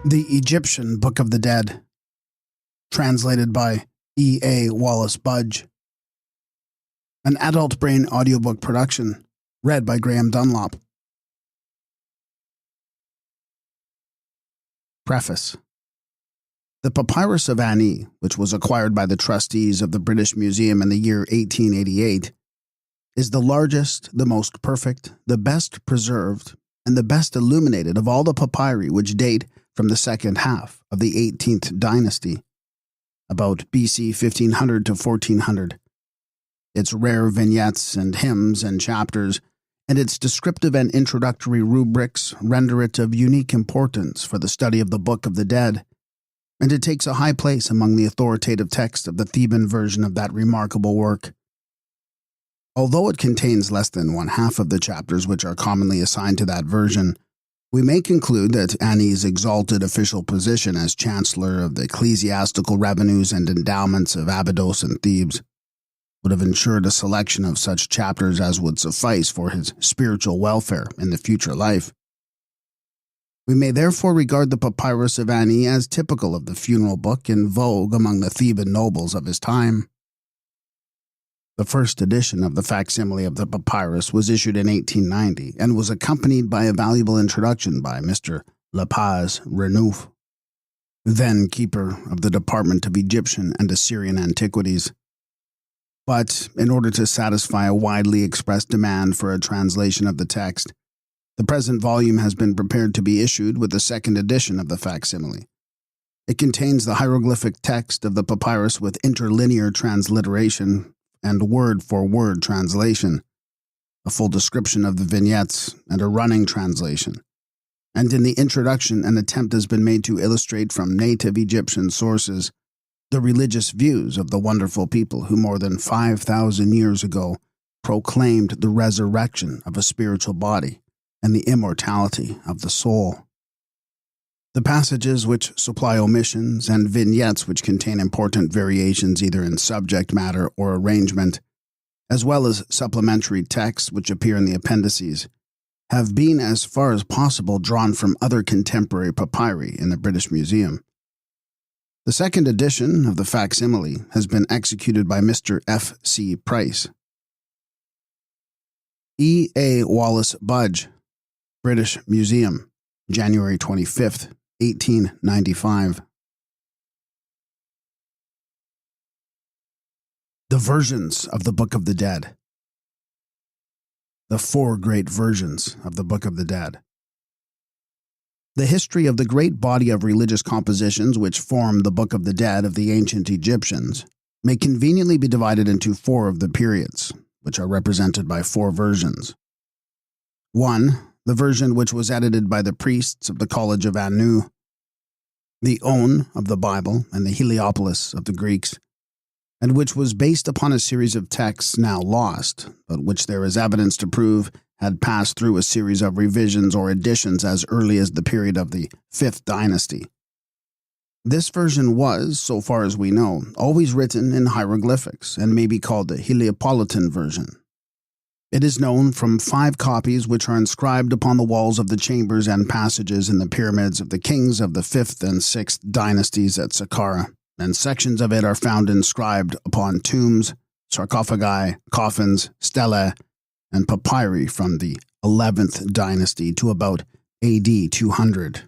The Egyptian Book of the Dead, translated by E.A. Wallis Budge. An adult brain audiobook production, read by Graham Dunlop. Preface. The Papyrus of Ani, which was acquired by the trustees of the British Museum in the year 1888, is the largest, the most perfect, the best preserved, and the best illuminated of all the papyri which date from the second half of the 18th dynasty, about BC 1500 to 1400. Its rare vignettes and hymns and chapters, and its descriptive and introductory rubrics render it of unique importance for the study of the Book of the Dead, and it takes a high place among the authoritative text of the Theban version of that remarkable work. Although it contains less than one half of the chapters which are commonly assigned to that version, we may conclude that Ani's exalted official position as Chancellor of the ecclesiastical revenues and endowments of Abydos and Thebes would have ensured a selection of such chapters as would suffice for his spiritual welfare in the future life. We may therefore regard the Papyrus of Ani as typical of the funeral book in vogue among the Theban nobles of his time. The first edition of the facsimile of the papyrus was issued in 1890 and was accompanied by a valuable introduction by Mr. Lapaz Renouf, then keeper of the Department of Egyptian and Assyrian Antiquities. But in order to satisfy a widely expressed demand for a translation of the text, the present volume has been prepared to be issued with the second edition of the facsimile. It contains the hieroglyphic text of the papyrus with interlinear transliteration and word-for-word translation, a full description of the vignettes, and a running translation. And in the introduction, an attempt has been made to illustrate from native Egyptian sources the religious views of the wonderful people who more than 5,000 years ago proclaimed the resurrection of a spiritual body and the immortality of the soul. The passages which supply omissions and vignettes which contain important variations either in subject matter or arrangement, as well as supplementary texts which appear in the appendices, have been as far as possible drawn from other contemporary papyri in the British Museum. The second edition of the facsimile has been executed by Mr. F. C. Price. E. A. Wallis Budge, British Museum, January 25th, 1895. The versions of the Book of the Dead. The four great versions of the Book of the Dead. The history of the great body of religious compositions which form the Book of the Dead of the ancient Egyptians may conveniently be divided into four of the periods, which are represented by four versions. 1. The version which was edited by the priests of the College of Anu, the On of the Bible and the Heliopolis of the Greeks, and which was based upon a series of texts now lost, but which there is evidence to prove had passed through a series of revisions or additions as early as the period of the 5th dynasty. This version was, so far as we know, always written in hieroglyphics and may be called the Heliopolitan version. It is known from 5 copies which are inscribed upon the walls of the chambers and passages in the pyramids of the kings of the 5th and 6th dynasties at Saqqara, and sections of it are found inscribed upon tombs, sarcophagi, coffins, stelae, and papyri from the 11th dynasty to about AD 200.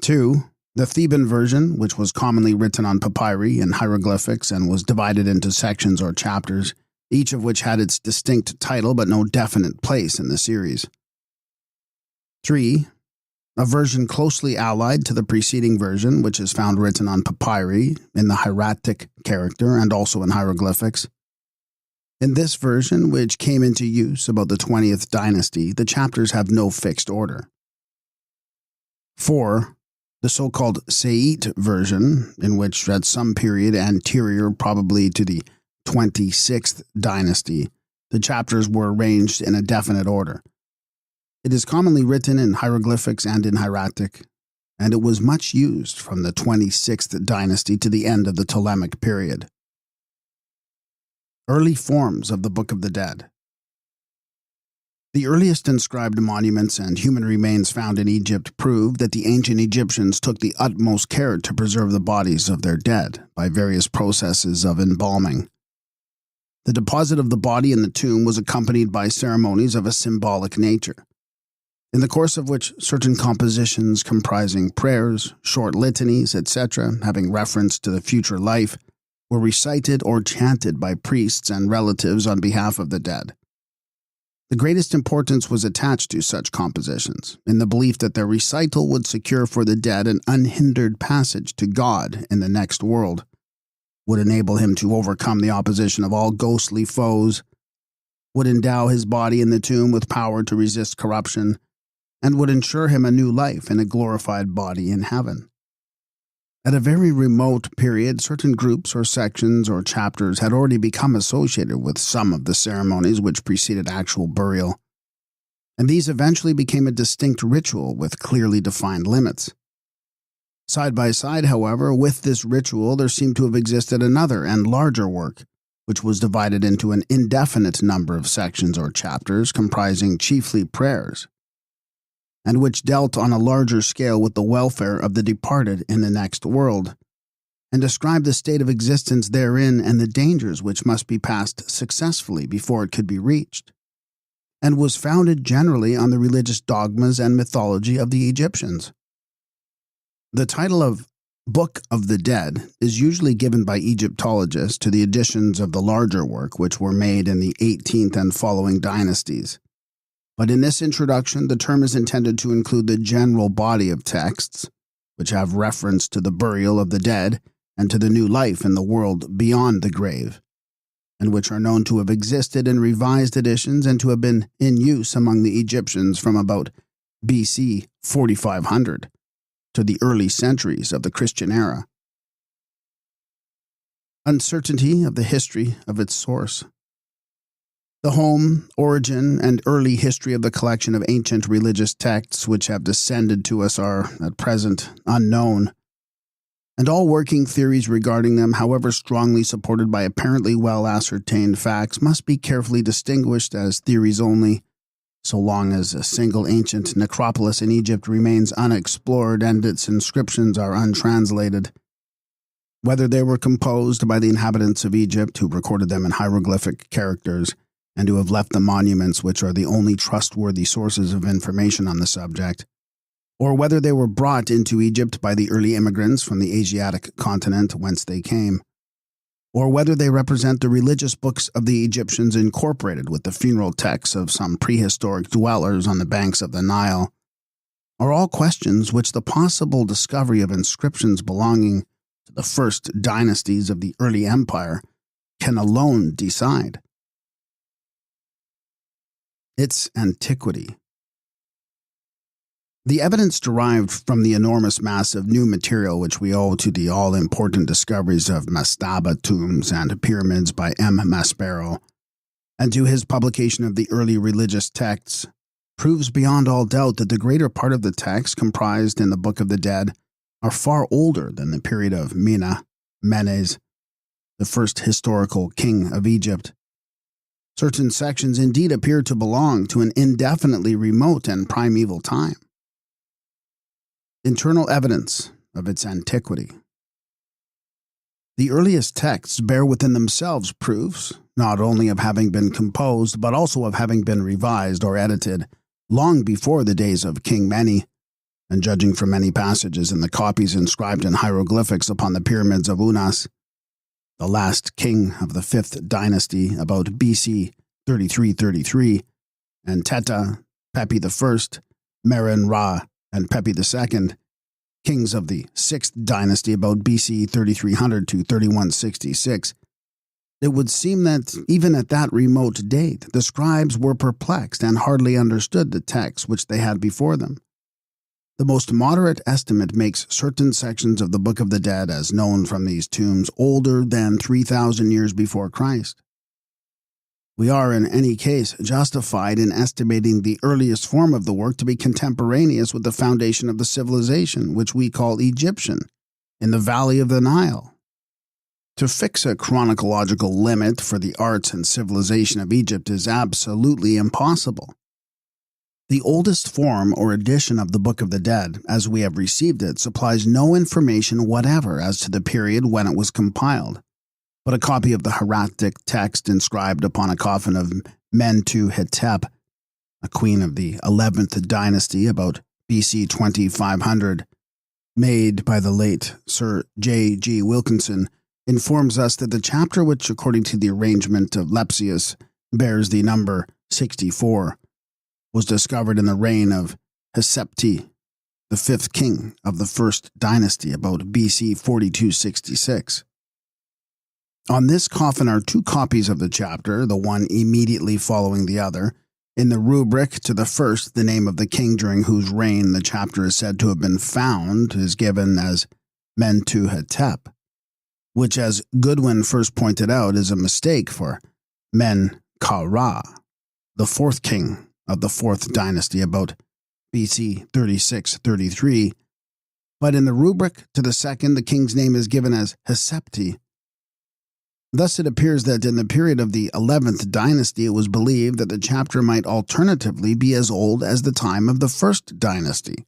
2. The Theban version, which was commonly written on papyri and hieroglyphics and was divided into sections or chapters, each of which had its distinct title but no definite place in the series. 3. A version closely allied to the preceding version, which is found written on papyri, in the hieratic character and also in hieroglyphics. In this version, which came into use about the 20th dynasty, the chapters have no fixed order. 4. The so-called Sa'ite version, in which at some period anterior probably to the 26th dynasty, the chapters were arranged in a definite order. It is commonly written in hieroglyphics and in hieratic, and it was much used from the 26th dynasty to the end of the Ptolemaic period. Early forms of the Book of the Dead. The earliest inscribed monuments and human remains found in Egypt prove that the ancient Egyptians took the utmost care to preserve the bodies of their dead by various processes of embalming. The deposit of the body in the tomb was accompanied by ceremonies of a symbolic nature, in the course of which certain compositions comprising prayers, short litanies, etc., having reference to the future life, were recited or chanted by priests and relatives on behalf of the dead. The greatest importance was attached to such compositions, in the belief that their recital would secure for the dead an unhindered passage to God in the next world, would enable him to overcome the opposition of all ghostly foes, would endow his body in the tomb with power to resist corruption, and would ensure him a new life in a glorified body in heaven. At a very remote period, certain groups or sections or chapters had already become associated with some of the ceremonies which preceded actual burial, and these eventually became a distinct ritual with clearly defined limits. Side by side, however, with this ritual there seemed to have existed another and larger work, which was divided into an indefinite number of sections or chapters comprising chiefly prayers, and which dealt on a larger scale with the welfare of the departed in the next world, and described the state of existence therein and the dangers which must be passed successfully before it could be reached, and was founded generally on the religious dogmas and mythology of the Egyptians. The title of Book of the Dead is usually given by Egyptologists to the editions of the larger work which were made in the 18th and following dynasties. But in this introduction, the term is intended to include the general body of texts, which have reference to the burial of the dead and to the new life in the world beyond the grave, and which are known to have existed in revised editions and to have been in use among the Egyptians from about BC 4500 to the early centuries of the Christian era. Uncertainty of the history of its source. The home, origin, and early history of the collection of ancient religious texts which have descended to us are, at present, unknown, and all working theories regarding them, however strongly supported by apparently well-ascertained facts, must be carefully distinguished as theories only, so long as a single ancient necropolis in Egypt remains unexplored and its inscriptions are untranslated. Whether they were composed by the inhabitants of Egypt who recorded them in hieroglyphic characters, and who have left the monuments which are the only trustworthy sources of information on the subject, or whether they were brought into Egypt by the early immigrants from the Asiatic continent whence they came, or whether they represent the religious books of the Egyptians incorporated with the funeral texts of some prehistoric dwellers on the banks of the Nile, are all questions which the possible discovery of inscriptions belonging to the first dynasties of the early empire can alone decide. Its antiquity. The evidence derived from the enormous mass of new material which we owe to the all-important discoveries of mastaba tombs and pyramids by M. Maspero, and to his publication of the early religious texts, proves beyond all doubt that the greater part of the texts comprised in the Book of the Dead are far older than the period of Menes, the first historical king of Egypt. Certain sections indeed appear to belong to an indefinitely remote and primeval time. Internal evidence of its antiquity. The earliest texts bear within themselves proofs, not only of having been composed, but also of having been revised or edited long before the days of King Mene, and judging from many passages in the copies inscribed in hieroglyphics upon the pyramids of Unas, the last king of the 5th dynasty about BC 3333, and Teta, Pepi I, Meren Ra, and Pepi II, kings of the 6th dynasty about BC 3300 to 3166, it would seem that even at that remote date, the scribes were perplexed and hardly understood the texts which they had before them. The most moderate estimate makes certain sections of the Book of the Dead as known from these tombs older than 3,000 years before Christ. We are, in any case, justified in estimating the earliest form of the work to be contemporaneous with the foundation of the civilization, which we call Egyptian, in the valley of the Nile. To fix a chronological limit for the arts and civilization of Egypt is absolutely impossible, The oldest form or edition of the Book of the Dead, as we have received it, supplies no information whatever as to the period when it was compiled, but a copy of the hieratic text inscribed upon a coffin of Mentu-Hetep, a queen of the 11th dynasty about BC 2500, made by the late Sir J. G. Wilkinson, informs us that the chapter which, according to the arrangement of Lepsius, bears the number 64, was discovered in the reign of Hesepti, the fifth king of the first dynasty, about BC 4266. On this coffin are two copies of the chapter, the one immediately following the other. In the rubric to the first, the name of the king during whose reign the chapter is said to have been found is given as Mentu-Hetep, which, as Goodwin first pointed out, is a mistake for Men-Ka-Ra, the fourth king of the fourth dynasty, about BC 3633. But in the rubric to the second, the king's name is given as Hesepti. Thus it appears that in the period of the 11th dynasty it was believed that the chapter might alternatively be as old as the time of the first dynasty.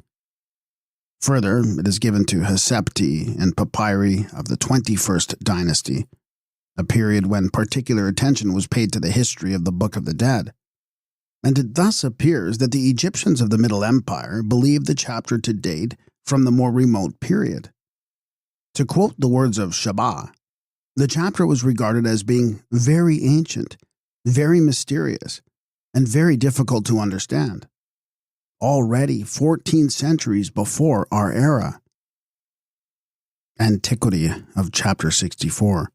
Further, it is given to Hesepti in papyri of the 21st dynasty, a period when particular attention was paid to the history of the Book of the Dead. And it thus appears that the Egyptians of the Middle Empire believed the chapter to date from the more remote period. To quote the words of Shabbat, the chapter was regarded as being very ancient, very mysterious, and very difficult to understand. Already 14 centuries before our era. Antiquity of Chapter 64.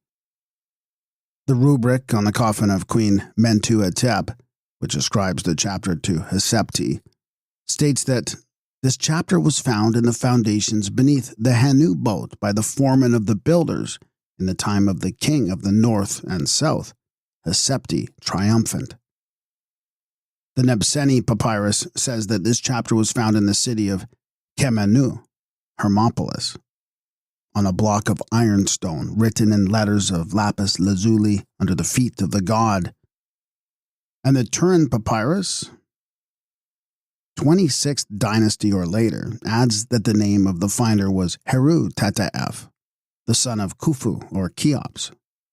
The rubric on the coffin of Queen Mentu-Hetep, which ascribes the chapter to Hesepti, states that this chapter was found in the foundations beneath the Hanu boat by the foreman of the builders in the time of the king of the north and south, Hesepti Triumphant. The Nebseni papyrus says that this chapter was found in the city of Kemenu, Hermopolis, on a block of ironstone written in letters of lapis lazuli under the feet of the god. And the Turin papyrus, 26th dynasty or later, adds that the name of the finder was Heru-Tetaef, the son of Khufu or Cheops,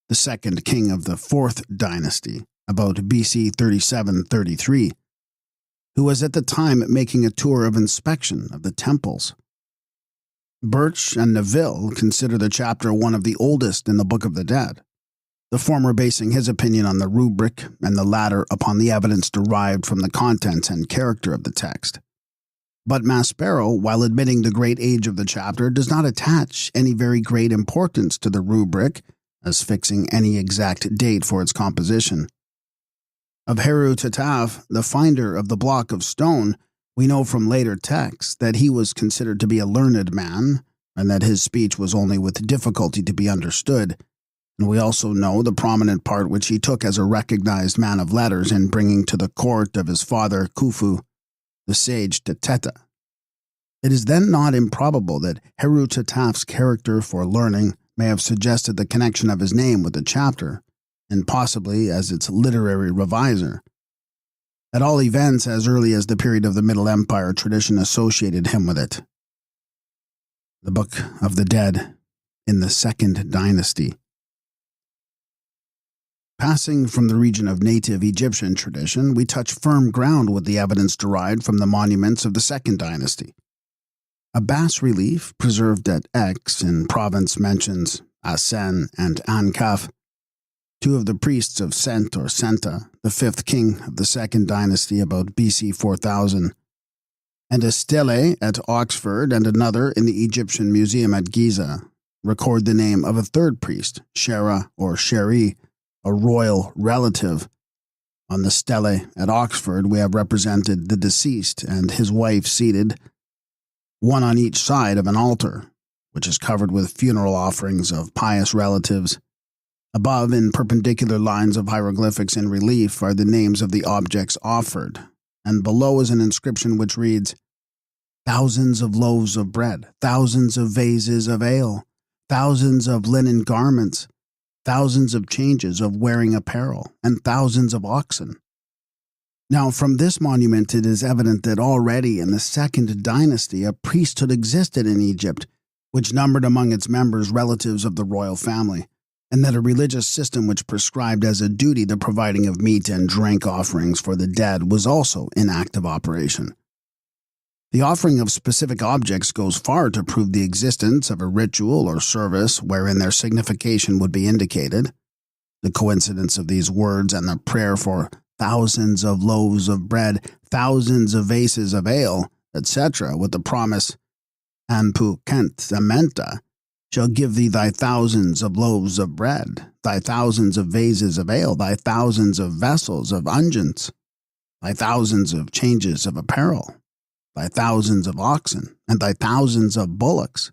the second king of the fourth dynasty, about BC 3733, who was at the time making a tour of inspection of the temples. Birch and Neville consider the chapter one of the oldest in the Book of the Dead, the former basing his opinion on the rubric and the latter upon the evidence derived from the contents and character of the text. But Maspero, while admitting the great age of the chapter, does not attach any very great importance to the rubric as fixing any exact date for its composition. Of Heru-Tetaef, the finder of the block of stone, we know from later texts that he was considered to be a learned man, and that his speech was only with difficulty to be understood, and we also know the prominent part which he took as a recognized man of letters in bringing to the court of his father Khufu the sage Teteta. It is then not improbable that Heru-Tetaef's character for learning may have suggested the connection of his name with the chapter, and possibly as its literary reviser. At all events, as early as the period of the Middle Empire, tradition associated him with it. The Book of the Dead in the Second Dynasty. Passing from the region of native Egyptian tradition, we touch firm ground with the evidence derived from the monuments of the Second Dynasty. A bas-relief preserved at Aix in province mentions Asen and Ankaf, two of the priests of Sent or Senta, the fifth king of the Second Dynasty about BC 4000, and a stele at Oxford and another in the Egyptian Museum at Giza record the name of a third priest, Shera or Sheri, a royal relative. On the stele at Oxford we have represented the deceased and his wife seated, one on each side of an altar, which is covered with funeral offerings of pious relatives. Above, in perpendicular lines of hieroglyphics in relief, are the names of the objects offered, and below is an inscription which reads, "Thousands of loaves of bread, thousands of vases of ale, thousands of linen garments, thousands of changes of wearing apparel, and thousands of oxen." Now, from this monument it is evident that already in the Second Dynasty a priesthood existed in Egypt, which numbered among its members relatives of the royal family, and that a religious system which prescribed as a duty the providing of meat and drink offerings for the dead was also in active operation. The offering of specific objects goes far to prove the existence of a ritual or service wherein their signification would be indicated. The coincidence of these words and the prayer for thousands of loaves of bread, thousands of vases of ale, etc., with the promise, Anpu Kent Amenta, shall give thee thy thousands of loaves of bread, thy thousands of vases of ale, thy thousands of vessels of unguents, thy thousands of changes of apparel, thy thousands of oxen, and thy thousands of bullocks,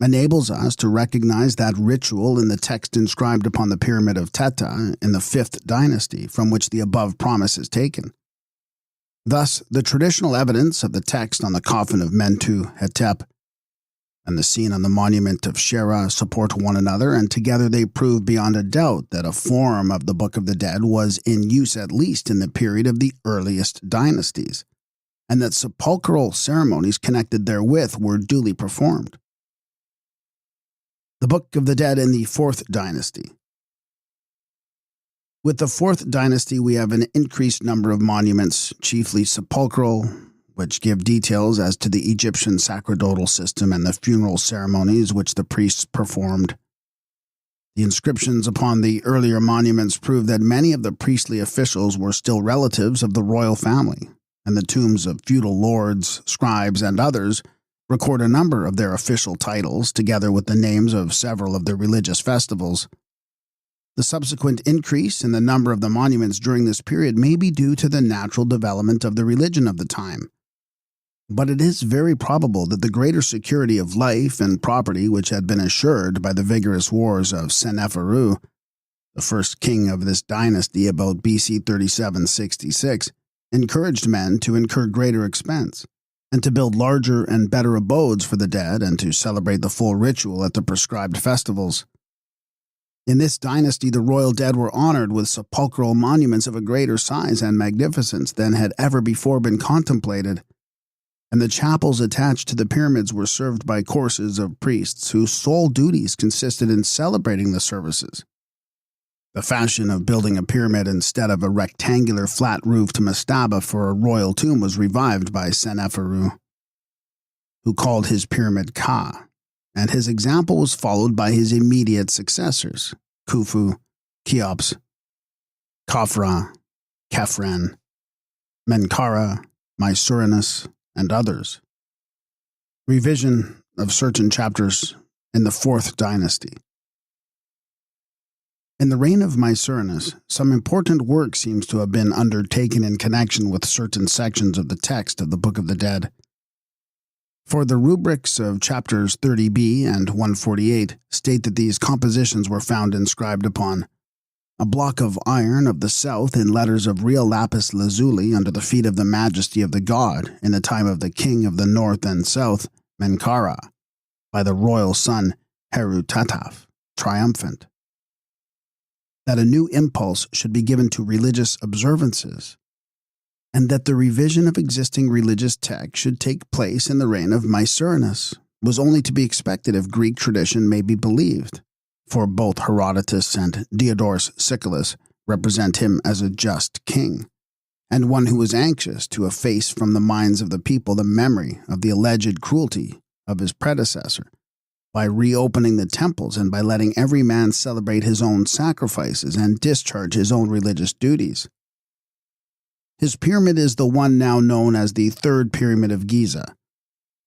enables us to recognize that ritual in the text inscribed upon the Pyramid of Teta in the 5th dynasty from which the above promise is taken. Thus, the traditional evidence of the text on the coffin of Mentu Hetep and the scene on the monument of Shera support one another, and together they prove beyond a doubt that a form of the Book of the Dead was in use at least in the period of the earliest dynasties, and that sepulchral ceremonies connected therewith were duly performed. The Book of the Dead in the 4th dynasty. With the 4th dynasty we have an increased number of monuments, chiefly sepulchral, which give details as to the Egyptian sacerdotal system and the funeral ceremonies which the priests performed. The inscriptions upon the earlier monuments prove that many of the priestly officials were still relatives of the royal family, and the tombs of feudal lords, scribes, and others record a number of their official titles, together with the names of several of their religious festivals. The subsequent increase in the number of the monuments during this period may be due to the natural development of the religion of the time. But it is very probable that the greater security of life and property which had been assured by the vigorous wars of Seneferu, the first king of this dynasty about BC 3766, encouraged men to incur greater expense, and to build larger and better abodes for the dead, and to celebrate the full ritual at the prescribed festivals. In this dynasty the royal dead were honored with sepulchral monuments of a greater size and magnificence than had ever before been contemplated, and the chapels attached to the pyramids were served by courses of priests whose sole duties consisted in celebrating the services. The fashion of building a pyramid instead of a rectangular flat-roofed mastaba for a royal tomb was revived by Seneferu, who called his pyramid Ka, and his example was followed by his immediate successors, Khufu, Cheops, Khafra, Khephren, Menkaura, Mycerinus, and others. Revision of certain chapters in the 4th dynasty. In the reign of Mycerinus, some important work seems to have been undertaken in connection with certain sections of the text of the Book of the Dead. For the rubrics of chapters 30b and 148 state that these compositions were found inscribed upon a block of iron of the south in letters of real lapis lazuli under the feet of the majesty of the god in the time of the king of the north and south, Menkaura, by the royal son Heru-Tataf, triumphant. That a new impulse should be given to religious observances, and that the revision of existing religious texts should take place in the reign of Mycerinus, was only to be expected if Greek tradition may be believed, for both Herodotus and Diodorus Siculus represent him as a just king, and one who was anxious to efface from the minds of the people the memory of the alleged cruelty of his predecessor, by reopening the temples and by letting every man celebrate his own sacrifices and discharge his own religious duties. His pyramid is the one now known as the 3rd Pyramid of Giza,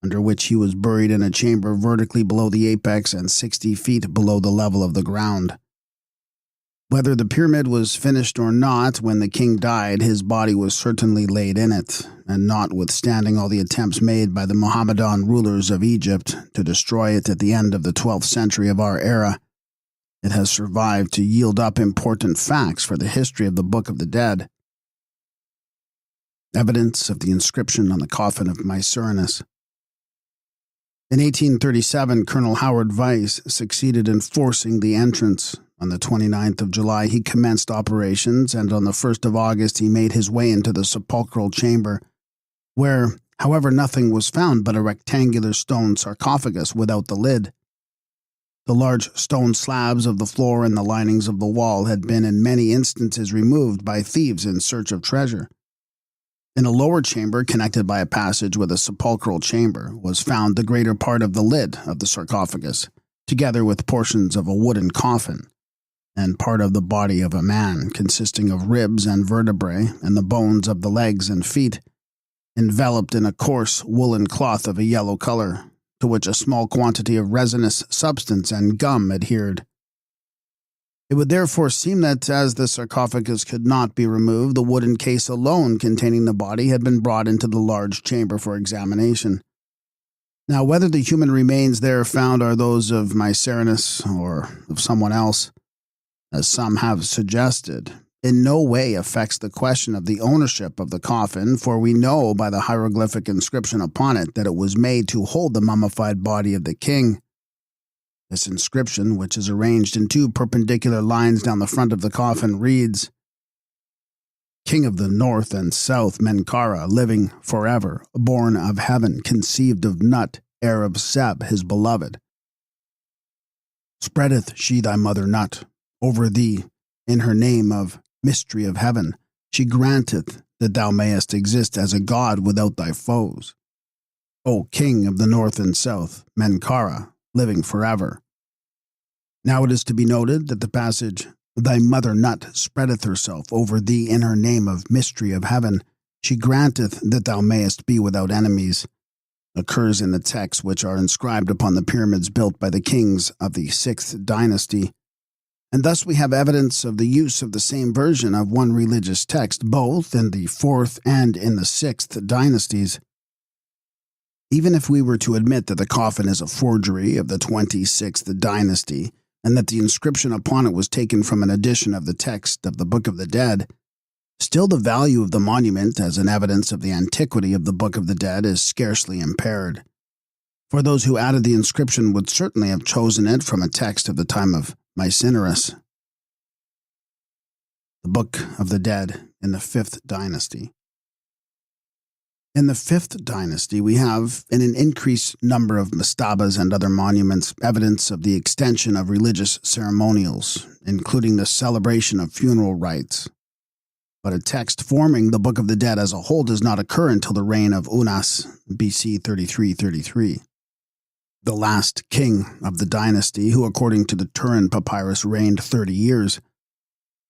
under which he was buried in a chamber vertically below the apex and 60 feet below the level of the ground. Whether the pyramid was finished or not, when the king died, his body was certainly laid in it, and notwithstanding all the attempts made by the Mohammedan rulers of Egypt to destroy it at the end of the 12th century of our era, it has survived to yield up important facts for the history of the Book of the Dead. Evidence of the inscription on the coffin of Mycerinus. In 1837, Colonel Howard Vyse succeeded in forcing the entrance, On the 29th of July, he commenced operations, and on the 1st of August, he made his way into the sepulchral chamber, where, however, nothing was found but a rectangular stone sarcophagus without the lid. The large stone slabs of the floor and the linings of the wall had been in many instances removed by thieves in search of treasure. In a lower chamber, connected by a passage with a sepulchral chamber, was found the greater part of the lid of the sarcophagus, together with portions of a wooden coffin, and part of the body of a man, consisting of ribs and vertebrae, and the bones of the legs and feet, enveloped in a coarse woolen cloth of a yellow color, to which a small quantity of resinous substance and gum adhered. It would therefore seem that, as the sarcophagus could not be removed, the wooden case alone containing the body had been brought into the large chamber for examination. Now, whether the human remains there found are those of Mycerinus or of someone else, as some have suggested, in no way affects the question of the ownership of the coffin, for we know by the hieroglyphic inscription upon it that it was made to hold the mummified body of the king. This inscription, which is arranged in 2 perpendicular lines down the front of the coffin, reads, King of the North and South, Menkara, living forever, born of heaven, conceived of Nut, heir of Seb, his beloved. Spreadeth she thy mother Nut over thee in her name of mystery of heaven. She granteth that thou mayest exist as a god without thy foes. O King of the North and South, Menkara, living forever. Now it is to be noted that the passage, Thy mother Nut spreadeth herself over thee in her name of mystery of heaven, she granteth that thou mayest be without enemies, occurs in the texts which are inscribed upon the pyramids built by the kings of the 6th dynasty, and thus we have evidence of the use of the same version of one religious text both in the 4th and in the 6th dynasties. Even if we were to admit that the coffin is a forgery of the 26th dynasty, and that the inscription upon it was taken from an edition of the text of the Book of the Dead, still the value of the monument as an evidence of the antiquity of the Book of the Dead is scarcely impaired. For those who added the inscription would certainly have chosen it from a text of the time of Mycerinus. The Book of the Dead in the 5th dynasty. In the 5th dynasty, we have, in an increased number of mastabas and other monuments, evidence of the extension of religious ceremonials, including the celebration of funeral rites. But a text forming the Book of the Dead as a whole does not occur until the reign of Unas, BC 3333, the last king of the dynasty, who, according to the Turin papyrus, reigned 30 years.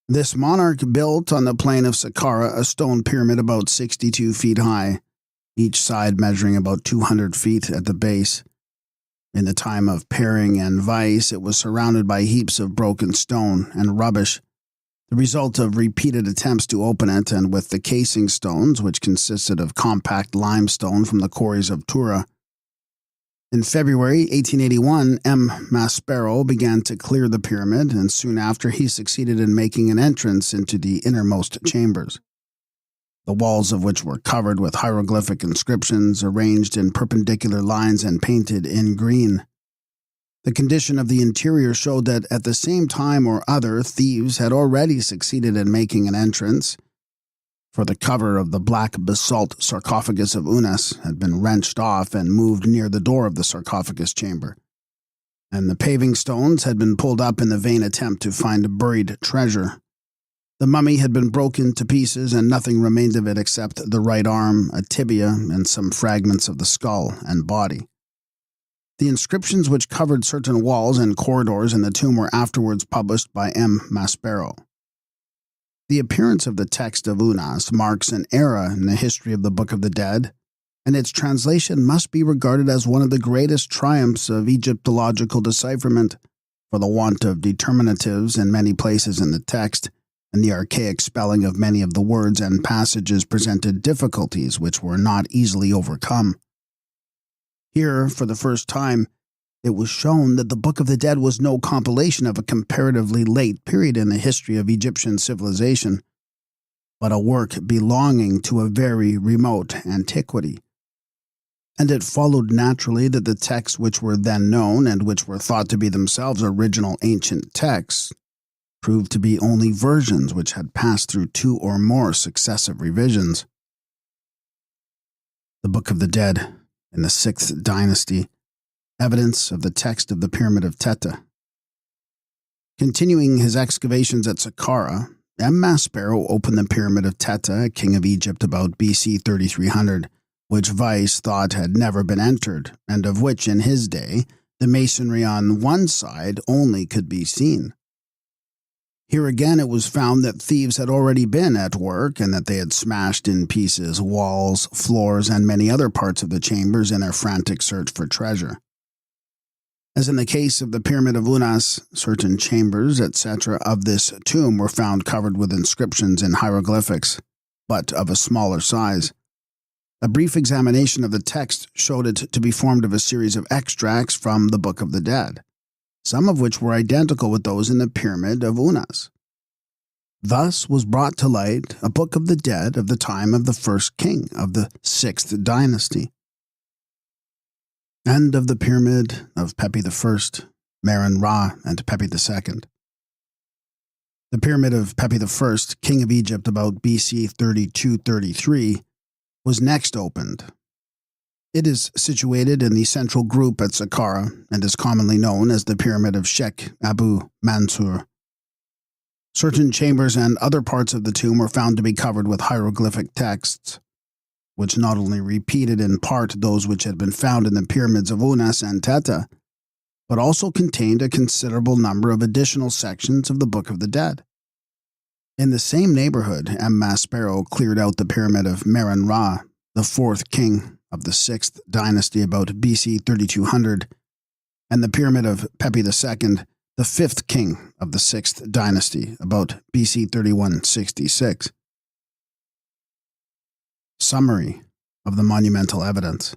This monarch built on the plain of Saqqara a stone pyramid about 62 feet high, each side measuring about 200 feet at the base. In the time of Paring and Vice, it was surrounded by heaps of broken stone and rubbish, the result of repeated attempts to open it, and with the casing stones, which consisted of compact limestone from the quarries of Tura. In February 1881, M. Maspero began to clear the pyramid, and soon after he succeeded in making an entrance into the innermost chambers, the walls of which were covered with hieroglyphic inscriptions arranged in perpendicular lines and painted in green. The condition of the interior showed that at the same time or other thieves had already succeeded in making an entrance, for the cover of the black basalt sarcophagus of Unas had been wrenched off and moved near the door of the sarcophagus chamber, and the paving stones had been pulled up in the vain attempt to find buried treasure. The mummy had been broken to pieces, and nothing remained of it except the right arm, a tibia, and some fragments of the skull and body. The inscriptions which covered certain walls and corridors in the tomb were afterwards published by M. Maspero. The appearance of the text of Unas marks an era in the history of the Book of the Dead, and its translation must be regarded as one of the greatest triumphs of Egyptological decipherment, for the want of determinatives in many places in the text, and the archaic spelling of many of the words and passages presented difficulties which were not easily overcome. Here, for the first time, it was shown that the Book of the Dead was no compilation of a comparatively late period in the history of Egyptian civilization, but a work belonging to a very remote antiquity. And it followed naturally that the texts which were then known and which were thought to be themselves original ancient texts proved to be only versions which had passed through 2 or more successive revisions. The Book of the Dead in the 6th dynasty, evidence of the text of the Pyramid of Teta. Continuing his excavations at Saqqara, M. Maspero opened the Pyramid of Teta, king of Egypt, about BC 3300, which Weiss thought had never been entered, and of which, in his day, the masonry on one side only could be seen. Here again it was found that thieves had already been at work and that they had smashed in pieces walls, floors, and many other parts of the chambers in their frantic search for treasure. As in the case of the Pyramid of Unas, certain chambers, etc., of this tomb were found covered with inscriptions in hieroglyphics, but of a smaller size. A brief examination of the text showed it to be formed of a series of extracts from the Book of the Dead, some of which were identical with those in the Pyramid of Unas. Thus was brought to light a Book of the Dead of the time of the first king of the 6th dynasty, and of the Pyramid of Pepi I, Meron Ra, and Pepi II. The Pyramid of Pepi I, king of Egypt about BC 32-33, was next opened. It is situated in the central group at Saqqara and is commonly known as the Pyramid of Sheikh Abu Mansur. Certain chambers and other parts of the tomb were found to be covered with hieroglyphic texts, which not only repeated in part those which had been found in the pyramids of Unas and Teta, but also contained a considerable number of additional sections of the Book of the Dead. In the same neighborhood, M. Maspero cleared out the Pyramid of Meron Ra, the 4th king of the 6th dynasty about BC 3200, and the Pyramid of Pepi II, the 5th king of the 6th dynasty about BC 3166. Summary of the monumental evidence.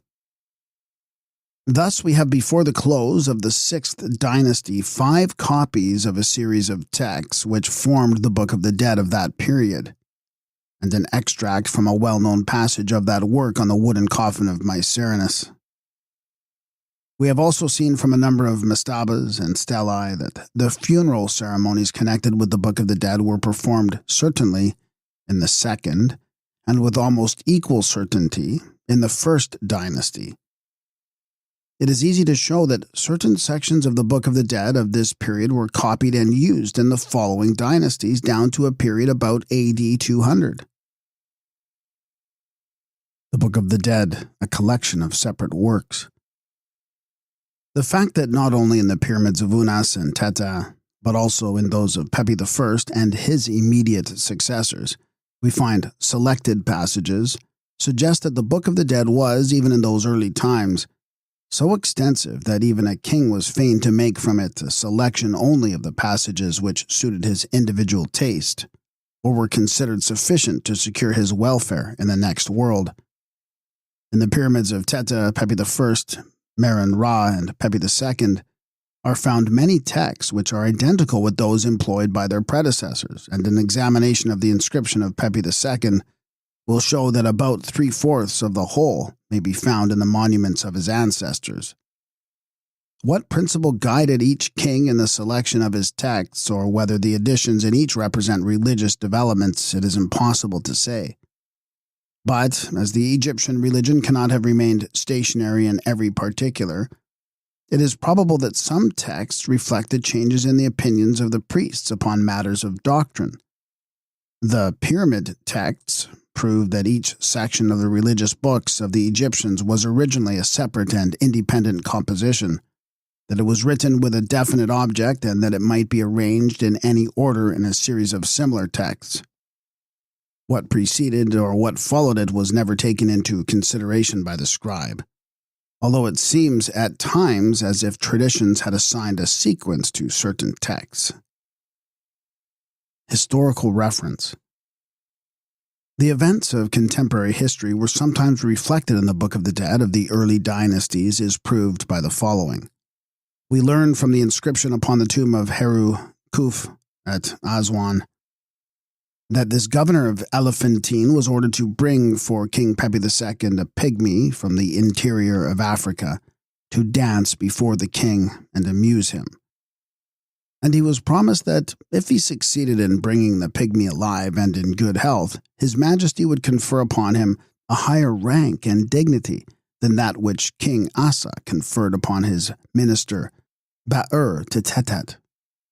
Thus we have before the close of the 6th dynasty 5 copies of a series of texts which formed the Book of the Dead of that period, and an extract from a well-known passage of that work on the wooden coffin of Mycerinus. We have also seen from a number of mastabas and stelae that the funeral ceremonies connected with the Book of the Dead were performed certainly in the 2nd, and with almost equal certainty in the 1st dynasty. It is easy to show that certain sections of the Book of the Dead of this period were copied and used in the following dynasties down to a period about AD 200. The Book of the Dead, a collection of separate works. The fact that not only in the pyramids of Unas and Teta, but also in those of Pepi I and his immediate successors, we find selected passages, suggest that the Book of the Dead was, even in those early times, so extensive that even a king was fain to make from it a selection only of the passages which suited his individual taste, or were considered sufficient to secure his welfare in the next world. In the pyramids of Teta, Pepi I, Meron Ra, and Pepi II, are found many texts which are identical with those employed by their predecessors, and an examination of the inscription of Pepi II will show that about 3/4 of the whole may be found in the monuments of his ancestors. What principle guided each king in the selection of his texts, or whether the additions in each represent religious developments, it is impossible to say. But, as the Egyptian religion cannot have remained stationary in every particular, it is probable that some texts reflected changes in the opinions of the priests upon matters of doctrine. The pyramid texts prove that each section of the religious books of the Egyptians was originally a separate and independent composition, that it was written with a definite object, and that it might be arranged in any order in a series of similar texts. What preceded or what followed it was never taken into consideration by the scribe, although it seems at times as if traditions had assigned a sequence to certain texts. Historical reference. The events of contemporary history were sometimes reflected in the Book of the Dead of the early dynasties is proved by the following. We learn from the inscription upon the tomb of Heru Kuf at Aswan that this governor of Elephantine was ordered to bring for King Pepi II a pygmy from the interior of Africa to dance before the king and amuse him. and he was promised that if he succeeded in bringing the pygmy alive and in good health, His Majesty would confer upon him a higher rank and dignity than that which King Asa conferred upon his minister Ba'ur to Tetet,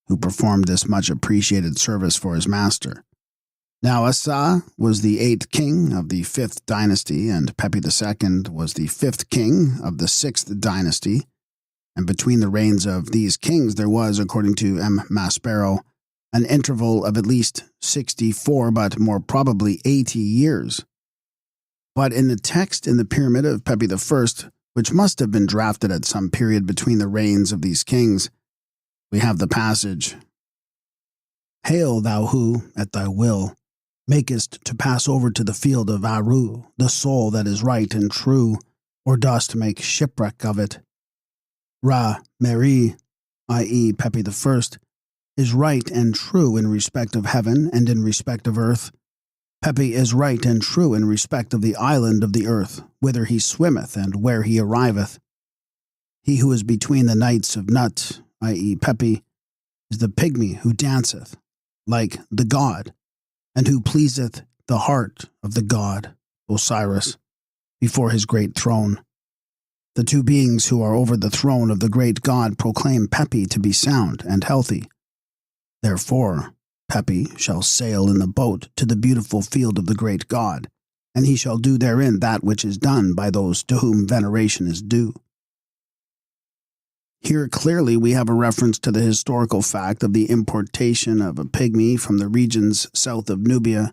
who performed this much appreciated service for his master. Now Asa was the 8th king of the 5th dynasty, and Pepi II was the 5th king of the 6th dynasty, and between the reigns of these kings there was, according to M. Maspero, an interval of at least 64, but more probably 80 years. But in the text in the Pyramid of Pepi I, which must have been drafted at some period between the reigns of these kings, we have the passage, "Hail, thou who, at thy will, makest to pass over to the field of Aru the soul that is right and true, or dost make shipwreck of it. Ra Meri, i.e. Pepi I, is right and true in respect of heaven and in respect of earth. Pepi is right and true in respect of the island of the earth, whither he swimmeth and where he arriveth. He who is between the nights of Nut, i.e. Pepi, is the pygmy who danceth, like the god, and who pleaseth the heart of the god, Osiris, before his great throne. The two beings who are over the throne of the great god proclaim Pepi to be sound and healthy. Therefore, Pepi shall sail in the boat to the beautiful field of the great god, and he shall do therein that which is done by those to whom veneration is due." Here clearly we have a reference to the historical fact of the importation of a pygmy from the regions south of Nubia,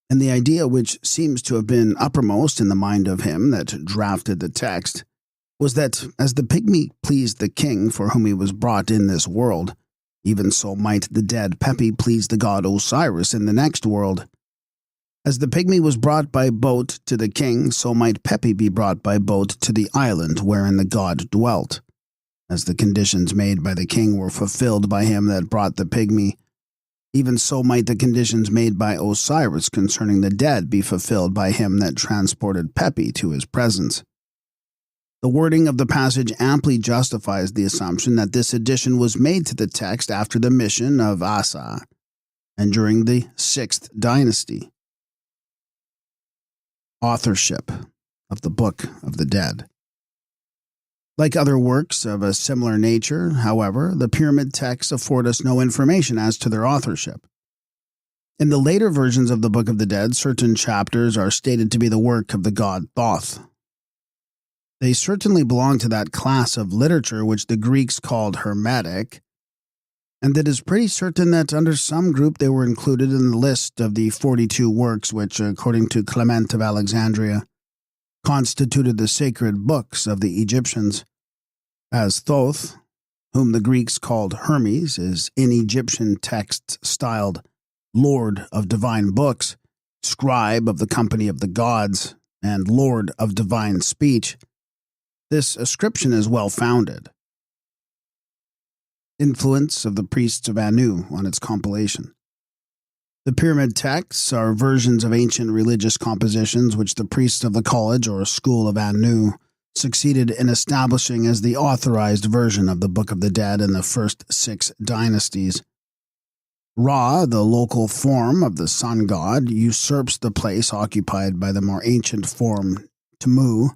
and the idea which seems to have been uppermost in the mind of him that drafted the text was that as the pygmy pleased the king for whom he was brought in this world, even so might the dead Pepi please the god Osiris in the next world. As the pygmy was brought by boat to the king, so might Pepi be brought by boat to the island wherein the god dwelt. As the conditions made by the king were fulfilled by him that brought the pygmy, even so might the conditions made by Osiris concerning the dead be fulfilled by him that transported Pepi to his presence. The wording of the passage amply justifies the assumption that this addition was made to the text after the mission of Asa and during the 6th dynasty. Authorship of the Book of the Dead. Like other works of a similar nature, however, the pyramid texts afford us no information as to their authorship. In the later versions of the Book of the Dead, certain chapters are stated to be the work of the god Thoth. They certainly belong to that class of literature which the Greeks called Hermetic, and it is pretty certain that under some group they were included in the list of the 42 works which, according to Clement of Alexandria, constituted the sacred books of the Egyptians, as Thoth, whom the Greeks called Hermes, is in Egyptian texts styled Lord of Divine Books, Scribe of the Company of the Gods, and Lord of Divine Speech. This ascription is well founded. Influence of the priests of Anu on its compilation. The pyramid texts are versions of ancient religious compositions which the priests of the college or school of Anu succeeded in establishing as the authorized version of the Book of the Dead in the first 6 dynasties. Ra, the local form of the sun god, usurps the place occupied by the more ancient form Tmu,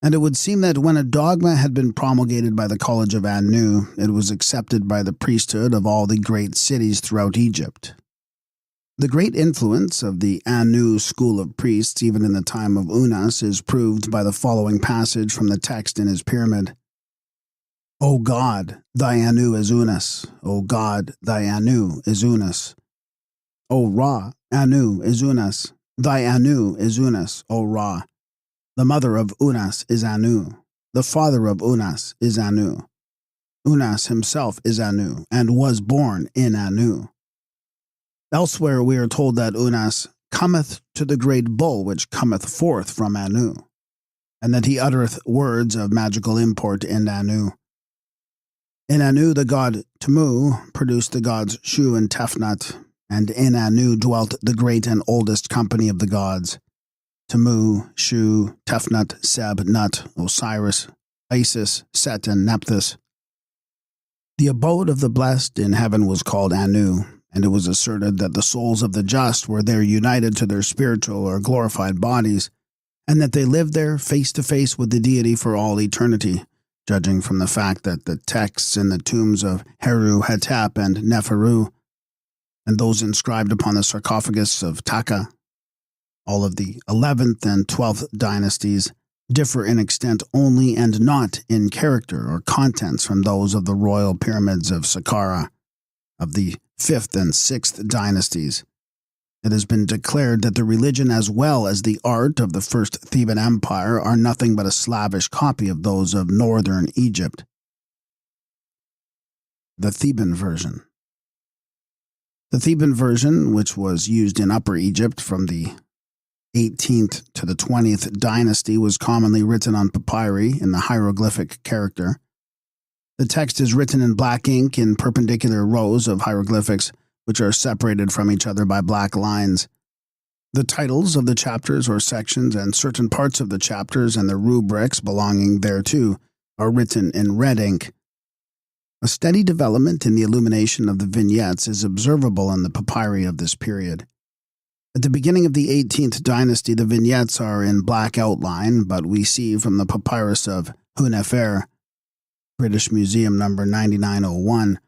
and it would seem that when a dogma had been promulgated by the College of Anu, it was accepted by the priesthood of all the great cities throughout Egypt. The great influence of the Anu school of priests, even in the time of Unas, is proved by the following passage from the text in his pyramid. O God, thy Anu is Unas. O God, thy Anu is Unas. O Ra, Anu is Unas. Thy Anu is Unas, O Ra. The mother of Unas is Anu. The father of Unas is Anu. Unas himself is Anu, and was born in Anu. Elsewhere we are told that Unas cometh to the great bull which cometh forth from Anu, and that he uttereth words of magical import in Anu. In Anu the god Tmu produced the gods Shu and Tefnut, and in Anu dwelt the great and oldest company of the gods, Tmu, Shu, Tefnut, Seb, Nut, Osiris, Isis, Set, and Nephthys. The abode of the blessed in heaven was called Anu, and it was asserted that the souls of the just were there united to their spiritual or glorified bodies, and that they lived there face to face with the deity for all eternity, judging from the fact that the texts in the tombs of Heru Hetep and Neferu, and those inscribed upon the sarcophagus of Taka, all of the 11th and 12th dynasties, differ in extent only and not in character or contents from those of the royal pyramids of Saqqara, of the 5th and 6th dynasties. It has been declared that the religion as well as the art of the First Theban Empire are nothing but a Slavish copy of those of northern Egypt. The Theban version. The Theban version, which was used in Upper Egypt from the 18th to the 20th dynasty, was commonly written on papyri in the hieroglyphic character. The text is written in black ink in perpendicular rows of hieroglyphics, which are separated from each other by black lines. The titles of the chapters or sections and certain parts of the chapters and the rubrics belonging thereto are written in red ink. A steady development in the illumination of the vignettes is observable in the papyri of this period. At the beginning of the 18th dynasty, the vignettes are in black outline, but we see from the papyrus of Hunefer, British Museum number 9901,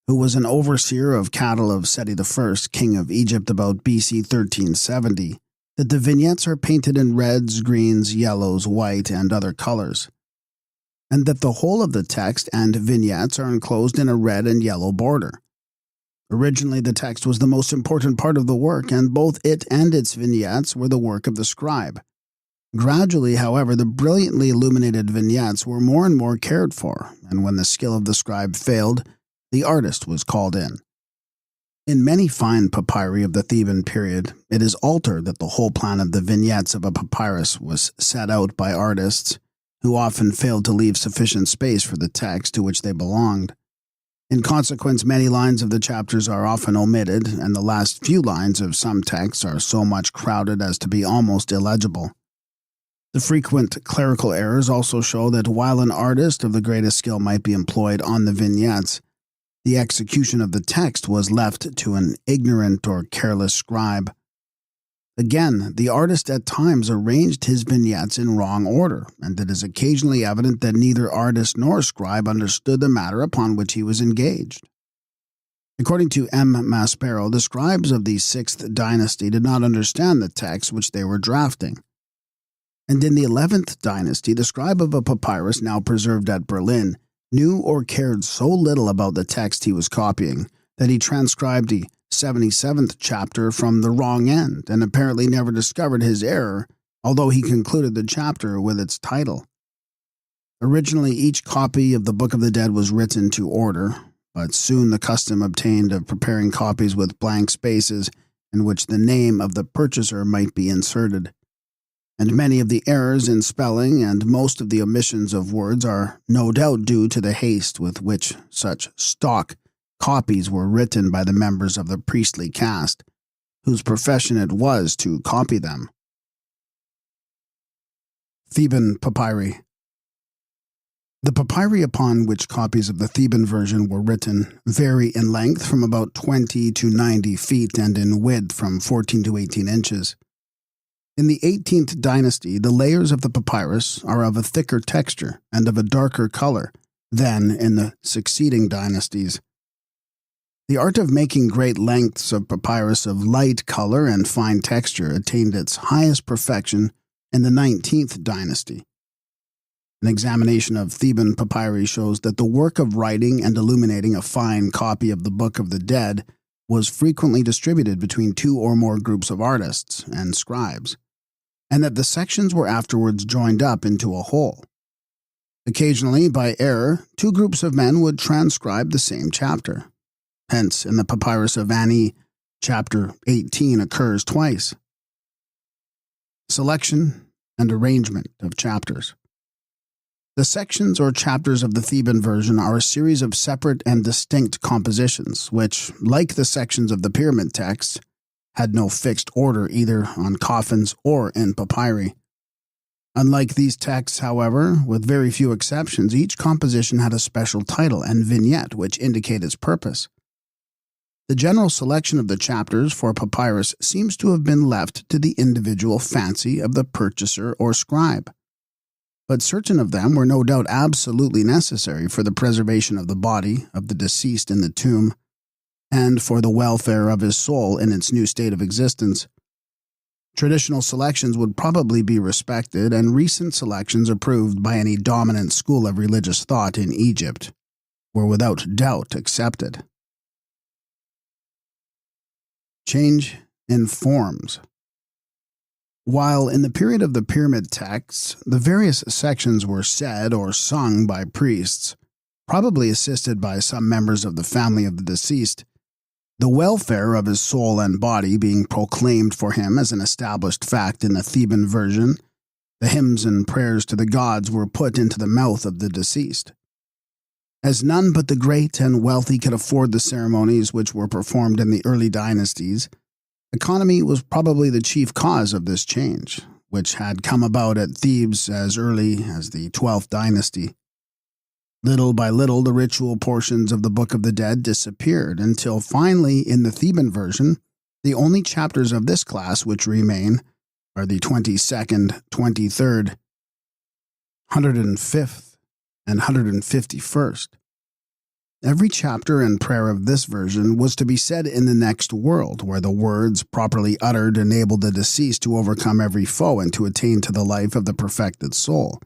who was an overseer of cattle of Seti I, king of Egypt, about BC 1370, that the vignettes are painted in reds, greens, yellows, white, and other colors, and that the whole of the text and vignettes are enclosed in a red and yellow border. Originally, the text was the most important part of the work, and both it and its vignettes were the work of the scribe. Gradually, however, the brilliantly illuminated vignettes were more and more cared for, and when the skill of the scribe failed, the artist was called in. In many fine papyri of the Theban period, it is altered that the whole plan of the vignettes of a papyrus was set out by artists, who often failed to leave sufficient space for the text to which they belonged. In consequence, many lines of the chapters are often omitted, and the last few lines of some texts are so much crowded as to be almost illegible. The frequent clerical errors also show that while an artist of the greatest skill might be employed on the vignettes, the execution of the text was left to an ignorant or careless scribe. Again, the artist at times arranged his vignettes in wrong order, and it is occasionally evident that neither artist nor scribe understood the matter upon which he was engaged. According to M. Maspero, the scribes of the 6th dynasty did not understand the text which they were drafting. And in the 11th dynasty, the scribe of a papyrus now preserved at Berlin knew or cared so little about the text he was copying that he transcribed the 77th chapter from the wrong end and apparently never discovered his error, although he concluded the chapter with its title. Originally, each copy of the Book of the Dead was written to order, but soon the custom obtained of preparing copies with blank spaces in which the name of the purchaser might be inserted. And many of the errors in spelling and most of the omissions of words are no doubt due to the haste with which such stock copies were written by the members of the priestly caste, whose profession it was to copy them. Theban Papyri. The papyri upon which copies of the Theban version were written vary in length from about 20 to 90 feet and in width from 14 to 18 inches. In the 18th dynasty, the layers of the papyrus are of a thicker texture and of a darker color than in the succeeding dynasties. The art of making great lengths of papyrus of light color and fine texture attained its highest perfection in the 19th dynasty. An examination of Theban papyri shows that the work of writing and illuminating a fine copy of the Book of the Dead was frequently distributed between two or more groups of artists and scribes, and that the sections were afterwards joined up into a whole. Occasionally, by error, two groups of men would transcribe the same chapter. Hence, in the Papyrus of Ani, chapter 18 occurs twice. Selection and arrangement of chapters. The sections or chapters of the Theban version are a series of separate and distinct compositions, which, like the sections of the pyramid texts, had no fixed order either on coffins or in papyri. Unlike these texts, however, with very few exceptions, each composition had a special title and vignette which indicate its purpose. The general selection of the chapters for papyrus seems to have been left to the individual fancy of the purchaser or scribe, but certain of them were no doubt absolutely necessary for the preservation of the body of the deceased in the tomb and for the welfare of his soul in its new state of existence. Traditional selections would probably be respected, and recent selections approved by any dominant school of religious thought in Egypt were without doubt accepted. Change in forms. While in the period of the pyramid texts, the various sections were said or sung by priests, probably assisted by some members of the family of the deceased, the welfare of his soul and body being proclaimed for him as an established fact in the Theban version, the hymns and prayers to the gods were put into the mouth of the deceased. As none but the great and wealthy could afford the ceremonies which were performed in the early dynasties, economy was probably the chief cause of this change, which had come about at Thebes as early as the 12th dynasty. Little by little, the ritual portions of the Book of the Dead disappeared, until finally, in the Theban version, the only chapters of this class which remain are the 22nd, 23rd, 105th, and 151st. Every chapter and prayer of this version was to be said in the next world, where the words properly uttered enabled the deceased to overcome every foe and to attain to the life of the perfected soul,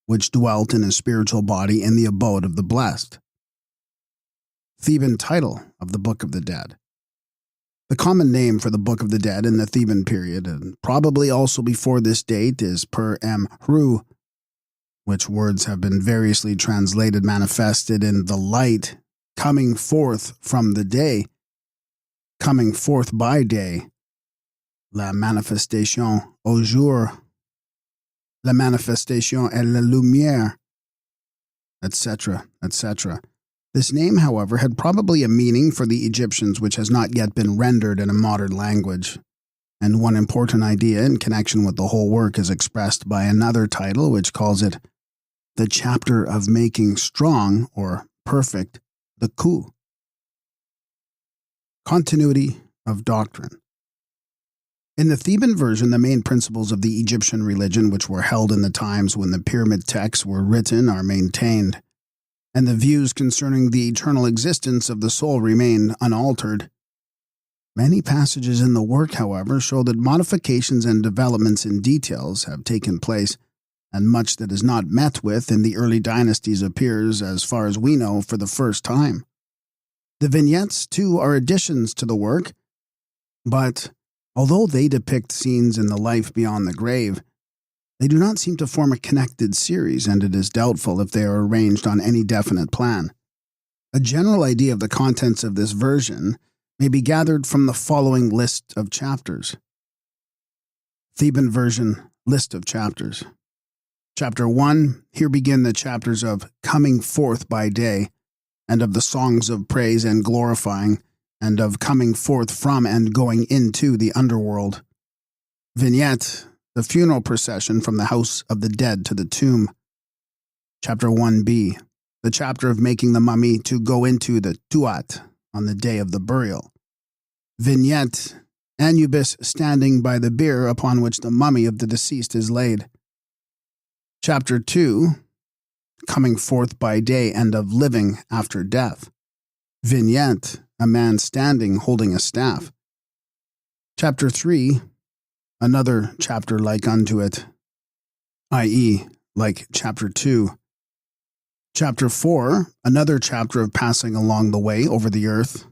which dwelt in a spiritual body in the abode of the blessed. Theban title of the Book of the Dead. The common name for the Book of the Dead in the Theban period, and probably also before this date, is Per-em-Ru, which words have been variously translated manifested in the light, coming forth from the day, coming forth by day, la manifestation au jour, la manifestation et la lumière, etc., etc. This name, however, had probably a meaning for the Egyptians which has not yet been rendered in a modern language, and one important idea in connection with the whole work is expressed by another title which calls it the chapter of making strong or perfect the coup. Continuity of doctrine. In the Theban version, the main principles of the Egyptian religion which were held in the times when the pyramid texts were written are maintained, and the views concerning the eternal existence of the soul remain unaltered. Many passages in the work, however, show that modifications and developments in details have taken place, and much that is not met with in the early dynasties appears, as far as we know, for the first time. The vignettes, too, are additions to the work, but although they depict scenes in the life beyond the grave, they do not seem to form a connected series, and it is doubtful if they are arranged on any definite plan. A general idea of the contents of this version may be gathered from the following list of chapters. Theban version, list of chapters. Chapter 1, here begin the chapters of coming forth by day, and of the songs of praise and glorifying, and of coming forth from and going into the underworld. Vignette, the funeral procession from the house of the dead to the tomb. Chapter 1b, the chapter of making the mummy to go into the tuat on the day of the burial. Vignette, Anubis standing by the bier upon which the mummy of the deceased is laid. Chapter 2, coming forth by day and of living after death. Vignette, a man standing holding a staff. Chapter 3, another chapter like unto it, i.e., like chapter 2. Chapter 4, another chapter of passing along the way over the earth.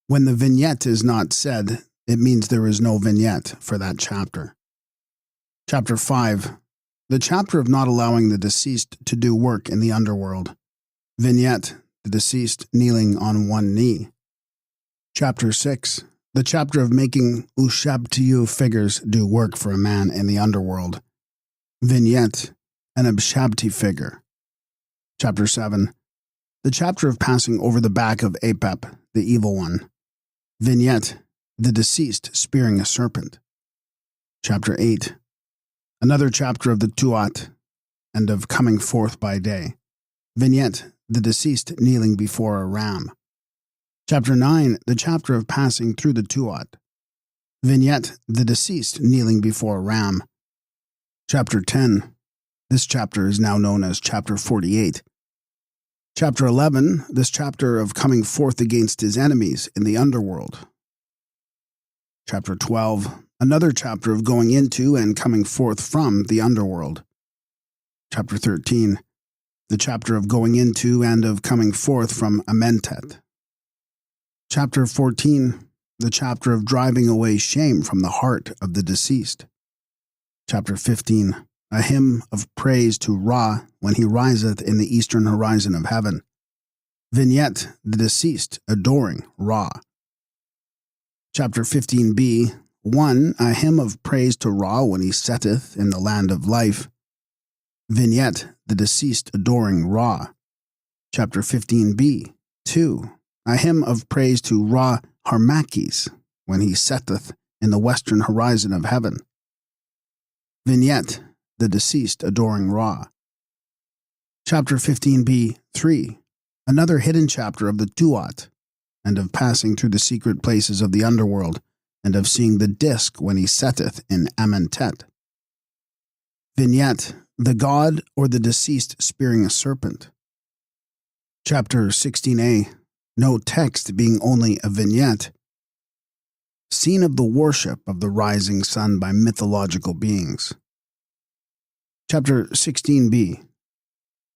When the vignette is not said, it means there is no vignette for that chapter. Chapter 5, the chapter of not allowing the deceased to do work in the underworld. Vignette, the deceased kneeling on one knee. Chapter 6, the chapter of making Ushabtiyu figures do work for a man in the underworld. Vignette, an Ushabti figure. Chapter 7, the chapter of passing over the back of Apep, the evil one. Vignette, the deceased spearing a serpent. Chapter 8, Another chapter of the Tuat and of coming forth by day. Vignette, the deceased kneeling before a ram. Chapter 9, the chapter of passing through the Tuat. Vignette, the deceased kneeling before a ram. Chapter 10, this chapter is now known as chapter 48. Chapter 11, this chapter of coming forth against his enemies in the underworld. Chapter 12, another chapter of going into and coming forth from the underworld. Chapter 13, the chapter of going into and of coming forth from Amentet. Chapter 14, the chapter of driving away shame from the heart of the deceased. Chapter 15, a hymn of praise to Ra when he riseth in the eastern horizon of heaven. Vignette, the deceased adoring Ra. Chapter 15b, 1, a hymn of praise to Ra when he setteth in the land of life. Vignette, the deceased adoring Ra. Chapter 15b, 2, a hymn of praise to Ra Harmakis when he setteth in the western horizon of heaven. Vignette, the deceased adoring Ra. Chapter 15b, 3, another hidden chapter of the Tuat, and of passing through the secret places of the underworld, and of seeing the disk when he setteth in Amentet. Vignette, the god or the deceased spearing a serpent. Chapter 16a, no text being only a vignette. Scene of the worship of the rising sun by mythological beings. Chapter 16b,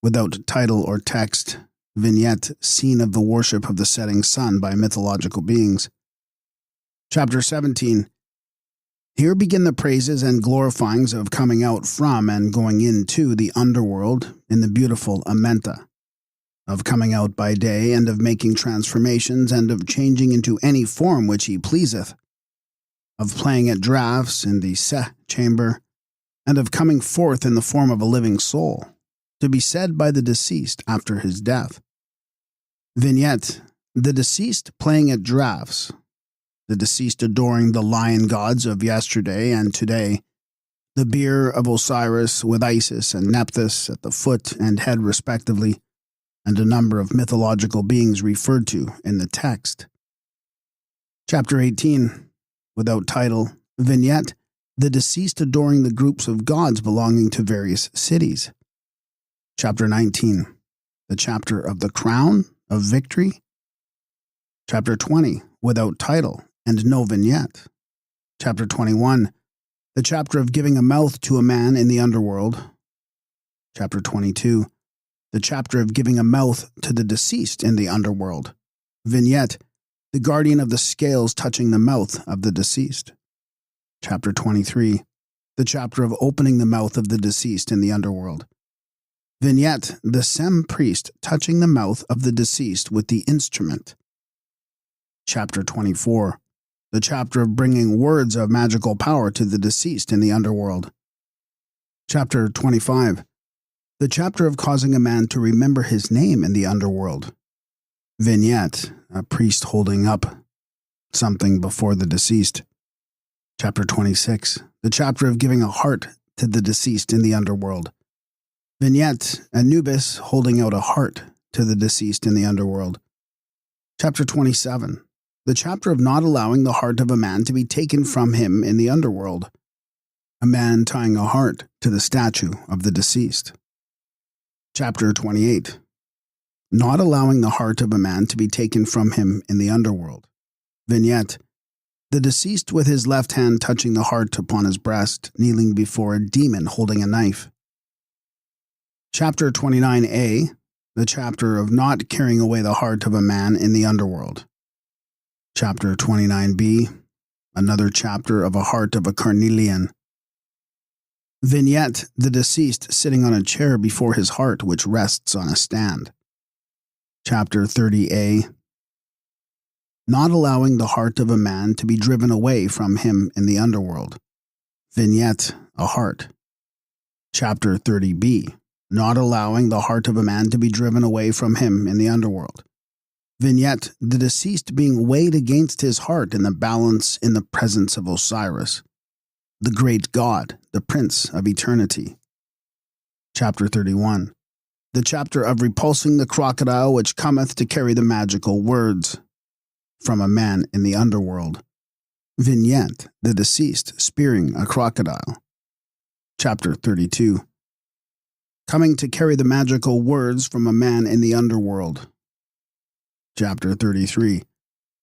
without title or text, vignette, scene of the worship of the setting sun by mythological beings. Chapter 17, here begin the praises and glorifyings of coming out from and going into the underworld in the beautiful Amenta, of coming out by day and of making transformations and of changing into any form which he pleaseth, of playing at draughts in the Se chamber, and of coming forth in the form of a living soul, to be said by the deceased after his death. Vignette, the deceased playing at draughts, the deceased adoring the lion gods of yesterday and today, the bier of Osiris with Isis and Nephthys at the foot and head respectively, and a number of mythological beings referred to in the text. Chapter 18, without title, vignette, the deceased adoring the groups of gods belonging to various cities. Chapter 19, the chapter of the crown of victory. Chapter 20, without title and no vignette. Chapter 21, the chapter of giving a mouth to a man in the underworld. Chapter 22, the chapter of giving a mouth to the deceased in the underworld. Vignette, the guardian of the scales touching the mouth of the deceased. Chapter 23, the chapter of opening the mouth of the deceased in the underworld. Vignette, the Sem priest touching the mouth of the deceased with the instrument. Chapter 24, the chapter of bringing words of magical power to the deceased in the underworld. Chapter 25, the chapter of causing a man to remember his name in the underworld. Vignette, a priest holding up something before the deceased. Chapter 26, the chapter of giving a heart to the deceased in the underworld. Vignette, Anubis holding out a heart to the deceased in the underworld. Chapter 27, the chapter of not allowing the heart of a man to be taken from him in the underworld. A man tying a heart to the statue of the deceased. Chapter 28, not allowing the heart of a man to be taken from him in the underworld. Vignette, the deceased with his left hand touching the heart upon his breast, kneeling before a demon holding a knife. Chapter 29a, the chapter of not carrying away the heart of a man in the underworld. Chapter 29b, another chapter of a heart of a carnelian. Vignette, the deceased sitting on a chair before his heart which rests on a stand. Chapter 30a, not allowing the heart of a man to be driven away from him in the underworld. Vignette, a heart. Chapter 30b, not allowing the heart of a man to be driven away from him in the underworld. Vignette, the deceased being weighed against his heart in the balance in the presence of Osiris. the great God, the Prince of eternity. Chapter 31. The chapter of repulsing the crocodile which cometh to carry the magical words from a man in the underworld. Vignette, the deceased spearing a crocodile. Chapter 32. Coming to carry the magical words from a man in the underworld. Chapter 33.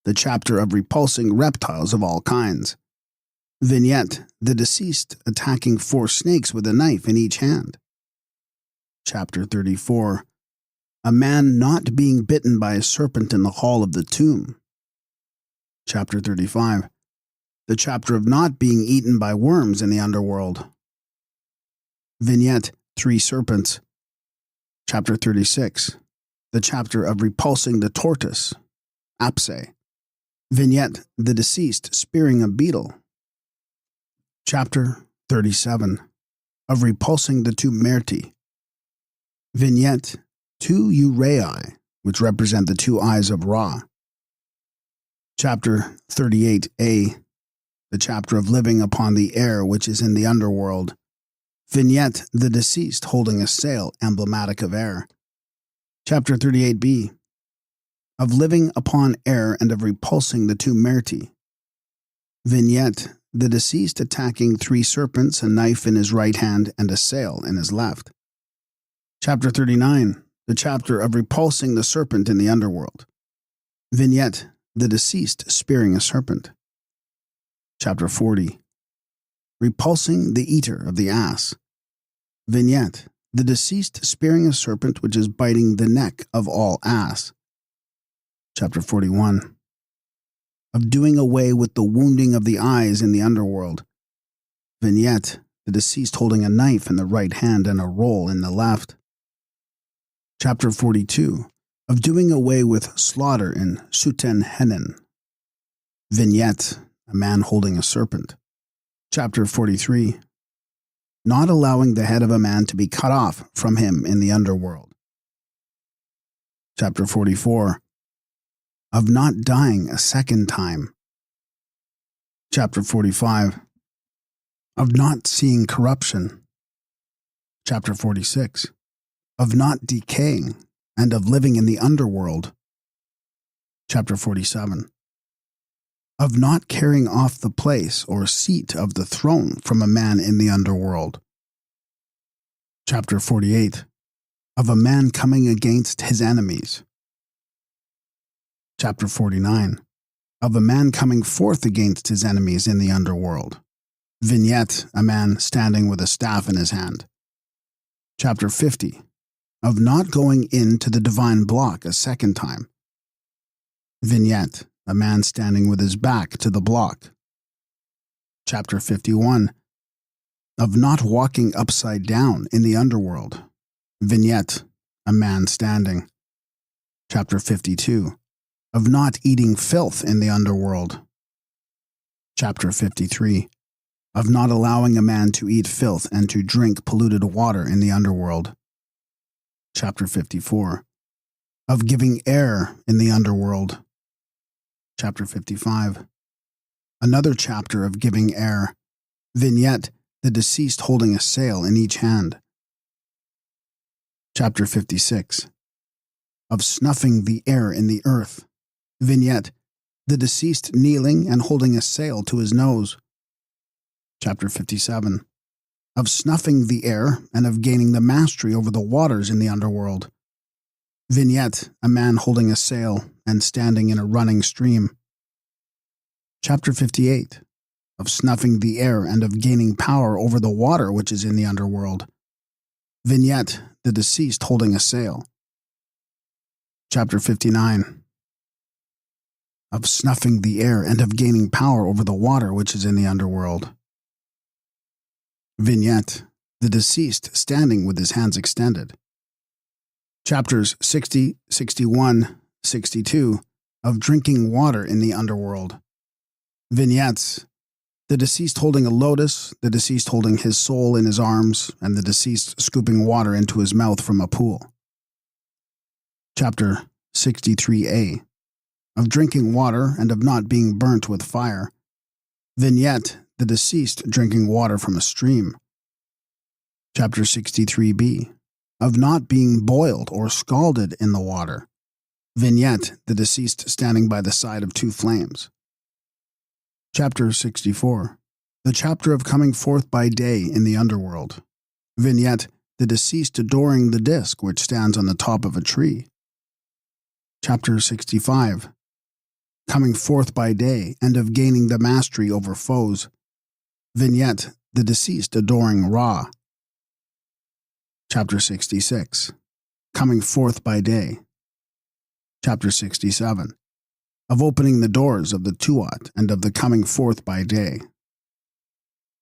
The chapter of repulsing reptiles of all kinds. Vignette, the deceased attacking 4 snakes with a knife in each hand. Chapter 34. A man not being bitten by a serpent in the hall of the tomb. Chapter 35. The chapter of not being eaten by worms in the underworld. Vignette, 3 serpents. Chapter 36. The chapter of repulsing the tortoise. Apse. Vignette, the deceased spearing a beetle. Chapter 37. Of repulsing the 2 merti. Vignette, 2 uraei, which represent the 2 eyes of Ra. Chapter 38a. The chapter of living upon the air which is in the underworld. Vignette, the deceased holding a sail emblematic of air. Chapter 38b. Of living upon air and of repulsing the 2 merti. Vignette, the deceased attacking 3 serpents, a knife in his right hand and a sail in his left. Chapter 39. The chapter of repulsing the serpent in the underworld. Vignette, the deceased spearing a serpent. Chapter 40. Repulsing the eater of the ass. Vignette, the deceased spearing a serpent which is biting the neck of all ass. Chapter 41. Of doing away with the wounding of the eyes in the underworld. Vignette, the deceased holding a knife in the right hand and a roll in the left. Chapter 42. Of doing away with slaughter in Suten Henen. Vignette, a man holding a serpent. Chapter 43. Not allowing the head of a man to be cut off from him in the underworld. Chapter 44. Of not dying a second time. Chapter 45. Of not seeing corruption. Chapter 46. Of not decaying and of living in the underworld. Chapter 47. Of not carrying off the place or seat of the throne from a man in the underworld. Chapter 48. Of a man coming against his enemies. Chapter 49. Of a man coming forth against his enemies in the underworld. Vignette, a man standing with a staff in his hand. Chapter 50. Of not going into the divine block a second time. Vignette, a man standing with his back to the block. Chapter 51. Of not walking upside down in the underworld. Vignette, a man standing. Chapter 52. Of not eating filth in the underworld. Chapter 53. Of not allowing a man to eat filth and to drink polluted water in the underworld. Chapter 54. Of giving air in the underworld. Chapter 55. Another chapter of giving air. Vignette, the deceased holding a sail in each hand. Chapter 56. Of snuffing the air in the earth. Vignette, the deceased kneeling and holding a sail to his nose. Chapter 57. Of snuffing the air and of gaining the mastery over the waters in the underworld. Vignette, a man holding a sail and standing in a running stream. Chapter 58. Of snuffing the air and of gaining power over the water which is in the underworld. Vignette, the deceased holding a sail. Chapter 59. Of snuffing the air and of gaining power over the water which is in the underworld. Vignette, the deceased standing with his hands extended. Chapters 60, 61, 62, of drinking water in the underworld. Vignettes, the deceased holding a lotus, the deceased holding his soul in his arms, and the deceased scooping water into his mouth from a pool. Chapter 63a, of drinking water and of not being burnt with fire. Vignette, the deceased drinking water from a stream. Chapter 63b, of not being boiled or scalded in the water. Vignette, the deceased standing by the side of two flames. Chapter 64, the chapter of coming forth by day in the underworld. Vignette, the deceased adoring the disk which stands on the top of a tree. Chapter 65, coming forth by day and of gaining the mastery over foes. Vignette, the deceased adoring Ra. Chapter 66, coming forth by day. Chapter 67, of opening the doors of the Tuat and of the coming forth by day.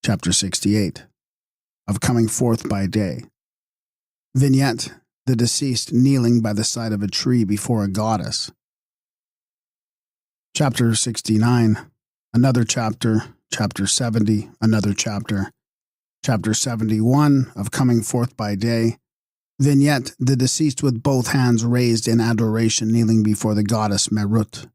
Chapter 68, of coming forth by day. Vignette, the deceased kneeling by the side of a tree before a goddess. Chapter 69, another chapter. Chapter 70, another chapter. Chapter 71, of coming forth by day. Vignette, the deceased with both hands raised in adoration kneeling before the goddess Merut.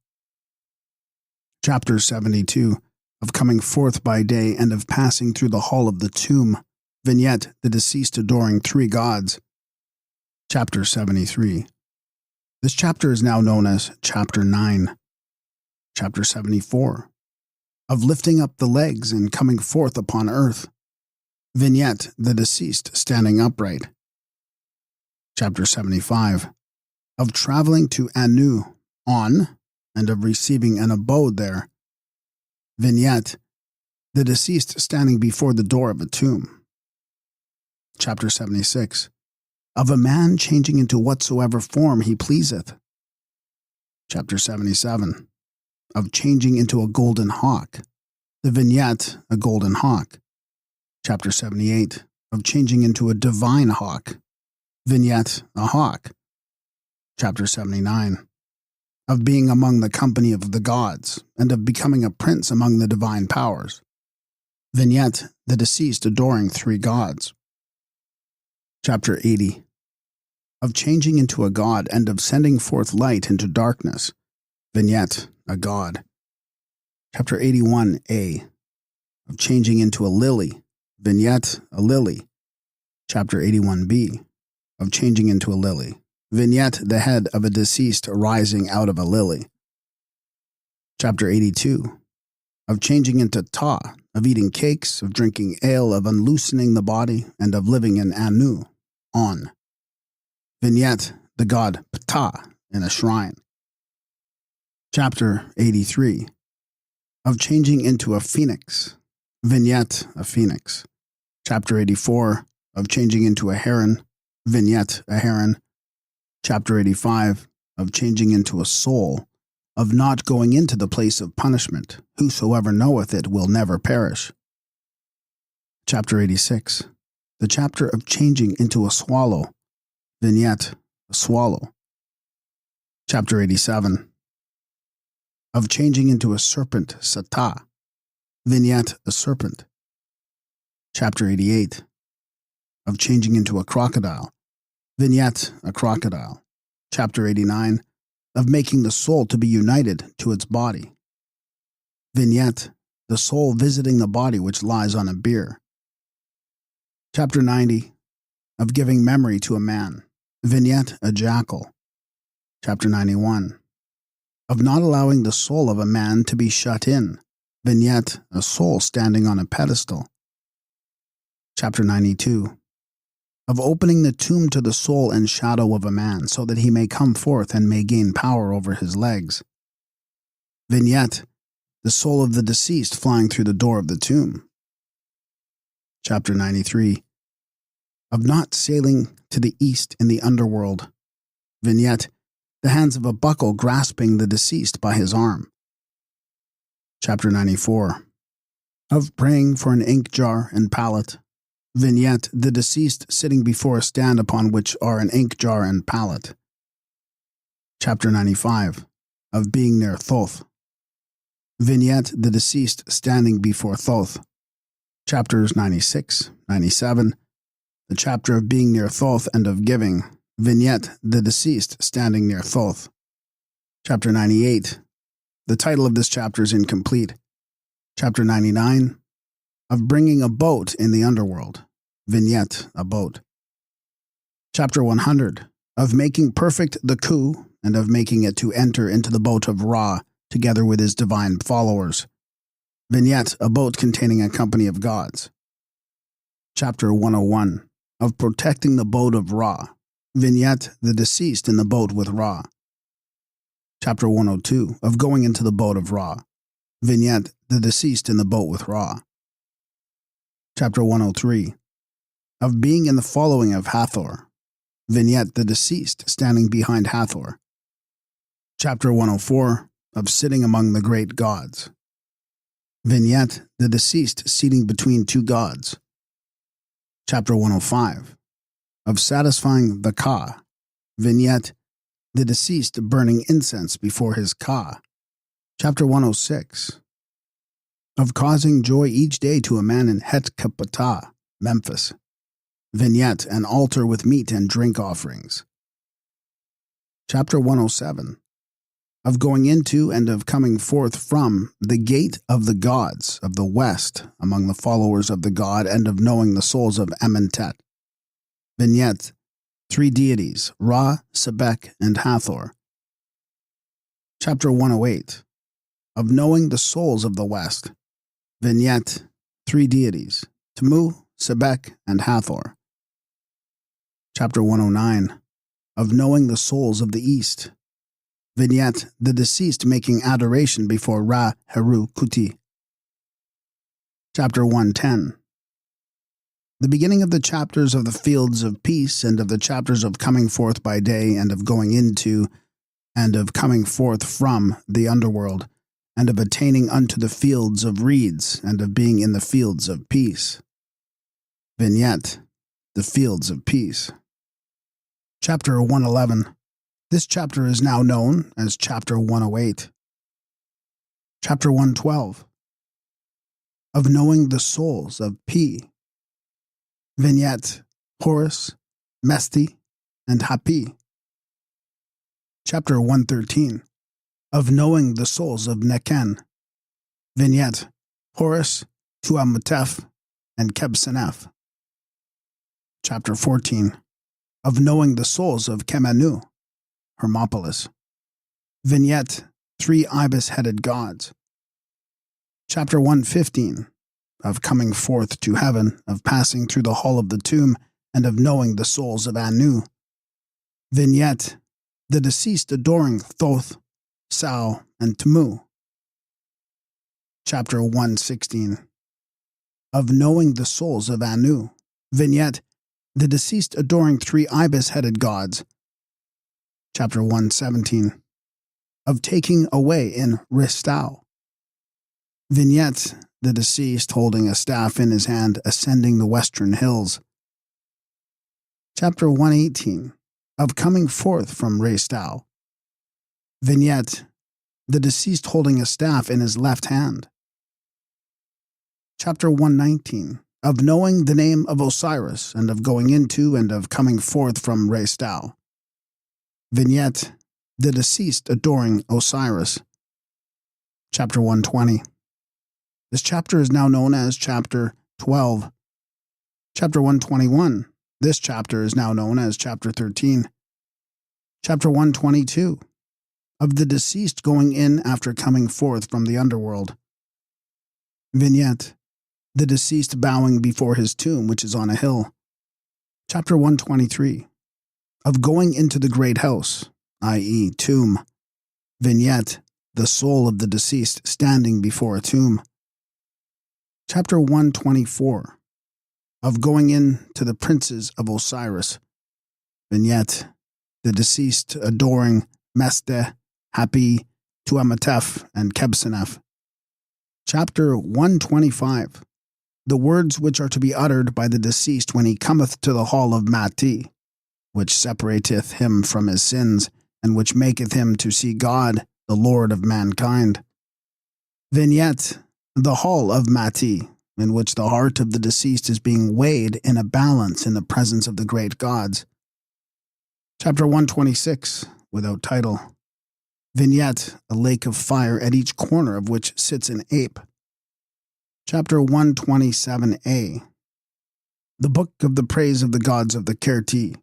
Chapter 72, of coming forth by day and of passing through the hall of the tomb. Vignette, the deceased adoring three gods. Chapter 73. This chapter is now known as Chapter 9. Chapter 74, of lifting up the legs and coming forth upon earth. Vignette, the deceased standing upright. Chapter 75, of traveling to Anu, on, and of receiving an abode there. Vignette, the deceased standing before the door of a tomb. Chapter 76, of a man changing into whatsoever form he pleaseth. Chapter 77, of changing into a golden hawk. The vignette, a golden hawk. Chapter 78, of changing into a divine hawk. Vignette, a hawk. Chapter 79, of being among the company of the gods, and of becoming a prince among the divine powers. Vignette, the deceased adoring three gods. Chapter 80, of changing into a god and of sending forth light into darkness. Vignette, a god. Chapter 81a, of changing into a lily. Vignette, a lily. Chapter 81b, of changing into a lily. Vignette, the head of a deceased rising out of a lily. Chapter 82, of changing into Ta, of eating cakes, of drinking ale, of unloosening the body, and of living in Anu, on. Vignette, the god Ptah, in a shrine. Chapter 83, of changing into a phoenix. Vignette, a phoenix. Chapter 84, of changing into a heron. Vignette, a heron. Chapter 85, of changing into a soul, of not going into the place of punishment. Whosoever knoweth it will never perish. Chapter 86, the chapter of changing into a swallow. Vignette, a swallow. Chapter 87, of changing into a serpent, Sata. Vignette, a serpent. Chapter 88, of changing into a crocodile. Vignette, a crocodile. Chapter 89, of making the soul to be united to its body. Vignette, the soul visiting the body which lies on a bier. Chapter 90, of giving memory to a man. Vignette, a jackal. Chapter 91, of not allowing the soul of a man to be shut in. Vignette, a soul standing on a pedestal. Chapter 92, of opening the tomb to the soul and shadow of a man, so that he may come forth and may gain power over his legs. Vignette, the soul of the deceased flying through the door of the tomb. Chapter 93, of not sailing to the east in the underworld. Vignette, the hands of a buckle grasping the deceased by his arm. Chapter 94, of praying for an ink jar and palette. Vignette, the deceased sitting before a stand upon which are an ink jar and palette. Chapter 95, of being near Thoth. Vignette, the deceased standing before Thoth. Chapters 96, 97, the chapter of being near Thoth and of giving. Vignette, the deceased standing near Thoth. Chapter 98, the title of this chapter is incomplete. Chapter 99, of bringing a boat in the underworld. Vignette, a boat. Chapter 100, of making perfect the coup and of making it to enter into the boat of Ra together with his divine followers. Vignette, a boat containing a company of gods. Chapter 101, of protecting the boat of Ra. Vignette, the deceased in the boat with Ra. Chapter 102, of going into the boat of Ra. Vignette, the deceased in the boat with Ra. Chapter 103, of being in the following of Hathor. Vignette, the deceased standing behind Hathor. Chapter 104, of sitting among the great gods. Vignette, the deceased seating between two gods. Chapter 105, of satisfying the Ka. Vignette, the deceased burning incense before his Ka. Chapter 106, of causing joy each day to a man in Het Kapata, Memphis. Vignette, an altar with meat and drink offerings. Chapter 107, of going into and of coming forth from the gate of the gods of the west among the followers of the god and of knowing the souls of Amentet. Vignette, three deities, Ra, Sebek, and Hathor. Chapter 108, of knowing the souls of the west. Vignette, three deities, Tamu, Sebek, and Hathor. Chapter 109, of knowing the souls of the east. Vignette, the deceased making adoration before Ra Heru Kuti. Chapter 110, the beginning of the chapters of the fields of peace and of the chapters of coming forth by day and of going into and of coming forth from the underworld and of attaining unto the fields of reeds and of being in the fields of peace. Vignette, the fields of peace. Chapter 111. This chapter is now known as Chapter 108. Chapter 112. Of knowing the souls of P. Vignette, Horus, Mesti, and Hapi. Chapter 113. Of knowing the souls of Neken. Vignette, Horus, Tuamutef, and Kebsenef. Chapter 14. Of knowing the souls of Kemenu, Hermopolis. Vignette, three ibis-headed gods. Chapter 115, of coming forth to heaven, of passing through the hall of the tomb, and of knowing the souls of Anu. Vignette, the deceased adoring Thoth, Sau, and Tamu. Chapter 116, of knowing the souls of Anu. Vignette, the deceased adoring three ibis-headed gods. Chapter 117, of taking away in Ristau. Vignette, the deceased holding a staff in his hand, ascending the western hills. Chapter 118, of coming forth from Ristau. Vignette, the deceased holding a staff in his left hand. Chapter 119, of knowing the name of Osiris, and of going into and of coming forth from Restau. Vignette, the deceased adoring Osiris. Chapter 120. This chapter is now known as Chapter 12. Chapter 121. This chapter is now known as Chapter 13. Chapter 122. Of the deceased going in after coming forth from the underworld. Vignette, the deceased bowing before his tomb, which is on a hill. Chapter 123. Of going into the great house, i.e., tomb. Vignette, the soul of the deceased standing before a tomb. Chapter 124. Of going in to the princes of Osiris. Vignette, the deceased adoring Meste, Hapi, Tuamatef, and Kebsenef. Chapter 125. The words which are to be uttered by the deceased when he cometh to the hall of Mati, which separateth him from his sins, and which maketh him to see God, the Lord of mankind. Vignette, the hall of Mati, in which the heart of the deceased is being weighed in a balance in the presence of the great gods. Chapter 126, without title. Vignette, a lake of fire at each corner of which sits an ape. Chapter 127a. The Book of the Praise of the Gods of the Kerti.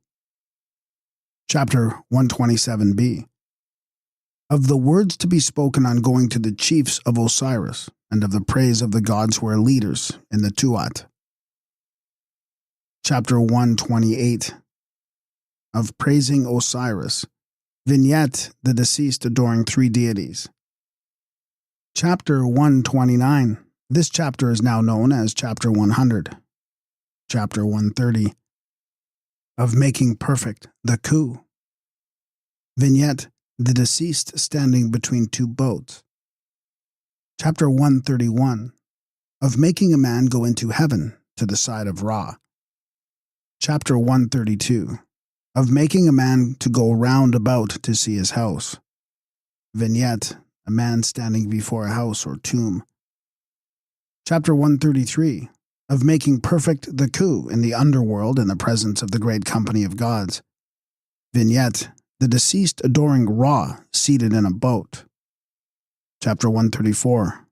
Chapter 127b. Of the words to be spoken on going to the chiefs of Osiris, and of the praise of the gods who are leaders in the Tuat. Chapter 128. Of praising Osiris. Vignette: the deceased adoring three deities. Chapter 129. This chapter is now known as Chapter 100. Chapter 130. Of making perfect the coup. Vignette: the deceased standing between two boats. Chapter 131. Of making a man go into heaven to the side of Ra. Chapter 132. Of making a man to go round about to see his house. Vignette: a man standing before a house or tomb. Chapter 133. Of making perfect the coup in the underworld in the presence of the great company of gods. Vignette: the deceased adoring Ra seated in a boat. Chapter 134.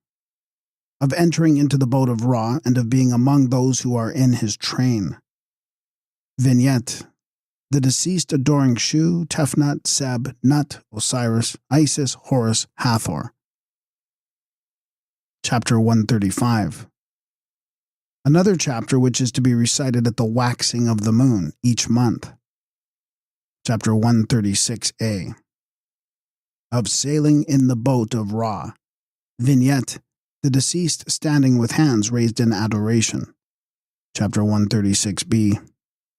Of entering into the boat of Ra and of being among those who are in his train. Vignette: the deceased adoring Shu, Tefnut, Seb, Nut, Osiris, Isis, Horus, Hathor. Chapter 135. Another chapter which is to be recited at the waxing of the moon each month. Chapter 136a. Of sailing in the boat of Ra. Vignette: the deceased standing with hands raised in adoration. Chapter 136b.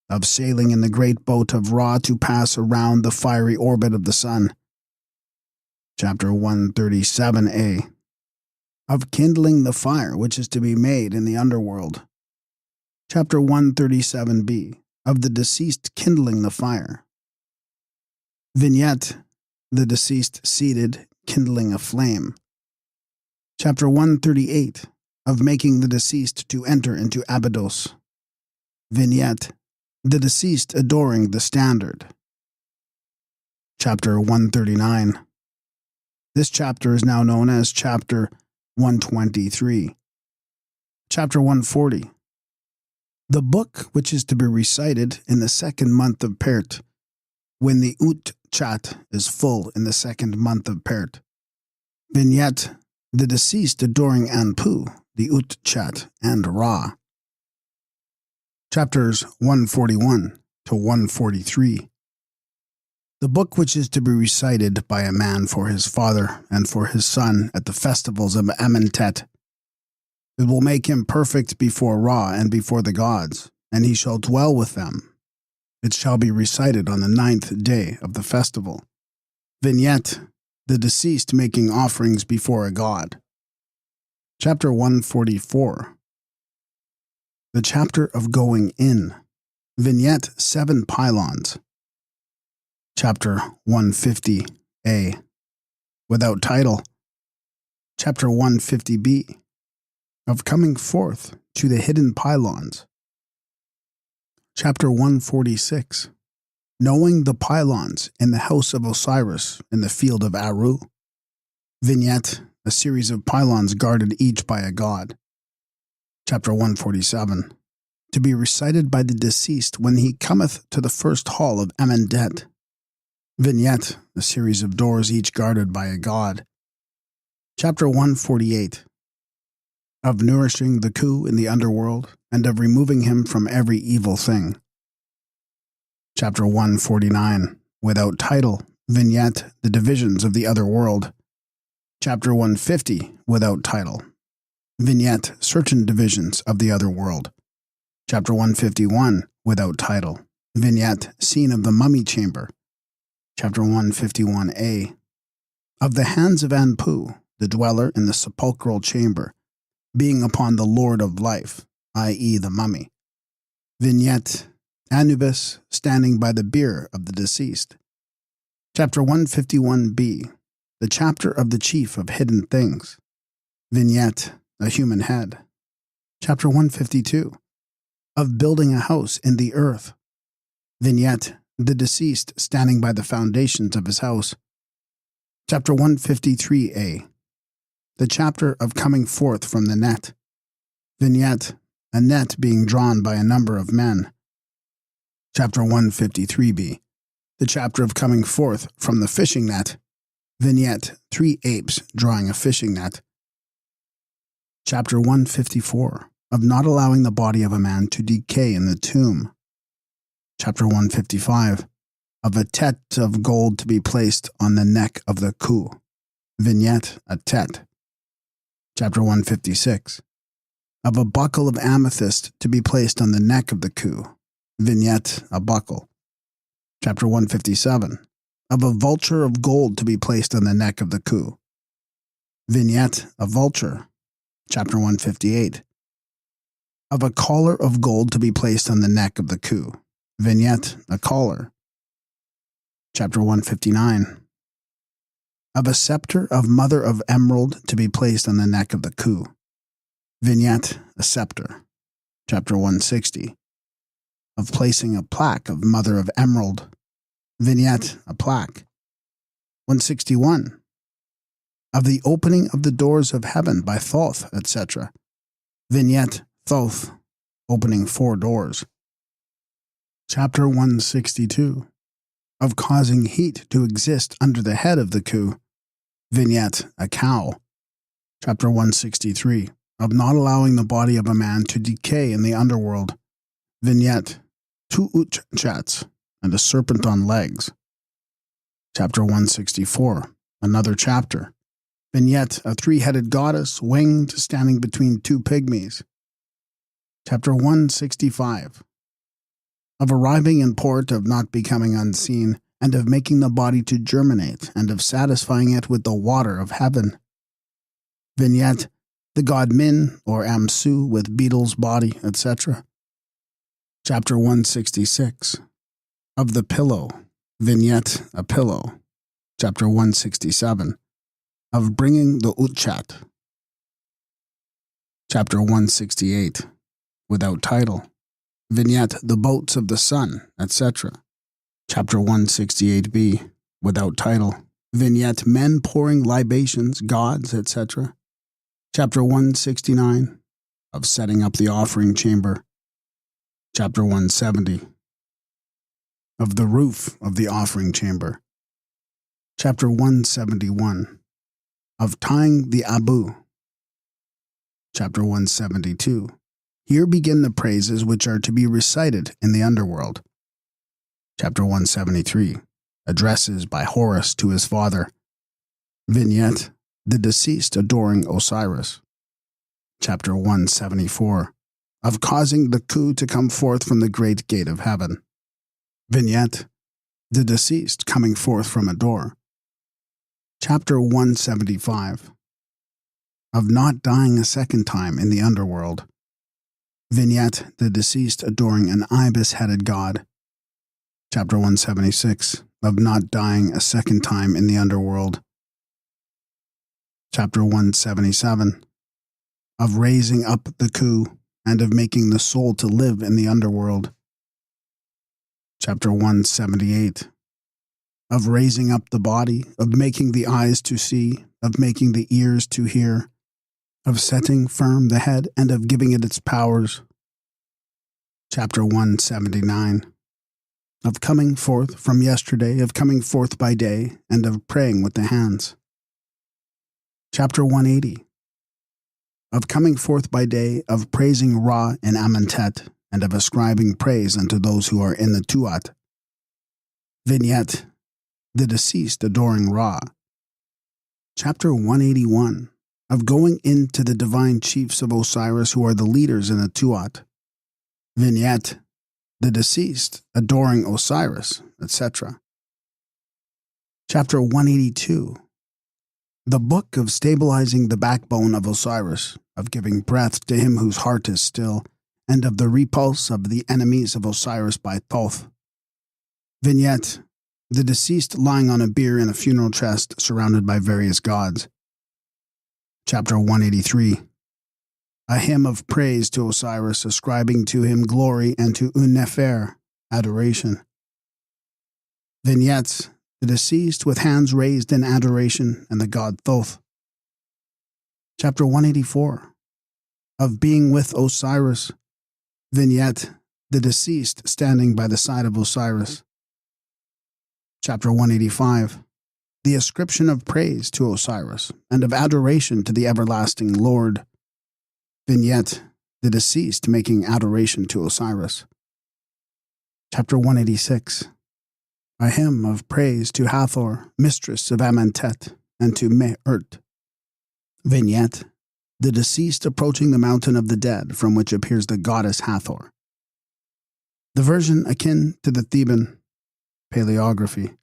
Of sailing in the great boat of Ra to pass around the fiery orbit of the sun. Chapter 137a. Of kindling the fire which is to be made in the underworld. Chapter 137b. Of the deceased kindling the fire. Vignette: the deceased seated kindling a flame. Chapter 138. Of making the deceased to enter into Abydos. Vignette: the deceased adoring the standard. Chapter 139. This chapter is now known as Chapter 123. Chapter 140. The book which is to be recited in the second month of Pert, when the Ut-Chat is full in the second month of Pert. Vignette: the deceased adoring Anpu, the Ut-Chat, and Ra. Chapters 141 to 143. The book which is to be recited by a man for his father and for his son at the festivals of Amentet. It will make him perfect before Ra and before the gods, and he shall dwell with them. It shall be recited on the 9th day of the festival. Vignette: the deceased making offerings before a god. Chapter 144. The chapter of going in. Vignette: 7 pylons. Chapter 150a. Without title. Chapter 150b. Of coming forth to the hidden pylons. Chapter 146. Knowing the pylons in the house of Osiris in the field of Aru. Vignette: a series of pylons guarded each by a god. Chapter 147. To be recited by the deceased when he cometh to the first hall of Amendet. Vignette: a series of doors each guarded by a god. Chapter 148. Of nourishing the coup in the underworld, and of removing him from every evil thing. Chapter 149. Without title. Vignette: the divisions of the other world. Chapter 150. Without title. Vignette: certain divisions of the other world. Chapter 151. Without title. Vignette: scene of the mummy chamber. Chapter 151a. Of the hands of Anpu, the dweller in the sepulchral chamber, being upon the Lord of life, i.e. the mummy. Vignette: Anubis standing by the bier of the deceased. Chapter 151b. The chapter of the chief of hidden things. Vignette: a human head. Chapter 152. Of building a house in the earth. Vignette: the deceased standing by the foundations of his house. Chapter 153a. The chapter of coming forth from the net. Vignette: a net being drawn by a number of men. Chapter 153b. The chapter of coming forth from the fishing net. Vignette: 3 apes drawing a fishing net. Chapter 154. Of not allowing the body of a man to decay in the tomb. Chapter 155. Of a tête of gold to be placed on the neck of the cou. Vignette: a tête. Chapter 156. Of a buckle of amethyst to be placed on the neck of the cou. Vignette: a buckle. Chapter 157. Of a vulture of gold to be placed on the neck of the cou. Vignette: a vulture. Chapter 158. Of a collar of gold to be placed on the neck of the cou. Vignette: a collar. Chapter 159. Of a scepter of mother of emerald to be placed on the neck of the cou. Vignette: a scepter. Chapter 160. Of placing a plaque of mother of emerald. Vignette: a plaque. 161. Of the opening of the doors of heaven by Thoth, etc. Vignette: Thoth, opening 4 doors. Chapter 162. Of causing heat to exist under the head of the cou. Vignette: a cow. Chapter 163. Of not allowing the body of a man to decay in the underworld. Vignette: 2 utchats and a serpent on legs. Chapter 164. Another chapter. Vignette: a 3-headed goddess, winged, standing between 2 pygmies. Chapter 165. Of arriving in port, of not becoming unseen, and of making the body to germinate, and of satisfying it with the water of heaven. Vignette: the god Min, or Amsu, with beetle's body, etc. Chapter 166. Of the pillow. Vignette: a pillow. Chapter 167. Of bringing the utchat. Chapter 168. Without title. Vignette: the boats of the sun, etc. Chapter 168b. Without title. Vignette: men pouring libations, gods, etc. Chapter 169. Of setting up the offering chamber. Chapter 170. Of the roof of the offering chamber. Chapter 171. Of tying the abu. Chapter 172. Here begin the praises which are to be recited in the underworld. Chapter 173. Addresses by Horus to his father. Vignette: the deceased adoring Osiris. Chapter 174. Of causing the cou to come forth from the great gate of heaven. Vignette: the deceased coming forth from a door. Chapter 175. Of not dying a second time in the underworld. Vignette: the deceased adoring an ibis-headed god. Chapter 176. Of not dying a second time in the underworld. Chapter 177. Of raising up the cou, and of making the soul to live in the underworld. Chapter 178. Of raising up the body, of making the eyes to see, of making the ears to hear, of setting firm the head, and of giving it its powers. Chapter 179. Of coming forth from yesterday, of coming forth by day, and of praying with the hands. Chapter 180. Of coming forth by day, of praising Ra in Amentet, and of ascribing praise unto those who are in the Tuat. Vignette: the deceased adoring Ra. Chapter 181. Of going into the divine chiefs of Osiris who are the leaders in the Tuat. Vignette: the deceased adoring Osiris, etc. Chapter 182. The book of stabilizing the backbone of Osiris, of giving breath to him whose heart is still, and of the repulse of the enemies of Osiris by Thoth. Vignette: the deceased lying on a bier in a funeral chest surrounded by various gods. Chapter 183. A hymn of praise to Osiris, ascribing to him glory, and to Un-Nefer adoration. Vignettes: the deceased with hands raised in adoration, and the god Thoth. Chapter 184. of being with Osiris. Vignette: the deceased standing by the side of Osiris. Chapter 185. The ascription of praise to Osiris and of adoration to the everlasting Lord. Vignette: the deceased making adoration to Osiris. Chapter 186. A hymn of praise to Hathor, mistress of Amentet, and to Me-urt. Vignette: the deceased approaching the mountain of the dead from which appears the goddess Hathor. The version akin to the Theban. Paleography.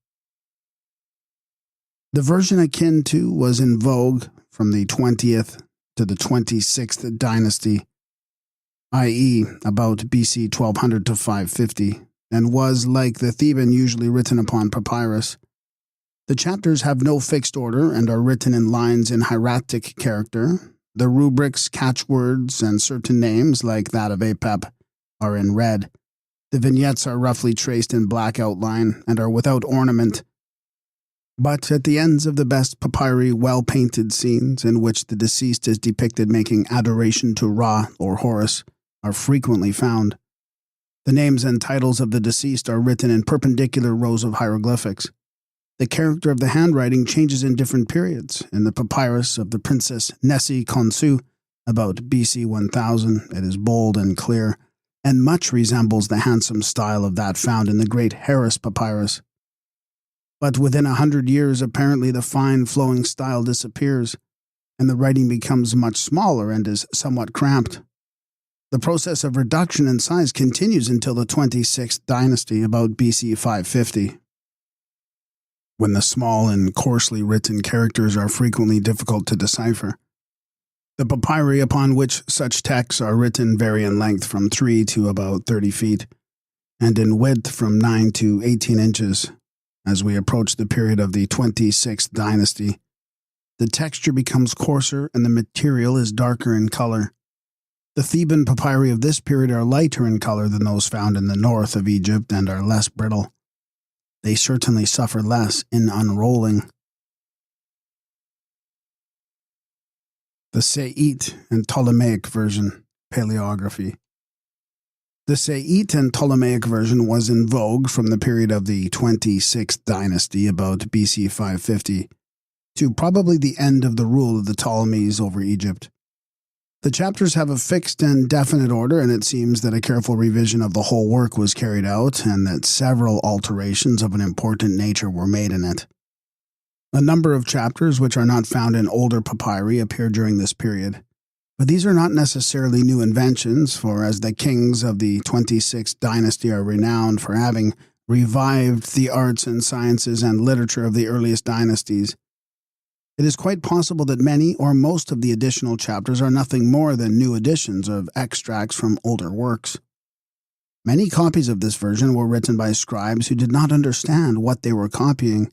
The version akin to was in vogue from the 20th to the 26th dynasty, i.e. about BC 1200 to 550, and was, like the Theban, usually written upon papyrus. The chapters have no fixed order and are written in lines in hieratic character. The rubrics, catchwords, and certain names, like that of Apep, are in red. The vignettes are roughly traced in black outline and are without ornament. But at the ends of the best papyri, well-painted scenes in which the deceased is depicted making adoration to Ra or Horus are frequently found. The names and titles of the deceased are written in perpendicular rows of hieroglyphics. The character of the handwriting changes in different periods. In the papyrus of the Princess Nessie Khonsu, about BC 1000, it is bold and clear, and much resembles the handsome style of that found in the Great Harris Papyrus. But within 100 years, apparently the fine flowing style disappears, and the writing becomes much smaller and is somewhat cramped. The process of reduction in size continues until the 26th dynasty, about BC 550. When the small and coarsely written characters are frequently difficult to decipher. The papyri upon which such texts are written vary in length from 3 to about 30 feet, and in width from 9 to 18 inches. As we approach the period of the 26th dynasty, the texture becomes coarser and the material is darker in color. The Theban papyri of this period are lighter in color than those found in the north of Egypt and are less brittle. They certainly suffer less in unrolling. The Sa'ite and Ptolemaic version, paleography. The Sa'ite and Ptolemaic version was in vogue from the period of the 26th dynasty, about BC 550, to probably the end of the rule of the Ptolemies over Egypt. The chapters have a fixed and definite order, and it seems that a careful revision of the whole work was carried out, and that several alterations of an important nature were made in it. A number of chapters which are not found in older papyri appear during this period, but these are not necessarily new inventions, for as the kings of the 26th dynasty are renowned for having revived the arts and sciences and literature of the earliest dynasties, it is quite possible that many or most of the additional chapters are nothing more than new editions of extracts from older works. Many copies of this version were written by scribes who did not understand what they were copying,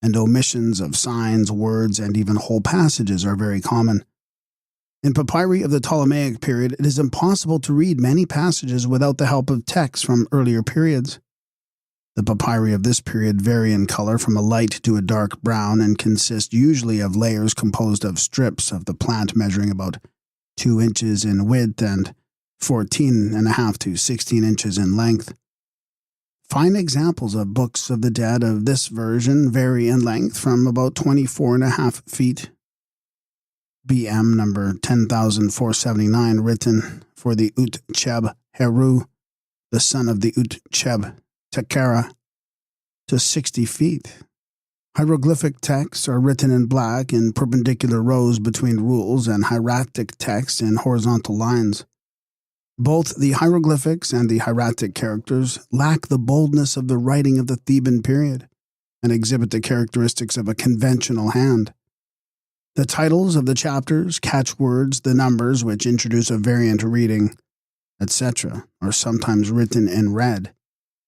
and omissions of signs, words, and even whole passages are very common. In papyri of the Ptolemaic period, it is impossible to read many passages without the help of texts from earlier periods. The papyri of this period vary in color from a light to a dark brown and consist usually of layers composed of strips of the plant measuring about 2 inches in width and 14.5 to 16 inches in length. Fine examples of books of the dead of this version vary in length from about 24.5 feet. BM number 10,479, written for the Ut-Cheb Heru, the son of the Ut-Cheb Tekera, to 60 feet. Hieroglyphic texts are written in black in perpendicular rows between rules and hieratic texts in horizontal lines. Both the hieroglyphics and the hieratic characters lack the boldness of the writing of the Theban period and exhibit the characteristics of a conventional hand. The titles of the chapters, catchwords, the numbers which introduce a variant reading, etc., are sometimes written in red.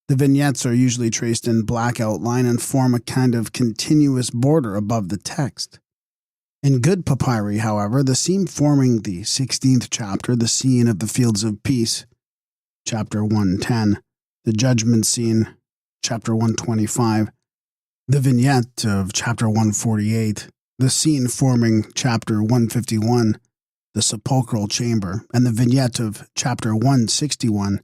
The vignettes are usually traced in black outline and form a kind of continuous border above the text. In good papyri, however, the scene forming the 16th chapter, the scene of the Fields of Peace, chapter 110, the Judgment scene, chapter 125, the vignette of chapter 148, the scene forming chapter 151, the sepulchral chamber, and the vignette of chapter 161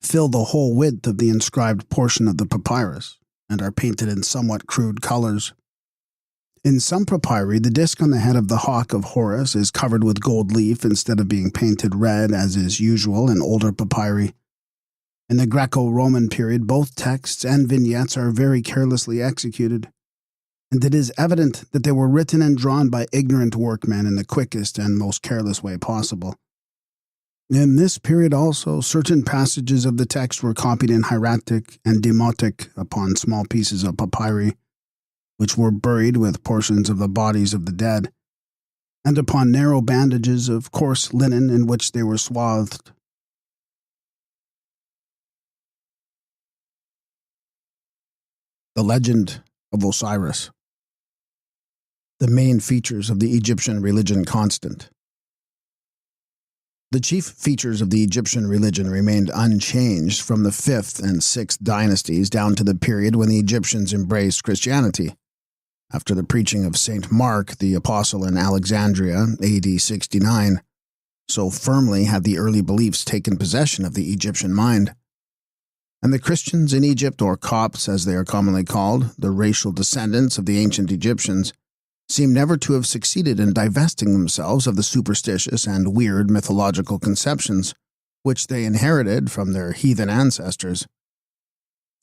fill the whole width of the inscribed portion of the papyrus and are painted in somewhat crude colors. In some papyri, the disc on the head of the hawk of Horus is covered with gold leaf instead of being painted red, as is usual in older papyri. In the Greco-Roman period, both texts and vignettes are very carelessly executed, and it is evident that they were written and drawn by ignorant workmen in the quickest and most careless way possible. In this period also, certain passages of the text were copied in hieratic and demotic upon small pieces of papyri, which were buried with portions of the bodies of the dead, and upon narrow bandages of coarse linen in which they were swathed. The legend of Osiris. The main features of the Egyptian religion constant. The chief features of the Egyptian religion remained unchanged from the 5th and 6th dynasties down to the period when the Egyptians embraced Christianity. After the preaching of St. Mark, the apostle in Alexandria, AD 69, so firmly had the early beliefs taken possession of the Egyptian mind. And the Christians in Egypt, or Copts as they are commonly called, the racial descendants of the ancient Egyptians, seem never to have succeeded in divesting themselves of the superstitious and weird mythological conceptions which they inherited from their heathen ancestors.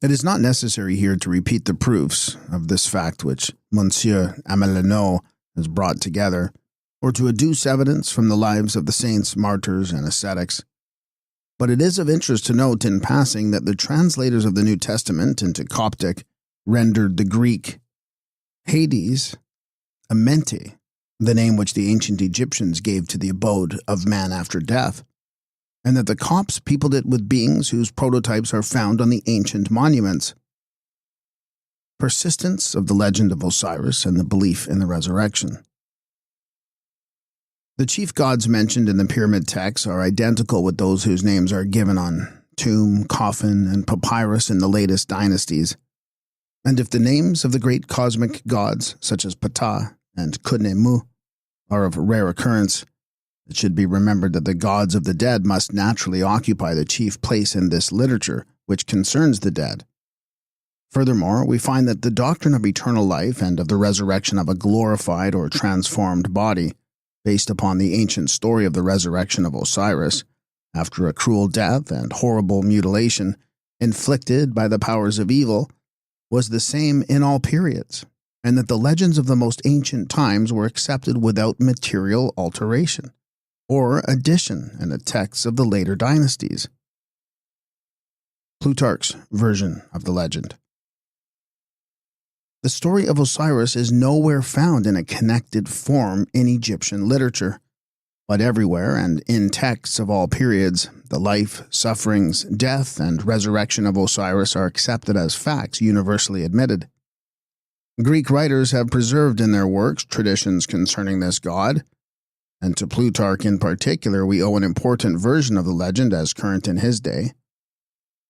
It is not necessary here to repeat the proofs of this fact which Monsieur Amelinot has brought together, or to adduce evidence from the lives of the saints, martyrs, and ascetics. But it is of interest to note in passing that the translators of the New Testament into Coptic rendered the Greek Hades Amenti, the name which the ancient Egyptians gave to the abode of man after death, and that the Copts peopled it with beings whose prototypes are found on the ancient monuments. Persistence of the legend of Osiris and the belief in the resurrection. The chief gods mentioned in the pyramid texts are identical with those whose names are given on tomb, coffin, and papyrus in the latest dynasties. And if the names of the great cosmic gods, such as Ptah and Khnemu, are of rare occurrence, it should be remembered that the gods of the dead must naturally occupy the chief place in this literature which concerns the dead. Furthermore, we find that the doctrine of eternal life and of the resurrection of a glorified or transformed body, based upon the ancient story of the resurrection of Osiris, after a cruel death and horrible mutilation inflicted by the powers of evil, was the same in all periods, and that the legends of the most ancient times were accepted without material alteration or addition in the texts of the later dynasties. Plutarch's version of the legend. The story of Osiris is nowhere found in a connected form in Egyptian literature, but everywhere and in texts of all periods, the life, sufferings, death, and resurrection of Osiris are accepted as facts universally admitted. Greek writers have preserved in their works traditions concerning this god, and to Plutarch in particular we owe an important version of the legend as current in his day.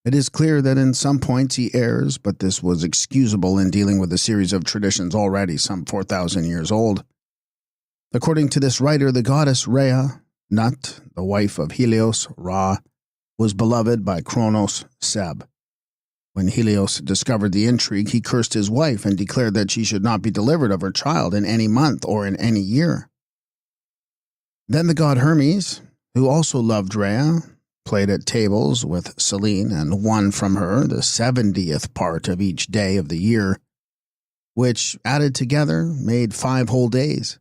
It is clear that in some points he errs, but this was excusable in dealing with a series of traditions already some 4,000 years old. According to this writer, the goddess Rhea, Nut, the wife of Helios, Ra, was beloved by Kronos, Seb. When Helios discovered the intrigue, he cursed his wife and declared that she should not be delivered of her child in any month or in any year. Then the god Hermes, who also loved Rhea, played at tables with Selene and won from her the 70th part of each day of the year, which, added together, made 5 whole days.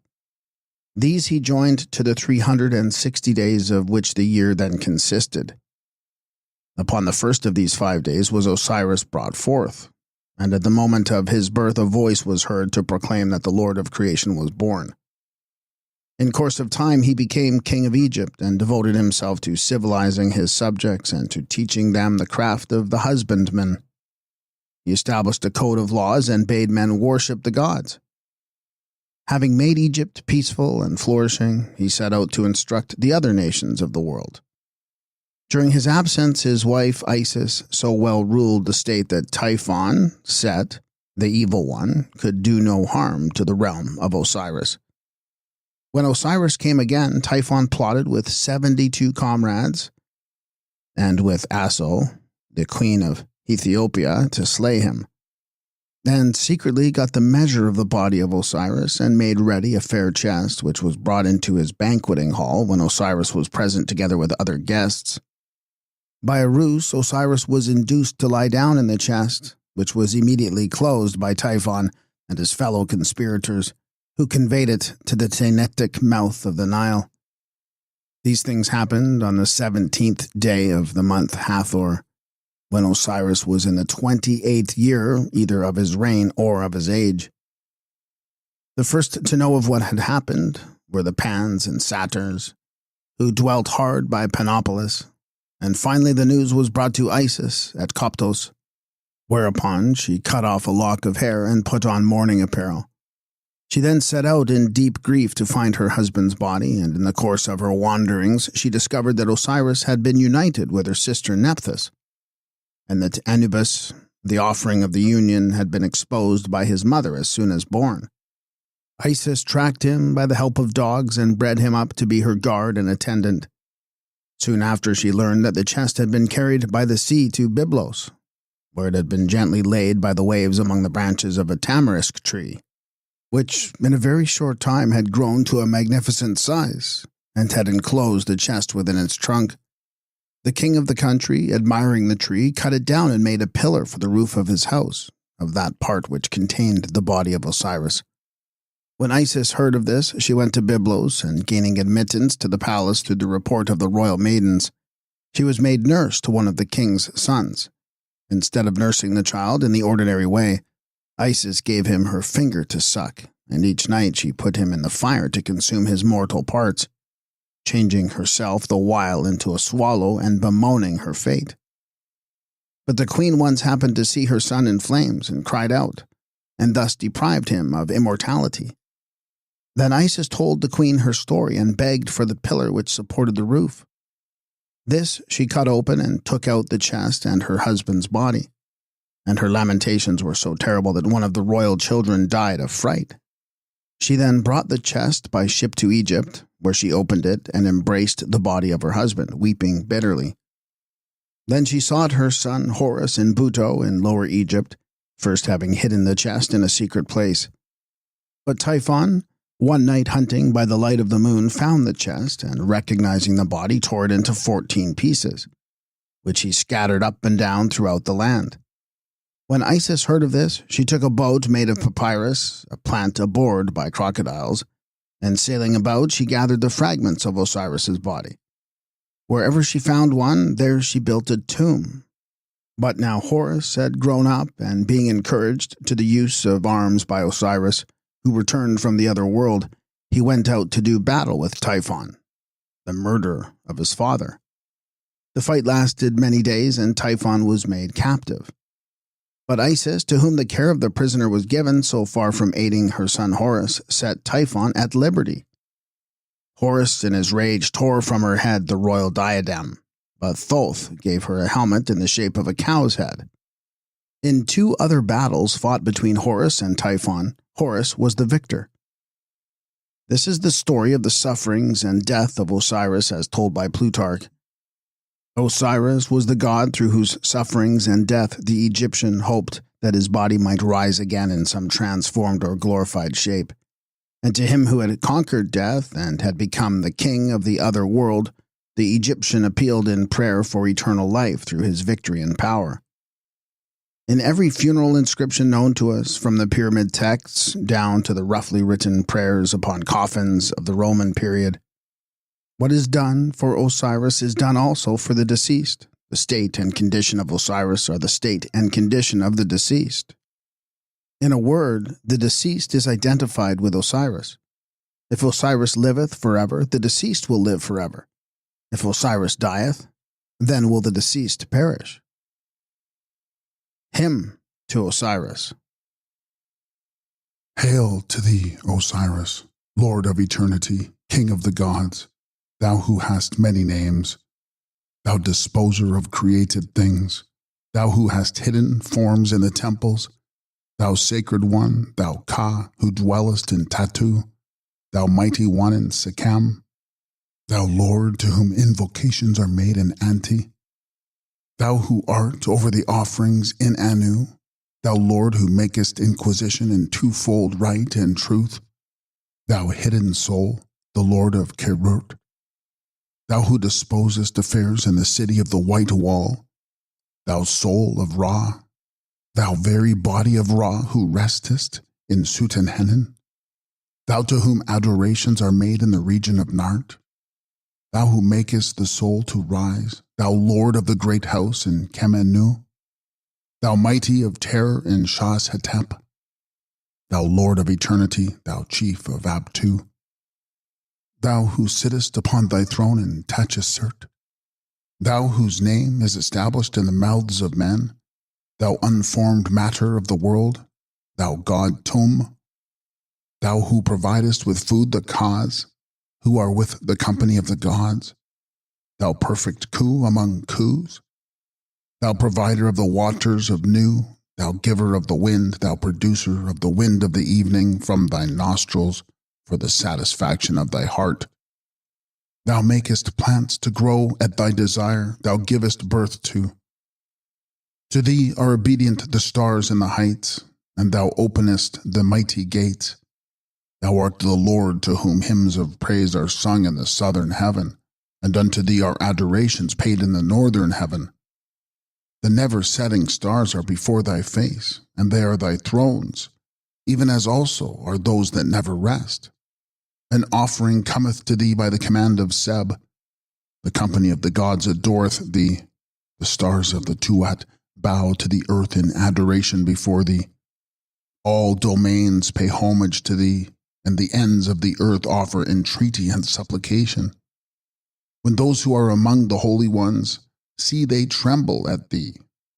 These he joined to the 360 days of which the year then consisted. Upon the first of these 5 days was Osiris brought forth, and at the moment of his birth a voice was heard to proclaim that the Lord of creation was born. In course of time he became king of Egypt and devoted himself to civilizing his subjects and to teaching them the craft of the husbandman. He established a code of laws and bade men worship the gods. Having made Egypt peaceful and flourishing, he set out to instruct the other nations of the world. During his absence, his wife Isis so well ruled the state that Typhon, Set, the evil one, could do no harm to the realm of Osiris. When Osiris came again, Typhon plotted with 72 comrades and with Aso, the queen of Ethiopia, to slay him, and secretly got the measure of the body of Osiris and made ready a fair chest, which was brought into his banqueting hall when Osiris was present together with other guests. By a ruse, Osiris was induced to lie down in the chest, which was immediately closed by Typhon and his fellow conspirators, who conveyed it to the Tainetic mouth of the Nile. These things happened on the 17th day of the month Hathor, when Osiris was in the 28th year either of his reign or of his age. The first to know of what had happened were the Pans and Satyrs, who dwelt hard by Panopolis, and finally the news was brought to Isis at Coptos, whereupon she cut off a lock of hair and put on mourning apparel. She then set out in deep grief to find her husband's body, and in the course of her wanderings she discovered that Osiris had been united with her sister Nephthys, and that Anubis, the offering of the union, had been exposed by his mother as soon as born. Isis tracked him by the help of dogs and bred him up to be her guard and attendant. Soon after she learned that the chest had been carried by the sea to Byblos, where it had been gently laid by the waves among the branches of a tamarisk tree, which in a very short time had grown to a magnificent size, and had enclosed the chest within its trunk. The king of the country, admiring the tree, cut it down and made a pillar for the roof of his house, of that part which contained the body of Osiris. When Isis heard of this, she went to Byblos, and gaining admittance to the palace through the report of the royal maidens, she was made nurse to one of the king's sons. Instead of nursing the child in the ordinary way, Isis gave him her finger to suck, and each night she put him in the fire to consume his mortal parts, changing herself the while into a swallow and bemoaning her fate. But the queen once happened to see her son in flames and cried out, and thus deprived him of immortality. Then Isis told the queen her story and begged for the pillar which supported the roof. This she cut open and took out the chest and her husband's body, and her lamentations were so terrible that one of the royal children died of fright. She then brought the chest by ship to Egypt, where she opened it and embraced the body of her husband, weeping bitterly. Then she sought her son Horus in Buto in Lower Egypt, first having hidden the chest in a secret place. But Typhon, one night hunting by the light of the moon, found the chest, and recognizing the body, tore it into 14 pieces, which he scattered up and down throughout the land. When Isis heard of this, she took a boat made of papyrus, a plant abhorred by crocodiles, and sailing about she gathered the fragments of Osiris's body. Wherever she found one, there she built a tomb. But now Horus had grown up, and being encouraged to the use of arms by Osiris, who returned from the other world, he went out to do battle with Typhon, the murderer of his father. The fight lasted many days, and Typhon was made captive. But Isis, to whom the care of the prisoner was given, so far from aiding her son Horus, set Typhon at liberty. Horus, in his rage, tore from her head the royal diadem, but Thoth gave her a helmet in the shape of a cow's head. In 2 other battles fought between Horus and Typhon, Horus was the victor. This is the story of the sufferings and death of Osiris as told by Plutarch. Osiris was the god through whose sufferings and death the Egyptian hoped that his body might rise again in some transformed or glorified shape. And to him who had conquered death and had become the king of the other world, the Egyptian appealed in prayer for eternal life through his victory and power. In every funeral inscription known to us, from the pyramid texts down to the roughly written prayers upon coffins of the Roman period, what is done for Osiris is done also for the deceased. The state and condition of Osiris are the state and condition of the deceased. In a word, the deceased is identified with Osiris. If Osiris liveth forever, the deceased will live forever. If Osiris dieth, then will the deceased perish. Hymn to Osiris. Hail to thee, Osiris, Lord of eternity, King of the gods, thou who hast many names, thou disposer of created things, thou who hast hidden forms in the temples, thou sacred one, thou Ka, who dwellest in Tatu, thou mighty one in Sikkim, thou Lord to whom invocations are made in Anti, thou who art over the offerings in Anu, thou Lord who makest inquisition in twofold right and truth, thou hidden soul, the Lord of Kerut, thou who disposest affairs in the city of the white wall, thou soul of Ra, thou very body of Ra who restest in Sutenhenan, thou to whom adorations are made in the region of Nart, thou who makest the soul to rise, thou Lord of the great house in Kemenu, thou mighty of terror in Shas-Hetep, thou Lord of eternity, thou chief of Abtu, thou who sittest upon thy throne in Tachesert, thou whose name is established in the mouths of men, thou unformed matter of the world, thou God Tum, thou who providest with food the Kaz, who are with the company of the gods, thou perfect Ku among Kus, thou provider of the waters of Nu, thou giver of the wind, thou producer of the wind of the evening from thy nostrils for the satisfaction of thy heart. Thou makest plants to grow at thy desire, thou givest birth to. To thee are obedient the stars in the heights, and thou openest the mighty gates. Thou art the Lord to whom hymns of praise are sung in the southern heaven, and unto thee are adorations paid in the northern heaven. The never-setting stars are before thy face, and they are thy thrones, even as also are those that never rest. An offering cometh to thee by the command of Seb. The company of the gods adoreth thee. The stars of the Tuat bow to the earth in adoration before thee. All domains pay homage to thee, and the ends of the earth offer entreaty and supplication. When those who are among the holy ones see, they tremble at thee,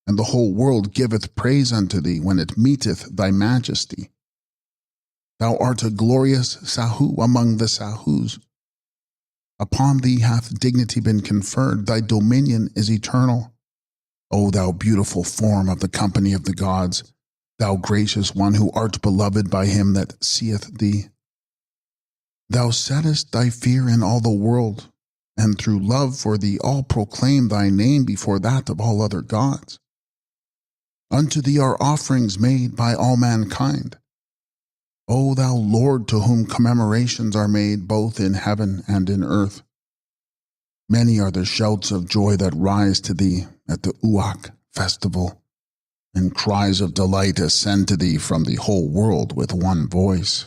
and the whole world giveth praise unto thee when it meeteth thy majesty. Thou art a glorious Sahu among the Sahus. Upon thee hath dignity been conferred, thy dominion is eternal. O thou beautiful form of the company of the gods, thou gracious one who art beloved by him that seeth thee. Thou settest thy fear in all the world, and through love for thee all proclaim thy name before that of all other gods. Unto thee are offerings made by all mankind. O thou Lord to whom commemorations are made both in heaven and in earth. Many are the shouts of joy that rise to thee at the Uak festival, and cries of delight ascend to thee from the whole world with one voice.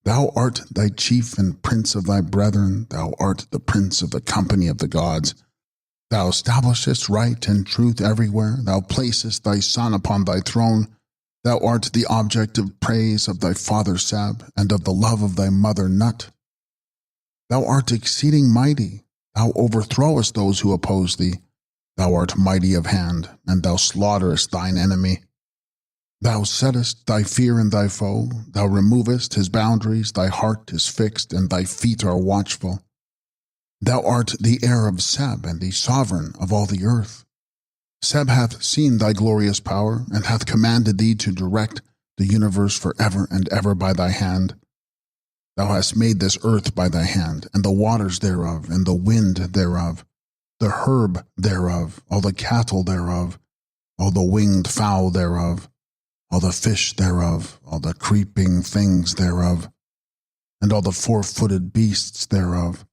Thou art thy chief and prince of thy brethren, thou art the prince of the company of the gods. Thou establishest right and truth everywhere, thou placest thy son upon thy throne. Thou art the object of praise of thy father Seb, and of the love of thy mother Nut. Thou art exceeding mighty, thou overthrowest those who oppose thee. Thou art mighty of hand, and thou slaughterest thine enemy. Thou settest thy fear in thy foe, thou removest his boundaries, thy heart is fixed, and thy feet are watchful. Thou art the heir of Seb, and the sovereign of all the earth. Seb hath seen thy glorious power, and hath commanded thee to direct the universe for ever and ever by thy hand. Thou hast made this earth by thy hand, and the waters thereof, and the wind thereof, the herb thereof, all the cattle thereof, all the winged fowl thereof, all the fish thereof, all the creeping things thereof, and all the four-footed beasts thereof.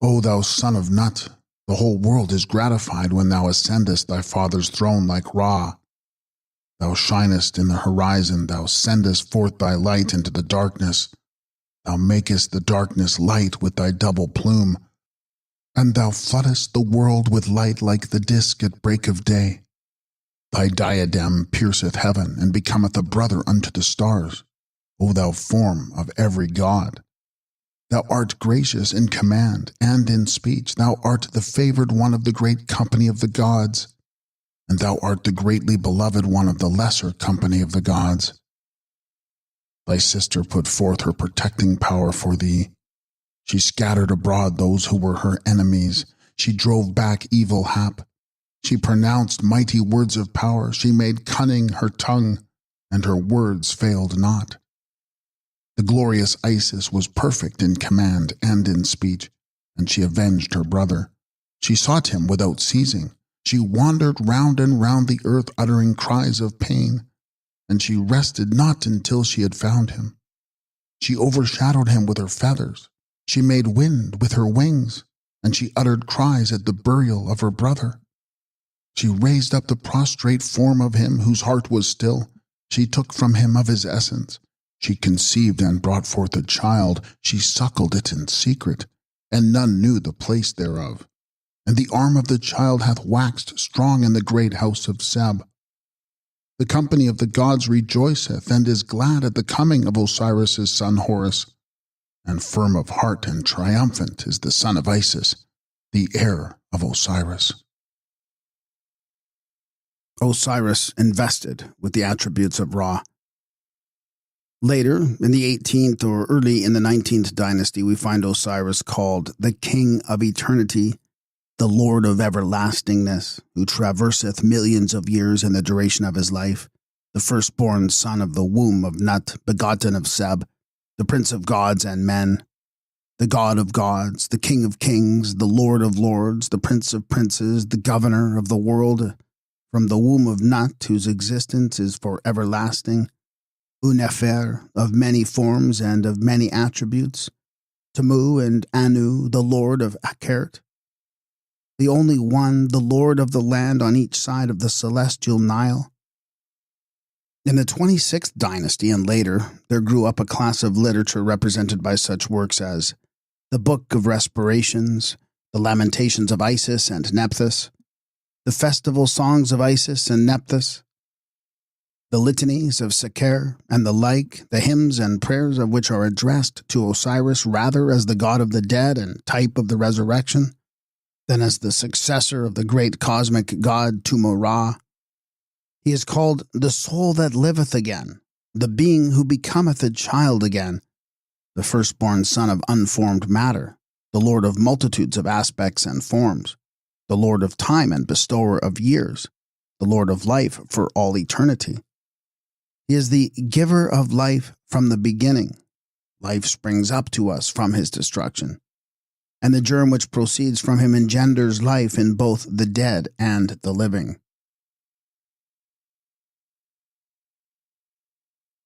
O thou son of Nut, the whole world is gratified when thou ascendest thy father's throne like Ra. Thou shinest in the horizon, thou sendest forth thy light into the darkness. Thou makest the darkness light with thy double plume, and thou floodest the world with light like the disk at break of day. Thy diadem pierceth heaven, and becometh a brother unto the stars, O thou form of every god. Thou art gracious in command and in speech. Thou art the favored one of the great company of the gods, and thou art the greatly beloved one of the lesser company of the gods. Thy sister put forth her protecting power for thee. She scattered abroad those who were her enemies. She drove back evil hap. She pronounced mighty words of power. She made cunning her tongue, and her words failed not. The glorious Isis was perfect in command and in speech, and she avenged her brother. She sought him without ceasing. She wandered round and round the earth uttering cries of pain, and she rested not until she had found him. She overshadowed him with her feathers. She made wind with her wings, and she uttered cries at the burial of her brother. She raised up the prostrate form of him whose heart was still. She took from him of his essence. She conceived and brought forth a child. She suckled it in secret, and none knew the place thereof. And the arm of the child hath waxed strong in the great house of Seb. The company of the gods rejoiceth, and is glad at the coming of Osiris' son Horus. And firm of heart and triumphant is the son of Isis, the heir of Osiris. Osiris invested with the attributes of Ra. Later, in the 18th or early in the 19th dynasty, we find Osiris called the King of Eternity, the Lord of Everlastingness, who traverseth millions of years in the duration of his life, the firstborn son of the womb of Nut, begotten of Seb, the Prince of gods and men, the God of gods, the King of kings, the Lord of lords, the Prince of princes, the Governor of the world, from the womb of Nut, whose existence is for everlasting, Unefer, of many forms and of many attributes, Tamu and Anu, the Lord of Akert, the only one, the Lord of the land on each side of the celestial Nile. In the 26th dynasty and later, there grew up a class of literature represented by such works as the Book of Respirations, the Lamentations of Isis and Nephthys, the Festival Songs of Isis and Nephthys, the Litanies of Seker, and the like, the hymns and prayers of which are addressed to Osiris rather as the god of the dead and type of the resurrection, than as the successor of the great cosmic god Tumu-Ra. He is called the soul that liveth again, the being who becometh a child again, the firstborn son of unformed matter, the Lord of multitudes of aspects and forms, the Lord of time and bestower of years, the Lord of life for all eternity. He is the giver of life from the beginning. Life springs up to us from his destruction, and the germ which proceeds from him engenders life in both the dead and the living.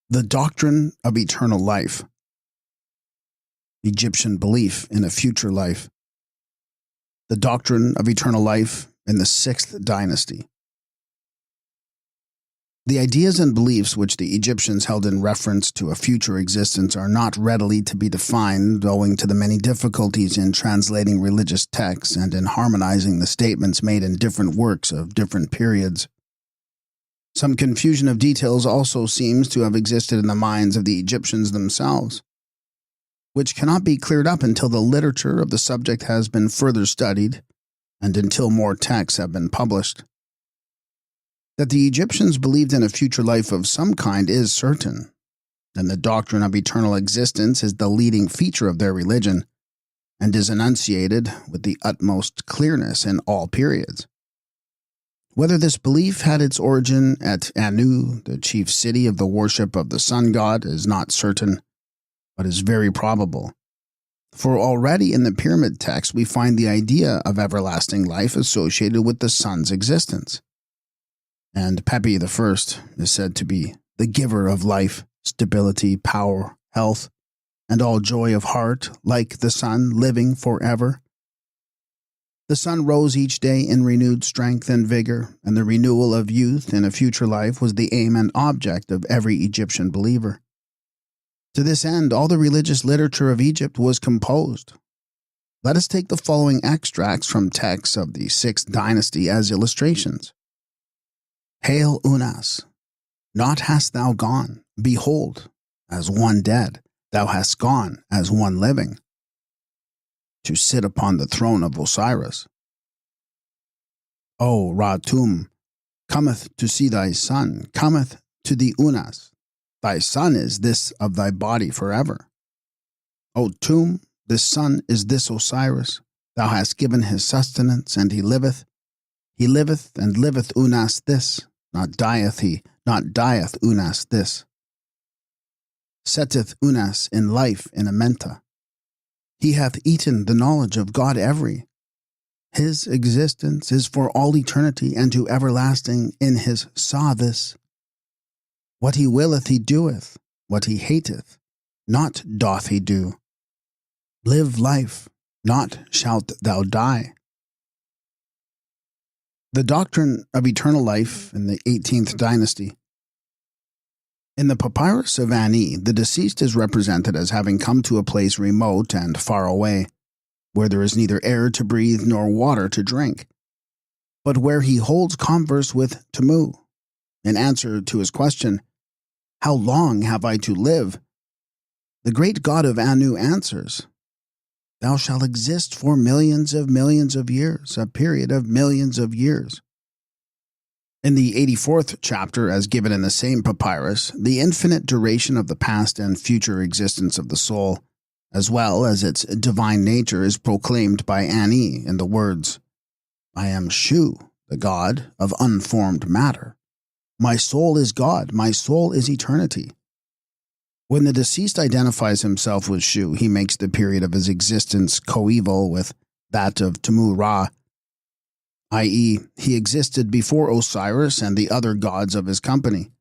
The doctrine of eternal life. Egyptian belief in a future life. The doctrine of eternal life in the 6th dynasty. The ideas and beliefs which the Egyptians held in reference to a future existence are not readily to be defined owing to the many difficulties in translating religious texts and in harmonizing the statements made in different works of different periods. Some confusion of details also seems to have existed in the minds of the Egyptians themselves, which cannot be cleared up until the literature of the subject has been further studied and until more texts have been published. That the Egyptians believed in a future life of some kind is certain, and the doctrine of eternal existence is the leading feature of their religion and is enunciated with the utmost clearness in all periods. Whether this belief had its origin at Anu, the chief city of the worship of the sun god, is not certain, but is very probable. For already in the pyramid text we find the idea of everlasting life associated with the sun's existence. And Pepi I is said to be the giver of life, stability, power, health, and all joy of heart, like the sun, living forever. The sun rose each day in renewed strength and vigor, and the renewal of youth in a future life was the aim and object of every Egyptian believer. To this end, all the religious literature of Egypt was composed. Let us take the following extracts from texts of the 6th dynasty as illustrations. Hail Unas! Not hast thou gone, behold, as one dead, thou hast gone as one living, to sit upon the throne of Osiris. O Ra-Tum, cometh to see thy son, cometh to the Unas. Thy son is this of thy body forever. O Tum, this son is this Osiris. Thou hast given his sustenance, and he liveth. He liveth and liveth Unas this, not dieth he, not dieth Unas this. setteth unas in life in amenta. He hath eaten the knowledge of God every. His existence is for all eternity and to everlasting in his saw this. What he willeth he doeth, what he hateth, not doth he do. Live life, not shalt thou die. The doctrine of eternal life in the 18th dynasty. In the papyrus of Ani, the deceased is represented as having come to a place remote and far away, where there is neither air to breathe nor water to drink, but where he holds converse with Tamu. In answer to his question, "How long have I to live?" the great god of Anu answers, "Thou shalt exist for millions of years, a period of millions of years." In the 84th chapter, as given in the same papyrus, the infinite duration of the past and future existence of the soul, as well as its divine nature, is proclaimed by Ani in the words, "I am Shu, the god of unformed matter. My soul is God, my soul is eternity." When the deceased identifies himself with Shu, he makes the period of his existence coeval with that of Tamu-Ra, i.e., he existed before Osiris and the other gods of his company.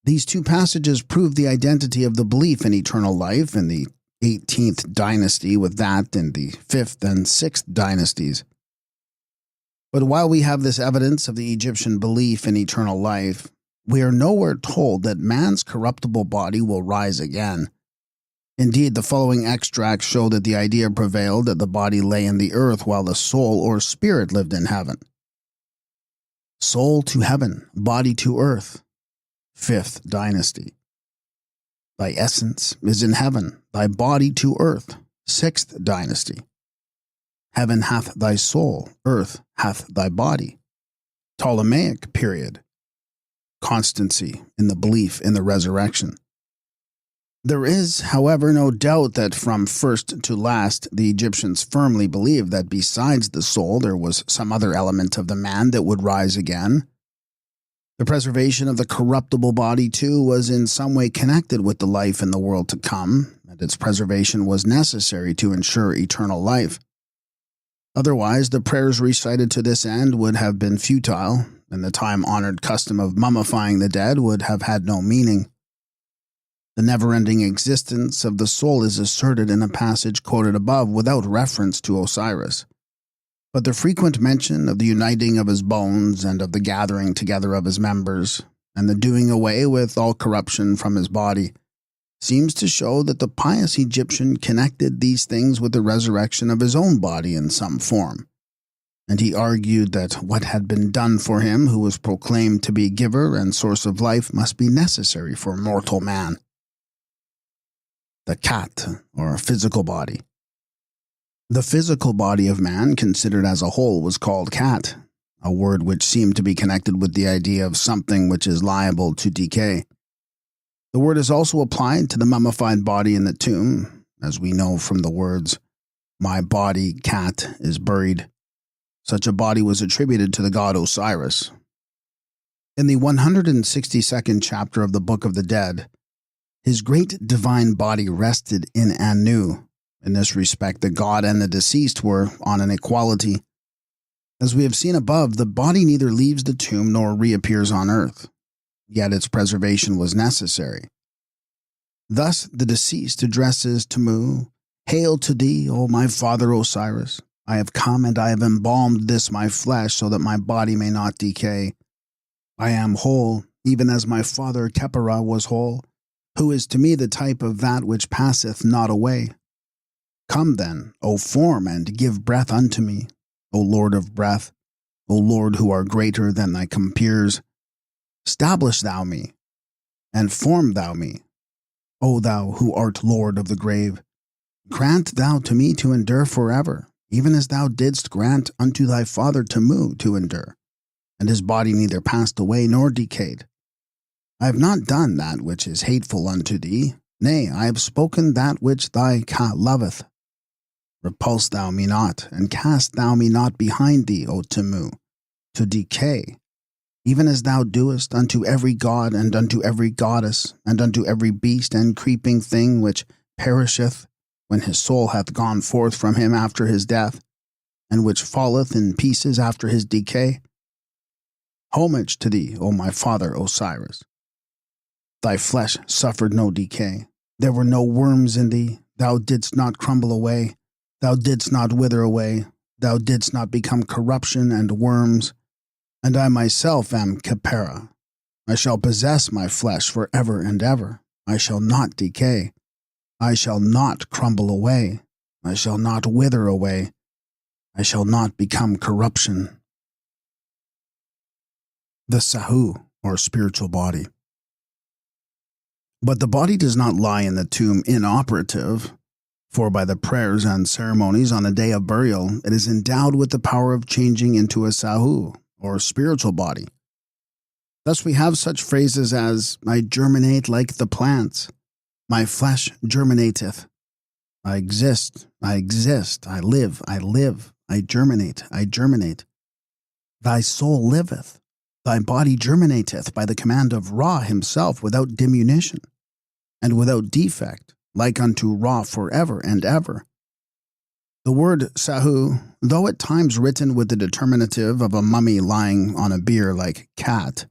These two passages prove the identity of the belief in eternal life in the 18th dynasty with that in the 5th and 6th dynasties. But while we have this evidence of the Egyptian belief in eternal life, we are nowhere told that man's corruptible body will rise again. Indeed, the following extracts show that the idea prevailed that the body lay in the earth while the soul or spirit lived in heaven. Soul to heaven, body to earth. 5th dynasty. Thy essence is in heaven, thy body to earth. 6th dynasty. Heaven hath thy soul, earth hath thy body. Ptolemaic period. Constancy in the belief in the resurrection. There is, however, no doubt that from first to last the Egyptians firmly believed that besides the soul there was some other element of the man that would rise again. The preservation of the corruptible body, too, was in some way connected with the life in the world to come, and its preservation was necessary to ensure eternal life. Otherwise, the prayers recited to this end would have been futile, and the time-honored custom of mummifying the dead would have had no meaning. The never-ending existence of the soul is asserted in a passage quoted above without reference to Osiris. But the frequent mention of the uniting of his bones and of the gathering together of his members, and the doing away with all corruption from his body, seems to show that the pious Egyptian connected these things with the resurrection of his own body in some form. And he argued that what had been done for him who was proclaimed to be giver and source of life must be necessary for mortal man. The cat, or physical body. The physical body of man, considered as a whole, was called cat, a word which seemed to be connected with the idea of something which is liable to decay. The word is also applied to the mummified body in the tomb, as we know from the words, "My body, cat, is buried." Such a body was attributed to the god Osiris. In the 162nd chapter of the Book of the Dead, his great divine body rested in Anu. In this respect, the god and the deceased were on an equality. As we have seen above, the body neither leaves the tomb nor reappears on earth, yet its preservation was necessary. Thus the deceased addresses Tamu, "Hail to thee, O my father Osiris! I have come and I have embalmed this my flesh so that my body may not decay. I am whole, even as my father Khepera was whole, who is to me the type of that which passeth not away. Come then, O form, and give breath unto me, O Lord of breath, O Lord who art greater than thy compeers. Stablish thou me, and form thou me, O thou who art Lord of the grave. Grant thou to me to endure forever, even as thou didst grant unto thy father Tamu to endure, and his body neither passed away nor decayed. I have not done that which is hateful unto thee, nay, I have spoken that which thy cat loveth. Repulse thou me not, and cast thou me not behind thee, O Tamu, to decay. even as thou doest unto every god and unto every goddess and unto every beast and creeping thing which perisheth when his soul hath gone forth from him after his death, and which falleth in pieces after his decay. Homage to thee, O my father Osiris. Thy flesh suffered no decay. There were no worms in thee. Thou didst not crumble away. Thou didst not wither away. Thou didst not become corruption and worms. And I myself am Khepera. I shall possess my flesh for ever and ever. I shall not decay. I shall not crumble away. I shall not wither away. I shall not become corruption. The Sahu, or spiritual body. But the body does not lie in the tomb inoperative, for by the prayers and ceremonies on the day of burial, it is endowed with the power of changing into a Sahu, or spiritual body. Thus we have such phrases as, I germinate like the plants. My flesh germinateth. I exist, I exist. I live, I germinate, I germinate. Thy soul liveth. Thy body germinateth by the command of Ra himself without diminution, and without defect, like unto Ra forever and ever. The word Sahu, though at times written with the determinative of a mummy lying on a bier like cat,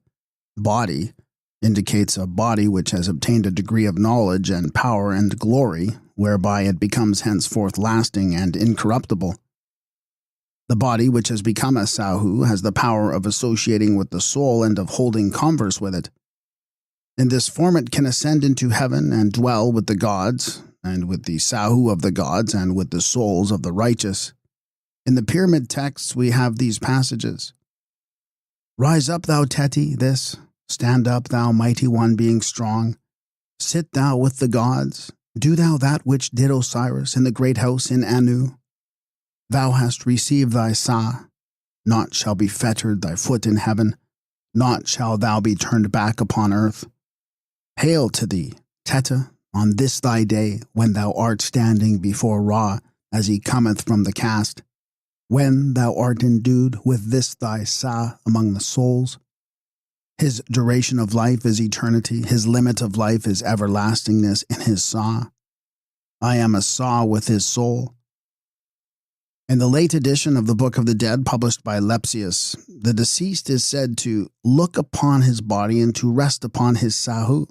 body, indicates a body which has obtained a degree of knowledge and power and glory, whereby it becomes henceforth lasting and incorruptible. The body which has become a Sahu has the power of associating with the soul and of holding converse with it. In this form it can ascend into heaven and dwell with the gods, and with the Sahu of the gods, and with the souls of the righteous. In the pyramid texts we have these passages. Rise up, thou Teti, this. Stand up, thou mighty one, being strong. Sit thou with the gods. Do thou that which did Osiris in the great house in Anu. Thou hast received thy Sa. Naught shall be fettered thy foot in heaven. Naught shall thou be turned back upon earth. Hail to thee, Teta, on this thy day, when thou art standing before Ra, as he cometh from the cast, when thou art endued with this thy Sa among the souls. His duration of life is eternity, his limit of life is everlastingness in his Sa. I am a Sa with his soul. In the late edition of the Book of the Dead published by Lepsius, the deceased is said to look upon his body and to rest upon his Sahu.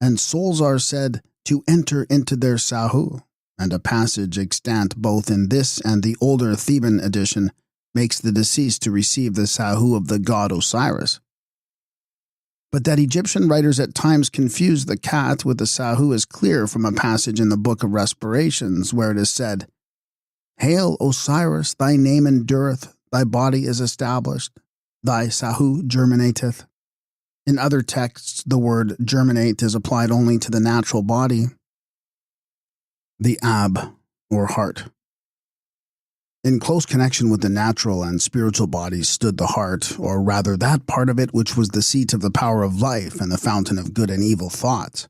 And souls are said to enter into their Sahu, and a passage extant both in this and the older Theban edition makes the deceased to receive the Sahu of the god Osiris. But that Egyptian writers at times confuse the cat with the Sahu is clear from a passage in the Book of Respirations, where it is said, Hail, Osiris, thy name endureth, thy body is established, thy Sahu germinateth. In other texts, the word germinate is applied only to the natural body. The Ab, or heart. In close connection with the natural and spiritual bodies stood the heart, or rather that part of it which was the seat of the power of life and the fountain of good and evil thoughts.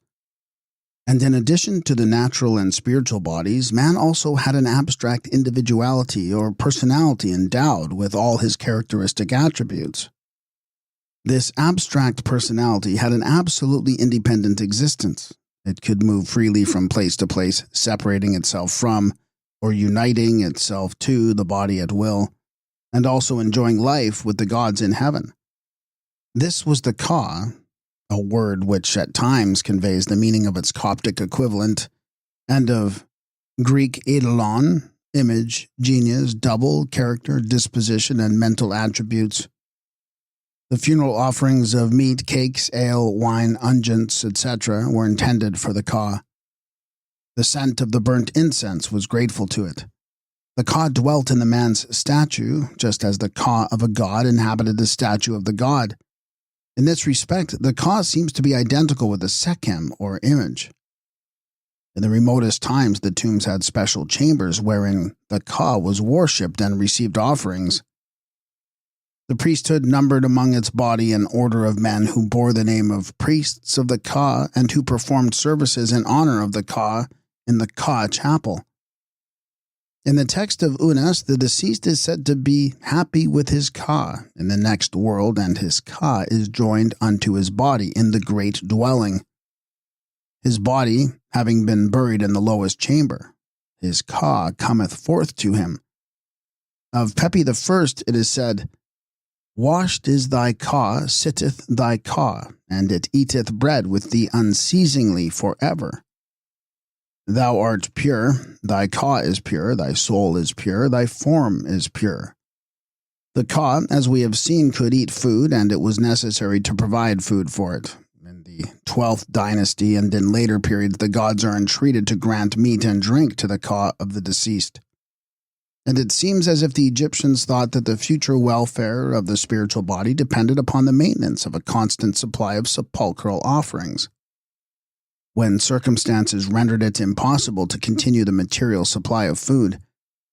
And in addition to the natural and spiritual bodies, man also had an abstract individuality or personality endowed with all his characteristic attributes. This abstract personality had an absolutely independent existence. It could move freely from place to place, separating itself from, or uniting itself to, the body at will, and also enjoying life with the gods in heaven. This was the Ka, a word which at times conveys the meaning of its Coptic equivalent, and of Greek eidolon, image, genius, double, character, disposition, and mental attributes. The funeral offerings of meat, cakes, ale, wine, unguents, etc. were intended for the Ka. The scent of the burnt incense was grateful to it. The Ka dwelt in the man's statue, just as the Ka of a god inhabited the statue of the god. In this respect, the Ka seems to be identical with the Sekhem, or image. In the remotest times, the tombs had special chambers wherein the Ka was worshipped and received offerings. The priesthood numbered among its body an order of men who bore the name of priests of the Ka and who performed services in honor of the Ka in the Ka chapel. In the text of Unas, the deceased is said to be happy with his Ka in the next world, and his Ka is joined unto his body in the great dwelling. His body having been buried in the lowest chamber, his Ka cometh forth to him. Of Pepi the first it is said, Washed is thy Ka, sitteth thy Ka, and it eateth bread with thee unceasingly forever. Thou art pure, thy Ka is pure, thy soul is pure, thy form is pure. The Ka, as we have seen, could eat food, and it was necessary to provide food for it. In the 12th dynasty and in later periods, the gods are entreated to grant meat and drink to the Ka of the deceased. And it seems as if the Egyptians thought that the future welfare of the spiritual body depended upon the maintenance of a constant supply of sepulchral offerings. When circumstances rendered it impossible to continue the material supply of food,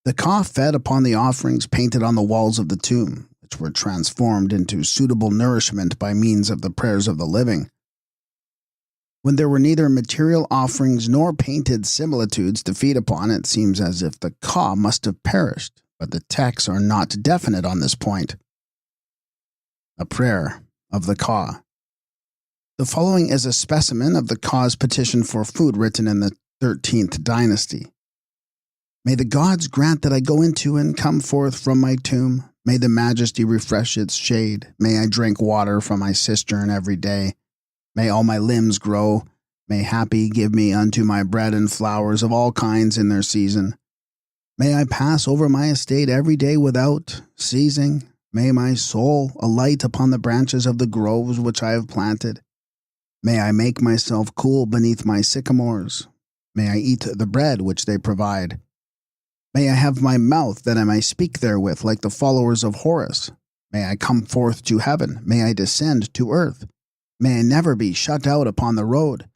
the Ka fed upon the offerings painted on the walls of the tomb, which were transformed into suitable nourishment by means of the prayers of the living. When there were neither material offerings nor painted similitudes to feed upon, it seems as if the Ka must have perished, but the texts are not definite on this point. A prayer of the Ka. The following is a specimen of the Ka's petition for food written in the 13th dynasty. May the gods grant that I go into and come forth from my tomb. May the majesty refresh its shade. May I drink water from my cistern every day. May all my limbs grow. May happy give me unto my bread and flowers of all kinds in their season. May I pass over my estate every day without ceasing. May my soul alight upon the branches of the groves which I have planted. May I make myself cool beneath my sycamores. May I eat the bread which they provide. May I have my mouth that I may speak therewith like the followers of Horus. May I come forth to heaven. May I descend to earth. May I never be shut out upon the road.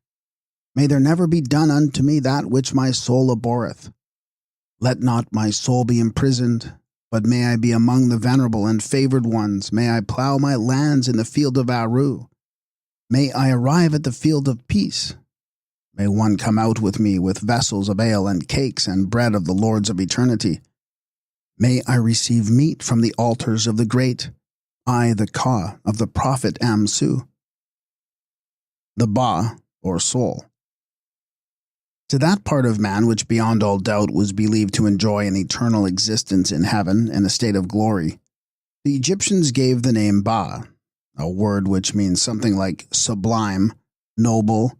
May there never be done unto me that which my soul abhorreth. Let not my soul be imprisoned, but may I be among the venerable and favored ones. May I plow my lands in the field of Aru. May I arrive at the field of peace. May one come out with me with vessels of ale and cakes and bread of the lords of eternity. May I receive meat from the altars of the great, I, the Ka of the prophet Amsu. The Ba, or soul. To that part of man which beyond all doubt was believed to enjoy an eternal existence in heaven in a state of glory, the Egyptians gave the name Ba, a word which means something like sublime, noble,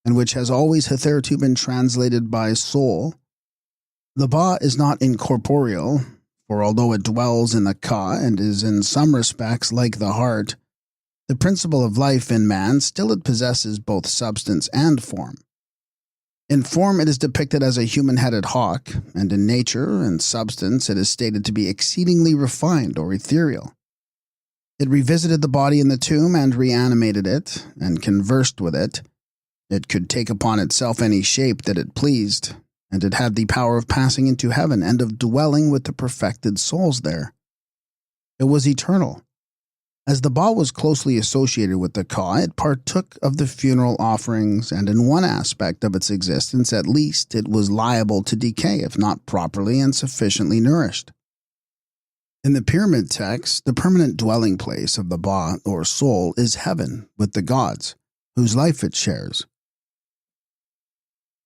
and which has always hitherto been translated by soul. The Ba is not incorporeal, for although it dwells in the Ka and is in some respects like the heart, the principle of life in man still it possesses both substance and form. In form it is depicted as a human-headed hawk, and in nature and substance it is stated to be exceedingly refined or ethereal. It revisited the body in the tomb and reanimated it, and conversed with it. It could take upon itself any shape that it pleased, and it had the power of passing into heaven and of dwelling with the perfected souls there. It was eternal. As the Ba was closely associated with the Ka, it partook of the funeral offerings, and in one aspect of its existence at least it was liable to decay if not properly and sufficiently nourished. In the pyramid text, the permanent dwelling place of the Ba, or soul, is heaven with the gods, whose life it shares.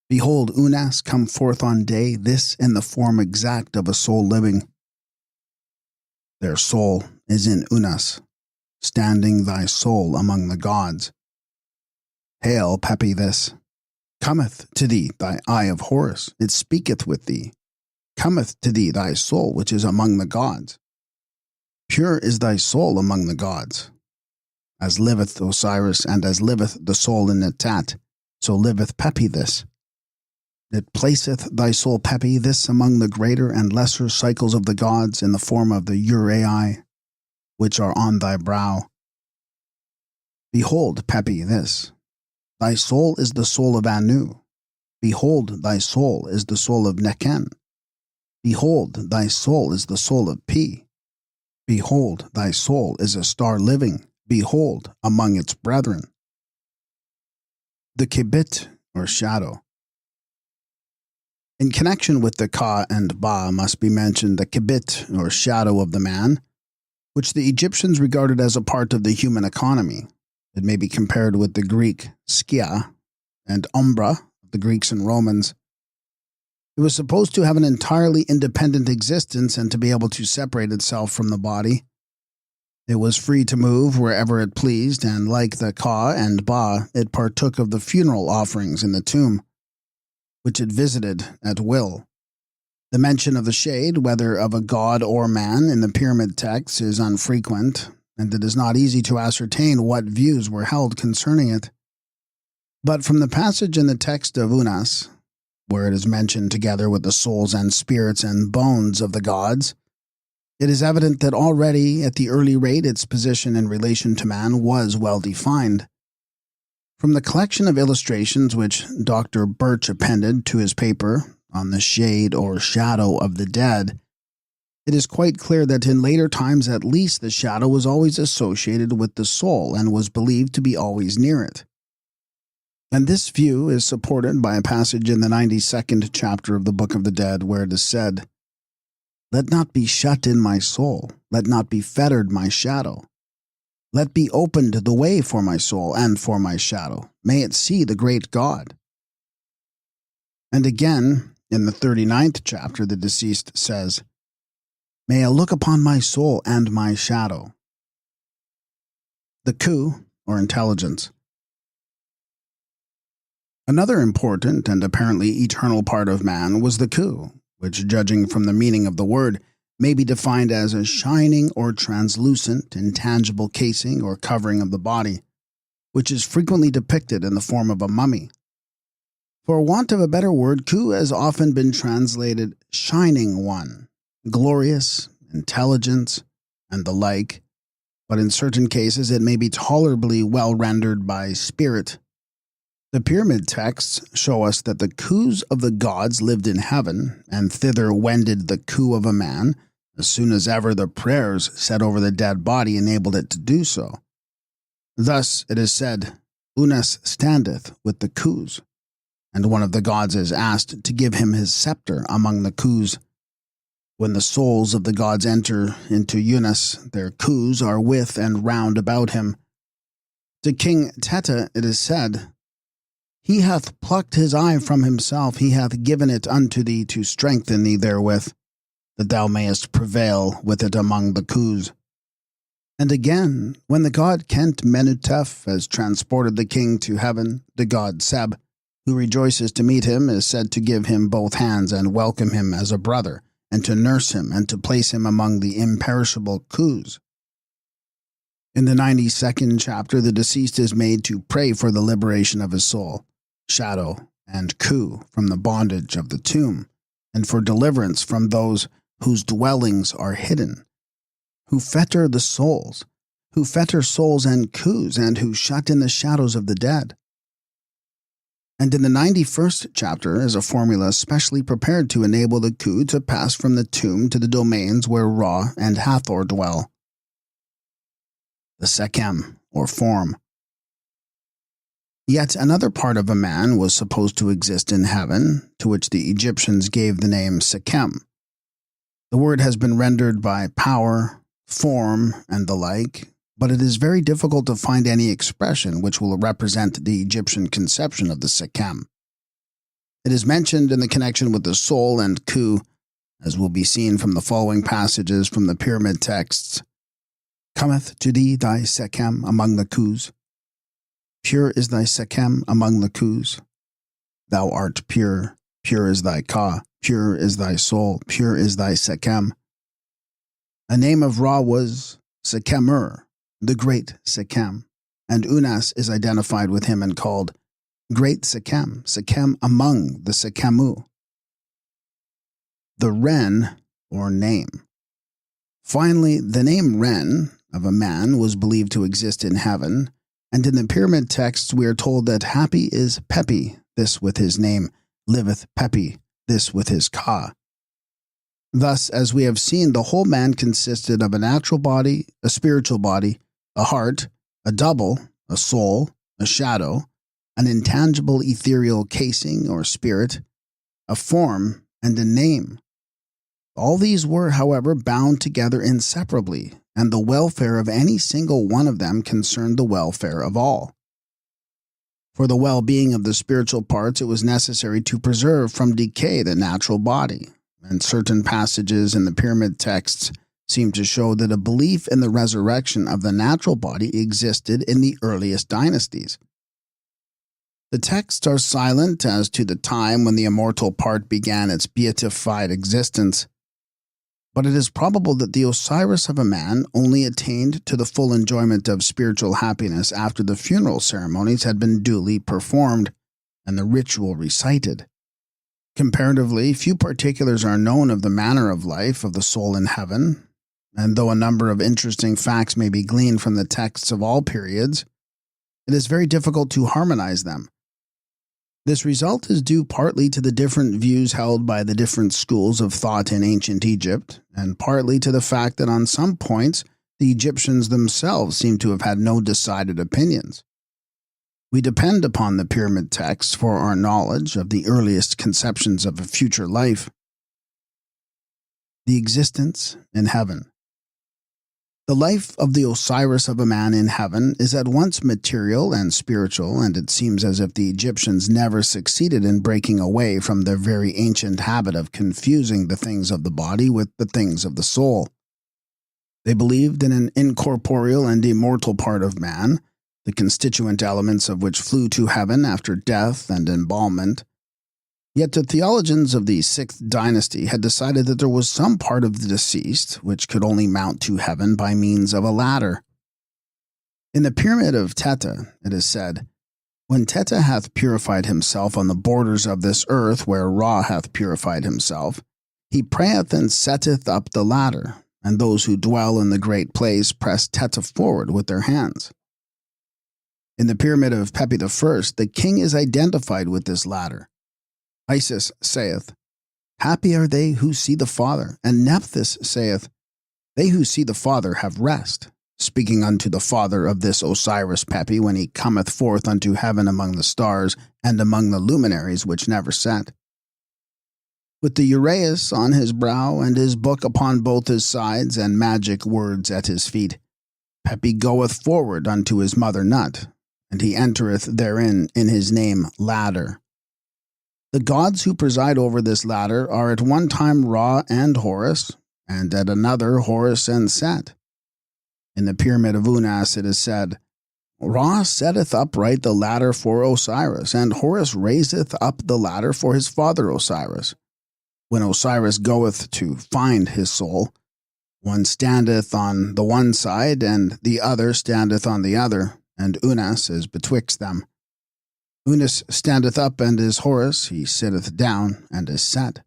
Behold, Unas come forth on day, this in the form exact of a soul living. Their soul is in Unas, standing thy soul among the gods. Hail, Pepi, this. Cometh to thee thy eye of Horus, it speaketh with thee. Cometh to thee thy soul which is among the gods. Pure is thy soul among the gods. As liveth Osiris, and as liveth the soul in Netat, so liveth Pepi this. It placeth thy soul, Pepi, this among the greater and lesser cycles of the gods in the form of the Uraei, which are on thy brow. Behold, Pepi, this. Thy soul is the soul of Anu. Behold, thy soul is the soul of Neken. Behold, thy soul is the soul of Pi. Behold, thy soul is a star living. Behold, among its brethren. The Kibit, or shadow. In connection with the Ka and Ba must be mentioned the kibit, or shadow of the man, which the Egyptians regarded as a part of the human economy. It may be compared with the Greek skia and umbra of the Greeks and Romans. It was supposed to have an entirely independent existence and to be able to separate itself from the body. It was free to move wherever it pleased, and like the Ka and Ba, it partook of the funeral offerings in the tomb, which it visited at will. The mention of the shade, whether of a god or man, in the pyramid texts is unfrequent, and it is not easy to ascertain what views were held concerning it. But from the passage in the text of Unas, where it is mentioned together with the souls and spirits and bones of the gods, it is evident that already at the early rate its position in relation to man was well defined. From the collection of illustrations which Dr. Birch appended to his paper on the shade or shadow of the dead, it is quite clear that in later times at least the shadow was always associated with the soul and was believed to be always near it. And this view is supported by a passage in the 92nd chapter of the Book of the Dead where it is said, "Let not be shut in my soul, let not be fettered my shadow. Let be opened the way for my soul and for my shadow. May it see the great God." And again, in the 39th chapter, the deceased says, "May I look upon my soul and my shadow." The Khu, or intelligence. Another important and apparently eternal part of man was the Khu, which, judging from the meaning of the word, may be defined as a shining or translucent, intangible casing or covering of the body, which is frequently depicted in the form of a mummy. For want of a better word, Khu has often been translated shining one, glorious, intelligence, and the like, but in certain cases it may be tolerably well rendered by spirit. The pyramid texts show us that the Khus of the gods lived in heaven, and thither wended the Khu of a man, as soon as ever the prayers said over the dead body enabled it to do so. Thus it is said, Unas standeth with the Khus, and one of the gods is asked to give him his scepter among the Khus. When the souls of the gods enter into Unas, their Khus are with and round about him. To King Teta it is said, "He hath plucked his eye from himself, he hath given it unto thee to strengthen thee therewith, that thou mayest prevail with it among the Khus." And again, when the god Kent Menutef has transported the king to heaven, the god Seb, who rejoices to meet him, is said to give him both hands and welcome him as a brother, and to nurse him and to place him among the imperishable Khus. In the 92nd chapter, the deceased is made to pray for the liberation of his soul, shadow, and Khu from the bondage of the tomb, and for deliverance from those whose dwellings are hidden, who fetter the souls, who fetter souls and Khus, and who shut in the shadows of the dead. And in the 91st chapter is a formula specially prepared to enable the Khu to pass from the tomb to the domains where Ra and Hathor dwell. The Sekhem, or form. Yet another part of a man was supposed to exist in heaven, to which the Egyptians gave the name Sekhem. The word has been rendered by power, form, and the like, but it is very difficult to find any expression which will represent the Egyptian conception of the Sekhem. It is mentioned in the connection with the soul and Khu, as will be seen from the following passages from the pyramid texts. "Cometh to thee thy Sekhem among the Khus. Pure is thy Sekhem among the Khus. Thou art pure, pure is thy Ka, pure is thy soul, pure is thy Sekhem." A name of Ra was Sekhemur, the great Sekhem, and Unas is identified with him and called Great Sekhem, Sekhem among the Sekhemu. The Ren, or name. Finally, the name Ren, of a man, was believed to exist in heaven, and in the pyramid texts we are told that happy is Pepi, this with his name, liveth Pepi, this with his Ka. Thus, as we have seen, the whole man consisted of a natural body, a spiritual body, a heart, a double, a soul, a shadow, an intangible ethereal casing or spirit, a form, and a name. All these were, however, bound together inseparably, and the welfare of any single one of them concerned the welfare of all. For the well-being of the spiritual parts, it was necessary to preserve from decay the natural body, and certain passages in the pyramid texts seem to show that a belief in the resurrection of the natural body existed in the earliest dynasties. The texts are silent as to the time when the immortal part began its beatified existence, but it is probable that the Osiris of a man only attained to the full enjoyment of spiritual happiness after the funeral ceremonies had been duly performed and the ritual recited. Comparatively, few particulars are known of the manner of life of the soul in heaven, and though a number of interesting facts may be gleaned from the texts of all periods, it is very difficult to harmonize them. This result is due partly to the different views held by the different schools of thought in ancient Egypt, and partly to the fact that on some points the Egyptians themselves seem to have had no decided opinions. We depend upon the pyramid texts for our knowledge of the earliest conceptions of a future life. The existence in heaven. The life of the Osiris of a man in heaven is at once material and spiritual, and it seems as if the Egyptians never succeeded in breaking away from their very ancient habit of confusing the things of the body with the things of the soul. They believed in an incorporeal and immortal part of man, the constituent elements of which flew to heaven after death and embalmment. Yet the theologians of the 6th dynasty had decided that there was some part of the deceased which could only mount to heaven by means of a ladder. In the pyramid of Teta, it is said, "When Teta hath purified himself on the borders of this earth where Ra hath purified himself, he prayeth and setteth up the ladder, and those who dwell in the great place press Teta forward with their hands." In the pyramid of Pepi I, the king is identified with this ladder. Isis saith, "Happy are they who see the Father," and Nephthys saith, "They who see the Father have rest," speaking unto the father of this Osiris Pepi when he cometh forth unto heaven among the stars and among the luminaries which never set. With the uraeus on his brow and his book upon both his sides and magic words at his feet, Pepi goeth forward unto his mother Nut, and he entereth therein in his name Ladder. The gods who preside over this ladder are at one time Ra and Horus, and at another Horus and Set. In the pyramid of Unas it is said, "Ra setteth upright the ladder for Osiris, and Horus raiseth up the ladder for his father Osiris. When Osiris goeth to find his soul, one standeth on the one side, and the other standeth on the other, and Unas is betwixt them. Unas standeth up and is Horus, he sitteth down and is Set."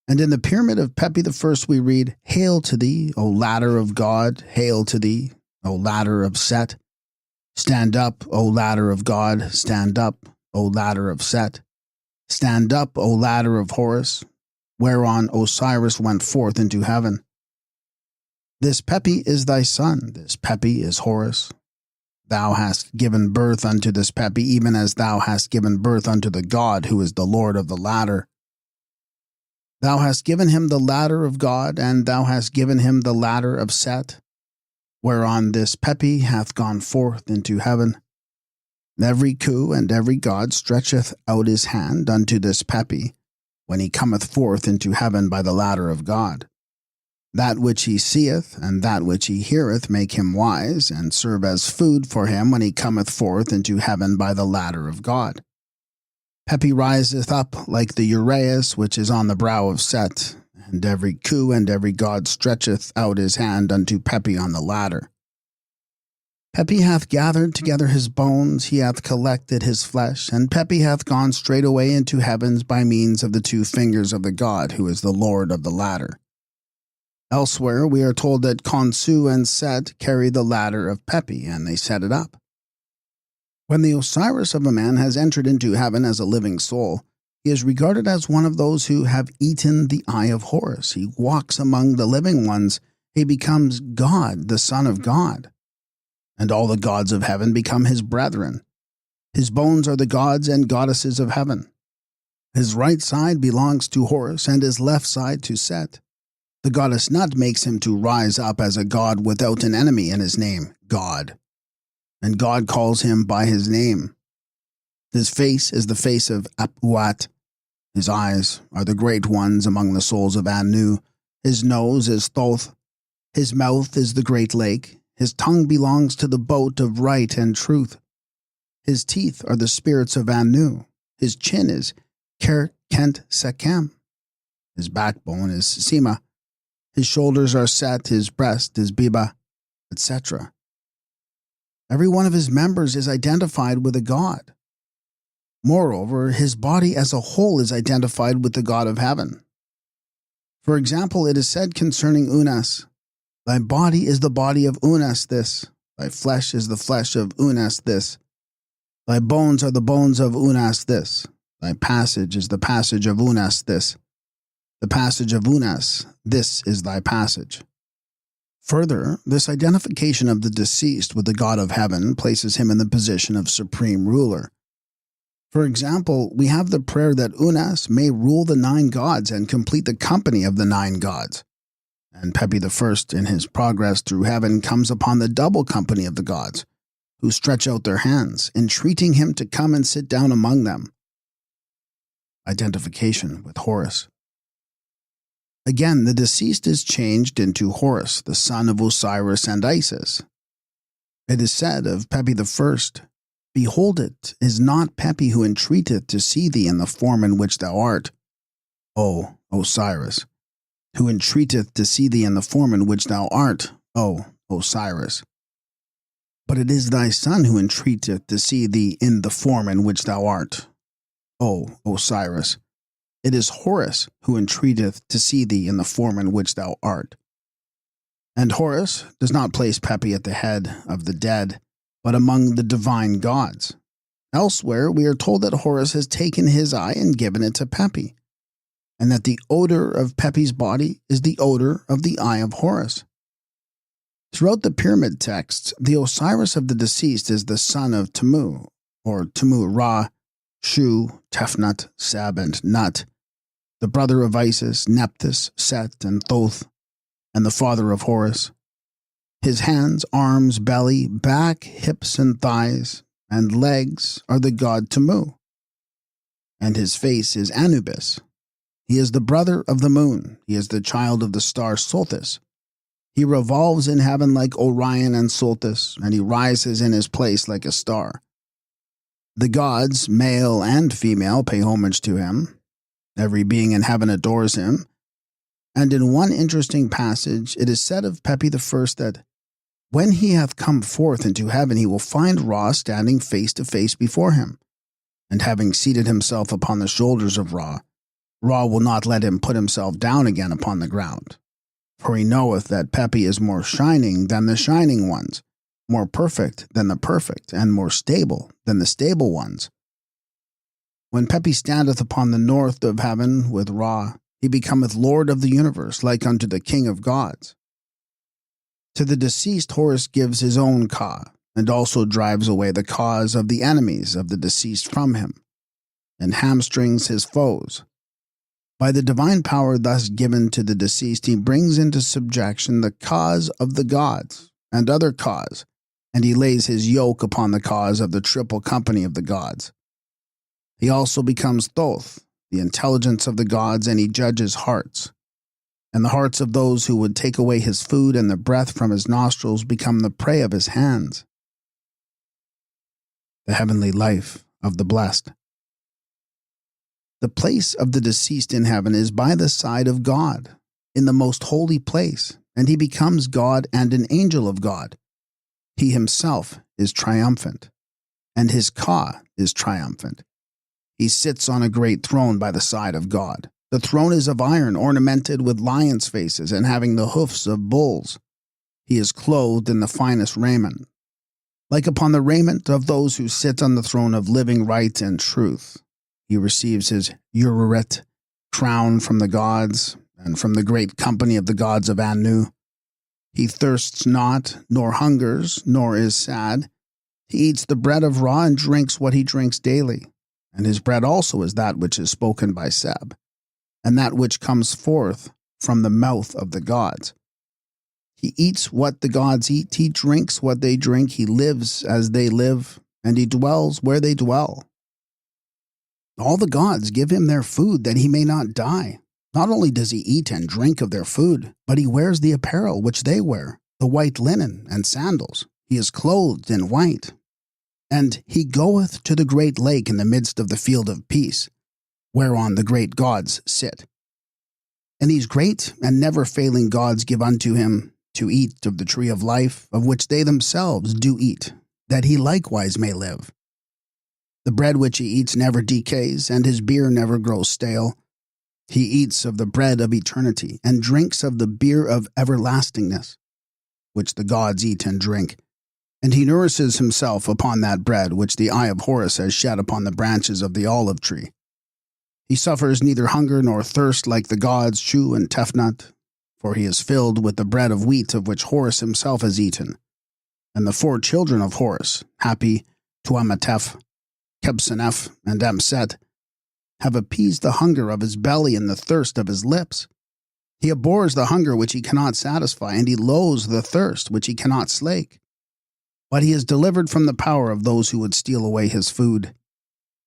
And in the pyramid of Pepi I we read, "Hail to thee, O ladder of God, hail to thee, O ladder of Set. Stand up, O ladder of God, stand up, O ladder of Set. Stand up, O ladder of Horus, whereon Osiris went forth into heaven. This Pepi is thy son, this Pepi is Horus. Thou hast given birth unto this Pepi, even as thou hast given birth unto the God who is the Lord of the ladder. Thou hast given him the ladder of God, and thou hast given him the ladder of Set, whereon this Pepi hath gone forth into heaven. Every Khu and every god stretcheth out his hand unto this Pepi, when he cometh forth into heaven by the ladder of God. That which he seeth and that which he heareth make him wise, and serve as food for him when he cometh forth into heaven by the ladder of God. Pepi riseth up like the uraeus which is on the brow of Set, and every Khu and every god stretcheth out his hand unto Pepi on the ladder. Pepi hath gathered together his bones, he hath collected his flesh, and Pepi hath gone straightway into heavens by means of the 2 fingers of the God who is the Lord of the ladder. Elsewhere, we are told that Khonsu and Set carry the ladder of Pepi, and they set it up. When the Osiris of a man has entered into heaven as a living soul, he is regarded as one of those who have eaten the eye of Horus. He walks among the living ones. He becomes God, the Son of God. And all the gods of heaven become his brethren. His bones are the gods and goddesses of heaven. His right side belongs to Horus and his left side to Set. The goddess Nut makes him to rise up as a god without an enemy in his name, God. And God calls him by his name. His face is the face of Ap-Uat. His eyes are the great ones among the souls of Anu. His nose is Thoth. His mouth is the great lake. His tongue belongs to the boat of right and truth. His teeth are the spirits of Anu. His chin is Ker-Kent Sekhem. His backbone is Sema. His shoulders are Set. His breast is Biba, etc. Every one of his members is identified with a god. Moreover, his body as a whole is identified with the God of heaven. For example, it is said concerning Unas, "Thy body is the body of Unas this, thy flesh is the flesh of Unas this, thy bones are the bones of Unas this, thy passage is the passage of Unas this, the passage of Unas, this is thy passage." Further, this identification of the deceased with the God of heaven places him in the position of supreme ruler. For example, we have the prayer that Unas may rule the 9 gods and complete the company of the 9 gods. And Pepi I, in his progress through heaven, comes upon the double company of the gods, who stretch out their hands, entreating him to come and sit down among them. Identification with Horus. Again, the deceased is changed into Horus, the son of Osiris and Isis. It is said of Pepi I, "Behold, it is not Pepi who entreateth to see thee in the form in which thou art, O Osiris, who entreateth to see thee in the form in which thou art, O Osiris. But it is thy son who entreateth to see thee in the form in which thou art, O Osiris. It is Horus who entreateth to see thee in the form in which thou art." And Horus does not place Pepi at the head of the dead, but among the divine gods. Elsewhere, we are told that Horus has taken his eye and given it to Pepi, and that the odor of Pepi's body is the odor of the eye of Horus. Throughout the pyramid texts, the Osiris of the deceased is the son of Tamu, or Tamu-Ra, Shu, Tefnut, Seb, and Nut, the brother of Isis, Nephthys, Set, and Thoth, and the father of Horus. His hands, arms, belly, back, hips, and thighs, and legs are the god Tamu. And his face is Anubis. He is the brother of the moon. He is the child of the star Sothis. He revolves in heaven like Orion and Sothis, and he rises in his place like a star. The gods, male and female, pay homage to him. Every being in heaven adores him. And in one interesting passage, it is said of Pepi I that, "When he hath come forth into heaven, he will find Ra standing face to face before him. And having seated himself upon the shoulders of Ra, Ra will not let him put himself down again upon the ground. For he knoweth that Pepi is more shining than the shining ones, more perfect than the perfect, and more stable than the stable ones. When Pepi standeth upon the north of heaven with Ra, he becometh Lord of the universe, like unto the King of gods." To the deceased, Horus gives his own Ka, and also drives away the Kas of the enemies of the deceased from him, and hamstrings his foes. By the divine power thus given to the deceased, he brings into subjection the Kas of the gods and other Kas, and he lays his yoke upon the Kas of the triple company of the gods. He also becomes Thoth, the intelligence of the gods, and he judges hearts. And the hearts of those who would take away his food and the breath from his nostrils become the prey of his hands. The heavenly life of the blessed. The place of the deceased in heaven is by the side of God, in the most holy place, and he becomes God and an angel of God. He himself is triumphant, and his Ka is triumphant. He sits on a great throne by the side of God. The throne is of iron, ornamented with lions' faces and having the hoofs of bulls. He is clothed in the finest raiment, like upon the raiment of those who sit on the throne of living right and truth. He receives his Ureret crown from the gods and from the great company of the gods of Anu. He thirsts not, nor hungers, nor is sad. He eats the bread of Ra and drinks what he drinks daily. and his bread also is that which is spoken by Seb, and that which comes forth from the mouth of the gods. He eats what the gods eat, he drinks what they drink, he lives as they live, and he dwells where they dwell. All the gods give him their food that he may not die. Not only does he eat and drink of their food, but he wears the apparel which they wear, the white linen and sandals. He is clothed in white. And he goeth to the great lake in the midst of the field of peace, whereon the great gods sit. And these great and never-failing gods give unto him to eat of the tree of life, of which they themselves do eat, that he likewise may live. The bread which he eats never decays, and his beer never grows stale. He eats of the bread of eternity, and drinks of the beer of everlastingness, which the gods eat and drink. And he nourishes himself upon that bread which the eye of Horus has shed upon the branches of the olive tree. He suffers neither hunger nor thirst like the gods Shu and Tefnut, for he is filled with the bread of wheat of which Horus himself has eaten. And the 4 children of Horus, Hapi, Tuamatef, Kebseneph, and Amset, have appeased the hunger of his belly and the thirst of his lips. He abhors the hunger which he cannot satisfy, and he loathes the thirst which he cannot slake. But he is delivered from the power of those who would steal away his food.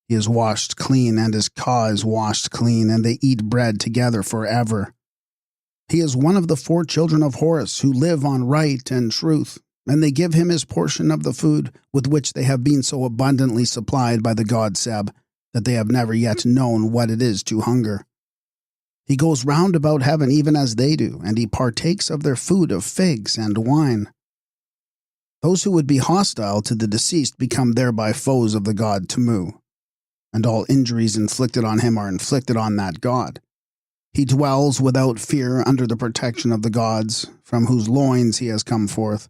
He is washed clean, and his ka is washed clean, and they eat bread together forever. He is one of the 4 children of Horus who live on right and truth, and they give him his portion of the food with which they have been so abundantly supplied by the god Seb, that they have never yet known what it is to hunger. He goes round about heaven even as they do, and he partakes of their food of figs and wine. Those who would be hostile to the deceased become thereby foes of the god Tamu, and all injuries inflicted on him are inflicted on that god. He dwells without fear under the protection of the gods, from whose loins he has come forth.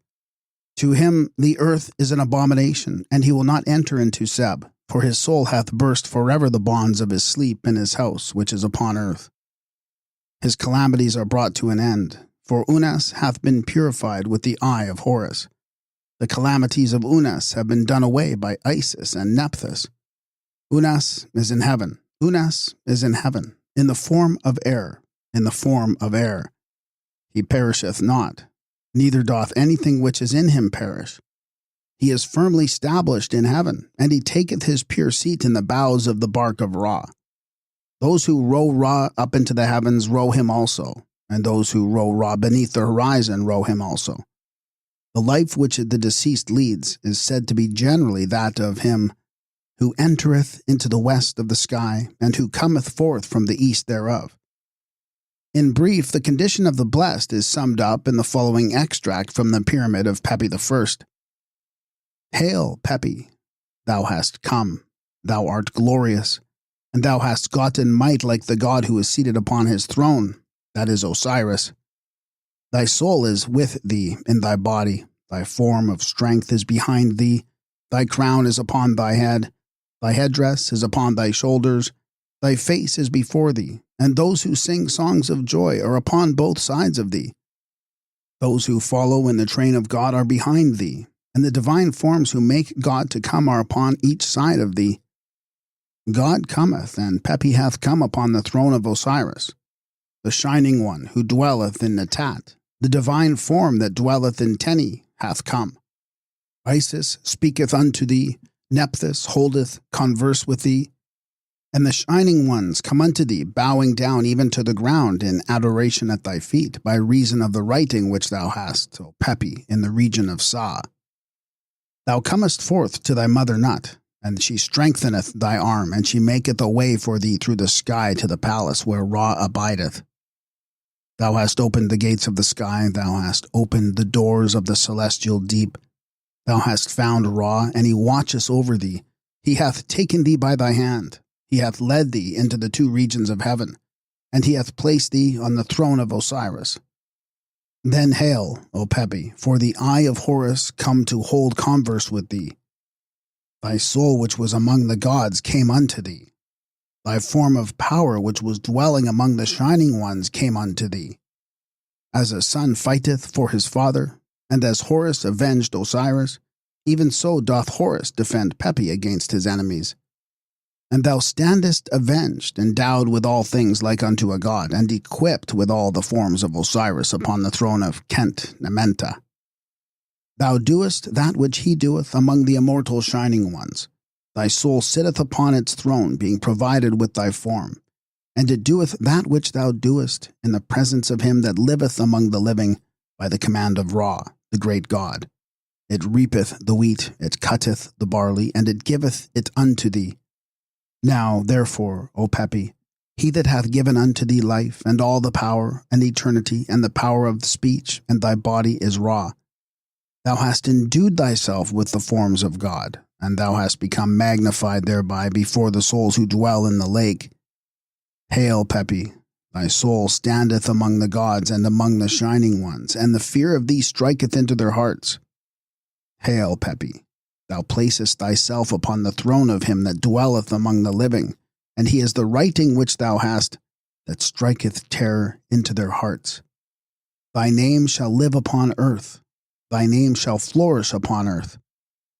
To him the earth is an abomination, and he will not enter into Seb, for his soul hath burst forever the bonds of his sleep in his house which is upon earth. His calamities are brought to an end, for Unas hath been purified with the eye of Horus. The calamities of Unas have been done away by Isis and Nephthys. Unas is in heaven. Unas is in heaven, in the form of air, in the form of air. He perisheth not, neither doth anything which is in him perish. He is firmly established in heaven, and he taketh his pure seat in the boughs of the bark of Ra. Those who row Ra up into the heavens row him also, and those who row Ra beneath the horizon row him also. The life which the deceased leads is said to be generally that of him who entereth into the west of the sky, and who cometh forth from the east thereof. In brief, the condition of the blessed is summed up in the following extract from the pyramid of Pepi I. Hail, Pepi! Thou hast come, thou art glorious, and thou hast gotten might like the god who is seated upon his throne, that is Osiris. Thy soul is with thee in thy body, thy form of strength is behind thee, thy crown is upon thy head, thy headdress is upon thy shoulders, thy face is before thee, and those who sing songs of joy are upon both sides of thee. Those who follow in the train of God are behind thee, and the divine forms who make God to come are upon each side of thee. God cometh, and Pepi hath come upon the throne of Osiris, the shining one who dwelleth in Netat. The divine form that dwelleth in Teni hath come. Isis speaketh unto thee, Nephthys holdeth converse with thee, and the shining ones come unto thee, bowing down even to the ground in adoration at thy feet, by reason of the writing which thou hast, O Pepi, in the region of Sa. Thou comest forth to thy mother Nut, and she strengtheneth thy arm, and she maketh a way for thee through the sky to the palace where Ra abideth. Thou hast opened the gates of the sky, thou hast opened the doors of the celestial deep. Thou hast found Ra, and he watcheth over thee. He hath taken thee by thy hand. He hath led thee into the 2 regions of heaven, and he hath placed thee on the throne of Osiris. Then hail, O Pepi, for the eye of Horus come to hold converse with thee. Thy soul which was among the gods came unto thee. Thy form of power which was dwelling among the shining ones came unto thee. As a son fighteth for his father, and as Horus avenged Osiris, even so doth Horus defend Pepi against his enemies. And thou standest avenged, endowed with all things like unto a god, and equipped with all the forms of Osiris upon the throne of Kent-Nementa. Thou doest that which he doeth among the immortal shining ones. Thy soul sitteth upon its throne, being provided with thy form. And it doeth that which thou doest in the presence of him that liveth among the living by the command of Ra, the great God. It reapeth the wheat, it cutteth the barley, and it giveth it unto thee. Now, therefore, O Pepi, he that hath given unto thee life, and all the power, and eternity, and the power of speech, and thy body is Ra. Thou hast endued thyself with the forms of God, and thou hast become magnified thereby before the souls who dwell in the lake. Hail, Pepi, thy soul standeth among the gods and among the shining ones, and the fear of thee striketh into their hearts. Hail, Pepi, thou placest thyself upon the throne of him that dwelleth among the living, and he is the writing which thou hast, that striketh terror into their hearts. Thy name shall live upon earth, thy name shall flourish upon earth.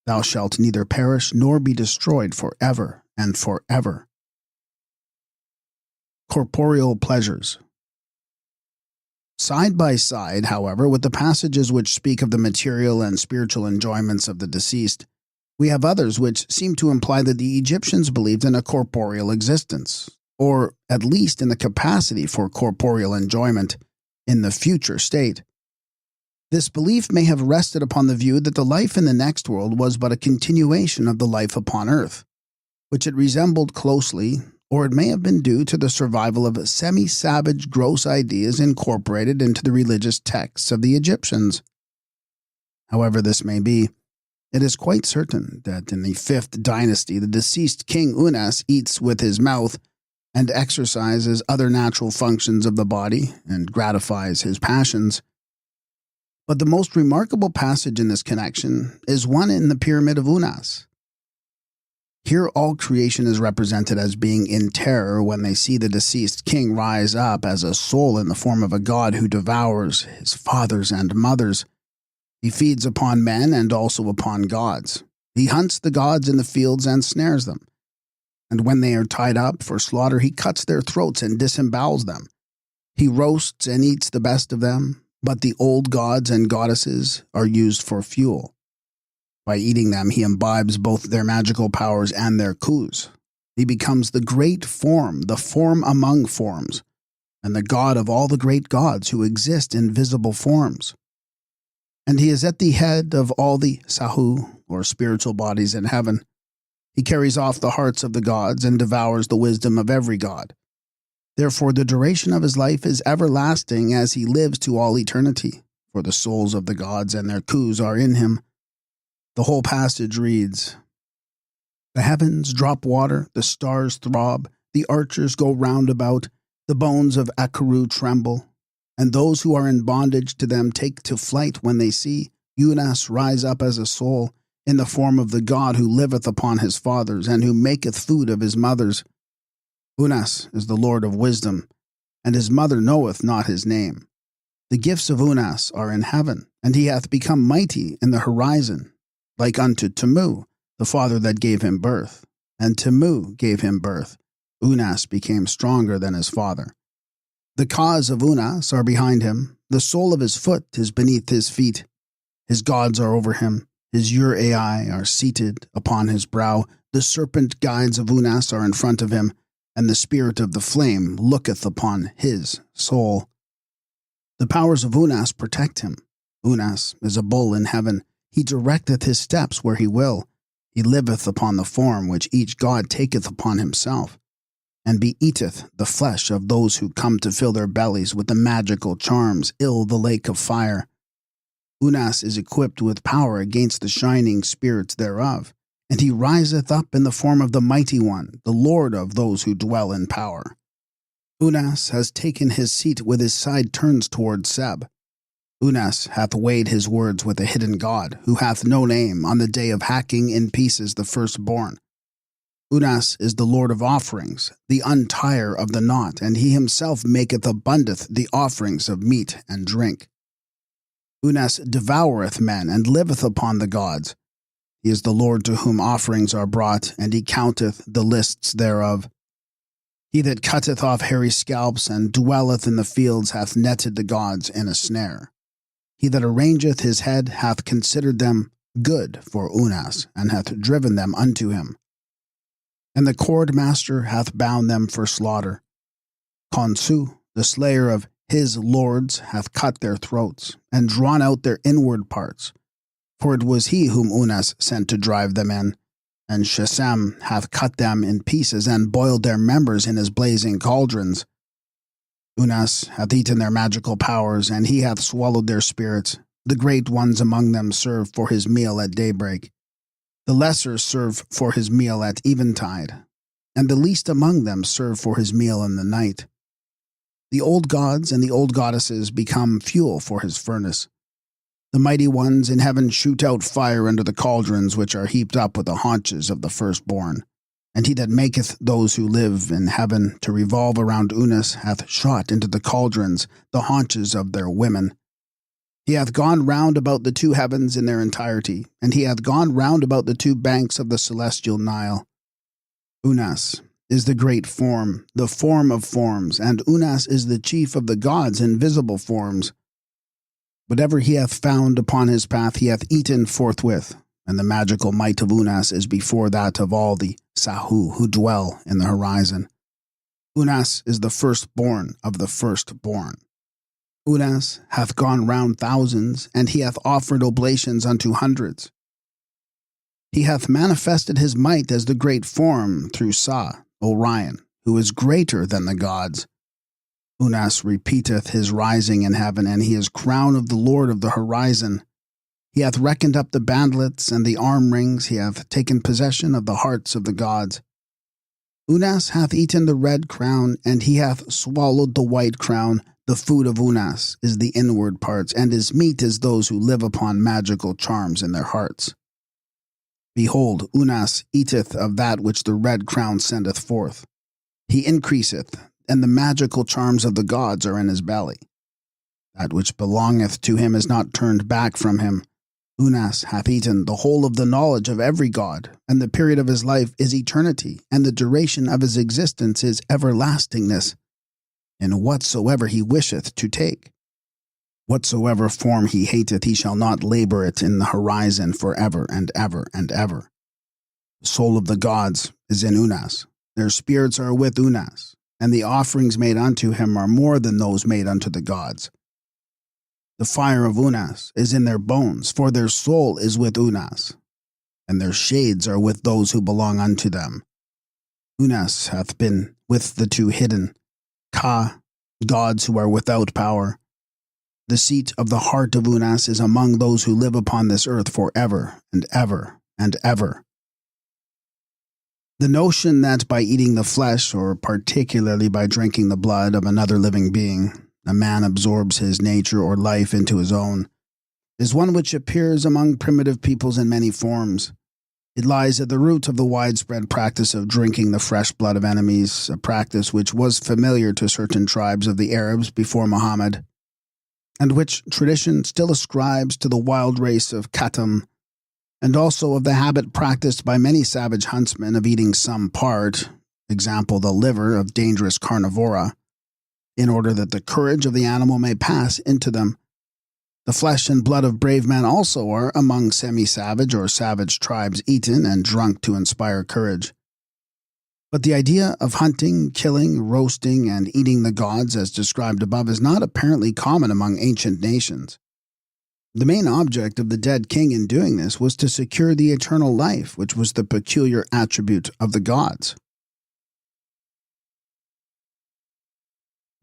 Thou shalt neither perish nor be destroyed for ever and for ever. Corporeal pleasures. Side by side, however, with the passages which speak of the material and spiritual enjoyments of the deceased, we have others which seem to imply that the Egyptians believed in a corporeal existence, or at least in the capacity for corporeal enjoyment in the future state. This belief may have rested upon the view that the life in the next world was but a continuation of the life upon earth, which it resembled closely, or it may have been due to the survival of semi-savage gross ideas incorporated into the religious texts of the Egyptians. However this may be, it is quite certain that in the 5th dynasty the deceased king Unas eats with his mouth and exercises other natural functions of the body and gratifies his passions. But the most remarkable passage in this connection is one in the Pyramid of Unas. Here all creation is represented as being in terror when they see the deceased king rise up as a soul in the form of a god who devours his fathers and mothers. He feeds upon men and also upon gods. He hunts the gods in the fields and snares them. And when they are tied up for slaughter, he cuts their throats and disembowels them. He roasts and eats the best of them, but the old gods and goddesses are used for fuel. By eating them, he imbibes both their magical powers and their coups. He becomes the great form, the form among forms, and the god of all the great gods who exist in visible forms. And he is at the head of all the Sahu, or spiritual bodies in heaven. He carries off the hearts of the gods and devours the wisdom of every god. Therefore the duration of his life is everlasting as he lives to all eternity, for the souls of the gods and their coups are in him. The whole passage reads, The heavens drop water, the stars throb, the archers go round about, the bones of Akaru tremble, and those who are in bondage to them take to flight when they see Unas rise up as a soul, in the form of the god who liveth upon his fathers, and who maketh food of his mothers. Unas is the Lord of wisdom, and his mother knoweth not his name. The gifts of Unas are in heaven, and he hath become mighty in the horizon, like unto Tamu, the father that gave him birth. And Tamu gave him birth. Unas became stronger than his father. The cause of Unas are behind him. The sole of his foot is beneath his feet. His gods are over him. His Ur-Ai are seated upon his brow. The serpent guides of Unas are in front of him, and the spirit of the flame looketh upon his soul. The powers of Unas protect him. Unas is a bull in heaven. He directeth his steps where he will. He liveth upon the form which each god taketh upon himself, and beateth the flesh of those who come to fill their bellies with the magical charms, ill the lake of fire. Unas is equipped with power against the shining spirits thereof, and he riseth up in the form of the mighty one, the Lord of those who dwell in power. Unas has taken his seat with his side turned toward Seb. Unas hath weighed his words with a hidden god, who hath no name, on the day of hacking in pieces the firstborn. Unas is the Lord of offerings, the untire of the knot, and he himself maketh abundant the offerings of meat and drink. Unas devoureth men and liveth upon the gods. He is the Lord to whom offerings are brought, and he counteth the lists thereof. He that cutteth off hairy scalps and dwelleth in the fields hath netted the gods in a snare. He that arrangeth his head hath considered them good for Unas, and hath driven them unto him. And the cordmaster hath bound them for slaughter. Khonsu, the slayer of his lords, hath cut their throats, and drawn out their inward parts. For it was he whom Unas sent to drive them in. And Shesem hath cut them in pieces, and boiled their members in his blazing cauldrons. Unas hath eaten their magical powers, and he hath swallowed their spirits. The great ones among them serve for his meal at daybreak. The lesser serve for his meal at eventide, and the least among them serve for his meal in the night. The old gods and the old goddesses become fuel for his furnace. The mighty ones in heaven shoot out fire under the cauldrons which are heaped up with the haunches of the firstborn. And he that maketh those who live in heaven to revolve around Unas hath shot into the cauldrons the haunches of their women. He hath gone round about the two heavens in their entirety, and he hath gone round about the two banks of the celestial Nile. Unas is the great form, the form of forms, and Unas is the chief of the gods in visible forms. Whatever he hath found upon his path he hath eaten forthwith, and the magical might of Unas is before that of all the Sahu who dwell in the horizon. Unas is the firstborn of the firstborn. Unas hath gone round thousands, and he hath offered oblations unto hundreds. He hath manifested his might as the great form through Sa, Orion, who is greater than the gods. Unas repeateth his rising in heaven, and he is crown of the Lord of the horizon. He hath reckoned up the bandlets and the arm rings, he hath taken possession of the hearts of the gods. Unas hath eaten the red crown, and he hath swallowed the white crown. The food of Unas is the inward parts, and his meat is those who live upon magical charms in their hearts. Behold, Unas eateth of that which the red crown sendeth forth. He increaseth, and the magical charms of the gods are in his belly. That which belongeth to him is not turned back from him. Unas hath eaten the whole of the knowledge of every god, and the period of his life is eternity, and the duration of his existence is everlastingness, in whatsoever he wisheth to take. Whatsoever form he hateth, he shall not labor it in the horizon for ever and ever and ever. The soul of the gods is in Unas. Their spirits are with Unas, and the offerings made unto him are more than those made unto the gods. The fire of Unas is in their bones, for their soul is with Unas, and their shades are with those who belong unto them. Unas hath been with the two hidden, Ka, gods who are without power. The seat of the heart of Unas is among those who live upon this earth for ever and ever and ever. The notion that by eating the flesh, or particularly by drinking the blood of another living being, a man absorbs his nature or life into his own, is one which appears among primitive peoples in many forms. It lies at the root of the widespread practice of drinking the fresh blood of enemies, a practice which was familiar to certain tribes of the Arabs before Muhammad, and which tradition still ascribes to the wild race of Khatam, and also of the habit practiced by many savage huntsmen of eating some part, example the liver of dangerous carnivora, in order that the courage of the animal may pass into them. The flesh and blood of brave men also are among semi-savage or savage tribes eaten and drunk to inspire courage. But the idea of hunting, killing, roasting, and eating the gods as described above is not apparently common among ancient nations. The main object of the dead king in doing this was to secure the eternal life, which was the peculiar attribute of the gods.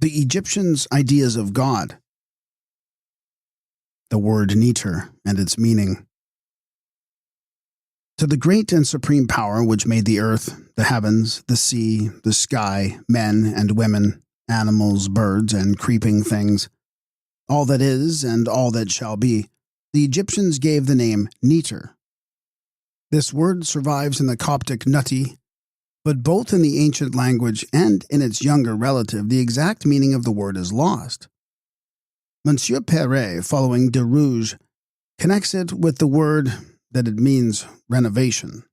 The Egyptians' ideas of God. The word Neter and its meaning. To the great and supreme power which made the earth, the heavens, the sea, the sky, men and women, animals, birds, and creeping things, all that is and all that shall be, the Egyptians gave the name Neter. This word survives in the Coptic Nutti, but both in the ancient language and in its younger relative, the exact meaning of the word is lost. Monsieur Perret, following de Rouge, connects it with the word that it means renovation,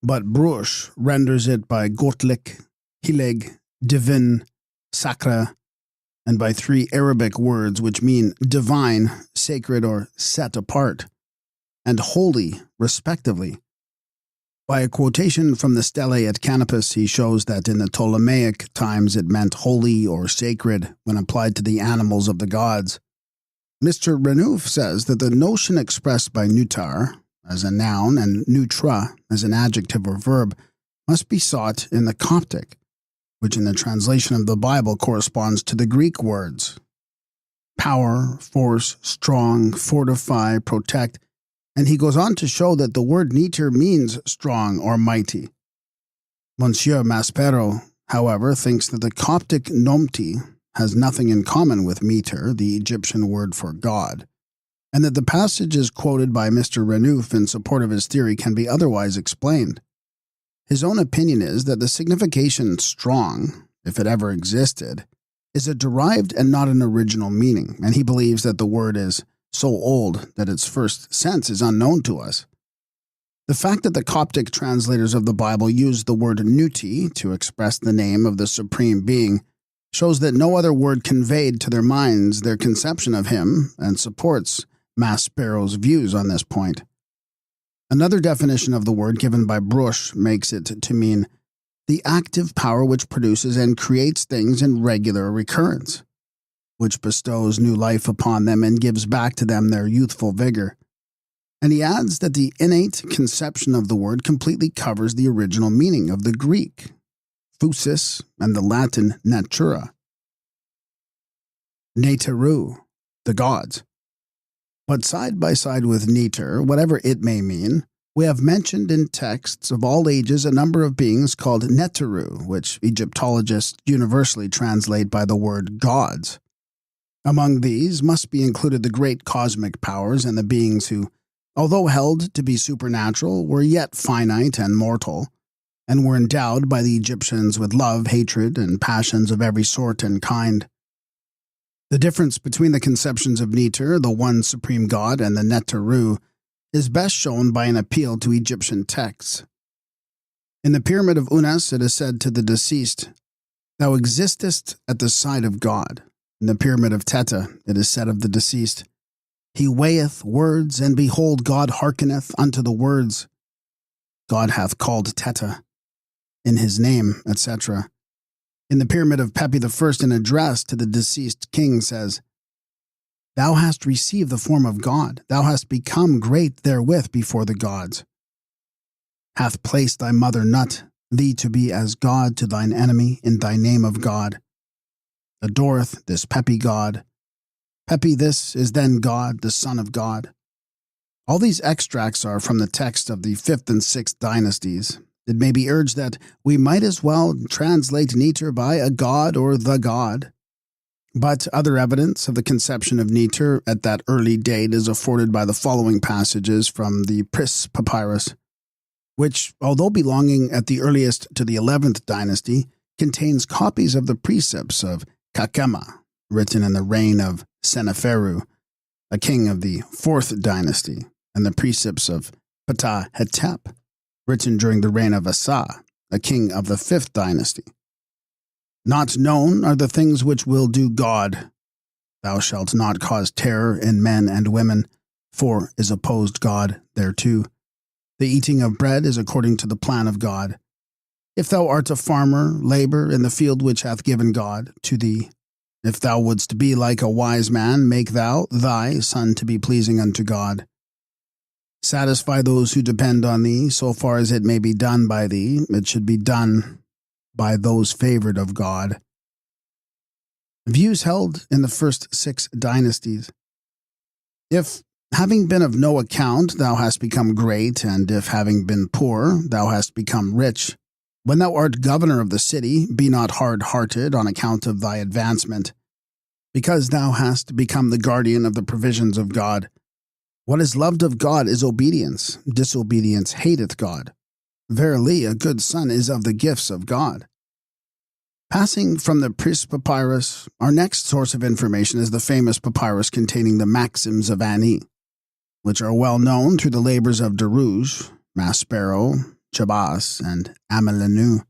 but Bruch renders it by Gottlich, Heilig, Divin, Sacra, and by 3 Arabic words which mean divine, sacred, or set apart, and holy, respectively. By a quotation from the Stele at Canopus, he shows that in the Ptolemaic times it meant holy or sacred when applied to the animals of the gods. Mr. Renouf says that the notion expressed by nutar as a noun and nutra as an adjective or verb must be sought in the Coptic, which in the translation of the Bible corresponds to the Greek words power, force, strong, fortify, protect, and he goes on to show that the word neter means strong or mighty. Monsieur Maspero, however, thinks that the Coptic nomti has nothing in common with meter, the Egyptian word for God, and that the passages quoted by Mr. Renouf in support of his theory can be otherwise explained. His own opinion is that the signification strong, if it ever existed, is a derived and not an original meaning, and he believes that the word is so old that its first sense is unknown to us. The fact that the Coptic translators of the Bible used the word nuti to express the name of the Supreme Being shows that no other word conveyed to their minds their conception of him and supports Maspero's views on this point. Another definition of the word given by Bruch makes it to mean the active power which produces and creates things in regular recurrence, which bestows new life upon them and gives back to them their youthful vigor. And he adds that the innate conception of the word completely covers the original meaning of the Greek, phusis, and the Latin natura. Neteru, the gods. But side by side with neter, whatever it may mean, we have mentioned in texts of all ages a number of beings called neteru, which Egyptologists universally translate by the word gods. Among these must be included the great cosmic powers and the beings who, although held to be supernatural, were yet finite and mortal, and were endowed by the Egyptians with love, hatred, and passions of every sort and kind. The difference between the conceptions of Neter, the one supreme god, and the Neteru is best shown by an appeal to Egyptian texts. In the Pyramid of Unas, it is said to the deceased, "Thou existest at the side of God." In the Pyramid of Teta, it is said of the deceased, "He weigheth words, and behold, God hearkeneth unto the words. God hath called Teta in his name," etc. In the Pyramid of Pepi I, an address to the deceased king says, "Thou hast received the form of God. Thou hast become great therewith before the gods. Hath placed thy mother Nut thee to be as God to thine enemy in thy name of God. Adoreth this Pepi God. Pepi this is then God, the Son of God." All these extracts are from the text of the 5th and 6th dynasties. It may be urged that we might as well translate Neter by a god or the god. But other evidence of the conception of Neter at that early date is afforded by the following passages from the Pris Papyrus, which, although belonging at the earliest to the 11th dynasty, contains copies of the precepts of Kakema, written in the reign of Seneferu, a king of the 4th dynasty, and the precepts of Ptah Hetep, written during the reign of Asa, a king of the 5th dynasty. Not known are the things which will do God. Thou shalt not cause terror in men and women, for is opposed God thereto. The eating of bread is according to the plan of God. If thou art a farmer, labor in the field which hath given God to thee. If thou wouldst be like a wise man, make thou thy son to be pleasing unto God. Satisfy those who depend on thee, so far as it may be done by thee. It should be done by those favored of God. Views held in the first 6 dynasties. If, having been of no account, thou hast become great, and if, having been poor, thou hast become rich, when thou art governor of the city, be not hard-hearted on account of thy advancement, because thou hast become the guardian of the provisions of God. What is loved of God is obedience. Disobedience hateth God. Verily, a good son is of the gifts of God. Passing from the Pris Papyrus, our next source of information is the famous papyrus containing the Maxims of Ani. which are well known through the labors of Derouge, Maspero, Chabas, and Amelinu.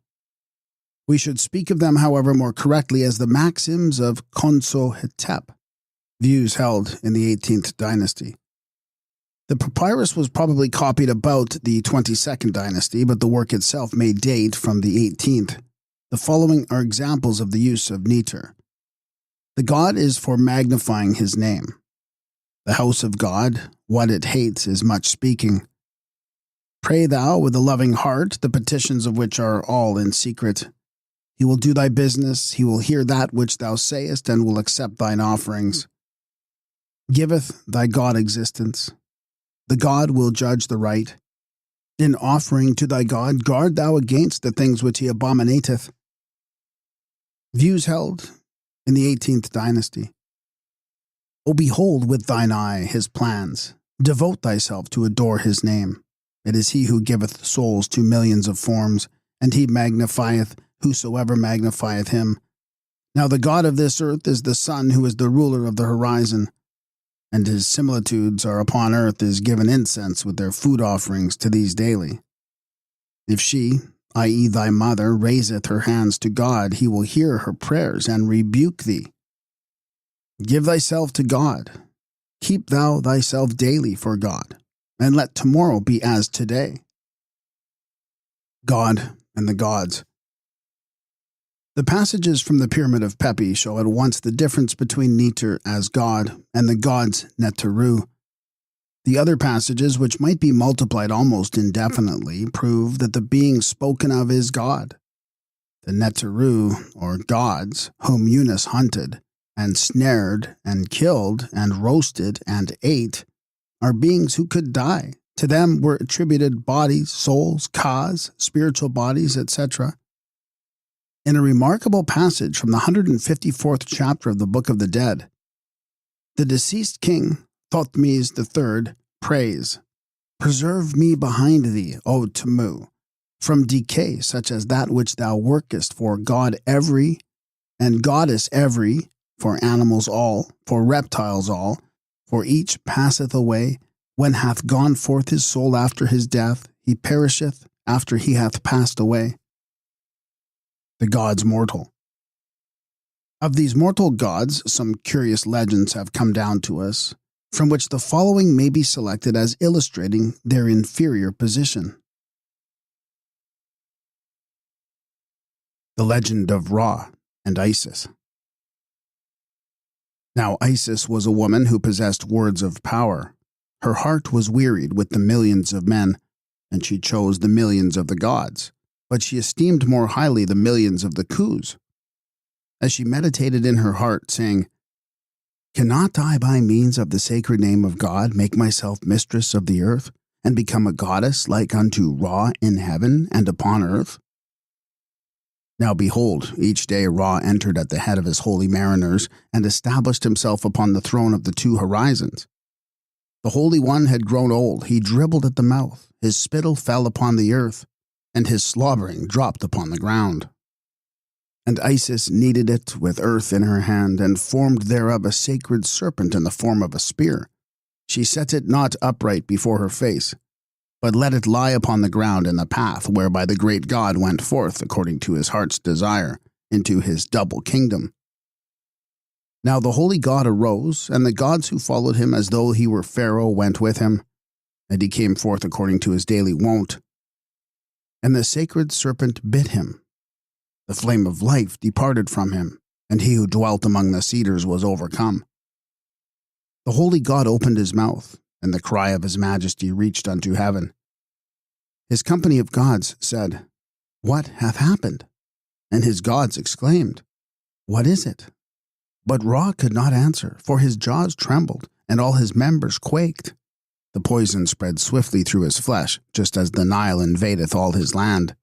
We should speak of them, however, more correctly as the maxims of Khonso-Hetep, views held in the 18th dynasty. The papyrus was probably copied about the 22nd dynasty, but the work itself may date from the 18th. The following are examples of the use of Neter. The God is for magnifying his name. The house of God, what it hates is much speaking. Pray thou with a loving heart, the petitions of which are all in secret. He will do thy business, he will hear that which thou sayest, and will accept thine offerings. Giveth thy God existence. The God will judge the right. In offering to thy God, guard thou against the things which he abominateth. Views held in the 18th dynasty. O behold with thine eye his plans. Devote thyself to adore his name. It is he who giveth souls to millions of forms, and he magnifieth whosoever magnifieth him. Now the God of this earth is the sun, who is the ruler of the horizon, and his similitudes are upon earth is given incense with their food offerings to these daily. If she, i.e. thy mother, raiseth her hands to God, he will hear her prayers and rebuke thee. Give thyself to God. Keep thou thyself daily for God, and let tomorrow be as today. God and the Gods. The passages from the Pyramid of Pepi show at once the difference between Neter as God and the gods Neteru. The other passages, which might be multiplied almost indefinitely, prove that the being spoken of is God. The Neteru, or gods, whom Yunus hunted, and snared, and killed, and roasted, and ate, are beings who could die. To them were attributed bodies, souls, kas, spiritual bodies, etc. In a remarkable passage from the 154th chapter of the Book of the Dead, the deceased king, Thotmes III, prays, Preserve me behind thee, O Temu, from decay such as that which thou workest for God every, and goddess every, for animals all, for reptiles all, for each passeth away. When hath gone forth his soul after his death, he perisheth after he hath passed away. The gods mortal. Of these mortal gods, some curious legends have come down to us, from which the following may be selected as illustrating their inferior position. The legend of Ra and Isis. Now Isis was a woman who possessed words of power. Her heart was wearied with the millions of men, and she chose the millions of the gods, but she esteemed more highly the millions of the Khus. As she meditated in her heart, saying, Cannot I by means of the sacred name of God make myself mistress of the earth, and become a goddess like unto Ra in heaven and upon earth? Now behold, each day Ra entered at the head of his holy mariners, and established himself upon the throne of the two horizons. The Holy One had grown old, he dribbled at the mouth, his spittle fell upon the earth, and his slobbering dropped upon the ground. And Isis kneaded it with earth in her hand, and formed thereof a sacred serpent in the form of a spear. She set it not upright before her face, but let it lie upon the ground in the path whereby the great God went forth, according to his heart's desire, into his double kingdom. Now the holy God arose, and the gods who followed him as though he were Pharaoh went with him, and he came forth according to his daily wont. And the sacred serpent bit him. The flame of life departed from him, and he who dwelt among the cedars was overcome. The holy God opened his mouth, and the cry of his majesty reached unto heaven. His company of gods said, What hath happened? And his gods exclaimed, What is it? But Ra could not answer, for his jaws trembled, and all his members quaked. The poison spread swiftly through his flesh, just as the Nile invadeth all his land.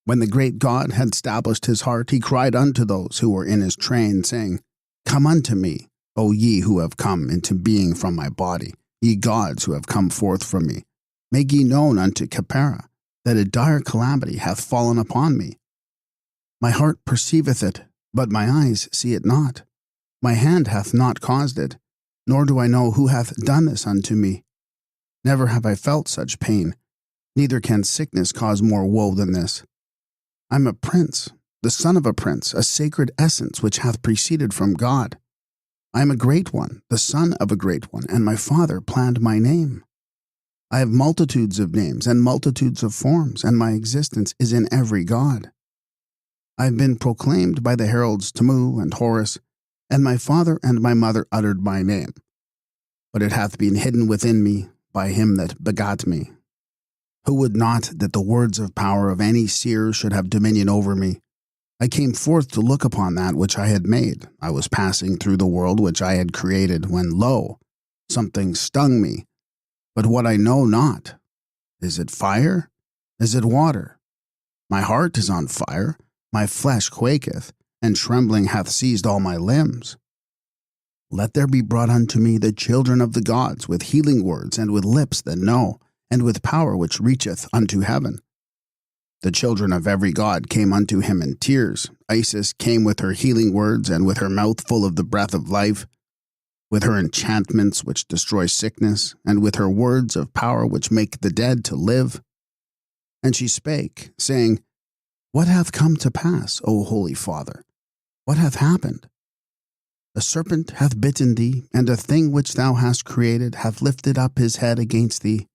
When the great God had established his heart, he cried unto those who were in his train, saying, Come unto me, O ye who have come into being from my body, ye gods who have come forth from me. Make ye known unto Khepera that a dire calamity hath fallen upon me. My heart perceiveth it, but my eyes see it not. My hand hath not caused it, nor do I know who hath done this unto me. Never have I felt such pain, neither can sickness cause more woe than this. I am a prince, the son of a prince, a sacred essence which hath proceeded from God. I am a great one, the son of a great one, and my father planned my name. I have multitudes of names and multitudes of forms, and my existence is in every god. I have been proclaimed by the heralds Tamu and Horus, and my father and my mother uttered my name. But it hath been hidden within me by him that begot me. Who would not that the words of power of any seer should have dominion over me? I came forth to look upon that which I had made. I was passing through the world which I had created, when, lo, something stung me. But what I know not. Is it fire? Is it water? My heart is on fire, my flesh quaketh, and trembling hath seized all my limbs. Let there be brought unto me the children of the gods, with healing words, and with lips that know, and with power which reacheth unto heaven. The children of every god came unto him in tears. Isis came with her healing words, and with her mouth full of the breath of life, with her enchantments which destroy sickness, and with her words of power which make the dead to live. And she spake, saying, What hath come to pass, O Holy Father? What hath happened? A serpent hath bitten thee, and a thing which thou hast created hath lifted up his head against thee.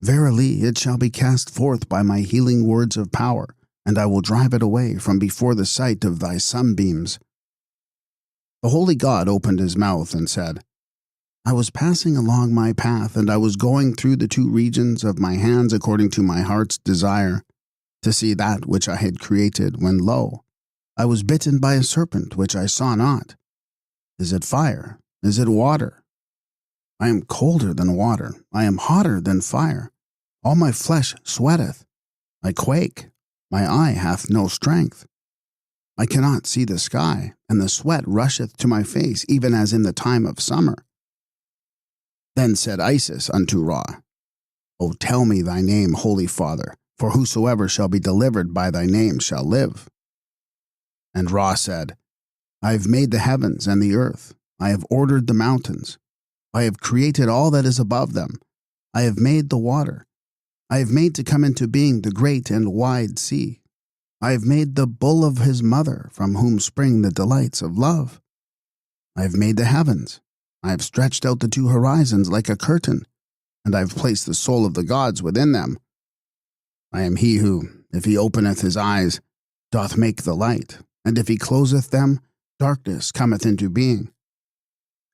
Verily it shall be cast forth by my healing words of power, and I will drive it away from before the sight of thy sunbeams. The holy God opened his mouth and said, I was passing along my path, and I was going through the two regions of my hands according to my heart's desire, to see that which I had created, when lo, I was bitten by a serpent which I saw not. Is it fire? Is it water? I am colder than water. I am hotter than fire. All my flesh sweateth. I quake. My eye hath no strength. I cannot see the sky, and the sweat rusheth to my face, even as in the time of summer. Then said Isis unto Ra, O tell me thy name, Holy Father, for whosoever shall be delivered by thy name shall live. And Ra said, I have made the heavens and the earth. I have ordered the mountains. I have created all that is above them. I have made the water. I have made to come into being the great and wide sea. I have made the bull of his mother, from whom spring the delights of love. I have made the heavens. I have stretched out the two horizons like a curtain, and I have placed the soul of the gods within them. I am he who, if he openeth his eyes, doth make the light, and if he closeth them, darkness cometh into being.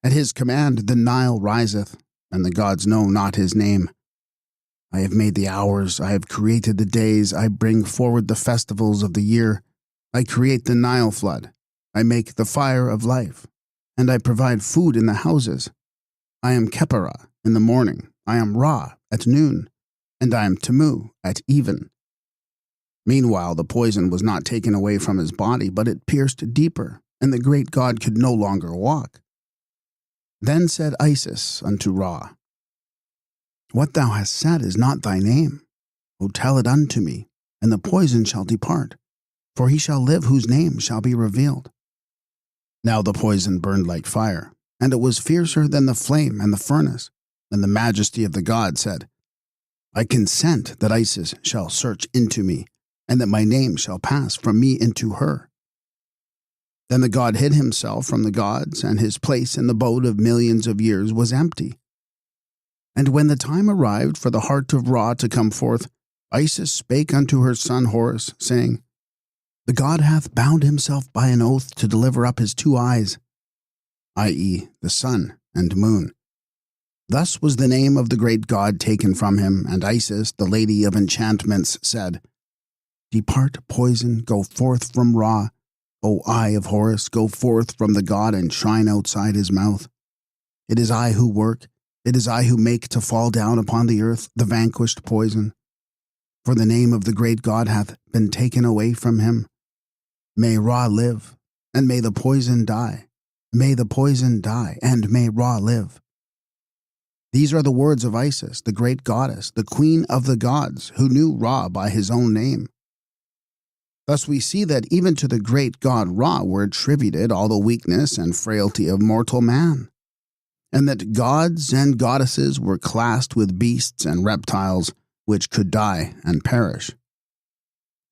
At his command the Nile riseth, and the gods know not his name. I have made the hours, I have created the days, I bring forward the festivals of the year. I create the Nile flood, I make the fire of life, and I provide food in the houses. I am Khepera in the morning, I am Ra at noon, and I am Tamu at even. Meanwhile the poison was not taken away from his body, but it pierced deeper, and the great god could no longer walk. Then said Isis unto Ra, What thou hast said is not thy name. O tell it unto me, and the poison shall depart, for he shall live whose name shall be revealed. Now the poison burned like fire, and it was fiercer than the flame and the furnace. And the majesty of the god said, I consent that Isis shall search into me, and that my name shall pass from me into her. Then the god hid himself from the gods, and his place in the boat of millions of years was empty. And when the time arrived for the heart of Ra to come forth, Isis spake unto her son Horus, saying, The god hath bound himself by an oath to deliver up his two eyes, i.e., the sun and moon. Thus was the name of the great god taken from him, and Isis, the lady of enchantments, said, Depart, poison, go forth from Ra. O eye of Horus, go forth from the god and shine outside his mouth. It is I who work, it is I who make to fall down upon the earth the vanquished poison. For the name of the great god hath been taken away from him. May Ra live, and may the poison die. May the poison die, and may Ra live. These are the words of Isis, the great goddess, the queen of the gods, who knew Ra by his own name. Thus we see that even to the great god Ra were attributed all the weakness and frailty of mortal man. and that gods and goddesses were classed with beasts and reptiles which could die and perish.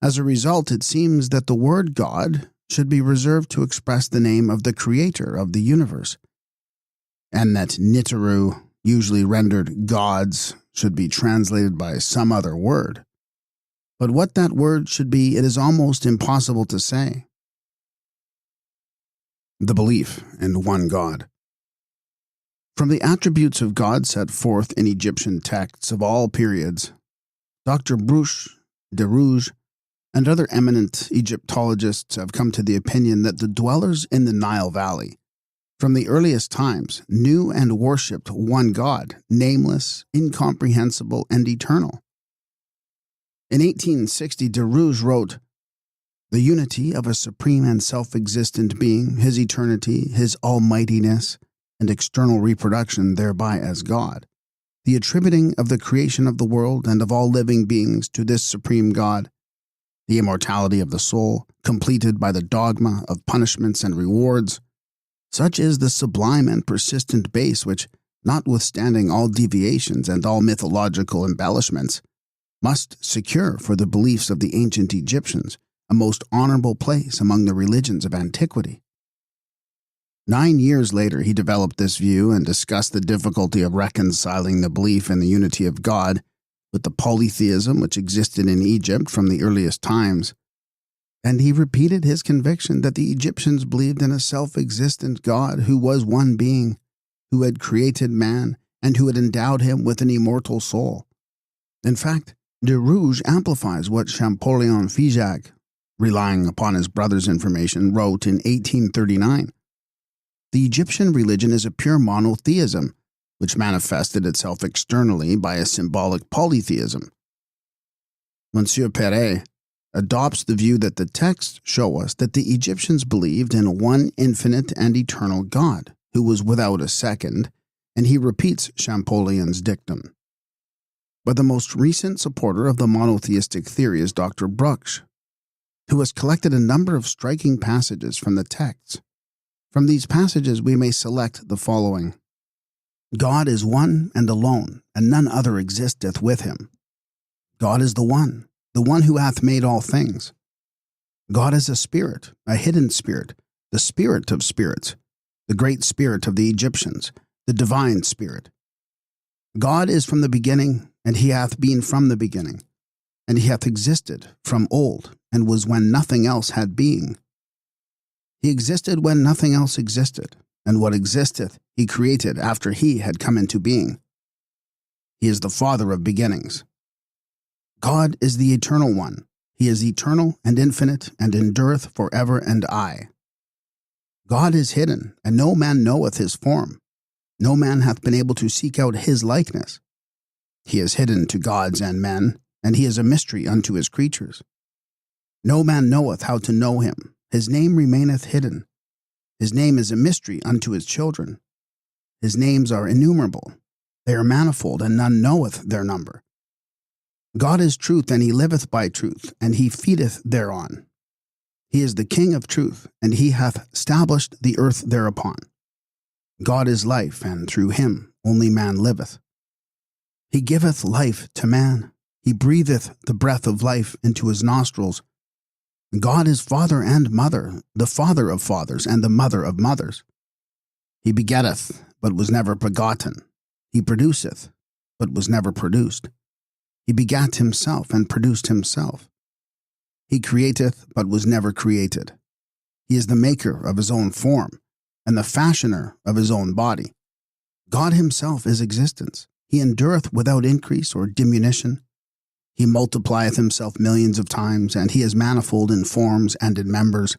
As a result, it seems that the word God should be reserved to express the name of the creator of the universe, and that Nitaru, usually rendered gods, should be translated by some other word. But what that word should be, it is almost impossible to say. The belief in one God. From the attributes of God set forth in Egyptian texts of all periods, Dr. Bruce de Rouge and other eminent Egyptologists have come to the opinion that the dwellers in the Nile Valley, from the earliest times, knew and worshipped one God, nameless, incomprehensible, and eternal. In 1860, de Rouge wrote, "The unity of a supreme and self-existent being, his eternity, his almightiness, and external reproduction thereby as God, the attributing of the creation of the world and of all living beings to this supreme God, the immortality of the soul, completed by the dogma of punishments and rewards, such is the sublime and persistent base which, notwithstanding all deviations and all mythological embellishments, must secure for the beliefs of the ancient Egyptians a most honorable place among the religions of antiquity." 9 years later, he developed this view and discussed the difficulty of reconciling the belief in the unity of God with the polytheism which existed in Egypt from the earliest times, and he repeated his conviction that the Egyptians believed in a self-existent God who was one being, who had created man, and who had endowed him with an immortal soul. In fact, de Rouge amplifies what Champollion Figeac, relying upon his brother's information, wrote in 1839. The Egyptian religion is a pure monotheism, which manifested itself externally by a symbolic polytheism. Monsieur Perret adopts the view that the texts show us that the Egyptians believed in one infinite and eternal God, who was without a second, and he repeats Champollion's dictum. But the most recent supporter of the monotheistic theory is Dr. Budge, who has collected a number of striking passages from the texts. From these passages we may select the following. God is one and alone, and none other existeth with him. God is the one who hath made all things. God is a spirit, a hidden spirit, the spirit of spirits, the great spirit of the Egyptians, the divine spirit. God is from the beginning, and he hath been from the beginning, and he hath existed from old, and was when nothing else had being. He existed when nothing else existed, and what existeth he created after he had come into being. He is the Father of beginnings. God is the Eternal One. He is eternal and infinite, and endureth forever and aye. God is hidden, and no man knoweth his form. No man hath been able to seek out his likeness. He is hidden to gods and men, and he is a mystery unto his creatures. No man knoweth how to know him. His name remaineth hidden. His name is a mystery unto his children. His names are innumerable. They are manifold, and none knoweth their number. God is truth, and he liveth by truth, and he feedeth thereon. He is the King of truth, and he hath established the earth thereupon. God is life, and through him only man liveth. He giveth life to man. He breatheth the breath of life into his nostrils. God is father and mother, the father of fathers and the mother of mothers. He begetteth, but was never begotten. He produceth, but was never produced. He begat himself and produced himself. He createth, but was never created. He is the maker of his own form, and the fashioner of his own body. God himself is existence. He endureth without increase or diminution. He multiplieth himself millions of times, and he is manifold in forms and in members.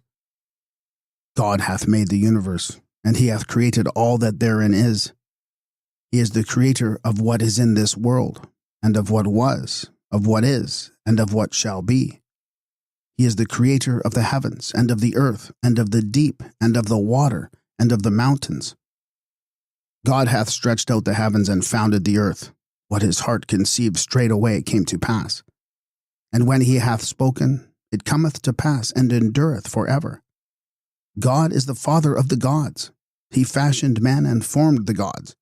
God hath made the universe, and he hath created all that therein is. He is the creator of what is in this world, and of what was, of what is, and of what shall be. He is the creator of the heavens, and of the earth, and of the deep, and of the water, and of the mountains. God hath stretched out the heavens and founded the earth. What his heart conceived straightway came to pass. And when he hath spoken, it cometh to pass, and endureth forever. God is the Father of the gods. He fashioned men and formed the gods.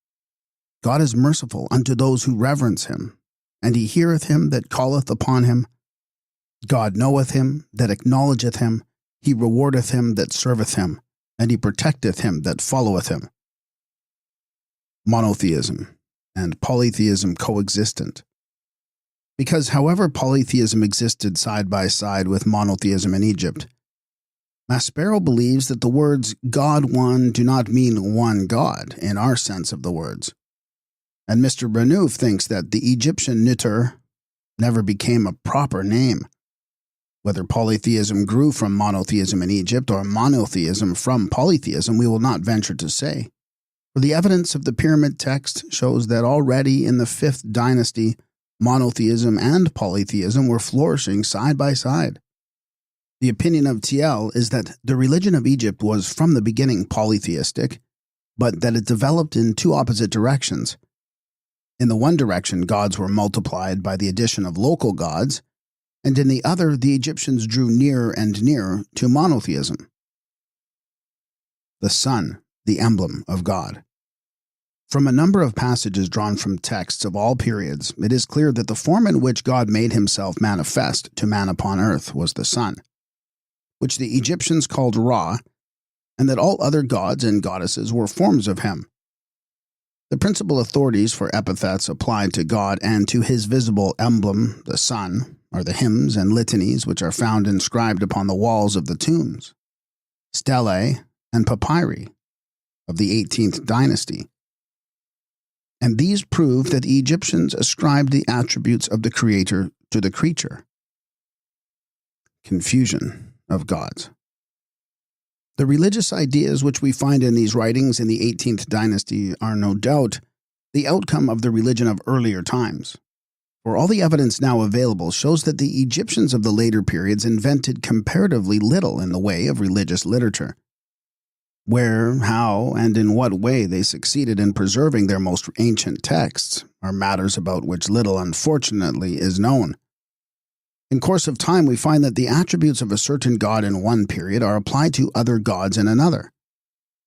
God is merciful unto those who reverence him, and he heareth him that calleth upon him. God knoweth him that acknowledgeth him. He rewardeth him that serveth him, and he protecteth him that followeth him. Monotheism and polytheism coexistent. Because however polytheism existed side by side with monotheism in Egypt, Maspero believes that the words God one do not mean one God in our sense of the words. And Mr. Renouf thinks that the Egyptian Nutter never became a proper name. Whether polytheism grew from monotheism in Egypt or monotheism from polytheism, we will not venture to say. For the evidence of the pyramid text shows that already in the 5th dynasty, monotheism and polytheism were flourishing side by side. The opinion of Thiel is that the religion of Egypt was from the beginning polytheistic, but that it developed in two opposite directions. In the one direction, gods were multiplied by the addition of local gods, and in the other, the Egyptians drew nearer and nearer to monotheism. The sun, the emblem of God. From a number of passages drawn from texts of all periods, it is clear that the form in which God made himself manifest to man upon earth was the sun, which the Egyptians called Ra, and that all other gods and goddesses were forms of him. The principal authorities for epithets applied to God and to his visible emblem, the sun, are the hymns and litanies which are found inscribed upon the walls of the tombs, stelae, and papyri of the 18th dynasty. And these prove that the Egyptians ascribed the attributes of the Creator to the creature. Confusion of gods. The religious ideas which we find in these writings in the 18th dynasty are no doubt the outcome of the religion of earlier times. For all the evidence now available shows that the Egyptians of the later periods invented comparatively little in the way of religious literature. Where, how, and in what way they succeeded in preserving their most ancient texts are matters about which little, unfortunately, is known. In course of time, we find that the attributes of a certain god in one period are applied to other gods in another.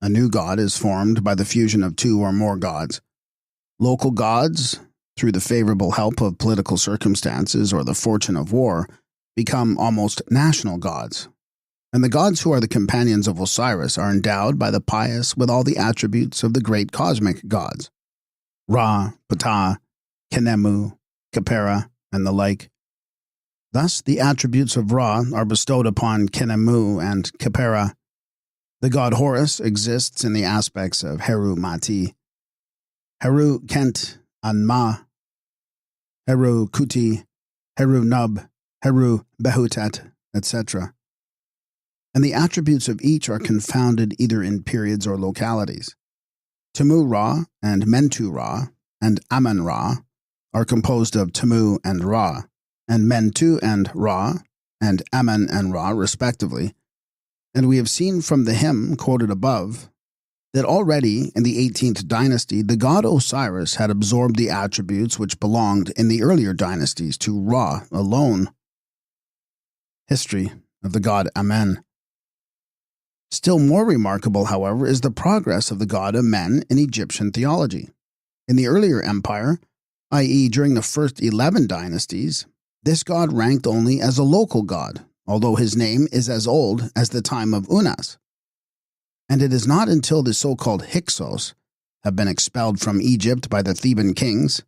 A new god is formed by the fusion of two or more gods. Local gods, through the favorable help of political circumstances or the fortune of war, become almost national gods. And the gods who are the companions of Osiris are endowed by the pious with all the attributes of the great cosmic gods, Ra, Ptah, Khnemu, Khepera, and the like. Thus, the attributes of Ra are bestowed upon Khnemu and Khepera. The god Horus exists in the aspects of Heru Mati, Heru Kent Anma, Heru Kuti, Heru Nub, Heru Behutet, etc. And the attributes of each are confounded either in periods or localities. Temu Ra and Mentu Ra and Amen Ra are composed of Temu and Ra, and Mentu and Ra, and Amen and Ra, respectively. And we have seen from the hymn quoted above that already in the 18th dynasty, the god Osiris had absorbed the attributes which belonged in the earlier dynasties to Ra alone. History of the god Amen. Still more remarkable, however, is the progress of the god Amen in Egyptian theology. In the earlier empire, i.e. during the first 11 dynasties, this god ranked only as a local god, although his name is as old as the time of Unas. And it is not until the so-called Hyksos have been expelled from Egypt by the Theban kings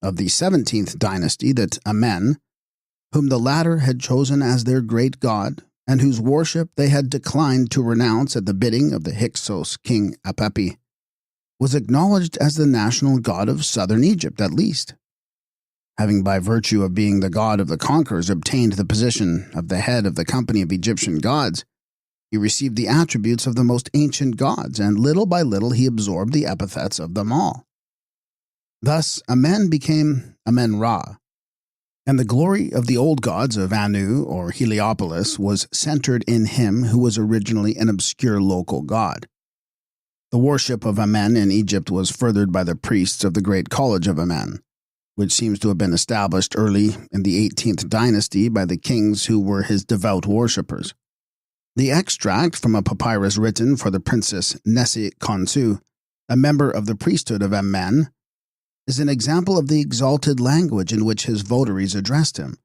of the 17th dynasty that Amen, whom the latter had chosen as their great god, and whose worship they had declined to renounce at the bidding of the Hyksos king Apepi, was acknowledged as the national god of southern Egypt at least. Having by virtue of being the god of the conquerors obtained the position of the head of the company of Egyptian gods, he received the attributes of the most ancient gods, and little by little he absorbed the epithets of them all. Thus, Amen became Amen-Ra, and the glory of the old gods of Anu or Heliopolis was centered in him who was originally an obscure local god. The worship of Amen in Egypt was furthered by the priests of the great college of Amen, which seems to have been established early in the 18th dynasty by the kings who were his devout worshippers. The extract from a papyrus written for the Princess Nessie Khonsu, a member of the priesthood of Amen, is an example of the exalted language in which his votaries addressed him.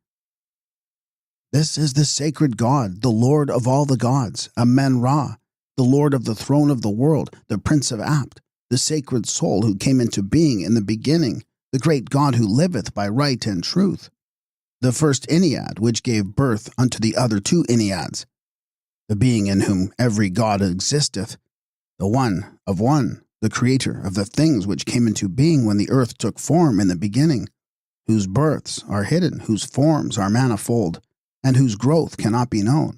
This is the sacred God, the Lord of all the gods, Amen-Ra, the Lord of the throne of the world, the Prince of Apt, the sacred soul who came into being in the beginning, the great God who liveth by right and truth, the first Ennead which gave birth unto the other two Enneads, the being in whom every God existeth, the one of one, the creator of the things which came into being when the earth took form in the beginning, whose births are hidden, whose forms are manifold, and whose growth cannot be known.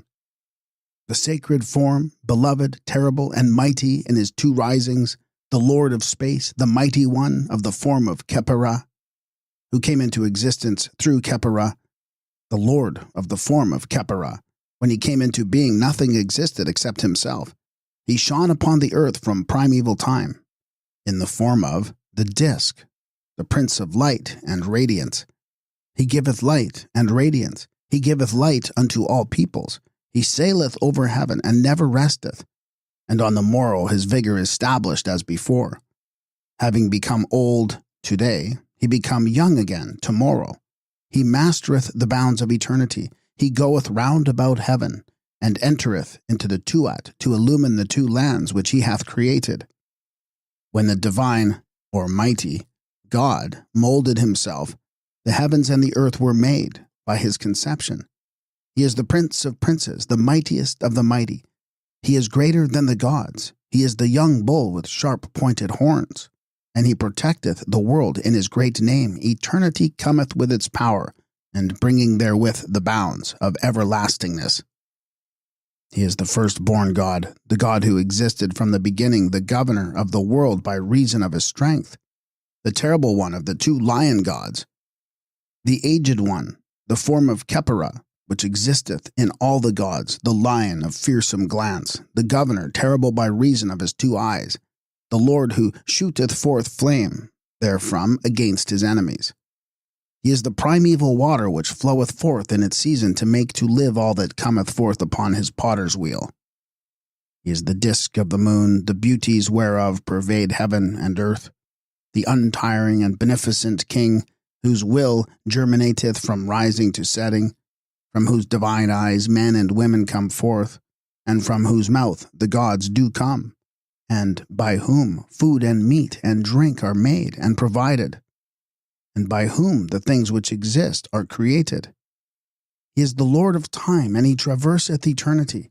The sacred form, beloved, terrible, and mighty in his two risings, the Lord of space, the mighty one of the form of Khepera, who came into existence through Khepera, the Lord of the form of Khepera. When he came into being, nothing existed except himself. He shone upon the earth from primeval time, in the form of the disk, the Prince of light and radiance. He giveth light and radiance. He giveth light unto all peoples. He saileth over heaven and never resteth. And on the morrow his vigor is established as before. Having become old today, he become young again tomorrow. He mastereth the bounds of eternity. He goeth round about heaven, and entereth into the Tuat to illumine the two lands which he hath created. When the divine, or mighty, God molded himself, the heavens and the earth were made by his conception. He is the Prince of princes, the mightiest of the mighty. He is greater than the gods. He is the young bull with sharp-pointed horns, and he protecteth the world in his great name. Eternity cometh with its power, and bringing therewith the bounds of everlastingness. He is the firstborn God, the God who existed from the beginning, the governor of the world by reason of his strength, the terrible one of the two lion gods, the aged one, the form of Khepera, which existeth in all the gods, the lion of fearsome glance, the governor terrible by reason of his two eyes, the Lord who shooteth forth flame therefrom against his enemies. He is the primeval water which floweth forth in its season to make to live all that cometh forth upon his potter's wheel. He is the disk of the moon, the beauties whereof pervade heaven and earth, the untiring and beneficent king, whose will germinateth from rising to setting, from whose divine eyes men and women come forth, and from whose mouth the gods do come, and by whom food and meat and drink are made and provided, and by whom the things which exist are created. He is the Lord of time, and he traverseth eternity.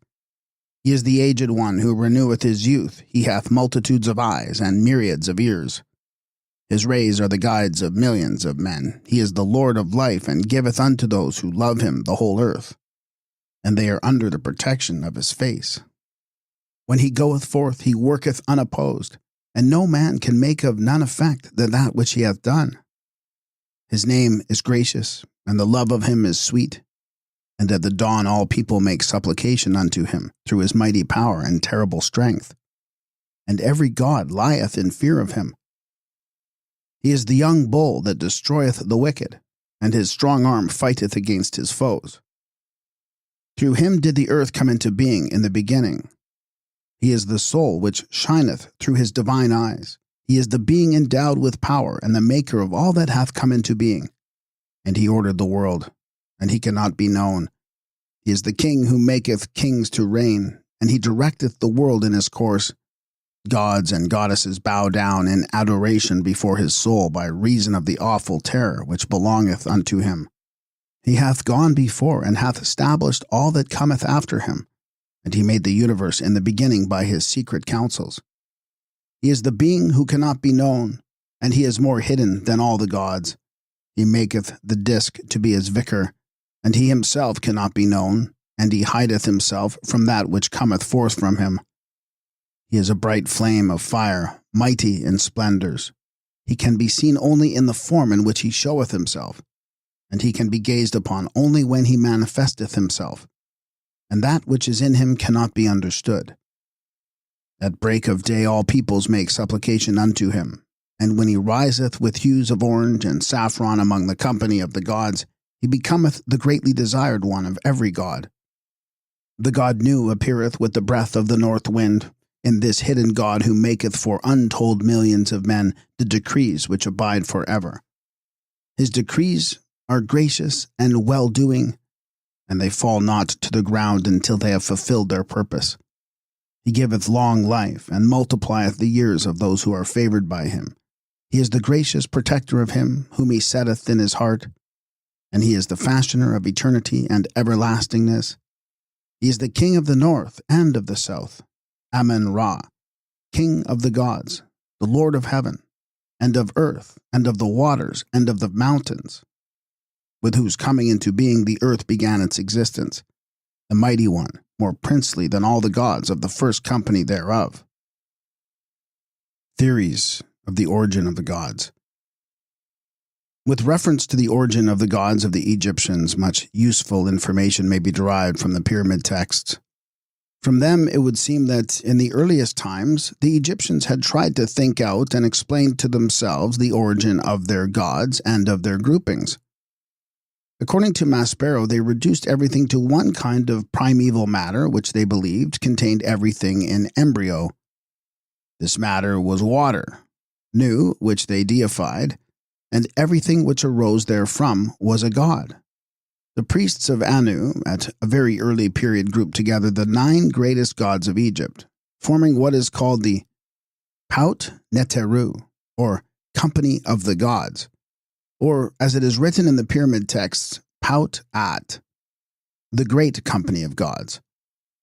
He is the aged one who reneweth his youth. He hath multitudes of eyes and myriads of ears. His rays are the guides of millions of men. He is the Lord of life, and giveth unto those who love him the whole earth, and they are under the protection of his face. When he goeth forth, he worketh unopposed, and no man can make of none effect than that which he hath done. His name is gracious, and the love of him is sweet. And at the dawn all people make supplication unto him through his mighty power and terrible strength. And every god lieth in fear of him. He is the young bull that destroyeth the wicked, and his strong arm fighteth against his foes. Through him did the earth come into being in the beginning. He is the soul which shineth through his divine eyes. He is the being endowed with power, and the maker of all that hath come into being. And he ordered the world, and he cannot be known. He is the king who maketh kings to reign, and he directeth the world in his course. Gods and goddesses bow down in adoration before his soul by reason of the awful terror which belongeth unto him. He hath gone before, and hath established all that cometh after him, and he made the universe in the beginning by his secret counsels. He is the being who cannot be known, and he is more hidden than all the gods. He maketh the disk to be his vicar, and he himself cannot be known, and he hideth himself from that which cometh forth from him. He is a bright flame of fire, mighty in splendors. He can be seen only in the form in which he showeth himself, and he can be gazed upon only when he manifesteth himself, and that which is in him cannot be understood. At break of day all peoples make supplication unto him, and when he riseth with hues of orange and saffron among the company of the gods, he becometh the greatly desired one of every god. The God Nu appeareth with the breath of the north wind, in this hidden God who maketh for untold millions of men the decrees which abide forever. His decrees are gracious and well-doing, and they fall not to the ground until they have fulfilled their purpose. He giveth long life, and multiplieth the years of those who are favored by him. He is the gracious protector of him whom he setteth in his heart, and he is the fashioner of eternity and everlastingness. He is the king of the north and of the south, Amen-Ra, king of the gods, the Lord of heaven, and of earth, and of the waters, and of the mountains, with whose coming into being the earth began its existence, the mighty one, more princely than all the gods of the first company thereof. Theories of the origin of the gods. With reference to the origin of the gods of the Egyptians, much useful information may be derived from the pyramid texts. From them, it would seem that in the earliest times, the Egyptians had tried to think out and explain to themselves the origin of their gods and of their groupings. According to Maspero, they reduced everything to one kind of primeval matter which they believed contained everything in embryo. This matter was water, Nu, which they deified, and everything which arose therefrom was a god. The priests of Anu, at a very early period, grouped together the 9 greatest gods of Egypt, forming what is called the Paut Neteru, or Company of the Gods, or, as it is written in the pyramid texts, Paut At, the Great Company of Gods.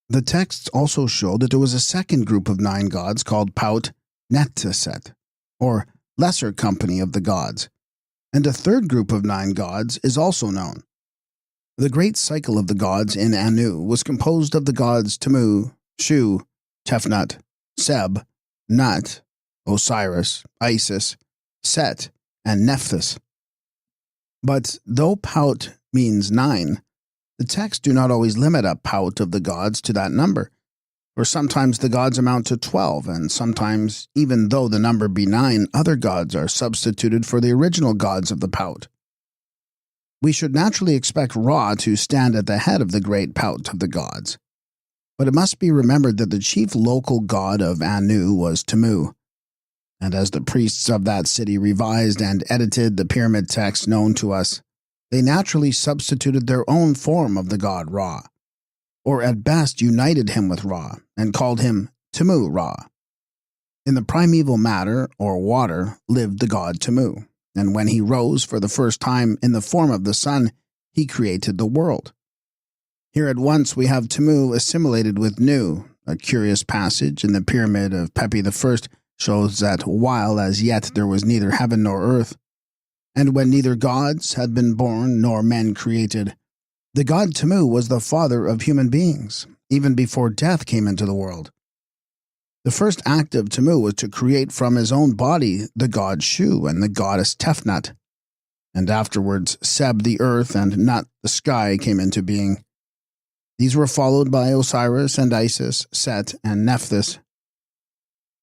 The texts also show that there was a second group of 9 gods called Paut Neteset, or Lesser Company of the Gods, and a third group of 9 gods is also known. The great cycle of the gods in Anu was composed of the gods Tamu, Shu, Tefnut, Seb, Nut, Osiris, Isis, Set, and Nephthys. But though Paut means 9, the texts do not always limit a Paut of the gods to that number, for sometimes the gods amount to 12, and sometimes, even though the number be 9, other gods are substituted for the original gods of the Paut. We should naturally expect Ra to stand at the head of the great Paut of the gods. But it must be remembered that the chief local god of Anu was Tamu, and as the priests of that city revised and edited the pyramid texts known to us, they naturally substituted their own form of the god Ra, or at best united him with Ra, and called him Tamu-Ra. In the primeval matter, or water, lived the god Tamu. And when he rose for the first time in the form of the sun, he created the world. Here at once we have Tamu assimilated with Nu. A curious passage in the pyramid of Pepi I shows that while as yet there was neither heaven nor earth, and when neither gods had been born nor men created, the god Tamu was the father of human beings, even before death came into the world. The first act of Tamu was to create from his own body the god Shu and the goddess Tefnut, and afterwards Seb the earth and Nut the sky came into being. These were followed by Osiris and Isis, Set, and Nephthys.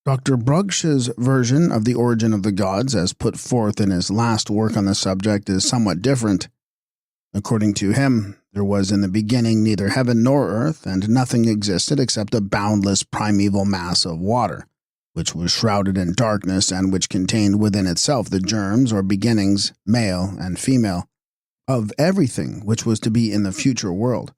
Dr. Budge's version of the origin of the gods, as put forth in his last work on the subject, is somewhat different. According to him, there was in the beginning neither heaven nor earth, and nothing existed except a boundless primeval mass of water, which was shrouded in darkness and which contained within itself the germs or beginnings, male and female, of everything which was to be in the future world.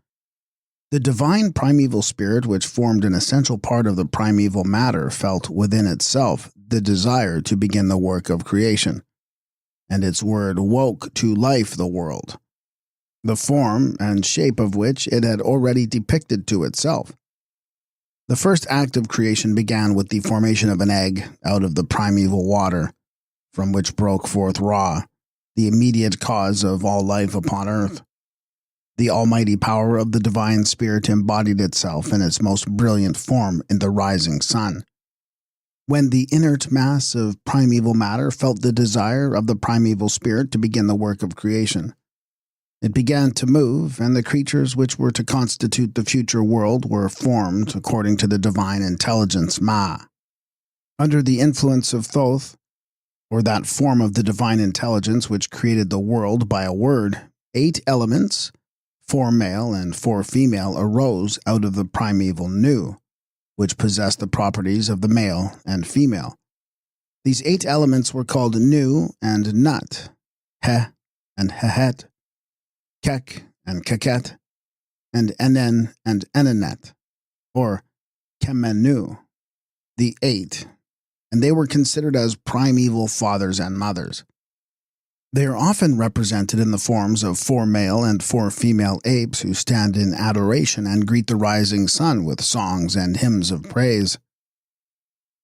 The divine primeval spirit which formed an essential part of the primeval matter felt within itself the desire to begin the work of creation, and its word woke to life the world, the form and shape of which it had already depicted to itself. The first act of creation began with the formation of an egg out of the primeval water, from which broke forth Ra, the immediate cause of all life upon earth. The almighty power of the divine spirit embodied itself in its most brilliant form in the rising sun. When the inert mass of primeval matter felt the desire of the primeval spirit to begin the work of creation, it began to move, and the creatures which were to constitute the future world were formed according to the divine intelligence Ma. Under the influence of Thoth, or that form of the divine intelligence which created the world by a word, 8 elements, 4 male and 4 female arose out of the primeval Nu, which possessed the properties of the male and female. These 8 elements were called Nu and Nut, He and Hehet, Kek and Keket, and Enen and Enenet, or Kemenu, the 8, and they were considered as primeval fathers and mothers. They are often represented in the forms of 4 male and 4 female apes who stand in adoration and greet the rising sun with songs and hymns of praise.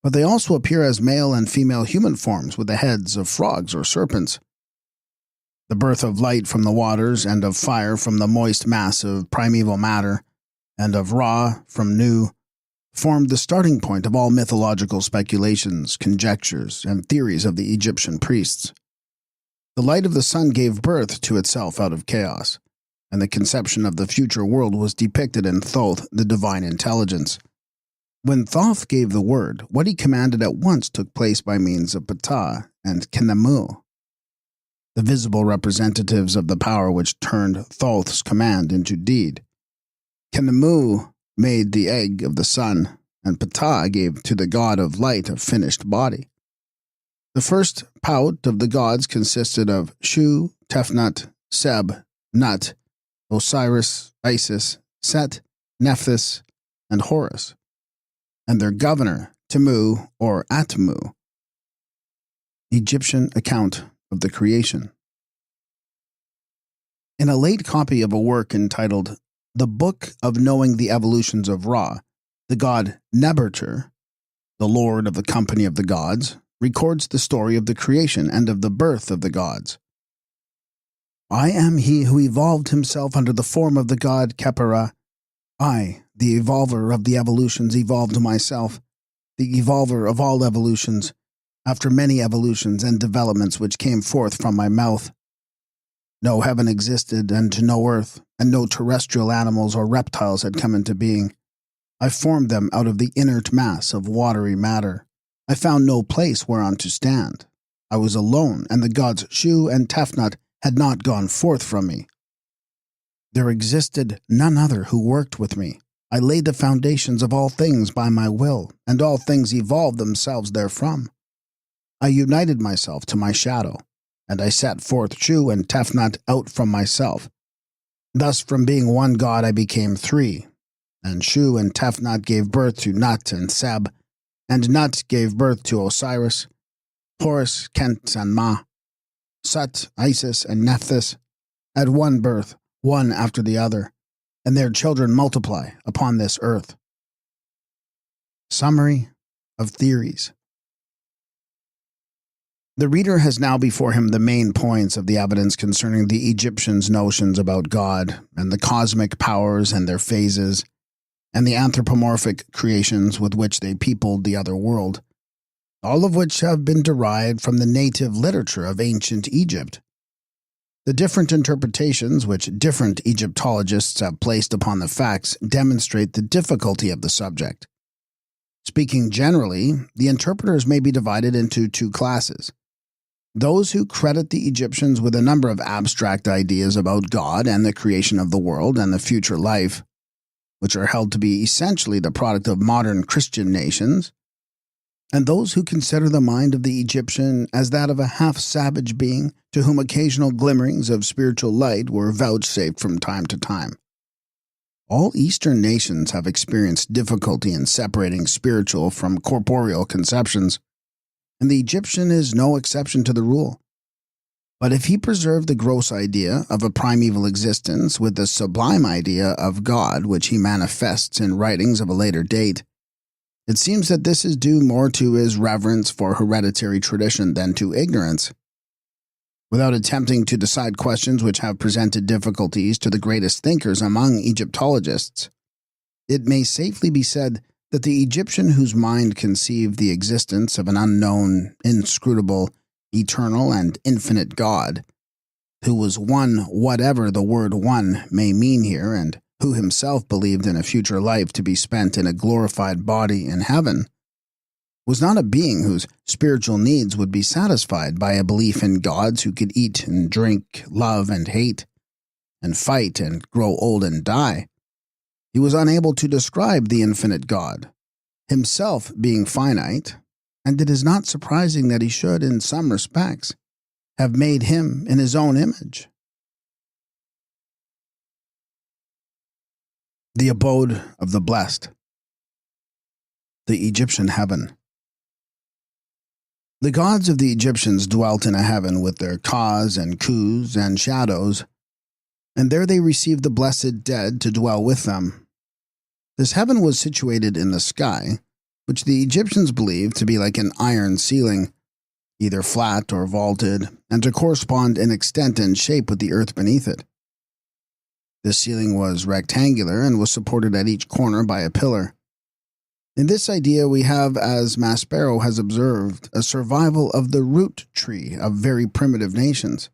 But they also appear as male and female human forms with the heads of frogs or serpents. The birth of light from the waters and of fire from the moist mass of primeval matter and of Ra from Nu formed the starting point of all mythological speculations, conjectures, and theories of the Egyptian priests. The light of the sun gave birth to itself out of chaos, and the conception of the future world was depicted in Thoth, the divine intelligence. When Thoth gave the word, what he commanded at once took place by means of Ptah and Khnemu, the visible representatives of the power which turned Thoth's command into deed. Khnemu made the egg of the sun, and Ptah gave to the god of light a finished body. The first pout of the gods consisted of Shu, Tefnut, Seb, Nut, Osiris, Isis, Set, Nephthys, and Horus, and their governor, Temu or Atmu. Egyptian account of the creation. In a late copy of a work entitled The Book of Knowing the Evolutions of Ra, the god Neberter, the lord of the company of the gods, records the story of the creation and of the birth of the gods. I am he who evolved himself under the form of the god Khepera. I, the evolver of the evolutions, evolved myself, the evolver of all evolutions, after many evolutions and developments which came forth from my mouth. No heaven existed, and no earth, and no terrestrial animals or reptiles had come into being. I formed them out of the inert mass of watery matter. I found no place whereon to stand. I was alone, and the gods Shu and Tefnut had not gone forth from me. There existed none other who worked with me. I laid the foundations of all things by my will, and all things evolved themselves therefrom. I united myself to my shadow, and I set forth Shu and Tefnut out from myself. Thus from being one god I became 3, and Shu and Tefnut gave birth to Nut and Seb, and Nut gave birth to Osiris, Horus, Kent, and Ma, Sut, Isis, and Nephthys, at one birth, one after the other, and their children multiply upon this earth. Summary of theories. The reader has now before him the main points of the evidence concerning the Egyptians' notions about God and the cosmic powers and their phases, and the anthropomorphic creations with which they peopled the other world, all of which have been derived from the native literature of ancient Egypt. The different interpretations which different Egyptologists have placed upon the facts demonstrate the difficulty of the subject. Speaking generally, the interpreters may be divided into 2 classes. Those who credit the Egyptians with a number of abstract ideas about God and the creation of the world and the future life, which are held to be essentially the product of modern Christian nations, and those who consider the mind of the Egyptian as that of a half-savage being to whom occasional glimmerings of spiritual light were vouchsafed from time to time. All Eastern nations have experienced difficulty in separating spiritual from corporeal conceptions, and the Egyptian is no exception to the rule. But if he preserved the gross idea of a primeval existence with the sublime idea of God which he manifests in writings of a later date, it seems that this is due more to his reverence for hereditary tradition than to ignorance. Without attempting to decide questions which have presented difficulties to the greatest thinkers among Egyptologists, it may safely be said that the Egyptian whose mind conceived the existence of an unknown, inscrutable, eternal, and infinite God, who was one whatever the word one may mean here, and who himself believed in a future life to be spent in a glorified body in heaven, was not a being whose spiritual needs would be satisfied by a belief in gods who could eat and drink, love and hate, and fight and grow old and die. He was unable to describe the infinite God, himself being finite, and it is not surprising that he should, in some respects, have made him in his own image. The abode of the blessed. The Egyptian heaven. The gods of the Egyptians dwelt in a heaven with their Kas and Kus and shadows, and there they received the blessed dead to dwell with them. This heaven was situated in the sky, which the Egyptians believed to be like an iron ceiling, either flat or vaulted, and to correspond in extent and shape with the earth beneath it. The ceiling was rectangular and was supported at each corner by a pillar. In this idea we have, as Maspero has observed, a survival of the root tree of very primitive nations.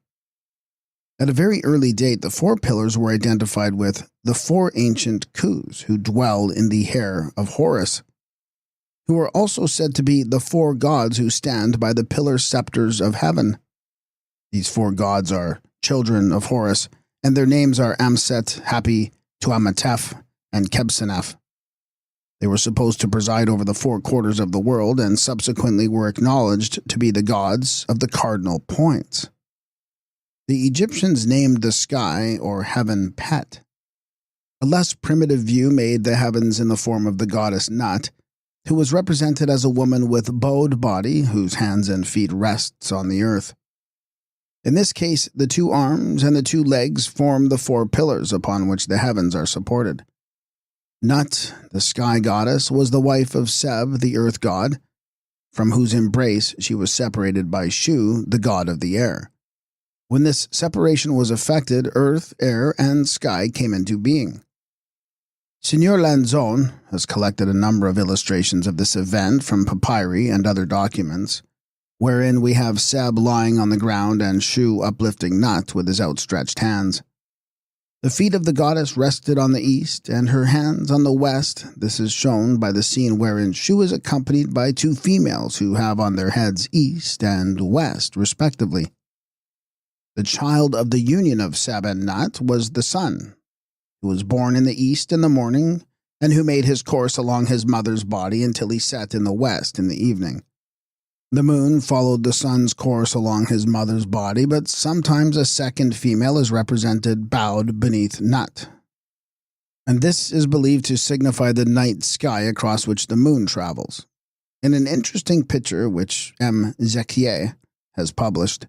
At a very early date, the four pillars were identified with the four ancient Kus who dwell in the hair of Horus, who are also said to be the four gods who stand by the pillar scepters of heaven. These four gods are children of Horus, and their names are Amset, Hapi, Tuamatef, and Kebsenef. They were supposed to preside over the four quarters of the world and subsequently were acknowledged to be the gods of the cardinal points. The Egyptians named the sky or heaven Pet. A less primitive view made the heavens in the form of the goddess Nut, who was represented as a woman with bowed body whose hands and feet rests on the earth. In this case, the two arms and the two legs form the four pillars upon which the heavens are supported. Nut, the sky goddess, was the wife of Seb, the earth god, from whose embrace she was separated by Shu, the god of the air. When this separation was effected, earth, air, and sky came into being. Signor Lanzone has collected a number of illustrations of this event from papyri and other documents, wherein we have Seb lying on the ground and Shu uplifting Nut with his outstretched hands. The feet of the goddess rested on the east, and her hands on the west. This is shown by the scene wherein Shu is accompanied by two females who have on their heads east and west, respectively. The child of the union of Seb and Nut was the sun, who was born in the east in the morning, and who made his course along his mother's body until he set in the west in the evening. The moon followed the sun's course along his mother's body, but sometimes a second female is represented bowed beneath Nut. And this is believed to signify the night sky across which the moon travels. In an interesting picture which M. Zekier has published,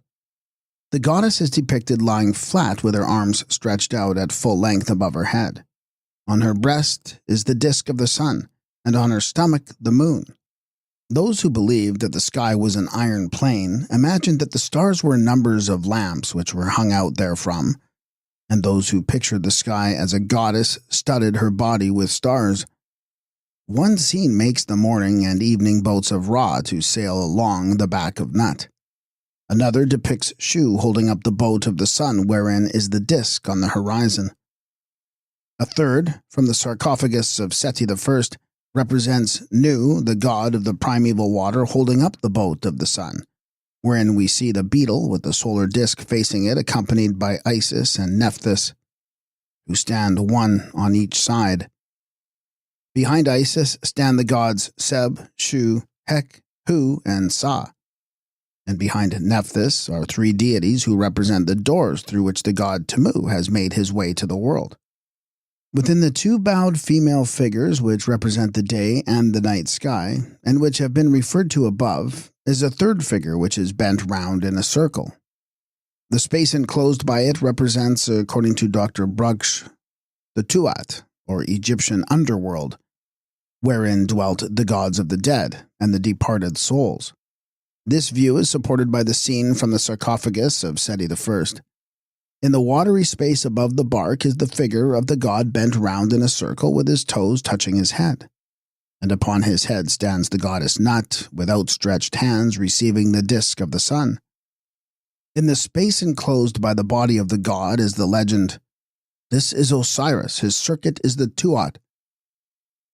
the goddess is depicted lying flat with her arms stretched out at full length above her head. On her breast is the disk of the sun, and on her stomach the moon. Those who believed that the sky was an iron plane imagined that the stars were numbers of lamps which were hung out therefrom, and those who pictured the sky as a goddess studded her body with stars. One scene makes the morning and evening boats of Ra to sail along the back of Nut. Another depicts Shu holding up the boat of the sun wherein is the disk on the horizon. A third, from the sarcophagus of Seti I, represents Nu, the god of the primeval water, holding up the boat of the sun, wherein we see the beetle with the solar disk facing it, accompanied by Isis and Nephthys, who stand one on each side. Behind Isis stand the gods Seb, Shu, Hek, Hu, and Sa. And behind Nephthys are three deities who represent the doors through which the god Tamu has made his way to the world. Within the two bowed female figures which represent the day and the night sky, and which have been referred to above, is a third figure which is bent round in a circle. The space enclosed by it represents, according to Dr. Budge, the Tuat, or Egyptian underworld, wherein dwelt the gods of the dead and the departed souls. This view is supported by the scene from the sarcophagus of Seti I. In the watery space above the bark is the figure of the god bent round in a circle with his toes touching his head. And upon his head stands the goddess Nut, with outstretched hands receiving the disk of the sun. In the space enclosed by the body of the god is the legend, "This is Osiris, his circuit is the Tuat."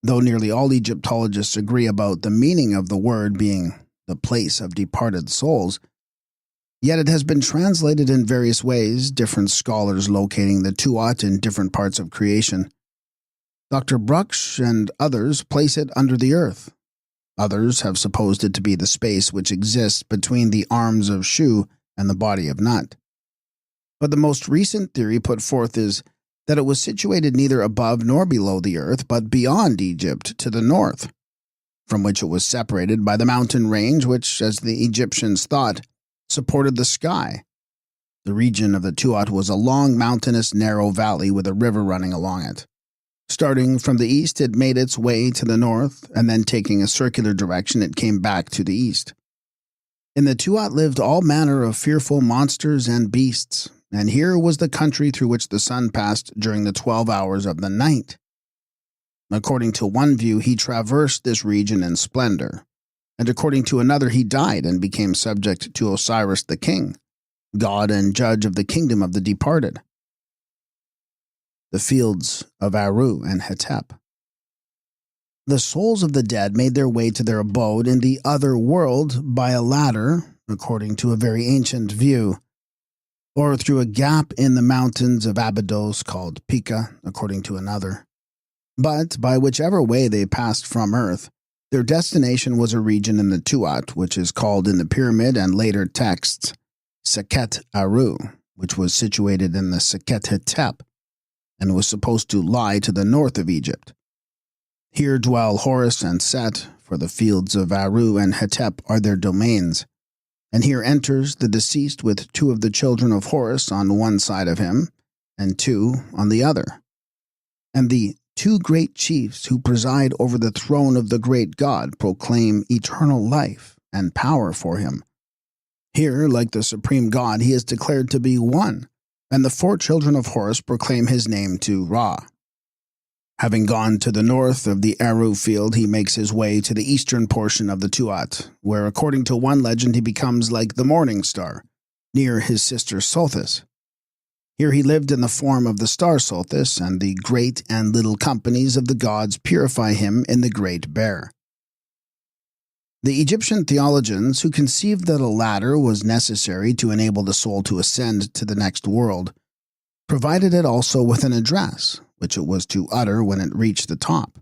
Though nearly all Egyptologists agree about the meaning of the word being the place of departed souls, Yet it has been translated in various ways, different scholars locating the Tuat in different parts of creation. Dr. Budge and others place it under the earth. Others have supposed it to be the space which exists between the arms of Shu and the body of Nut. But the most recent theory put forth is that it was situated neither above nor below the earth, but beyond Egypt to the north, from which it was separated by the mountain range which, as the Egyptians thought, supported the sky. The region of the Tuat was a long, mountainous, narrow valley with a river running along it. Starting from the east, it made its way to the north, and then taking a circular direction, it came back to the east. In the Tuat lived all manner of fearful monsters and beasts, and here was the country through which the sun passed during the 12 hours of the night. According to one view, he traversed this region in splendor, and according to another, he died and became subject to Osiris the king, god and judge of the kingdom of the departed. The fields of Aru and Hetep. The souls of the dead made their way to their abode in the other world by a ladder, according to a very ancient view, or through a gap in the mountains of Abydos called Pika, according to another. But by whichever way they passed from earth, their destination was a region in the Tuat, which is called in the pyramid and later texts Sekhet Aru, which was situated in the Sekhet Hetep, and was supposed to lie to the north of Egypt. Here dwell Horus and Set, for the fields of Aru and Hetep are their domains. And here enters the deceased with 2 of the children of Horus on one side of him, and 2 on the other. And the 2 great chiefs who preside over the throne of the great God proclaim eternal life and power for him. Here, like the supreme God, he is declared to be one, and the 4 children of Horus proclaim his name to Ra. Having gone to the north of the Aru field, he makes his way to the eastern portion of the Tuat, where, according to one legend, he becomes like the morning star, near his sister Sothis. Here he lived in the form of the star Sothis, and the great and little companies of the gods purify him in the Great Bear. The Egyptian theologians, who conceived that a ladder was necessary to enable the soul to ascend to the next world, provided it also with an address, which it was to utter when it reached the top.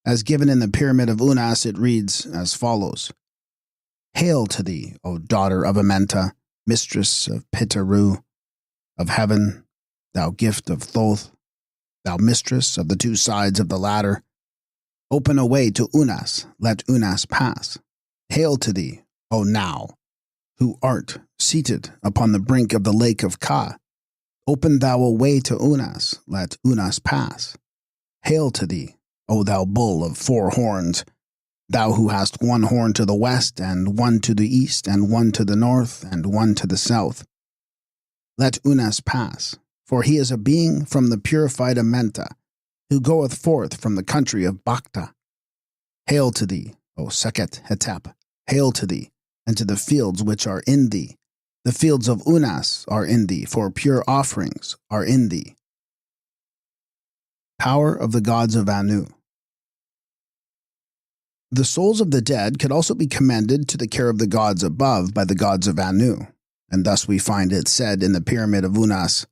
As given in the Pyramid of Unas, it reads as follows: Hail to thee, O daughter of Amenta, mistress of Pitaru, of heaven, thou gift of Thoth, thou mistress of the 2 sides of the ladder. Open a way to Unas, let Unas pass. Hail to thee, O now, who art seated upon the brink of the lake of Ka. Open thou a way to Unas, let Unas pass. Hail to thee, O thou bull of 4 horns, thou who hast 1 horn to the west, and 1 to the east, and 1 to the north, and 1 to the south. Let Unas pass, for he is a being from the purified Amenta, who goeth forth from the country of Bakta. Hail to thee, O Sekhet Hetep, hail to thee, and to the fields which are in thee. The fields of Unas are in thee, for pure offerings are in thee. Power of the gods of Anu. The souls of the dead could also be commended to the care of the gods above by the gods of Anu, and thus we find it said in the Pyramid of Unas,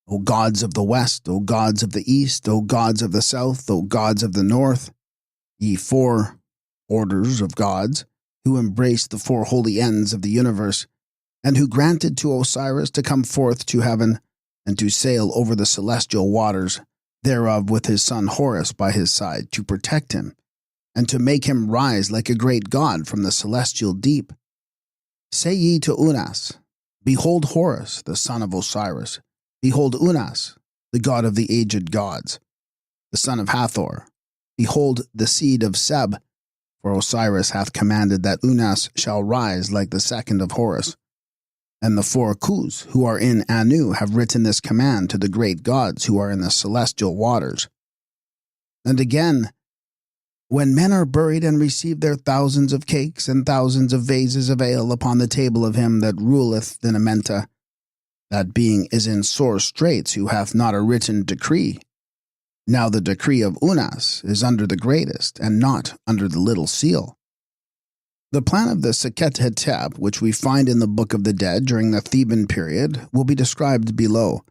O gods of the west, O gods of the east, O gods of the south, O gods of the north, ye 4 orders of gods, who embraced the 4 holy ends of the universe, and who granted to Osiris to come forth to heaven, and to sail over the celestial waters, thereof with his son Horus by his side, to protect him, and to make him rise like a great god from the celestial deep. Say ye to Unas, Behold Horus, the son of Osiris. Behold Unas, the god of the aged gods, the son of Hathor. Behold the seed of Seb, for Osiris hath commanded that Unas shall rise like the second of Horus. And the 4 Khus who are in Anu have written this command to the great gods who are in the celestial waters. And again, when men are buried and receive their thousands of cakes and thousands of vases of ale upon the table of him that ruleth in Amenta, that being is in sore straits who hath not a written decree. Now the decree of Unas is under the greatest, and not under the little seal. The plan of the Sekhet Hetep, which we find in the Book of the Dead during the Theban period, will be described below,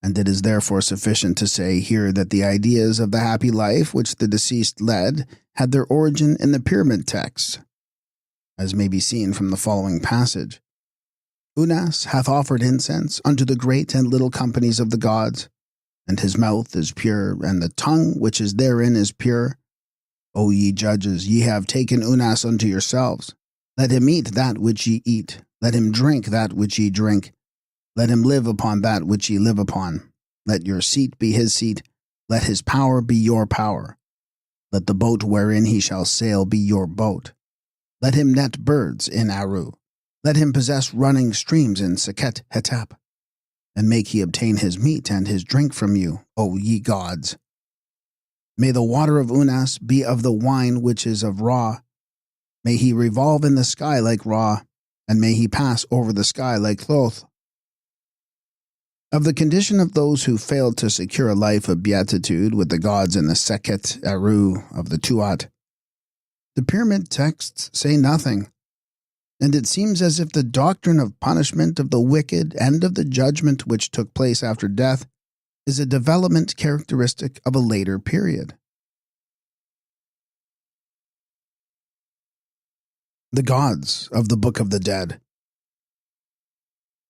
and it is therefore sufficient to say here that the ideas of the happy life which the deceased led had their origin in the pyramid texts, as may be seen from the following passage. Unas hath offered incense unto the great and little companies of the gods, and his mouth is pure, and the tongue which is therein is pure. O ye judges, ye have taken Unas unto yourselves. Let him eat that which ye eat. Let him drink that which ye drink. Let him live upon that which ye live upon. Let your seat be his seat. Let his power be your power. Let the boat wherein he shall sail be your boat. Let him net birds in Aru. Let him possess running streams in Sekhet Hetep. And make he obtain his meat and his drink from you, O ye gods. May the water of Unas be of the wine which is of Ra. May he revolve in the sky like Ra, and may he pass over the sky like Thoth. Of the condition of those who failed to secure a life of beatitude with the gods in the Sekhet Aru of the Tuat, the pyramid texts say nothing, and it seems as if the doctrine of punishment of the wicked and of the judgment which took place after death is a development characteristic of a later period. The gods of the Book of the Dead.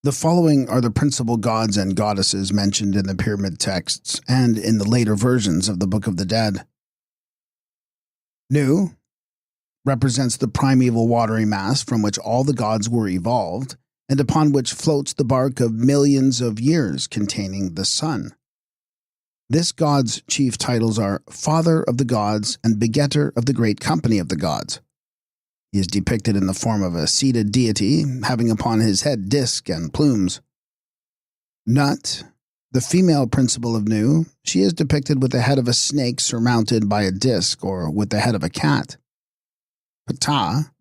The following are the principal gods and goddesses mentioned in the pyramid texts and in the later versions of the Book of the Dead. Nu represents the primeval watery mass from which all the gods were evolved, and upon which floats the bark of millions of years containing the sun. This god's chief titles are Father of the Gods and Begetter of the Great Company of the Gods. He is depicted in the form of a seated deity, having upon his head disk and plumes. Nut, the female principle of Nu, she is depicted with the head of a snake surmounted by a disk or with the head of a cat. Ptah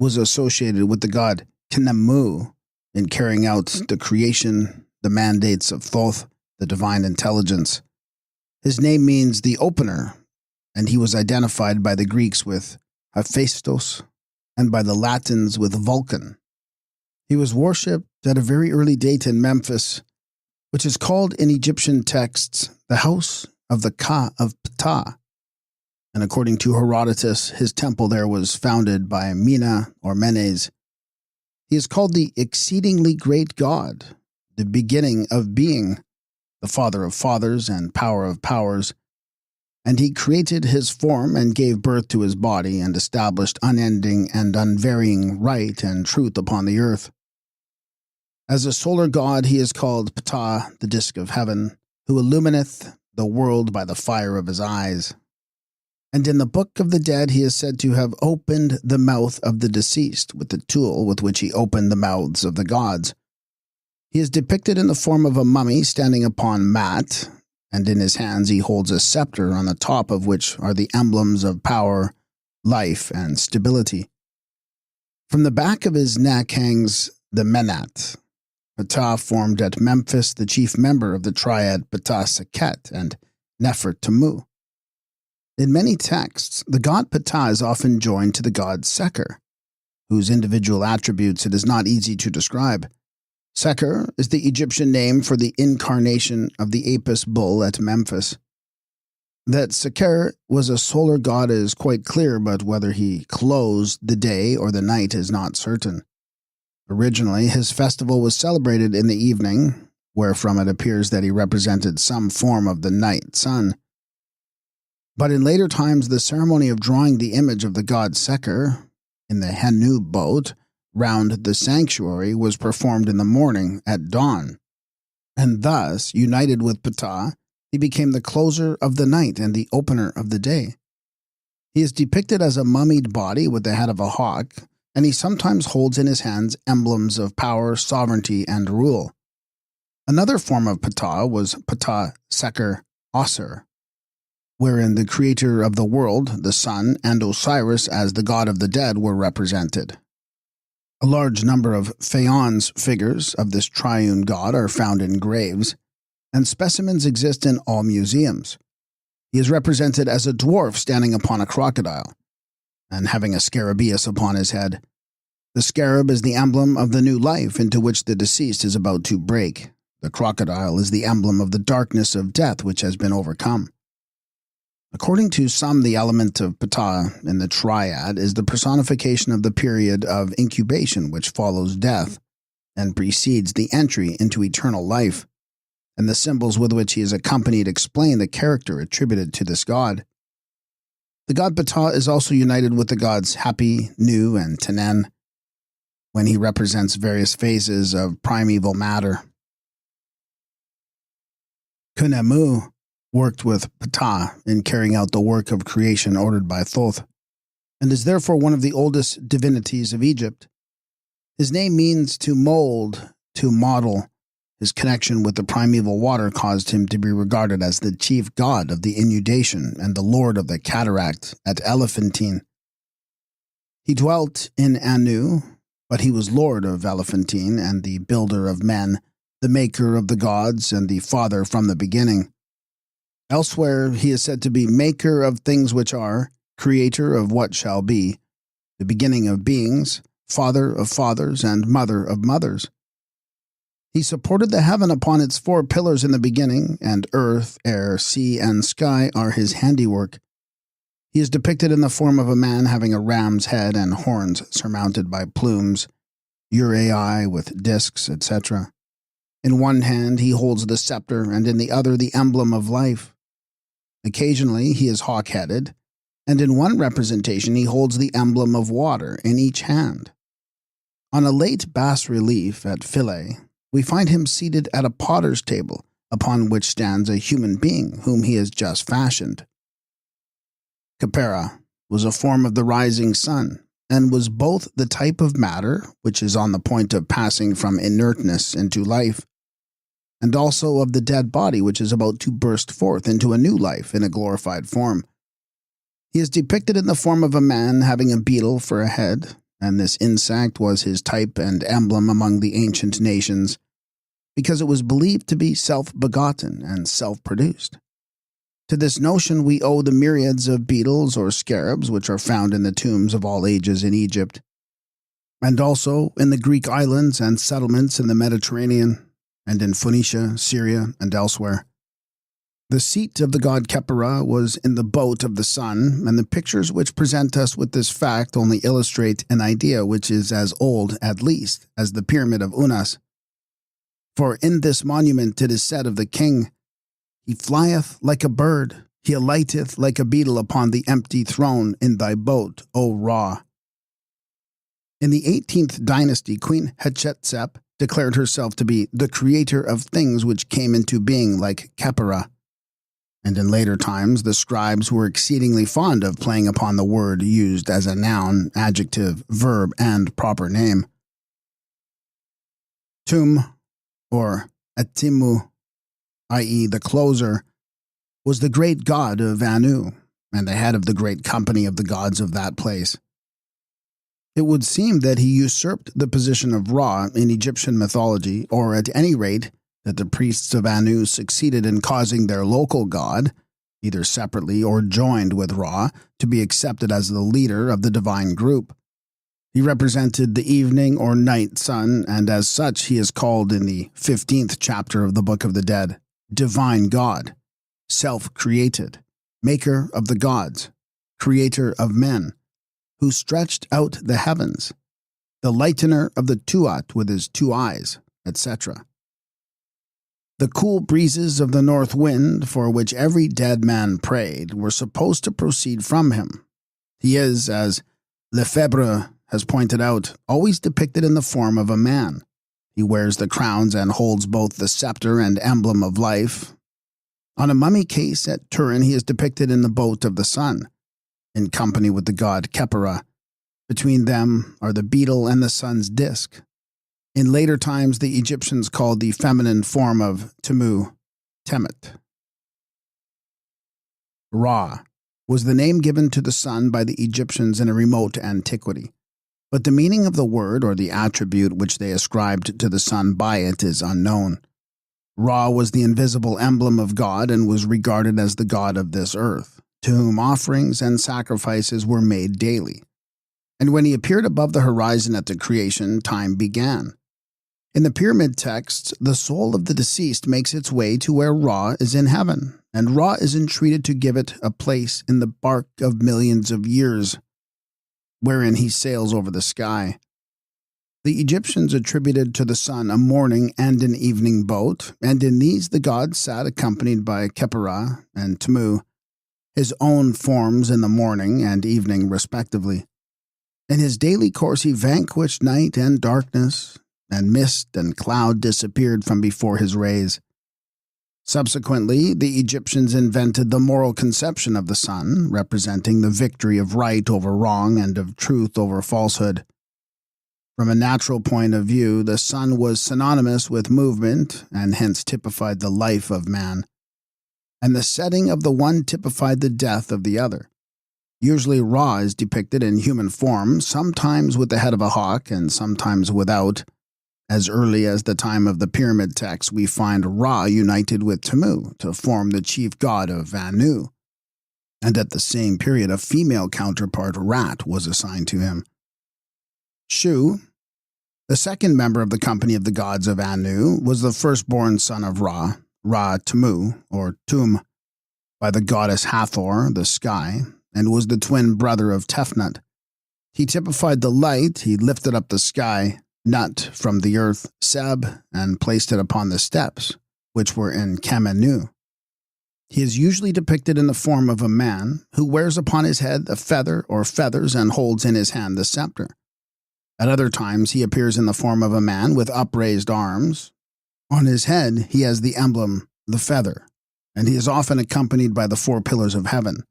was associated with the god Khnemu in carrying out the creation, the mandates of Thoth, the divine intelligence. His name means the opener, and he was identified by the Greeks with Hephaestus and by the Latins with Vulcan. He was worshipped at a very early date in Memphis, which is called in Egyptian texts the house of the Ka of Ptah. And according to Herodotus, his temple there was founded by Mena or Menes. He is called the exceedingly great God, the beginning of being, the Father of fathers and power of powers, and he created his form and gave birth to his body and established unending and unvarying right and truth upon the earth. As a solar god he is called Ptah, the disk of heaven, who illumineth the world by the fire of his eyes. And in the Book of the Dead he is said to have opened the mouth of the deceased with the tool with which he opened the mouths of the gods. He is depicted in the form of a mummy standing upon mat, and in his hands he holds a scepter on the top of which are the emblems of power, life, and stability. From the back of his neck hangs the Menat. Ptah formed at Memphis the chief member of the triad Ptah Sekhet and Nefer Tamu. In many texts, the god Ptah is often joined to the god Seker, whose individual attributes it is not easy to describe. Seker is the Egyptian name for the incarnation of the Apis bull at Memphis. That Seker was a solar god is quite clear, but whether he closed the day or the night is not certain. Originally, his festival was celebrated in the evening, wherefrom it appears that he represented some form of the night sun. But in later times, the ceremony of drawing the image of the god Seker in the Henu boat round the sanctuary was performed in the morning at dawn, and thus, united with Ptah, he became the closer of the night and the opener of the day. He is depicted as a mummied body with the head of a hawk, and he sometimes holds in his hands emblems of power, sovereignty, and rule. Another form of Ptah was Ptah Seker Osir, wherein the creator of the world, the sun, and Osiris as the god of the dead were represented. A large number of faience figures of this triune god are found in graves, and specimens exist in all museums. He is represented as a dwarf standing upon a crocodile, and having a scarabaeus upon his head. The scarab is the emblem of the new life into which the deceased is about to break. The crocodile is the emblem of the darkness of death which has been overcome. According to some, the element of Ptah in the triad is the personification of the period of incubation which follows death and precedes the entry into eternal life, and the symbols with which he is accompanied explain the character attributed to this god. The god Ptah is also united with the gods Hapi, Nu, and Tenen, when he represents various phases of primeval matter. Khnemu worked with Ptah in carrying out the work of creation ordered by Thoth, and is therefore one of the oldest divinities of Egypt. His name means to mold, to model. His connection with the primeval water caused him to be regarded as the chief god of the inundation and the lord of the cataract at Elephantine. He dwelt in Anu, but he was lord of Elephantine and the builder of men, the maker of the gods and the father from the beginning. Elsewhere, he is said to be maker of things which are, creator of what shall be, the beginning of beings, father of fathers, and mother of mothers. He supported the heaven upon its 4 pillars in the beginning, and earth, air, sea, and sky are his handiwork. He is depicted in the form of a man having a ram's head and horns surmounted by plumes, uraei with discs, etc. In one hand he holds the scepter, and in the other the emblem of life. Occasionally he is hawk-headed, and in one representation he holds the emblem of water in each hand. On a late bas-relief at Philae, we find him seated at a potter's table, upon which stands a human being whom he has just fashioned. Khepera was a form of the rising sun, and was both the type of matter, which is on the point of passing from inertness into life, and also of the dead body which is about to burst forth into a new life in a glorified form. He is depicted in the form of a man having a beetle for a head, and this insect was his type and emblem among the ancient nations, because it was believed to be self-begotten and self-produced. To this notion we owe the myriads of beetles or scarabs which are found in the tombs of all ages in Egypt, and also in the Greek islands and settlements in the Mediterranean, and in Phoenicia, Syria, and elsewhere. The seat of the god Khepera was in the boat of the sun, and the pictures which present us with this fact only illustrate an idea which is as old, at least, as the pyramid of Unas. For in this monument it is said of the king, "He flieth like a bird, he alighteth like a beetle upon the empty throne in thy boat, O Ra." In the 18th dynasty, Queen Hatshepsut declared herself to be the creator of things which came into being like Khepera. And in later times, the scribes were exceedingly fond of playing upon the word used as a noun, adjective, verb, and proper name. Tum, or Atimu, i.e. the closer, was the great god of Anu, and the head of the great company of the gods of that place. It would seem that he usurped the position of Ra in Egyptian mythology, or at any rate, that the priests of Anu succeeded in causing their local god, either separately or joined with Ra, to be accepted as the leader of the divine group. He represented the evening or night sun, and as such he is called in the 15th chapter of the Book of the Dead, Divine God, self-created, maker of the gods, creator of men, who stretched out the heavens, the lightener of the Tuat with his 2 eyes, etc. The cool breezes of the north wind, for which every dead man prayed, were supposed to proceed from him. He is, as Lefebvre has pointed out, always depicted in the form of a man. He wears the crowns and holds both the scepter and emblem of life. On a mummy case at Turin, he is depicted in the boat of the sun, in company with the god Khepera. Between them are the beetle and the sun's disk. In later times, the Egyptians called the feminine form of Temu, Temet. Ra was the name given to the sun by the Egyptians in a remote antiquity, but the meaning of the word or the attribute which they ascribed to the sun by it is unknown. Ra was the invisible emblem of God and was regarded as the god of this earth, to whom offerings and sacrifices were made daily. And when he appeared above the horizon at the creation, time began. In the pyramid texts, the soul of the deceased makes its way to where Ra is in heaven, and Ra is entreated to give it a place in the bark of millions of years, wherein he sails over the sky. The Egyptians attributed to the sun a morning and an evening boat, and in these the god sat accompanied by Khepera and Tmu, his own forms in the morning and evening respectively. In his daily course he vanquished night and darkness, and mist and cloud disappeared from before his rays. Subsequently, the Egyptians invented the moral conception of the sun, representing the victory of right over wrong and of truth over falsehood. From a natural point of view, the sun was synonymous with movement and hence typified the life of man, and the setting of the one typified the death of the other. Usually Ra is depicted in human form, sometimes with the head of a hawk and sometimes without. As early as the time of the pyramid texts, we find Ra united with Tmu to form the chief god of Anu, and at the same period a female counterpart, Rat, was assigned to him. Shu, the second member of the company of the gods of Anu, was the firstborn son of Ra, Ra-Tmu, or Tum, by the goddess Hathor, the sky, and was the twin brother of Tefnut. He typified the light. He lifted up the sky, Nut, from the earth, Seb, and placed it upon the steps, which were in Kamenu. He is usually depicted in the form of a man who wears upon his head a feather or feathers and holds in his hand the scepter. At other times he appears in the form of a man with upraised arms. On his head he has the emblem, the feather, and he is often accompanied by the four pillars of heaven,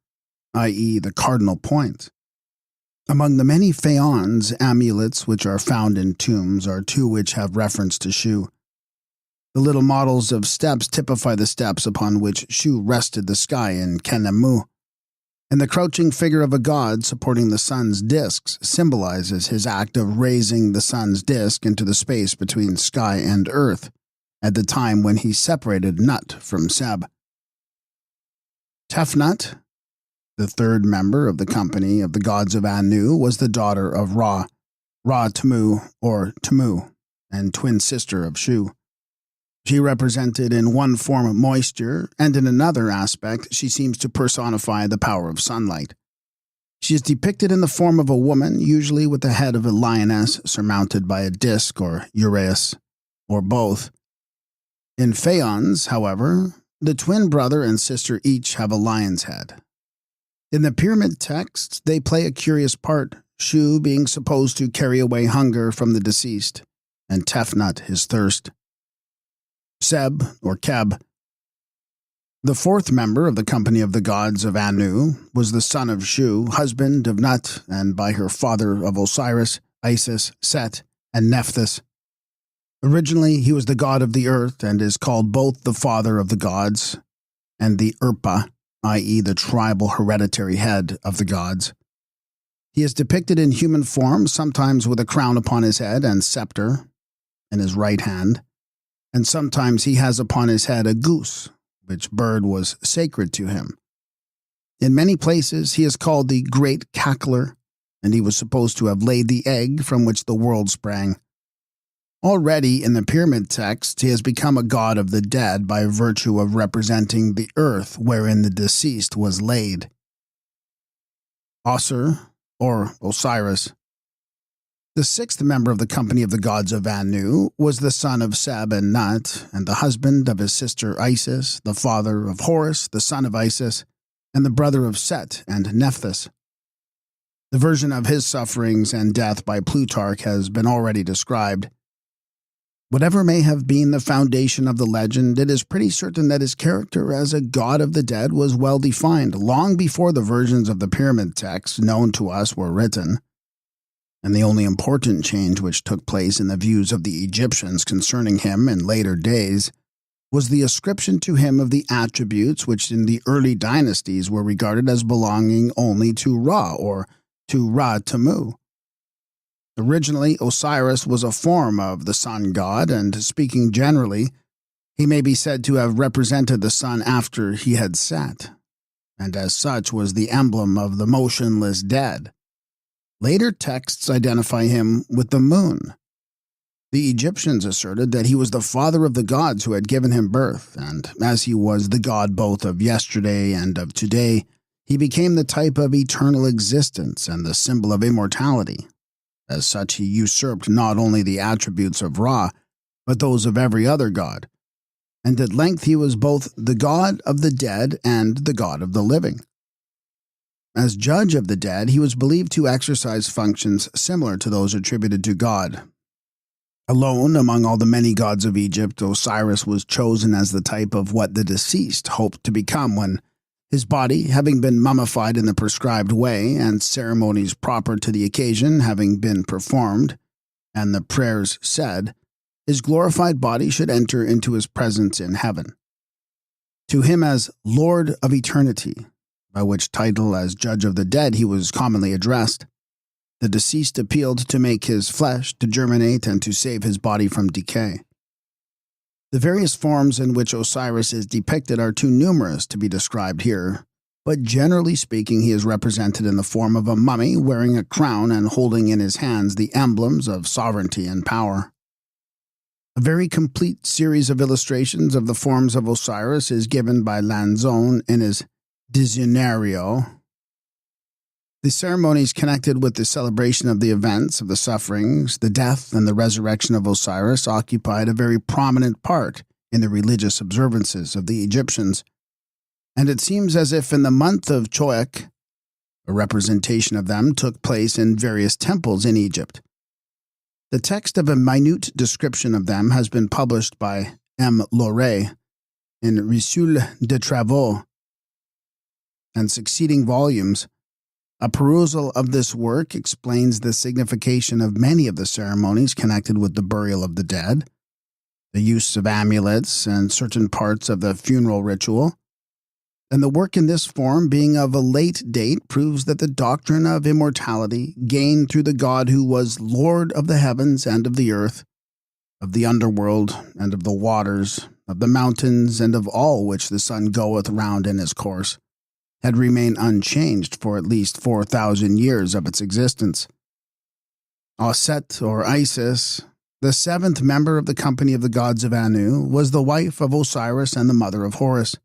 i.e. the cardinal points. Among the many faience amulets which are found in tombs are two which have reference to Shu. The little models of steps typify the steps upon which Shu rested the sky in Kenemu, and the crouching figure of a god supporting the sun's disks symbolizes his act of raising the sun's disk into the space between sky and earth at the time when he separated Nut from Seb. Tefnut, the third member of the company of the gods of Anu, was the daughter of Ra, Ra-Tmu, or Tmu, and twin sister of Shu. She represented in one form moisture, and in another aspect she seems to personify the power of sunlight. She is depicted in the form of a woman, usually with the head of a lioness surmounted by a disc or uraeus, or both. In faience, however, the twin brother and sister each have a lion's head. In the pyramid texts, they play a curious part, Shu being supposed to carry away hunger from the deceased, and Tefnut his thirst. Seb, or Keb, the fourth member of the company of the gods of Anu, was the son of Shu, husband of Nut, and by her father of Osiris, Isis, Set, and Nephthys. Originally, he was the god of the earth and is called both the father of the gods and the Urpa, i.e. the tribal hereditary head of the gods. He is depicted in human form, sometimes with a crown upon his head and scepter in his right hand, and sometimes he has upon his head a goose, which bird was sacred to him. In many places he is called the Great Cackler, and he was supposed to have laid the egg from which the world sprang. Already in the pyramid text, he has become a god of the dead by virtue of representing the earth wherein the deceased was laid. Osir, or Osiris, the sixth member of the company of the gods of Anu, was the son of Seb and Nut, and the husband of his sister Isis, the father of Horus, the son of Isis, and the brother of Set and Nephthys. The version of his sufferings and death by Plutarch has been already described. Whatever may have been the foundation of the legend, it is pretty certain that his character as a god of the dead was well defined long before the versions of the pyramid texts known to us were written. And the only important change which took place in the views of the Egyptians concerning him in later days was the ascription to him of the attributes which in the early dynasties were regarded as belonging only to Ra or to Ra-Tmu. Originally, Osiris was a form of the sun god, and speaking generally, he may be said to have represented the sun after he had set. and as such was the emblem of the motionless dead. Later texts identify him with the moon. The Egyptians asserted that he was the father of the gods who had given him birth, and as he was the god both of yesterday and of today, he became the type of eternal existence and the symbol of immortality. As such, he usurped not only the attributes of Ra, but those of every other god, and at length he was both the god of the dead and the god of the living. As judge of the dead, he was believed to exercise functions similar to those attributed to God. Alone among all the many gods of Egypt, Osiris was chosen as the type of what the deceased hoped to become when his body, having been mummified in the prescribed way and ceremonies proper to the occasion having been performed, and the prayers said, his glorified body should enter into his presence in heaven. To him as Lord of Eternity, by which title as judge of the dead he was commonly addressed, the deceased appealed to make his flesh to germinate and to save his body from decay. The various forms in which Osiris is depicted are too numerous to be described here, but generally speaking he is represented in the form of a mummy wearing a crown and holding in his hands the emblems of sovereignty and power. A very complete series of illustrations of the forms of Osiris is given by Lanzone in his Dizionario. The ceremonies connected with the celebration of the events of the sufferings, the death, and the resurrection of Osiris occupied a very prominent part in the religious observances of the Egyptians, and it seems as if in the month of Choeak, a representation of them took place in various temples in Egypt. The text of a minute description of them has been published by M. Loret in Recueil de Travaux and succeeding volumes. A perusal of this work explains the signification of many of the ceremonies connected with the burial of the dead, the use of amulets and certain parts of the funeral ritual, and the work in this form being of a late date proves that the doctrine of immortality gained through the God who was Lord of the heavens and of the earth, of the underworld and of the waters, of the mountains and of all which the sun goeth round in his course, had remained unchanged for at least 4,000 years of its existence. Auset, or Isis, the seventh member of the company of the gods of Anu, was the wife of Osiris and the mother of Horus.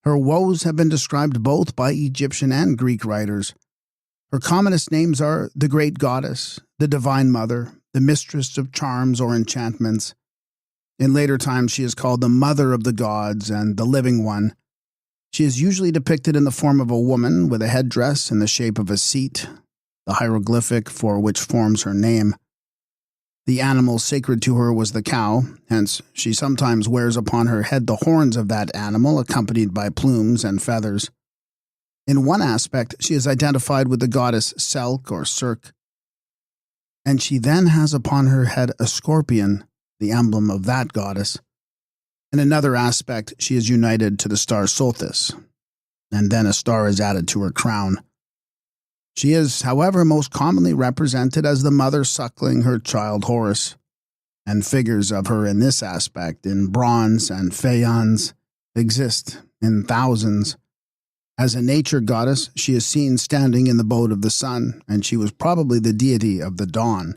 Her woes have been described both by Egyptian and Greek writers. Her commonest names are the Great Goddess, the Divine Mother, the Mistress of Charms or Enchantments. In later times she is called the Mother of the Gods and the Living One. She is usually depicted in the form of a woman with a headdress in the shape of a seat, the hieroglyphic for which forms her name. The animal sacred to her was the cow, hence she sometimes wears upon her head the horns of that animal accompanied by plumes and feathers. In one aspect she is identified with the goddess Selk or Cirque, and she then has upon her head a scorpion, the emblem of that goddess. In another aspect, she is united to the star Sothis, and then a star is added to her crown. She is, however, most commonly represented as the mother suckling her child Horus, and figures of her in this aspect in bronze and faience exist in thousands. As a nature goddess, she is seen standing in the boat of the sun, and she was probably the deity of the dawn.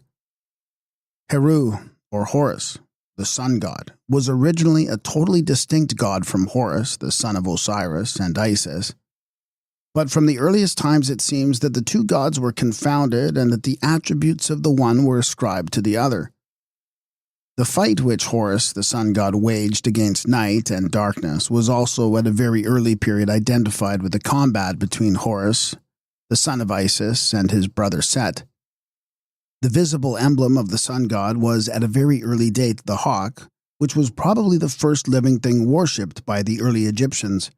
Heru, or Horus, the sun god, was originally a totally distinct god from Horus, the son of Osiris and Isis. But from the earliest times it seems that the two gods were confounded and that the attributes of the one were ascribed to the other. The fight which Horus, the sun god, waged against night and darkness was also at a very early period identified with the combat between Horus, the son of Isis, and his brother Set. The visible emblem of the sun god was at a very early date the hawk, which was probably the first living thing worshipped by the early Egyptians.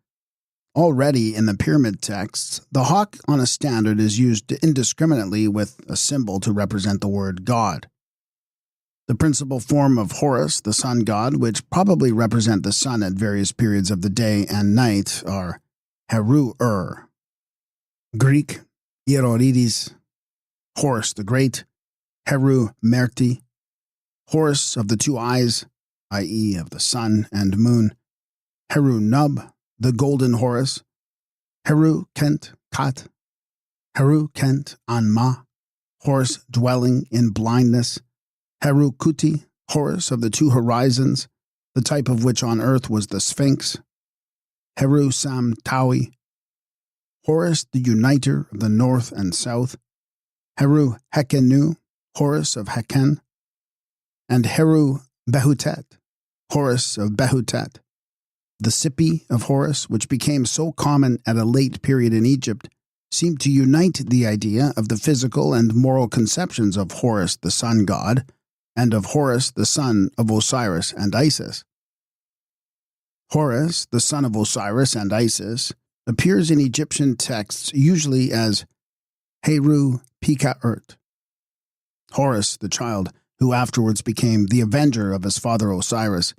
Already in the pyramid texts, the hawk on a standard is used indiscriminately with a symbol to represent the word God. The principal form of Horus, the sun god, which probably represent the sun at various periods of the day and night, are Heru-ur, Greek, Ierorides, Horus the Great, Heru-merti, Horus of the two eyes, i.e. of the sun and moon, Heru-nub, the golden Horus, Heru Kent Kat, Heru Kent Anma, Horus dwelling in blindness, Heru Kuti, Horus of the two horizons, the type of which on earth was the Sphinx, Heru Sam Taui, Horus the uniter of the north and south, Heru Hekenu, Horus of Heken, and Heru Behutet, Horus of Behutet. The Sipi of Horus, which became so common at a late period in Egypt, seemed to unite the idea of the physical and moral conceptions of Horus the sun god and of Horus the son of Osiris and Isis. Horus, the son of Osiris and Isis, appears in Egyptian texts usually as Heru Pika-urt. Horus, the child, who afterwards became the avenger of his father Osiris,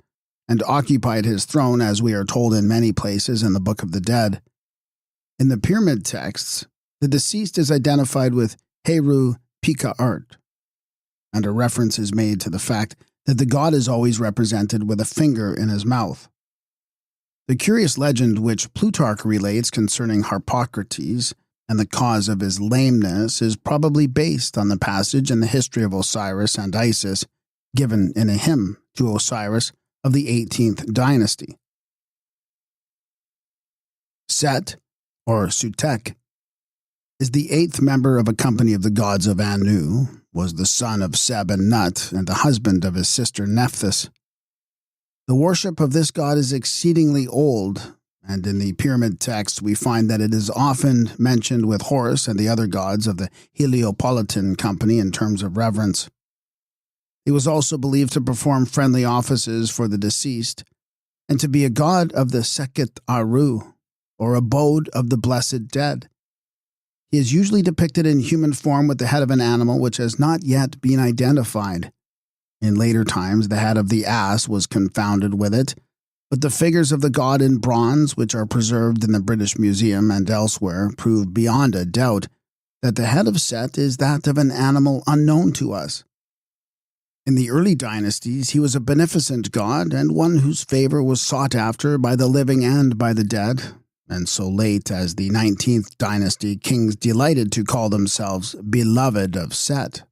and occupied his throne as we are told in many places in the Book of the Dead. In the pyramid texts, the deceased is identified with Heru Pika-urt, and a reference is made to the fact that the god is always represented with a finger in his mouth. The curious legend which Plutarch relates concerning Harpocrates and the cause of his lameness is probably based on the passage in the history of Osiris and Isis given in a hymn to Osiris of the 18th dynasty. Set, or Sutek, is the 8th member of a company of the gods of Anu, was the son of Seb and Nut, and the husband of his sister Nephthys. The worship of this god is exceedingly old, and in the pyramid text we find that it is often mentioned with Horus and the other gods of the Heliopolitan company in terms of reverence. He was also believed to perform friendly offices for the deceased, and to be a god of the Sekhet Aru, or abode of the blessed dead. He is usually depicted in human form with the head of an animal which has not yet been identified. In later times, the head of the ass was confounded with it, but the figures of the god in bronze, which are preserved in the British Museum and elsewhere, prove beyond a doubt that the head of Set is that of an animal unknown to us. In the early dynasties, he was a beneficent god and one whose favor was sought after by the living and by the dead, and so late as the 19th dynasty, kings delighted to call themselves beloved of Set.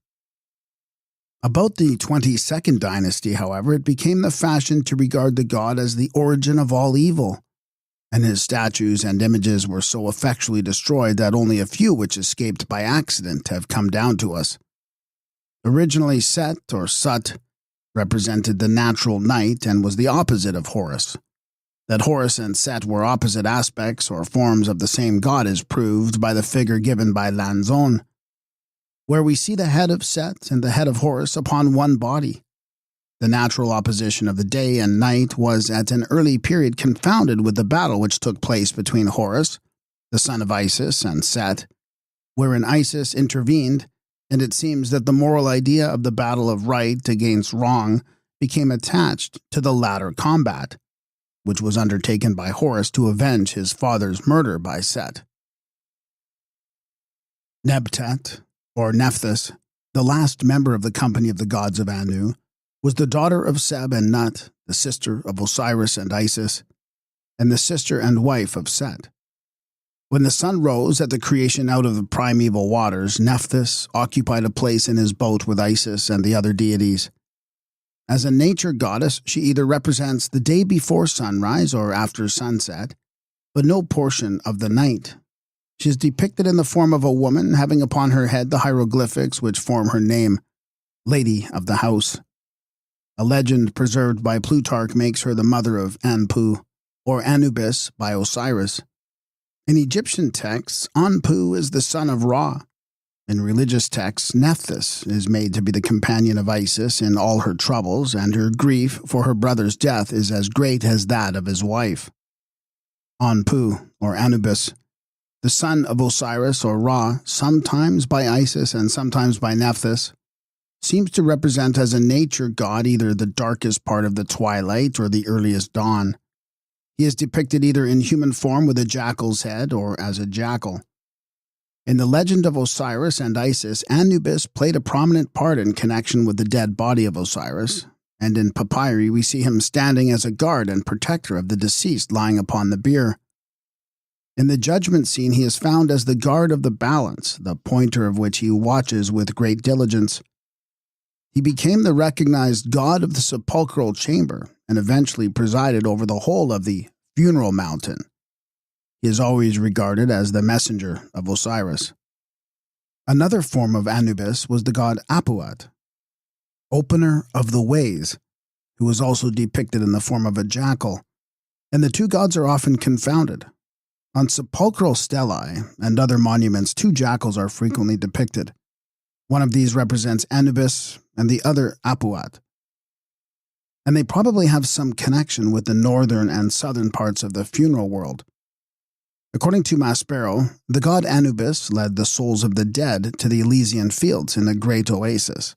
About the 22nd dynasty, however, it became the fashion to regard the god as the origin of all evil, and his statues and images were so effectually destroyed that only a few which escaped by accident have come down to us. Originally Set, or Sut, represented the natural night and was the opposite of Horus. That Horus and Set were opposite aspects or forms of the same god is proved by the figure given by Lanzon, where we see the head of Set and the head of Horus upon one body. The natural opposition of the day and night was at an early period confounded with the battle which took place between Horus, the son of Isis, and Set, wherein Isis intervened, and it seems that the moral idea of the battle of right against wrong became attached to the latter combat, which was undertaken by Horus to avenge his father's murder by Set. Nebtet, or Nephthys, the last member of the company of the gods of Anu, was the daughter of Seb and Nut, the sister of Osiris and Isis, and the sister and wife of Set. When the sun rose at the creation out of the primeval waters, Nephthys occupied a place in his boat with Isis and the other deities. As a nature goddess, she either represents the day before sunrise or after sunset, but no portion of the night. She is depicted in the form of a woman having upon her head the hieroglyphics which form her name, Lady of the House. A legend preserved by Plutarch makes her the mother of Anpu, or Anubis by Osiris. In Egyptian texts, Anpu is the son of Ra. In religious texts, Nephthys is made to be the companion of Isis in all her troubles, and her grief for her brother's death is as great as that of his wife. Anpu, or Anubis, the son of Osiris or Ra, sometimes by Isis and sometimes by Nephthys, seems to represent as a nature god either the darkest part of the twilight or the earliest dawn. He is depicted either in human form with a jackal's head or as a jackal. In the legend of Osiris and Isis, Anubis played a prominent part in connection with the dead body of Osiris, and in papyri we see him standing as a guard and protector of the deceased lying upon the bier. In the judgment scene, he is found as the guard of the balance, the pointer of which he watches with great diligence. He became the recognized god of the sepulchral chamber and eventually presided over the whole of the funeral mountain. He is always regarded as the messenger of Osiris. Another form of Anubis was the god Apuat, opener of the ways, who was also depicted in the form of a jackal, and the two gods are often confounded. On sepulchral stelae and other monuments, two jackals are frequently depicted. One of these represents Anubis and the other Apuat, and they probably have some connection with the northern and southern parts of the funeral world. According to Maspero, the god Anubis led the souls of the dead to the Elysian fields in a great oasis.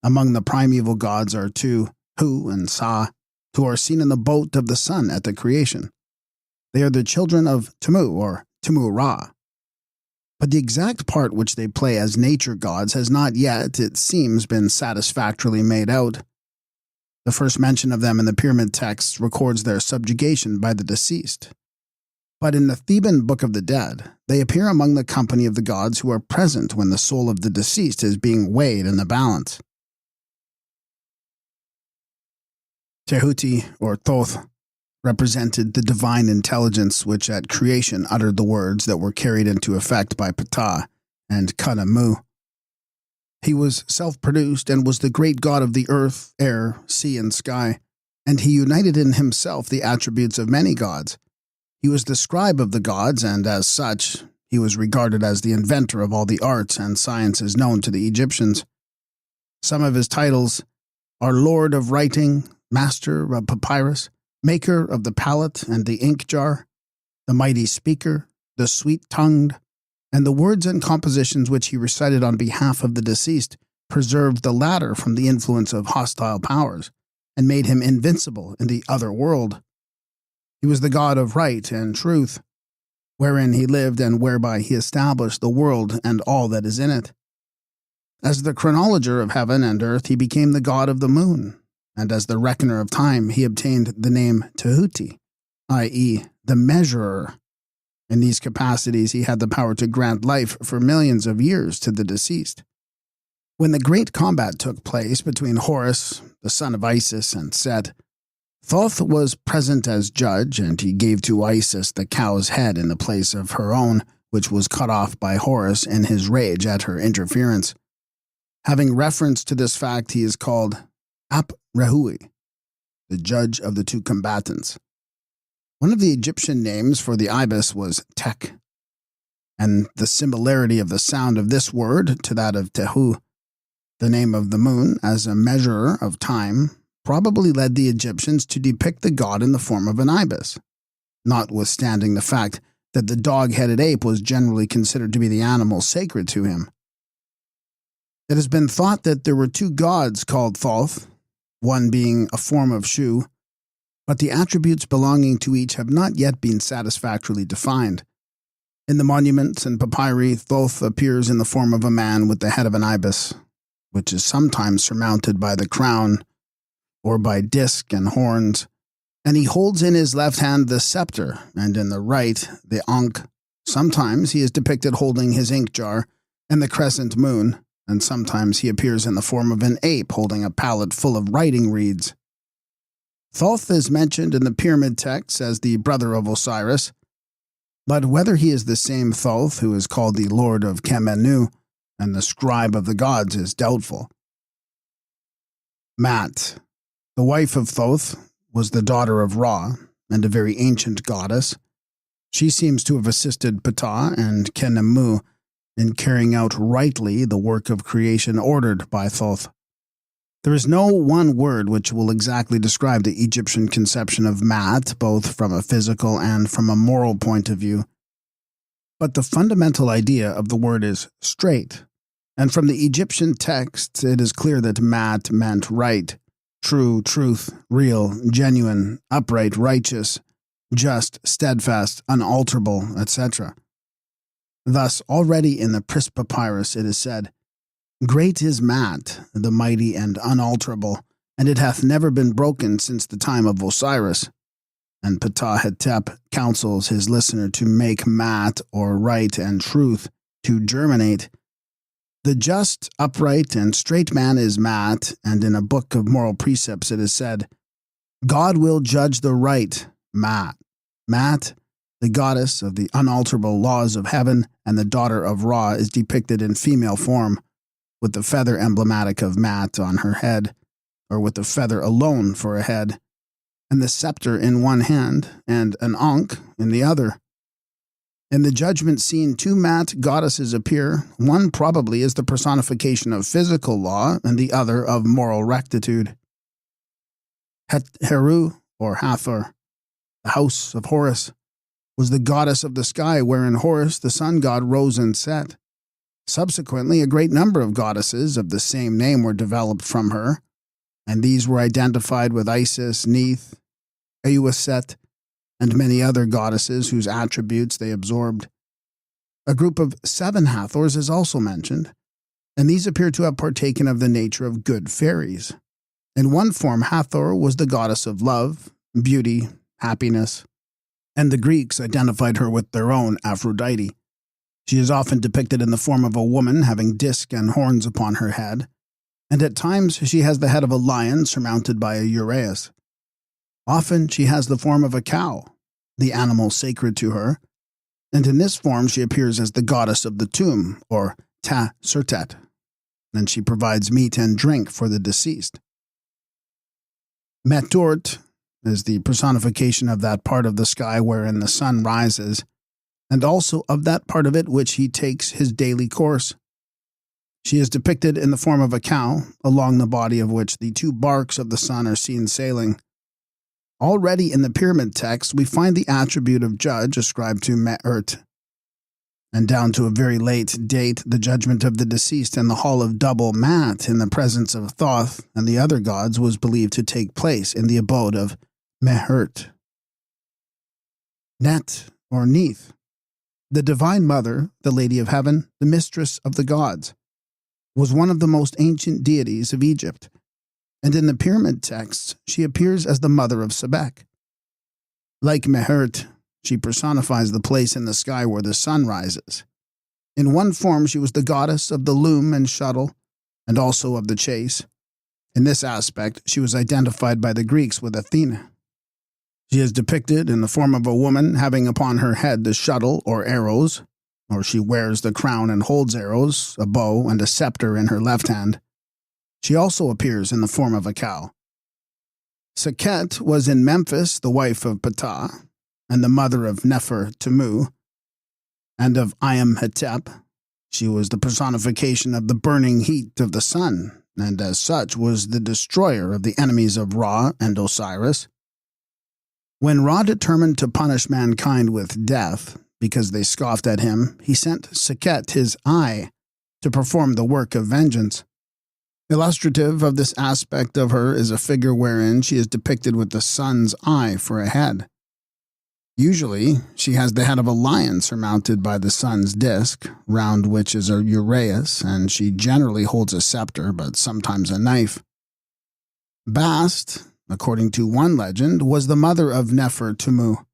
Among the primeval gods are two, Hu and Sa, who are seen in the boat of the sun at the creation. They are the children of Tumu, or Tumu-Ra. But the exact part which they play as nature gods has not yet, it seems, been satisfactorily made out. The first mention of them in the pyramid texts records their subjugation by the deceased. But in the Theban Book of the Dead, they appear among the company of the gods who are present when the soul of the deceased is being weighed in the balance. Tehuti, or Thoth, represented the divine intelligence which at creation uttered the words that were carried into effect by Ptah and Khnum. He was self-produced and was the great god of the earth, air, sea, and sky, and he united in himself the attributes of many gods. He was the scribe of the gods, and as such, he was regarded as the inventor of all the arts and sciences known to the Egyptians. Some of his titles are Lord of Writing, Master of Papyrus, Maker of the Palette and the Ink Jar, the Mighty Speaker, the Sweet-Tongued, and the words and compositions which he recited on behalf of the deceased preserved the latter from the influence of hostile powers and made him invincible in the other world. He was the god of right and truth, wherein he lived and whereby he established the world and all that is in it. As the chronologer of heaven and earth, he became the god of the moon, and as the reckoner of time, he obtained the name Tehuti, i.e., the measurer. In these capacities, he had the power to grant life for millions of years to the deceased. When the great combat took place between Horus, the son of Isis, and Set, Thoth was present as judge, and he gave to Isis the cow's head in the place of her own, which was cut off by Horus in his rage at her interference. Having reference to this fact, he is called Ap-Rehui, the judge of the two combatants. One of the Egyptian names for the ibis was Tek, and the similarity of the sound of this word to that of Tehu, the name of the moon, as a measurer of time, probably led the Egyptians to depict the god in the form of an ibis, notwithstanding the fact that the dog-headed ape was generally considered to be the animal sacred to him. It has been thought that there were two gods called Thoth, one being a form of Shu, but the attributes belonging to each have not yet been satisfactorily defined. In the monuments and papyri, Thoth appears in the form of a man with the head of an ibis, which is sometimes surmounted by the crown or by disc and horns, and he holds in his left hand the scepter, and in the right the ankh. Sometimes he is depicted holding his ink jar and the crescent moon, and sometimes he appears in the form of an ape holding a pallet full of writing reeds. Thoth is mentioned in the pyramid texts as the brother of Osiris, but whether he is the same Thoth who is called the Lord of Kemenu and the scribe of the gods is doubtful. Mat, the wife of Thoth, was the daughter of Ra and a very ancient goddess. She seems to have assisted Ptah and Khnum in carrying out rightly the work of creation ordered by Thoth. There is no one word which will exactly describe the Egyptian conception of Mat, both from a physical and from a moral point of view. But the fundamental idea of the word is straight, and from the Egyptian texts it is clear that Mat meant right, true, truth, real, genuine, upright, righteous, just, steadfast, unalterable, etc. Thus, already in the Pris Papyrus it is said, Great is Mat, the mighty and unalterable, and it hath never been broken since the time of Osiris. and Ptah-Hetep counsels his listener to make mat, or right and truth, to germinate. The just, upright, and straight man is mat, and in a book of moral precepts it is said, God will judge the right, mat. Mat, the goddess of the unalterable laws of heaven and the daughter of Ra, is depicted in female form, with the feather emblematic of Mat on her head, or with the feather alone for a head, and the scepter in one hand, and an ankh in the other. In the judgment scene, two Mat goddesses appear. One probably is the personification of physical law, and the other of moral rectitude. Heru, or Hathor, the house of Horus, was the goddess of the sky, wherein Horus, the sun god, rose and set. Subsequently, a great number of goddesses of the same name were developed from her, and these were identified with Isis, Neith, Auset, and many other goddesses whose attributes they absorbed. A group of 7 Hathors is also mentioned, and these appear to have partaken of the nature of good fairies. In one form, Hathor was the goddess of love, beauty, happiness, and the Greeks identified her with their own Aphrodite. She is often depicted in the form of a woman having disc and horns upon her head, and at times she has the head of a lion surmounted by a uraeus. Often she has the form of a cow, the animal sacred to her, and in this form she appears as the goddess of the tomb, or Ta-Sertet, and she provides meat and drink for the deceased. Metort is the personification of that part of the sky wherein the sun rises, and also of that part of it which he takes his daily course. She is depicted in the form of a cow, along the body of which the 2 barks of the sun are seen sailing. Already in the pyramid text, we find the attribute of judge ascribed to Me'ert, and down to a very late date, the judgment of the deceased in the hall of double Mat in the presence of Thoth and the other gods was believed to take place in the abode of Me'ert. Net, or Neith, the Divine Mother, the Lady of Heaven, the Mistress of the Gods, was one of the most ancient deities of Egypt, and in the pyramid texts she appears as the mother of Sebek. Like Me'ert, she personifies the place in the sky where the sun rises. In one form she was the goddess of the loom and shuttle, and also of the chase. In this aspect she was identified by the Greeks with Athena. She is depicted in the form of a woman having upon her head the shuttle or arrows, or she wears the crown and holds arrows, a bow, and a scepter in her left hand. She also appears in the form of a cow. Sekhet was in Memphis the wife of Ptah, and the mother of Nefer-Temu, and of Iam-Hetep. She was the personification of the burning heat of the sun, and as such was the destroyer of the enemies of Ra and Osiris. When Ra determined to punish mankind with death, because they scoffed at him, he sent Sekhet his eye to perform the work of vengeance. Illustrative of this aspect of her is a figure wherein she is depicted with the sun's eye for a head. Usually, she has the head of a lion surmounted by the sun's disk, round which is a uraeus, and she generally holds a scepter, but sometimes a knife. Bast, according to one legend, was the mother of Nefer-Temu.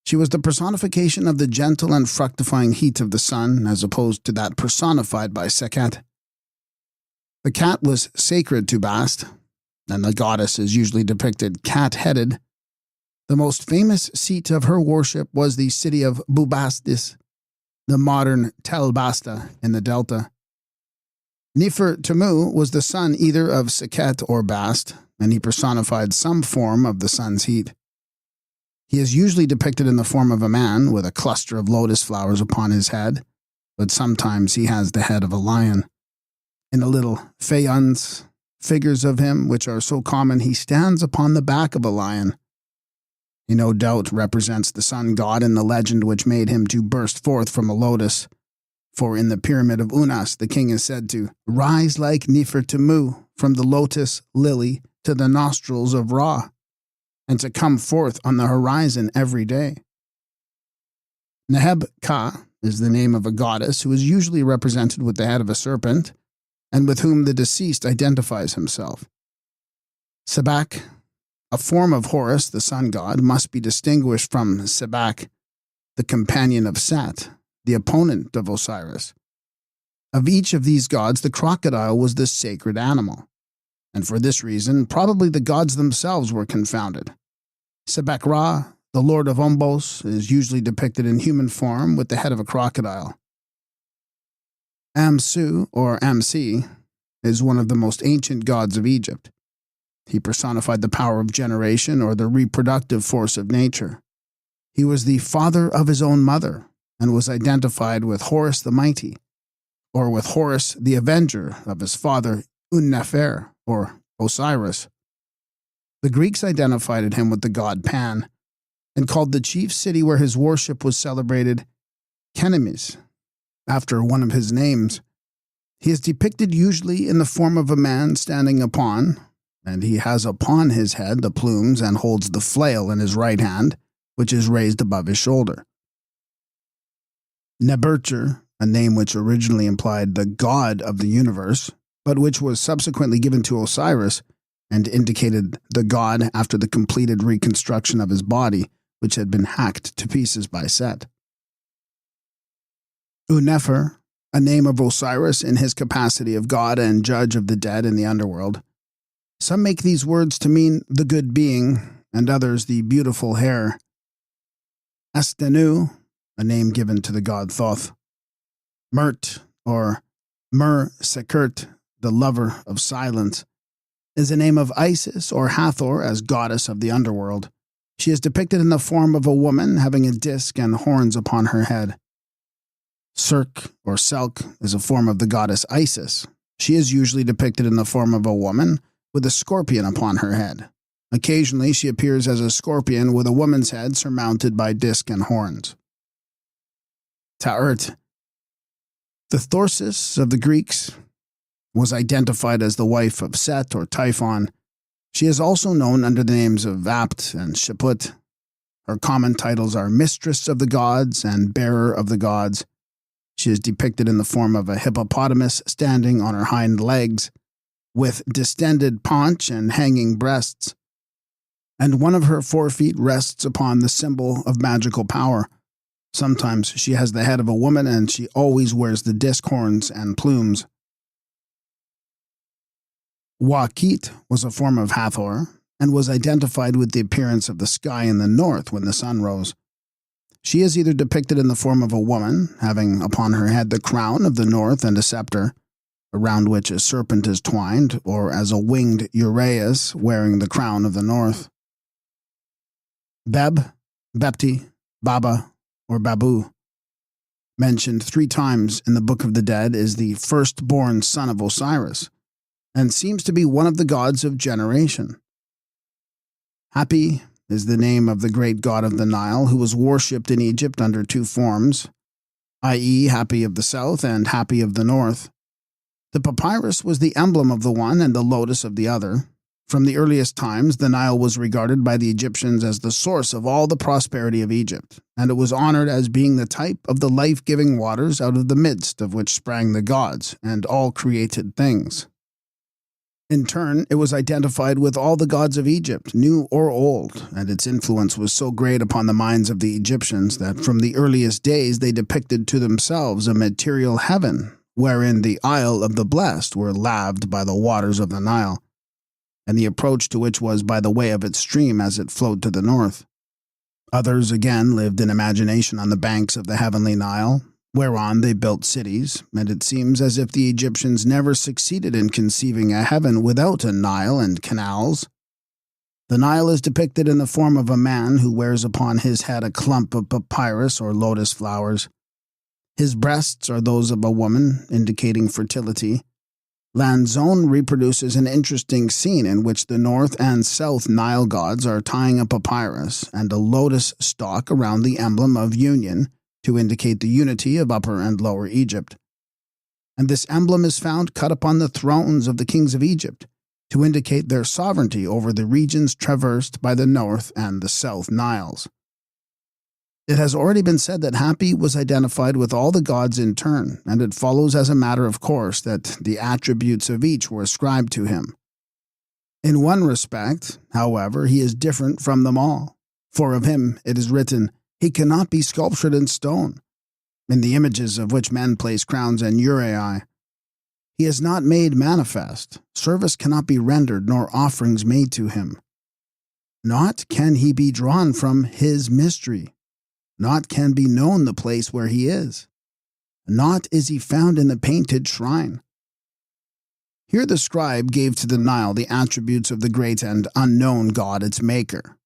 She was the personification of the gentle and fructifying heat of the sun, as opposed to that personified by Sekhet. The cat was sacred to Bast, and the goddess is usually depicted cat-headed. The most famous seat of her worship was the city of Bubastis, the modern Tel Basta in the Delta. Nefer-Temu was the son either of Sekhet or Bast, and he personified some form of the sun's heat. He is usually depicted in the form of a man with a cluster of lotus flowers upon his head, but sometimes he has the head of a lion. In a little faience, figures of him, which are so common, he stands upon the back of a lion. He no doubt represents the sun god in the legend which made him to burst forth from a lotus. For in the pyramid of Unas, the king is said to rise like Nefer-Temu from the lotus lily to the nostrils of Ra, and to come forth on the horizon every day. Neheb-Ka is the name of a goddess who is usually represented with the head of a serpent, and with whom the deceased identifies himself. Sebek, a form of Horus, the sun god, must be distinguished from Sebak, the companion of Set, the opponent of Osiris. Of each of these gods, the crocodile was the sacred animal, and for this reason, probably the gods themselves were confounded. Sebek Ra, the lord of Ombos, is usually depicted in human form with the head of a crocodile. Amsu, or Amsi, is one of the most ancient gods of Egypt. He personified the power of generation or the reproductive force of nature. He was the father of his own mother and was identified with Horus the Mighty, or with Horus the Avenger of his father Un-Nefer, or Osiris. The Greeks identified him with the god Pan and called the chief city where his worship was celebrated Chenemis, after one of his names. He is depicted usually in the form of a man standing upon, and he has upon his head the plumes and holds the flail in his right hand, which is raised above his shoulder. Nebercher, a name which originally implied the god of the universe, but which was subsequently given to Osiris and indicated the god after the completed reconstruction of his body, which had been hacked to pieces by Set. Unefer, a name of Osiris in his capacity of god and judge of the dead in the underworld. Some make these words to mean the good being, and others the beautiful hair. Astenu, a name given to the god Thoth. Mert, or Mer-Sekert, the lover of silence, is a name of Isis or Hathor as goddess of the underworld. She is depicted in the form of a woman having a disc and horns upon her head. Serk, or Selk, is a form of the goddess Isis. She is usually depicted in the form of a woman with a scorpion upon her head. Occasionally, she appears as a scorpion with a woman's head surmounted by disc and horns. Ta'ert, the Thorsis of the Greeks, was identified as the wife of Set or Typhon. She is also known under the names of Apt and Sheput. Her common titles are Mistress of the Gods and Bearer of the Gods. She is depicted in the form of a hippopotamus standing on her hind legs, with distended paunch and hanging breasts, and one of her forefeet rests upon the symbol of magical power. Sometimes she has the head of a woman, and she always wears the disc horns and plumes. Waqit was a form of Hathor, and was identified with the appearance of the sky in the north when the sun rose. She is either depicted in the form of a woman, having upon her head the crown of the north and a scepter, around which a serpent is twined, or as a winged Uraeus wearing the crown of the north. Beb, Bepti, Baba, or Babu, mentioned 3 times in the Book of the Dead, is the firstborn son of Osiris, and seems to be one of the gods of generation. Hapi is the name of the great god of the Nile, who was worshipped in Egypt under 2 forms, i.e. Hapi of the south and Hapi of the north. The papyrus was the emblem of the one and the lotus of the other. From the earliest times, the Nile was regarded by the Egyptians as the source of all the prosperity of Egypt, and it was honored as being the type of the life-giving waters out of the midst of which sprang the gods and all created things. In turn, it was identified with all the gods of Egypt, new or old, and its influence was so great upon the minds of the Egyptians that from the earliest days they depicted to themselves a material heaven, wherein the Isle of the Blessed were laved by the waters of the Nile, and the approach to which was by the way of its stream as it flowed to the north. Others again lived in imagination on the banks of the heavenly Nile, whereon they built cities, and it seems as if the Egyptians never succeeded in conceiving a heaven without a Nile and canals. The Nile is depicted in the form of a man who wears upon his head a clump of papyrus or lotus flowers. His breasts are those of a woman, indicating fertility. Lanzone reproduces an interesting scene in which the North and South Nile gods are tying a papyrus and a lotus stalk around the emblem of union to indicate the unity of Upper and Lower Egypt. And this emblem is found cut upon the thrones of the kings of Egypt to indicate their sovereignty over the regions traversed by the North and the South Niles. It has already been said that Hapi was identified with all the gods in turn, and it follows as a matter of course that the attributes of each were ascribed to him. In one respect, however, he is different from them all. For of him it is written, he cannot be sculptured in stone, in the images of which men place crowns and uraei. He is not made manifest, service cannot be rendered, nor offerings made to him. Not can he be drawn from his mystery, not can be known the place where he is, not is he found in the painted shrine. Here the scribe gave to the Nile the attributes of the great and unknown God, its maker.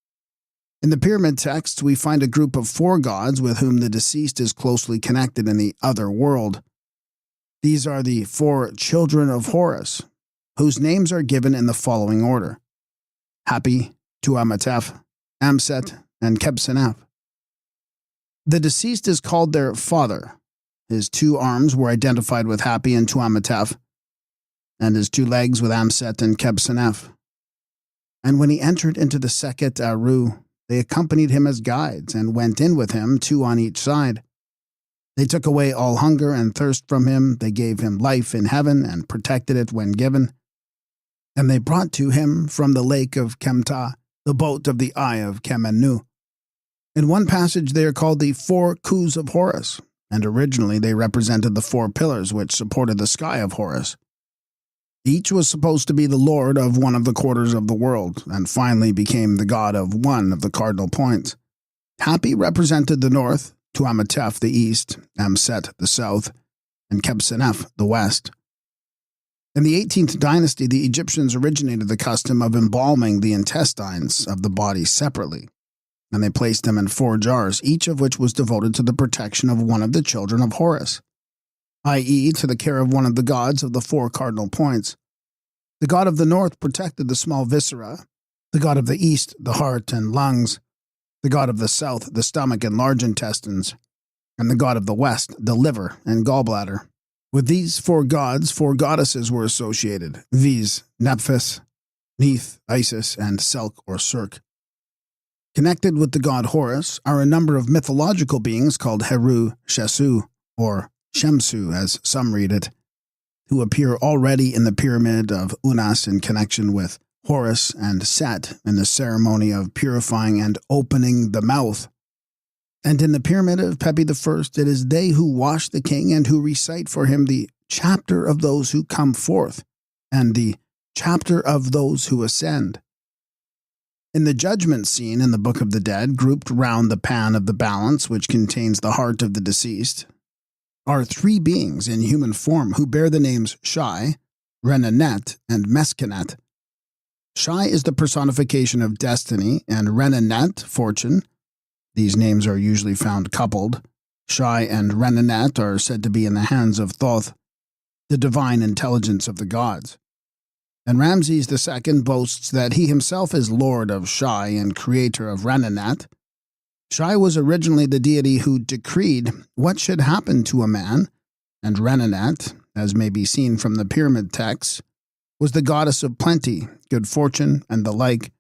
In the pyramid texts, we find a group of 4 gods with whom the deceased is closely connected in the other world. These are the 4 children of Horus, whose names are given in the following order: Hapi, Tuamatef, Amset, and Kebsenef. The deceased is called their father. His 2 arms were identified with Hapi and Tuamatef, and his 2 legs with Amset and Kebsenef. And when he entered into the Seket Aru, they accompanied him as guides and went in with him, 2 on each side. They took away all hunger and thirst from him. They gave him life in heaven and protected it when given. And they brought to him from the lake of Kemta the boat of the eye of Kemenu. In one passage they are called the 4 Khus of Horus, and originally they represented the 4 pillars which supported the sky of Horus. Each was supposed to be the lord of one of the quarters of the world, and finally became the god of one of the cardinal points. Hapi represented the north, Tuamatef the east, Amset the south, and Kebsenef the west. In the 18th dynasty, the Egyptians originated the custom of embalming the intestines of the body separately, and they placed them in 4 jars, each of which was devoted to the protection of one of the children of Horus, i.e., to the care of one of the gods of the 4 cardinal points. The god of the north protected the small viscera, the god of the east the heart and lungs, the god of the south the stomach and large intestines, and the god of the west the liver and gallbladder. With these 4 gods, 4 goddesses were associated, viz. Nephthys, Neith, Isis, and Selk or Serk. Connected with the god Horus are a number of mythological beings called Heru, Shesu, or Shemsu as some read it, who appear already in the pyramid of Unas in connection with Horus and Set in the ceremony of purifying and opening the mouth. And in the pyramid of Pepi I, it is they who wash the king and who recite for him the chapter of those who come forth and the chapter of those who ascend. In the judgment scene in the Book of the Dead, grouped round the pan of the balance which contains the heart of the deceased, are 3 beings in human form who bear the names Shai, Renenet, and Meskenet. Shai is the personification of destiny, and Renenet, fortune. These names are usually found coupled. Shai and Renenet are said to be in the hands of Thoth, the divine intelligence of the gods. And Ramses II boasts that he himself is lord of Shai and creator of Renenet. Shai was originally the deity who decreed what should happen to a man, and Renenet, as may be seen from the pyramid texts, was the goddess of plenty, good fortune, and the like.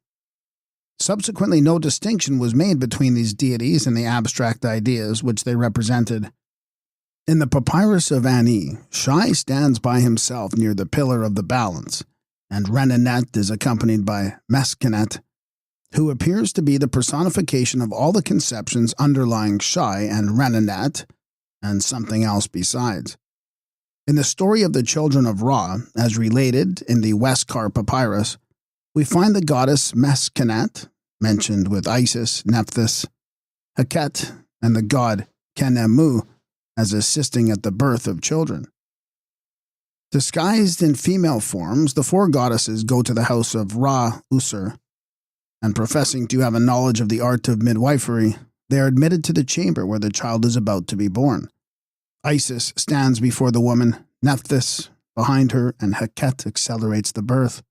Subsequently, no distinction was made between these deities and the abstract ideas which they represented. In the Papyrus of Ani, Shai stands by himself near the pillar of the balance, and Renenet is accompanied by Meskenet, who appears to be the personification of all the conceptions underlying Shai and Renenet, and something else besides. In the story of the children of Ra, as related in the Westcar Papyrus, we find the goddess Meskenet, mentioned with Isis, Nephthys, Heket, and the god Kenemu as assisting at the birth of children. Disguised in female forms, the 4 goddesses go to the house of Ra-Usur, and professing to have a knowledge of the art of midwifery, they are admitted to the chamber where the child is about to be born. Isis stands before the woman, Nephthys behind her, and Heket accelerates the birth.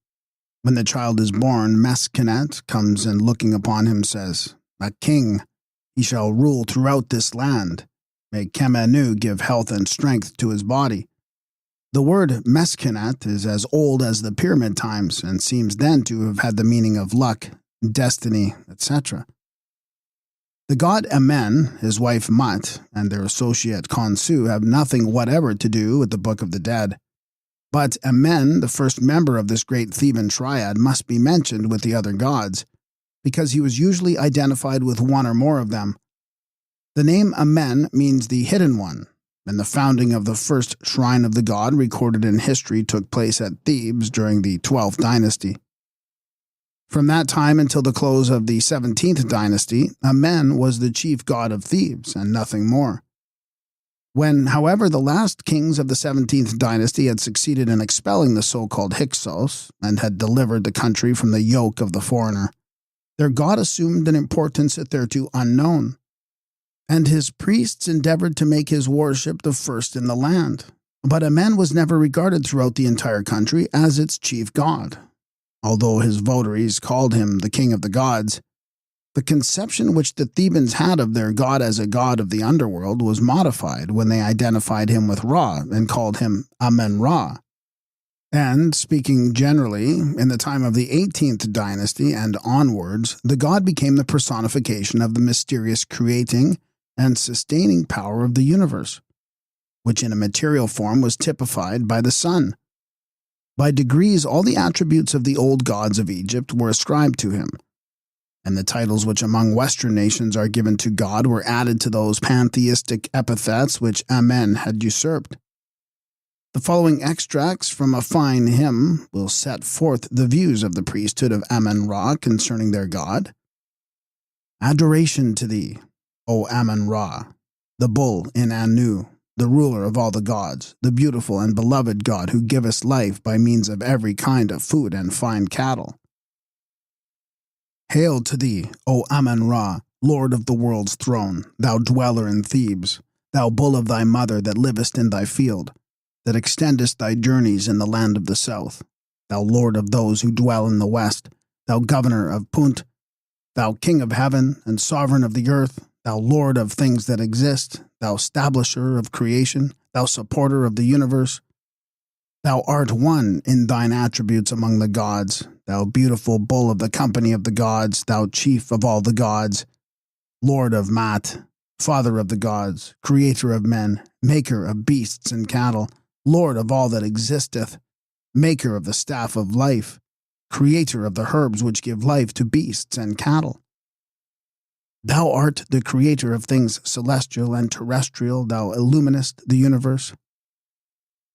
When the child is born, Meskenet comes and looking upon him says, "A king, he shall rule throughout this land. May Kemenu give health and strength to his body." The word Meskenet is as old as the pyramid times and seems then to have had the meaning of luck, destiny, etc. The god Amen, his wife Mut, and their associate Khonsu have nothing whatever to do with the Book of the Dead. But Amen, the first member of this great Theban triad, must be mentioned with the other gods, because he was usually identified with one or more of them. The name Amen means the hidden one, and the founding of the first shrine of the god recorded in history took place at Thebes during the 12th dynasty. From that time until the close of the 17th dynasty, Amen was the chief god of Thebes, and nothing more. When, however, the last kings of the 17th dynasty had succeeded in expelling the so-called Hyksos and had delivered the country from the yoke of the foreigner, their god assumed an importance hitherto unknown, and his priests endeavored to make his worship the first in the land. But Amen was never regarded throughout the entire country as its chief god. Although his votaries called him the king of the gods, the conception which the Thebans had of their god as a god of the underworld was modified when they identified him with Ra and called him Amen-Ra. And, speaking generally, in the time of the 18th dynasty and onwards, the god became the personification of the mysterious creating and sustaining power of the universe, which in a material form was typified by the sun. By degrees, all the attributes of the old gods of Egypt were ascribed to him, and the titles which among Western nations are given to God were added to those pantheistic epithets which Amen had usurped. The following extracts from a fine hymn will set forth the views of the priesthood of Amen-Ra concerning their god. Adoration to thee, O Amen-Ra, the bull in Anu, the ruler of all the gods, the beautiful and beloved God who givest life by means of every kind of food and fine cattle. Hail to thee, O Amen-Ra, Lord of the world's throne, thou dweller in Thebes, thou bull of thy mother that livest in thy field, that extendest thy journeys in the land of the south, thou Lord of those who dwell in the west, thou governor of Punt, thou King of heaven and sovereign of the earth, thou Lord of things that exist, thou stablisher of creation, thou supporter of the universe. Thou art one in thine attributes among the gods, thou beautiful bull of the company of the gods, thou chief of all the gods, Lord of Mat, Father of the gods, creator of men, maker of beasts and cattle, Lord of all that existeth, maker of the staff of life, creator of the herbs which give life to beasts and cattle. Thou art the creator of things celestial and terrestrial, thou illuminest the universe.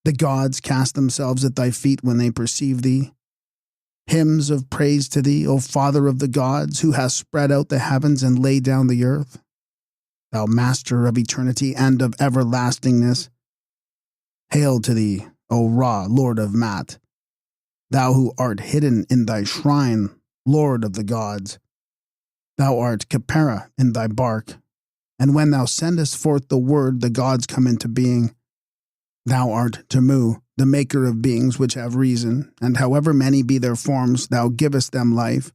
The gods cast themselves at thy feet when they perceive thee. Hymns of praise to thee, O Father of the gods, who hast spread out the heavens and laid down the earth. Thou Master of eternity and of everlastingness. Hail to thee, O Ra, Lord of Mat, thou who art hidden in thy shrine, Lord of the gods. Thou art Khepera in thy bark, and when thou sendest forth the word, the gods come into being. Thou art Temu, the maker of beings which have reason, and however many be their forms, thou givest them life,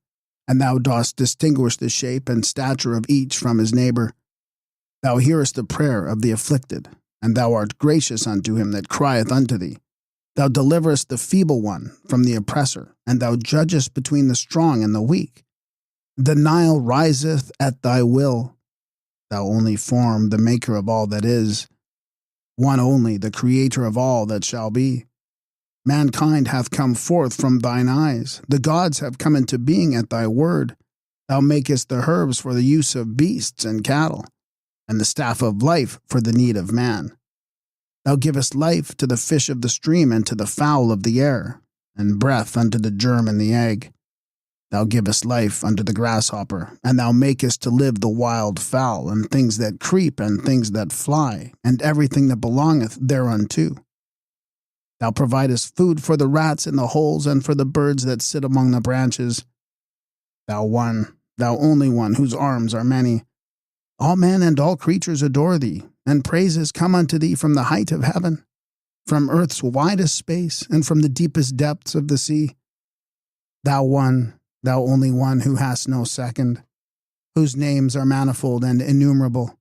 and thou dost distinguish the shape and stature of each from his neighbor. Thou hearest the prayer of the afflicted, and thou art gracious unto him that crieth unto thee. Thou deliverest the feeble one from the oppressor, and thou judgest between the strong and the weak. The Nile riseth at thy will. Thou only form, the maker of all that is, one only, the creator of all that shall be. Mankind hath come forth from thine eyes. The gods have come into being at thy word. Thou makest the herbs for the use of beasts and cattle, and the staff of life for the need of man. Thou givest life to the fish of the stream and to the fowl of the air, and breath unto the germ and the egg. Thou givest life unto the grasshopper, and thou makest to live the wild fowl, and things that creep, and things that fly, and everything that belongeth thereunto. Thou providest food for the rats in the holes, and for the birds that sit among the branches. Thou one, thou only one, whose arms are many. All men and all creatures adore thee, and praises come unto thee from the height of heaven, from earth's widest space, and from the deepest depths of the sea. Thou one, thou only one, who hast no second, whose names are manifold and innumerable.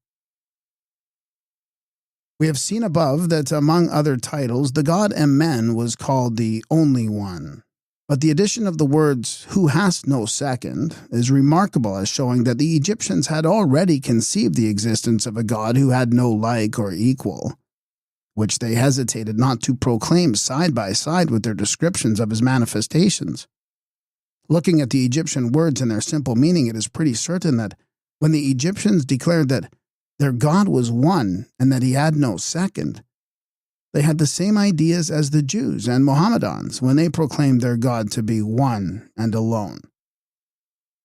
We have seen above that among other titles, the god Amen was called the Only One. But the addition of the words, who hast no second, is remarkable as showing that the Egyptians had already conceived the existence of a god who had no like or equal. which they hesitated not to proclaim side by side with their descriptions of his manifestations. Looking at the Egyptian words and their simple meaning, it is pretty certain that when the Egyptians declared that their God was one and that he had no second, they had the same ideas as the Jews and Mohammedans when they proclaimed their God to be one and alone.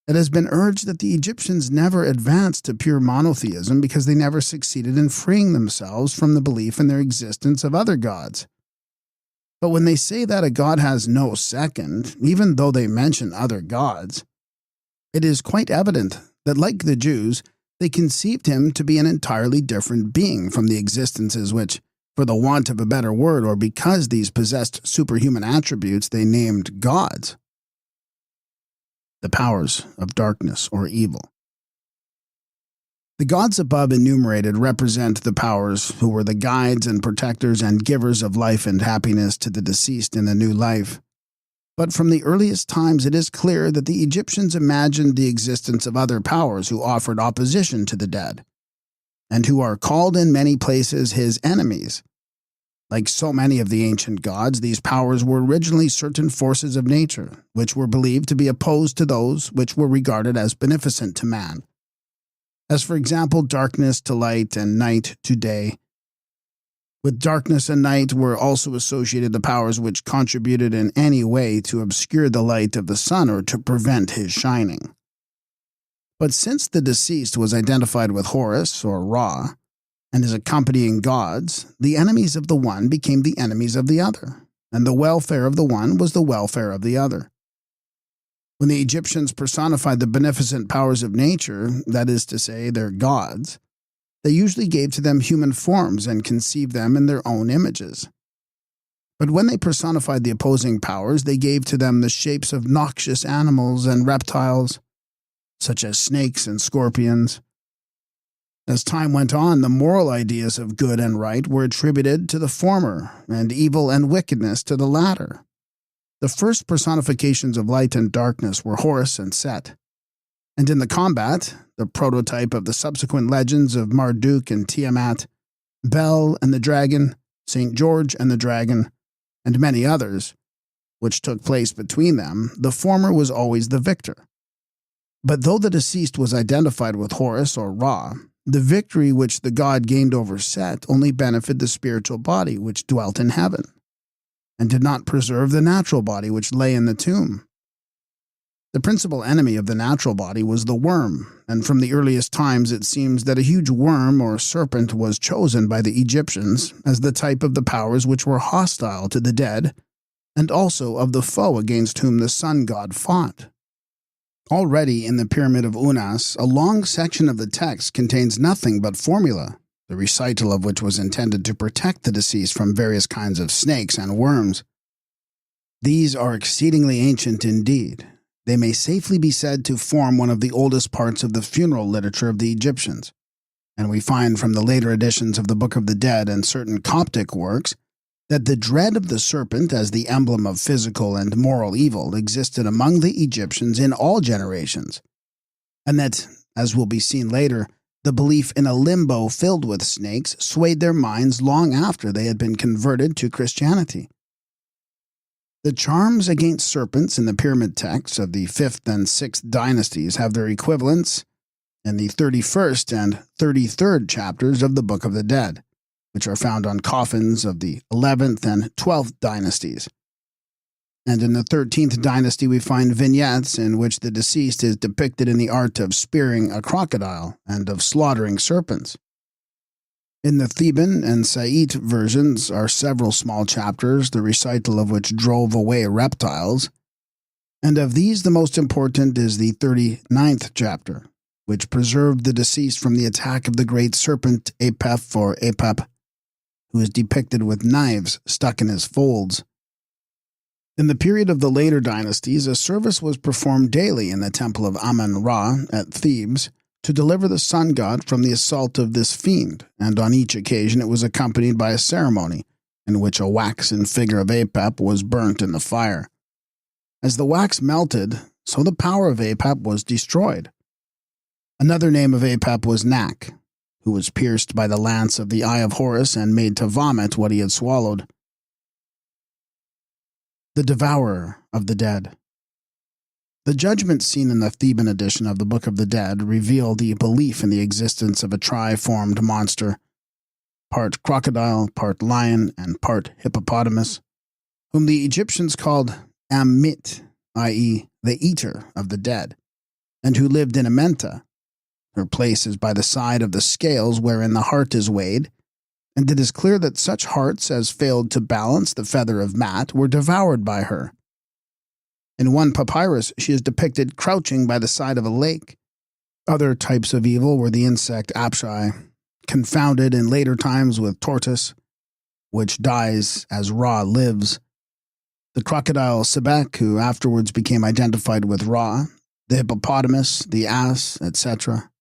It has been urged that the Egyptians never advanced to pure monotheism because they never succeeded in freeing themselves from the belief in their existence of other gods. But when they say that a god has no second, even though they mention other gods, it is quite evident that, like the Jews, they conceived him to be an entirely different being from the existences which, for the want of a better word, or because these possessed superhuman attributes, they named gods. The powers of darkness or evil. The gods above enumerated represent the powers who were the guides and protectors and givers of life and happiness to the deceased in the new life. But from the earliest times it is clear that the Egyptians imagined the existence of other powers who offered opposition to the dead, and who are called in many places his enemies. Like so many of the ancient gods, these powers were originally certain forces of nature, which were believed to be opposed to those which were regarded as beneficent to man. As for example, darkness to light and night to day. With darkness and night were also associated the powers which contributed in any way to obscure the light of the sun or to prevent his shining. But since the deceased was identified with Horus or Ra, and his accompanying gods, the enemies of the one became the enemies of the other, and the welfare of the one was the welfare of the other. When the Egyptians personified the beneficent powers of nature, that is to say, their gods, they usually gave to them human forms and conceived them in their own images. But when they personified the opposing powers, they gave to them the shapes of noxious animals and reptiles, such as snakes and scorpions. As time went on, the moral ideas of good and right were attributed to the former, and evil and wickedness to the latter. The first personifications of light and darkness were Horus and Set. And in the combat, the prototype of the subsequent legends of Marduk and Tiamat, Bel and the dragon, St. George and the dragon, and many others, which took place between them, the former was always the victor. But though the deceased was identified with Horus or Ra, the victory which the god gained over Set only benefited the spiritual body which dwelt in heaven, and did not preserve the natural body which lay in the tomb. The principal enemy of the natural body was the worm, and from the earliest times it seems that a huge worm or serpent was chosen by the Egyptians as the type of the powers which were hostile to the dead, and also of the foe against whom the sun god fought. Already in the Pyramid of Unas, a long section of the text contains nothing but formula, the recital of which was intended to protect the deceased from various kinds of snakes and worms. These are exceedingly ancient indeed. They may safely be said to form one of the oldest parts of the funeral literature of the Egyptians, and we find from the later editions of the Book of the Dead and certain Coptic works that the dread of the serpent as the emblem of physical and moral evil existed among the Egyptians in all generations, and that, as will be seen later, the belief in a limbo filled with snakes swayed their minds long after they had been converted to Christianity. The charms against serpents in the pyramid texts of the 5th and 6th dynasties have their equivalents in the 31st and 33rd chapters of the Book of the Dead, which are found on coffins of the 11th and 12th dynasties. And in the 13th dynasty we find vignettes in which the deceased is depicted in the art of spearing a crocodile and of slaughtering serpents. In the Theban and Saite versions are several small chapters, the recital of which drove away reptiles, and of these the most important is the 39th chapter, which preserved the deceased from the attack of the great serpent Apep or Apep, who is depicted with knives stuck in his folds. In the period of the later dynasties, a service was performed daily in the temple of Amun-Ra at Thebes to deliver the sun god from the assault of this fiend, and on each occasion it was accompanied by a ceremony in which a waxen figure of Apep was burnt in the fire. As the wax melted, so the power of Apep was destroyed. Another name of Apep was Nak, who was pierced by the lance of the Eye of Horus and made to vomit what he had swallowed. The Devourer of the Dead. The judgment scene in the Theban edition of the Book of the Dead reveal the belief in the existence of a tri-formed monster, part crocodile, part lion, and part hippopotamus, whom the Egyptians called Amit, i.e., the Eater of the Dead, and who lived in Amenta. Her place is by the side of the scales wherein the heart is weighed, and it is clear that such hearts as failed to balance the feather of Mat were devoured by her. In one papyrus, she is depicted crouching by the side of a lake. Other types of evil were the insect Apshai, confounded in later times with tortoise, which dies as Ra lives, the crocodile Sebek, who afterwards became identified with Ra, the hippopotamus, the ass, etc.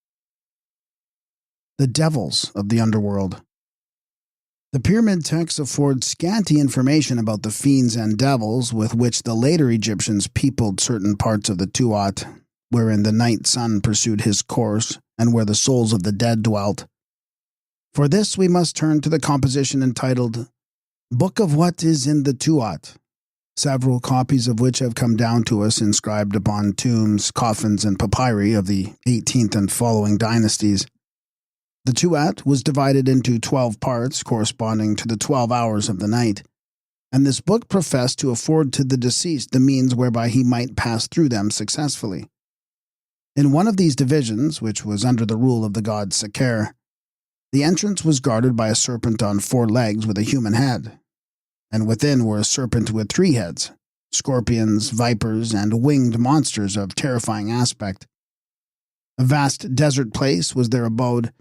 The devils of the underworld. The pyramid texts afford scanty information about the fiends and devils with which the later Egyptians peopled certain parts of the Tuat, wherein the night sun pursued his course and where the souls of the dead dwelt. For this we must turn to the composition entitled Book of What is in the Tuat, several copies of which have come down to us inscribed upon tombs, coffins, and papyri of the 18th and following dynasties. The Tuat was divided into 12 parts corresponding to the 12 hours of the night, and this book professed to afford to the deceased the means whereby he might pass through them successfully. In one of these divisions, which was under the rule of the god Seker, the entrance was guarded by a serpent on 4 legs with a human head, and within were a serpent with 3 heads, scorpions, vipers, and winged monsters of terrifying aspect. A vast desert place was their abode,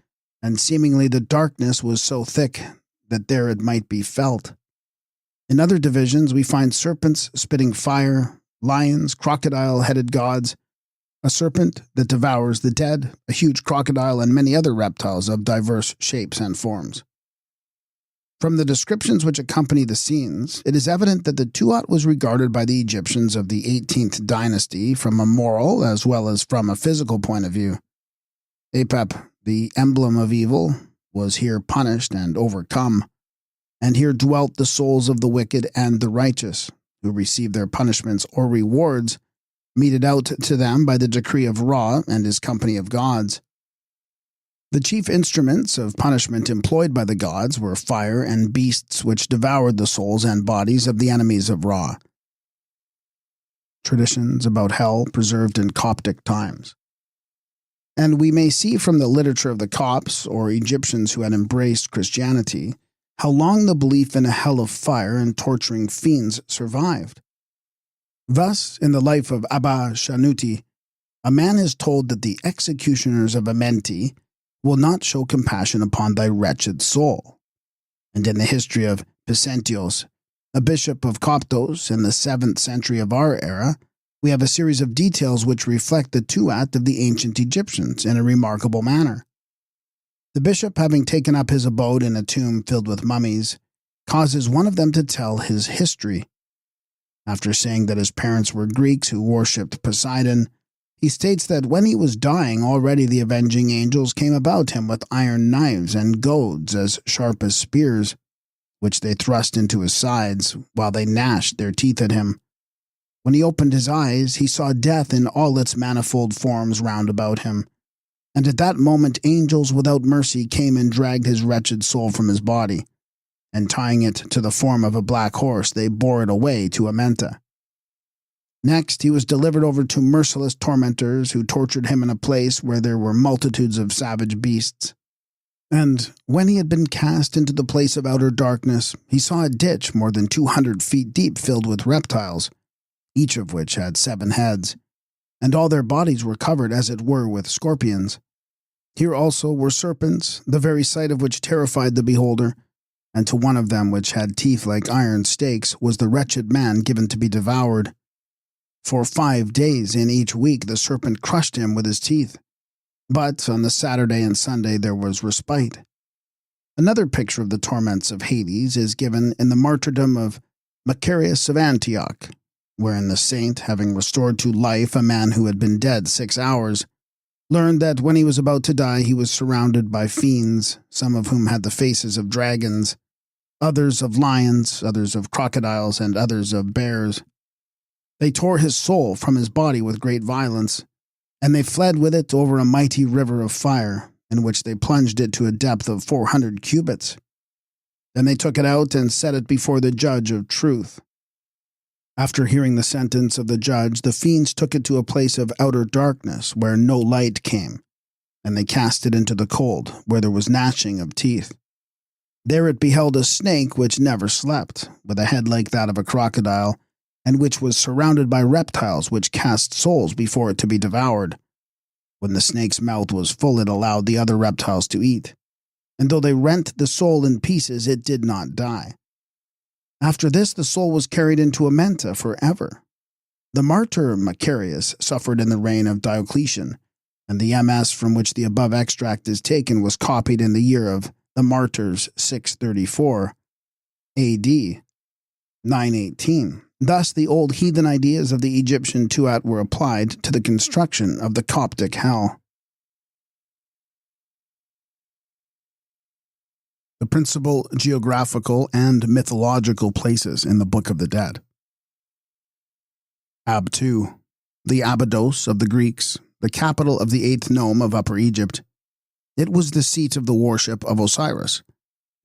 and seemingly the darkness was so thick that there it might be felt. In other divisions we find serpents spitting fire, lions, crocodile-headed gods, a serpent that devours the dead, a huge crocodile, and many other reptiles of diverse shapes and forms. From the descriptions which accompany the scenes, it is evident that the Tuat was regarded by the Egyptians of the 18th dynasty from a moral as well as from a physical point of view. Apep, the emblem of evil, was here punished and overcome, and here dwelt the souls of the wicked and the righteous, who received their punishments or rewards meted out to them by the decree of Ra and his company of gods. The chief instruments of punishment employed by the gods were fire and beasts which devoured the souls and bodies of the enemies of Ra. Traditions about hell preserved in Coptic times. And we may see from the literature of the Copts, or Egyptians who had embraced Christianity, how long the belief in a hell of fire and torturing fiends survived. Thus, in the life of Abba Shanuti, a man is told that the executioners of Amenti will not show compassion upon thy wretched soul. And in the history of Picentios, a bishop of Coptos in the 7th century of our era, we have a series of details which reflect the Tuat of the ancient Egyptians in a remarkable manner. The bishop, having taken up his abode in a tomb filled with mummies, causes one of them to tell his history. After saying that his parents were Greeks who worshipped Poseidon, he states that when he was dying already the avenging angels came about him with iron knives and goads as sharp as spears, which they thrust into his sides, while they gnashed their teeth at him. When he opened his eyes, he saw death in all its manifold forms round about him, and at that moment angels without mercy came and dragged his wretched soul from his body, and tying it to the form of a black horse, they bore it away to Amenta. Next, he was delivered over to merciless tormentors who tortured him in a place where there were multitudes of savage beasts. And when he had been cast into the place of outer darkness, he saw a ditch more than 200 feet deep filled with reptiles, each of which had 7 heads, and all their bodies were covered as it were with scorpions. Here also were serpents, the very sight of which terrified the beholder, and to one of them which had teeth like iron stakes was the wretched man given to be devoured. For 5 days in each week the serpent crushed him with his teeth, but on the Saturday and Sunday there was respite. Another picture of the torments of Hades is given in the martyrdom of Macarius of Antioch, wherein the saint, having restored to life a man who had been dead 6 hours, learned that when he was about to die, he was surrounded by fiends, some of whom had the faces of dragons, others of lions, others of crocodiles, and others of bears. They tore his soul from his body with great violence, and they fled with it over a mighty river of fire, in which they plunged it to a depth of 400 cubits. Then they took it out and set it before the judge of truth. After hearing the sentence of the judge, the fiends took it to a place of outer darkness where no light came, and they cast it into the cold, where there was gnashing of teeth. There it beheld a snake which never slept, with a head like that of a crocodile, and which was surrounded by reptiles which cast souls before it to be devoured. When the snake's mouth was full, it allowed the other reptiles to eat, and though they rent the soul in pieces, it did not die. After this, the soul was carried into Amenta forever. The martyr Macarius suffered in the reign of Diocletian, and the MS from which the above extract is taken was copied in the year of the martyrs 634 AD 918. Thus, the old heathen ideas of the Egyptian Tuat were applied to the construction of the Coptic hell. The principal geographical and mythological places in the Book of the Dead. Ab-2, the Abydos of the Greeks, the capital of the 8th nome of Upper Egypt. It was the seat of the worship of Osiris,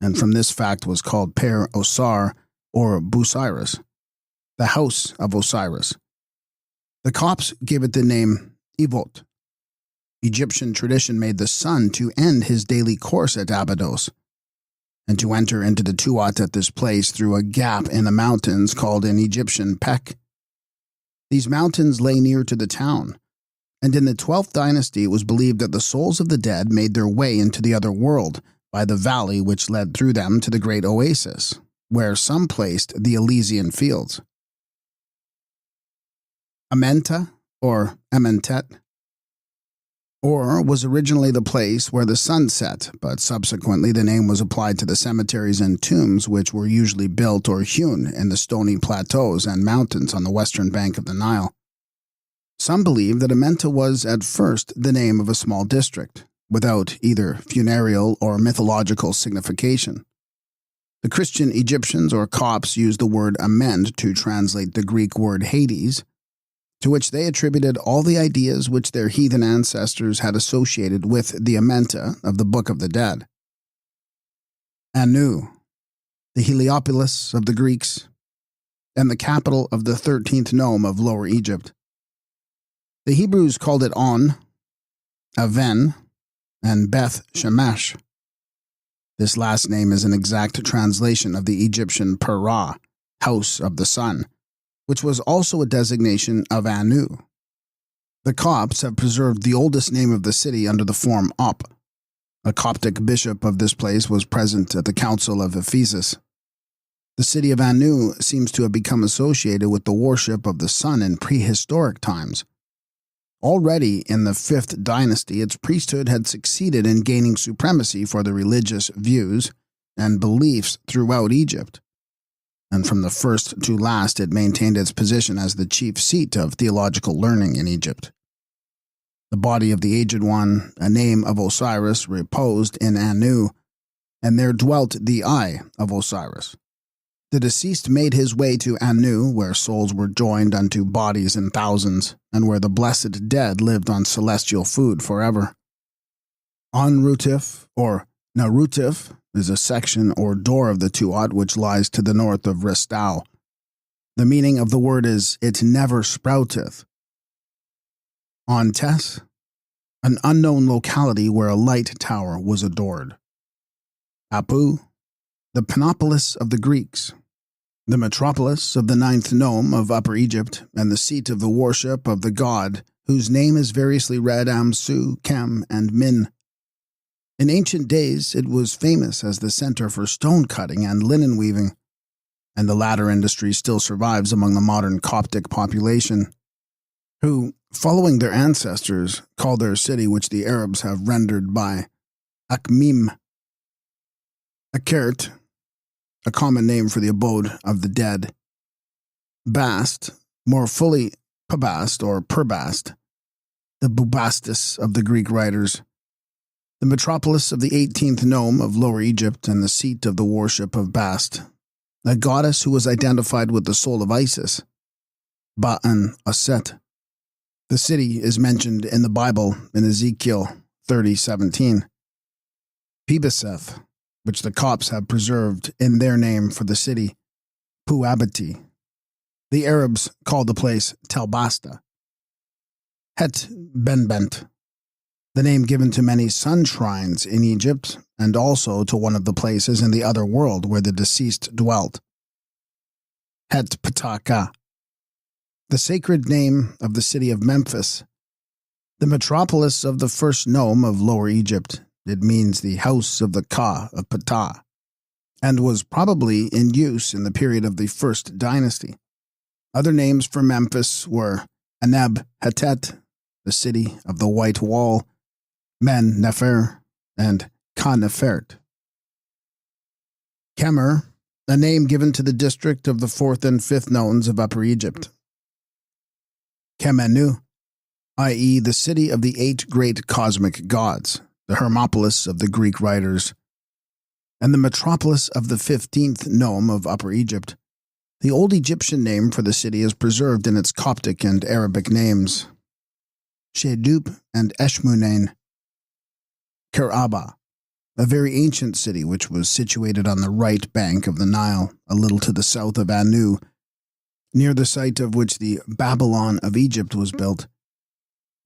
and from this fact was called Per Osar, or Busiris, the house of Osiris. The Copts gave it the name Evot. Egyptian tradition made the sun to end his daily course at Abydos, and to enter into the Tuat at this place through a gap in the mountains called in Egyptian Pek. These mountains lay near to the town, and in the 12th dynasty it was believed that the souls of the dead made their way into the other world by the valley which led through them to the great oasis, where some placed the Elysian fields. Amenta, or Amentet, or was originally the place where the sun set, but subsequently the name was applied to the cemeteries and tombs which were usually built or hewn in the stony plateaus and mountains on the western bank of the Nile. Some believe that Amenta was at first the name of a small district, without either funereal or mythological signification. The Christian Egyptians or Copts used the word amend to translate the Greek word Hades, to which they attributed all the ideas which their heathen ancestors had associated with the Amenta of the Book of the Dead. Anu, the Heliopolis of the Greeks, and the capital of the 13th nome of Lower Egypt. The Hebrews called it On, Aven, and Beth Shemesh. This last name is an exact translation of the Egyptian Perah, house of the sun, which was also a designation of Anu. The Copts have preserved the oldest name of the city under the form Op. A Coptic bishop of this place was present at the Council of Ephesus. The city of Anu seems to have become associated with the worship of the sun in prehistoric times. Already in the 5th dynasty, its priesthood had succeeded in gaining supremacy for the religious views and beliefs throughout Egypt, and from the first to last it maintained its position as the chief seat of theological learning in Egypt. The body of the Aged One, a name of Osiris, reposed in Anu, and there dwelt the eye of Osiris. The deceased made his way to Anu, where souls were joined unto bodies in thousands, and where the blessed dead lived on celestial food forever. Anrutif, or Narutif, is a section or door of the Tuat which lies to the north of Restau. The meaning of the word is, it never sprouteth. Ontes, an unknown locality where a light tower was adored. Apu, the Panopolis of the Greeks, the metropolis of the 9th nome of Upper Egypt, and the seat of the worship of the god, whose name is variously read Amsu, Kem, and Min. In ancient days, it was famous as the center for stone cutting and linen weaving, and the latter industry still survives among the modern Coptic population, who, following their ancestors, call their city, which the Arabs have rendered by Akmim, Akert, a common name for the abode of the dead, Bast, more fully Pabast or Perbast, the Bubastis of the Greek writers, the metropolis of the 18th nome of Lower Egypt and the seat of the worship of Bast, a goddess who was identified with the soul of Isis, Ba'an Aset. The city is mentioned in the Bible in Ezekiel 30:17. Pibeseth, which the Copts have preserved in their name for the city, Puabati. The Arabs called the place Tel Basta. Het Benbent, the name given to many sun shrines in Egypt and also to one of the places in the other world where the deceased dwelt. Het Ptaka, the sacred name of the city of Memphis, the metropolis of the first nome of Lower Egypt. It means the house of the Ka of Ptah, and was probably in use in the period of the First Dynasty. Other names for Memphis were Aneb Hetet, the city of the White Wall, Men Nefer, and Ka Nefert. Kemer, a name given to the district of the 4th and 5th nomes of Upper Egypt. Kemenu, i.e. the city of the 8 great cosmic gods, the Hermopolis of the Greek writers, and the metropolis of the 15th nome of Upper Egypt. The Old Egyptian name for the city is preserved in its Coptic and Arabic names. Shedup and Eshmunain. Keraba, a very ancient city which was situated on the right bank of the Nile, a little to the south of Anu, near the site of which the Babylon of Egypt was built.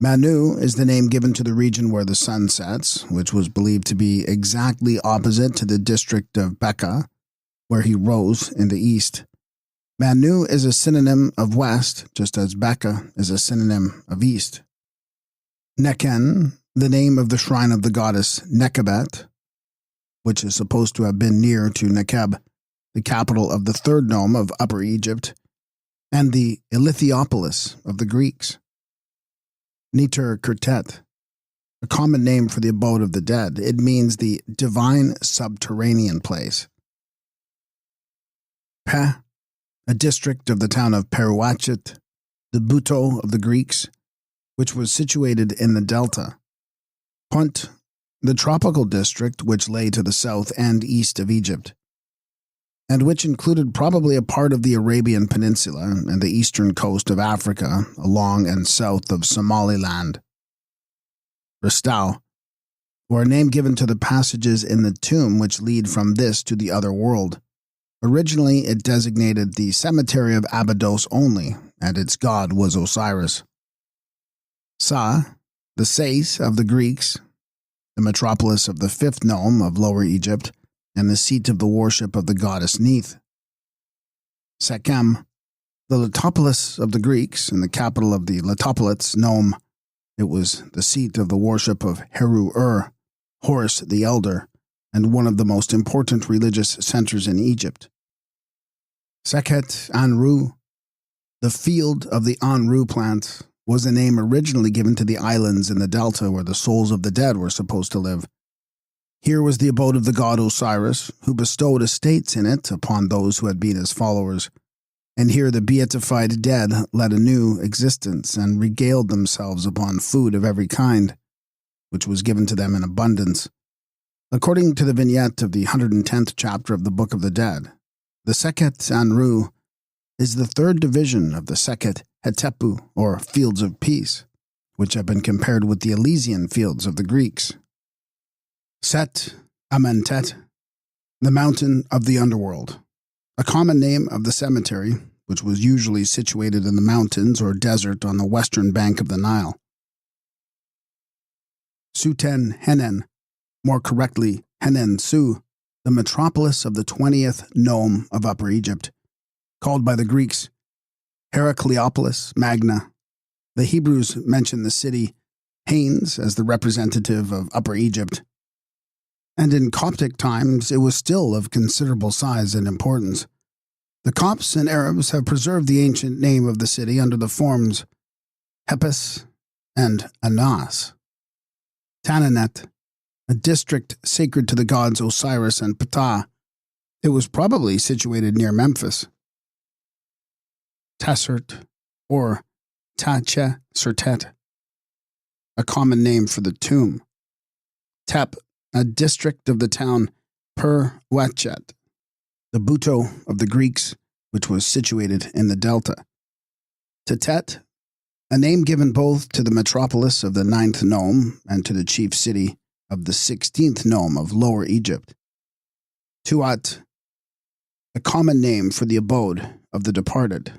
Manu is the name given to the region where the sun sets, which was believed to be exactly opposite to the district of Becca, where he rose in the east. Manu is a synonym of west, just as Becca is a synonym of east. Neken, the name of the shrine of the goddess Nekebet, which is supposed to have been near to Nekeb, the capital of the 3rd nome of Upper Egypt, and the Elithiopolis of the Greeks. Niter Kertet, a common name for the abode of the dead. It means the divine subterranean place. Peh, a district of the town of Peruachet, the Buto of the Greeks, which was situated in the delta. Punt, the tropical district which lay to the south and east of Egypt, and which included probably a part of the Arabian Peninsula and the eastern coast of Africa along and south of Somaliland. Restau, or a name given to the passages in the tomb which lead from this to the other world. Originally, it designated the cemetery of Abydos only, and its god was Osiris. Sa, the Sais of the Greeks, the metropolis of the 5th nome of Lower Egypt, and the seat of the worship of the goddess Neith. Sekhem, the Letopolis of the Greeks, and the capital of the Letopolits nome. It was the seat of the worship of Heru-Ur, Horus the Elder, and one of the most important religious centers in Egypt. Sekhet Anru, the field of the Anru plant, was a name originally given to the islands in the delta where the souls of the dead were supposed to live. Here was the abode of the god Osiris, who bestowed estates in it upon those who had been his followers, and here the beatified dead led a new existence and regaled themselves upon food of every kind, which was given to them in abundance. According to the vignette of the 110th chapter of the Book of the Dead, the Sekhet Anru is the 3rd division of the Sekhet Hetepu, or Fields of Peace, which have been compared with the Elysian Fields of the Greeks. Set Amentet, the mountain of the underworld, a common name of the cemetery, which was usually situated in the mountains or desert on the western bank of the Nile. Suten Henen, more correctly Henen Su, the metropolis of the 20th nome of Upper Egypt, called by the Greeks Heracleopolis Magna. The Hebrews mention the city Hanes as the representative of Upper Egypt, and in Coptic times it was still of considerable size and importance. The Copts and Arabs have preserved the ancient name of the city under the forms Hepes and Anas. Tananet, a district sacred to the gods Osiris and Ptah. It was probably situated near Memphis. Tassert, or Tache Sertet, a common name for the tomb. Tep, a district of the town Per-Wetchet, the Buto of the Greeks, which was situated in the delta. Tetet, a name given both to the metropolis of the 9th nome and to the chief city of the 16th nome of Lower Egypt. Tuat, a common name for the abode of the departed.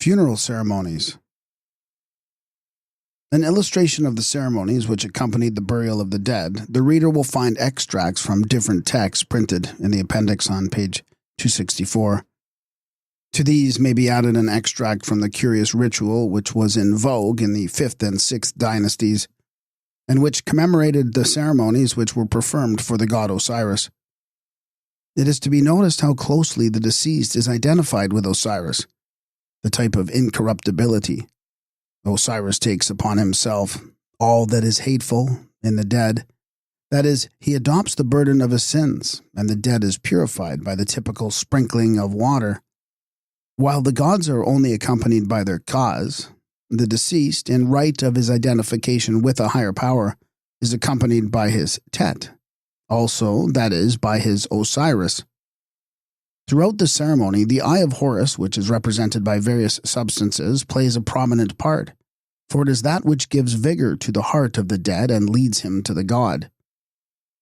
Funeral ceremonies. An illustration of the ceremonies which accompanied the burial of the dead, the reader will find extracts from different texts printed in the appendix on page 264. To these may be added an extract from the curious ritual which was in vogue in the 5th and 6th dynasties, and which commemorated the ceremonies which were performed for the god Osiris. It is to be noticed how closely the deceased is identified with Osiris, the type of incorruptibility. Osiris takes upon himself all that is hateful in the dead. That is, he adopts the burden of his sins, and the dead is purified by the typical sprinkling of water. While the gods are only accompanied by their cause, the deceased, in right of his identification with a higher power, is accompanied by his Tet, also, that is, by his Osiris. Throughout the ceremony, the Eye of Horus, which is represented by various substances, plays a prominent part, for it is that which gives vigor to the heart of the dead and leads him to the god.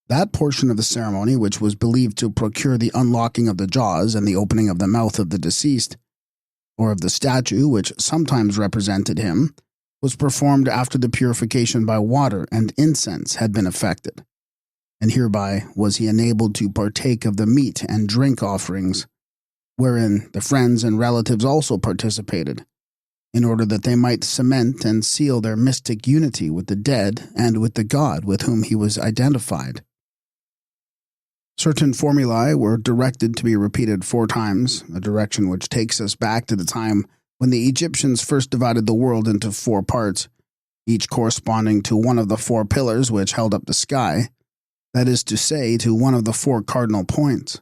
That portion of the ceremony which was believed to procure the unlocking of the jaws and the opening of the mouth of the deceased, or of the statue which sometimes represented him, was performed after the purification by water and incense had been effected, and hereby was he enabled to partake of the meat and drink offerings, wherein the friends and relatives also participated, in order that they might cement and seal their mystic unity with the dead and with the god with whom he was identified. Certain formulae were directed to be repeated 4 times, a direction which takes us back to the time when the Egyptians first divided the world into 4 parts, each corresponding to one of the 4 pillars which held up the sky, that is to say, to one of the 4 cardinal points,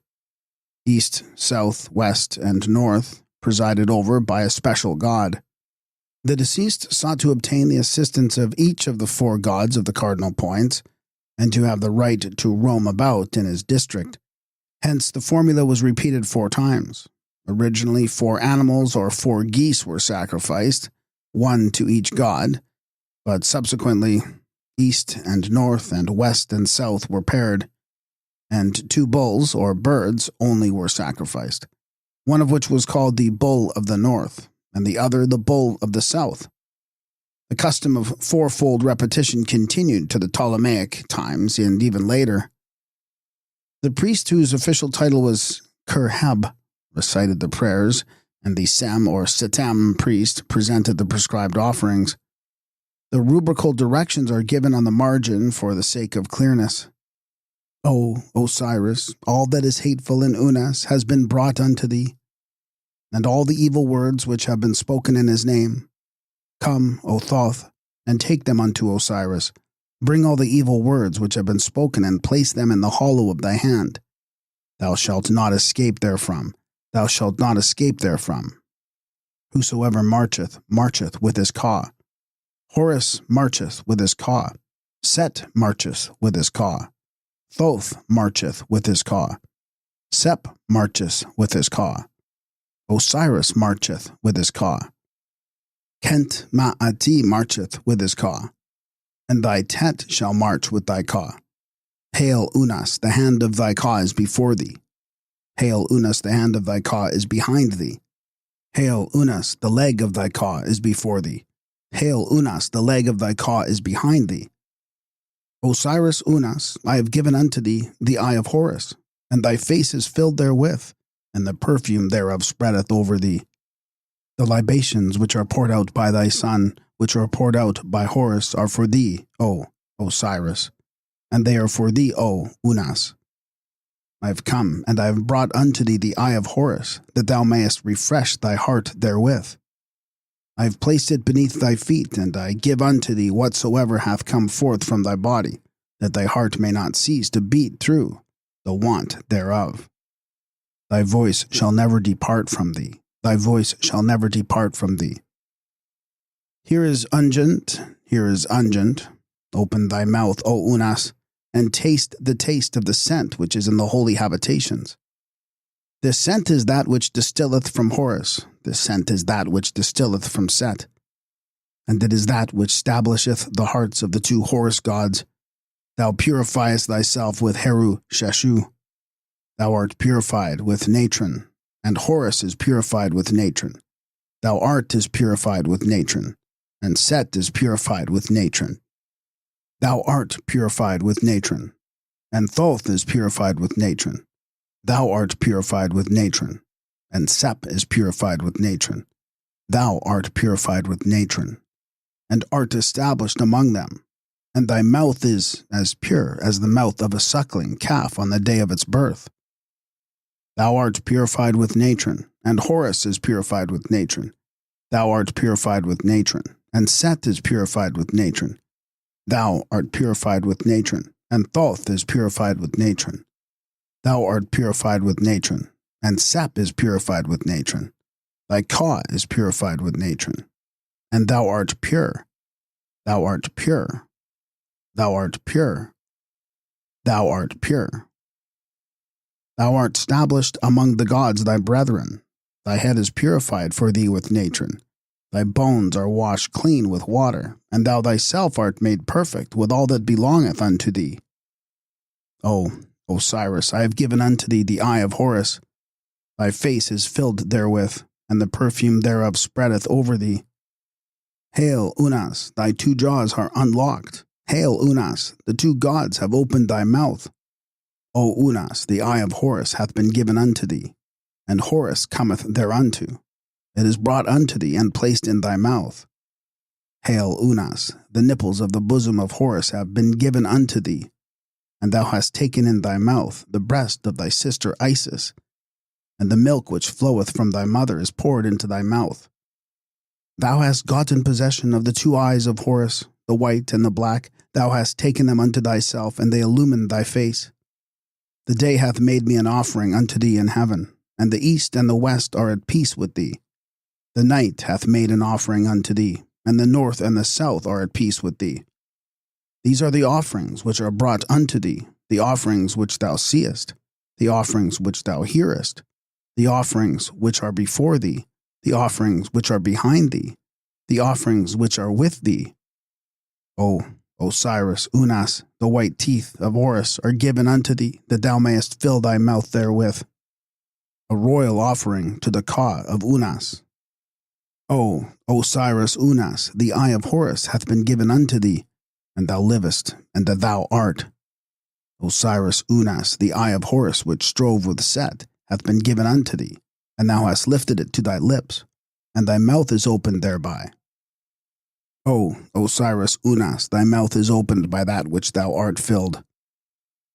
east, south, west, and north, presided over by a special god. The deceased sought to obtain the assistance of each of the 4 gods of the cardinal points, and to have the right to roam about in his district. Hence, the formula was repeated 4 times. Originally, 4 animals or 4 geese were sacrificed, 1 to each god, but subsequently, east and north and west and south were paired, and 2 bulls or birds only were sacrificed, one of which was called the bull of the north, and the other the bull of the south. The custom of 4-fold repetition continued to the Ptolemaic times and even later. The priest whose official title was Kerheb recited the prayers, and the Sem or Setem priest presented the prescribed offerings. The rubrical directions are given on the margin for the sake of clearness. O Osiris, all that is hateful in Unas has been brought unto thee, and all the evil words which have been spoken in his name. Come, O Thoth, and take them unto Osiris. Bring all the evil words which have been spoken, and place them in the hollow of thy hand. Thou shalt not escape therefrom. Thou shalt not escape therefrom. Whosoever marcheth, marcheth with his Ka. Horus marcheth with his Ka. Set marcheth with his Ka. Thoth marcheth with his Ka. Sep marcheth with his Ka. Osiris marcheth with his Ka. Kent Ma'ati marcheth with his Ka, and thy Tet shall march with thy Ka. Hail Unas, the hand of thy Ka is before thee. Hail Unas, the hand of thy Ka is behind thee. Hail Unas, the leg of thy Ka is before thee. Hail Unas, the leg of thy Ka is behind thee. Osiris Unas, I have given unto thee the Eye of Horus, and thy face is filled therewith, and the perfume thereof spreadeth over thee. The libations which are poured out by thy son, which are poured out by Horus, are for thee, O Osiris, and they are for thee, O Unas. I have come, and I have brought unto thee the Eye of Horus, that thou mayest refresh thy heart therewith. I have placed it beneath thy feet, and I give unto thee whatsoever hath come forth from thy body, that thy heart may not cease to beat through the want thereof. Thy voice shall never depart from thee, thy voice shall never depart from thee. Here is unguent, here is unguent. Open thy mouth, O Unas, and taste the taste of the scent which is in the holy habitations. This scent is that which distilleth from Horus, this scent is that which distilleth from Set, and it is that which stablisheth the hearts of the two Horus gods. Thou purifiest thyself with Heru Sheshu. Thou art purified with Natron, and Horus is purified with Natron. Thou art is purified with Natron, and Set is purified with Natron. Thou art purified with Natron, and Thoth is purified with Natron. Thou art purified with Natron, and Sep is purified with Natron. Thou art purified with Natron, and art established among them. And thy mouth is as pure as the mouth of a suckling calf on the day of its birth. Thou art purified with Natron, and Horus is purified with Natron. Thou art purified with Natron, and Set is purified with Natron. Thou art purified with Natron, and Thoth is purified with Natron. Thou art purified with Natron, and Sep is purified with Natron. Thy Ka is purified with Natron, and thou art pure. Thou art pure. Thou art pure. Thou art pure. Thou art stablished among the gods thy brethren. Thy head is purified for thee with Natron. Thy bones are washed clean with water, and thou thyself art made perfect with all that belongeth unto thee. O Osiris, I have given unto thee the eye of Horus. Thy face is filled therewith, and the perfume thereof spreadeth over thee. Hail, Unas, thy two jaws are unlocked. Hail, Unas, the two gods have opened thy mouth. O Unas, the eye of Horus hath been given unto thee, and Horus cometh thereunto. It is brought unto thee and placed in thy mouth. Hail, Unas, the nipples of the bosom of Horus have been given unto thee, and thou hast taken in thy mouth the breast of thy sister Isis, and the milk which floweth from thy mother is poured into thy mouth. Thou hast gotten possession of the two eyes of Horus, the white and the black. Thou hast taken them unto thyself, and they illumine thy face. The day hath made me an offering unto thee in heaven, and the east and the west are at peace with thee. The night hath made an offering unto thee, and the north and the south are at peace with thee. These are the offerings which are brought unto thee, the offerings which thou seest, the offerings which thou hearest, the offerings which are before thee, the offerings which are behind thee, the offerings which are with thee. O Osiris, Unas, the white teeth of Horus are given unto thee, that thou mayest fill thy mouth therewith. A royal offering to the Ka of Unas. O Osiris, Unas, the eye of Horus hath been given unto thee, and thou livest, and that thou art. Osiris, Unas, the eye of Horus which strove with Set hath been given unto thee, and thou hast lifted it to thy lips, and thy mouth is opened thereby. O Osiris, Unas, thy mouth is opened by that which thou art filled.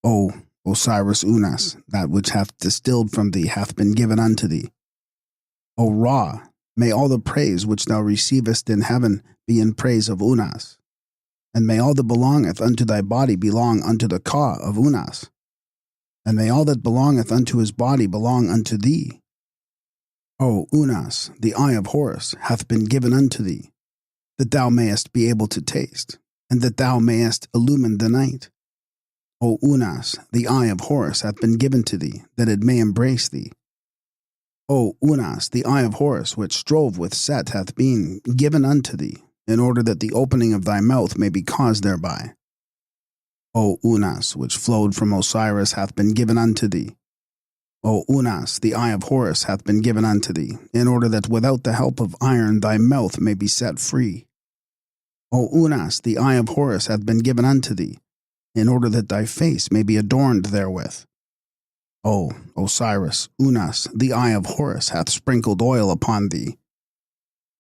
O Osiris, Unas, that which hath distilled from thee hath been given unto thee. O Ra, may all the praise which thou receivest in heaven be in praise of Unas, and may all that belongeth unto thy body belong unto the Ka of Unas, and may all that belongeth unto his body belong unto thee. O Unas, the eye of Horus hath been given unto thee, that thou mayest be able to taste, and that thou mayest illumine the night. O Unas, the eye of Horus hath been given to thee, that it may embrace thee. O Unas, the eye of Horus, which strove with Set, hath been given unto thee, in order that the opening of thy mouth may be caused thereby. O Unas, which flowed from Osiris, hath been given unto thee. O Unas, the eye of Horus hath been given unto thee, in order that without the help of iron thy mouth may be set free. O Unas, the eye of Horus hath been given unto thee, in order that thy face may be adorned therewith. O Osiris, Unas, the eye of Horus hath sprinkled oil upon thee.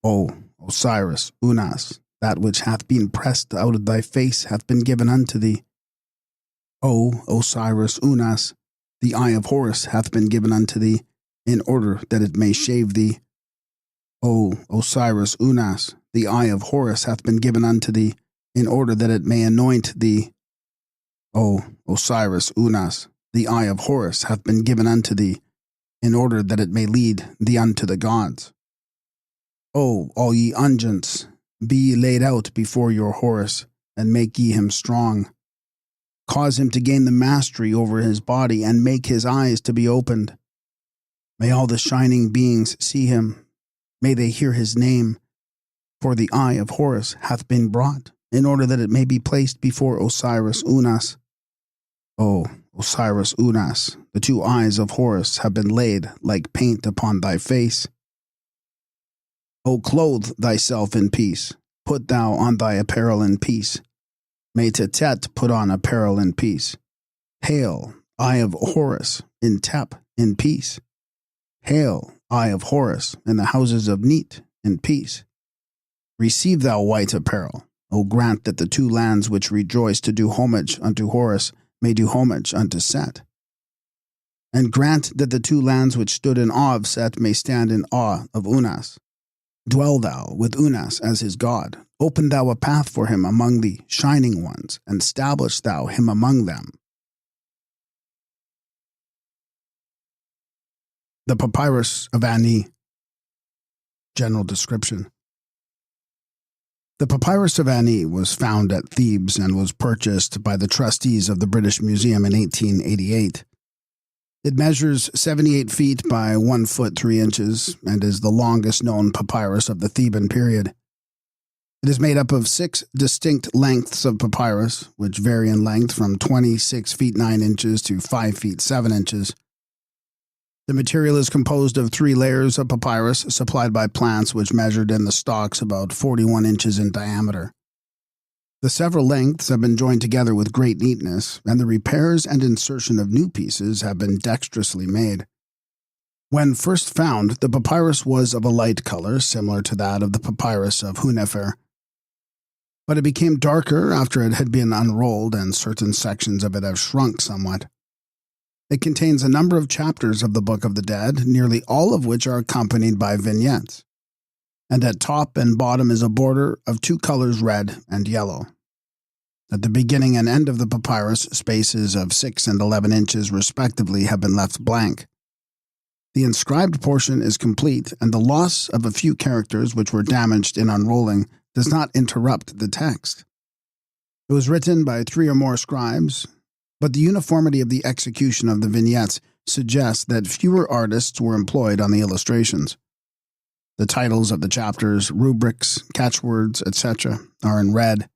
O Osiris, Unas, that which hath been pressed out of thy face hath been given unto thee. O Osiris, Unas, the eye of Horus hath been given unto thee, in order that it may shave thee. O Osiris, Unas, the eye of Horus hath been given unto thee, in order that it may anoint thee. O Osiris, Unas, the eye of Horus hath been given unto thee, in order that it may lead thee unto the gods. O all ye unguents, be ye laid out before your Horus, and make ye him strong. Cause him to gain the mastery over his body, and make his eyes to be opened. May all the shining beings see him. May they hear his name. For the eye of Horus hath been brought, in order that it may be placed before Osiris Unas. O Osiris Unas, the two eyes of Horus have been laid like paint upon thy face. O clothe thyself in peace, put thou on thy apparel in peace. May Tetet put on apparel in peace. Hail, eye of Horus, in Tep, in peace. Hail, eye of Horus, in the houses of Neat, in peace. Receive thou white apparel. O grant that the two lands which rejoice to do homage unto Horus may do homage unto Set. And grant that the two lands which stood in awe of Set may stand in awe of Unas. Dwell thou with Unas as his god. Open thou a path for him among the shining ones, and establish thou him among them. The Papyrus of Ani. General description. The Papyrus of Ani was found at Thebes and was purchased by the trustees of the British Museum in 1888. It measures 78 feet by 1 foot 3 inches and is the longest known papyrus of the Theban period. It is made up of 6 distinct lengths of papyrus, which vary in length from 26 feet 9 inches to 5 feet 7 inches. The material is composed of 3 layers of papyrus supplied by plants which measured in the stalks about 41 inches in diameter. The several lengths have been joined together with great neatness, and the repairs and insertion of new pieces have been dexterously made. When first found, the papyrus was of a light color, similar to that of the papyrus of Hunefer. But it became darker after it had been unrolled, and certain sections of it have shrunk somewhat. It contains a number of chapters of the Book of the Dead, nearly all of which are accompanied by vignettes. And at top and bottom is a border of 2 colors, red and yellow. At the beginning and end of the papyrus, spaces of 6 and 11 inches respectively have been left blank. The inscribed portion is complete, and the loss of a few characters which were damaged in unrolling does not interrupt the text. It was written by 3 or more scribes, but the uniformity of the execution of the vignettes suggests that fewer artists were employed on the illustrations. The titles of the chapters, rubrics, catchwords, etc., are in red.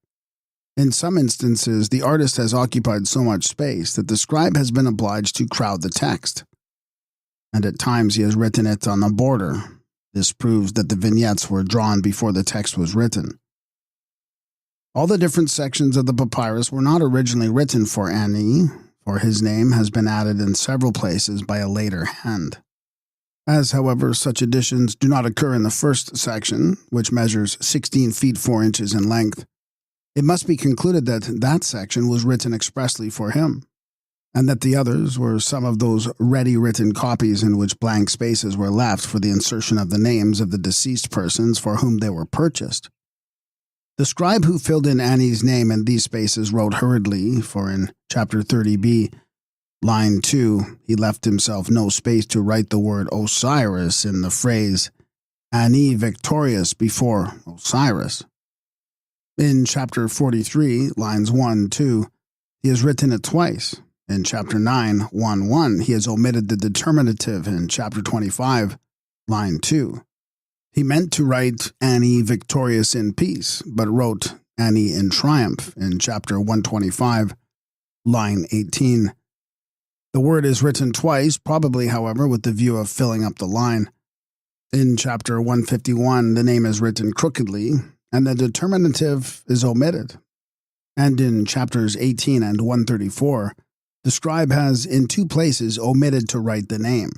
In some instances, the artist has occupied so much space that the scribe has been obliged to crowd the text, and at times he has written it on the border. This proves that the vignettes were drawn before the text was written. All the different sections of the papyrus were not originally written for Ani, for his name has been added in several places by a later hand. As, however, such additions do not occur in the first section, which measures 16 feet 4 inches in length, it must be concluded that that section was written expressly for him, and that the others were some of those ready-written copies in which blank spaces were left for the insertion of the names of the deceased persons for whom they were purchased. The scribe who filled in Ani's name in these spaces wrote hurriedly, for in chapter 30b, line 2, he left himself no space to write the word Osiris in the phrase Ani victorious before Osiris. In chapter 43, lines 1-2, he has written it twice. In chapter 9, 1-1, he has omitted the determinative in chapter 25, line 2. He meant to write Ani victorious in peace, but wrote Ani in triumph in chapter 125, line 18. The word is written twice, probably, however, with the view of filling up the line. In chapter 151, the name is written crookedly, and the determinative is omitted. And in chapters 18 and 134, the scribe has in 2 places omitted to write the name.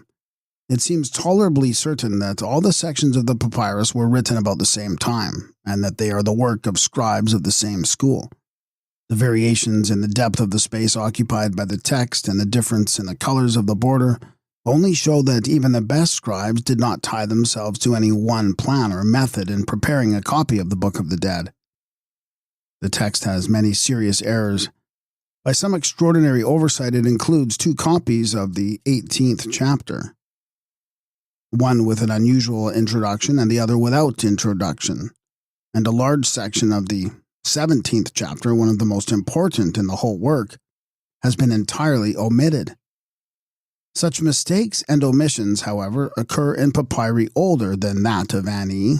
It seems tolerably certain that all the sections of the papyrus were written about the same time, and that they are the work of scribes of the same school. The variations in the depth of the space occupied by the text and the difference in the colors of the border only show that even the best scribes did not tie themselves to any one plan or method in preparing a copy of the Book of the Dead. The text has many serious errors. By some extraordinary oversight, it includes 2 copies of the 18th chapter. one with an unusual introduction and the other without introduction, and a large section of the 17th chapter, one of the most important in the whole work, has been entirely omitted. Such mistakes and omissions, however, occur in papyri older than that of Ani,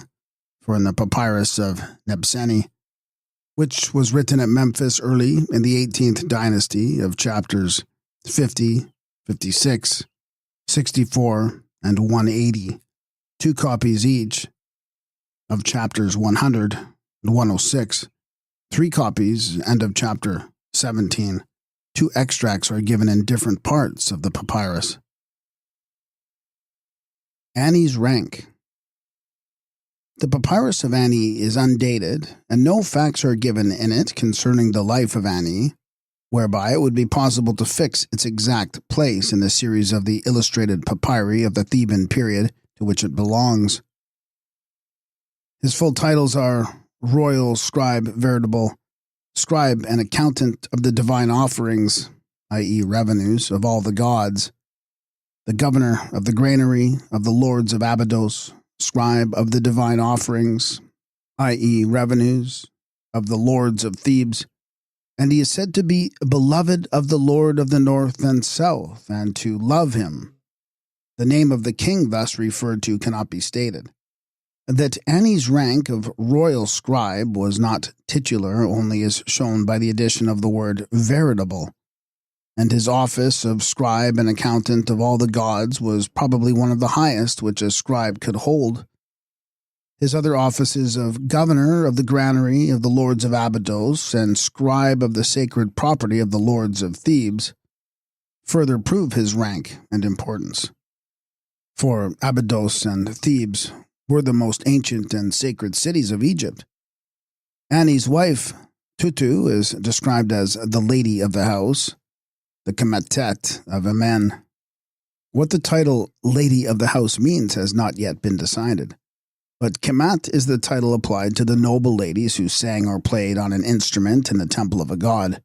for in the papyrus of Nebseni, which was written at Memphis early in the 18th dynasty of chapters 50, 56, 64, and 180, 2 copies each of chapters 100 and 106, 3 copies, and of chapter 17. 2 extracts are given in different parts of the papyrus. Ani's rank. The papyrus of Ani is undated, and no facts are given in it concerning the life of Ani, whereby it would be possible to fix its exact place in the series of the illustrated papyri of the Theban period to which it belongs. His full titles are Royal Scribe Veritable, Scribe and Accountant of the Divine Offerings, i.e. revenues, of all the gods, the Governor of the Granary of the Lords of Abydos, Scribe of the Divine Offerings, i.e. revenues, of the Lords of Thebes, and he is said to be beloved of the Lord of the North and South, and to love him. The name of the king thus referred to cannot be stated. That Ani's rank of royal scribe was not titular only is shown by the addition of the word veritable, and his office of scribe and accountant of all the gods was probably one of the highest which a scribe could hold. His other offices of governor of the granary of the lords of Abydos and scribe of the sacred property of the lords of Thebes further prove his rank and importance. For Abydos and Thebes were the most ancient and sacred cities of Egypt. Ani's wife, Tutu, is described as the lady of the house, the Kemetet of Amen. What the title Lady of the House means has not yet been decided, but Kemet is the title applied to the noble ladies who sang or played on an instrument in the temple of a god.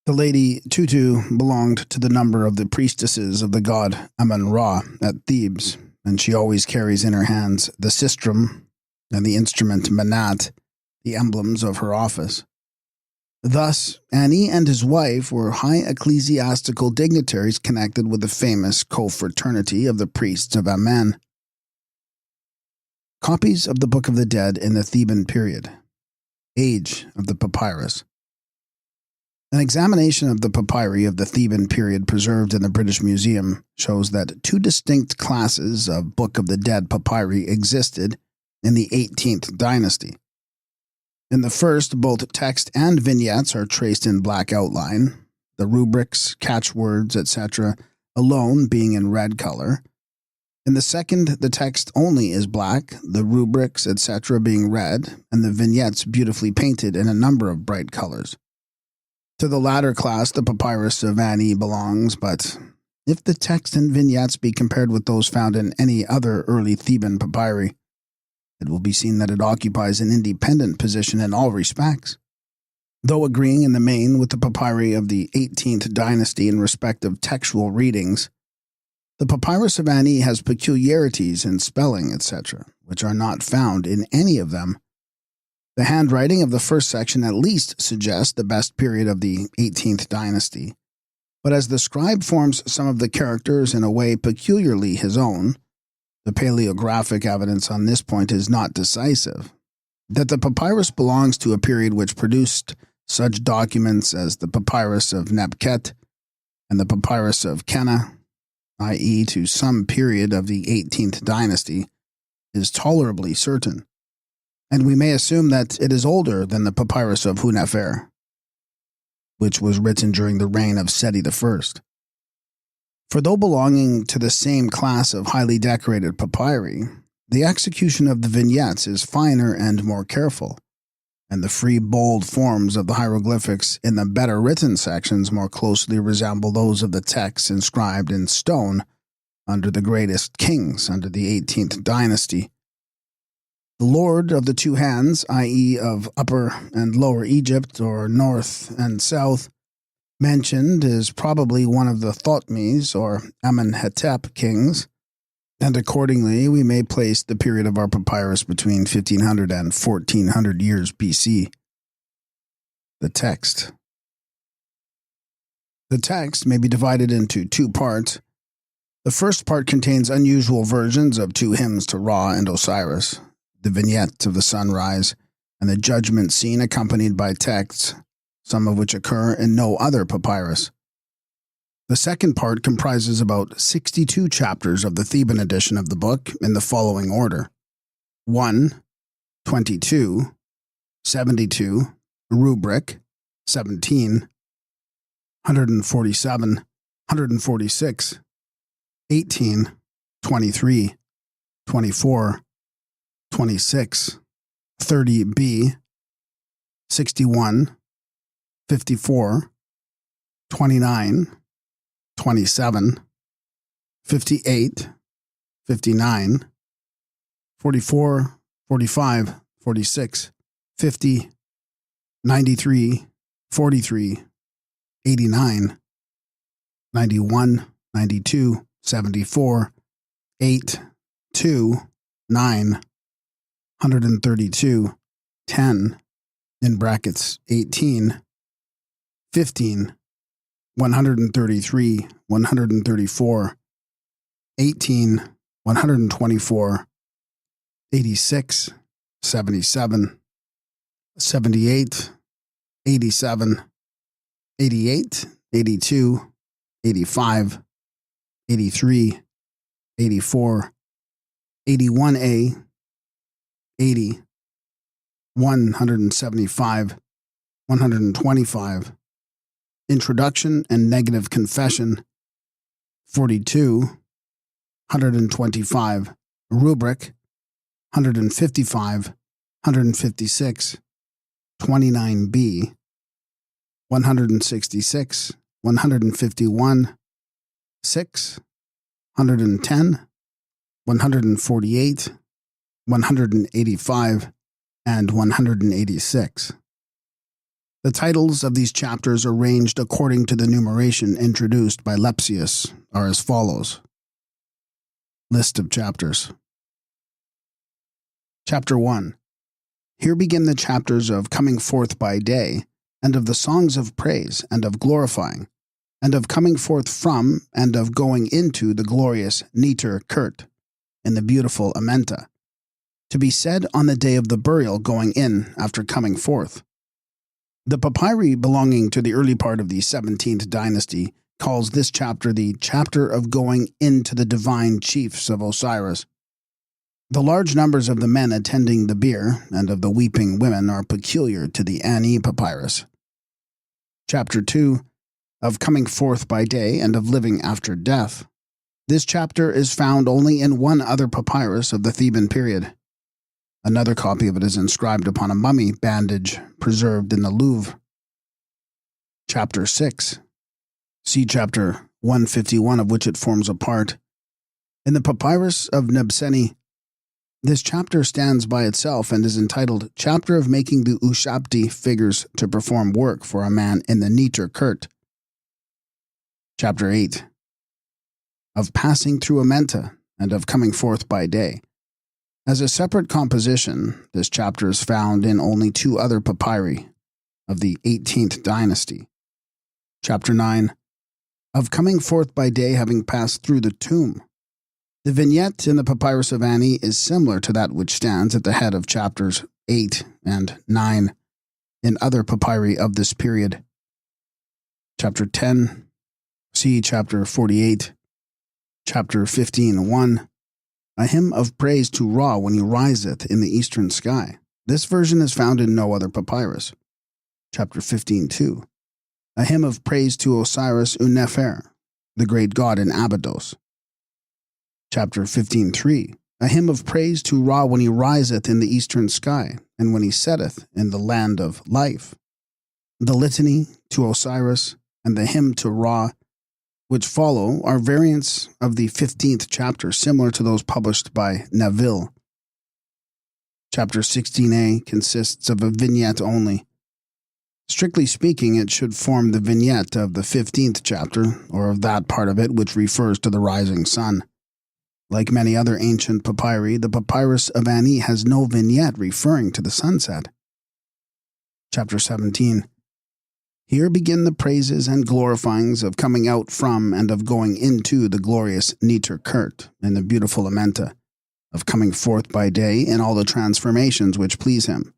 The lady Tutu belonged to the number of the priestesses of the god Amun-Ra at Thebes, and she always carries in her hands the sistrum and the instrument Manat, the emblems of her office. Thus, Ani and his wife were high ecclesiastical dignitaries connected with the famous confraternity of the priests of Amen. Copies of the Book of the Dead in the Theban period. Age of the papyrus. An examination of the papyri of the Theban period preserved in the British Museum shows that 2 distinct classes of Book of the Dead papyri existed in the 18th dynasty. In the first, both text and vignettes are traced in black outline, the rubrics, catchwords, etc., alone being in red color. In the second, the text only is black, the rubrics, etc., being red, and the vignettes beautifully painted in a number of bright colors. To the latter class, the papyrus of Ani belongs, but if the text and vignettes be compared with those found in any other early Theban papyri, it will be seen that it occupies an independent position in all respects. Though agreeing in the main with the papyri of the 18th dynasty in respect of textual readings, the papyrus of Ani has peculiarities in spelling, etc., which are not found in any of them. The handwriting of the first section at least suggests the best period of the 18th dynasty, but as the scribe forms some of the characters in a way peculiarly his own, the paleographic evidence on this point is not decisive. That the papyrus belongs to a period which produced such documents as the papyrus of Nebket and the papyrus of Kenna, i.e. to some period of the 18th dynasty, is tolerably certain, and we may assume that it is older than the papyrus of Hunefer, which was written during the reign of Seti I. For though belonging to the same class of highly decorated papyri, the execution of the vignettes is finer and more careful, and the free, bold forms of the hieroglyphics in the better written sections more closely resemble those of the texts inscribed in stone under the greatest kings under the 18th dynasty. The Lord of the Two Hands, i.e. of Upper and Lower Egypt, or North and South, mentioned is probably one of the Thotmes or Amenhotep kings, and accordingly we may place the period of our papyrus between 1500 and 1400 years BC. The text. The text may be divided into two parts. The first part contains unusual versions of two hymns to Ra and Osiris, the vignette of the sunrise, and the judgment scene accompanied by texts, some of which occur in no other papyrus. The second part comprises about 62 chapters of the Theban edition of the book in the following order: 1, 22, 72, rubric, 17, 147, 146, 18, 23, 24, 26, 30b, 61, 54, 29, 27, 58, 59, 44, 45, 46, 50, 93, 43, 89, 91, 92, 74, 8, 2, 9, 132, 10, in brackets 18, 15, 133, 134, 18, 124, 86, 77, 78, 87, 88, 82, 85, 83, 84, 81a, 80, 175, 125, Introduction and Negative Confession, 42, 125, Rubric, 155, 156, 29b, 166, 151, 6, 110, 148, 185, and 186. The titles of these chapters arranged according to the numeration introduced by Lepsius are as follows. List of chapters. Chapter 1. Here begin the chapters of coming forth by day, and of the songs of praise, and of glorifying, and of coming forth from, and of going into the glorious Neter Kurt, in the beautiful Amenta, to be said on the day of the burial going in after coming forth. The papyri belonging to the early part of the 17th dynasty calls this chapter the chapter of going into the divine chiefs of Osiris. The large numbers of the men attending the bier and of the weeping women are peculiar to the Ani papyrus. Chapter 2, of coming forth by day and of living after death. This chapter is found only in one other papyrus of the Theban period. Another copy of it is inscribed upon a mummy bandage preserved in the Louvre. Chapter 6. See chapter 151, of which it forms a part. In the papyrus of Nebseni, this chapter stands by itself and is entitled Chapter of Making the Ushabti Figures to Perform Work for a Man in the Neter Kurt. Chapter 8. Of Passing Through Amenta and of Coming Forth by Day. As a separate composition, this chapter is found in only two other papyri of the 18th dynasty. Chapter 9. Of Coming Forth by Day having passed through the tomb. The vignette in the Papyrus of Ani is similar to that which stands at the head of chapters 8 and 9 in other papyri of this period. Chapter 10. See chapter 48. Chapter 15:1. A hymn of praise to Ra when he riseth in the eastern sky. This version is found in no other papyrus. Chapter 15:2. A hymn of praise to Osiris Unefer, the great god in Abydos. Chapter 15:3. A hymn of praise to Ra when he riseth in the eastern sky, and when he setteth in the land of life. The litany to Osiris and the hymn to Ra, which follow, are variants of the 15th chapter, similar to those published by Neville. Chapter 16a consists of a vignette only. Strictly speaking, it should form the vignette of the 15th chapter, or of that part of it which refers to the rising sun. Like many other ancient papyri, the Papyrus of Ani has no vignette referring to the sunset. Chapter 17. Here begin the praises and glorifyings of coming out from and of going into the glorious Niter Kurt in the beautiful Amenta, of coming forth by day in all the transformations which please him,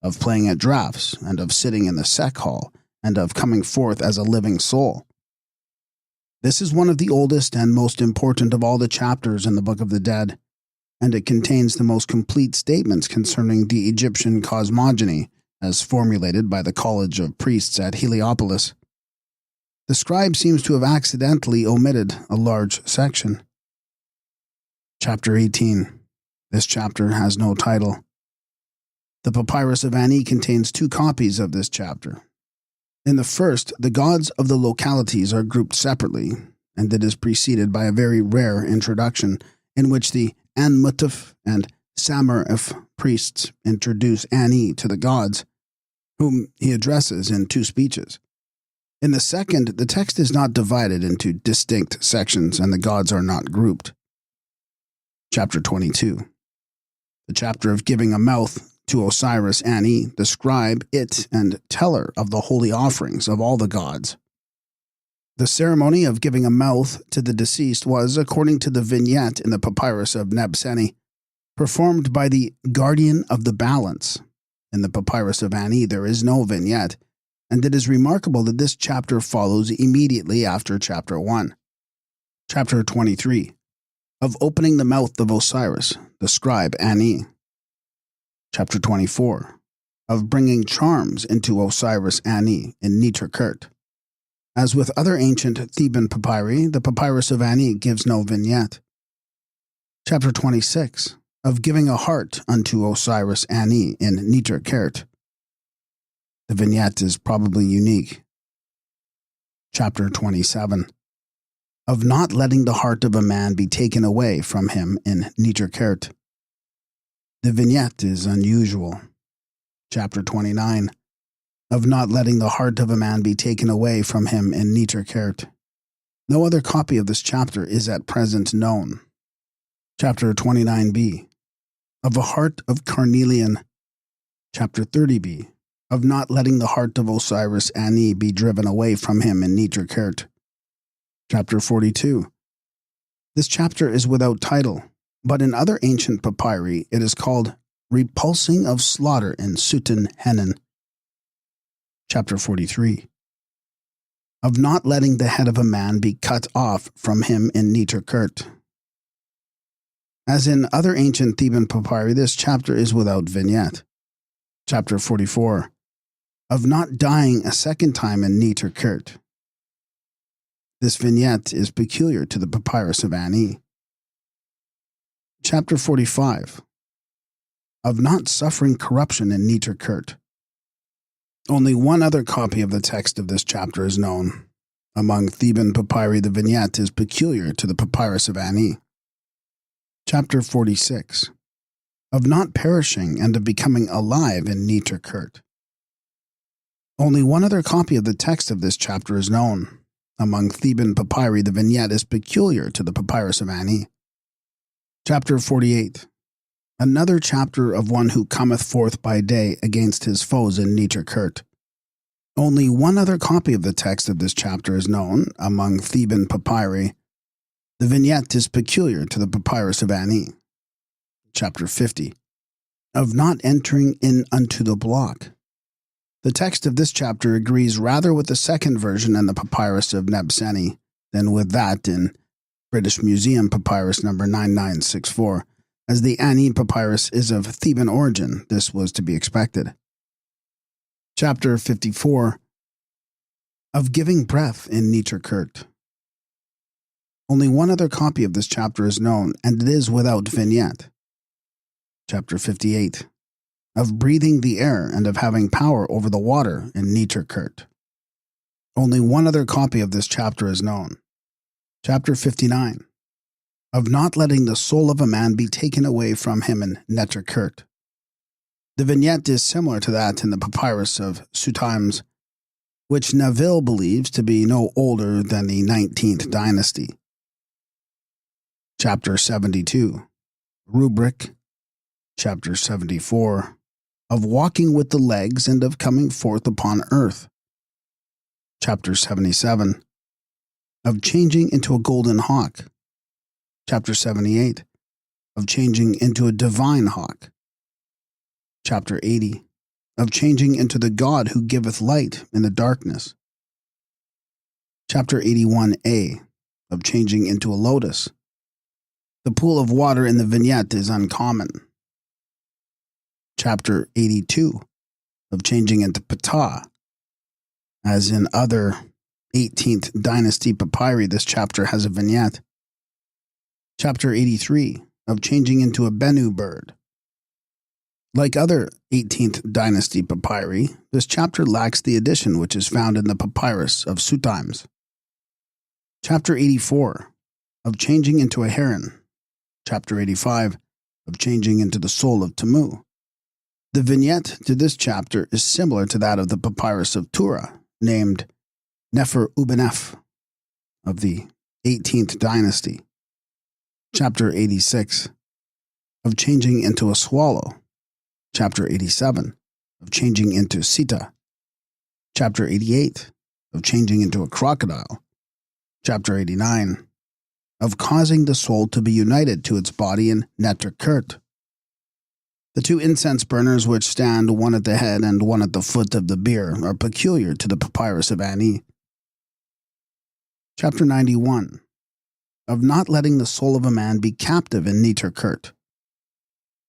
of playing at draughts, and of sitting in the sec hall, and of coming forth as a living soul. This is one of the oldest and most important of all the chapters in the Book of the Dead, and it contains the most complete statements concerning the Egyptian cosmogony, as formulated by the College of Priests at Heliopolis. The scribe seems to have accidentally omitted a large section. Chapter 18. This chapter has no title. The Papyrus of Ani contains 2 copies of this chapter. In the first, the gods of the localities are grouped separately, and it is preceded by a very rare introduction in which the Anmutaf and Samarif priests introduce Ani to the gods, whom he addresses in 2 speeches. In the second, the text is not divided into distinct sections and the gods are not grouped. Chapter 22. The chapter of giving a mouth to Osiris Ani, the scribe, it, and teller of the holy offerings of all the gods. The ceremony of giving a mouth to the deceased was, according to the vignette in the Papyrus of Nebseni, performed by the guardian of the balance. In the Papyrus of Ani there is no vignette, and it is remarkable that this chapter follows immediately after chapter 1. Chapter 23. Of opening the mouth of Osiris, the scribe Ani. Chapter 24. Of bringing charms into Osiris Ani in Niter Kurt. As with other ancient Theban papyri, the Papyrus of Ani gives no vignette. Chapter 26. Of giving a heart unto Osiris Ani in Niter Kurt. The vignette is probably unique. Chapter 27. Of not letting the heart of a man be taken away from him in Niter Kurt. The vignette is unusual. Chapter 29. Of not letting the heart of a man be taken away from him in Niter Kurt. No other copy of this chapter is at present known. Chapter 29b. Of a heart of carnelian. Chapter 30b. Of not letting the heart of Osiris Ani be driven away from him in Niter Kurt. Chapter 42. This chapter is without title, but in other ancient papyri it is called Repulsing of Slaughter in Sutin Henin. Chapter 43. Of not letting the head of a man be cut off from him in Niter Kurt. As in other ancient Theban papyri, this chapter is without vignette. Chapter 44. Of not dying a second time in Niter Kurt. This vignette is peculiar to the Papyrus of Ani. Chapter 45. Of not suffering corruption in Niter Kurt. Only one other copy of the text of this chapter is known. Among Theban papyri, the vignette is peculiar to the Papyrus of Ani. Chapter 46. Of not perishing and of becoming alive in Niter Kurt. Only one other copy of the text of this chapter is known. Among Theban papyri, the vignette is peculiar to the Papyrus of Ani. Chapter 48. Another chapter of one who cometh forth by day against his foes in Niter Kurt. Only one other copy of the text of this chapter is known. Among Theban papyri, the vignette is peculiar to the Papyrus of Ani. Chapter 50. Of not entering in unto the block. The text of this chapter agrees rather with the second version in the Papyrus of Nebseni than with that in British Museum Papyrus number 9964. As the Ani Papyrus is of Theban origin, this was to be expected. Chapter 54. Of giving breath in Niter Kurt. Only one other copy of this chapter is known, and it is without vignette. Chapter 58. Of breathing the air and of having power over the water in Niter Kurt. Only one other copy of this chapter is known. Chapter 59. Of not letting the soul of a man be taken away from him in Niter Kurt. The vignette is similar to that in the Papyrus of Sutimes, which Neville believes to be no older than the 19th dynasty. Chapter 72, Rubric. Chapter 74, of walking with the legs and of coming forth upon earth. Chapter 77, of changing into a golden hawk. Chapter 78, of changing into a divine hawk. Chapter 80, of changing into the God who giveth light in the darkness. Chapter 81a, of changing into a lotus. The pool of water in the vignette is uncommon. Chapter 82, of changing into Ptah. As in other 18th dynasty papyri, this chapter has a vignette. Chapter 83, of changing into a Bennu bird. Like other 18th dynasty papyri, this chapter lacks the addition which is found in the papyrus of Sutimes. Chapter 84, of changing into a heron. Chapter 85, of changing into the soul of Tamu. The vignette to this chapter is similar to that of the papyrus of Tura, named Nefer Ubenef of the 18th dynasty. Chapter 86, of changing into a swallow. Chapter 87, of changing into Sita. Chapter 88, of changing into a crocodile. Chapter 89, of causing the soul to be united to its body in Neter Kurt. The two incense burners which stand one at the head and one at the foot of the bier are peculiar to the papyrus of Ani. Chapter 91, of not letting the soul of a man be captive in Neter Kurt.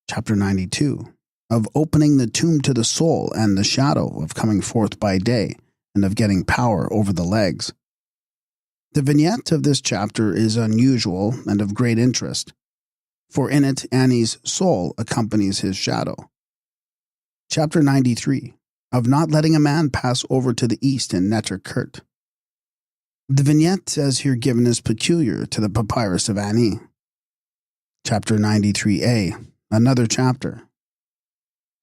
Chapter 92, of opening the tomb to the soul and the shadow of coming forth by day and of getting power over the legs. The vignette of this chapter is unusual and of great interest, for in it Ani's soul accompanies his shadow. Chapter 93, of not letting a man pass over to the east in Neter Kurt. The vignette as here given is peculiar to the papyrus of Ani. Chapter 93a, another chapter.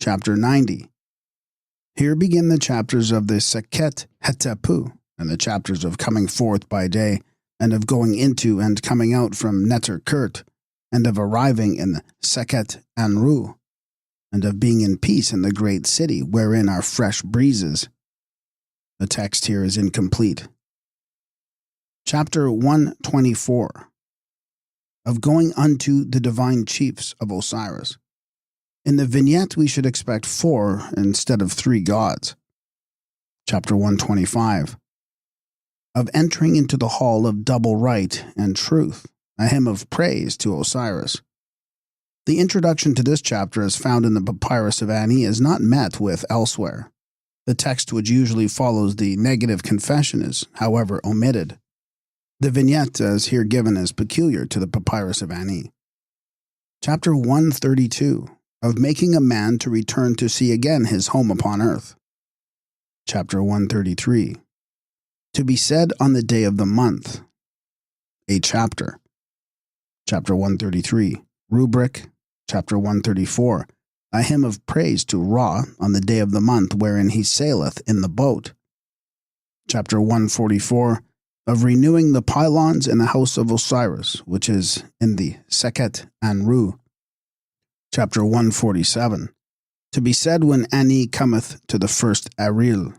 Chapter 90. Here begin the chapters of the Seket Hetepu, and the chapters of coming forth by day, and of going into and coming out from Neter Kurt, and of arriving in the Seket Anru, and of being in peace in the great city wherein are fresh breezes. The text here is incomplete. Chapter 124, of going unto the divine chiefs of Osiris. In the vignette we should expect 4 instead of 3 gods. Chapter 125, of entering into the hall of double right and truth, a hymn of praise to Osiris. The introduction to this chapter as found in the papyrus of Ani is not met with elsewhere. The text which usually follows the negative confession is, however, omitted. The vignette as here given is peculiar to the papyrus of Ani. Chapter 132, of making a man to return to see again his home upon earth. Chapter 133, to be said on the day of the month. A chapter. Chapter 133, Rubric. Chapter 134, a hymn of praise to Ra on the day of the month wherein he saileth in the boat. Chapter 144, of renewing the pylons in the house of Osiris, which is in the Seket Anru. Chapter 147, to be said when Ani cometh to the first Aril.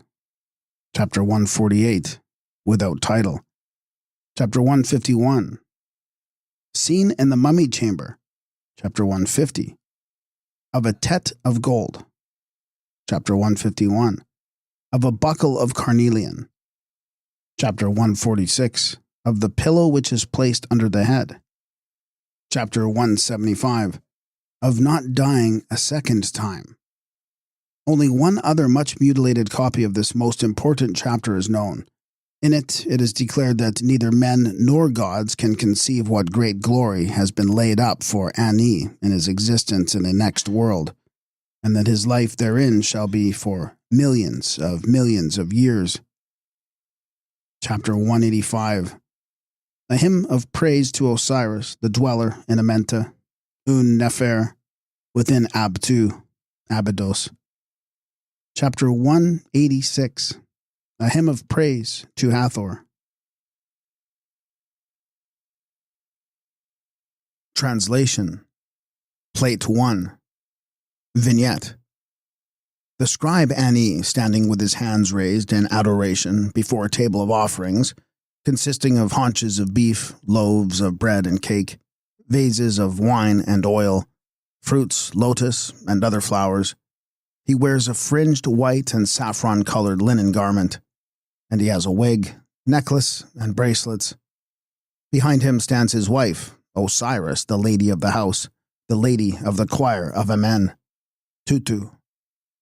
Chapter 148, without title. Chapter 151, seen in the mummy chamber. Chapter 150, of a tet of gold. Chapter 151, of a buckle of carnelian. Chapter 146, of the pillow which is placed under the head. Chapter 175, of not dying a second time. Only one other much mutilated copy of this most important chapter is known. In it is declared that neither men nor gods can conceive what great glory has been laid up for Ani in his existence in the next world, and that his life therein shall be for millions of years. Chapter 185, a hymn of praise to Osiris, the dweller in Amenta, Un Nefer, within Abtu, Abydos. Chapter 186, a hymn of praise to Hathor. Translation. Plate 1. Vignette. The scribe Ani, standing with his hands raised in adoration before a table of offerings, consisting of haunches of beef, loaves of bread and cake, vases of wine and oil, fruits, lotus, and other flowers. He wears a fringed white and saffron-colored linen garment, and he has a wig, necklace, and bracelets. Behind him stands his wife, Osiris, the lady of the house, the lady of the choir of Amen, Tutu,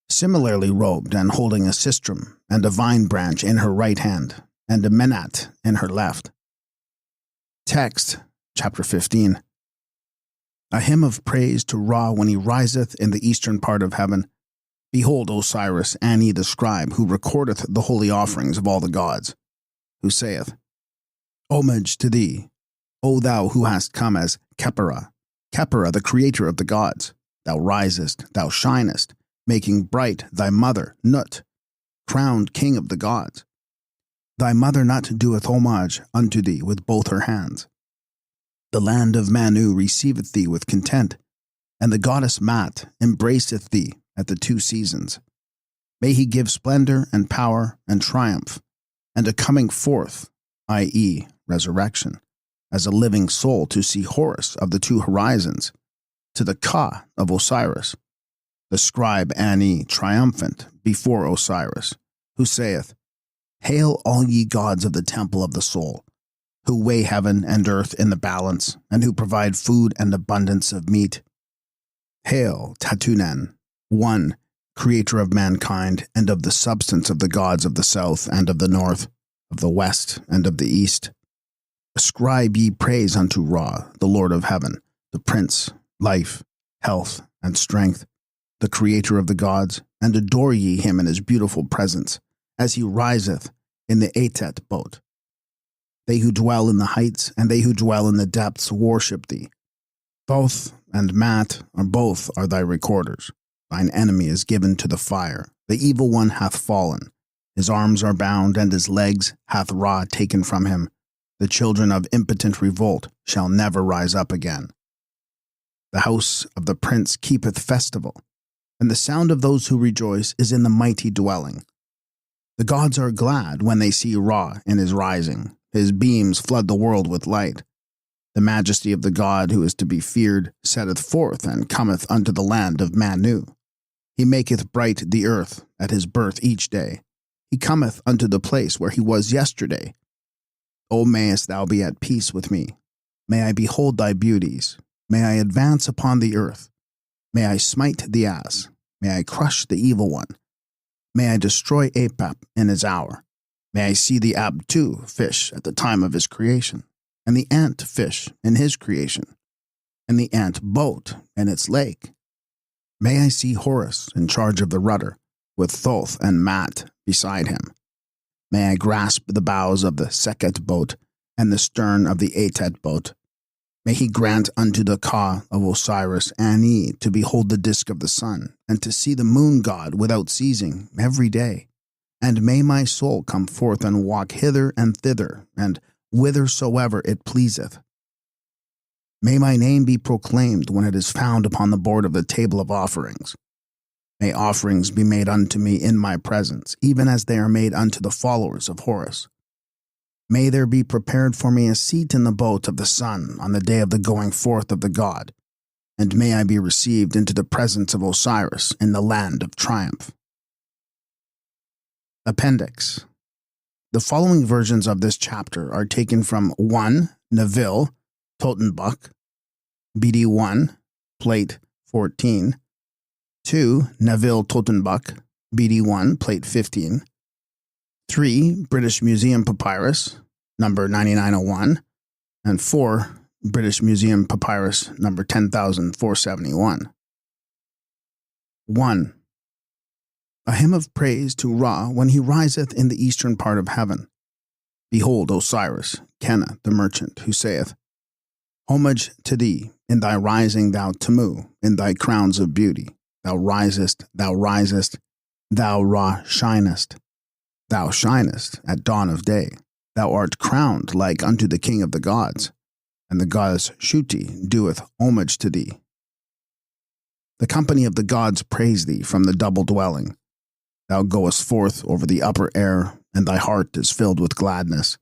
similarly robed and holding a sistrum and a vine branch in her right hand, and a menat in her left. Text, chapter 15. A hymn of praise to Ra when he riseth in the eastern part of heaven. Behold Osiris, Ani the scribe, who recordeth the holy offerings of all the gods, who saith, Homage to thee, O thou who hast come as Khepera, Khepera the creator of the gods. Thou risest, thou shinest, making bright thy mother, Nut, crowned king of the gods. Thy mother Nut doeth homage unto thee with both her hands. The land of Manu receiveth thee with content, and the goddess Mat embraceth thee at the 2 seasons. May he give splendor and power and triumph, and a coming forth, i.e., resurrection, as a living soul to see Horus of the 2 horizons, to the Ka of Osiris, the scribe Ani triumphant before Osiris, who saith, Hail all ye gods of the temple of the soul, who weigh heaven and earth in the balance, and who provide food and abundance of meat. Hail, Tatunen, one, creator of mankind, and of the substance of the gods of the south and of the north, of the west and of the east. Ascribe ye praise unto Ra, the Lord of heaven, the Prince, life, health, and strength, the creator of the gods, and adore ye him in his beautiful presence, as he riseth in the Atet boat. They who dwell in the heights and they who dwell in the depths worship thee. Thoth and Mat are thy recorders. Thine enemy is given to the fire. The evil one hath fallen. His arms are bound, and his legs hath Ra taken from him. The children of impotent revolt shall never rise up again. The house of the prince keepeth festival, and the sound of those who rejoice is in the mighty dwelling. The gods are glad when they see Ra in his rising. His beams flood the world with light. The majesty of the god who is to be feared setteth forth and cometh unto the land of Manu. He maketh bright the earth at his birth each day. He cometh unto the place where he was yesterday. O mayest thou be at peace with me. May I behold thy beauties. May I advance upon the earth. May I smite the ass. May I crush the evil one. May I destroy Apap in his hour. May I see the Abtu fish at the time of his creation, and the ant fish in his creation, and the ant boat in its lake. May I see Horus in charge of the rudder, with Thoth and Mat beside him. May I grasp the bows of the Sekhet boat and the stern of the Atet boat. May he grant unto the Ka of Osiris Ani to behold the disk of the sun, and to see the moon god without ceasing every day. And may my soul come forth and walk hither and thither, and whithersoever it pleaseth. May my name be proclaimed when it is found upon the board of the table of offerings. May offerings be made unto me in my presence, even as they are made unto the followers of Horus. May there be prepared for me a seat in the boat of the sun on the day of the going forth of the god, and may I be received into the presence of Osiris in the land of triumph. Appendix. The following versions of this chapter are taken from 1. Neville, Totenbuch, BD 1, Plate 14, 2. Neville Totenbuch, BD 1, Plate 15, 3. British Museum Papyrus, number 9901, and 4. British Museum Papyrus, number 10,471. 1. A hymn of praise to Ra when he riseth in the eastern part of heaven. Behold Osiris, Kenna the merchant, who saith, Homage to thee, in thy rising thou Tamu, in thy crowns of beauty. Thou risest, thou Ra shinest. Thou shinest at dawn of day. Thou art crowned like unto the king of the gods. and the goddess Shuti doeth homage to thee. The company of the gods praise thee from the double dwelling. Thou goest forth over the upper air, and thy heart is filled with gladness.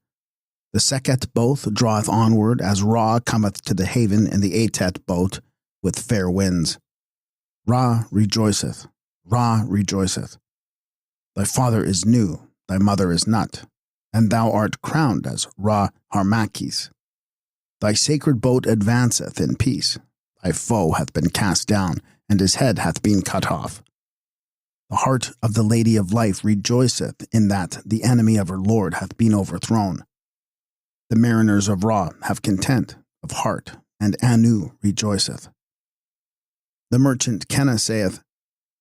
The Sekhet boat draweth onward as Ra cometh to the haven in the Atet boat with fair winds. Ra rejoiceth, Ra rejoiceth. Thy father is Nu, thy mother is Nut, and thou art crowned as Ra Harmakis. Thy sacred boat advanceth in peace. Thy foe hath been cast down, and his head hath been cut off. The heart of the Lady of Life rejoiceth in that the enemy of her Lord hath been overthrown. The mariners of Ra have content of heart, and Anu rejoiceth. The merchant Kenna saith,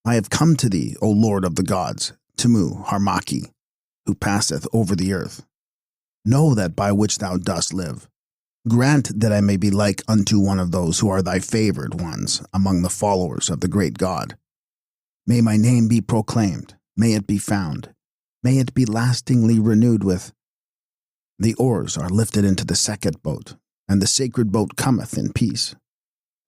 I have come to thee, O Lord of the gods, Tumu Harmaki, who passeth over the earth. Know that by which thou dost live. Grant that I may be like unto one of those who are thy favored ones among the followers of the great God. May my name be proclaimed, may it be found, may it be lastingly renewed with. The oars are lifted into the Sekhet boat, and the sacred boat cometh in peace.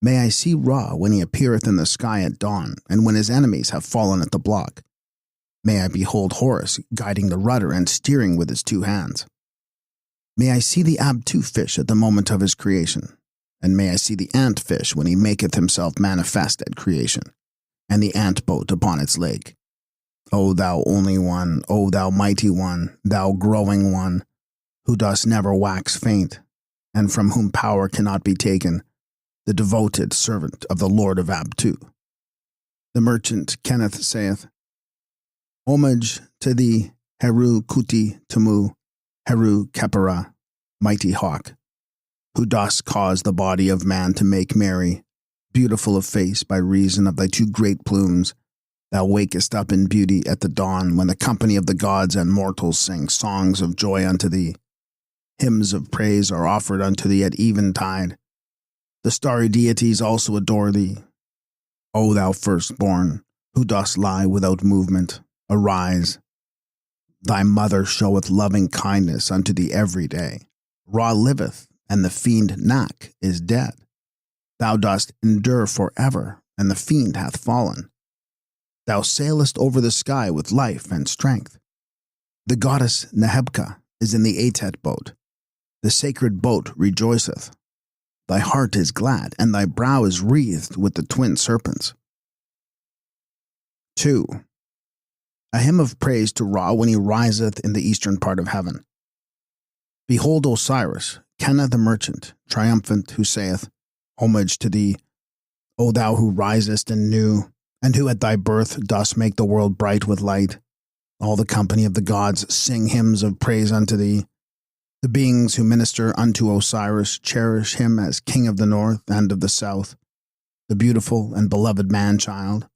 May I see Ra when he appeareth in the sky at dawn, and when his enemies have fallen at the block. May I behold Horus guiding the rudder and steering with his two hands. May I see the Abtu fish at the moment of his creation, and may I see the ant fish when he maketh himself manifest at creation, and the ant boat upon its lake. O thou only one, O thou mighty one, thou growing one, who dost never wax faint, and from whom power cannot be taken, the devoted servant of the Lord of Abtu. The merchant Kenneth saith, Homage to thee, Heru Kuti Tumu, Heru Kepera, mighty hawk, who dost cause the body of man to make merry, beautiful of face by reason of thy two great plumes. Thou wakest up in beauty at the dawn, when the company of the gods and mortals sing songs of joy unto thee. Hymns of praise are offered unto thee at eventide. The starry deities also adore thee. O thou firstborn, who dost lie without movement, arise. Thy mother showeth loving kindness unto thee every day. Ra liveth, and the fiend Nak is dead. Thou dost endure forever, and the fiend hath fallen. Thou sailest over the sky with life and strength. The goddess Nehebka is in the Atet boat. The sacred boat rejoiceth. Thy heart is glad, and thy brow is wreathed with the twin serpents. 2. A hymn of praise to Ra when he riseth in the eastern part of heaven. Behold Osiris, Kenna the merchant, triumphant, who saith, Homage to thee, O thou who risest in Nu, and who at thy birth dost make the world bright with light. All the company of the gods sing hymns of praise unto thee. The beings who minister unto Osiris cherish him as king of the north and of the south, the beautiful and beloved man-child.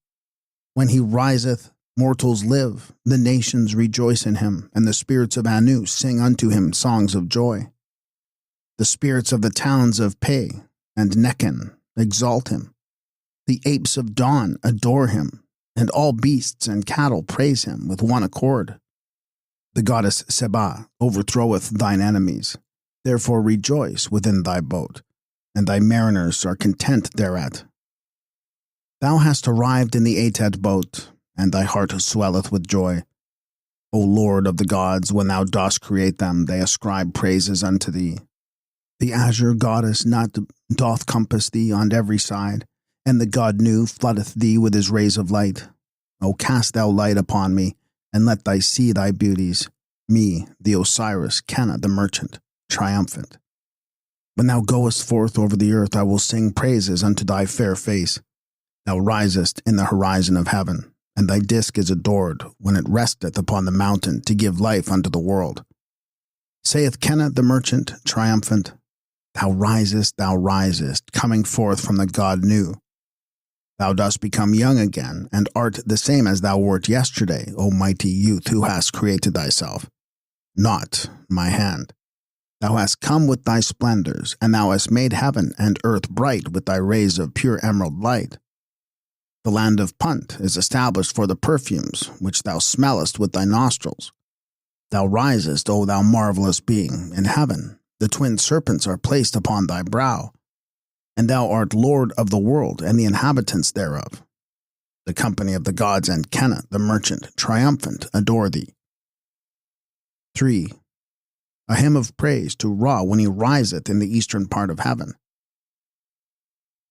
When he riseth, mortals live, the nations rejoice in him, and the spirits of Anu sing unto him songs of joy. The spirits of the towns of Pe and Nechen exalt him. The apes of dawn adore him, and all beasts and cattle praise him with one accord. The goddess Seba overthroweth thine enemies. Therefore rejoice within thy boat, and thy mariners are content thereat. Thou hast arrived in the Atet boat, and thy heart swelleth with joy. O Lord of the gods, when thou dost create them, they ascribe praises unto thee. The azure goddess Nut doth compass thee on every side, and the god Nu floodeth thee with his rays of light. O cast thou light upon me, and let thy see thy beauties, me, the Osiris, Kenna the merchant, triumphant. When thou goest forth over the earth, I will sing praises unto thy fair face. Thou risest in the horizon of heaven, and thy disk is adored when it resteth upon the mountain to give life unto the world. Saith Kenna the merchant, triumphant, thou risest, coming forth from the god Nu. Thou dost become young again, and art the same as thou wert yesterday, O mighty youth who hast created thyself. Not my hand. Thou hast come with thy splendors, and thou hast made heaven and earth bright with thy rays of pure emerald light. The land of Punt is established for the perfumes which thou smellest with thy nostrils. Thou risest, O thou marvelous being, in heaven, The twin serpents are placed upon thy brow, and thou art Lord of the world and the inhabitants thereof. The company of the gods and Kenna, the merchant, triumphant, adore thee. 3. A hymn of praise to Ra when he riseth in the eastern part of heaven.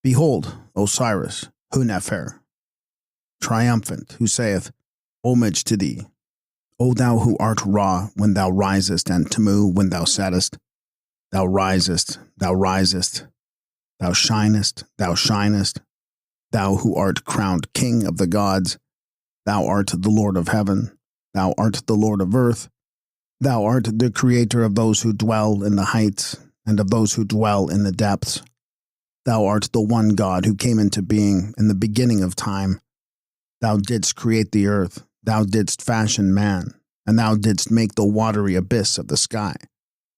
Behold, Osiris, Hu-Nefer, triumphant, who saith, Homage to thee, O thou who art Ra when thou risest, and Tamu when thou settest. Thou risest, thou risest, thou shinest, thou shinest, thou who art crowned King of the gods, thou art the Lord of heaven, thou art the Lord of earth, thou art the creator of those who dwell in the heights, and of those who dwell in the depths. Thou art the one God who came into being in the beginning of time. Thou didst create the earth, thou didst fashion man, and thou didst make the watery abyss of the sky.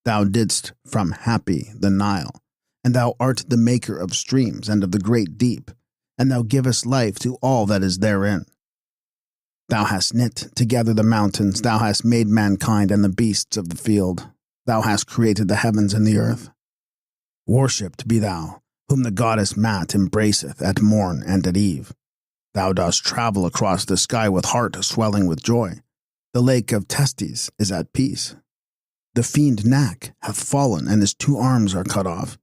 Thou didst from Happy the Nile, and thou art the maker of streams and of the great deep, and thou givest life to all that is therein. Thou hast knit together the mountains, thou hast made mankind and the beasts of the field, thou hast created the heavens and the earth. Worshipped be thou, whom the goddess Mat embraceth at morn and at eve. Thou dost travel across the sky with heart swelling with joy. The lake of Testes is at peace. The fiend Nak hath fallen, and his 2 arms are cut off.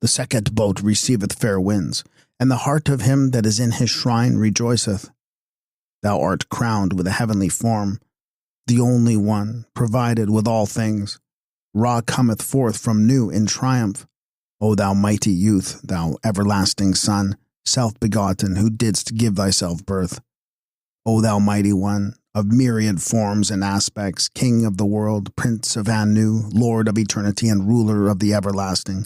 The Sekhet boat receiveth fair winds, and the heart of him that is in his shrine rejoiceth. Thou art crowned with a heavenly form, the only one, provided with all things. Ra cometh forth from new in triumph. O thou mighty youth, thou everlasting son, self-begotten, who didst give thyself birth. O thou mighty one, of myriad forms and aspects, King of the world, Prince of Anu, Lord of eternity, and ruler of the everlasting.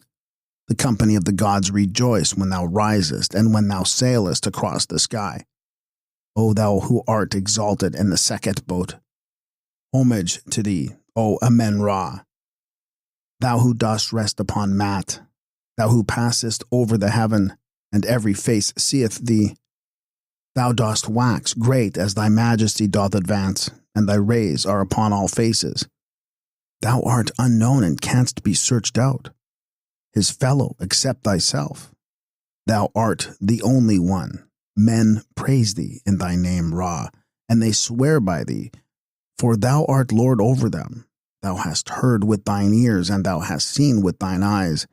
The company of the gods rejoice when thou risest, and when thou sailest across the sky. O thou who art exalted in the Sekhet boat. Homage to thee, O Amen-Ra. Thou who dost rest upon Mat, thou who passest over the heaven, and every face seeth thee. Thou dost wax great as thy majesty doth advance, and thy rays are upon all faces. Thou art unknown and canst be searched out, his fellow except thyself. Thou art the only one. Men praise thee in thy name, Ra, and they swear by thee, for thou art Lord over them. Thou hast heard with thine ears, and thou hast seen with thine eyes.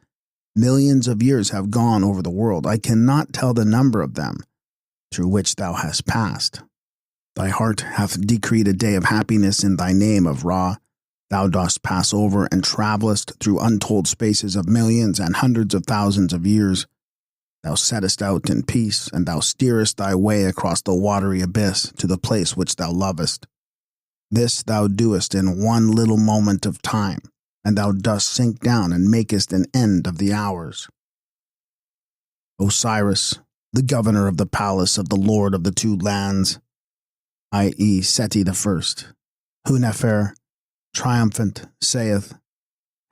Millions of years have gone over the world. I cannot tell the number of them, through which thou hast passed. Thy heart hath decreed a day of happiness in thy name of Ra. Thou dost pass over and travellest through untold spaces of millions and hundreds of thousands of years. Thou settest out in peace, and thou steerest thy way across the watery abyss to the place which thou lovest. This thou doest in one little moment of time, and thou dost sink down and makest an end of the hours. Osiris, the governor of the palace of the Lord of the 2 lands, i.e. Seti I, Hu-Nefer, triumphant, saith,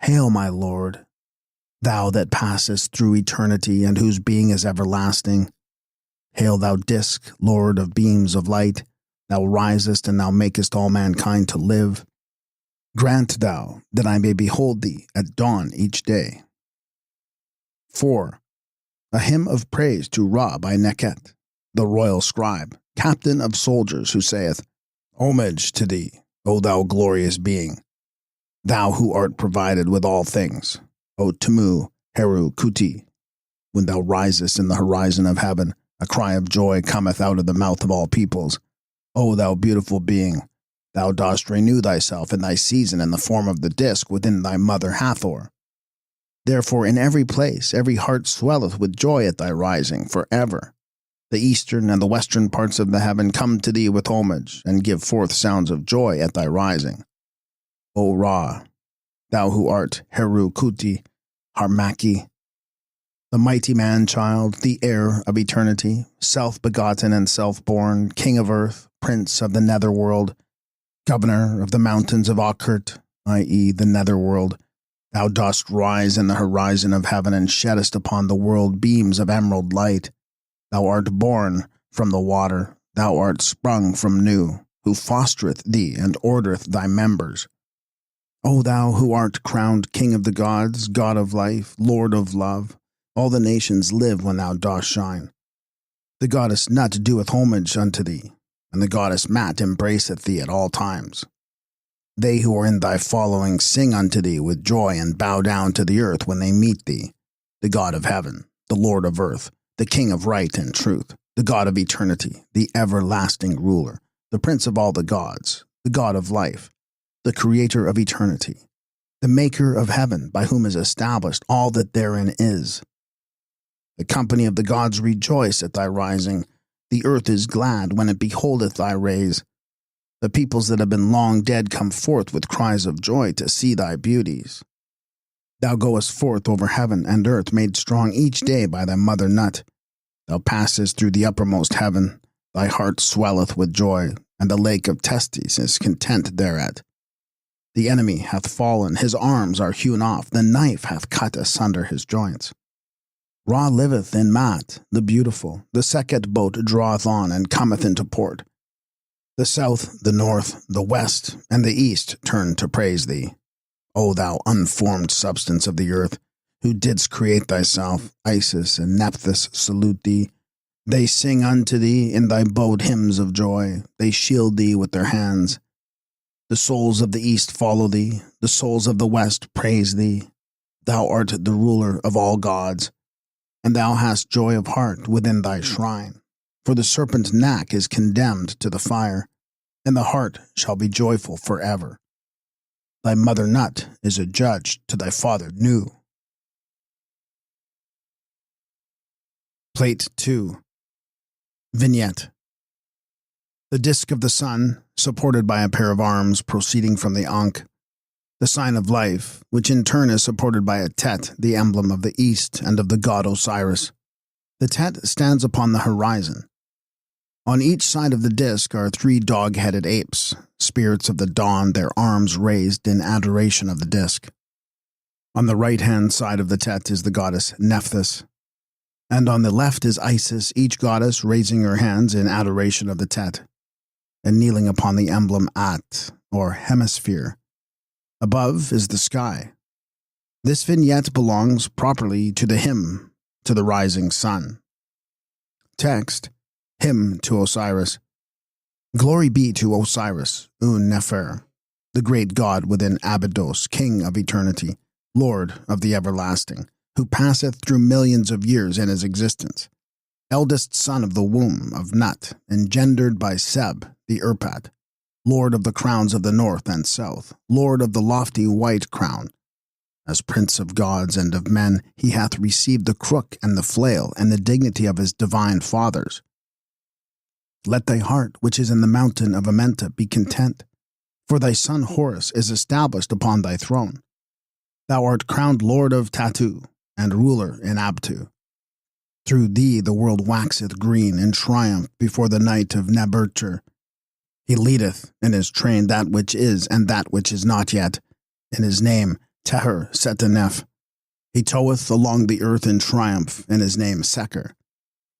Hail, my Lord, thou that passest through eternity, and whose being is everlasting. Hail, thou disk, Lord of beams of light, thou risest, and thou makest all mankind to live. Grant thou that I may behold thee at dawn each day. 4. A hymn of praise to Ra by Neket, the royal scribe, captain of soldiers, who saith, Homage to thee, O thou glorious being, thou who art provided with all things, O Tamu, Heru, Kuti. When thou risest in the horizon of heaven, a cry of joy cometh out of the mouth of all peoples. O thou beautiful being, thou dost renew thyself in thy season in the form of the disk within thy mother Hathor. Therefore in every place every heart swelleth with joy at thy rising for ever. The eastern and the western parts of the heaven come to thee with homage, and give forth sounds of joy at thy rising. O Ra, thou who art Heru Kuti, Harmaki, the mighty man-child, the heir of eternity, self-begotten and self-born, king of earth, prince of the netherworld, governor of the mountains of Akkert, i.e. the netherworld, thou dost rise in the horizon of heaven and sheddest upon the world beams of emerald light. Thou art born from the water, thou art sprung from new, who fostereth thee and ordereth thy members. O thou who art crowned King of the gods, God of life, Lord of love, all the nations live when thou dost shine. The goddess Nut doeth homage unto thee, and the goddess Mat embraceth thee at all times. They who are in thy following sing unto thee with joy and bow down to the earth when they meet thee, the God of heaven, the Lord of earth, the King of right and truth, the God of eternity, the everlasting ruler, the Prince of all the gods, the God of life, the Creator of eternity, the Maker of heaven, by whom is established all that therein is. The company of the gods rejoice at thy rising. The earth is glad when it beholdeth thy rays. The peoples that have been long dead come forth with cries of joy to see thy beauties. Thou goest forth over heaven and earth, made strong each day by thy mother Nut. Thou passest through the uppermost heaven. Thy heart swelleth with joy, and the lake of Testes is content thereat. The enemy hath fallen, his arms are hewn off, the knife hath cut asunder his joints. Ra liveth in Mat, the beautiful. The Sekhet boat draweth on and cometh into port. The south, the north, the west, and the east turn to praise thee. O thou unformed substance of the earth, who didst create thyself, Isis and Nephthys salute thee. They sing unto thee in thy boat hymns of joy. They shield thee with their hands. The souls of the east follow thee. The souls of the west praise thee. Thou art the ruler of all gods, and thou hast joy of heart within thy shrine. For the serpent Nak is condemned to the fire, and the heart shall be joyful forever. Thy mother Nut is a judge to thy father Nu. Plate 2. Vignette. The disk of the sun, supported by a pair of arms proceeding from the Ankh, the sign of life, which in turn is supported by a Tet, the emblem of the east and of the god Osiris. The Tet stands upon the horizon. On each side of the disk are 3 dog-headed apes, spirits of the dawn, their arms raised in adoration of the disk. On the right-hand side of the Tet is the goddess Nephthys, and on the left is Isis, each goddess raising her hands in adoration of the Tet, and kneeling upon the emblem At, or hemisphere. Above is the sky. This vignette belongs properly to the hymn to the rising sun. Text: Hymn to Osiris. Glory be to Osiris, Un-Nefer, the great god within Abydos, king of eternity, lord of the everlasting, who passeth through millions of years in his existence, eldest son of the womb of Nut, engendered by Seb, the Urpat, lord of the crowns of the north and south, lord of the lofty white crown. As prince of gods and of men, he hath received the crook and the flail and the dignity of his divine fathers. Let thy heart, which is in the mountain of Amenta, be content, for thy son Horus is established upon thy throne. Thou art crowned lord of Tatu, and ruler in Abtu. Through thee the world waxeth green in triumph before the night of Nebertur. He leadeth in his train that which is and that which is not yet, in his name Teher Setenef. He toweth along the earth in triumph, in his name Seker.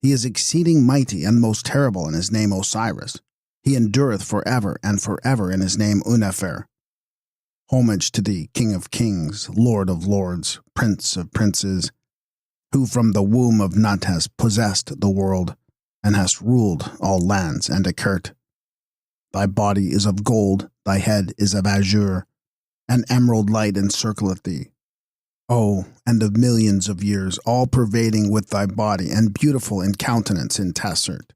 He is exceeding mighty and most terrible in his name Osiris. He endureth forever and forever in his name Un-Nefer. Homage to thee, King of kings, Lord of lords, Prince of princes, who from the womb of Nut hast possessed the world, and hast ruled all lands and Akert. Thy body is of gold, thy head is of azure, an emerald light encircleth thee. O, and of millions of years, all pervading with thy body, and beautiful in countenance in Tessert.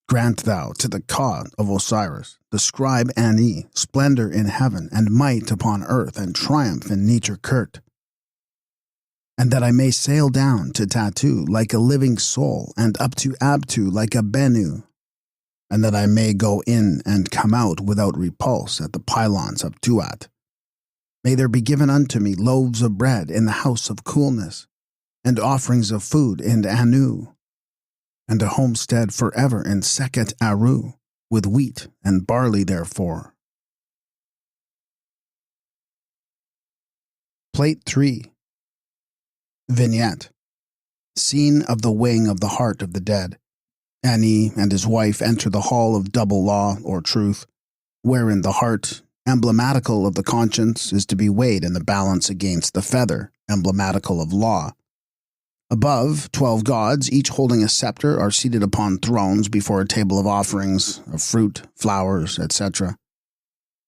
Grant thou to the Ka of Osiris, the scribe Ani, splendor in heaven, and might upon earth, and triumph in nature Kert. And that I may sail down to Tatu like a living soul, and up to Abtu like a Bennu, and that I may go in and come out without repulse at the pylons of Tuat. May there be given unto me loaves of bread in the house of coolness, and offerings of food in Anu, and a homestead forever in Sekhet Aru, with wheat and barley therefore. Plate 3. Vignette. Scene of the weighing of the heart of the dead. Ani and his wife enter the hall of double law or truth, wherein the heart emblematical of the conscience, is to be weighed in the balance against the feather, emblematical of law. Above, 12 gods, each holding a scepter, are seated upon thrones before a table of offerings, of fruit, flowers, etc.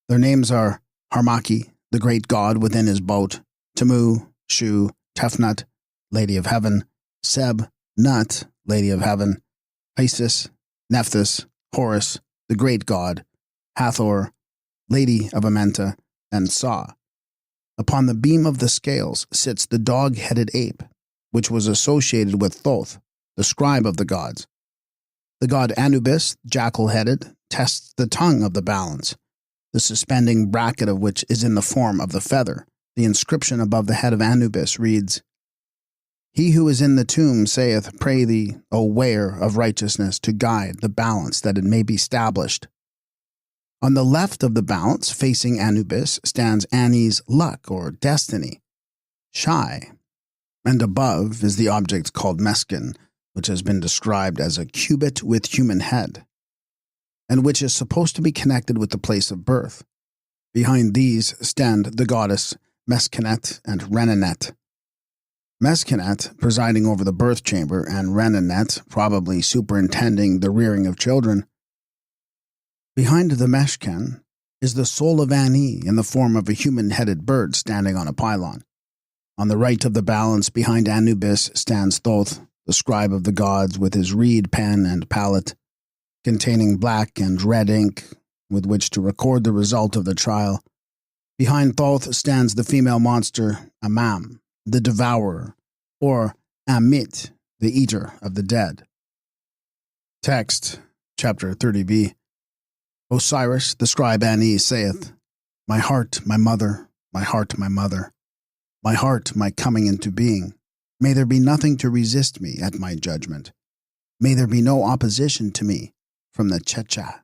Their names are Harmaki, the great god within his boat, Tamu, Shu, Tefnut, Lady of Heaven, Seb, Nut, Lady of Heaven, Isis, Nephthys, Horus, the great god, Hathor, Lady of Amenta, and Sa. Upon the beam of the scales sits the dog-headed ape, which was associated with Thoth, the scribe of the gods. The god Anubis, jackal-headed, tests the tongue of the balance, the suspending bracket of which is in the form of the feather. The inscription above the head of Anubis reads, "He who is in the tomb saith, Pray thee, O weigher of righteousness, to guide the balance that it may be stablished." On the left of the balance, facing Anubis, stands Ani's luck or destiny, Shai, and above is the object called Meskin, which has been described as a cubit with human head, and which is supposed to be connected with the place of birth. Behind these stand the goddess Meskenet and Renenet. Meskenet presiding over the birth chamber, and Renenet probably superintending the rearing of children. Behind the Meshken is the soul of Ani in the form of a human-headed bird standing on a pylon. On the right of the balance, behind Anubis, stands Thoth, the scribe of the gods, with his reed pen and palette, containing black and red ink with which to record the result of the trial. Behind Thoth stands the female monster Amam, the devourer, or Amit, the eater of the dead. Text, chapter 30b. Osiris, the scribe Ani, saith, My heart, my mother, my heart, my mother, my heart, my coming into being. May there be nothing to resist me at my judgment. May there be no opposition to me from the Checha.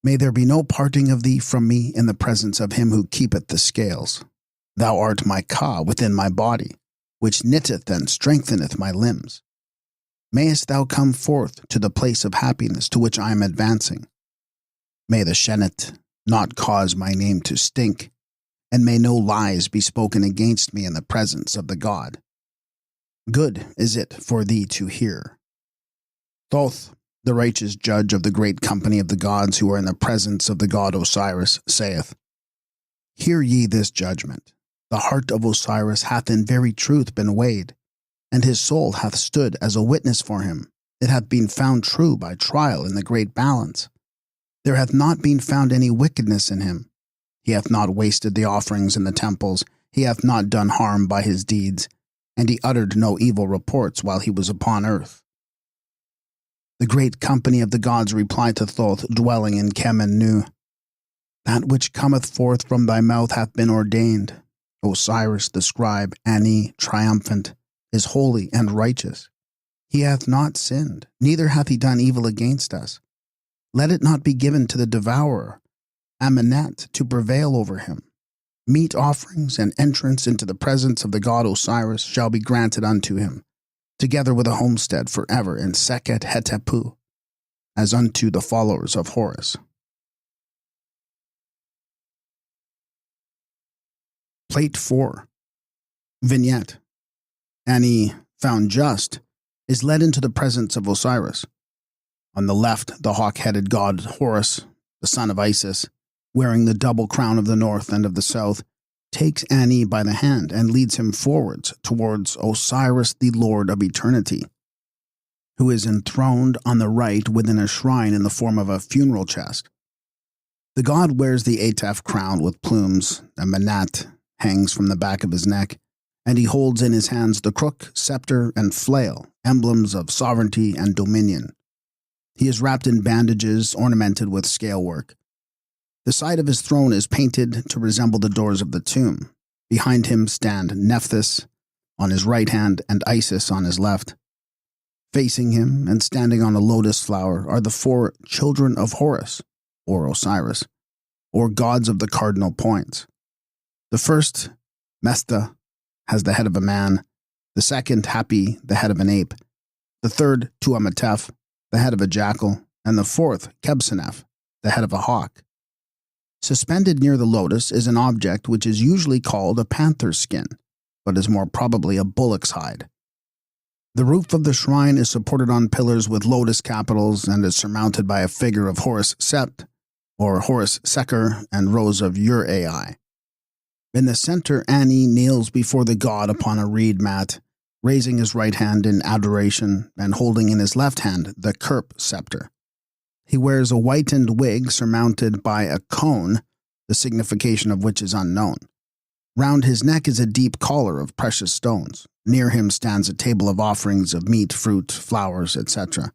May there be no parting of thee from me in the presence of him who keepeth the scales. Thou art my Ka within my body, which knitteth and strengtheneth my limbs. Mayest thou come forth to the place of happiness to which I am advancing. May the Shenet not cause my name to stink, and may no lies be spoken against me in the presence of the God. Good is it for thee to hear. Thoth, the righteous judge of the great company of the gods who are in the presence of the god Osiris, saith, Hear ye this judgment. The heart of Osiris hath in very truth been weighed, and his soul hath stood as a witness for him. It hath been found true by trial in the great balance. There hath not been found any wickedness in him. He hath not wasted the offerings in the temples. He hath not done harm by his deeds, and he uttered no evil reports while he was upon earth. The great company of the gods replied to Thoth, dwelling in Kem and Nu, That which cometh forth from thy mouth hath been ordained. Osiris the scribe, Ani, triumphant, is holy and righteous. He hath not sinned, neither hath he done evil against us. Let it not be given to the devourer, Amenet, to prevail over him. Meat offerings and entrance into the presence of the god Osiris shall be granted unto him, together with a homestead forever in Seket Hetepu, as unto the followers of Horus. Plate 4. Vignette. Ani, found just, is led into the presence of Osiris. On the left, the hawk-headed god Horus, the son of Isis, wearing the double crown of the north and of the south, takes Ani by the hand and leads him forwards towards Osiris, the Lord of eternity, who is enthroned on the right within a shrine in the form of a funeral chest. The god wears the Atef crown with plumes, a manat hangs from the back of his neck, and he holds in his hands the crook, scepter, and flail, emblems of sovereignty and dominion. He is wrapped in bandages ornamented with scalework. The side of his throne is painted to resemble the doors of the tomb. Behind him stand Nephthys on his right hand and Isis on his left. Facing him and standing on a lotus flower are the 4 children of Horus, or Osiris, or gods of the cardinal points. The first, Mesta, has the head of a man. The second, Hapi, the head of an ape. The third, Tuamatef, the head of a jackal. And the fourth, Kebsenef, the head of a hawk. Suspended near the lotus is an object which is usually called a panther's skin, but is more probably a bullock's hide. The roof of the shrine is supported on pillars with lotus capitals and is surmounted by a figure of Horus Sept, or Horus Seker, and rows of Ur-Ai. In the center, Ani kneels before the god upon a reed mat, raising his right hand in adoration and holding in his left hand the Kerp scepter. He wears a whitened wig surmounted by a cone, the signification of which is unknown. Round his neck is a deep collar of precious stones. Near him stands a table of offerings of meat, fruit, flowers, etc.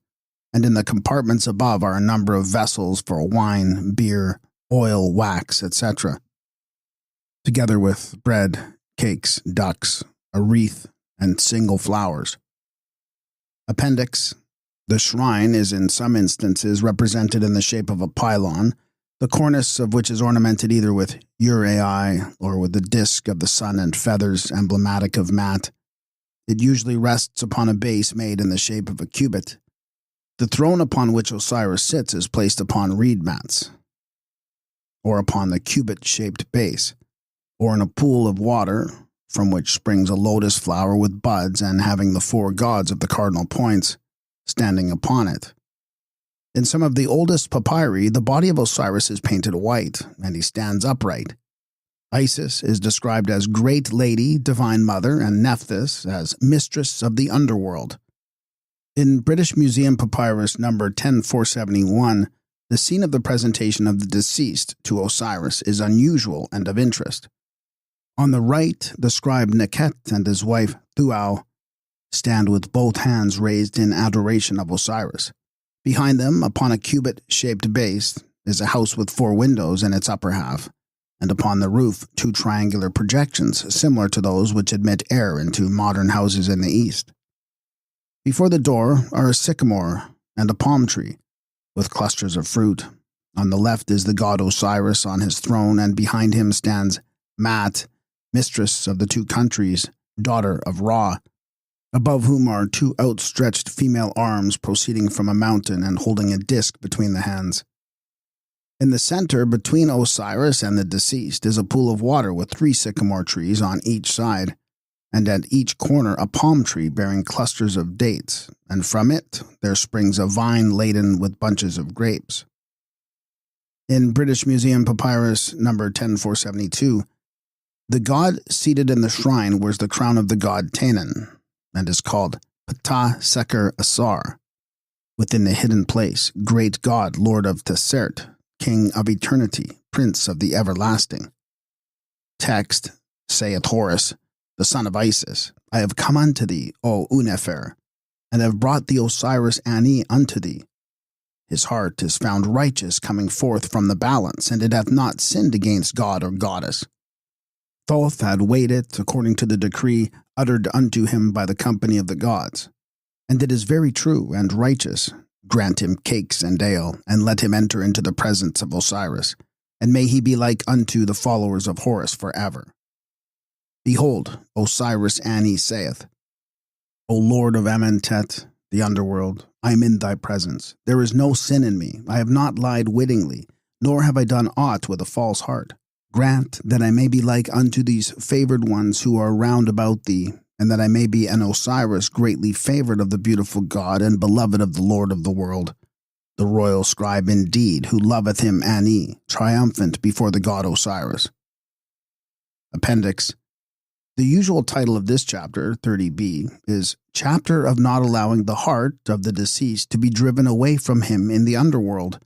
And in the compartments above are a number of vessels for wine, beer, oil, wax, etc., together with bread, cakes, ducks, a wreath, and single flowers. Appendix: the shrine is in some instances represented in the shape of a pylon, the cornice of which is ornamented either with Ur-Ai or with the disk of the sun and feathers emblematic of Mat. It usually rests upon a base made in the shape of a cubit. The throne upon which Osiris sits is placed upon reed mats, or upon the cubit-shaped base, or in a pool of water from which springs a lotus flower with buds and having the 4 gods of the cardinal points standing upon it. In some of the oldest papyri, the body of Osiris is painted white, and he stands upright. Isis is described as Great Lady, Divine Mother, and Nephthys as Mistress of the Underworld. In British Museum Papyrus number 10471, the scene of the presentation of the deceased to Osiris is unusual and of interest. On the right, the scribe Neket and his wife Thuau stand with both hands raised in adoration of Osiris. Behind them, upon a cubit-shaped base, is a house with 4 windows in its upper half, and upon the roof 2 triangular projections similar to those which admit air into modern houses in the East. Before the door are a sycamore and a palm tree, with clusters of fruit. On the left is the god Osiris on his throne, and behind him stands Mat, mistress of the 2 countries, daughter of Ra, above whom are 2 outstretched female arms proceeding from a mountain and holding a disk between the hands. In the center, between Osiris and the deceased, is a pool of water with 3 sycamore trees on each side, and at each corner a palm tree bearing clusters of dates, and from it there springs a vine laden with bunches of grapes. In British Museum Papyrus number 10472, the god seated in the shrine wears the crown of the god Tanan, and is called Ptah Seker Asar. Within the hidden place, great god, lord of Tessert, king of eternity, prince of the everlasting. Text: saith Horus, the son of Isis, I have come unto thee, O Unefer, and have brought the Osiris Ani unto thee. His heart is found righteous coming forth from the balance, and it hath not sinned against god or goddess. Thoth had weighed it according to the decree uttered unto him by the company of the gods. And it is very true and righteous. Grant him cakes and ale, and let him enter into the presence of Osiris, and may he be like unto the followers of Horus forever. Behold, Osiris Ani saith, O Lord of Amentet, the underworld, I am in thy presence. There is no sin in me. I have not lied wittingly, nor have I done aught with a false heart. Grant that I may be like unto these favored ones who are round about thee, and that I may be an Osiris greatly favored of the beautiful God and beloved of the Lord of the world, the royal scribe indeed, who loveth him Ani, triumphant before the god Osiris. Appendix: the usual title of this chapter, 30b, is Chapter of Not Allowing the Heart of the Deceased to be Driven Away from Him in the Underworld.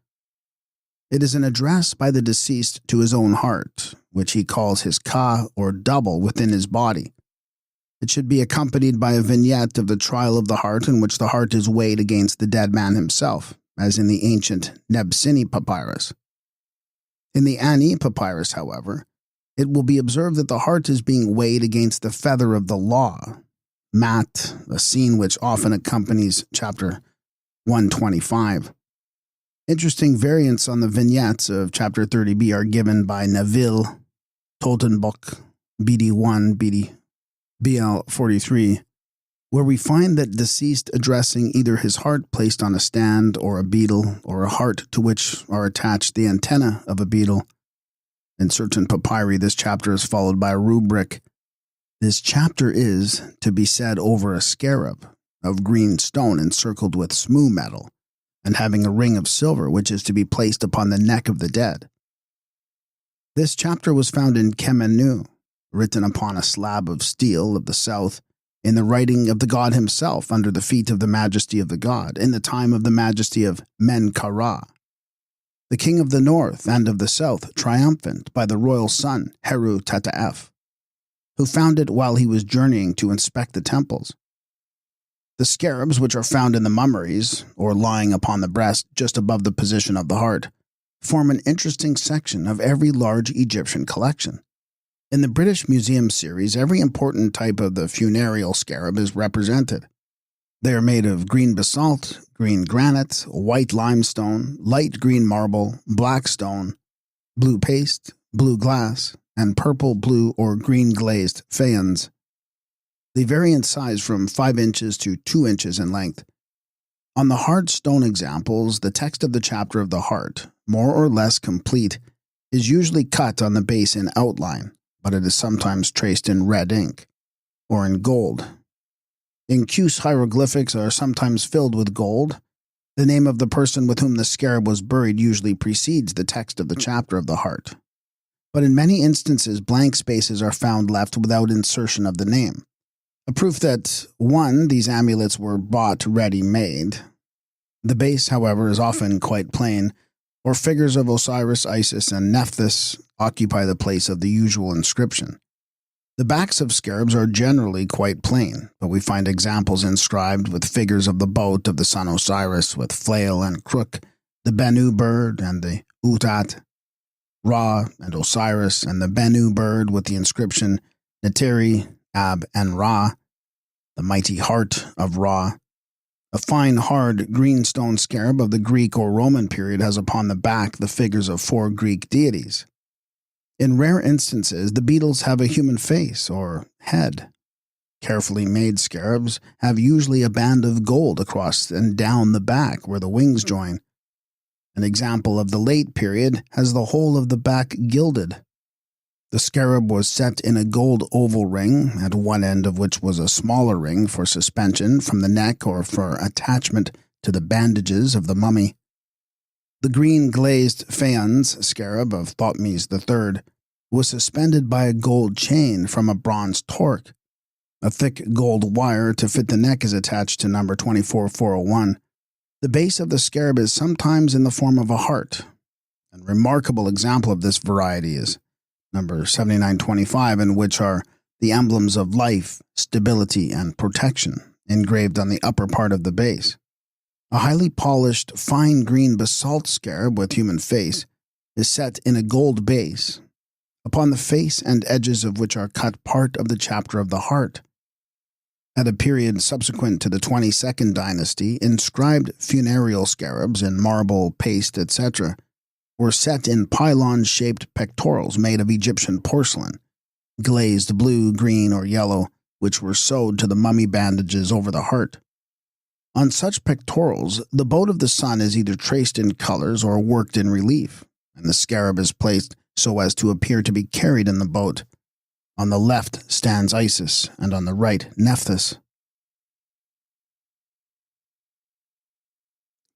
It is an address by the deceased to his own heart, which he calls his ka, or double, within his body. It should be accompanied by a vignette of the trial of the heart, in which the heart is weighed against the dead man himself, as in the ancient Nebsini papyrus. In the Ani papyrus, however, it will be observed that the heart is being weighed against the feather of the law, Mat, a scene which often accompanies chapter 125. Interesting variants on the vignettes of Chapter 30b are given by Neville, Toltenbuch, BD1, BL 43, where we find that deceased addressing either his heart placed on a stand or a beetle, or a heart to which are attached the antenna of a beetle, In certain papyri, this chapter is followed by a rubric. This chapter is to be said over a scarab of green stone encircled with smooth metal, and having a ring of silver, which is to be placed upon the neck of the dead. This chapter was found in Kemenu, written upon a slab of steel of the south, in the writing of the god himself, under the feet of the majesty of the god, in the time of the majesty of Men-Kara, the king of the north and of the south, triumphant by the royal son Heru-Tataef, who found it while he was journeying to inspect the temples. The scarabs, which are found in the mummeries, or lying upon the breast just above the position of the heart, form an interesting section of every large Egyptian collection. In the British Museum series, every important type of the funereal scarab is represented. They are made of green basalt, green granite, white limestone, light green marble, black stone, blue paste, blue glass, and purple, blue, or green glazed faience. They vary in size from 5 inches to 2 inches in length. On the hard stone examples, the text of the chapter of the heart, more or less complete, is usually cut on the base in outline, but it is sometimes traced in red ink, or in gold. Incuse hieroglyphics are sometimes filled with gold. The name of the person with whom the scarab was buried usually precedes the text of the chapter of the heart. But in many instances, blank spaces are found left without insertion of the name. A proof that, 1, these amulets were bought ready-made. The base, however, is often quite plain, or figures of Osiris, Isis, and Nephthys occupy the place of the usual inscription. The backs of scarabs are generally quite plain, but we find examples inscribed with figures of the boat of the sun Osiris with flail and crook, the Bennu bird and the Utat, Ra and Osiris, and the Bennu bird with the inscription Neteri, Ab, and Ra, the mighty heart of Ra. A fine, hard, green stone scarab of the Greek or Roman period has upon the back the figures of 4 Greek deities. In rare instances, the beetles have a human face or head. Carefully made scarabs have usually a band of gold across and down the back where the wings join. An example of the late period has the whole of the back gilded. The scarab was set in a gold oval ring, at one end of which was a smaller ring for suspension from the neck or for attachment to the bandages of the mummy. The green glazed faience scarab of Thutmose III was suspended by a gold chain from a bronze torque. A thick gold wire to fit the neck is attached to number 24401. The base of the scarab is sometimes in the form of a heart. A remarkable example of this variety is number 7925, in which are the emblems of life, stability, and protection engraved on the upper part of the base. A highly polished, fine green basalt scarab with human face is set in a gold base, upon the face and edges of which are cut part of the chapter of the heart. At a period subsequent to the 22nd dynasty, inscribed funereal scarabs in marble, paste, etc., were set in pylon-shaped pectorals made of Egyptian porcelain, glazed blue, green, or yellow, which were sewed to the mummy bandages over the heart. On such pectorals, the boat of the sun is either traced in colors or worked in relief, and the scarab is placed so as to appear to be carried in the boat. On the left stands Isis, and on the right Nephthys.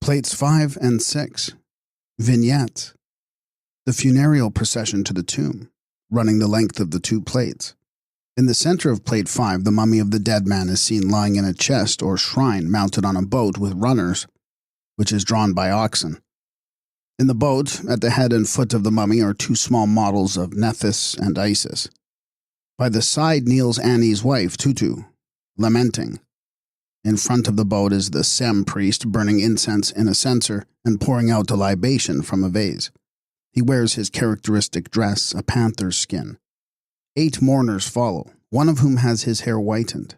Plates 5 and 6. Vignettes. The funereal procession to the tomb, running the length of the 2 plates. In the center of plate 5, the mummy of the dead man is seen lying in a chest or shrine mounted on a boat with runners, which is drawn by oxen. In the boat, at the head and foot of the mummy, are 2 small models of Nephthys and Isis. By the side kneels Annie's wife, Tutu, lamenting. In front of the boat is the Sem priest burning incense in a censer and pouring out a libation from a vase. He wears his characteristic dress, a panther's skin. 8 mourners follow, one of whom has his hair whitened.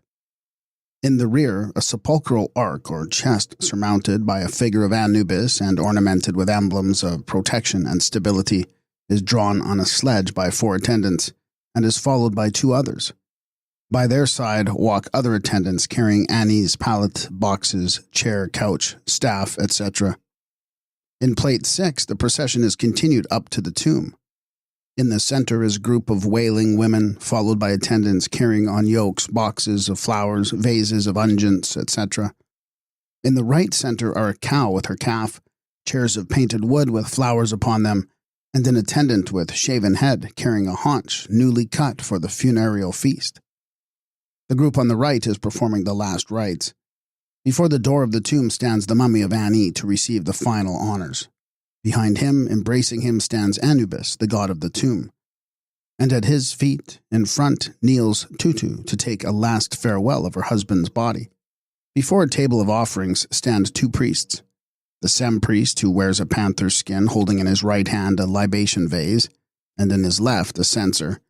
In the rear, a sepulchral ark or chest surmounted by a figure of Anubis and ornamented with emblems of protection and stability is drawn on a sledge by 4 attendants and is followed by 2 others. By their side walk other attendants carrying Annie's pallet, boxes, chair, couch, staff, etc. In plate 6, the procession is continued up to the tomb. In the center is a group of wailing women, followed by attendants carrying on yokes, boxes of flowers, vases of unguents, etc. In the right center are a cow with her calf, chairs of painted wood with flowers upon them, and an attendant with shaven head carrying a haunch newly cut for the funereal feast. The group on the right is performing the last rites. Before the door of the tomb stands the mummy of Ani to receive the final honors. Behind him, embracing him, stands Anubis, the god of the tomb. And at his feet, in front, kneels Tutu to take a last farewell of her husband's body. Before a table of offerings stand two priests. The Sem priest, who wears a panther's skin, holding in his right hand a libation vase, and in his left a censer,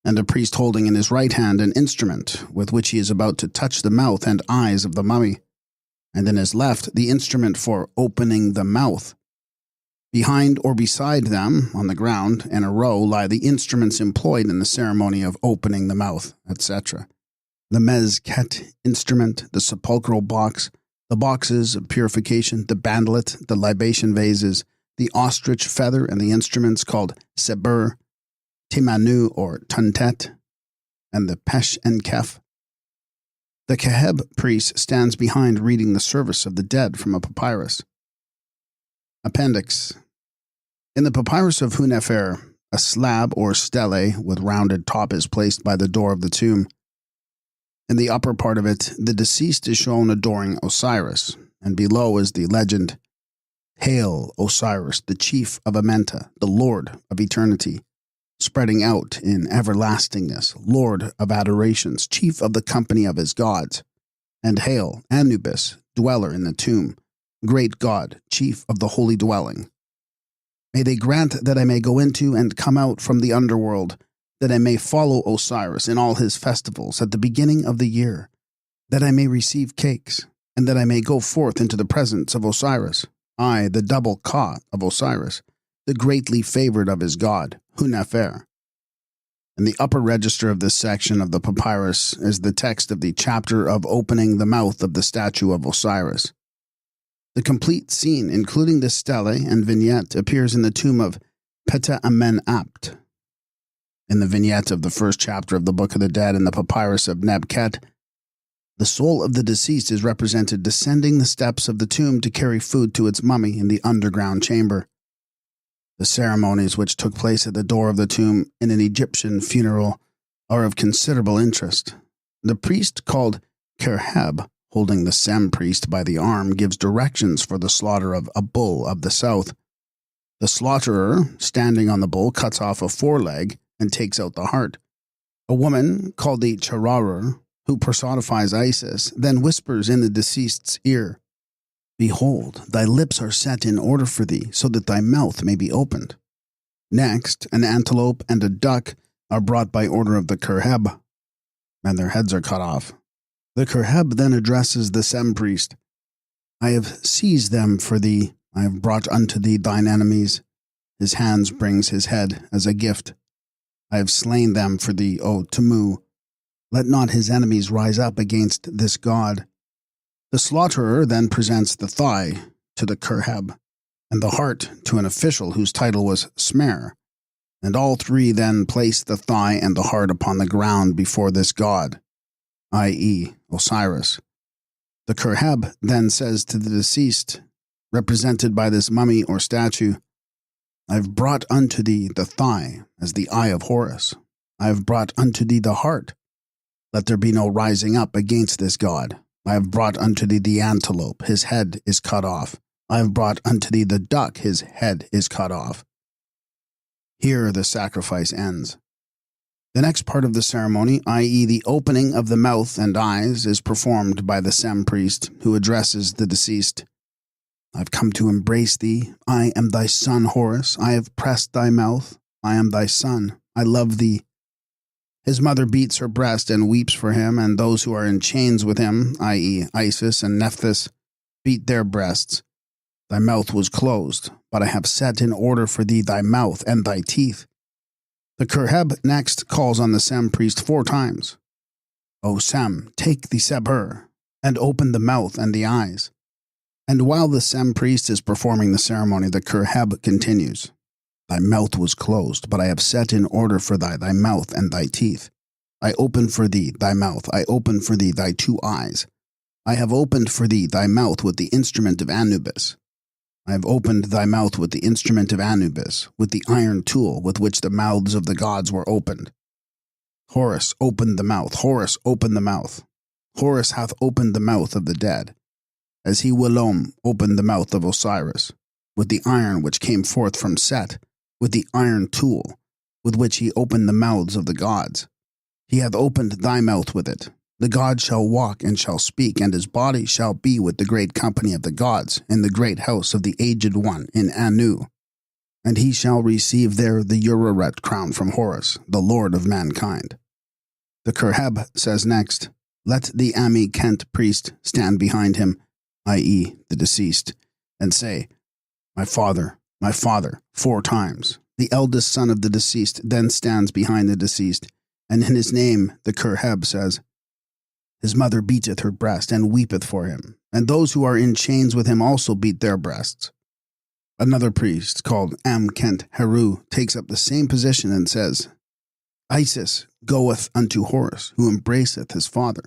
and a priest holding in his right hand an instrument with which he is about to touch the mouth and eyes of the mummy, and in his left the instrument for opening the mouth. Behind or beside them, on the ground, in a row, lie the instruments employed in the ceremony of opening the mouth, etc. The mezquet instrument, the sepulchral box, the boxes of purification, the bandlet, the libation vases, the ostrich feather, and the instruments called sebur, timanu or tuntet, and the pesh and kef. The Keheb priest stands behind reading the service of the dead from a papyrus. Appendix. In the papyrus of Hunefer, a slab or stele with rounded top is placed by the door of the tomb. In the upper part of it, the deceased is shown adoring Osiris, and below is the legend, "Hail, Osiris, the chief of Amenta, the Lord of eternity, spreading out in everlastingness, Lord of adorations, chief of the company of his gods. And hail, Anubis, dweller in the tomb, great God, chief of the holy dwelling. May they grant that I may go into and come out from the underworld, that I may follow Osiris in all his festivals at the beginning of the year, that I may receive cakes, and that I may go forth into the presence of Osiris, I, the double Ka of Osiris, the greatly favored of his god, Hunefer." In the upper register of this section of the papyrus is the text of the chapter of opening the mouth of the statue of Osiris. The complete scene, including the stele and vignette, appears in the tomb of Peta Amen Apt. In the vignette of the first chapter of the Book of the Dead in the papyrus of Nebket, the soul of the deceased is represented descending the steps of the tomb to carry food to its mummy in the underground chamber. The ceremonies which took place at the door of the tomb in an Egyptian funeral are of considerable interest. The priest called Kerheb, holding the Sem priest by the arm, gives directions for the slaughter of a bull of the south. The slaughterer, standing on the bull, cuts off a foreleg and takes out the heart. A woman, called the Chararer, who personifies Isis, then whispers in the deceased's ear, "Behold, thy lips are set in order for thee, so that thy mouth may be opened." Next, an antelope and a duck are brought by order of the Kerheb, and their heads are cut off. The Kerheb then addresses the Sem priest, "I have seized them for thee, I have brought unto thee thine enemies." His hands brings his head as a gift. "I have slain them for thee, O Tamu. Let not his enemies rise up against this god." The slaughterer then presents the thigh to the Kerheb, and the heart to an official whose title was Smer, and all three then place the thigh and the heart upon the ground before this god, i.e., Osiris. The Kerheb then says to the deceased, represented by this mummy or statue, "I have brought unto thee the thigh as the eye of Horus. I have brought unto thee the heart. Let there be no rising up against this god. I have brought unto thee the antelope, his head is cut off. I have brought unto thee the duck, his head is cut off." Here the sacrifice ends. The next part of the ceremony, i.e. the opening of the mouth and eyes, is performed by the Sem priest, who addresses the deceased. "I've come to embrace thee. I am thy son, Horus. I have pressed thy mouth. I am thy son. I love thee." His mother beats her breast and weeps for him, and those who are in chains with him, i.e. Isis and Nephthys, beat their breasts. "Thy mouth was closed, but I have set in order for thee thy mouth and thy teeth." The Kerheb next calls on the Sem priest 4 times. "O Sem, take the Sebur, and open the mouth and the eyes." And while the Sem priest is performing the ceremony, the Kerheb continues. Thy mouth was closed, but I have set in order for thy mouth and thy teeth. I opened for thee thy mouth, I opened for thee thy two eyes. I have opened for thee thy mouth with the instrument of Anubis. I have opened thy mouth with the instrument of Anubis, with the iron tool with which the mouths of the gods were opened. Horus opened the mouth, Horus opened the mouth. Horus hath opened the mouth of the dead, as he whilome opened the mouth of Osiris, with the iron which came forth from Set, with the iron tool, with which he opened the mouths of the gods. He hath opened thy mouth with it. The god shall walk and shall speak, and his body shall be with the great company of the gods, in the great house of the Aged One, in Anu. And he shall receive there the Uraret crown from Horus, the Lord of mankind. The Kerheb says next, Let the Ami Kent priest stand behind him, i.e., the deceased, and say, my father, 4 times. The eldest son of the deceased then stands behind the deceased, and in his name the Kerheb says, His mother beateth her breast, and weepeth for him, and those who are in chains with him also beat their breasts. Another priest, called Am-Kent Heru, takes up the same position and says, Isis goeth unto Horus, who embraceth his father.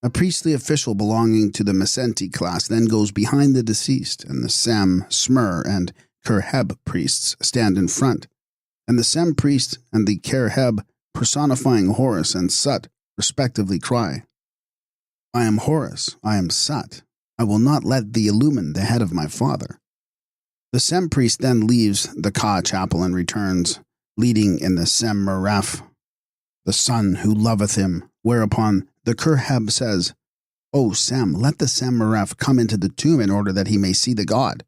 A priestly official belonging to the Mesenti class then goes behind the deceased, and the Sem, Smur, and Kerheb priests stand in front, and the Sem priest and the Kerheb, personifying Horus and Sut, respectively cry, I am Horus, I am Sut, I will not let thee illumine the head of my father. The Sem priest then leaves the Ka chapel and returns, leading in the Sem Meraf, the son who loveth him, whereupon the Kerheb says, O Sem, let the Sem Meraf come into the tomb in order that he may see the god.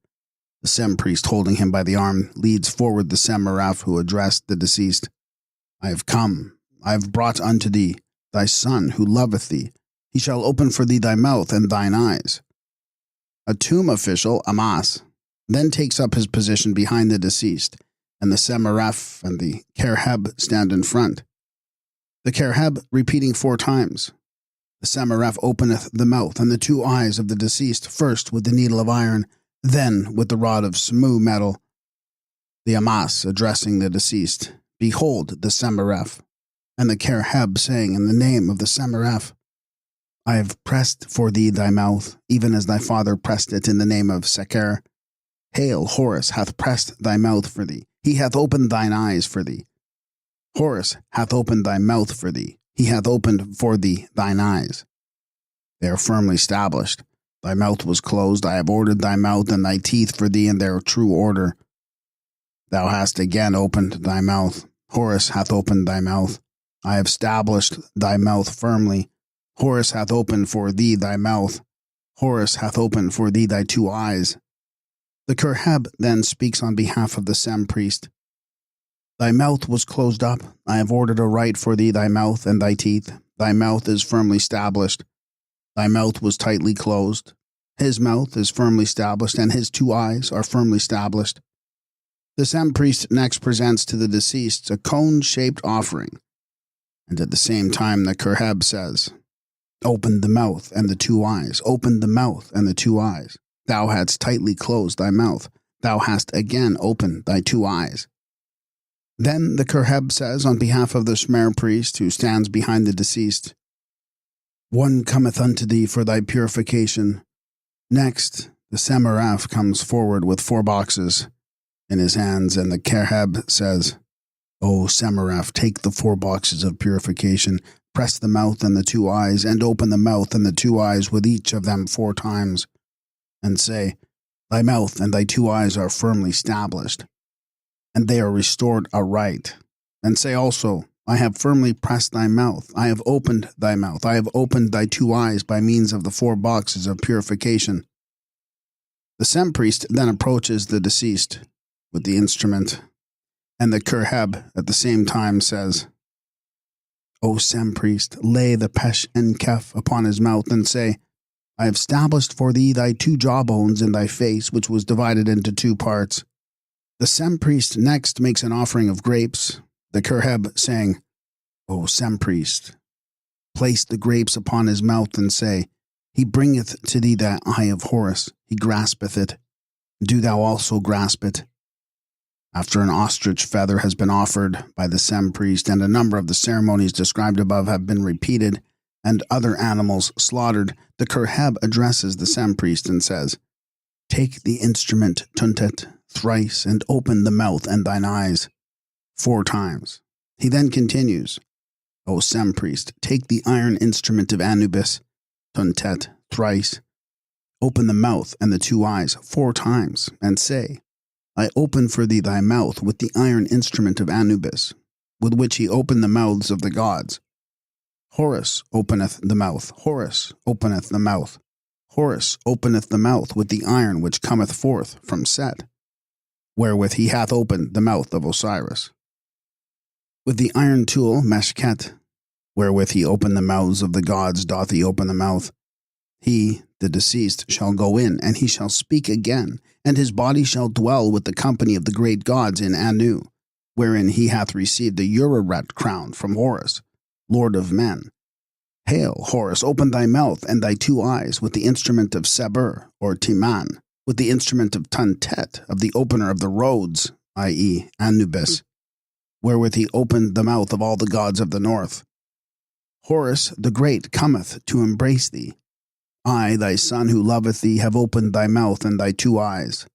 The Sem priest, holding him by the arm, leads forward the Sem Meraf, who addressed the deceased, I have come, I have brought unto thee thy son who loveth thee. He shall open for thee thy mouth and thine eyes. A tomb official, Amas, then takes up his position behind the deceased, and the Sem Meraf and the Kerheb stand in front. The Kerheb repeating 4 times, The Sem Meraf openeth the mouth and the 2 eyes of the deceased, first with the needle of iron, then with the rod of smu metal. The Amas addressing the deceased, Behold the Sem Meraf, and the Kerheb saying in the name of the Sem Meraf, I have pressed for thee thy mouth, even as thy father pressed it in the name of Seker. Hail, Horus hath pressed thy mouth for thee. He hath opened thine eyes for thee. Horus hath opened thy mouth for thee. He hath opened for thee thine eyes. They are firmly established. Thy mouth was closed. I have ordered thy mouth and thy teeth for thee in their true order. Thou hast again opened thy mouth. Horus hath opened thy mouth. I have established thy mouth firmly. Horus hath opened for thee thy mouth. Horus hath opened for thee thy 2 eyes. The Kerheb then speaks on behalf of the Sem priest. Thy mouth was closed up. I have ordered aright for thee thy mouth and thy teeth. Thy mouth is firmly established. Thy mouth was tightly closed. His mouth is firmly established, and his 2 eyes are firmly established. The Sem priest next presents to the deceased a cone-shaped offering, and at the same time the Kerheb says, Open the mouth and the 2 eyes. Open the mouth and the 2 eyes. Thou hadst tightly closed thy mouth. Thou hast again opened thy 2 eyes. Then the Kerheb says on behalf of the Shmer priest who stands behind the deceased, One cometh unto thee for thy purification. Next, the Sem Meraf comes forward with 4 boxes in his hands, and the Kerheb says, O Sem Meraf, take the 4 boxes of purification, press the mouth and the 2 eyes, and open the mouth and the 2 eyes with each of them 4 times, and say, Thy mouth and thy 2 eyes are firmly established, and they are restored aright. And say also, I have firmly pressed thy mouth, I have opened thy mouth, I have opened thy 2 eyes by means of the 4 boxes of purification. The Sem priest then approaches the deceased with the instrument, and the Kerheb at the same time says, O Sem priest, lay the Pesh en Kef upon his mouth and say, I have established for thee thy 2 jawbones in thy face, which was divided into 2 parts. The Sem priest next makes an offering of grapes, the Kerheb saying, O Sem priest, place the grapes upon his mouth and say, He bringeth to thee the eye of Horus, he graspeth it. Do thou also grasp it. After an ostrich feather has been offered by the Sem priest, and a number of the ceremonies described above have been repeated, and other animals slaughtered, the Kerheb addresses the Sem priest and says, "Take the instrument Tuntet thrice, and open the mouth and thine eyes 4 times. He then continues, O Sem priest, take the iron instrument of Anubis, Tuntet thrice, open the mouth and the 2 eyes 4 times, and say, I open for thee thy mouth with the iron instrument of Anubis, with which he opened the mouths of the gods. Horus openeth the mouth, Horus openeth the mouth, Horus openeth the mouth with the iron which cometh forth from Set, wherewith he hath opened the mouth of Osiris. With the iron tool Meshket, wherewith he opened the mouths of the gods, doth he open the mouth. He, the deceased, shall go in, and he shall speak again, and his body shall dwell with the company of the great gods in Anu, wherein he hath received the Uraret crown from Horus, Lord of men. Hail, Horus, open thy mouth and thy 2 eyes with the instrument of Seber, or Timan, with the instrument of Tuntet, of the opener of the roads, i.e., Anubis, wherewith he opened the mouth of all the gods of the north. Horus the great cometh to embrace thee. I, thy son who loveth thee, have opened thy mouth and thy 2 eyes.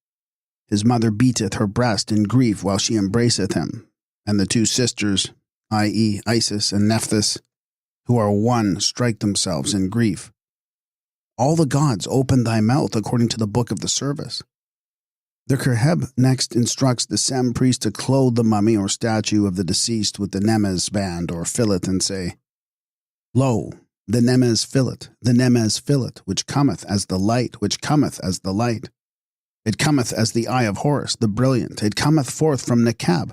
His mother beateth her breast in grief while she embraceth him, and the 2 sisters, i.e., Isis and Nephthys, who are one, strike themselves in grief. All the gods open thy mouth according to the book of the service. The Kerheb next instructs the Sem priest to clothe the mummy or statue of the deceased with the Nemes band or fillet and say, Lo, the Nemes fillet, which cometh as the light, which cometh as the light. It cometh as the eye of Horus, the brilliant. It cometh forth from Nekab.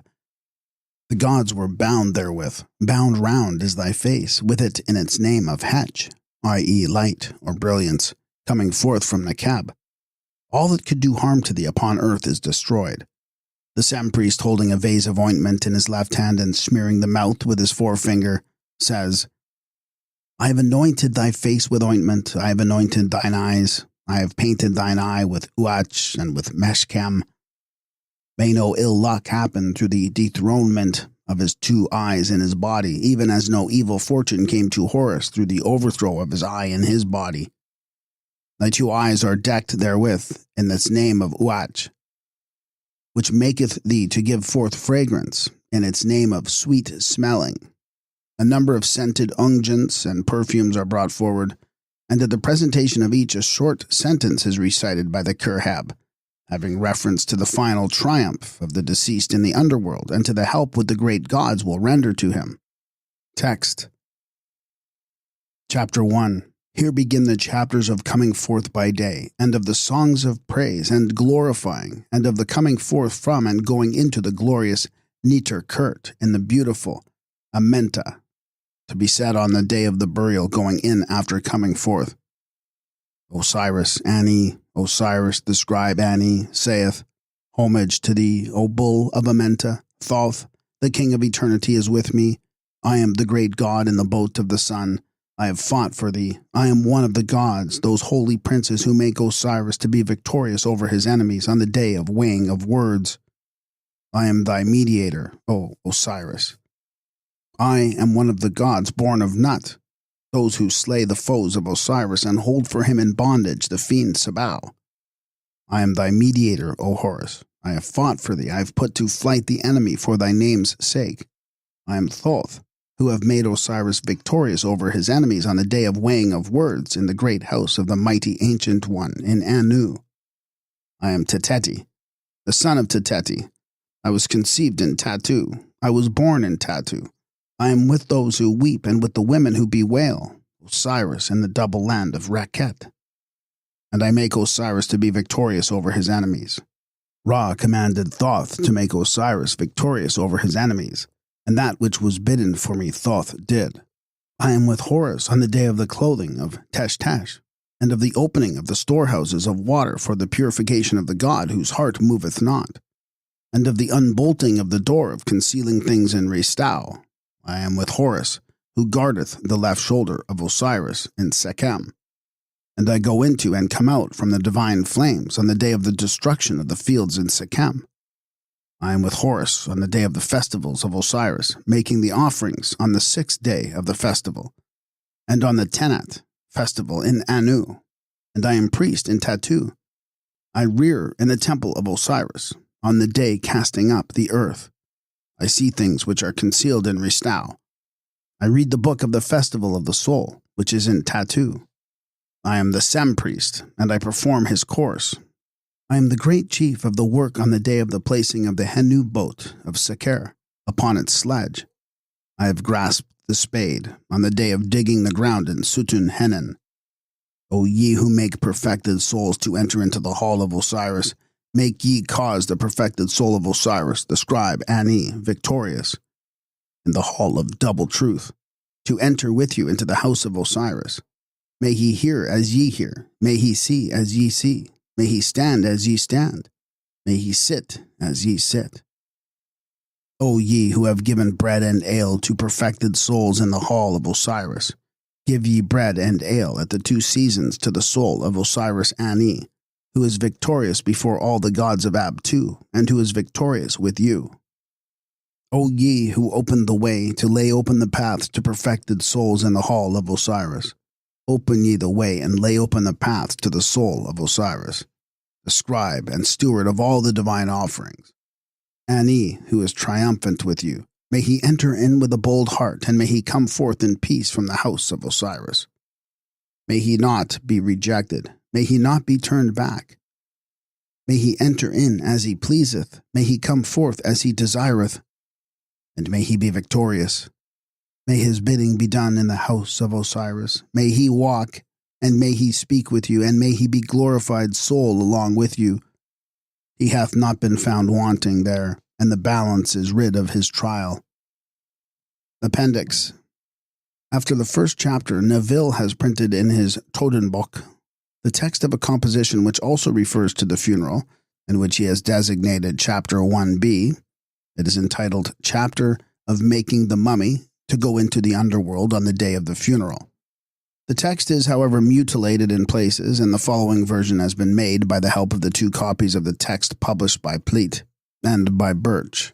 The gods were bound therewith. Bound round is thy face, with it in its name of Hech, i.e. light or brilliance, coming forth from Nekab. All that could do harm to thee upon earth is destroyed. The Sem priest, holding a vase of ointment in his left hand and smearing the mouth with his forefinger, says, I have anointed thy face with ointment, I have anointed thine eyes, I have painted thine eye with Uach and with Meshchem. May no ill luck happen through the dethronement of his 2 eyes in his body, even as no evil fortune came to Horus through the overthrow of his eye in his body. Thy 2 eyes are decked therewith in this name of Uach, which maketh thee to give forth fragrance in its name of sweet smelling. A number of scented unguents and perfumes are brought forward, and at the presentation of each a short sentence is recited by the Kerheb, having reference to the final triumph of the deceased in the underworld and to the help which the great gods will render to him. Text. Chapter 1. Here begin the chapters of coming forth by day, and of the songs of praise and glorifying, and of the coming forth from and going into the glorious Niter Kurt in the beautiful Amenta, to be said on the day of the burial, going in after coming forth. Osiris, Ani, Osiris, the scribe Ani, saith, Homage to thee, O bull of Amenta, Thoth, the king of eternity is with me. I am the great god in the boat of the sun. I have fought for thee. I am one of the gods, those holy princes who make Osiris to be victorious over his enemies on the day of weighing of words. I am thy mediator, O Osiris. I am one of the gods born of Nut, those who slay the foes of Osiris and hold for him in bondage the fiend Sabal. I am thy mediator, O Horus. I have fought for thee. I have put to flight the enemy for thy name's sake. I am Thoth, who have made Osiris victorious over his enemies on the day of weighing of words in the great house of the mighty ancient one in Anu. I am Teteti, the son of Teteti. I was conceived in Tatu. I was born in Tatu. I am with those who weep and with the women who bewail, Osiris in the double land of Raket. And I make Osiris to be victorious over his enemies. Ra commanded Thoth to make Osiris victorious over his enemies, and that which was bidden for me Thoth did. I am with Horus on the day of the clothing of Tesh, and of the opening of the storehouses of water for the purification of the god whose heart moveth not, and of the unbolting of the door of concealing things in Restau. I am with Horus, who guardeth the left shoulder of Osiris in Sekhem. And I go into and come out from the divine flames on the day of the destruction of the fields in Sekhem. I am with Horus on the day of the festivals of Osiris, making the offerings on the 6th day of the festival, and on the Tenat festival in Anu, and I am priest in Tatu. I rear in the temple of Osiris, on the day casting up the earth. I see things which are concealed in Ristau. I read the book of the festival of the soul, which is in Tatu. I am the Sem priest, and I perform his course. I am the great chief of the work on the day of the placing of the Henu boat of Seker upon its sledge. I have grasped the spade on the day of digging the ground in Sutun Henen. O ye who make perfected souls to enter into the hall of Osiris, make ye cause the perfected soul of Osiris, the scribe Ani, victorious, in the hall of double truth, to enter with you into the house of Osiris. May he hear as ye hear, may he see as ye see, may he stand as ye stand, may he sit as ye sit. O ye who have given bread and ale to perfected souls in the hall of Osiris, give ye bread and ale at the 2 seasons to the soul of Osiris Ani, who is victorious before all the gods of Ab-tu, and who is victorious with you. O ye who opened the way to lay open the path to perfected souls in the hall of Osiris, open ye the way and lay open the path to the soul of Osiris, the scribe and steward of all the divine offerings. Ani, who is triumphant with you, may he enter in with a bold heart, and may he come forth in peace from the house of Osiris. May he not be rejected, may he not be turned back. May he enter in as he pleaseth, may he come forth as he desireth, and may he be victorious. May his bidding be done in the house of Osiris. May he walk, and may he speak with you, and may he be glorified soul along with you. He hath not been found wanting there, and the balance is rid of his trial. Appendix. After the first chapter, Neville has printed in his Totenboek the text of a composition which also refers to the funeral, in which he has designated Chapter 1b. It is entitled Chapter of Making the Mummy to Go into the Underworld on the Day of the Funeral. The text is, however, mutilated in places, and the following version has been made by the help of the 2 copies of the text published by Pleat and by Birch.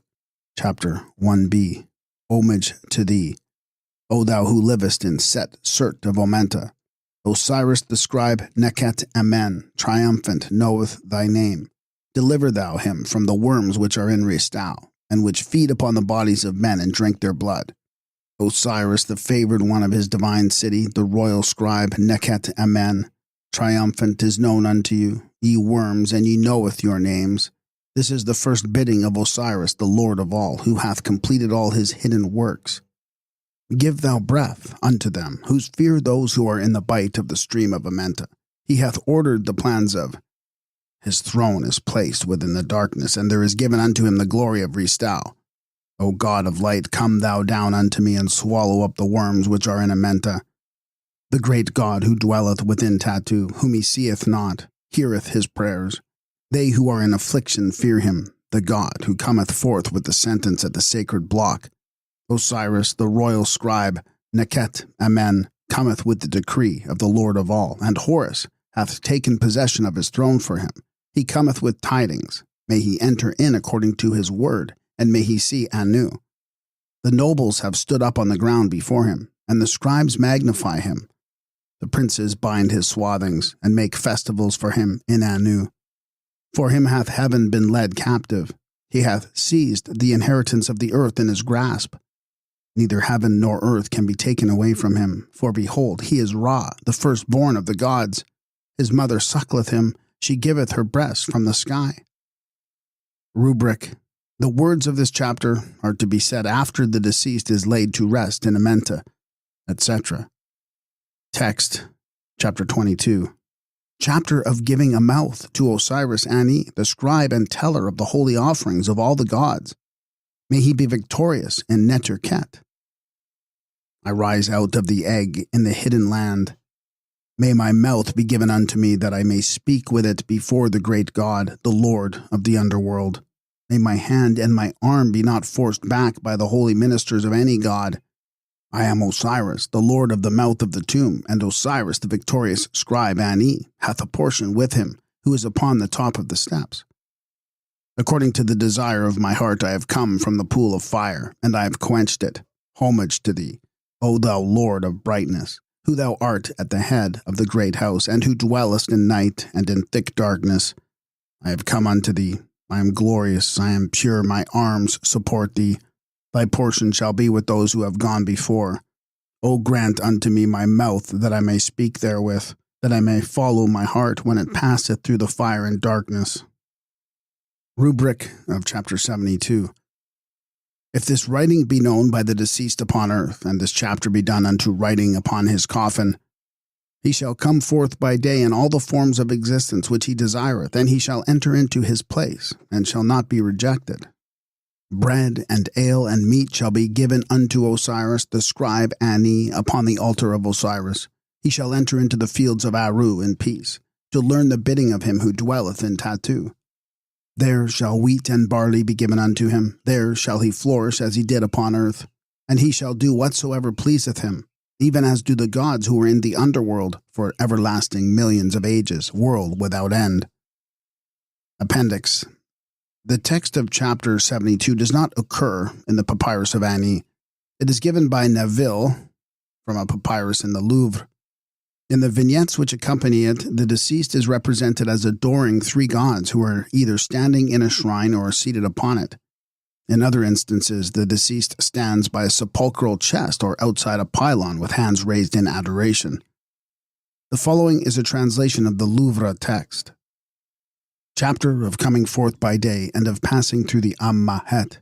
Chapter 1b. Homage to thee, O thou who livest in Set Surt of Omenta. Osiris the scribe Neket Amen, triumphant, knoweth thy name. Deliver thou him from the worms which are in Ristau, and which feed upon the bodies of men and drink their blood. Osiris, the favored one of his divine city, the royal scribe Neket Amen, triumphant is known unto you, ye worms, and ye knoweth your names. This is the first bidding of Osiris, the Lord of all, who hath completed all his hidden works. Give thou breath unto them, whose fear those who are in the bite of the stream of Amenta. He hath ordered the plans of. His throne is placed within the darkness, and there is given unto him the glory of Ristau. O God of light, come thou down unto me, and swallow up the worms which are in Amenta. The great God who dwelleth within Tatu, whom he seeth not, heareth his prayers. They who are in affliction fear him, the God who cometh forth with the sentence at the sacred block. Osiris, the royal scribe, Neket Amen, cometh with the decree of the Lord of all, and Horus hath taken possession of his throne for him. He cometh with tidings. May he enter in according to his word, and may he see Anu. The nobles have stood up on the ground before him, and the scribes magnify him. The princes bind his swathings, and make festivals for him in Anu. For him hath heaven been led captive. He hath seized the inheritance of the earth in his grasp. Neither heaven nor earth can be taken away from him, for behold, he is Ra, the firstborn of the gods. His mother suckleth him, she giveth her breast from the sky. Rubric. The words of this chapter are to be said after the deceased is laid to rest in Amenta, etc. Text, chapter 22. Chapter of giving a mouth to Osiris Ani, the scribe and teller of the holy offerings of all the gods. May he be victorious in Neter-Ket. I rise out of the egg in the hidden land. May my mouth be given unto me, that I may speak with it before the great God, the Lord of the underworld. May my hand and my arm be not forced back by the holy ministers of any god. I am Osiris, the Lord of the mouth of the tomb, and Osiris, the victorious scribe Ani, hath a portion with him, who is upon the top of the steps. According to the desire of my heart I have come from the pool of fire, and I have quenched it. Homage to thee, O thou Lord of brightness, who thou art at the head of the great house, and who dwellest in night and in thick darkness. I have come unto thee. I am glorious, I am pure, my arms support thee. Thy portion shall be with those who have gone before. O grant unto me my mouth, that I may speak therewith, that I may follow my heart when it passeth through the fire and darkness. Rubric of chapter 72. If this writing be known by the deceased upon earth, and this chapter be done unto writing upon his coffin, he shall come forth by day in all the forms of existence which he desireth, and he shall enter into his place, and shall not be rejected. Bread and ale and meat shall be given unto Osiris, the scribe Ani, upon the altar of Osiris. He shall enter into the fields of Aru in peace, to learn the bidding of him who dwelleth in Tatu. There shall wheat and barley be given unto him. There shall he flourish as he did upon earth. And he shall do whatsoever pleaseth him, even as do the gods who are in the underworld, for everlasting millions of ages, world without end. Appendix. The text of chapter 72 does not occur in the Papyrus of Ani. It is given by Neville from a papyrus in the Louvre. In the vignettes which accompany it, the deceased is represented as adoring three gods who are either standing in a shrine or seated upon it. In other instances, the deceased stands by a sepulchral chest or outside a pylon with hands raised in adoration. The following is a translation of the Louvre text. Chapter of coming forth by day and of passing through the Ammahet.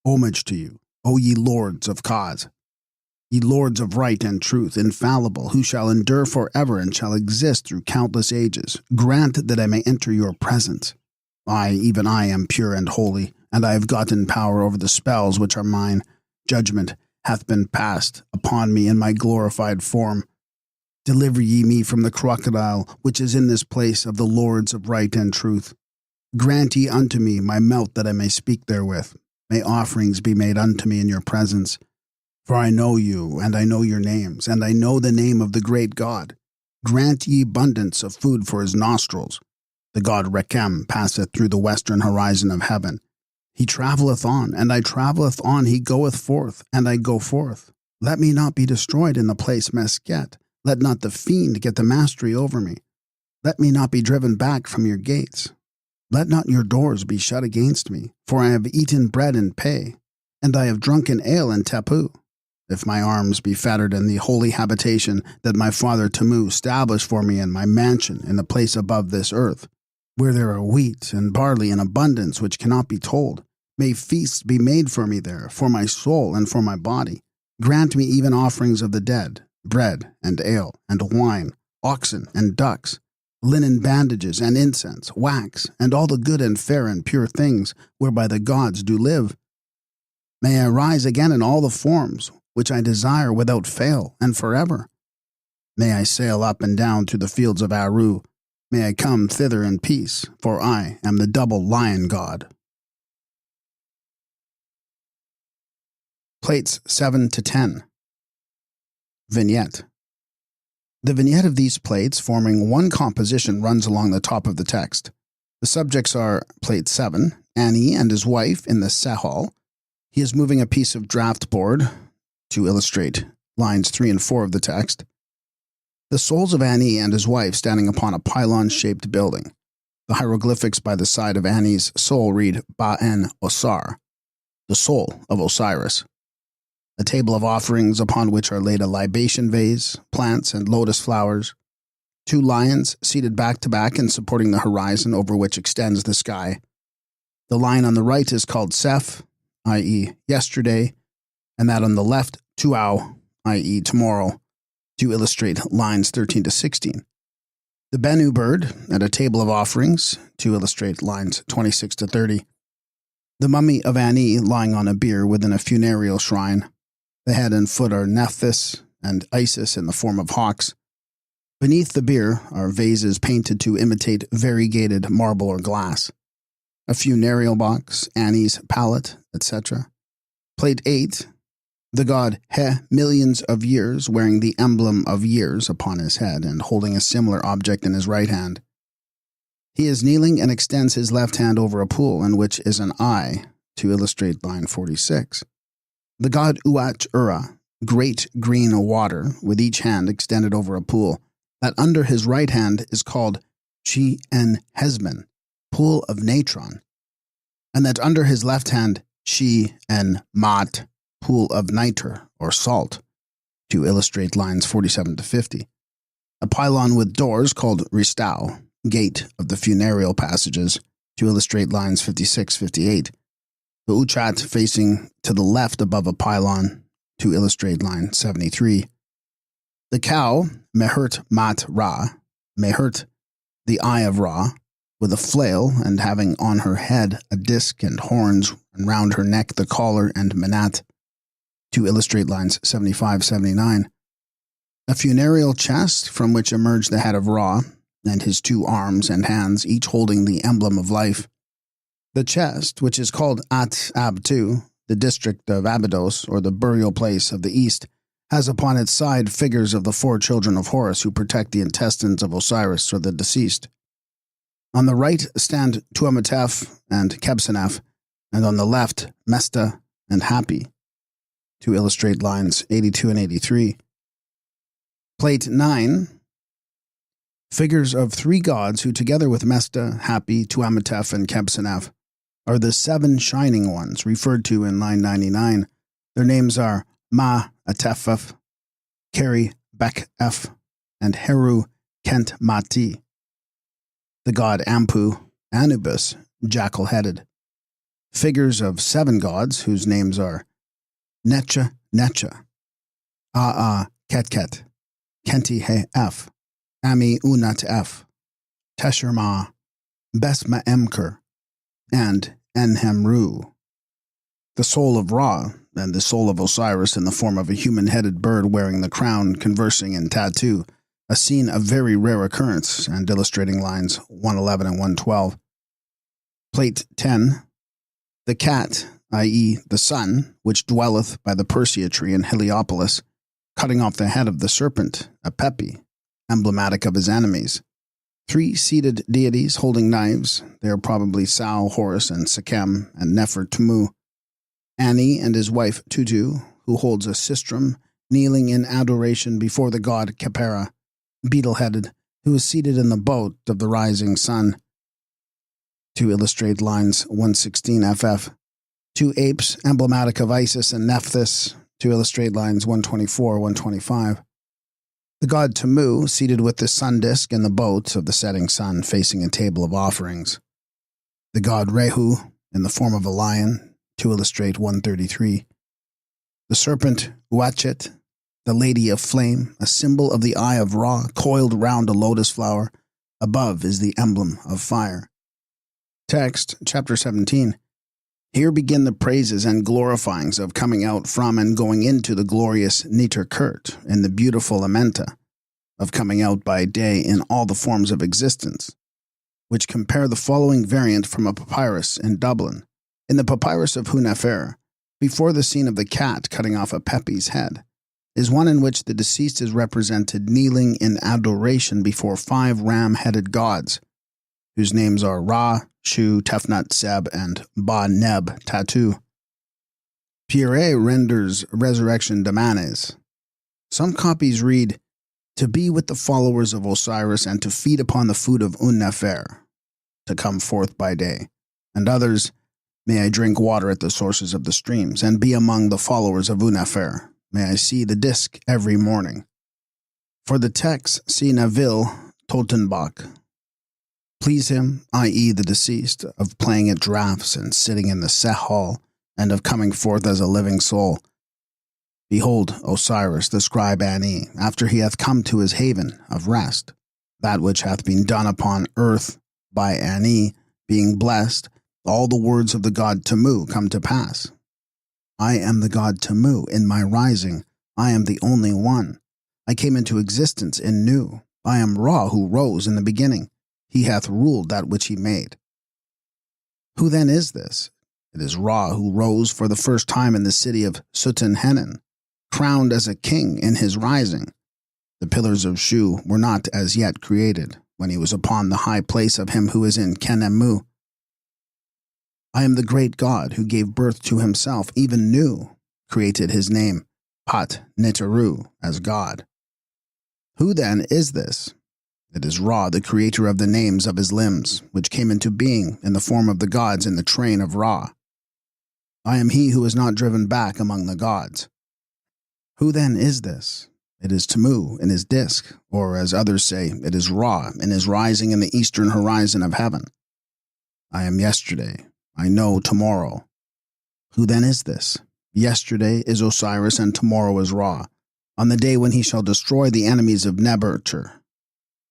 Homage to you, O ye lords of cause. Ye lords of right and truth, infallible, who shall endure forever and shall exist through countless ages, grant that I may enter your presence. I, even I, am pure and holy, and I have gotten power over the spells which are mine. Judgment hath been passed upon me in my glorified form. Deliver ye me from the crocodile, which is in this place of the lords of right and truth. Grant ye unto me my mouth that I may speak therewith. May offerings be made unto me in your presence. For I know you, and I know your names, and I know the name of the great God. Grant ye abundance of food for his nostrils. The god Rechem passeth through the western horizon of heaven. He travelleth on, and I travelleth on. He goeth forth, and I go forth. Let me not be destroyed in the place Mesket. Let not the fiend get the mastery over me. Let me not be driven back from your gates. Let not your doors be shut against me, for I have eaten bread in Pe, and I have drunken ale in Tepu. If my arms be fettered in the holy habitation that my father Tamu established for me in my mansion in the place above this earth, where there are wheat and barley in abundance which cannot be told, may feasts be made for me there, for my soul and for my body. Grant me even offerings of the dead, bread and ale and wine, oxen and ducks, linen bandages and incense, wax, and all the good and fair and pure things whereby the gods do live. May I rise again in all the forms which I desire without fail and forever. May I sail up and down through the fields of Aru. May I come thither in peace, for I am the double lion god. Plates 7 to 10. Vignette. The vignette of these plates, forming one composition, runs along the top of the text. The subjects are Plate 7, Ani and his wife in the Sehol. He is moving a piece of draft board to illustrate lines 3 and 4 of the text. The souls of Ani and his wife standing upon a pylon-shaped building. The hieroglyphics by the side of Ani's soul read Ba'en Osar, the soul of Osiris. A table of offerings upon which are laid a libation vase, plants, and lotus flowers. 2 lions seated back to back and supporting the horizon over which extends the sky. The lion on the right is called Seth, i.e. yesterday, and that on the left, Tuau, i.e. tomorrow, to illustrate lines 13 to 16. The Bennu bird at a table of offerings to illustrate lines 26 to 30. The mummy of Ani lying on a bier within a funereal shrine. The head and foot are Nephthys and Isis in the form of hawks. Beneath the bier are vases painted to imitate variegated marble or glass. A funereal box, Ani's pallet, etc. Plate 8. The god He, millions of years, wearing the emblem of years upon his head and holding a similar object in his right hand. He is kneeling and extends his left hand over a pool in which is an eye, to illustrate line 46. The god Uach-Ura, great green water, with each hand extended over a pool, that under his right hand is called Chi-en-Hesman, pool of natron, and that under his left hand Chi-en-Mat, pool of nitre, or salt, to illustrate lines 47 to 50. A pylon with doors called Ristau, gate of the funereal passages, to illustrate lines 56-58. The Uchat facing to the left above a pylon, to illustrate line 73. The cow, Mehert Mat Ra, Mehert, the eye of Ra, with a flail and having on her head a disc and horns, and round her neck the collar and menat, to illustrate lines 75-79. A funereal chest from which emerged the head of Ra, and his two arms and hands, each holding the emblem of life. The chest, which is called At-Abtu, the district of Abydos, or the burial place of the east, has upon its side figures of the 4 children of Horus who protect the intestines of Osiris or the deceased. On the right stand Tuamatef and Kebsenef, and on the left Mesta and Hapi, to illustrate lines 82 and 83. Plate 9. Figures of 3 gods who, together with Mesta, Hapi, Tuamatef, and Kebsenef, are the 7 shining ones referred to in line 99. Their names are Ma-Atefef, Keri-Bek-Ef, and Heru-Kent-Mati. The god Ampu, Anubis, jackal-headed. Figures of 7 gods whose names are Necha-Necha, Aa-Ketket, Kenti-He-Ef, Ami-Unat-Ef, Tesherma, Besma-Emker, and Enhemru. The soul of Ra, and the soul of Osiris in the form of a human-headed bird wearing the crown, conversing in tattoo, a scene of very rare occurrence, and illustrating lines 111 and 112. Plate 10. The cat, i.e. the sun, which dwelleth by the Persea tree in Heliopolis, cutting off the head of the serpent, Apepi, emblematic of his enemies. 3 seated deities holding knives. They are probably Sau, Horus, and Sekhem, and Nefer-Tumu. Ani and his wife Tutu, who holds a sistrum, kneeling in adoration before the god Khepera, beetle-headed, who is seated in the boat of the rising sun. To illustrate lines 116 FF. 2 apes, emblematic of Isis and Nephthys, to illustrate lines 124, 125. The god Tamu, seated with the sun disk in the boat of the setting sun, facing a table of offerings. The god Rehu, in the form of a lion, to illustrate 133. The serpent Uachet, the lady of flame, a symbol of the eye of Ra, coiled round a lotus flower. Above is the emblem of fire. Text, chapter 17. Here begin the praises and glorifyings of coming out from and going into the glorious Niter Kurt in the beautiful Amenta, of coming out by day in all the forms of existence, which compare the following variant from a papyrus in Dublin. In the papyrus of Hunefer, before the scene of the cat cutting off a Pepi's head, is one in which the deceased is represented kneeling in adoration before 5 ram-headed gods, whose names are Ra, Shu, Tefnut, Seb, and Ba-Neb, Tatu. Pierre renders Resurrection Damanes. Some copies read, to be with the followers of Osiris and to feed upon the food of Un-Nefer, to come forth by day. And others, may I drink water at the sources of the streams, and be among the followers of Un-Nefer. May I see the disk every morning. For the text, see Neville Totenbach. Please him, i.e. the deceased, of playing at draughts and sitting in the Seh hall, and of coming forth as a living soul. Behold, Osiris, the scribe Ani, after he hath come to his haven of rest, that which hath been done upon earth by Ani, being blessed, all the words of the god Tamu come to pass. I am the god Tamu in my rising. I am the only one. I came into existence in Nu. I am Ra who rose in the beginning. He hath ruled that which he made. Who then is this? It is Ra who rose for the first time in the city of Sutten-Henin, crowned as a king in his rising. The pillars of Shu were not as yet created. when he was upon the high place of him who is in Kenemu. I am the great God who gave birth to himself, even Nu created his name, Pat Nitaru, as God. Who then is this? It is Ra, the creator of the names of his limbs, which came into being in the form of the gods in the train of Ra. I am he who is not driven back among the gods. Who then is this? It is Tamu in his disk, or as others say, it is Ra in his rising in the eastern horizon of heaven. I am yesterday. I know tomorrow. Who then is this? Yesterday is Osiris and tomorrow is Ra, on the day when he shall destroy the enemies of Nebuchadnezzar,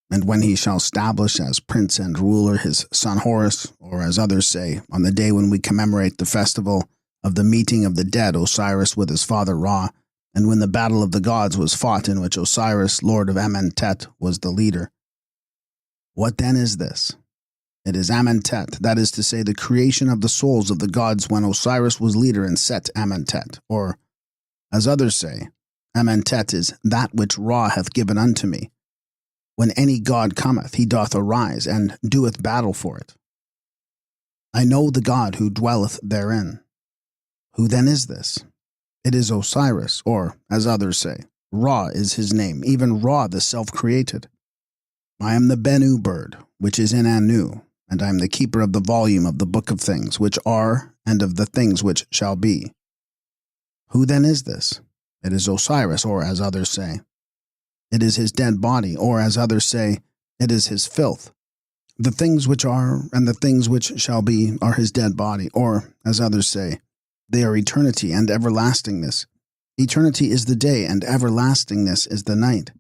and when he shall establish as prince and ruler his son Horus, or as others say, on the day when we commemorate the festival of the meeting of the dead Osiris with his father Ra, and when the battle of the gods was fought in which Osiris, lord of Amentet, was the leader. What then is this? It is Amentet, that is to say, the creation of the souls of the gods when Osiris was leader in Set Amentet, or, as others say, Amentet is that which Ra hath given unto me. When any god cometh, he doth arise, and doeth battle for it. I know the God who dwelleth therein. Who then is this? It is Osiris, or, as others say, Ra is his name, even Ra the self-created. I am the Bennu bird, which is in Anu, and I am the keeper of the volume of the book of things which are, and of the things which shall be. Who then is this? It is Osiris, or, as others say, it is his dead body, or, as others say, it is his filth. The things which are, and the things which shall be, are his dead body, or, as others say, they are eternity and everlastingness. Eternity is the day, and everlastingness is the night.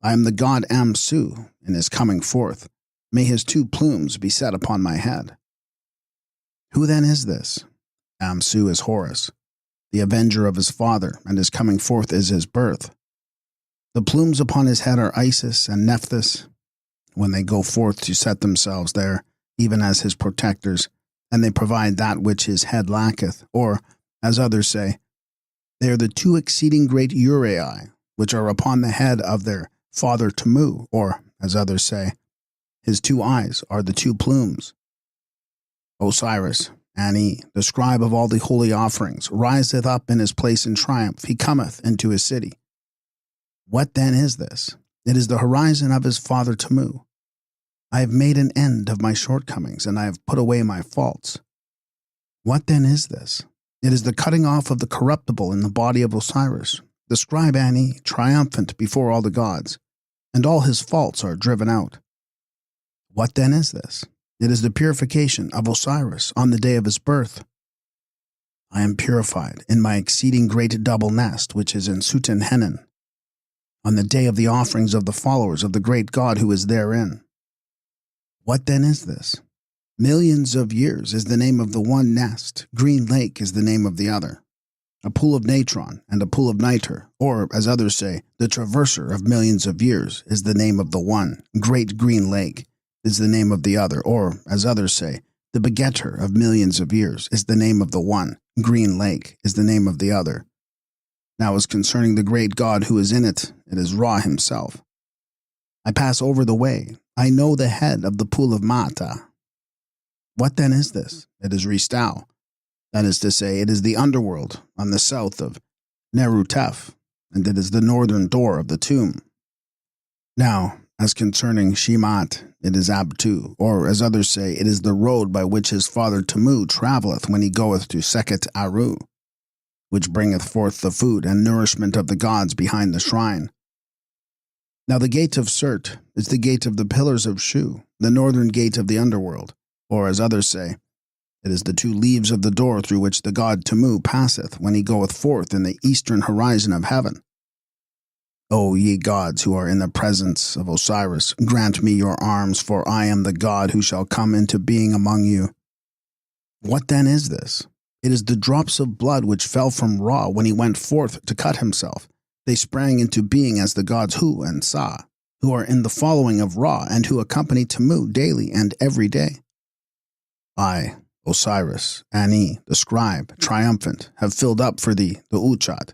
I am the god Amsu in his coming forth. May his two plumes be set upon my head. Who then is this? Amsu is Horus, the avenger of his father, and his coming forth is his birth. The plumes upon his head are Isis and Nephthys, when they go forth to set themselves there, even as his protectors, and they provide that which his head lacketh, or, as others say, they are the two exceeding great uraei, which are upon the head of their father Tamu, or, as others say, his two eyes are the two plumes. Osiris, Ani, the scribe of all the holy offerings, riseth up in his place in triumph, he cometh into his city. What then is this? It is the horizon of his father Tamu. I have made an end of my shortcomings, and I have put away my faults. What then is this? It is the cutting off of the corruptible in the body of Osiris, the scribe Ani, triumphant before all the gods, and all his faults are driven out. What then is this? It is the purification of Osiris on the day of his birth. I am purified in my exceeding great double nest, which is in Suten-Henan, on the day of the offerings of the followers of the great God who is therein. What then is this? Millions of years is the name of the one nest, Green Lake is the name of the other. A pool of natron and a pool of nitre, or, as others say, the traverser of millions of years is the name of the one, Great Green Lake is the name of the other, or, as others say, the begetter of millions of years is the name of the one, Green Lake is the name of the other. Now as concerning the great God who is in it, it is Ra himself. I pass over the way. I know the head of the pool of Mata. What then is this? It is Ristau. That is to say, it is the underworld on the south of Nerutef, and it is the northern door of the tomb. Now, as concerning Shemat, it is Abtu, or as others say, it is the road by which his father Tamu travelleth when he goeth to Seket Aru, which bringeth forth the food and nourishment of the gods behind the shrine. Now the gate of Surt is the gate of the pillars of Shu, the northern gate of the underworld, or as others say, it is the two leaves of the door through which the god Tamu passeth when he goeth forth in the eastern horizon of heaven. O ye gods who are in the presence of Osiris, grant me your arms, for I am the god who shall come into being among you. What then is this? It is the drops of blood which fell from Ra when he went forth to cut himself. They sprang into being as the gods Hu and Sa, who are in the following of Ra and who accompany Tamu daily and every day. I, Osiris, Ani, the scribe, triumphant, have filled up for thee the Uchat,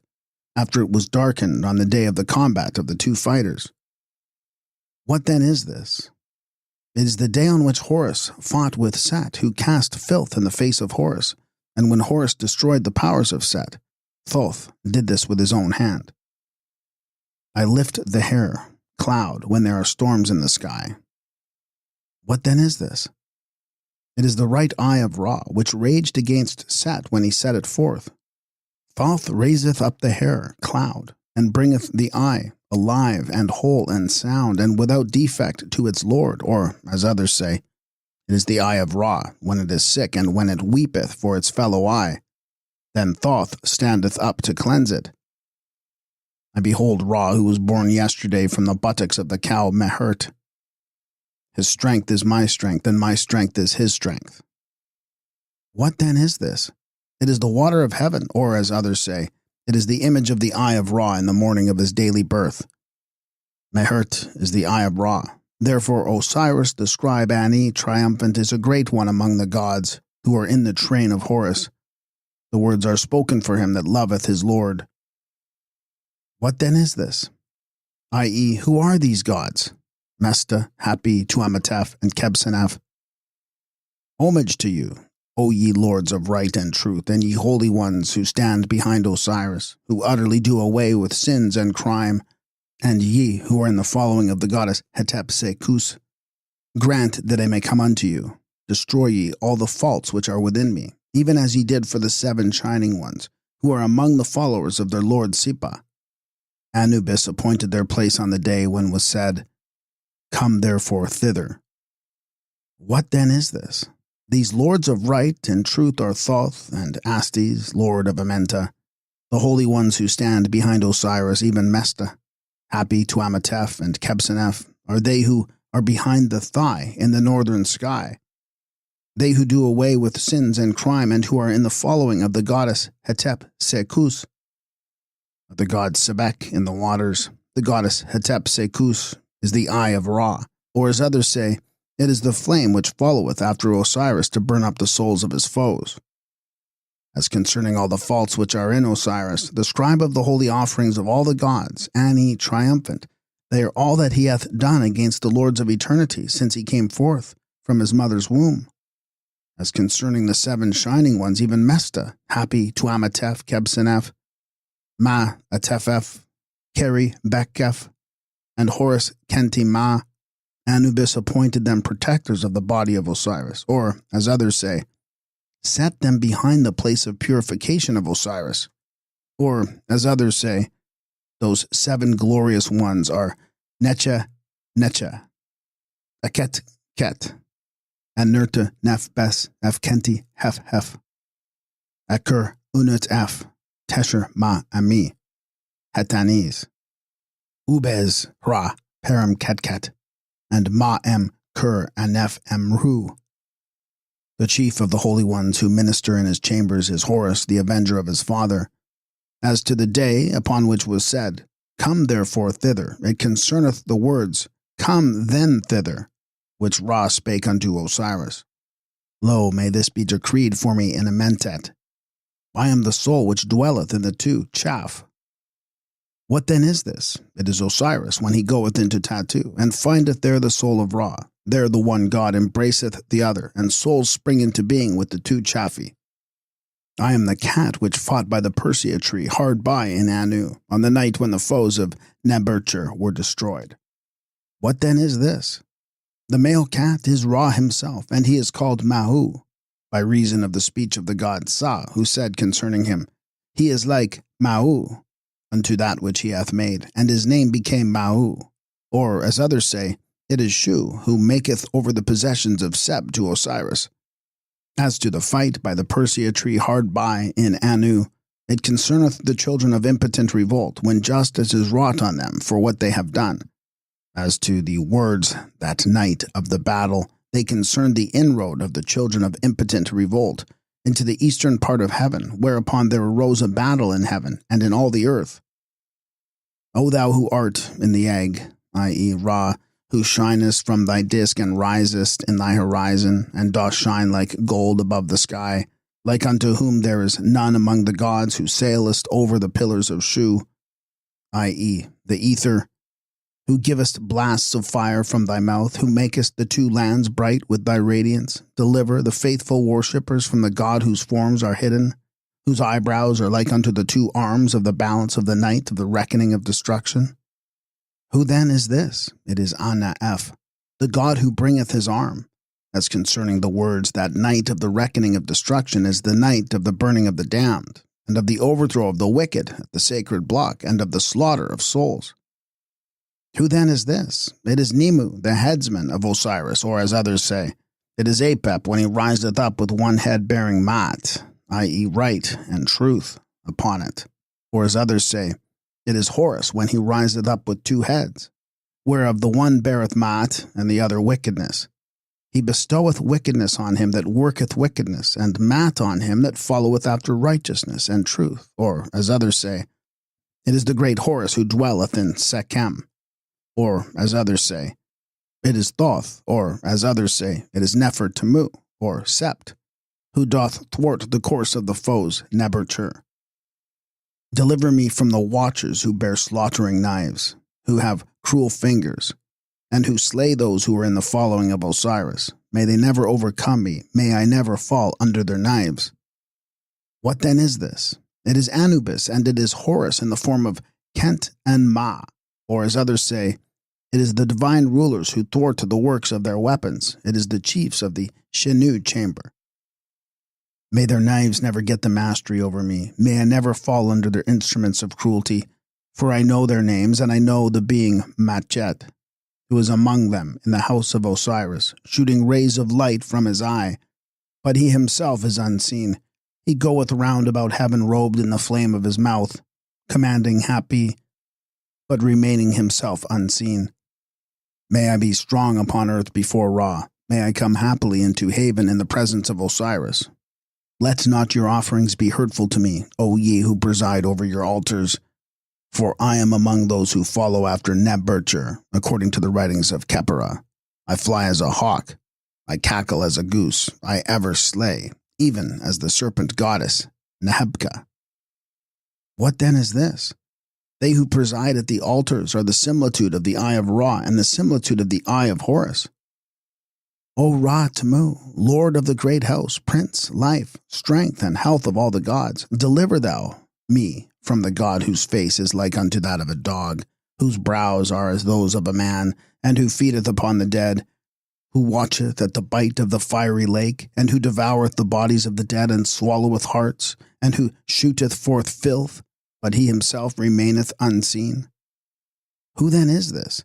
after it was darkened on the day of the combat of the two fighters. What then is this? It is the day on which Horus fought with Set, who cast filth in the face of Horus, and when Horus destroyed the powers of Set, Thoth did this with his own hand. I lift the hair, cloud, when there are storms in the sky. What then is this? It is the right eye of Ra, which raged against Set when he set it forth. Thoth raiseth up the hair, cloud, and bringeth the eye, alive and whole and sound and without defect to its Lord, or, as others say, it is the eye of Ra, when it is sick and when it weepeth for its fellow eye. Then Thoth standeth up to cleanse it. I behold Ra, who was born yesterday from the buttocks of the cow Mehert. His strength is my strength, and my strength is his strength. What then is this? It is the water of heaven, or, as others say, it is the image of the eye of Ra in the morning of his daily birth. Mehert is the eye of Ra. Therefore Osiris, the scribe Ani, triumphant, is a great one among the gods, who are in the train of Horus. The words are spoken for him that loveth his Lord. What then is this? I.e., who are these gods? Mesta, Hapi, Tuamatef, and Kebsenef. Homage to you, O ye lords of right and truth, and ye holy ones who stand behind Osiris, who utterly do away with sins and crime, and ye who are in the following of the goddess Hetep-Sekus. Grant that I may come unto you. Destroy ye all the faults which are within me, even as ye did for the 7 shining ones, who are among the followers of their lord Sipa. Anubis appointed their place on the day when was said, Come therefore thither. What then is this? These lords of right and truth are Thoth and Astes, lord of Amenta, the holy ones who stand behind Osiris, even Mesta, Hapi, Tuamatef, and Kebsenef, are they who are behind the thigh in the northern sky, they who do away with sins and crime, and who are in the following of the goddess Hetep-Sekus, the god Sebek in the waters. The goddess Hetep-Sekus is the eye of Ra, or as others say, it is the flame which followeth after Osiris to burn up the souls of his foes. As concerning all the faults which are in Osiris, the scribe of the holy offerings of all the gods, Ani triumphant, they are all that he hath done against the lords of eternity since he came forth from his mother's womb. As concerning the 7 shining ones, even Mesta, Hapi, Tuamatef, Kebsenef, Ma, Atefef, Keri, Bekkef, and Horus Kenti Ma, Anubis appointed them protectors of the body of Osiris, or, as others say, set them behind the place of purification of Osiris, or, as others say, those 7 glorious ones are Necha, Necha, Aket, Ket, and Nurta, Nefbes, Efkenti, Hef, Akur, Unut F, Tesher, Ma, Ami, Hetanis, Ubez, Ra, Peram, Ketket, and Ma-em, Kur, Anef, Emru. The chief of the holy ones who minister in his chambers is Horus, the avenger of his father. As to the day upon which was said, Come therefore thither, it concerneth the words, Come then thither, which Ra spake unto Osiris. Lo, may this be decreed for me in Amentet. I am the soul which dwelleth in the 2 chaff. What then is this? It is Osiris when he goeth into Tatu, and findeth there the soul of Ra. There the one God embraceth the other, and souls spring into being with the 2 chaffi. I am the cat which fought by the Persea tree hard by in Anu, on the night when the foes of Nebercher were destroyed. What then is this? The male cat is Ra himself, and he is called Mahu, by reason of the speech of the god Sa, who said concerning him, He is like Mahu, unto that which he hath made, and his name became Mahu. Or, as others say, it is Shu, who maketh over the possessions of Seb to Osiris. As to the fight by the Persea tree hard by in Anu, it concerneth the children of impotent revolt, when justice is wrought on them for what they have done. As to the words that night of the battle, they concern the inroad of the children of impotent revolt into the eastern part of heaven, whereupon there arose a battle in heaven and in all the earth. O thou who art in the egg, i.e. Ra, who shinest from thy disk and risest in thy horizon, and dost shine like gold above the sky, like unto whom there is none among the gods, who sailest over the pillars of Shu, i.e. the ether, who givest blasts of fire from thy mouth, who makest the two lands bright with thy radiance, deliver the faithful worshippers from the God whose forms are hidden, whose eyebrows are like unto the two arms of the balance of the night of the reckoning of destruction. Who then is this? It is Anaef, the God who bringeth his arm. As concerning the words, that night of the reckoning of destruction is the night of the burning of the damned, and of the overthrow of the wicked at the sacred block, and of the slaughter of souls. Who then is this? It is Nemu, the headsman of Osiris, or as others say, it is Apep when he riseth up with one head bearing Maat, i.e. right and truth, upon it. Or as others say, it is Horus when he riseth up with two heads, whereof the one beareth Maat, and the other wickedness. He bestoweth wickedness on him that worketh wickedness, and Maat on him that followeth after righteousness and truth. Or, as others say, it is the great Horus who dwelleth in Sekhem. Or, as others say, it is Thoth. Or, as others say, it is Nefer-Temu, or Sept, who doth thwart the course of the foes, Nebertur. Deliver me from the watchers who bear slaughtering knives, who have cruel fingers, and who slay those who are in the following of Osiris. May they never overcome me, may I never fall under their knives. What then is this? It is Anubis, and it is Horus in the form of Kent and Ma, or as others say, it is the divine rulers who thwart the works of their weapons. It is the chiefs of the Shenu chamber. May their knives never get the mastery over me. May I never fall under their instruments of cruelty. For I know their names, and I know the being Matchet, who is among them in the house of Osiris, shooting rays of light from his eye. But he himself is unseen. He goeth round about heaven robed in the flame of his mouth, commanding happy, but remaining himself unseen. May I be strong upon earth before Ra. May I come happily into haven in the presence of Osiris. Let not your offerings be hurtful to me, O ye who preside over your altars, for I am among those who follow after Nebertur, according to the writings of Khepera. I fly as a hawk, I cackle as a goose, I ever slay, even as the serpent goddess, Nehebka. What then is this? They who preside at the altars are the similitude of the eye of Ra and the similitude of the eye of Horus. O Ra-Temu, Lord of the great house, Prince, life, strength, and health of all the gods, deliver thou me from the God whose face is like unto that of a dog, whose brows are as those of a man, and who feedeth upon the dead, who watcheth at the bite of the fiery lake, and who devoureth the bodies of the dead, and swalloweth hearts, and who shooteth forth filth, but he himself remaineth unseen. Who then is this?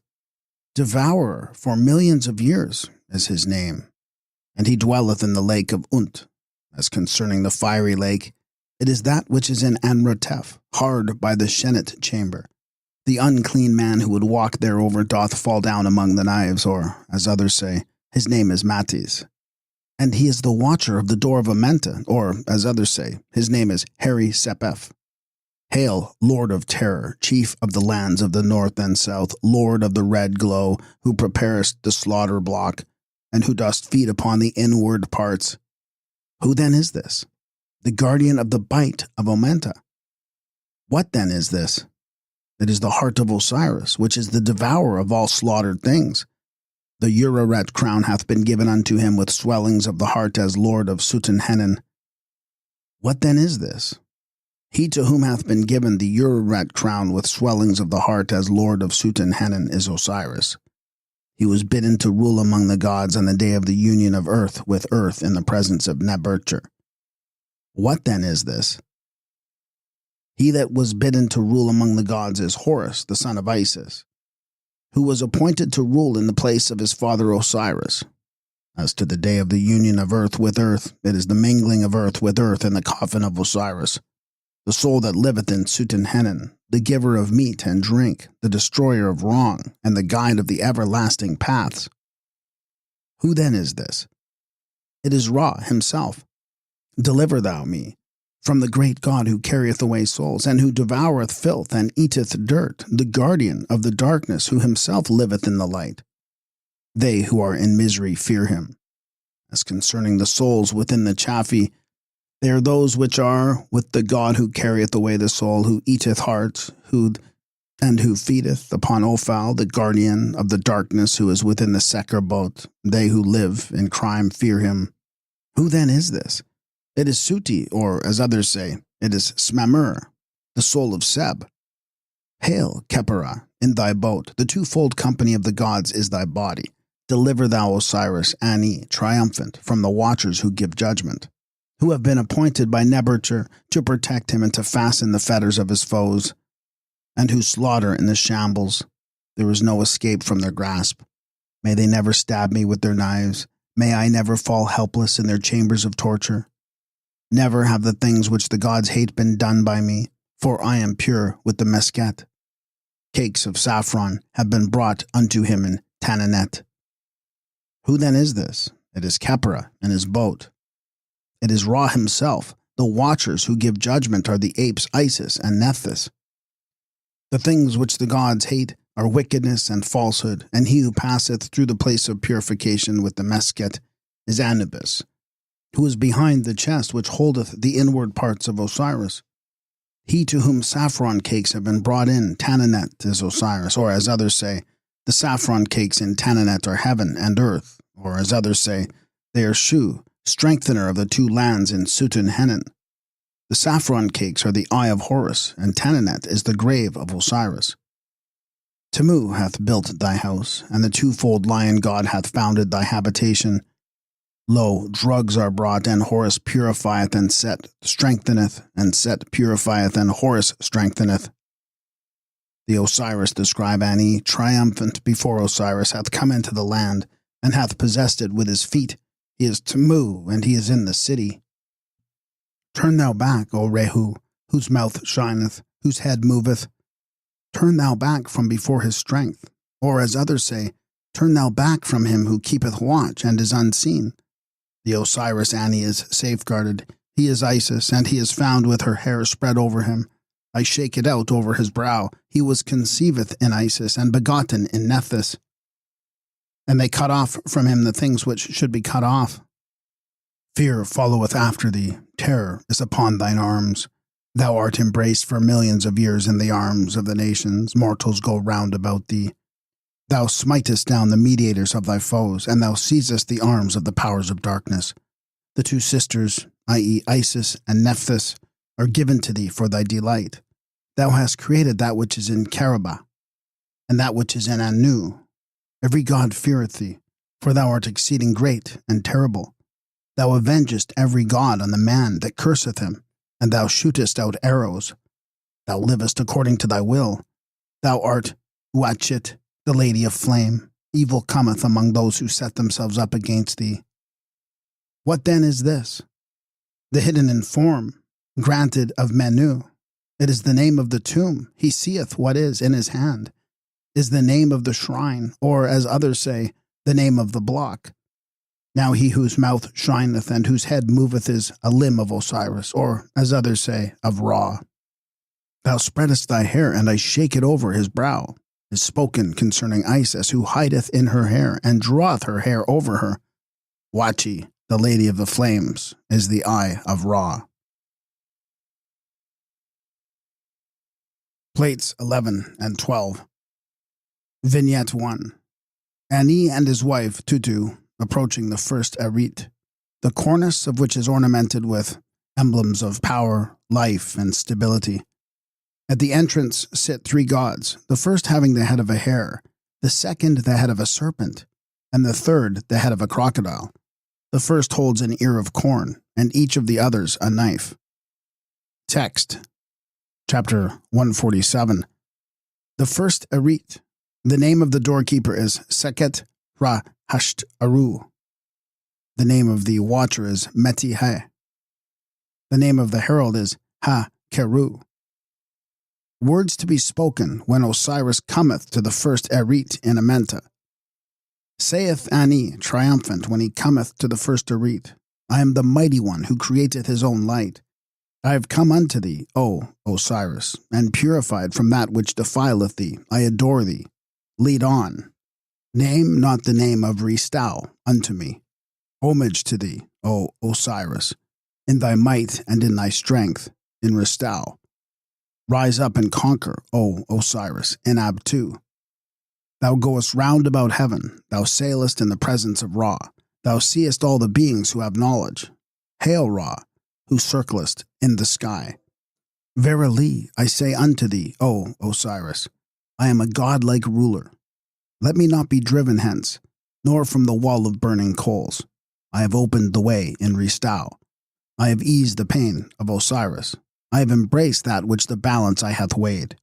Devourer for millions of years is his name, and he dwelleth in the lake of Unt. As concerning the fiery lake, it is that which is in Anrotef, hard by the Shenet chamber. The unclean man who would walk thereover doth fall down among the knives, or, as others say, his name is Matis. And he is the watcher of the door of Amenta, or, as others say, his name is Hari Sepef. Hail, Lord of terror, chief of the lands of the north and south, Lord of the red glow, who preparest the slaughter block, and who dost feed upon the inward parts. Who then is this? The guardian of the bite of Amenta. What then is this? It is the heart of Osiris, which is the devourer of all slaughtered things. The Uraret crown hath been given unto him with swellings of the heart as Lord of Sutenhenen. What then is this? He to whom hath been given the Uraret crown with swellings of the heart as Lord of Sutenhenen is Osiris. He was bidden to rule among the gods on the day of the union of earth with earth in the presence of Nebertur. What then is this? He that was bidden to rule among the gods is Horus, the son of Isis, who was appointed to rule in the place of his father Osiris. As to the day of the union of earth with earth, it is the mingling of earth with earth in the coffin of Osiris, the soul that liveth in Sutenhenen, the giver of meat and drink, the destroyer of wrong, and the guide of the everlasting paths. Who then is this? It is Ra himself. Deliver thou me from the great God who carrieth away souls, and who devoureth filth and eateth dirt, the guardian of the darkness, who himself liveth in the light. They who are in misery fear him. As concerning the souls within the Chafi, they are those which are with the God who carrieth away the soul, who eateth hearts, who and who feedeth upon Ophel, the guardian of the darkness, who is within the Seker boat. They who live in crime fear him. Who then is this? It is Suti, or as others say, it is Smamur, the soul of Seb. Hail, Khepera, in thy boat. The twofold company of the gods is thy body. Deliver thou Osiris, Ani, triumphant, from the watchers who give judgment, who have been appointed by Nebuchadnezzar to protect him and to fasten the fetters of his foes, and who slaughter in the shambles. There is no escape from their grasp. May they never stab me with their knives. May I never fall helpless in their chambers of torture. Never have the things which the gods hate been done by me, for I am pure with the mesket. Cakes of saffron have been brought unto him in Tananet. Who then is this? It is Khepera in his boat. It is Ra himself. The watchers who give judgment are the apes Isis and Nephthys. The things which the gods hate are wickedness and falsehood, and he who passeth through the place of purification with the mesket is Anubis, who is behind the chest which holdeth the inward parts of Osiris. He to whom saffron cakes have been brought in, Tananet, is Osiris, or as others say, the saffron cakes in Tananet are heaven and earth, or as others say, they are Shu, strengthener of the two lands in Sutun Henan. The saffron cakes are the eye of Horus, and Tananet is the grave of Osiris. Tamu hath built thy house, and the twofold lion god hath founded thy habitation. Lo, drugs are brought, and Horus purifieth, and Set strengtheneth, and Set purifieth, and Horus strengtheneth. The Osiris, the scribe Ani, triumphant before Osiris, hath come into the land, and hath possessed it with his feet. He is Tamu, and he is in the city. Turn thou back, O Rehu, whose mouth shineth, whose head moveth. Turn thou back from before his strength, or as others say, turn thou back from him who keepeth watch and is unseen. The Osiris Ani is safeguarded. He is Isis, and he is found with her hair spread over him. I shake it out over his brow. He was conceiveth in Isis, and begotten in Nephthys. And they cut off from him the things which should be cut off. Fear followeth after thee. Terror is upon thine arms. Thou art embraced for millions of years in the arms of the nations. Mortals go round about thee. Thou smitest down the mediators of thy foes, and thou seizest the arms of the powers of darkness. The two sisters, i.e. Isis and Nephthys, are given to thee for thy delight. Thou hast created that which is in Kerubah, and that which is in Anu. Every god feareth thee, for thou art exceeding great and terrible. Thou avengest every god on the man that curseth him, and thou shootest out arrows. Thou livest according to thy will. Thou art Uachit, the lady of flame. Evil cometh among those who set themselves up against thee. What then is this? The hidden in form, granted of Menu. It is the name of the tomb. He seeth what is in his hand. Is the name of the shrine, or as others say, the name of the block. Now he whose mouth shineth and whose head moveth is a limb of Osiris, or as others say, of Ra. Thou spreadest thy hair, and I shake it over his brow. Is spoken concerning Isis, who hideth in her hair, and draweth her hair over her. Wachi, the lady of the flames, is the eye of Ra. Plates 11 and 12. Vignette 1. Ani and his wife, Tutu, approaching the first Arit, the cornice of which is ornamented with emblems of power, life, and stability. At the entrance sit three gods, the first having the head of a hare, the second the head of a serpent, and the third the head of a crocodile. The first holds an ear of corn, and each of the others a knife. Text, chapter 147. The first Arit. The name of the doorkeeper is Seket Ra Hasht Aru. The name of the watcher is Meti He. The name of the herald is Ha Keru. Words to be spoken when Osiris cometh to the first Arit in Amenta. Saith Ani, triumphant, when he cometh to the first Arit, I am the mighty one who createth his own light. I have come unto thee, O Osiris, and purified from that which defileth thee. I adore thee. Lead on. Name not the name of Restau unto me. Homage to thee, O Osiris, in thy might and in thy strength, in Restau. Rise up and conquer, O Osiris, in Ab-2. Thou goest round about heaven, thou sailest in the presence of Ra, thou seest all the beings who have knowledge. Hail, Ra, who circlest in the sky. Verily, I say unto thee, O Osiris, I am a godlike ruler. Let me not be driven hence, nor from the wall of burning coals. I have opened the way in Restau. I have eased the pain of Osiris. I have embraced that which the balance I hath weighed.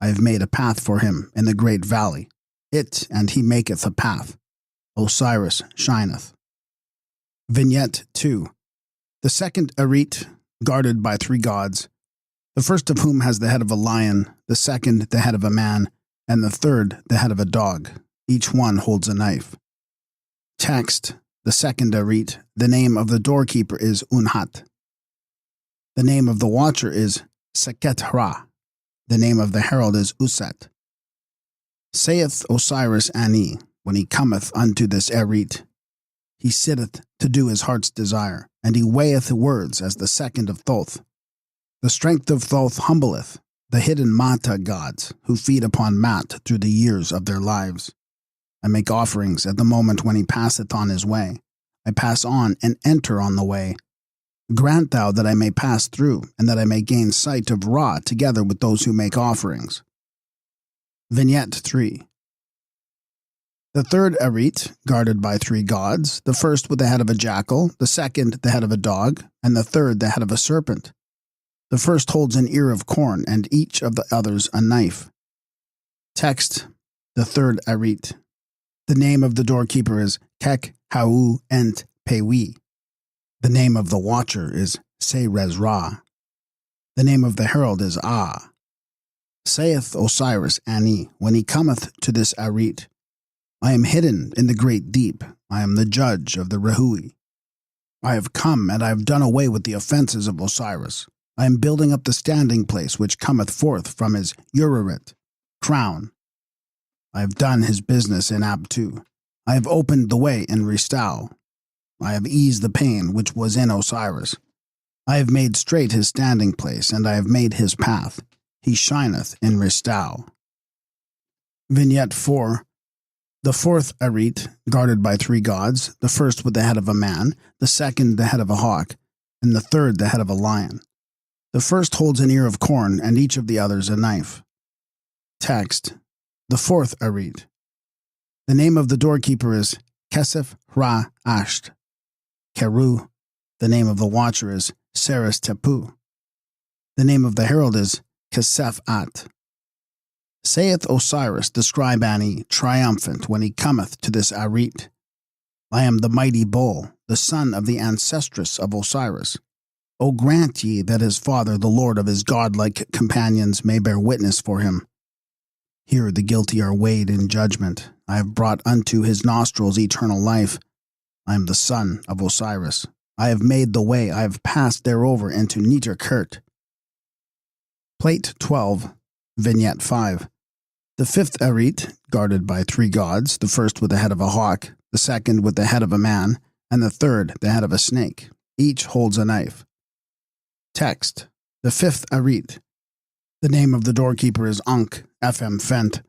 I have made a path for him in the great valley. It and he maketh a path. Osiris shineth. Vignette 2. The second Arit, guarded by 3 gods, the first of whom has the head of a lion, the second the head of a man, and the third the head of a dog. Each one holds a knife. Text. The second Arit, the name of the doorkeeper is Unhat. The name of the watcher is Sekhet-Ra. The name of the herald is Uset. Saith Osiris Ani, when he cometh unto this Arit, he sitteth to do his heart's desire, and he weigheth words as the second of Thoth. The strength of Thoth humbleth the hidden Mata gods, who feed upon Mat through the years of their lives. I make offerings at the moment when he passeth on his way. I pass on and enter on the way. Grant thou that I may pass through, and that I may gain sight of Ra together with those who make offerings. Vignette 3. The third Arit, guarded by 3 gods, the first with the head of a jackal, the second the head of a dog, and the third the head of a serpent. The first holds an ear of corn, and each of the others a knife. Text. The third Arit. The name of the doorkeeper is Kek Hau Ent Pewi. The name of the watcher is Serez Ra. The name of the herald is Ah. Saith Osiris Ani, when he cometh to this Arit, I am hidden in the great deep. I am the judge of the Rehui. I have come, and I have done away with the offenses of Osiris. I am building up the standing place which cometh forth from his Urarit, crown. I have done his business in Ab-2. I have opened the way in Restau. I have eased the pain which was in Osiris. I have made straight his standing place, and I have made his path. He shineth in Restau. Vignette 4. The fourth Arit, guarded by 3 gods, the first with the head of a man, the second the head of a hawk, and the third the head of a lion. The first holds an ear of corn, and each of the others a knife. Text. The fourth Arit. The name of the doorkeeper is Kesef Ra Asht. Keru. The name of the watcher is Seres Tepu. The name of the herald is Kesef At. Saith Osiris the scribe Ani, triumphant, when he cometh to this Arit, I am the mighty bull, the son of the ancestress of Osiris. O grant ye that his father, the lord of his godlike companions, may bear witness for him. Here the guilty are weighed in judgment. I have brought unto his nostrils eternal life. I am the son of Osiris. I have made the way. I have passed thereover into Neter-Kert. Plate 12, Vignette 5. The fifth Arit, guarded by 3 gods, the first with the head of a hawk, the second with the head of a man, and the third the head of a snake. Each holds a knife. Text. The fifth Arit. The name of the doorkeeper is Ankh, Fm Fent.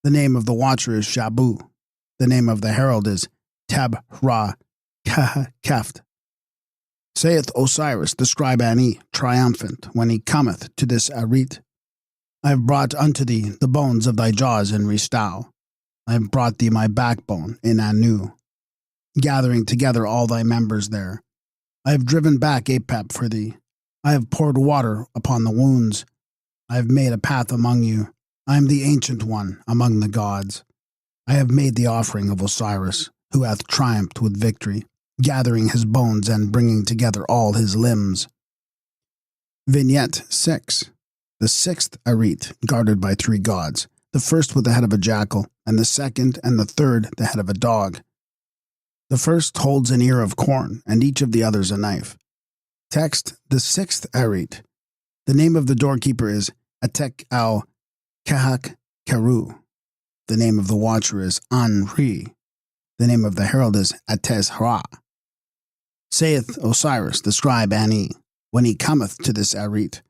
The name of the watcher is Shabu. The name of the herald is Tab Ra Keft. Saith Osiris the scribe Ani, triumphant, when he cometh to this Arit, I have brought unto thee the bones of thy jaws in Restau. I have brought thee my backbone in Anu, gathering together all thy members there. I have driven back Apep for thee. I have poured water upon the wounds. I have made a path among you. I am the ancient one among the gods. I have made the offering of Osiris, who hath triumphed with victory, gathering his bones and bringing together all his limbs. Vignette 6. The sixth Arit, guarded by 3 gods, the first with the head of a jackal, and the second and the third the head of a dog. The first holds an ear of corn, and each of the others a knife. Text. The sixth Arit. The name of the doorkeeper is Atek au Kahak Keru. The name of the watcher is An-Ri. The name of the herald is Ates-Ra. Saith Osiris the scribe Ani, when he cometh to this Arit,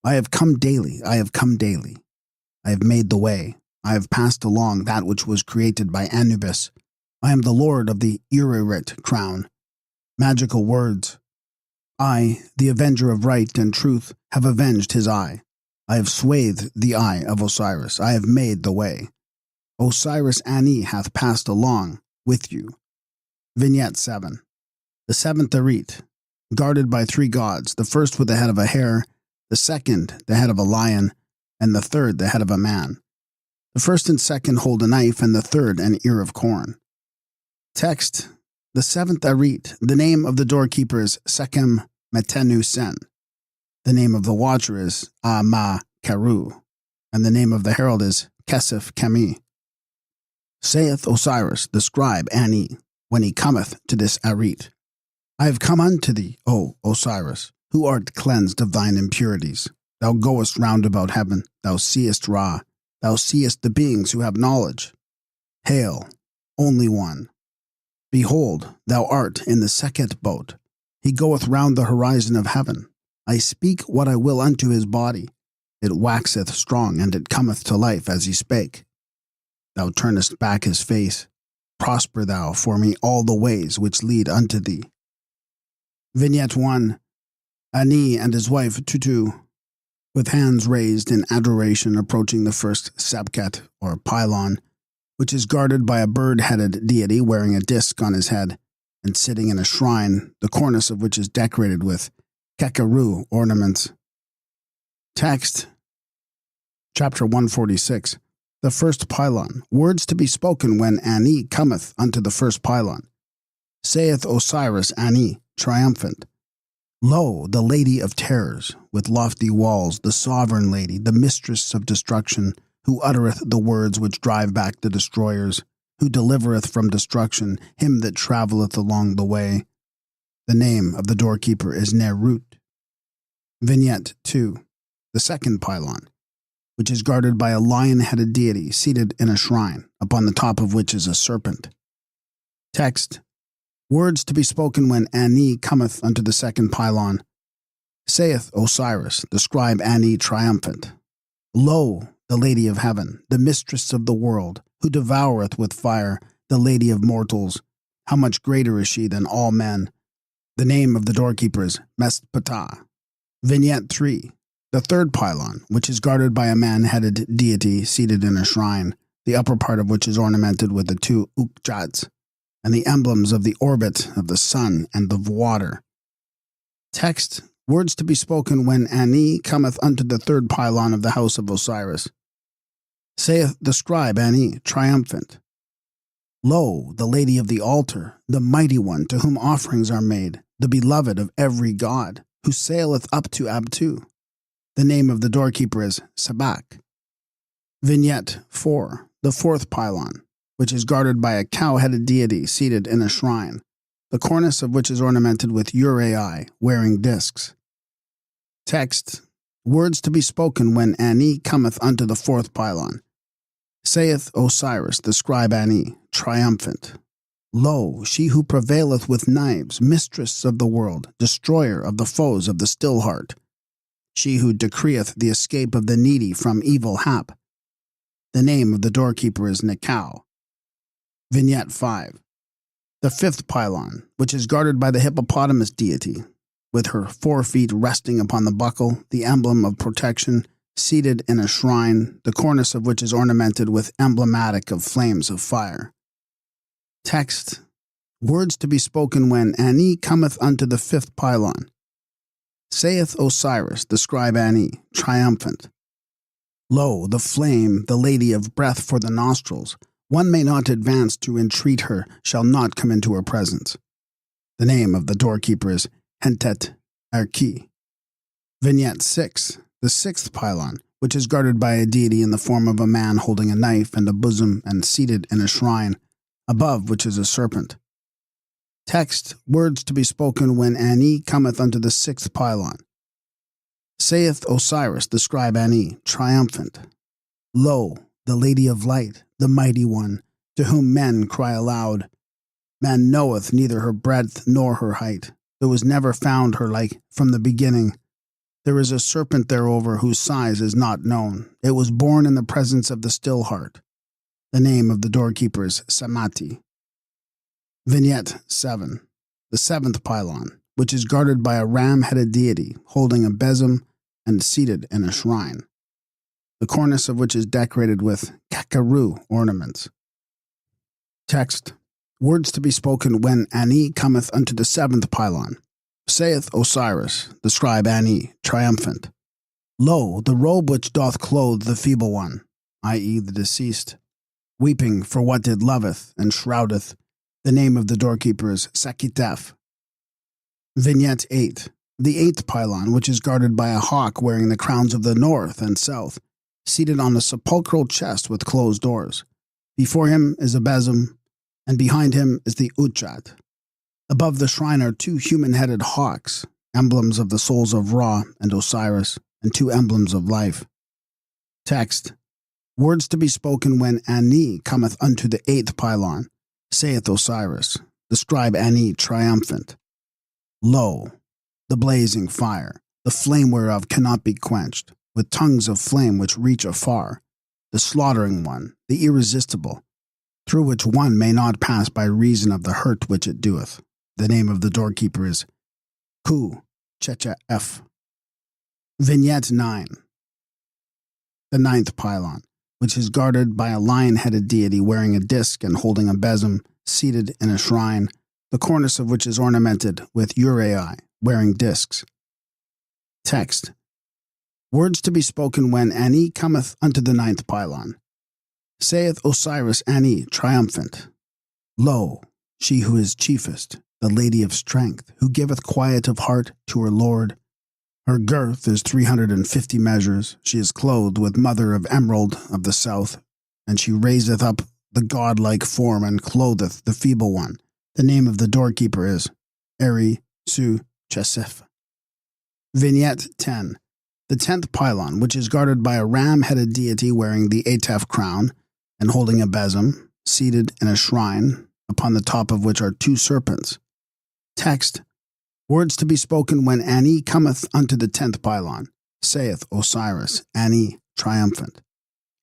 I have come daily, I have come daily. I have made the way. I have passed along that which was created by Anubis. I am the lord of the Uririt crown. Magical words. I, the avenger of right and truth, have avenged his eye. I have swathed the eye of Osiris. I have made the way. Osiris Ani hath passed along with you. Vignette 7. The seventh Arit, guarded by three gods, the first with the head of a hare, the second the head of a lion, and the third the head of a man. The first and second hold a knife, and the third an ear of corn. Text. The seventh Arit, the name of the doorkeeper is Sekem Metenu Sen. The name of the watcher is Ma Karu, and the name of the herald is Kesef Kemi. Saith Osiris, the scribe Ani, when he cometh to this Arit, I have come unto thee, O Osiris, who art cleansed of thine impurities. Thou goest round about heaven, thou seest Ra, thou seest the beings who have knowledge. Hail, only one. Behold, thou art in the Sekhet boat. He goeth round the horizon of heaven. I speak what I will unto his body. It waxeth strong, and it cometh to life as he spake. Thou turnest back his face. Prosper thou for me all the ways which lead unto thee. Vignette 1. Ani and his wife Tutu, with hands raised in adoration, approaching the first Sabket, or pylon, which is guarded by a bird-headed deity wearing a disc on his head and sitting in a shrine, the cornice of which is decorated with kekaru ornaments. Text. Chapter 146. The first pylon. Words to be spoken when Ani cometh unto the first pylon. Saith Osiris Ani, triumphant. Lo, the lady of terrors, with lofty walls, the sovereign lady, the mistress of destruction, who uttereth the words which drive back the destroyers, who delivereth from destruction him that travelleth along the way. The name of the doorkeeper is Nerut. Vignette 2. The second pylon, which is guarded by a lion-headed deity seated in a shrine, upon the top of which is a serpent. Text. Words to be spoken when Ani cometh unto the second pylon. Saith Osiris, the scribe Ani triumphant. Lo, the lady of heaven, the mistress of the world, who devoureth with fire, the lady of mortals. How much greater is she than all men? The name of the doorkeeper is Mespatah. Vignette 3. The third pylon, which is guarded by a man-headed deity seated in a shrine, the upper part of which is ornamented with the two ukjats, and the emblems of the orbit of the sun and of water. Text. Words to be spoken when Ani cometh unto the third pylon of the house of Osiris. Saith the scribe Ani, triumphant. Lo, the lady of the altar, the mighty one to whom offerings are made, the beloved of every god, who saileth up to Abtu. The name of the doorkeeper is Sabak. Vignette 4. The fourth pylon, which is guarded by a cow-headed deity seated in a shrine, the cornice of which is ornamented with uraei, wearing discs. Text. Words to be spoken when Ani cometh unto the fourth pylon. Saith Osiris, the scribe Ani, triumphant. Lo, she who prevaileth with knives, mistress of the world, destroyer of the foes of the still heart. She who decreeth the escape of the needy from evil hap. The name of the doorkeeper is Nekau. Vignette 5. The fifth pylon, which is guarded by the hippopotamus deity, with her 4 feet resting upon the buckle, the emblem of protection, seated in a shrine, the cornice of which is ornamented with emblematic of flames of fire. Text. Words to be spoken when Ani cometh unto the fifth pylon. Saith Osiris, the scribe Ani, triumphant. Lo, the flame, the lady of breath for the nostrils, one may not advance to entreat her, shall not come into her presence. The name of the doorkeeper is Hentet Arki. Vignette 6. The sixth pylon, which is guarded by a deity in the form of a man holding a knife and a bosom and seated in a shrine, above which is a serpent. Text. Words to be spoken when Ani cometh unto the sixth pylon. Saith Osiris, the scribe Ani, triumphant. Lo, the lady of light, the mighty one, to whom men cry aloud. Man knoweth neither her breadth nor her height. There was never found her like from the beginning. There is a serpent thereover whose size is not known. It was born in the presence of the still heart. The name of the doorkeeper is Samati. Vignette 7. The seventh pylon, which is guarded by a ram-headed deity holding a besom and seated in a shrine, the cornice of which is decorated with kakaru ornaments. Text. Words to be spoken when Ani cometh unto the seventh pylon. Saith Osiris, the scribe Ani, triumphant, Lo, the robe which doth clothe the feeble one, i.e. the deceased, weeping for what it loveth and shroudeth. The name of the doorkeeper is Sakitef. Vignette 8. The eighth pylon, which is guarded by a hawk wearing the crowns of the north and south, seated on a sepulchral chest with closed doors. Before him is a besom, and behind him is the Uchat. Above the shrine are two human-headed hawks, emblems of the souls of Ra and Osiris, and two emblems of life. Text. Words to be spoken when Ani cometh unto the eighth pylon. Saith Osiris, the scribe Ani triumphant, Lo, the blazing fire, the flame whereof cannot be quenched, with tongues of flame which reach afar, the slaughtering one, the irresistible, through which one may not pass by reason of the hurt which it doeth. The name of the doorkeeper is Ku Checha F. Vignette 9. The ninth pylon, which is guarded by a lion-headed deity wearing a disc and holding a besom, seated in a shrine, the cornice of which is ornamented with uraei, wearing discs. Text. Words to be spoken when Ani cometh unto the ninth pylon. Saith Osiris Ani triumphant, Lo, she who is chiefest, the lady of strength, who giveth quiet of heart to her lord. Her girth is 350 measures. She is clothed with mother of emerald of the south, and she raiseth up the godlike form and clotheth the feeble one. The name of the doorkeeper is Eri Su Chesif. Vignette 10. The 10th pylon, which is guarded by a ram-headed deity wearing the Atef crown and holding a besom, seated in a shrine, upon the top of which are two serpents. Text. Words to be spoken when Ani cometh unto the 10th pylon. Saith Osiris, Ani triumphant,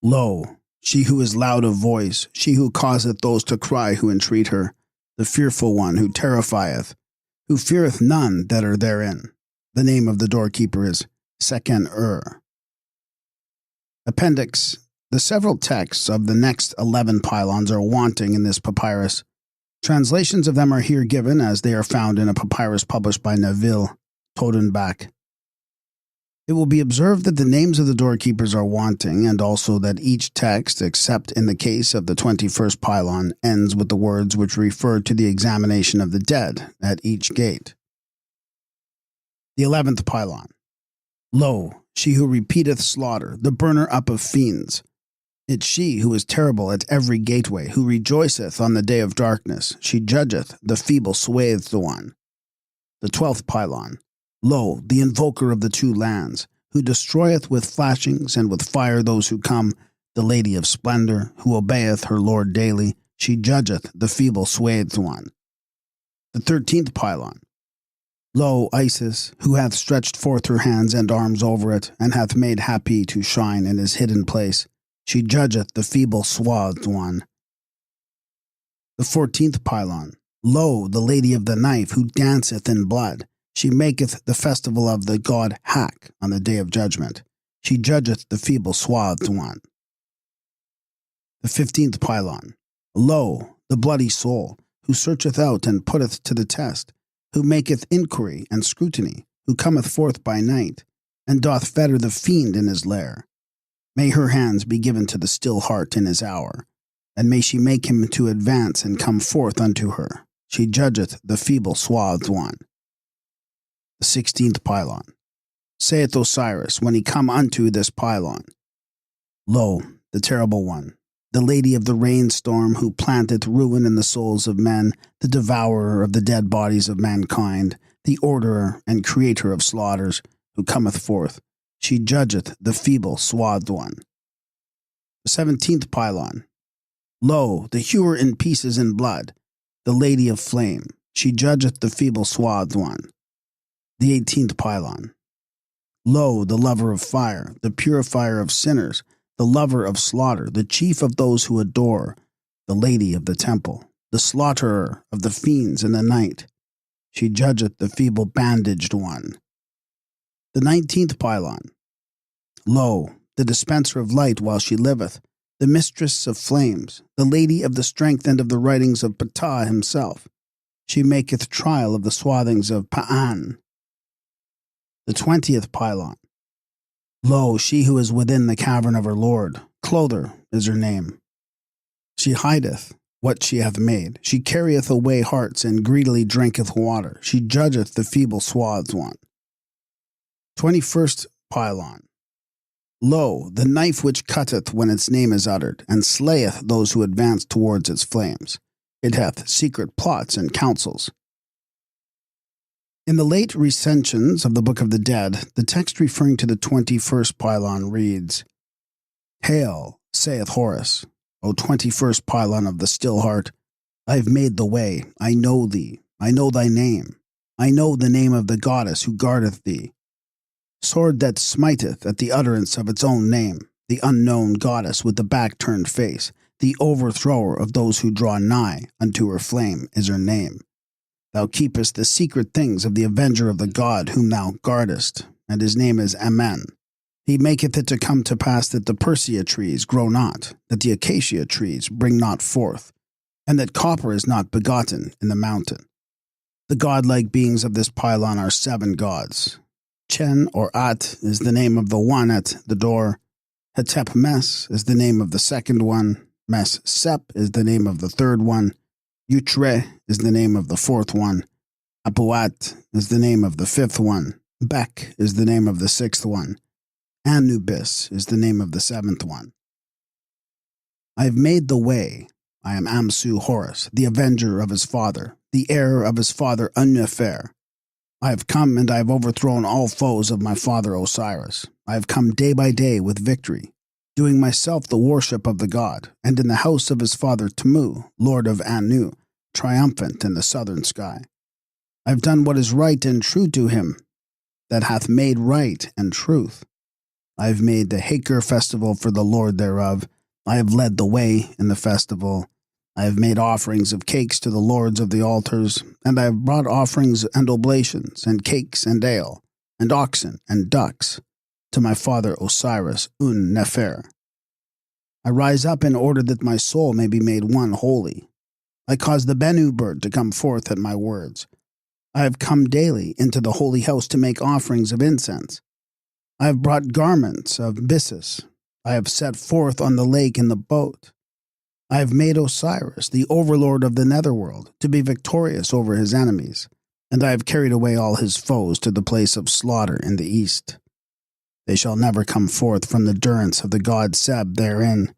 Lo, she who is loud of voice, she who causeth those to cry who entreat her, the fearful one who terrifieth, who feareth none that are therein. The name of the doorkeeper is Seken-Ur. Appendix. The several texts of the next 11 pylons are wanting in this papyrus. Translations of them are here given as they are found in a papyrus published by Neville Todenbach. It will be observed that the names of the doorkeepers are wanting, and also that each text, except in the case of the 21st pylon, ends with the words which refer to the examination of the dead at each gate. The 11th pylon. Lo, she who repeateth slaughter, the burner up of fiends. It's she who is terrible at every gateway, who rejoiceth on the day of darkness. She judgeth the feeble swathed one. The 12th pylon. Lo, the invoker of the two lands, who destroyeth with flashings and with fire those who come, the lady of splendor, who obeyeth her lord daily. She judgeth the feeble swathed one. The 13th pylon. Lo, Isis, who hath stretched forth her hands and arms over it, and hath made Hapi to shine in his hidden place. She judgeth the feeble swathed one. The 14th pylon. Lo, the lady of the knife, who danceth in blood. She maketh the festival of the god Hak on the day of judgment. She judgeth the feeble swathed one. The 15th pylon. Lo, the bloody soul, who searcheth out and putteth to the test, who maketh inquiry and scrutiny, who cometh forth by night, and doth fetter the fiend in his lair. May her hands be given to the still heart in his hour, and may she make him to advance and come forth unto her. She judgeth the feeble swathed one. The 16th pylon. Saith Osiris, when he come unto this pylon, Lo, the terrible one, the lady of the rainstorm, who planteth ruin in the souls of men, the devourer of the dead bodies of mankind, the orderer and creator of slaughters, who cometh forth. She judgeth the feeble swathed one. The 17th pylon. Lo, the hewer in pieces in blood, the lady of flame. She judgeth the feeble swathed one. The 18th pylon. Lo, the lover of fire, the purifier of sinners, the lover of slaughter, the chief of those who adore, the lady of the temple, the slaughterer of the fiends in the night. She judgeth the feeble-bandaged one. The 19th pylon. Lo, the dispenser of light while she liveth, the mistress of flames, the lady of the strength and of the writings of Ptah himself. She maketh trial of the swathings of Pa'an. The 20th pylon. Lo, she who is within the cavern of her Lord, Clother is her name. She hideth what she hath made. She carrieth away hearts, and greedily drinketh water. She judgeth the feeble swathed one. 21st pylon. Lo, the knife which cutteth when its name is uttered, and slayeth those who advance towards its flames. It hath secret plots and counsels. In the late recensions of the Book of the Dead, the text referring to the 21st pylon reads, Hail, saith Horus, O 21st pylon of the still heart, I have made the way, I know thee, I know thy name, I know the name of the goddess who guardeth thee. Sword that smiteth at the utterance of its own name, the unknown goddess with the back-turned face, the overthrower of those who draw nigh unto her flame is her name. Thou keepest the secret things of the avenger of the god whom thou guardest, and his name is Amen. He maketh it to come to pass that the Persea trees grow not, that the acacia trees bring not forth, and that copper is not begotten in the mountain. The godlike beings of this pylon are 7 gods. Chen or At is the name of the one at the door. Hetep Mes is the name of the second one. Mes Sep is the name of the third one. Utre is the name of the fourth one. Apuat is the name of the fifth one. Bek is the name of the sixth one. Anubis is the name of the 7th one. I have made the way. I am Amsu Horus, the avenger of his father, the heir of his father Unnefer. I have come and I have overthrown all foes of my father Osiris. I have come day by day with victory, doing myself the worship of the god, and in the house of his father Tamu, lord of Anu, triumphant in the southern sky. I have done what is right and true to him, that hath made right and truth. I have made the Haker festival for the Lord thereof. I have led the way in the festival. I have made offerings of cakes to the lords of the altars, and I have brought offerings and oblations, and cakes and ale, and oxen and ducks, to my father Osiris Un-Nefer. I rise up in order that my soul may be made one holy. I cause the Bennu bird to come forth at my words. I have come daily into the holy house to make offerings of incense. I have brought garments of byssus. I have set forth on the lake in the boat. I have made Osiris, the overlord of the netherworld, to be victorious over his enemies, and I have carried away all his foes to the place of slaughter in the east. They shall never come forth from the durance of the god Seb therein.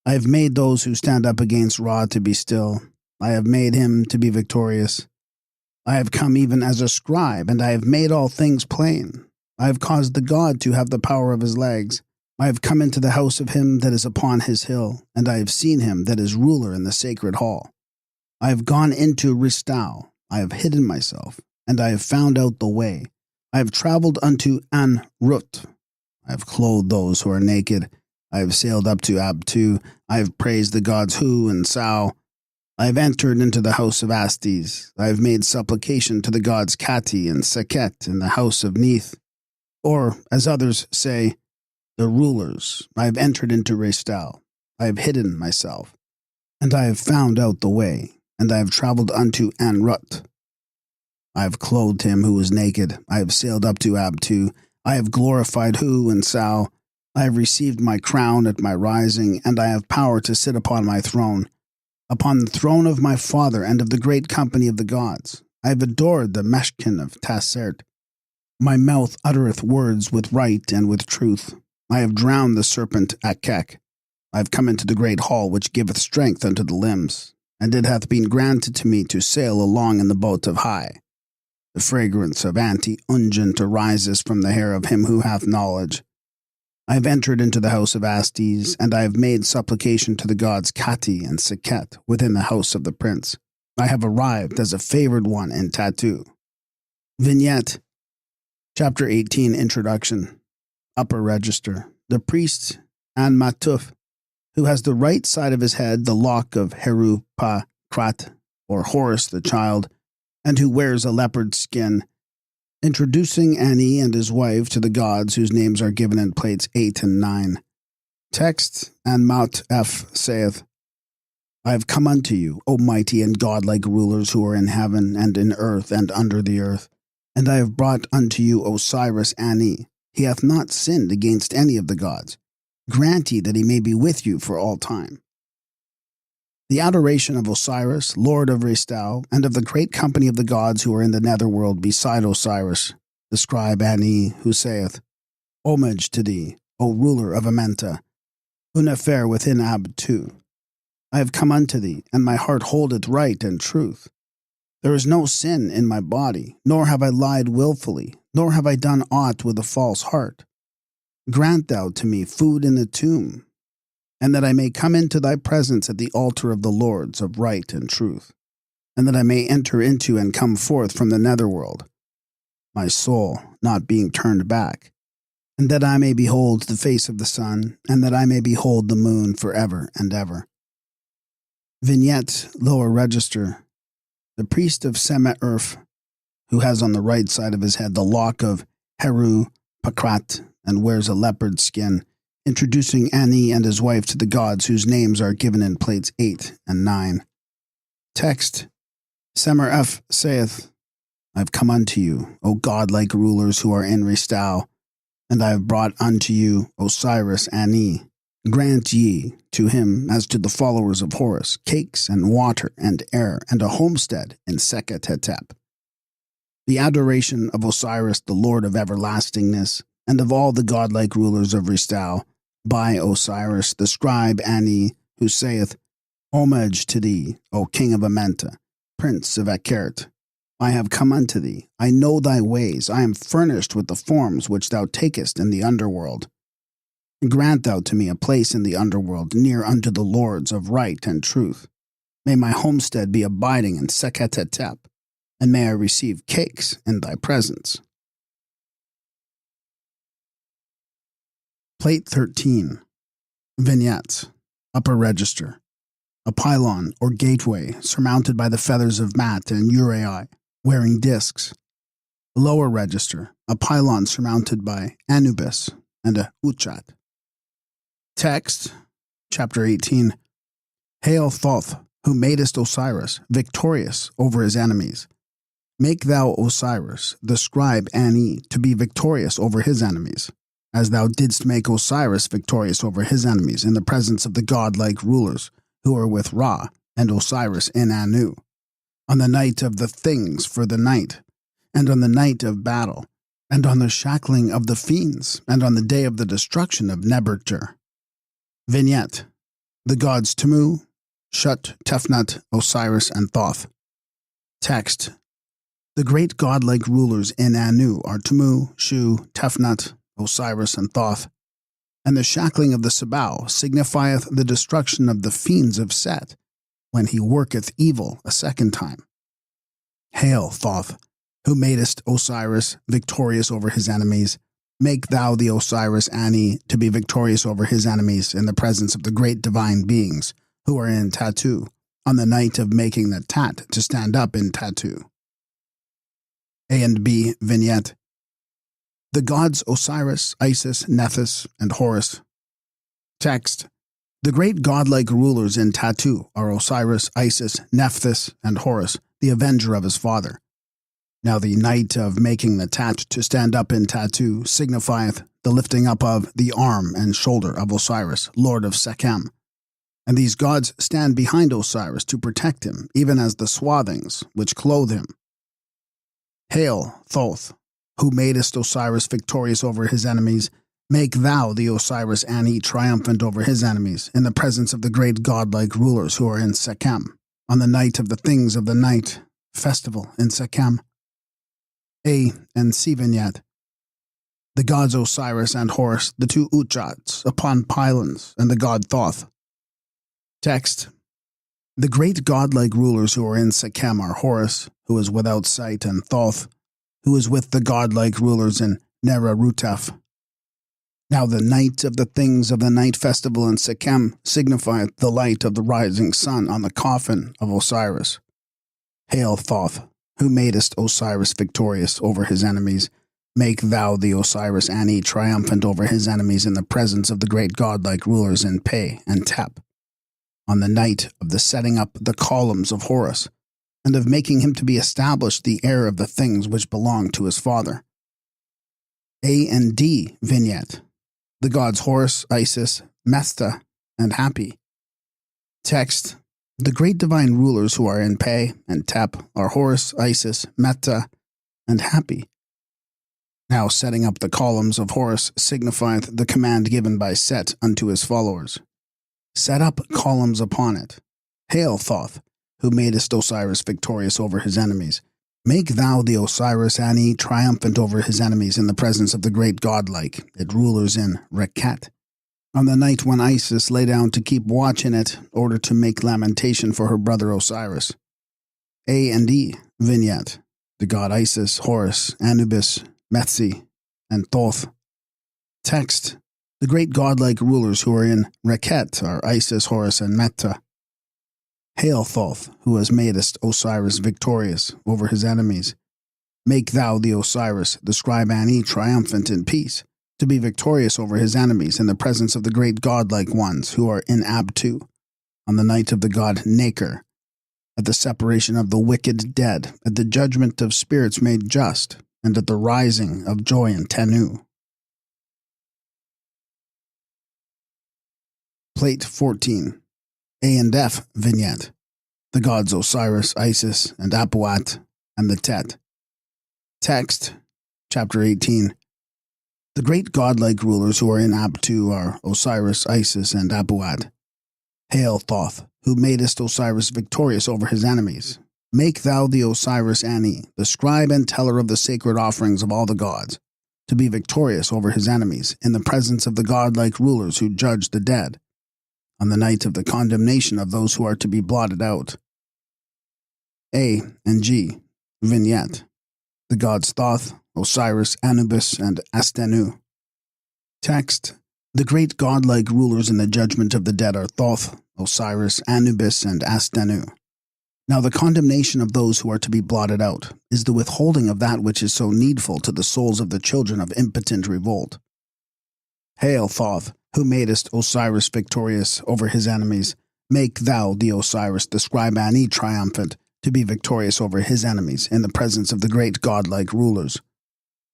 I have made those who stand up against Ra to be still. I have made him to be victorious. I have come even as a scribe, and I have made all things plain. I have caused the god to have the power of his legs. I have come into the house of him that is upon his hill, and I have seen him that is ruler in the sacred hall. I have gone into Ristau. I have hidden myself, and I have found out the way. I have traveled unto An-Rut. I have clothed those who are naked. I have sailed up to Abtu. I have praised the gods Hu and Sau. I have entered into the house of Astes. I have made supplication to the gods Kati and Seket in the house of Neith. Or, as others say, the rulers. I have entered into Restau. I have hidden myself. And I have found out the way. And I have traveled unto An-Rut. I have clothed him who was naked. I have sailed up to Abtu. I have glorified Hu and Sau. I have received my crown at my rising, and I have power to sit upon my throne, upon the throne of my father and of the great company of the gods. I have adored the Meshkin of Tassert. My mouth uttereth words with right and with truth. I have drowned the serpent Akek. I have come into the great hall which giveth strength unto the limbs, and it hath been granted to me to sail along in the boat of Hai. The fragrance of anti-ungent arises from the hair of him who hath knowledge. I have entered into the house of Astes, and I have made supplication to the gods Kati and Seket within the house of the prince. I have arrived as a favored one in Tatu. Vignette: Chapter 18, Introduction. Upper Register. The priest An-Matuf, who has the right side of his head the lock of Heru-Pa-Krat, or Horus the child, and who wears a leopard skin, introducing Ani and his wife to the gods whose names are given in plates 8 and 9. Text, An-Matf saith, I have come unto you, O mighty and godlike rulers who are in heaven and in earth and under the earth, and I have brought unto you Osiris Ani. He hath not sinned against any of the gods. Grant ye that he may be with you for all time. The adoration of Osiris, Lord of Restau, and of the great company of the gods who are in the netherworld beside Osiris, the scribe Ani, who saith, Homage to thee, O ruler of Amenta, Unefer within Ab-2. I have come unto thee, and my heart holdeth right and truth. There is no sin in my body, nor have I lied wilfully, nor have I done aught with a false heart. Grant thou to me food in the tomb, and that I may come into thy presence at the altar of the lords of right and truth, and that I may enter into and come forth from the netherworld, my soul not being turned back, and that I may behold the face of the sun, and that I may behold the moon forever and ever. Vignette, lower register. The priest of Semet-Erf, who has on the right side of his head the lock of Heru-Pa-Krat and wears a leopard skin, introducing Ani and his wife to the gods whose names are given in plates 8 and 9. Text, Semer-F saith, I have come unto you, O godlike rulers who are in Restau, and I have brought unto you Osiris Ani. Grant ye to him, as to the followers of Horus, cakes and water and air and a homestead in Sekhet-Hetep. The adoration of Osiris, the Lord of everlastingness, and of all the godlike rulers of Restau, by Osiris, the scribe Ani, who saith, Homage to thee, O king of Amenta, prince of Akert. I have come unto thee. I know thy ways. I am furnished with the forms which thou takest in the underworld. Grant thou to me a place in the underworld near unto the lords of right and truth. May my homestead be abiding in Sekhet-Hetep, and may I receive cakes in thy presence. Plate 13. Vignettes. Upper register. A pylon or gateway surmounted by the feathers of Mat and Uriah, wearing discs. Lower register. A pylon surmounted by Anubis and a Uchat. Text, chapter 18. Hail Thoth, who madest Osiris, victorious over his enemies. Make thou Osiris, the scribe Ani, to be victorious over his enemies, as thou didst make Osiris victorious over his enemies in the presence of the godlike rulers who are with Ra and Osiris in Anu, on the night of the things for the night, and on the night of battle, and on the shackling of the fiends, and on the day of the destruction of Neberter. Vignette. The gods Tamu, Shut, Tefnut, Osiris, and Thoth. Text. The great godlike rulers in Anu are Tamu, Shu, Tefnut, Osiris, and Thoth, and the shackling of the Sabau signifieth the destruction of the fiends of Set, when he worketh evil a second time. Hail, Thoth, who madest Osiris victorious over his enemies. Make thou the Osiris Ani to be victorious over his enemies in the presence of the great divine beings who are in Tatu, on the night of making the Tat to stand up in Tatu. A and B vignette. The gods Osiris, Isis, Nephthys, and Horus. Text. The great godlike rulers in Tatu are Osiris, Isis, Nephthys, and Horus, the avenger of his father. Now the night of making the Tat to stand up in Tatu signifieth the lifting up of the arm and shoulder of Osiris, lord of Sekhem. And these gods stand behind Osiris to protect him, even as the swathings which clothe him. Hail, Thoth, who madest Osiris victorious over his enemies. Make thou the Osiris Ani triumphant over his enemies, in the presence of the great godlike rulers who are in Sekhem, on the night of the things of the night, festival in Sekhem. A and C vignette. The gods Osiris and Horus, the two Uchats, upon pylons, and the god Thoth. Text. The great godlike rulers who are in Sekhem are Horus, who is without sight, and Thoth, who is with the godlike rulers in Nerarutef. Now the night of the things of the night festival in Sikhem signifieth the light of the rising sun on the coffin of Osiris. Hail, Thoth, who madest Osiris victorious over his enemies. Make thou the Osiris Ani triumphant over his enemies in the presence of the great godlike rulers in Pe and Tep, on the night of the setting up the columns of Horus, and of making him to be established the heir of the things which belong to his father. A and D vignette. The gods Horus, Isis, Mesta, and Hapi. Text. The great divine rulers who are in Pe and Tep are Horus, Isis, Meta, and Hapi. Now setting up the columns of Horus signifieth the command given by Set unto his followers. Set up columns upon it. Hail, Thoth, who madest Osiris victorious over his enemies. Make thou the Osiris Ani triumphant over his enemies in the presence of the great godlike, it rulers in Reket. On the night when Isis lay down to keep watch in it, order to make lamentation for her brother Osiris. A and E vignette. The god Isis, Horus, Anubis, Metsi, and Thoth. Text. The great godlike rulers who are in Reket are Isis, Horus, and Meta. Hail, Thoth, who has madest Osiris victorious over his enemies. Make thou the Osiris, the scribe Ani, triumphant in peace, to be victorious over his enemies in the presence of the great godlike ones who are in Abtu, on the night of the god Naker, at the separation of the wicked dead, at the judgment of spirits made just, and at the rising of joy in Tenu. Plate 14. A and F vignette. The gods Osiris, Isis, and Apuat, and the Tet. Text. Chapter 18. The great godlike rulers who are in Abtu are Osiris, Isis, and Apuat. Hail, Thoth, who madest Osiris victorious over his enemies. Make thou the Osiris Ani, the scribe and teller of the sacred offerings of all the gods, to be victorious over his enemies in the presence of the godlike rulers who judge the dead, on the night of the condemnation of those who are to be blotted out. A and G vignette. The gods Thoth, Osiris, Anubis, and Astenu. Text. The great godlike rulers in the judgment of the dead are Thoth, Osiris, Anubis, and Astenu. Now the condemnation of those who are to be blotted out is the withholding of that which is so needful to the souls of the children of impotent revolt. Hail, Thoth, who madest Osiris victorious over his enemies. Make thou the Osiris, the scribe Ani, triumphant, to be victorious over his enemies in the presence of the great godlike rulers.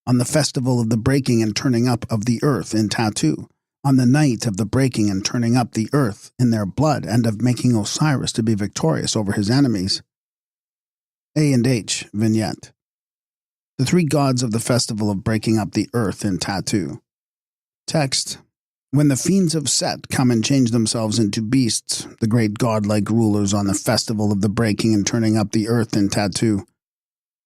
On the festival of the breaking and turning up of the earth in Tatu, on the night of the breaking and turning up the earth in their blood, and of making Osiris to be victorious over his enemies. A and H vignette. The three gods of the festival of breaking up the earth in Tatu. Text. When the fiends of Set come and change themselves into beasts, the great godlike rulers on the festival of the breaking and turning up the earth in Tatu,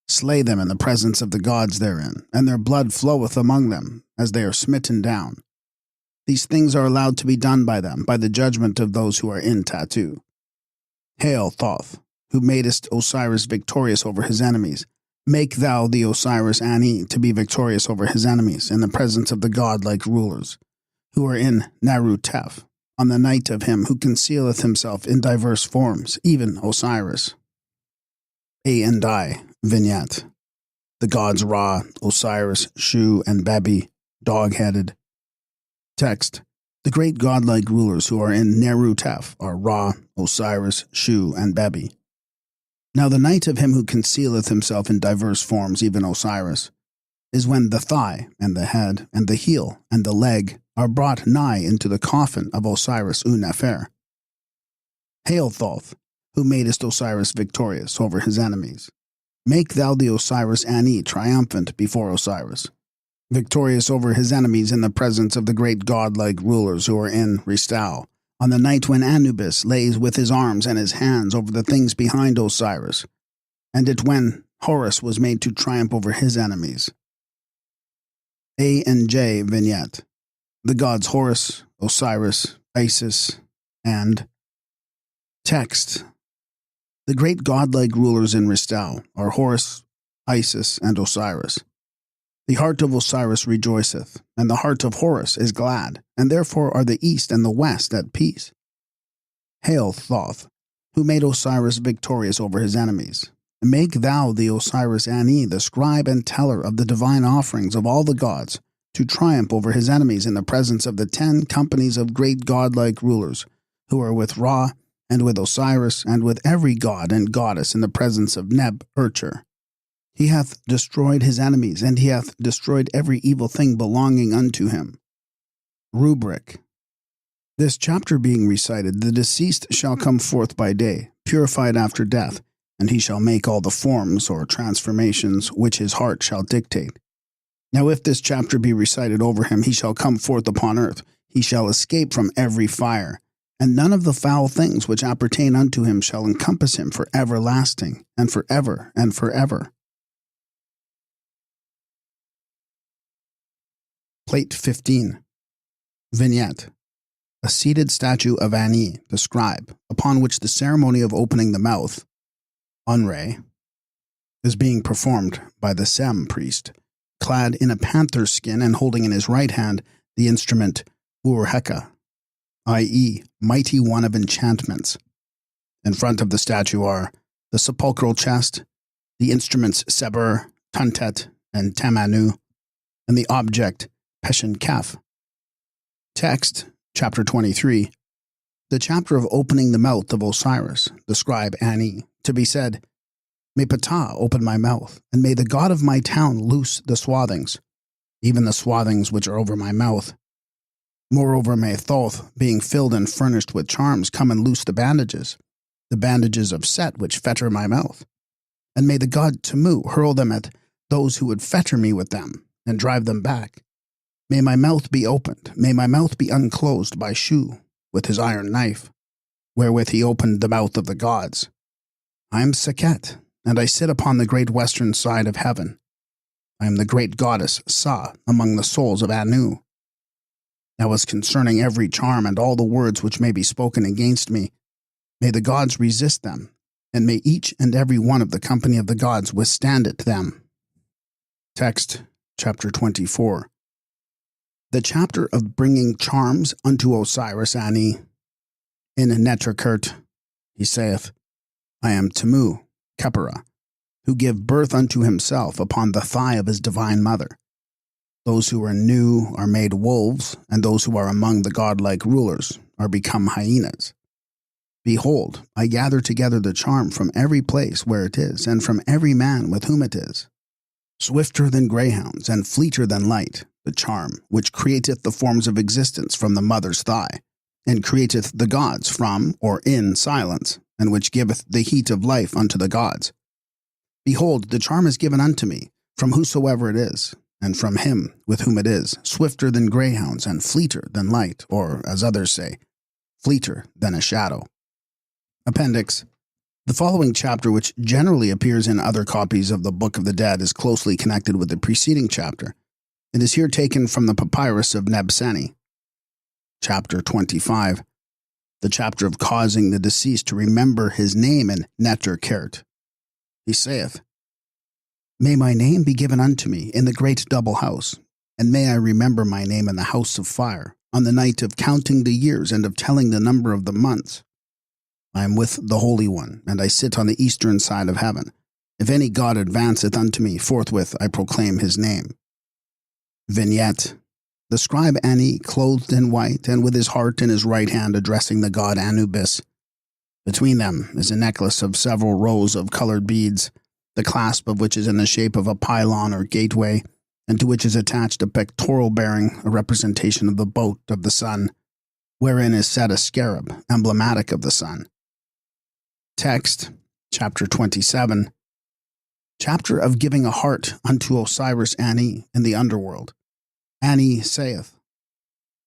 slay them in the presence of the gods therein, and their blood floweth among them, as they are smitten down. These things are allowed to be done by them, by the judgment of those who are in Tatu. Hail, Thoth, who madest Osiris victorious over his enemies. Make thou the Osiris Ani to be victorious over his enemies in the presence of the godlike rulers, who are in Narutef, on the night of him who concealeth himself in diverse forms, even Osiris. A and I vignette. The gods Ra, Osiris, Shu, and Bebi, dog-headed. Text. The great godlike rulers who are in Nerutef are Ra, Osiris, Shu, and Bebi. Now the night of him who concealeth himself in diverse forms, even Osiris, is when the thigh, and the head, and the heel, and the leg are brought nigh into the coffin of Osiris U-Nefer. Hail, Thoth, who madest Osiris victorious over his enemies. Make thou the Osiris Ani triumphant before Osiris, victorious over his enemies in the presence of the great godlike rulers who are in Ristau, on the night when Anubis lays with his arms and his hands over the things behind Osiris, and it when Horus was made to triumph over his enemies. A and J vignette. The gods Horus, Osiris, Isis, and text. The great godlike rulers in Ristau are Horus, Isis, and Osiris. The heart of Osiris rejoiceth, and the heart of Horus is glad, and therefore are the east and the west at peace. Hail, Thoth, who made Osiris victorious over his enemies. Make thou the Osiris Ani, the scribe and teller of the divine offerings of all the gods, to triumph over his enemies in the presence of the 10 companies of great godlike rulers, who are with Ra, and with Osiris, and with every god and goddess in the presence of Neb-Urcher. He hath destroyed his enemies, and he hath destroyed every evil thing belonging unto him. Rubric. This chapter being recited, the deceased shall come forth by day, purified after death, and he shall make all the forms or transformations which his heart shall dictate. Now if this chapter be recited over him, he shall come forth upon earth, he shall escape from every fire, and none of the foul things which appertain unto him shall encompass him for everlasting, and for ever and for ever. Plate 15. Vignette. A seated statue of Ani, the scribe, upon which the ceremony of opening the mouth, Unre, is being performed by the Sem priest, clad in a panther's skin and holding in his right hand the instrument Urheka, i.e., mighty one of enchantments. In front of the statue are the sepulchral chest, the instruments Seber, Tuntet, and Tamanu, and the object Peshen-Kef. Text, chapter 23. The chapter of opening the mouth of Osiris, the scribe Ani, to be said, May Ptah open my mouth, and may the god of my town loose the swathings, even the swathings which are over my mouth. Moreover, may Thoth, being filled and furnished with charms, come and loose the bandages of Set which fetter my mouth. And may the god Tamu hurl them at those who would fetter me with them, and drive them back. May my mouth be opened, may my mouth be unclosed by Shu, with his iron knife, wherewith he opened the mouth of the gods. I am Sekhet, and I sit upon the great western side of heaven. I am the great goddess Sa among the souls of Anu. Now as concerning every charm and all the words which may be spoken against me, may the gods resist them, and may each and every one of the company of the gods withstand it them. Text, chapter 24. The chapter of bringing charms unto Osiris Ani. In Neterkert, he saith, I am Tamu, Khepera, who give birth unto himself upon the thigh of his divine mother. Those who are new are made wolves, and those who are among the godlike rulers are become hyenas. Behold, I gather together the charm from every place where it is, and from every man with whom it is. Swifter than greyhounds, and fleeter than light, the charm, which createth the forms of existence from the mother's thigh, and createth the gods from or in silence, and which giveth the heat of life unto the gods. Behold, the charm is given unto me, from whosoever it is, and from him with whom it is, swifter than greyhounds, and fleeter than light, or, as others say, fleeter than a shadow. Appendix. The following chapter, which generally appears in other copies of the Book of the Dead, is closely connected with the preceding chapter. It is here taken from the papyrus of Nebseni. Chapter 25. The chapter of causing the deceased to remember his name in Neterkert. He saith, May my name be given unto me in the great double house, and may I remember my name in the house of fire, on the night of counting the years and of telling the number of the months. I am with the Holy One, and I sit on the eastern side of heaven. If any god advanceth unto me, forthwith I proclaim his name. Vignette. The scribe Ani, clothed in white, and with his heart in his right hand, addressing the god Anubis. Between them is a necklace of several rows of colored beads, the clasp of which is in the shape of a pylon or gateway, and to which is attached a pectoral bearing a representation of the boat of the sun, wherein is set a scarab, emblematic of the sun. Text, chapter 27. Chapter of giving a heart unto Osiris Ani in the underworld. Ani saith,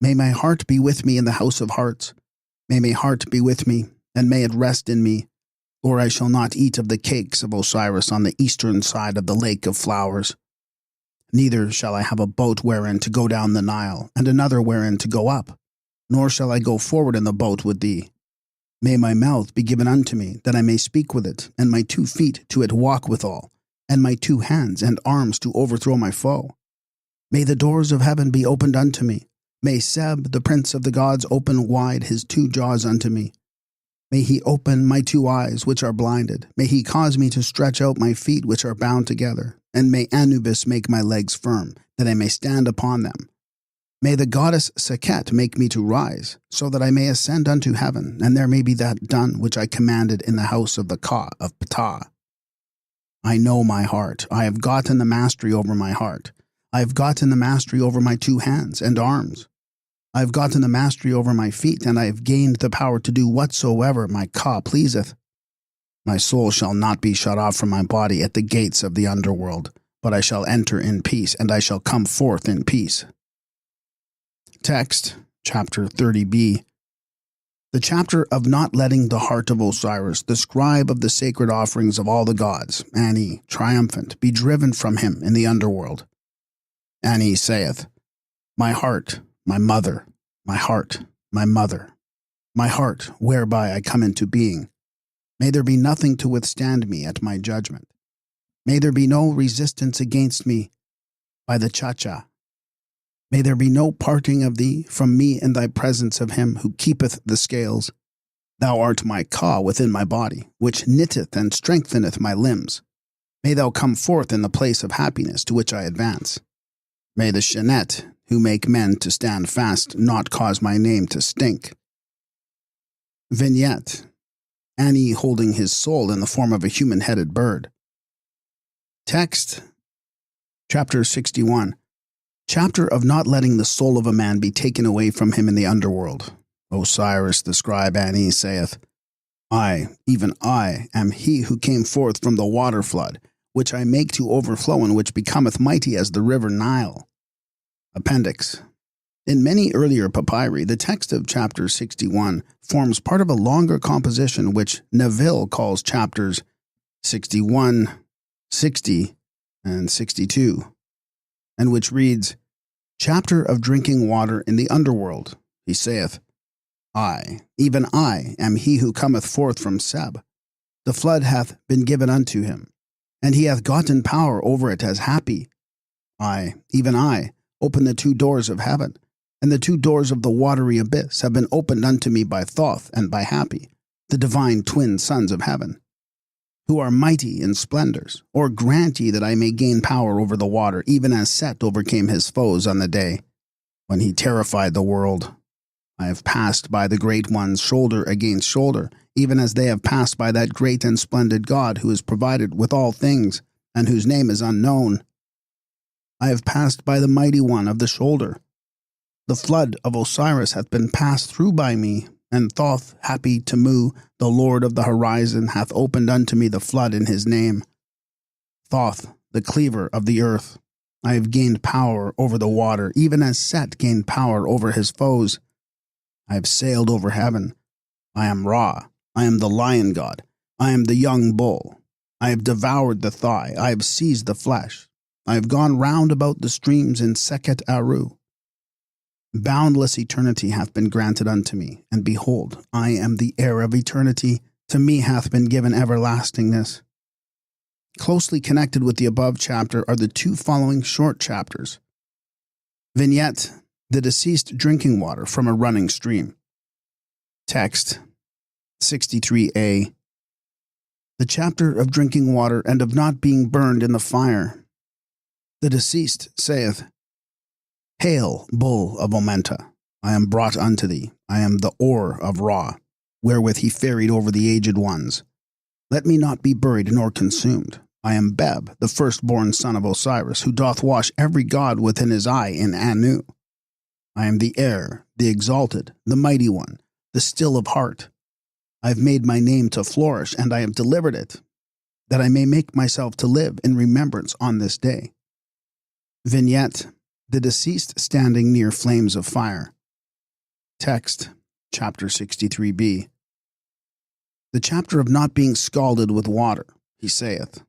May my heart be with me in the house of hearts. May my heart be with me, and may it rest in me, or I shall not eat of the cakes of Osiris on the eastern side of the lake of flowers. Neither shall I have a boat wherein to go down the Nile, and another wherein to go up, nor shall I go forward in the boat with thee. May my mouth be given unto me, that I may speak with it, and my 2 feet to it walk withal, and my 2 hands and arms to overthrow my foe. May the doors of heaven be opened unto me. May Seb, the prince of the gods, open wide his 2 jaws unto me. May he open my 2 eyes, which are blinded. May he cause me to stretch out my feet, which are bound together. And may Anubis make my legs firm, that I may stand upon them. May the goddess Sekhet make me to rise, so that I may ascend unto heaven, and there may be that done which I commanded in the house of the Ka of Ptah. I know my heart. I have gotten the mastery over my heart. I have gotten the mastery over my 2 hands and arms. I have gotten the mastery over my feet, and I have gained the power to do whatsoever my Ka pleaseth. My soul shall not be shut off from my body at the gates of the underworld, but I shall enter in peace, and I shall come forth in peace. Text, chapter 30b. The chapter of not letting the heart of Osiris, the scribe of the sacred offerings of all the gods, Ani, triumphant, be driven from him in the underworld. Ani saith, My heart, my mother, my heart, my mother, my heart, whereby I come into being. May there be nothing to withstand me at my judgment. May there be no resistance against me by the Chacha. May there be no parting of thee from me in thy presence of him who keepeth the scales. Thou art my Ka within my body, which knitteth and strengtheneth my limbs. May thou come forth in the place of happiness to which I advance. May the Shenet, who make men to stand fast, not cause my name to stink. Vignette. Ani holding his soul in the form of a human-headed bird. Text, chapter 61. Chapter of not letting the soul of a man be taken away from him in the underworld. Osiris the scribe Ani saith, I, even I, am he who came forth from the water flood, which I make to overflow and which becometh mighty as the river Nile. Appendix. In many earlier papyri, the text of chapter 61 forms part of a longer composition which Neville calls chapters 61, 60, and 62, and which reads, Chapter of drinking water in the underworld. He saith, I, even I, am he who cometh forth from Seb. The flood hath been given unto him, and he hath gotten power over it as happy. I, even I, open the 2 doors of heaven, and the 2 doors of the watery abyss have been opened unto me by Thoth and by Happy, the divine twin sons of heaven, who are mighty in splendors, or grant ye that I may gain power over the water, even as Set overcame his foes on the day when he terrified the world. I have passed by the great ones shoulder against shoulder, even as they have passed by that great and splendid God who is provided with all things, and whose name is unknown. I have passed by the mighty one of the shoulder. The flood of Osiris hath been passed through by me, and Thoth, happy Tamu, the Lord of the horizon, hath opened unto me the flood in his name. Thoth, the cleaver of the earth, I have gained power over the water, even as Set gained power over his foes. I have sailed over heaven. I am Ra. I am the lion god. I am the young bull. I have devoured the thigh. I have seized the flesh. I have gone round about the streams in Sekhet Aru. Boundless eternity hath been granted unto me, and behold, I am the heir of eternity. To me hath been given everlastingness. Closely connected with the above chapter are the 2 following short chapters. Vignette, the deceased drinking water from a running stream. Text, 63a. The chapter of drinking water and of not being burned in the fire. The deceased saith, Hail, bull of Omenta, I am brought unto thee. I am the oar of Ra, wherewith he ferried over the aged ones. Let me not be buried nor consumed. I am Beb, the firstborn son of Osiris, who doth wash every god within his eye in Anu. I am the heir, the exalted, the mighty one, the still of heart. I have made my name to flourish, and I have delivered it, that I may make myself to live in remembrance on this day. Vignette, the deceased standing near flames of fire. Text, chapter 63b. The chapter of not being scalded with water. He saith,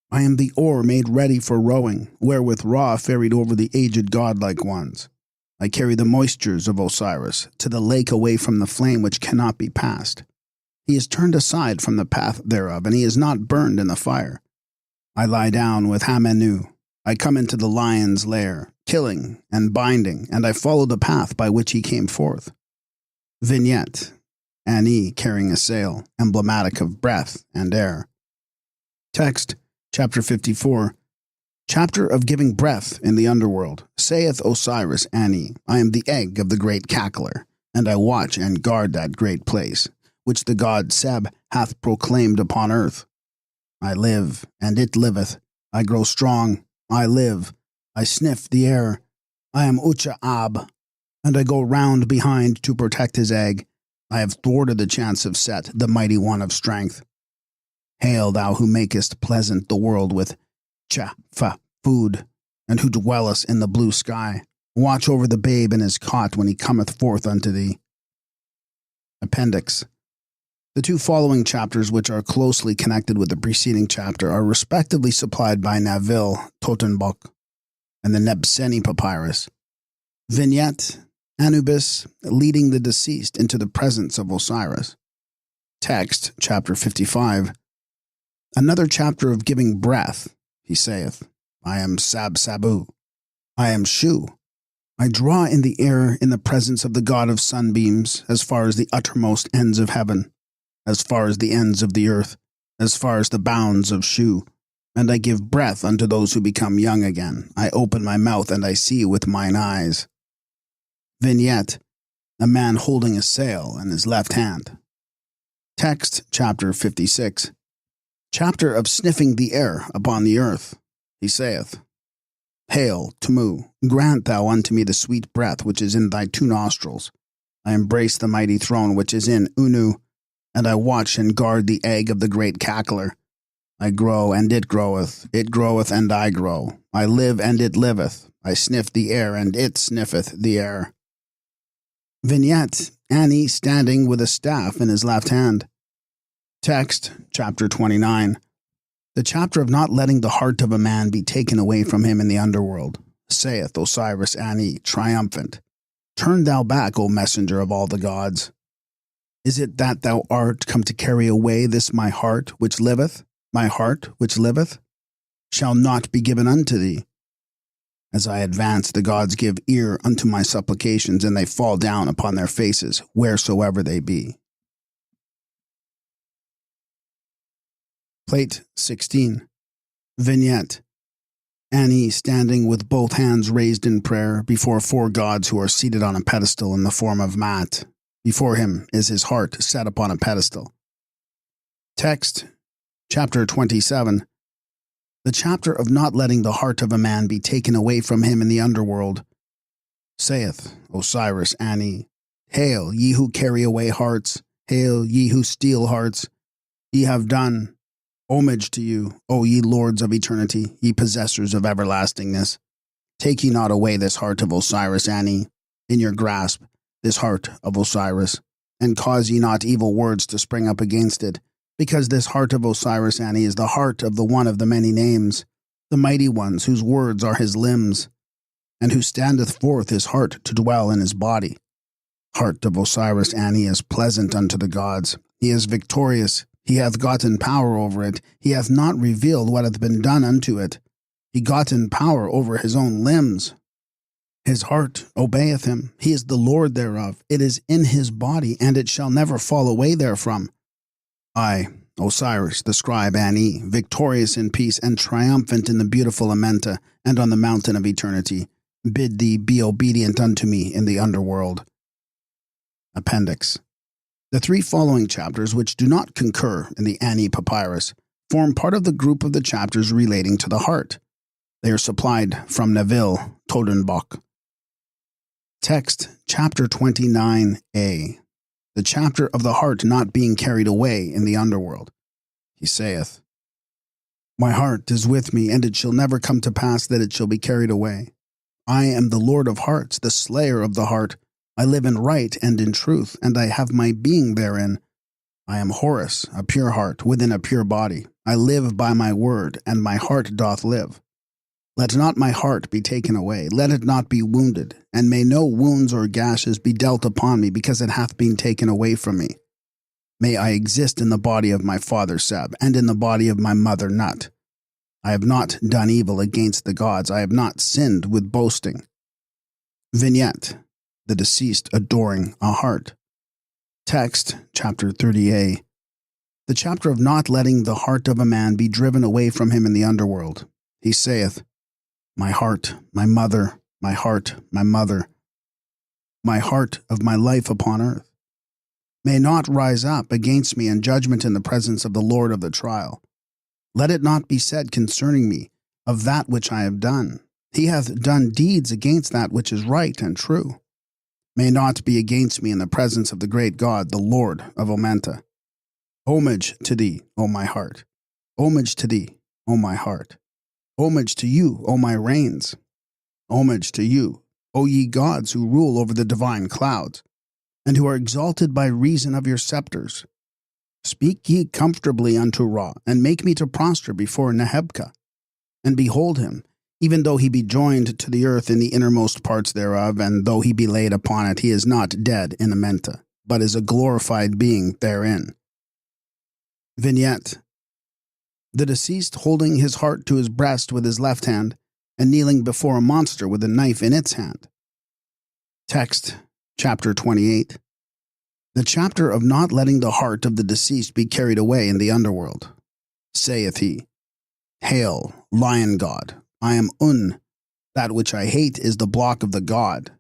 I am the oar made ready for rowing, wherewith Ra ferried over the aged godlike ones. I carry the moistures of Osiris to the lake away from the flame which cannot be passed. He is turned aside from the path thereof, and he is not burned in the fire. I lie down with Hamenu. I come into the lion's lair, killing and binding, and I follow the path by which he came forth. Vignette: Ani carrying a sail, emblematic of breath and air. Text, chapter 54. Chapter of giving breath in the underworld. Saith Osiris Ani, I am the egg of the great cackler, and I watch and guard that great place, which the god Seb hath proclaimed upon earth. I live, and it liveth. I grow strong. I live. I sniff the air. I am Ucha Ab, and I go round behind to protect his egg. I have thwarted the chance of Set, the mighty one of strength. Hail, thou who makest pleasant the world with cha-fa food, and who dwellest in the blue sky. Watch over the babe in his cot when he cometh forth unto thee. Appendix. The two following chapters, which are closely connected with the preceding chapter, are respectively supplied by Naville, Totenbock, and the Nebseni Papyrus. Vignette: Anubis leading the deceased into the presence of Osiris. Text, chapter 55. Another chapter of giving breath. He saith, I am Sab-Sabu. I am Shu. I draw in the air in the presence of the god of sunbeams, as far as the uttermost ends of heaven, as far as the ends of the earth, as far as the bounds of Shu. And I give breath unto those who become young again. I open my mouth and I see with mine eyes. Vignette: A man holding a sail in his left hand. Text, chapter 56. Chapter of sniffing the air upon the earth. He saith, Hail, Tumu, grant thou unto me the sweet breath which is in thy two nostrils. I embrace the mighty throne which is in Unu, and I watch and guard the egg of the great cackler. I grow, and it groweth and I grow. I live, and it liveth. I sniff the air, and it sniffeth the air. Vignette: Ani standing with a staff in his left hand. Text, chapter 29. The chapter of not letting the heart of a man be taken away from him in the underworld. Saith Osiris Ani, triumphant, Turn thou back, O messenger of all the gods. Is it that thou art come to carry away this my heart which liveth? My heart which liveth shall not be given unto thee. As I advance, the gods give ear unto my supplications, and they fall down upon their faces, wheresoever they be. Plate 16. Vignette: Ani standing with both hands raised in prayer before four gods who are seated on a pedestal in the form of mat. Before him is his heart set upon a pedestal. Text, chapter 27. The chapter of not letting the heart of a man be taken away from him in the underworld. Saith Osiris Ani, Hail, ye who carry away hearts. Hail, ye who steal hearts. Ye have done homage to you, O ye lords of eternity, ye possessors of everlastingness. Take ye not away this heart of Osiris Ani in your grasp, this heart of Osiris, and cause ye not evil words to spring up against it, because this heart of Osiris Ani is the heart of the one of the many names, the mighty ones whose words are his limbs, and who standeth forth his heart to dwell in his body. Heart of Osiris Ani is pleasant unto the gods. He is victorious. He hath gotten power over it. He hath not revealed what hath been done unto it. He gotten power over his own limbs. His heart obeyeth him. He is the Lord thereof. It is in his body, and it shall never fall away therefrom. I, Osiris, the scribe Ani, victorious in peace and triumphant in the beautiful Amenta and on the mountain of eternity, bid thee be obedient unto me in the underworld. Appendix. The three following chapters, which do not concur in the Ani Papyrus, form part of the group of the chapters relating to the heart. They are supplied from Naville, Totenbock. Text, chapter 29a. The chapter of the heart not being carried away in the underworld. He saith, My heart is with me, and it shall never come to pass that it shall be carried away. I am the Lord of hearts, the slayer of the heart. I live in right and in truth, and I have my being therein. I am Horus, a pure heart, within a pure body. I live by my word, and my heart doth live. Let not my heart be taken away, let it not be wounded, and may no wounds or gashes be dealt upon me, because it hath been taken away from me. May I exist in the body of my father Seb, and in the body of my mother Nut. I have not done evil against the gods. I have not sinned with boasting. Vignette: the deceased adoring a heart. Text, chapter 30a. The chapter of not letting the heart of a man be driven away from him in the underworld. He saith, My heart, my mother, my heart, my mother, my heart of my life upon earth, may not rise up against me in judgment in the presence of the Lord of the trial. Let it not be said concerning me of that which I have done, He hath done deeds against that which is right and true. May not be against me in the presence of the great God, the Lord of Omenta. Homage to thee, O my heart. Homage to thee, O my heart. Homage to you, O my reins. Homage to you, O ye gods who rule over the divine clouds, and who are exalted by reason of your scepters. Speak ye comfortably unto Ra, and make me to prosper before Nehebka. And behold him, even though he be joined to the earth in the innermost parts thereof, and though he be laid upon it, he is not dead in Amenta, but is a glorified being therein. Vignette: the deceased holding his heart to his breast with his left hand, and kneeling before a monster with a knife in its hand. Text, chapter 28. The chapter of not letting the heart of the deceased be carried away in the underworld. Saith he, Hail, lion god, I am Un. That which I hate is the block of the god.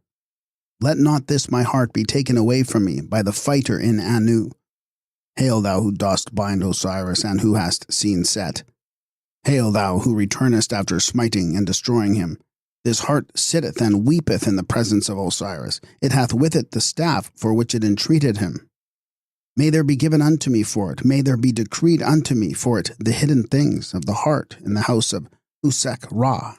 Let not this my heart be taken away from me by the fighter in Anu. Hail thou who dost bind Osiris, and who hast seen Set. Hail thou who returnest after smiting and destroying him. This heart sitteth and weepeth in the presence of Osiris. It hath with it the staff for which it entreated him. May there be given unto me for it, may there be decreed unto me for it the hidden things of the heart in the house of Usek Ra.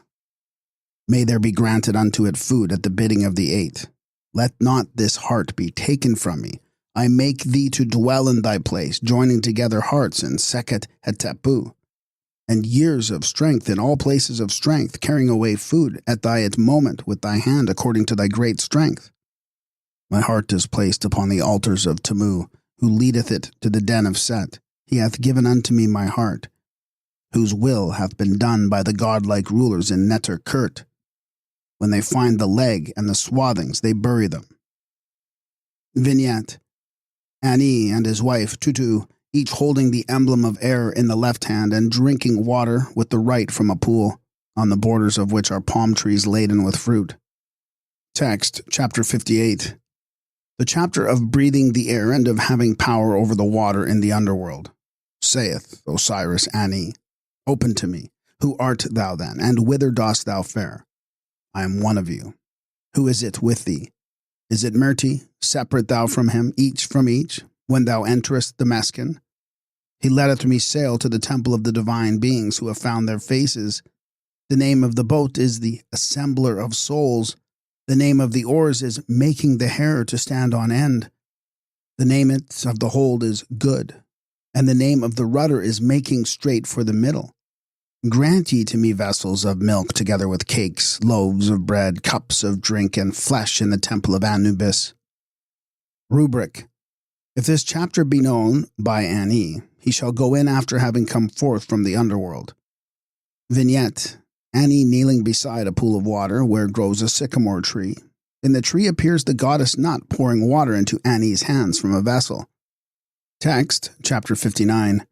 May there be granted unto it food at the bidding of the eight. Let not this heart be taken from me. I make thee to dwell in thy place, joining together hearts in Seket Hetepu, and years of strength in all places of strength, carrying away food at thy moment with thy hand according to thy great strength. My heart is placed upon the altars of Tamu, who leadeth it to the den of Set. He hath given unto me my heart, whose will hath been done by the godlike rulers in Neter Kurt. When they find the leg and the swathings, they bury them. Vignette: Ani and his wife Tutu, each holding the emblem of air in the left hand and drinking water with the right from a pool, on the borders of which are palm trees laden with fruit. Text, chapter 58. The chapter of breathing the air and of having power over the water in the underworld. Saith Osiris Ani, Open to me. Who art thou then, and whither dost thou fare? I am one of you. Who is it with thee? Is it Merti, separate thou from him, each from each, when thou enterest the Meskin? He letteth me sail to the temple of the divine beings who have found their faces. The name of the boat is the Assembler of Souls. The name of the oars is Making the Hair to Stand on End. The name of the hold is Good, and the name of the rudder is Making Straight for the Middle. Grant ye to me vessels of milk together with cakes, loaves of bread, cups of drink, and flesh in the temple of Anubis. Rubric: if this chapter be known by Ani, he shall go in after having come forth from the underworld. Vignette: Ani kneeling beside a pool of water where grows a sycamore tree. In the tree appears the goddess Nut pouring water into Ani's hands from a vessel. Text, chapter 59.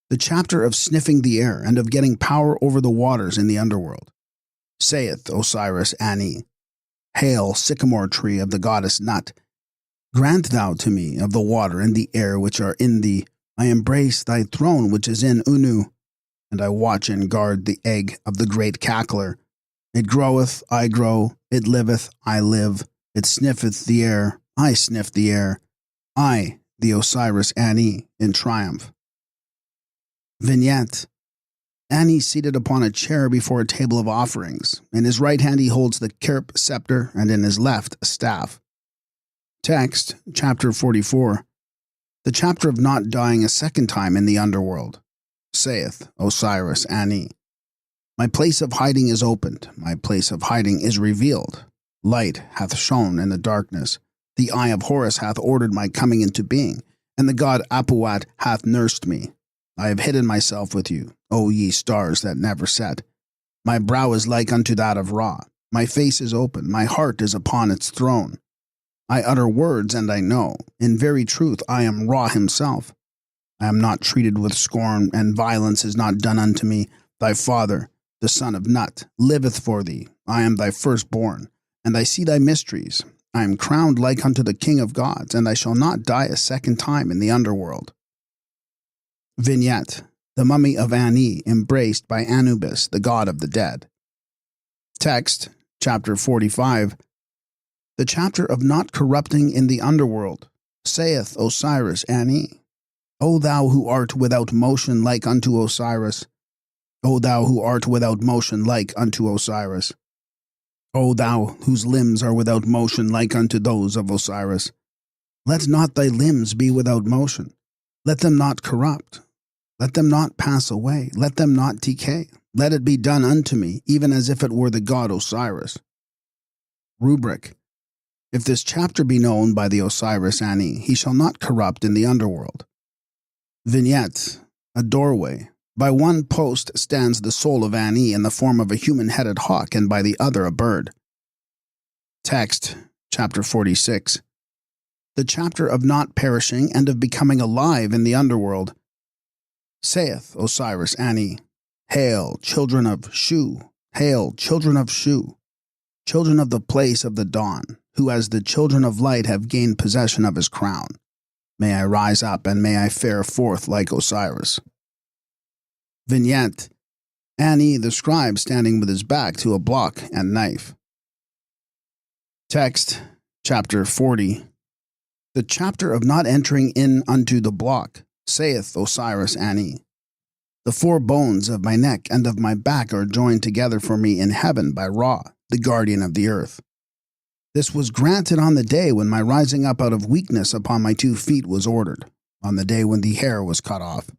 The chapter of sniffing the air and of getting power over the waters in the underworld. Saith Osiris Ani, Hail, sycamore tree of the goddess Nut, grant thou to me of the water and the air which are in thee. I embrace thy throne which is in Unu, and I watch and guard the egg of the great cackler. It groweth, I grow, it liveth, I live, it sniffeth the air, I sniff the air, I, the Osiris Ani, in triumph. Vignette: Ani seated upon a chair before a table of offerings. In his right hand he holds the Kerp scepter, and in his left a staff. Text, chapter 44. The chapter of not dying a second time in the underworld. Saith Osiris Ani, My place of hiding is opened, my place of hiding is revealed. Light hath shone in the darkness. The eye of Horus hath ordered my coming into being, and the god Apuat hath nursed me. I have hidden myself with you, O ye stars that never set. My brow is like unto that of Ra. My face is open, my heart is upon its throne. I utter words, and I know. In very truth I am Ra himself. I am not treated with scorn, and violence is not done unto me. Thy father, the son of Nut, liveth for thee. I am thy firstborn, and I see thy mysteries. I am crowned like unto the King of gods, and I shall not die a second time in the underworld. Vignette: the mummy of Ani embraced by Anubis, the god of the dead. Text: chapter 45. The chapter of not corrupting in the underworld. Saith Osiris Ani, O thou who art without motion like unto Osiris, O thou who art without motion like unto Osiris, O thou whose limbs are without motion like unto those of Osiris, let not thy limbs be without motion, let them not corrupt, let them not pass away, let them not decay, let it be done unto me, even as if it were the god Osiris. Rubric: if this chapter be known by the Osiris Ani, he shall not corrupt in the underworld. Vignette: a doorway. By one post stands the soul of Ani in the form of a human-headed hawk, and by the other a bird. Text: chapter 46. The chapter of not perishing and of becoming alive in the underworld. Saith Osiris Ani, Hail, children of Shu! Hail, children of Shu! Children of the place of the dawn, who as the children of light have gained possession of his crown. May I rise up, and may I fare forth like Osiris. Vignette: Ani the scribe standing with his back to a block and knife. Text: chapter 40. The chapter of not entering in unto the block. Saith Osiris Ani, the four bones of my neck and of my back are joined together for me in heaven by Ra, the guardian of the earth. This was granted on the day when my rising up out of weakness upon my 2 feet was ordered, on the day when the hair was cut off.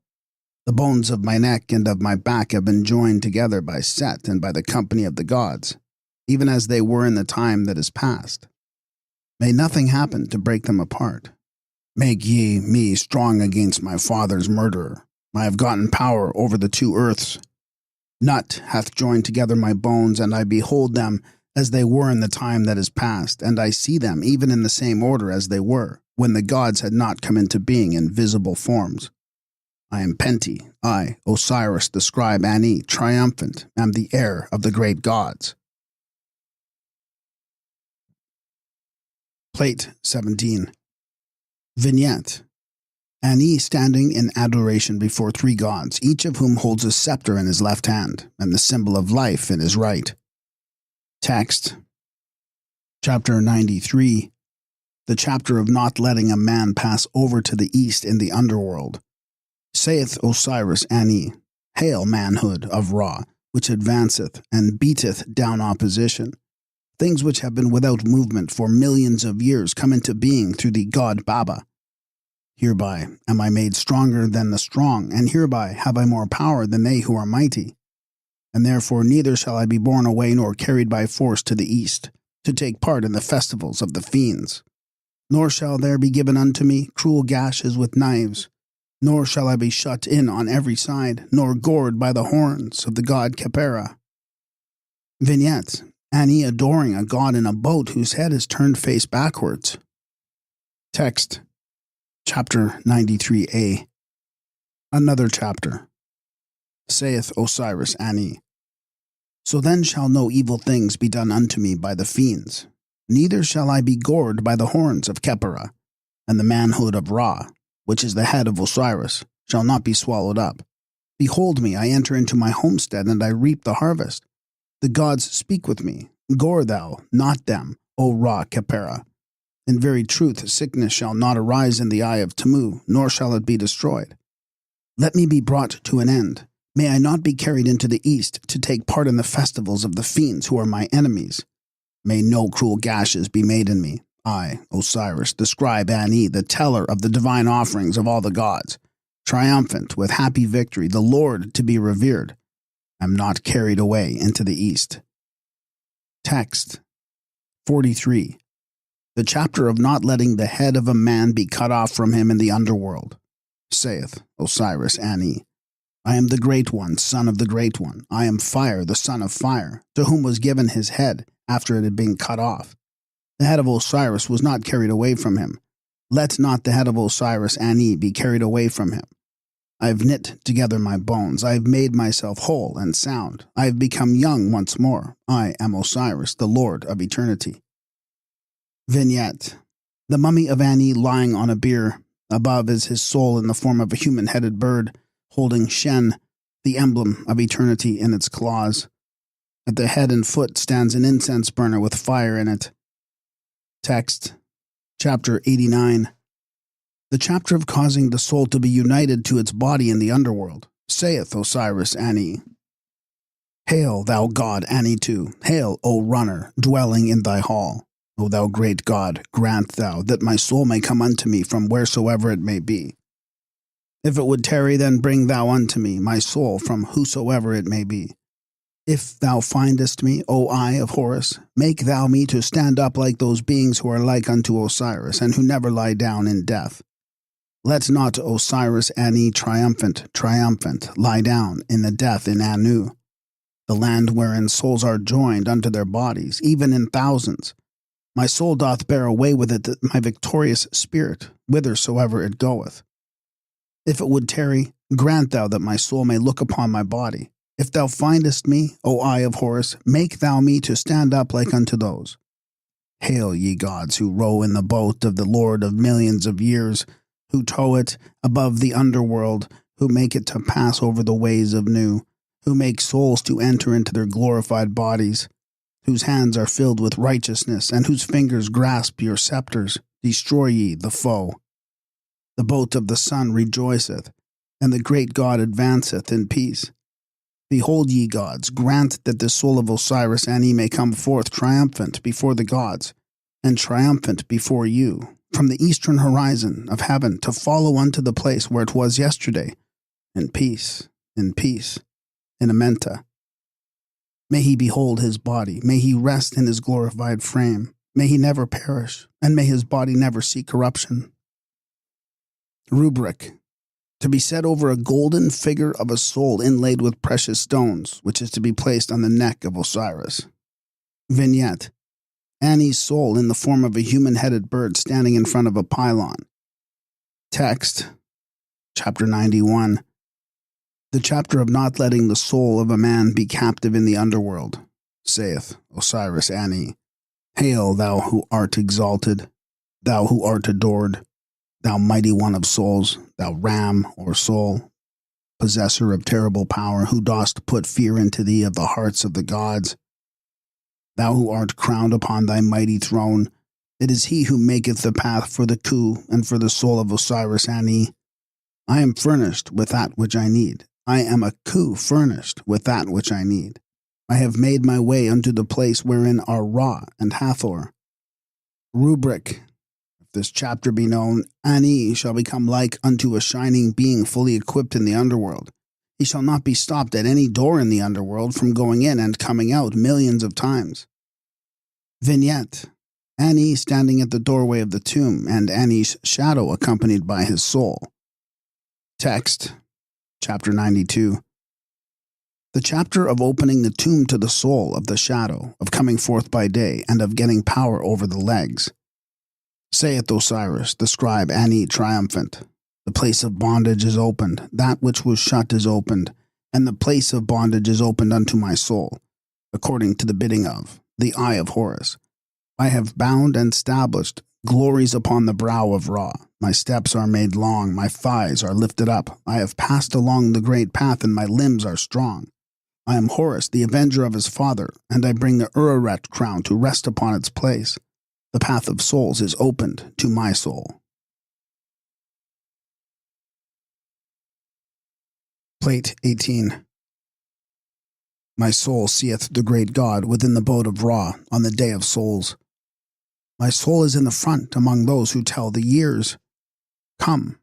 The bones of my neck and of my back have been joined together by Set and by the company of the gods, even as they were in the time that is past. May nothing happen to break them apart. Make ye me strong against my father's murderer. I have gotten power over the 2 earths. Nut hath joined together my bones, and I behold them as they were in the time that is past, and I see them even in the same order as they were, when the gods had not come into being in visible forms. I am Penti, I, Osiris the scribe Ani, triumphant, am the heir of the great gods. Plate 17. Vignette: Ani standing in adoration before 3 gods, each of whom holds a scepter in his left hand, and the symbol of life in his right. Text: chapter 93. The chapter of not letting a man pass over to the east in the underworld. Saith Osiris Ani, Hail, manhood of Ra, which advanceth and beateth down opposition. Things which have been without movement for millions of years come into being through the god Baba. Hereby am I made stronger than the strong, and hereby have I more power than they who are mighty. And therefore neither shall I be borne away nor carried by force to the east, to take part in the festivals of the fiends. Nor shall there be given unto me cruel gashes with knives, nor shall I be shut in on every side, nor gored by the horns of the god Khepera. Vignette: Ani adoring a god in a boat whose head is turned face backwards. Text: chapter 93a. Another chapter. Saith Osiris Ani, So then shall no evil things be done unto me by the fiends, neither shall I be gored by the horns of Khepera, and the manhood of Ra, which is the head of Osiris, shall not be swallowed up. Behold me, I enter into my homestead, and I reap the harvest. The gods speak with me. Gore thou, not them, O Ra Khepera. In very truth, sickness shall not arise in the eye of Tamu, nor shall it be destroyed. Let me be brought to an end. May I not be carried into the east to take part in the festivals of the fiends who are my enemies. May no cruel gashes be made in me. I, Osiris, the scribe Ani, the teller of the divine offerings of all the gods, triumphant with happy victory, the Lord to be revered, am not carried away into the east. Text: 43. The chapter of not letting the head of a man be cut off from him in the underworld. Saith Osiris Ani, I am the Great One, son of the Great One. I am Fire, the son of Fire, to whom was given his head after it had been cut off. The head of Osiris was not carried away from him. Let not the head of Osiris Ani be carried away from him. I have knit together my bones. I have made myself whole and sound. I have become young once more. I am Osiris, the Lord of eternity. Vignette. The mummy of Ani lying on a bier. Above is his soul in the form of a human-headed bird, holding Shen, the emblem of eternity, in its claws. At the head and foot stands an incense burner with fire in it. Text. Chapter 89. The chapter of causing the soul to be united to its body in the underworld. Saith Osiris Ani. Hail, thou god Ani-Tu. Hail, O runner, dwelling in thy hall. O thou great God, grant thou that my soul may come unto me from wheresoever it may be. If it would tarry, then bring thou unto me my soul from whosoever it may be. If thou findest me, O eye of Horus, make thou me to stand up like those beings who are like unto Osiris, and who never lie down in death. Let not Osiris Ani triumphant, lie down in the death in Anu, the land wherein souls are joined unto their bodies, even in thousands. My soul doth bear away with it my victorious spirit, whithersoever it goeth. If it would tarry, grant thou that my soul may look upon my body. If thou findest me, O eye of Horus, make thou me to stand up like unto those. Hail, ye gods, who row in the boat of the Lord of millions of years, who tow it above the underworld, who make it to pass over the ways of Nu, who make souls to enter into their glorified bodies, whose hands are filled with righteousness, and whose fingers grasp your scepters, destroy ye the foe. The boat of the sun rejoiceth, and the great God advanceth in peace. Behold, ye gods, grant that the soul of Osiris Ani may come forth triumphant before the gods, and triumphant before you, from the eastern horizon of heaven, to follow unto the place where it was yesterday, in peace, in Amenta. May he behold his body, may he rest in his glorified frame, may he never perish, and may his body never see corruption. Rubric. To be set over a golden figure of a soul inlaid with precious stones, which is to be placed on the neck of Osiris. Vignette. Ani's soul in the form of a human-headed bird standing in front of a pylon. Text. Chapter 91. The chapter of not letting the soul of a man be captive in the underworld, saith Osiris Ani. Hail, thou who art exalted, thou who art adored, thou mighty one of souls, thou ram or soul, possessor of terrible power, who dost put fear into thee of the hearts of the gods. Thou who art crowned upon thy mighty throne, it is he who maketh the path for the Khu and for the soul of Osiris Ani. I am furnished with that which I need. I am a Khu furnished with that which I need. I have made my way unto the place wherein are Ra and Hathor. Rubric. If this chapter be known, Ani shall become like unto a shining being fully equipped in the underworld. He shall not be stopped at any door in the underworld from going in and coming out millions of times. Vignette. Ani standing at the doorway of the tomb, and Ani's shadow accompanied by his soul. Text. Chapter 92. The chapter of opening the tomb to the soul of the shadow, of coming forth by day, and of getting power over the legs. Saith Osiris, the scribe Ani triumphant. The place of bondage is opened, that which was shut is opened, and the place of bondage is opened unto my soul, according to the bidding of the eye of Horus. I have bound and established glories upon the brow of Ra. My steps are made long, my thighs are lifted up. I have passed along the great path, and my limbs are strong. I am Horus, the avenger of his father, and I bring the Ureret crown to rest upon its place. The path of souls is opened to my soul. Plate 18. My soul seeth the great God within the boat of Ra on the day of souls. My soul is in the front among those who tell the years. Come,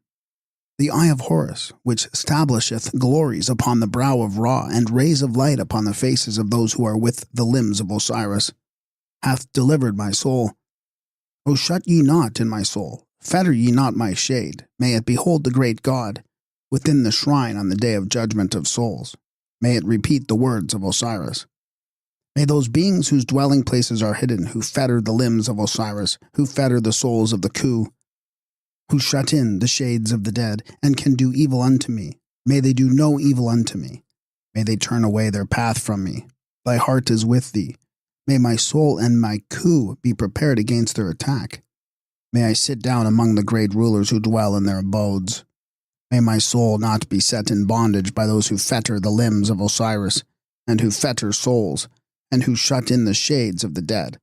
the eye of Horus, which establisheth glories upon the brow of Ra, and rays of light upon the faces of those who are with the limbs of Osiris, hath delivered my soul. O shut ye not in my soul, fetter ye not my shade, may it behold the great God. within the shrine on the day of judgment of souls. May it repeat the words of Osiris. May those beings whose dwelling places are hidden, who fetter the limbs of Osiris, who fetter the souls of the Khu, who shut in the shades of the dead, and can do evil unto me, may they do no evil unto me. May they turn away their path from me. Thy heart is with thee. May my soul and my Khu be prepared against their attack. May I sit down among the great rulers who dwell in their abodes. May my soul not be set in bondage by those who fetter the limbs of Osiris, and who fetter souls, and who shut in the shades of the dead.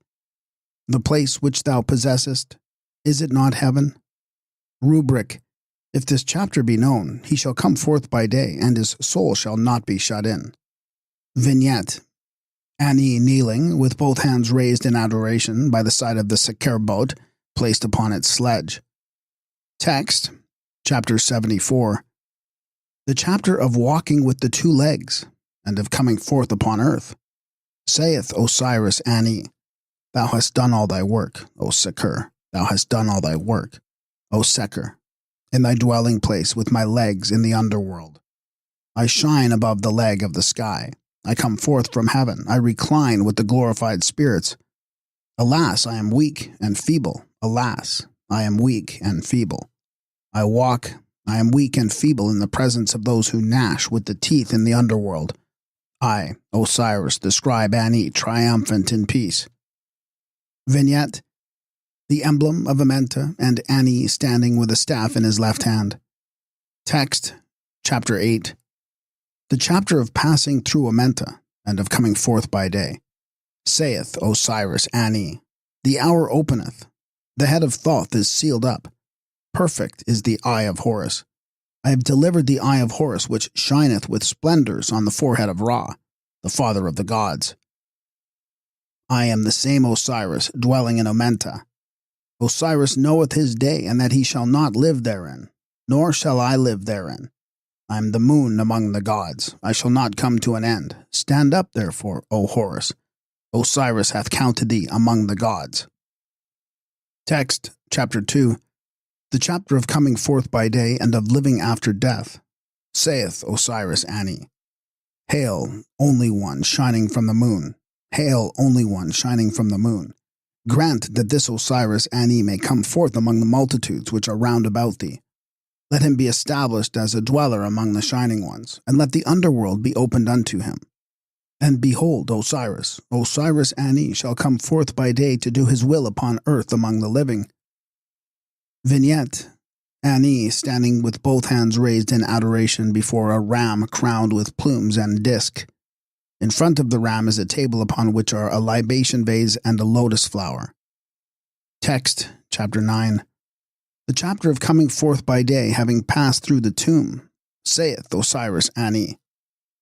The place which thou possessest, is it not heaven? Rubric: if this chapter be known, he shall come forth by day, and his soul shall not be shut in. Vignette: Ani kneeling, with both hands raised in adoration, by the side of the Seker boat, placed upon its sledge. Text: Chapter 74. The chapter of walking with the two legs, and of coming forth upon earth. Saith Osiris Ani, Thou hast done all thy work, O Seker, thou hast done all thy work, O Seker, in thy dwelling place with my legs in the underworld. I shine above the leg of the sky. I come forth from heaven. I recline with the glorified spirits. Alas, I am weak and feeble. Alas, I am weak and feeble. I am weak and feeble in the presence of those who gnash with the teeth in the underworld. I, Osiris, the scribe Ani, triumphant in peace. Vignette: the emblem of Amenta and Ani standing with a staff in his left hand. Text: Chapter 8. The chapter of passing through Amenta and of coming forth by day. Saith Osiris Ani, The hour openeth. The head of Thoth is sealed up. Perfect is the eye of Horus. I have delivered the eye of Horus, which shineth with splendors on the forehead of Ra, the father of the gods. I am the same Osiris, dwelling in Amenta. Osiris knoweth his day, and that he shall not live therein, nor shall I live therein. I am the moon among the gods. I shall not come to an end. Stand up, therefore, O Horus. Osiris hath counted thee among the gods. Text, Chapter 2. The chapter of coming forth by day and of living after death. Saith Osiris Ani, Hail, only one shining from the moon. Hail, only one shining from the moon. Grant that this Osiris Ani may come forth among the multitudes which are round about thee. Let him be established as a dweller among the shining ones, and let the underworld be opened unto him. And behold, Osiris Ani shall come forth by day to do his will upon earth among the living. Vignette: Ani standing with both hands raised in adoration before a ram crowned with plumes and disk. In front of the ram is a table upon which are a libation vase and a lotus flower. Text, Chapter 9. The chapter of coming forth by day, having passed through the tomb, saith Osiris Ani,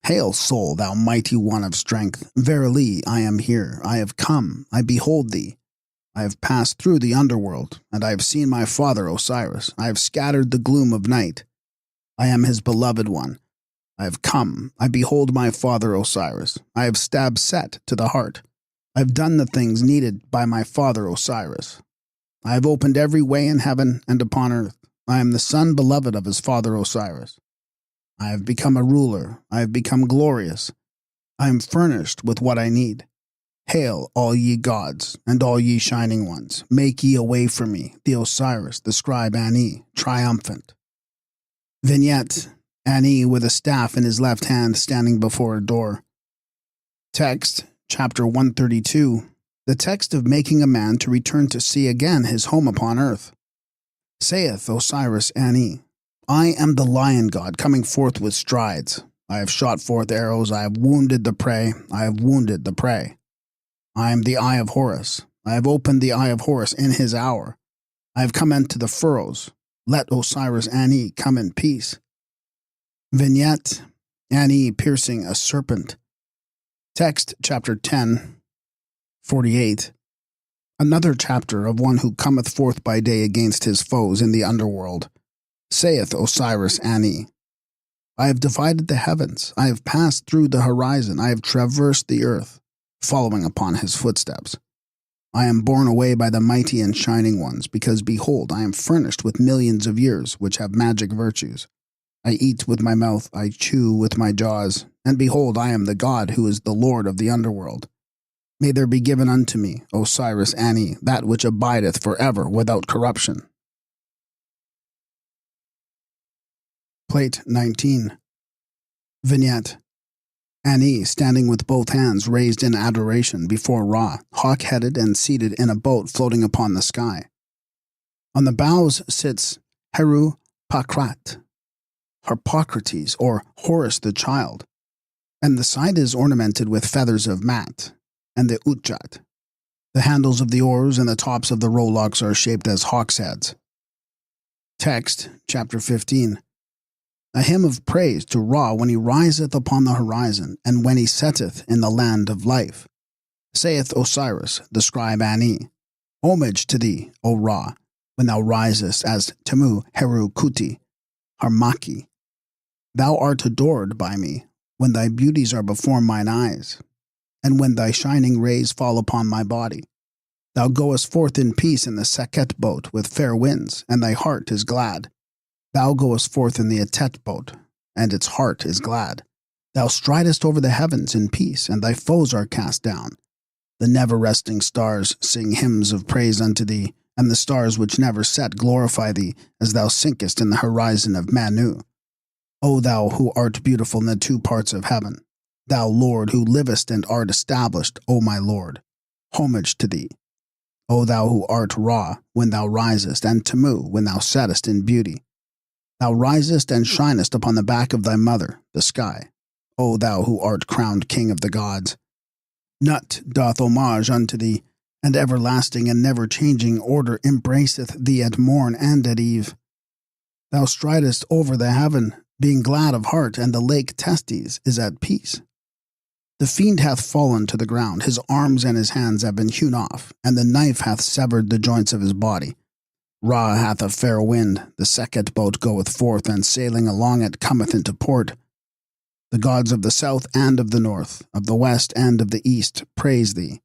Hail, soul, thou mighty one of strength. Verily, I am here. I have come. I behold thee. I have passed through the underworld, and I have seen my father Osiris. I have scattered the gloom of night. I am his beloved one. I have come. I behold my father Osiris. I have stabbed Set to the heart. I have done the things needed by my father Osiris. I have opened every way in heaven and upon earth. I am the son beloved of his father Osiris. I have become a ruler. I have become glorious. I am furnished with what I need. Hail, all ye gods, and all ye shining ones. Make ye a way for me, the Osiris, the scribe Ani, triumphant. Vignette: Ani with a staff in his left hand standing before a door. Text, Chapter 132. The text of making a man to return to see again his home upon earth. Saith Osiris Ani, I am the lion god coming forth with strides. I have shot forth arrows, I have wounded the prey, I have wounded the prey. I am the eye of Horus. I have opened the eye of Horus in his hour. I have come into the furrows. Let Osiris Ani come in peace. Vignette: Ani piercing a serpent. Text, Chapter 10, 48. Another chapter of one who cometh forth by day against his foes in the underworld. Saith Osiris Ani, I have divided the heavens. I have passed through the horizon. I have traversed the earth, following upon his footsteps. I am borne away by the mighty and shining ones, because, behold, I am furnished with millions of years which have magic virtues. I eat with my mouth, I chew with my jaws, and behold, I am the God who is the Lord of the underworld. May there be given unto me, Osiris Ani, that which abideth forever without corruption. Plate 19. Vignette. Ani standing with both hands raised in adoration before Ra, hawk-headed and seated in a boat floating upon the sky. On the bows sits Heru Pakrat, Harpocrates, or Horus the child, and the side is ornamented with feathers of mat, and the utjat. The handles of the oars and the tops of the rowlocks are shaped as hawks' heads. Text, chapter 15. A hymn of praise to Ra when he riseth upon the horizon, and when he setteth in the land of life. Saith Osiris, the scribe Ani, Homage to thee, O Ra, when thou risest as Temu Heru Kuti, Harmaki. Thou art adored by me, when thy beauties are before mine eyes, and when thy shining rays fall upon my body. Thou goest forth in peace in the Sekhet boat with fair winds, and thy heart is glad. Thou goest forth in the Atet boat, and its heart is glad. Thou stridest over the heavens in peace, and thy foes are cast down. The never-resting stars sing hymns of praise unto thee, and the stars which never set glorify thee, as thou sinkest in the horizon of Manu. O thou who art beautiful in the two parts of heaven, thou Lord who livest and art established, O my Lord, homage to thee. O thou who art Ra, when thou risest, and Temu, when thou settest in beauty. Thou risest and shinest upon the back of thy mother, the sky, O thou who art crowned king of the gods. Nut doth homage unto thee, and everlasting and never-changing order embraceth thee at morn and at eve. Thou stridest over the heaven, being glad of heart, and the lake Testes is at peace. The fiend hath fallen to the ground, his arms and his hands have been hewn off, and the knife hath severed the joints of his body. Ra hath a fair wind, the Sekhet boat goeth forth, and sailing along it cometh into port. The gods of the south and of the north, of the west and of the east, praise thee,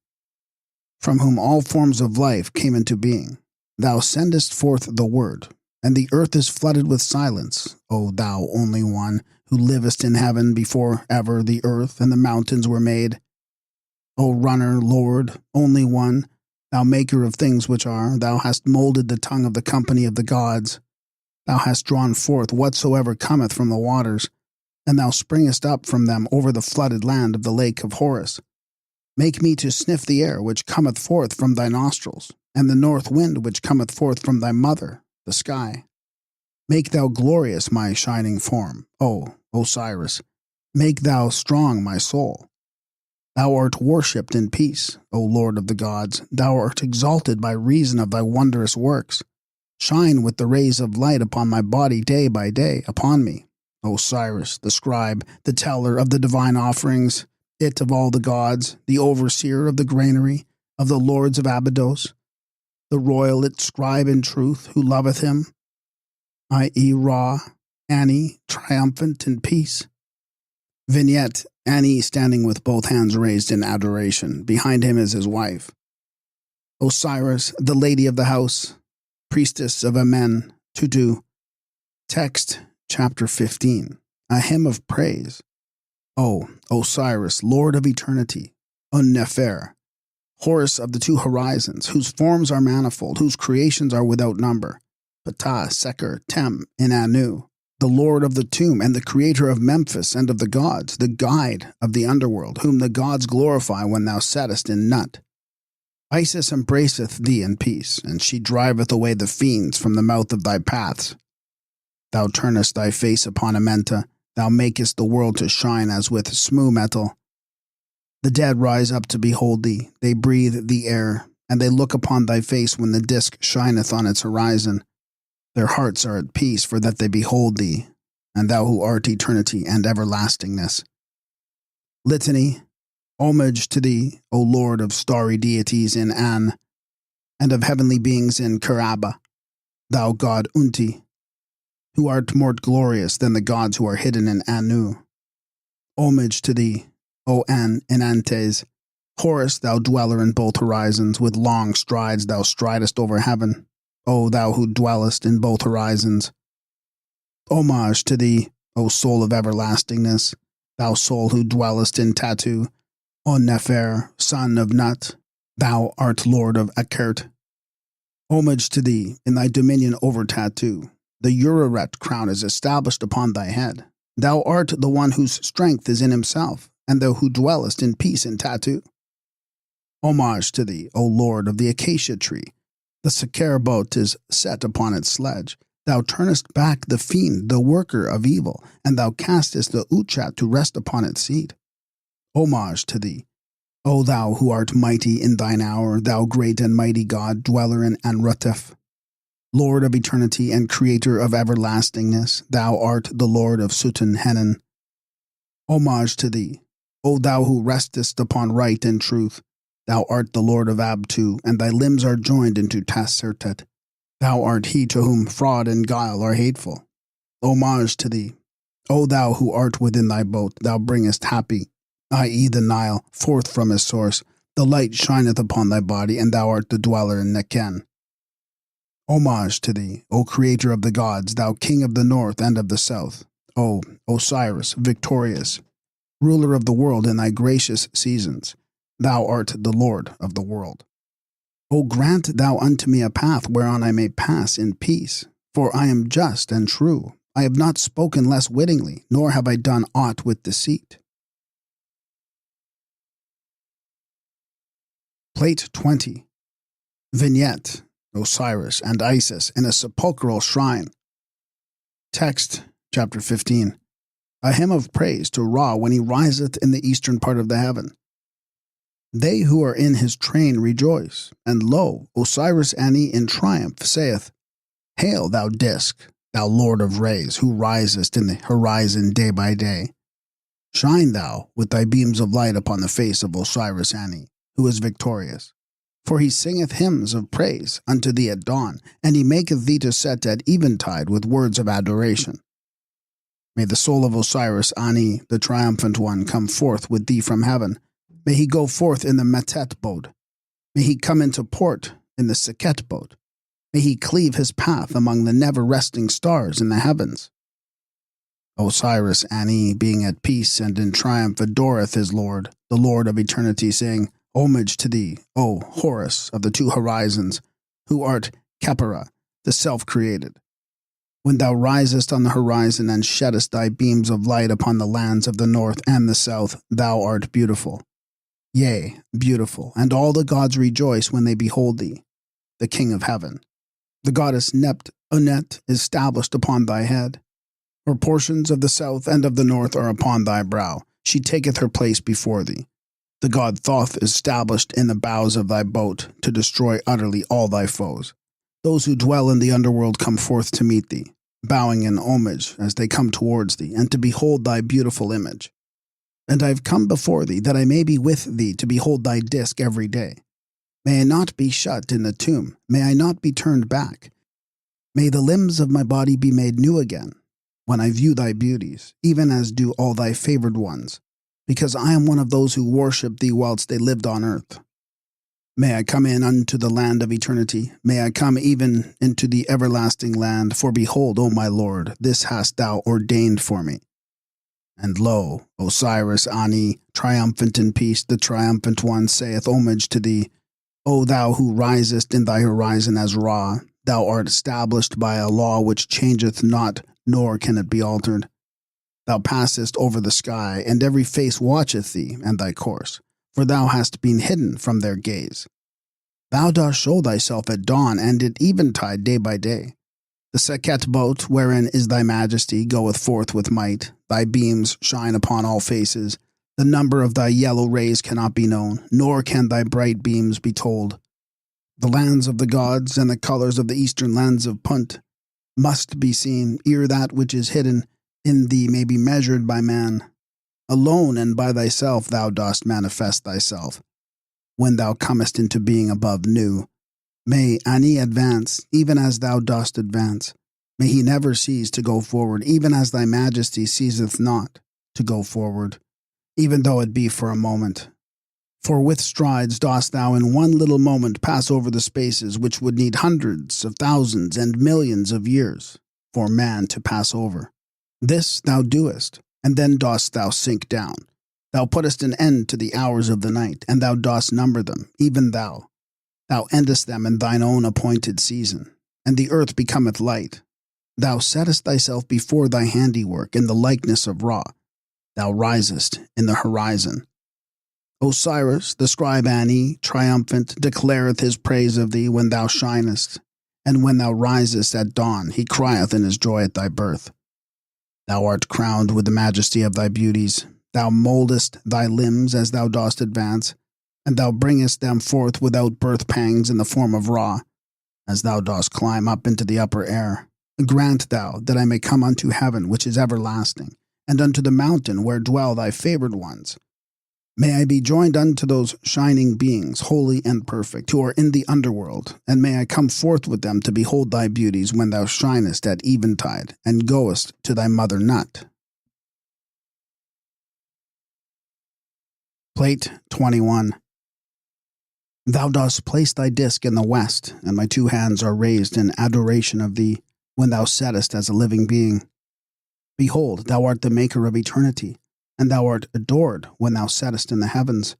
from whom all forms of life came into being. Thou sendest forth the word, and the earth is flooded with silence, O thou only one, who livest in heaven before ever the earth and the mountains were made. O runner, Lord, only one, thou maker of things which are, thou hast moulded the tongue of the company of the gods. Thou hast drawn forth whatsoever cometh from the waters, and thou springest up from them over the flooded land of the lake of Horus. Make me to sniff the air which cometh forth from thy nostrils, and the north wind which cometh forth from thy mother, the sky. Make thou glorious my shining form, O Osiris. Make thou strong my soul. Thou art worshipped in peace, O Lord of the gods. Thou art exalted by reason of thy wondrous works. Shine with the rays of light upon my body day by day, upon me, Osiris, the scribe, the teller of the divine offerings, it of all the gods, the overseer of the granary, of the lords of Abydos, the royal it scribe in truth, who loveth him, i.e. Ra, Ani, triumphant in peace. Vignette, Ani standing with both hands raised in adoration. Behind him is his wife. Osiris, the lady of the house, priestess of Amen, Tutu. Text, chapter 15. A hymn of praise. O Osiris, Lord of eternity, Un-Nefer, Horus of the two horizons, whose forms are manifold, whose creations are without number, Ptah, Seker, Tem, in Anu, the Lord of the tomb and the creator of Memphis and of the gods, the guide of the underworld, whom the gods glorify when thou settest in Nut. Isis embraceth thee in peace, and she driveth away the fiends from the mouth of thy paths. Thou turnest thy face upon Amenta, thou makest the world to shine as with smooth metal. The dead rise up to behold thee, they breathe the air, and they look upon thy face when the disk shineth on its horizon. Their hearts are at peace, for that they behold thee, and thou who art eternity and everlastingness. Litany, homage to thee, O Lord of starry deities in An, and of heavenly beings in Keraba, thou God Unti, who art more glorious than the gods who are hidden in Anu. Homage to thee, O An in Antes, Horus, thou dweller in both horizons, with long strides thou stridest over heaven, O thou who dwellest in both horizons. Homage to thee, O soul of everlastingness, thou soul who dwellest in Tatu, O Nefer, son of Nut, thou art lord of Akert. Homage to thee in thy dominion over Tatu. The Uraret crown is established upon thy head. Thou art the one whose strength is in himself, and thou who dwellest in peace in Tatu. Homage to thee, O Lord of the acacia tree. The Sekher boat is set upon its sledge. Thou turnest back the fiend, the worker of evil, and thou castest the Uchat to rest upon its seat. Homage to thee, O thou who art mighty in thine hour, thou great and mighty God, dweller in Anrutef. Lord of eternity and creator of everlastingness, thou art the Lord of Sutun Henan. Homage to thee, O thou who restest upon right and truth, thou art the Lord of Abtu, and thy limbs are joined into Tas-Sertet. Thou art he to whom fraud and guile are hateful. Homage to thee, O thou who art within thy boat, thou bringest happy, i.e. the Nile, forth from his source. The light shineth upon thy body, and thou art the dweller in Neken. Homage to thee, O creator of the gods, thou king of the north and of the south. O Osiris, victorious, ruler of the world in thy gracious seasons. Thou art the Lord of the world. O grant thou unto me a path whereon I may pass in peace, for I am just and true. I have not spoken less wittingly, nor have I done aught with deceit. Plate 20. Vignette, Osiris and Isis in a sepulchral shrine. Text, chapter 15. A hymn of praise to Ra when he riseth in the eastern part of the heaven. They who are in his train rejoice, and lo, Osiris Ani in triumph saith, Hail, thou disk, thou Lord of rays, who risest in the horizon day by day. Shine thou with thy beams of light upon the face of Osiris Ani, who is victorious. For he singeth hymns of praise unto thee at dawn, and he maketh thee to set at eventide with words of adoration. May the soul of Osiris Ani, the triumphant one, come forth with thee from heaven. May he go forth in the Metet boat. May he come into port in the Seket boat. May he cleave his path among the never-resting stars in the heavens. Osiris Ani, being at peace and in triumph, adoreth his Lord, the Lord of eternity, saying, Homage to thee, O Horus of the two horizons, who art Khepera, the self-created. When thou risest on the horizon and sheddest thy beams of light upon the lands of the north and the south, thou art beautiful. Yea, beautiful, and all the gods rejoice when they behold thee, the King of heaven. The goddess Nept Unet is established upon thy head. Her portions of the south and of the north are upon thy brow. She taketh her place before thee. The god Thoth is established in the bows of thy boat to destroy utterly all thy foes. Those who dwell in the underworld come forth to meet thee, bowing in homage as they come towards thee, and to behold thy beautiful image. And I have come before thee, that I may be with thee to behold thy disk every day. May I not be shut in the tomb, may I not be turned back. May the limbs of my body be made new again, when I view thy beauties, even as do all thy favored ones, because I am one of those who worship thee whilst they lived on earth. May I come in unto the land of eternity, may I come even into the everlasting land, for behold, O my Lord, this hast thou ordained for me. And lo, Osiris Ani, triumphant in peace, the triumphant one, saith homage to thee. O thou who risest in thy horizon as Ra, thou art established by a law which changeth not, nor can it be altered. Thou passest over the sky, and every face watcheth thee and thy course, for thou hast been hidden from their gaze. Thou dost show thyself at dawn and at eventide day by day. The Seket boat, wherein is thy majesty, goeth forth with might. Thy beams shine upon all faces. The number of thy yellow rays cannot be known, nor can thy bright beams be told. The lands of the gods and the colors of the eastern lands of Punt must be seen, ere that which is hidden in thee may be measured by man. Alone and by thyself thou dost manifest thyself. When thou comest into being above new, may Ani advance, even as thou dost advance. May he never cease to go forward, even as thy majesty ceaseth not to go forward, even though it be for a moment. For with strides dost thou in one little moment pass over the spaces which would need hundreds of thousands and millions of years. for man to pass over. This thou doest, and then dost thou sink down. Thou puttest an end to the hours of the night, and thou dost number them, even thou. Thou endest them in thine own appointed season, and the earth becometh light. Thou settest thyself before thy handiwork in the likeness of Ra. Thou risest in the horizon. Osiris, the scribe Ani, triumphant, declareth his praise of thee when thou shinest, and when thou risest at dawn, he crieth in his joy at thy birth. Thou art crowned with the majesty of thy beauties. Thou mouldest thy limbs as thou dost advance, and thou bringest them forth without birth pangs in the form of Ra, as thou dost climb up into the upper air. Grant thou that I may come unto heaven which is everlasting, and unto the mountain where dwell thy favored ones. May I be joined unto those shining beings, holy and perfect, who are in the underworld, and may I come forth with them to behold thy beauties when thou shinest at eventide, and goest to thy mother Nut. Plate 21. Thou dost place thy disk in the west, and my two hands are raised in adoration of thee, when thou settest as a living being. Behold, thou art the maker of eternity, and thou art adored when thou settest in the heavens.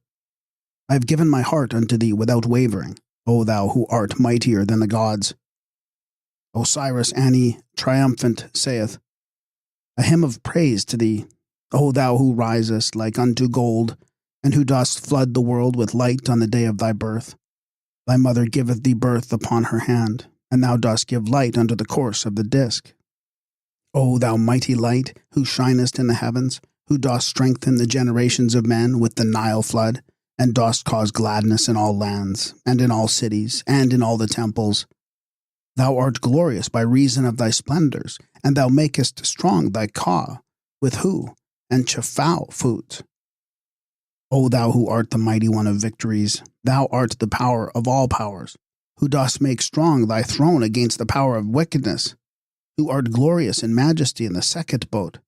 I have given my heart unto thee without wavering, O thou who art mightier than the gods. Osiris Ani, triumphant, saith, a hymn of praise to thee, O thou who risest like unto gold, and who dost flood the world with light on the day of thy birth. Thy mother giveth thee birth upon her hand, and thou dost give light unto the course of the disk. O thou mighty light, who shinest in the heavens, who dost strengthen the generations of men with the Nile flood, and dost cause gladness in all lands, and in all cities, and in all the temples. Thou art glorious by reason of thy splendors, and thou makest strong thy Ka with Hu and Chafau foods. O thou who art the mighty one of victories, thou art the power of all powers, who dost make strong thy throne against the power of wickedness, who art glorious in majesty in the Sekhet boat,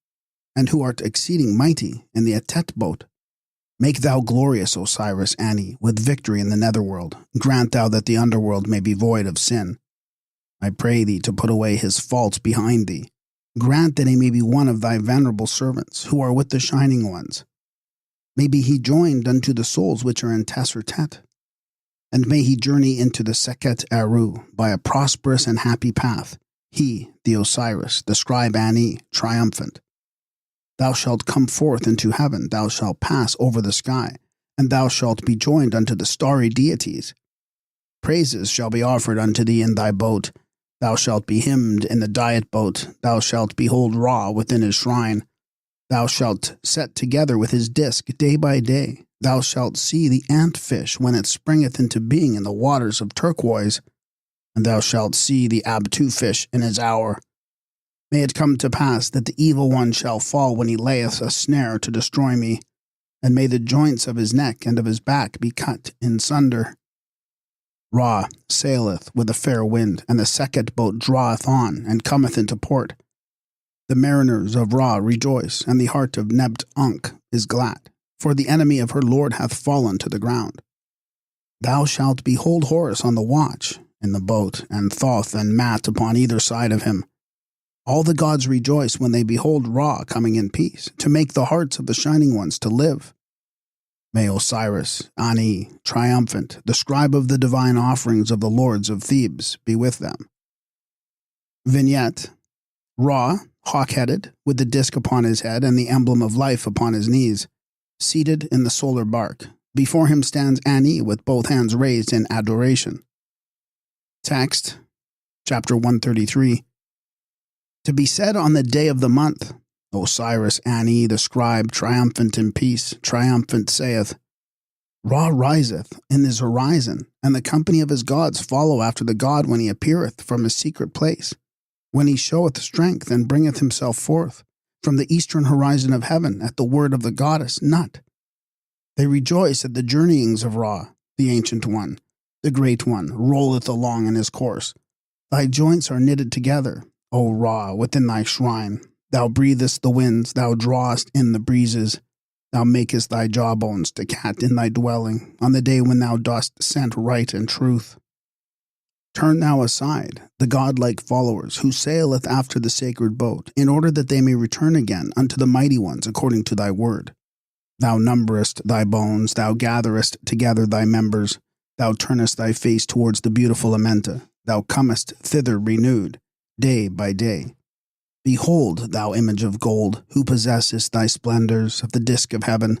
and who art exceeding mighty in the Atet boat. Make thou glorious, Osiris Ani, with victory in the netherworld. Grant thou that the underworld may be void of sin. I pray thee to put away his faults behind thee. Grant that he may be one of thy venerable servants, who are with the shining ones. May be he joined unto the souls which are in Tessertet, and may he journey into the Sekhet Eru by a prosperous and happy path, he, the Osiris, the scribe Ani, triumphant. Thou shalt come forth into heaven, thou shalt pass over the sky, and thou shalt be joined unto the starry deities. Praises shall be offered unto thee in thy boat. Thou shalt be hymned in the diet boat. Thou shalt behold Ra within his shrine. Thou shalt set together with his disk day by day. Thou shalt see the ant-fish when it springeth into being in the waters of turquoise, and thou shalt see the abtu-fish in his hour. May it come to pass that the evil one shall fall when he layeth a snare to destroy me, and may the joints of his neck and of his back be cut in sunder. Ra saileth with a fair wind, and the Sekhet boat draweth on, and cometh into port. The mariners of Ra rejoice, and the heart of Nebt-Ankh is glad, for the enemy of her lord hath fallen to the ground. Thou shalt behold Horus on the watch in the boat, and Thoth and Mat upon either side of him. All the gods rejoice when they behold Ra coming in peace, to make the hearts of the shining ones to live. May Osiris, Ani, triumphant, the scribe of the divine offerings of the lords of Thebes, be with them. Vignette: Ra, hawk-headed, with the disk upon his head and the emblem of life upon his knees, seated in the solar bark. Before him stands Ani with both hands raised in adoration. Text, chapter 133. To be said on the day of the month, Osiris Ani, the scribe, triumphant in peace, triumphant saith, Ra riseth in his horizon, and the company of his gods follow after the god when he appeareth from his secret place, when he showeth strength and bringeth himself forth from the eastern horizon of heaven at the word of the goddess Nut. They rejoice at the journeyings of Ra, the ancient one, the great one, rolleth along in his course. Thy joints are knitted together, O Ra, within thy shrine. Thou breathest the winds, thou drawest in the breezes. Thou makest thy jawbones to cat in thy dwelling, on the day when thou dost scent right and truth. Turn thou aside, the godlike followers, who saileth after the sacred boat, in order that they may return again unto the mighty ones according to thy word. Thou numberest thy bones, thou gatherest together thy members, thou turnest thy face towards the beautiful Amenta, thou comest thither renewed, day by day. Behold, thou image of gold, who possessest thy splendors of the disk of heaven,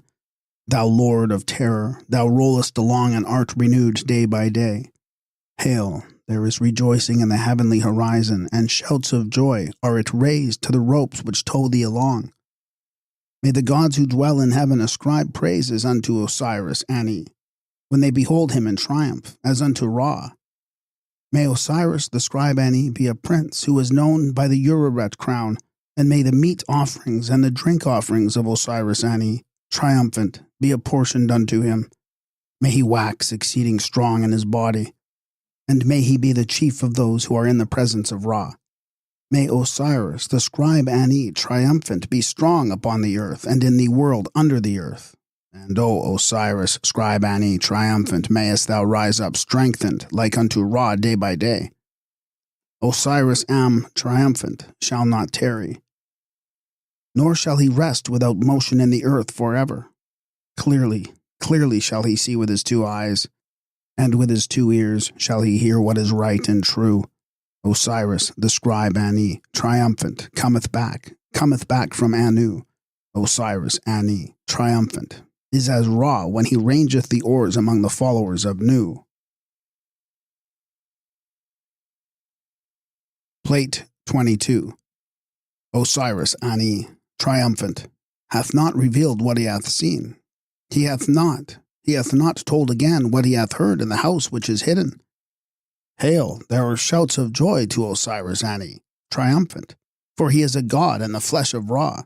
thou Lord of terror, thou rollest along and art renewed day by day. Hail, there is rejoicing in the heavenly horizon, and shouts of joy are it raised to the ropes which tow thee along. May the gods who dwell in heaven ascribe praises unto Osiris Ani, when they behold him in triumph, as unto Ra. May Osiris the scribe Ani be a prince who is known by the Uraret crown, and may the meat offerings and the drink offerings of Osiris Ani, triumphant, be apportioned unto him. May he wax exceeding strong in his body, and may he be the chief of those who are in the presence of Ra. May Osiris the scribe Ani, triumphant, be strong upon the earth and in the world under the earth. And, O Osiris, scribe Ani, triumphant, mayest thou rise up strengthened, like unto Ra day by day. Osiris Am, triumphant, shall not tarry, nor shall he rest without motion in the earth forever. Clearly, clearly shall he see with his 2 eyes, and with his 2 ears shall he hear what is right and true. Osiris, the scribe Ani, triumphant, cometh back from Anu. Osiris Ani, triumphant, is as Ra when he rangeth the oars among the followers of Nu. Plate 22. Osiris Ani, triumphant, hath not revealed what he hath seen. He hath not told again what he hath heard in the house which is hidden. Hail, there are shouts of joy to Osiris Ani, triumphant, for he is a god in the flesh of Ra.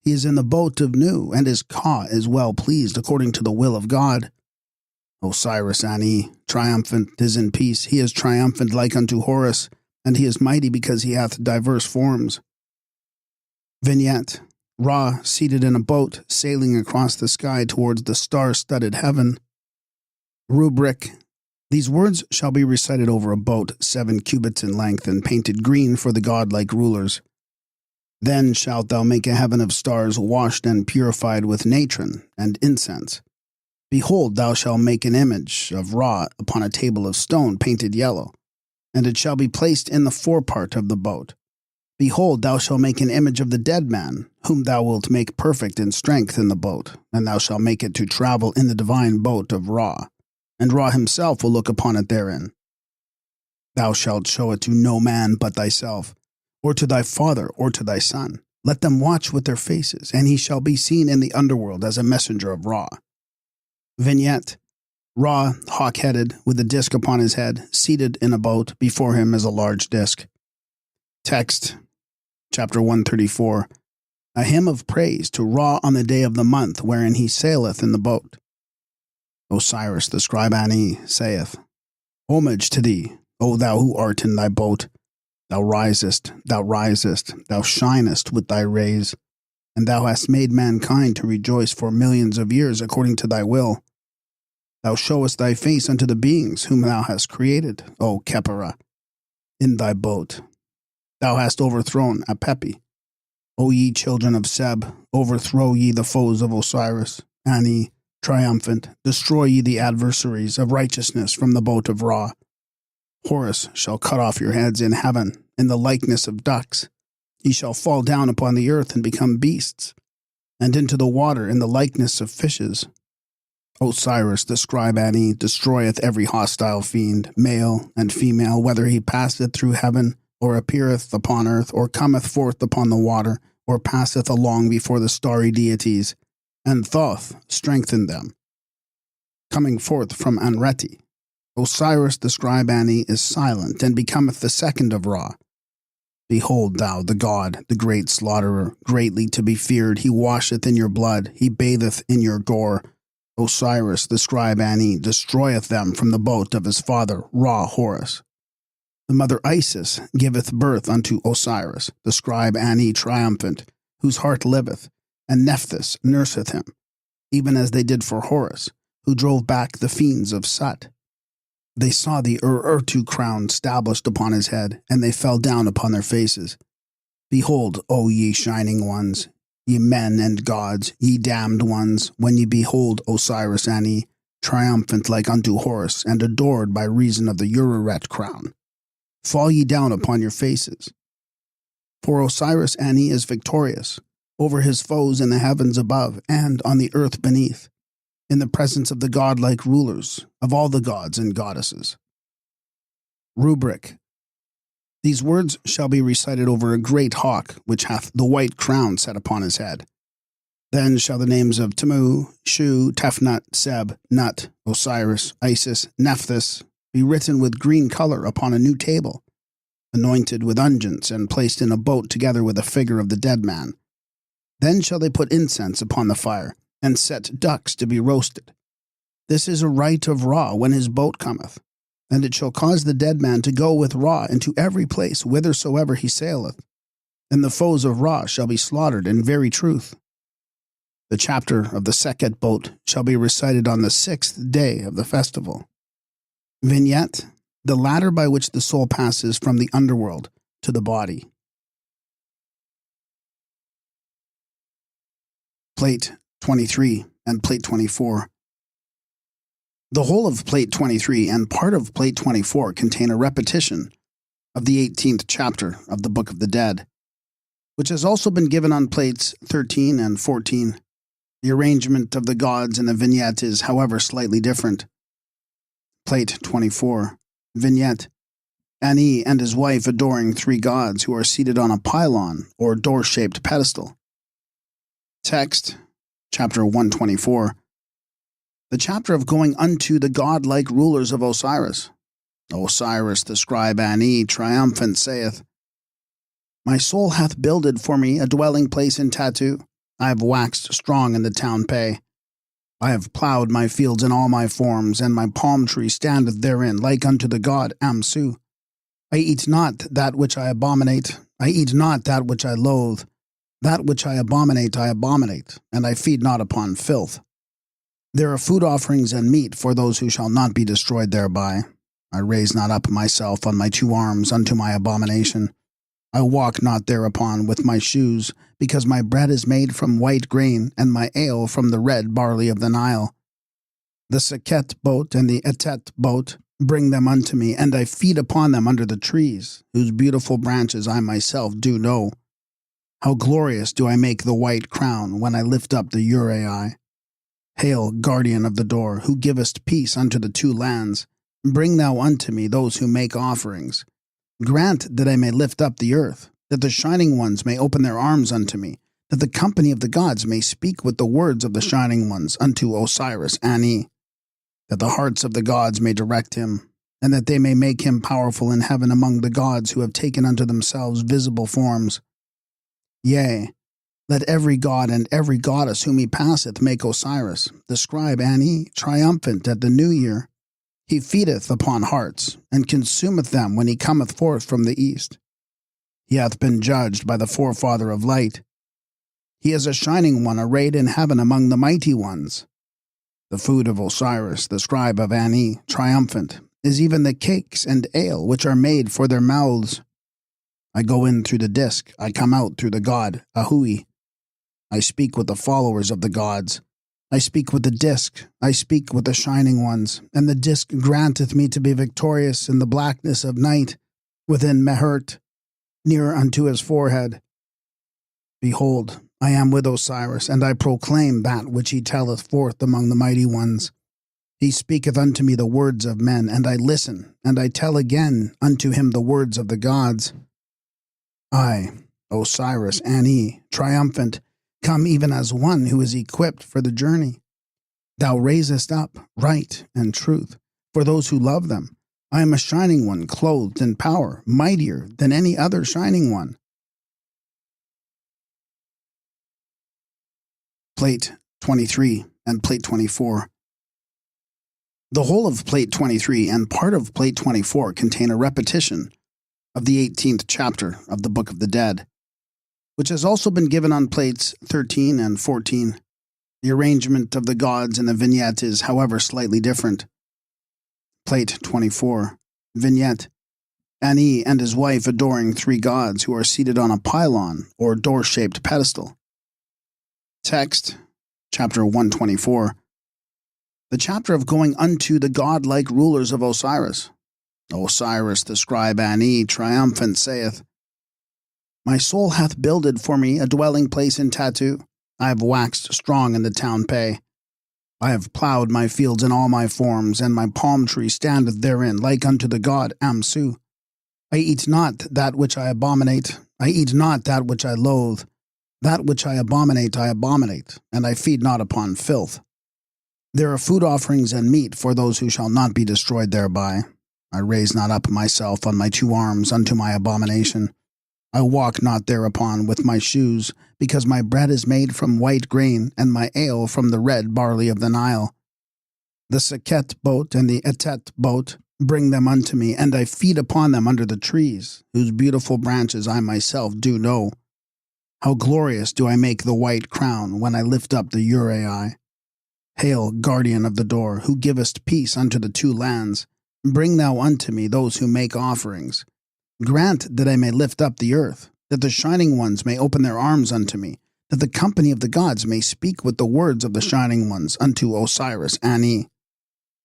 He is in the boat of Nu, and his Ka is well pleased according to the will of God. Osiris Ani, triumphant, is in peace. He is triumphant like unto Horus, and he is mighty because he hath diverse forms. Vignette: Ra seated in a boat, sailing across the sky towards the star-studded heaven. Rubric: these words shall be recited over a boat 7 cubits in length and painted green for the godlike rulers. Then shalt thou make a heaven of stars washed and purified with natron and incense. Behold, thou shalt make an image of Ra upon a table of stone painted yellow, and it shall be placed in the forepart of the boat. Behold, thou shalt make an image of the dead man, whom thou wilt make perfect in strength in the boat, and thou shalt make it to travel in the divine boat of Ra, and Ra himself will look upon it therein. Thou shalt show it to no man but thyself, or to thy father, or to thy son. Let them watch with their faces, and he shall be seen in the underworld as a messenger of Ra. Vignette: Ra, hawk-headed, with a disk upon his head, seated in a boat, before him is a large disk. Text: Chapter 134. A hymn of praise to Ra on the day of the month wherein he saileth in the boat. Osiris the scribe Ani saith, Homage to thee, O thou who art in thy boat. Thou risest, thou shinest with thy rays, and thou hast made mankind to rejoice for millions of years according to thy will. Thou showest thy face unto the beings whom thou hast created, O Khepera, in thy boat. Thou hast overthrown Apepi. O ye children of Seb, overthrow ye the foes of Osiris, Ani, triumphant, destroy ye the adversaries of righteousness from the boat of Ra. Horus shall cut off your heads in heaven, in the likeness of ducks. Ye shall fall down upon the earth and become beasts, and into the water in the likeness of fishes. Osiris the scribe Ani destroyeth every hostile fiend, male and female, whether he passeth through heaven, or appeareth upon earth, or cometh forth upon the water, or passeth along before the starry deities, and Thoth strengthened them. Coming forth from Anreti, Osiris the scribe Ani is silent, and becometh the second of Ra. Behold thou the god, the great slaughterer, greatly to be feared. He washeth in your blood, he batheth in your gore. Osiris the scribe Ani destroyeth them from the boat of his father, Ra Horus. The mother Isis giveth birth unto Osiris, the scribe Ani triumphant, whose heart liveth, and Nephthys nurseth him, even as they did for Horus, who drove back the fiends of Sut. They saw the Ur-Urtu crown stablished upon his head, and they fell down upon their faces. Behold, O ye shining ones, ye men and gods, ye damned ones, when ye behold Osiris Ani, triumphant like unto Horus, and adored by reason of the Ureret crown. Fall ye down upon your faces. For Osiris Ani is victorious over his foes in the heavens above and on the earth beneath, in the presence of the godlike rulers of all the gods and goddesses. Rubric. These words shall be recited over a great hawk, which hath the white crown set upon his head. Then shall the names of Tamu, Shu, Tefnut, Seb, Nut, Osiris, Isis, Nephthys be written with green color upon a new table, anointed with unguents, and placed in a boat together with a figure of the dead man. Then shall they put incense upon the fire, and set ducks to be roasted. This is a rite of Ra when his boat cometh, and it shall cause the dead man to go with Ra into every place whithersoever he saileth, and the foes of Ra shall be slaughtered in very truth. The chapter of the Sekhet boat shall be recited on the 6th day of the festival. Vignette: the ladder by which the soul passes from the underworld to the body. Plate 23 and Plate 24. The whole of Plate 23 and part of Plate 24 contain a repetition of the 18th chapter of the Book of the Dead, which has also been given on Plates 13 and 14. The arrangement of the gods in the vignette is, however, slightly different. Plate 24. Vignette: Ani and his wife adoring 3 gods who are seated on a pylon or door-shaped pedestal. Text, chapter 124. The chapter of going unto the godlike rulers of Osiris. Osiris, the scribe Ani, triumphant, saith, My soul hath builded for me a dwelling place in Tatu. I have waxed strong in the town Pei. I have ploughed my fields in all my forms, and my palm tree standeth therein, like unto the god Amsu. I eat not that which I abominate, I eat not that which I loathe. That which I abominate, and I feed not upon filth. There are food offerings and meat for those who shall not be destroyed thereby. I raise not up myself on my 2 arms unto my abomination. I walk not thereupon with my shoes, because my bread is made from white grain, and my ale from the red barley of the Nile. The Sekhet boat and the Etet boat bring them unto me, and I feed upon them under the trees, whose beautiful branches I myself do know. How glorious do I make the white crown when I lift up the Uraei. Hail, guardian of the door, who givest peace unto the 2 lands. Bring thou unto me those who make offerings. Grant that I may lift up the earth, that the shining ones may open their arms unto me, that the company of the gods may speak with the words of the shining ones unto Osiris Ani, that the hearts of the gods may direct him, and that they may make him powerful in heaven among the gods who have taken unto themselves visible forms. Yea, let every god and every goddess whom he passeth make Osiris, the scribe Ani, triumphant at the new year. He feedeth upon hearts, and consumeth them when he cometh forth from the east. He hath been judged by the forefather of light. He is a shining one arrayed in heaven among the mighty ones. The food of Osiris, the scribe of Ani, triumphant, is even the cakes and ale which are made for their mouths. I go in through the disk, I come out through the god, Ahui. I speak with the followers of the gods. I speak with the disk, I speak with the shining ones, and the disk granteth me to be victorious in the blackness of night, within Mehert, near unto his forehead. Behold, I am with Osiris, and I proclaim that which he telleth forth among the mighty ones. He speaketh unto me the words of men, and I listen, and I tell again unto him the words of the gods. I, Osiris Ani, triumphant, come even as one who is equipped for the journey. Thou raisest up right and truth for those who love them. I am a shining one, clothed in power, mightier than any other shining one. Plate 23 and Plate 24. The whole of Plate 23 and part of Plate 24 contain a repetition of the 18th chapter of the Book of the Dead, which has also been given on Plates 13 and 14. The arrangement of the gods in the vignette is, however, slightly different. Plate 24. Vignette. Ani and his wife adoring three gods who are seated on a pylon or door-shaped pedestal. Text. Chapter 124. The chapter of going unto the godlike rulers of Osiris. Osiris the scribe Ani, triumphant, saith, My soul hath builded for me a dwelling place in Tatu. I have waxed strong in the town Pei. I have ploughed my fields in all my forms, and my palm tree standeth therein, like unto the god Amsu. I eat not that which I abominate, I eat not that which I loathe. That which I abominate, and I feed not upon filth. There are food offerings and meat for those who shall not be destroyed thereby. I raise not up myself on my two arms unto my abomination. I walk not thereupon with my shoes, because my bread is made from white grain, and my ale from the red barley of the Nile. The Sekhet boat and the Etet boat bring them unto me, and I feed upon them under the trees, whose beautiful branches I myself do know. How glorious do I make the white crown when I lift up the Uraei. Hail, guardian of the door, who givest peace unto the two lands. Bring thou unto me those who make offerings. Grant that I may lift up the earth, that the shining ones may open their arms unto me, that the company of the gods may speak with the words of the shining ones unto Osiris Ani,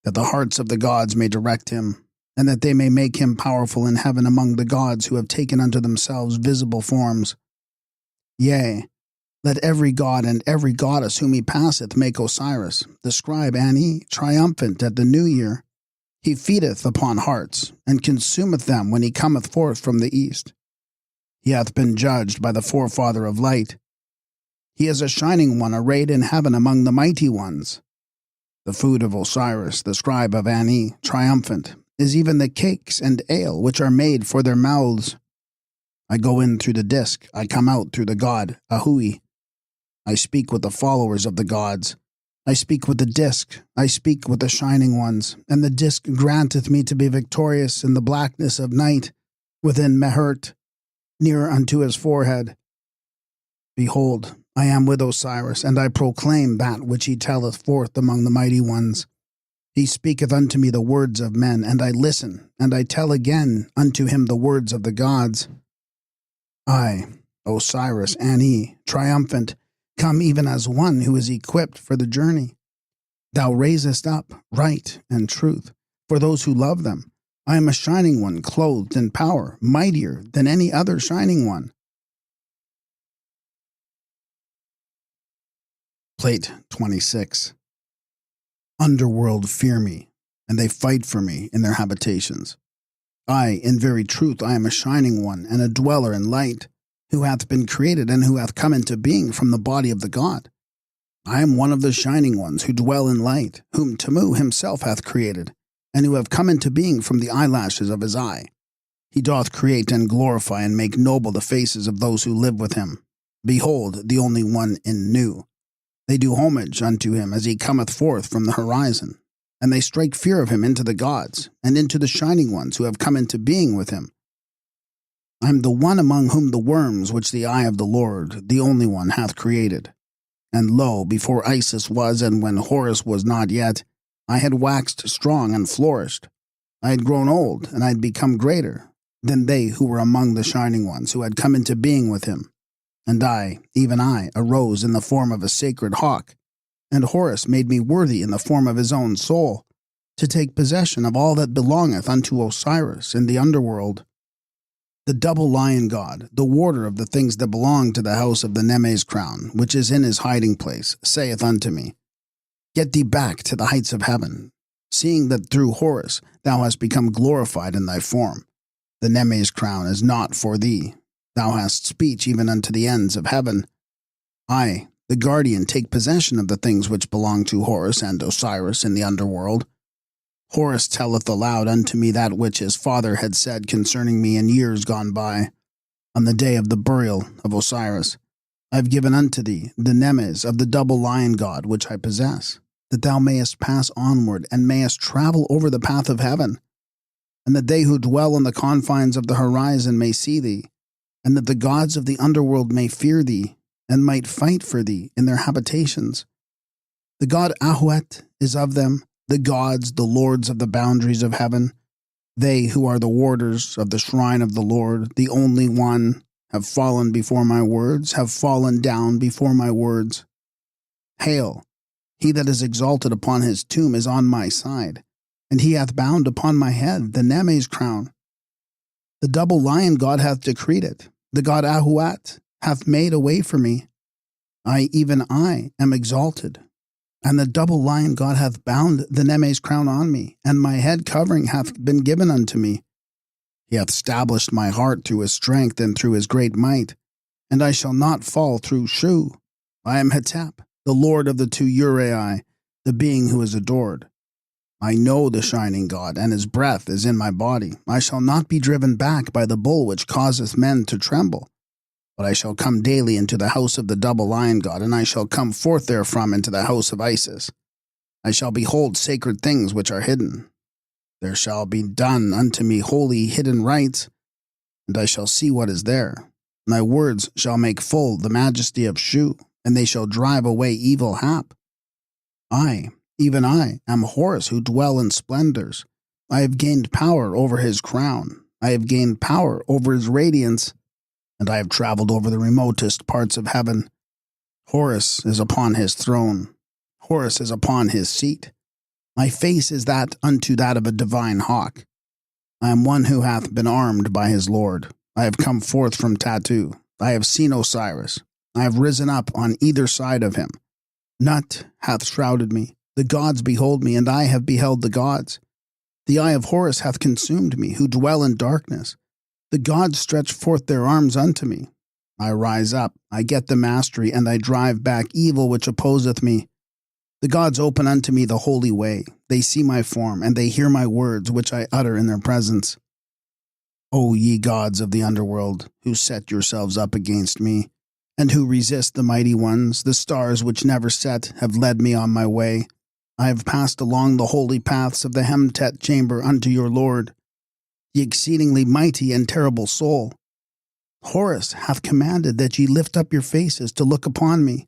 that the hearts of the gods may direct him, and that they may make him powerful in heaven among the gods who have taken unto themselves visible forms. Yea, let every god and every goddess whom he passeth make Osiris, the scribe Ani, triumphant at the new year. He feedeth upon hearts, and consumeth them when he cometh forth from the east. He hath been judged by the forefather of light. He is a shining one arrayed in heaven among the mighty ones. The food of Osiris, the scribe of Ani, triumphant, is even the cakes and ale which are made for their mouths. I go in through the disk, I come out through the god Ahui. I speak with the followers of the gods. I speak with the disk, I speak with the shining ones, and the disk granteth me to be victorious in the blackness of night, within Mehert, near unto his forehead. Behold, I am with Osiris, and I proclaim that which he telleth forth among the mighty ones. He speaketh unto me the words of men, and I listen, and I tell again unto him the words of the gods. I, Osiris Ani, triumphant, come even as one who is equipped for the journey. Thou raisest up right and truth for those who love them. I am a shining one, clothed in power, mightier than any other shining one. Plate 26. Underworld fear me, and they fight for me in their habitations. I, in very truth, I am a shining one, and a dweller in light, who hath been created and who hath come into being from the body of the god. I am one of the shining ones who dwell in light, whom Tamu himself hath created, and who have come into being from the eyelashes of his eye. He doth create and glorify and make noble the faces of those who live with him. Behold, the only one in Nu. They do homage unto him as he cometh forth from the horizon, and they strike fear of him into the gods, and into the shining ones who have come into being with him. I am the one among whom the worms which the eye of the Lord, the only one, hath created. And lo, before Isis was, and when Horus was not yet, I had waxed strong and flourished. I had grown old, and I had become greater than they who were among the shining ones who had come into being with him. And I, even I, arose in the form of a sacred hawk, and Horus made me worthy in the form of his own soul, to take possession of all that belongeth unto Osiris in the underworld. The double lion god, the warder of the things that belong to the house of the Neme's crown, which is in his hiding place, saith unto me, Get thee back to the heights of heaven, seeing that through Horus thou hast become glorified in thy form. The Neme's crown is not for thee. Thou hast speech even unto the ends of heaven. I, the guardian, take possession of the things which belong to Horus and Osiris in the underworld. Horus telleth aloud unto me that which his father had said concerning me in years gone by. On the day of the burial of Osiris, I have given unto thee the Nemes of the double lion god which I possess, that thou mayest pass onward and mayest travel over the path of heaven, and that they who dwell on the confines of the horizon may see thee, and that the gods of the underworld may fear thee, and might fight for thee in their habitations. The god Ahuet is of them, the gods, the lords of the boundaries of heaven, they who are the warders of the shrine of the Lord, the only one, have fallen before my words, have fallen down before my words. Hail! He that is exalted upon his tomb is on my side, and he hath bound upon my head the Neme's crown. The double lion God hath decreed it. The God Ahuat hath made a way for me. Even I, am exalted. And the double lion God hath bound the Neme's crown on me, and my head covering hath been given unto me. He hath established my heart through his strength and through his great might, and I shall not fall through Shu. I am Hetep, the Lord of the two Uriah, the being who is adored. I know the shining God, and his breath is in my body. I shall not be driven back by the bull which causeth men to tremble. But I shall come daily into the house of the double lion God, and I shall come forth therefrom into the house of Isis. I shall behold sacred things which are hidden. There shall be done unto me holy hidden rites, and I shall see what is there. My words shall make full the majesty of Shu, and they shall drive away evil hap. I, even I, am Horus who dwell in splendors. I have gained power over his crown. I have gained power over his radiance, and I have traveled over the remotest parts of heaven. Horus is upon his throne. Horus is upon his seat. My face is that unto that of a divine hawk. I am one who hath been armed by his Lord. I have come forth from Tatu. I have seen Osiris. I have risen up on either side of him. Nut hath shrouded me. The gods behold me, and I have beheld the gods. The eye of Horus hath consumed me, who dwell in darkness. The gods stretch forth their arms unto me. I rise up, I get the mastery, and I drive back evil which opposeth me. The gods open unto me the holy way. They see my form, and they hear my words, which I utter in their presence. O ye gods of the underworld, who set yourselves up against me, and who resist the mighty ones, the stars which never set have led me on my way. I have passed along the holy paths of the Hemtet chamber unto your Lord, the exceedingly mighty and terrible soul. Horus hath commanded that ye lift up your faces to look upon me.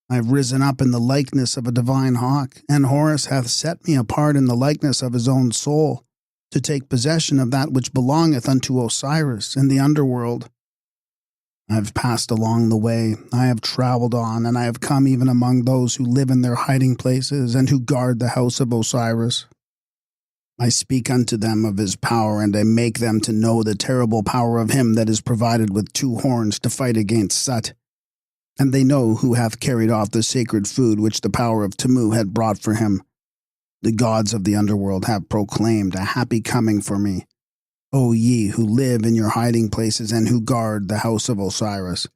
I have risen up in the likeness of a divine hawk, and Horus hath set me apart in the likeness of his own soul, to take possession of that which belongeth unto Osiris in the underworld. I have passed along the way, I have travelled on, and I have come even among those who live in their hiding places and who guard the house of Osiris. I speak unto them of his power, and I make them to know the terrible power of him that is provided with two horns to fight against Sut. And they know who hath carried off the sacred food which the power of Tamu had brought for him. The gods of the underworld have proclaimed a happy coming for me. O ye who live in your hiding places and who guard the house of Osiris,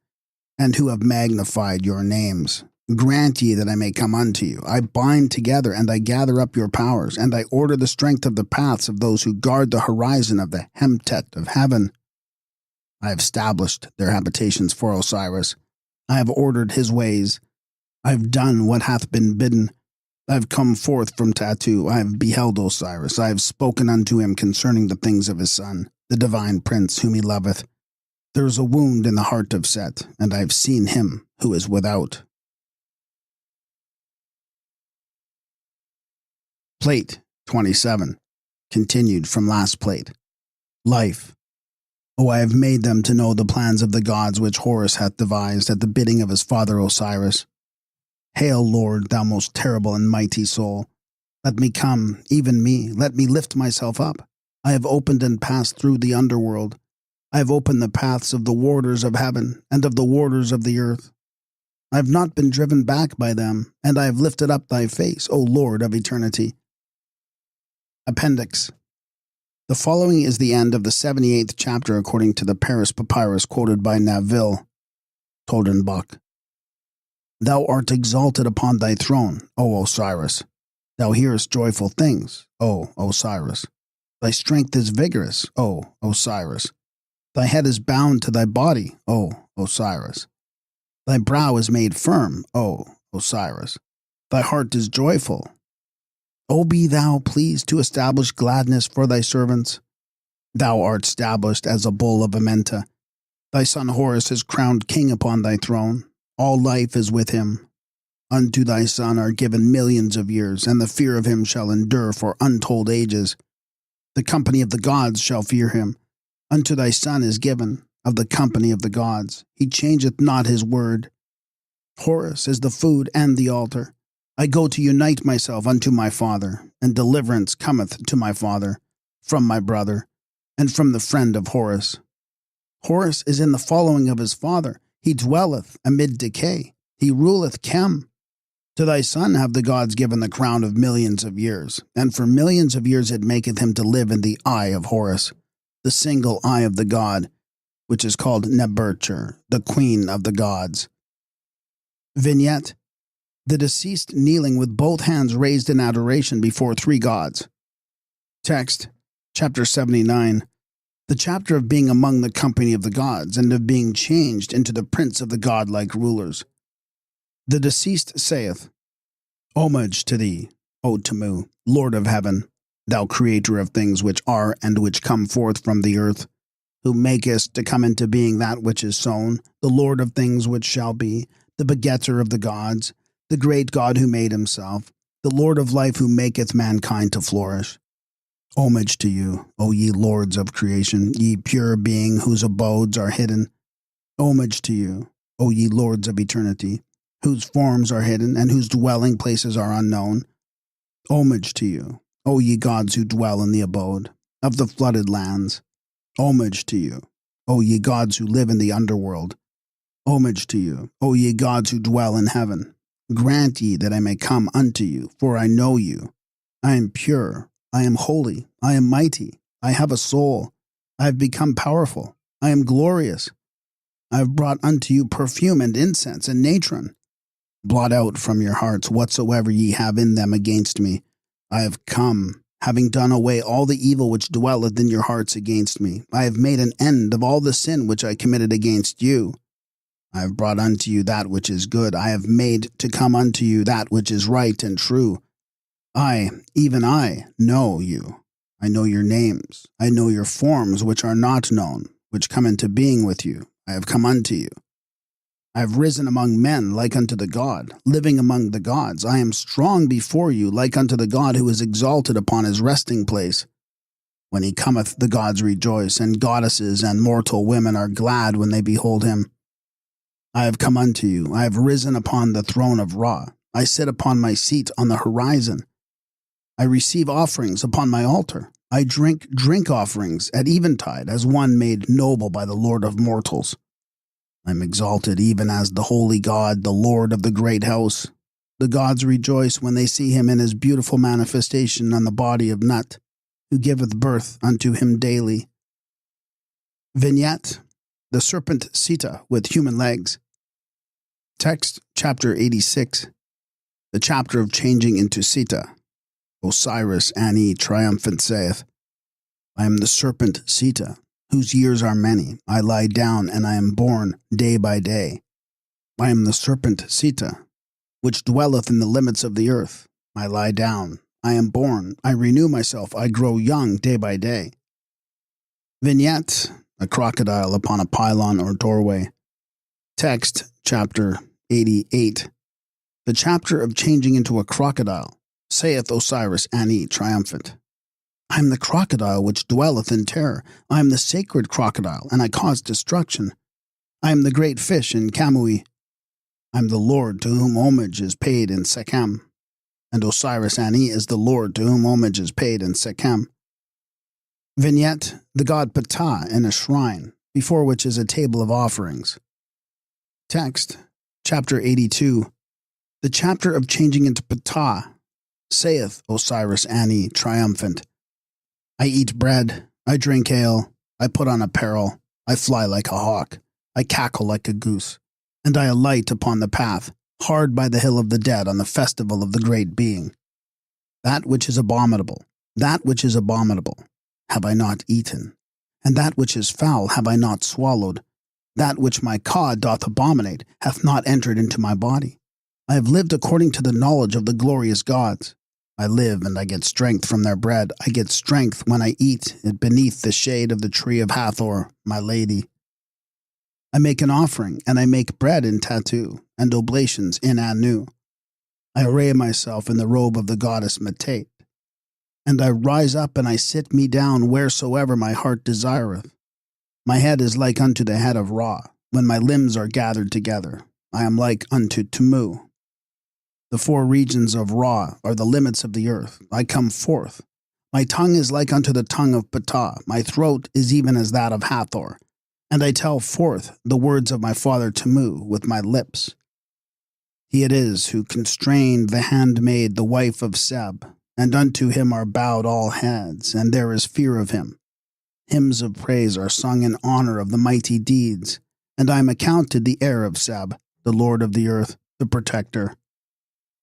and who have magnified your names, grant ye that I may come unto you. I bind together and I gather up your powers, and I order the strength of the paths of those who guard the horizon of the Hemtet of heaven. I have established their habitations for Osiris. I have ordered his ways. I have done what hath been bidden. I have come forth from Tatu. I have beheld Osiris. I have spoken unto him concerning the things of his son, the divine prince whom he loveth. There is a wound in the heart of Set, and I have seen him who is without. Plate 27. Continued from last plate. Life. O I have made them to know the plans of the gods which Horus hath devised at the bidding of his father Osiris. Hail, Lord, thou most terrible and mighty soul. Let me come, even me, let me lift myself up. I have opened and passed through the underworld. I have opened the paths of the warders of heaven and of the warders of the earth. I have not been driven back by them, and I have lifted up thy face, O Lord of eternity. Appendix. The following is the end of the 78th chapter according to the Paris Papyrus quoted by Naville, Todenbach. Thou art exalted upon thy throne, O Osiris. Thou hearest joyful things, O Osiris. Thy strength is vigorous, O Osiris. Thy head is bound to thy body, O Osiris. Thy brow is made firm, O Osiris. Thy heart is joyful. O be thou pleased to establish gladness for thy servants. Thou art established as a bull of Amenta. Thy son Horus is crowned king upon thy throne. All life is with him. Unto thy Son are given millions of years, and the fear of him shall endure for untold ages. The company of the gods shall fear him. Unto thy Son is given of the company of the gods. He changeth not his word. Horus is the food and the altar. I go to unite myself unto my Father, and deliverance cometh to my Father, from my brother, and from the friend of Horus. Horus is in the following of his Father. He dwelleth amid decay. He ruleth Chem. To thy Son have the gods given the crown of millions of years, and for millions of years it maketh him to live in the eye of Horus, the single eye of the god, which is called Nebercher, the queen of the gods. Vignette: the deceased kneeling with both hands raised in adoration before three gods. Text: chapter 79. The chapter of being among the company of the gods, and of being changed into the prince of the godlike rulers. The deceased saith, Homage to thee, O Tamu, Lord of heaven, thou creator of things which are and which come forth from the earth, who makest to come into being that which is sown, the Lord of things which shall be, the begetter of the gods, the great God who made himself, the Lord of life who maketh mankind to flourish. Homage to you, O ye lords of creation, ye pure being whose abodes are hidden. Homage to you, O ye lords of eternity, whose forms are hidden and whose dwelling places are unknown. Homage to you, O ye gods who dwell in the abode of the flooded lands. Homage to you, O ye gods who live in the underworld. Homage to you, O ye gods who dwell in heaven. Grant ye that I may come unto you, for I know you. I am pure, I am holy, I am mighty, I have a soul, I have become powerful, I am glorious. I have brought unto you perfume and incense and natron. Blot out from your hearts whatsoever ye have in them against me. I have come, having done away all the evil which dwelleth in your hearts against me. I have made an end of all the sin which I committed against you. I have brought unto you that which is good. I have made to come unto you that which is right and true. I, even I, know you. I know your names. I know your forms which are not known, which come into being with you. I have come unto you. I have risen among men like unto the God, living among the gods. I am strong before you like unto the God who is exalted upon his resting place. When he cometh, the gods rejoice, and goddesses and mortal women are glad when they behold him. I have come unto you. I have risen upon the throne of Ra. I sit upon my seat on the horizon. I receive offerings upon my altar. I drink offerings at eventide, as one made noble by the Lord of mortals. I am exalted even as the holy God, the Lord of the great house. The gods rejoice when they see him in his beautiful manifestation on the body of Nut, who giveth birth unto him daily. Vignette: the serpent Sita with human legs. Text: chapter 86. The chapter of changing into Sita. Osiris Ani triumphant saith, I am the serpent Sita, whose years are many. I lie down, and I am born day by day. I am the serpent Sita, which dwelleth in the limits of the earth. I lie down, I am born, I renew myself, I grow young day by day. Vignette: a crocodile upon a pylon or doorway. Text: chapter 88. The chapter of changing into a crocodile. Saith Osiris Ani triumphant, I am the crocodile which dwelleth in terror. I am the sacred crocodile, and I cause destruction. I am the great fish in Kamui. I am the Lord to whom homage is paid in Sekhem. And Osiris Ani is the Lord to whom homage is paid in Sekhem. Vignette: the god Ptah in a shrine, before which is a table of offerings. Text: chapter 82. The chapter of changing into Ptah. Saith Osiris Ani triumphant, I eat bread, I drink ale, I put on apparel, I fly like a hawk, I cackle like a goose, and I alight upon the path, hard by the hill of the dead on the festival of the great being. That which is abominable, have I not eaten, and that which is foul have I not swallowed. That which my Ka doth abominate hath not entered into my body. I have lived according to the knowledge of the glorious gods. I live and I get strength from their bread. I get strength when I eat it beneath the shade of the tree of Hathor, my lady. I make an offering, and I make bread in Tatu, and oblations in Anu. I array myself in the robe of the goddess Metate, and I rise up and I sit me down wheresoever my heart desireth. My head is like unto the head of Ra. When my limbs are gathered together, I am like unto Tamu. The four regions of Ra are the limits of the earth. I come forth. My tongue is like unto the tongue of Ptah. My throat is even as that of Hathor. And I tell forth the words of my father Tamu with my lips. He it is who constrained the handmaid, the wife of Seb, and unto him are bowed all heads, and there is fear of him. Hymns of praise are sung in honor of the mighty deeds, and I am accounted the heir of Seb, the Lord of the earth, the protector.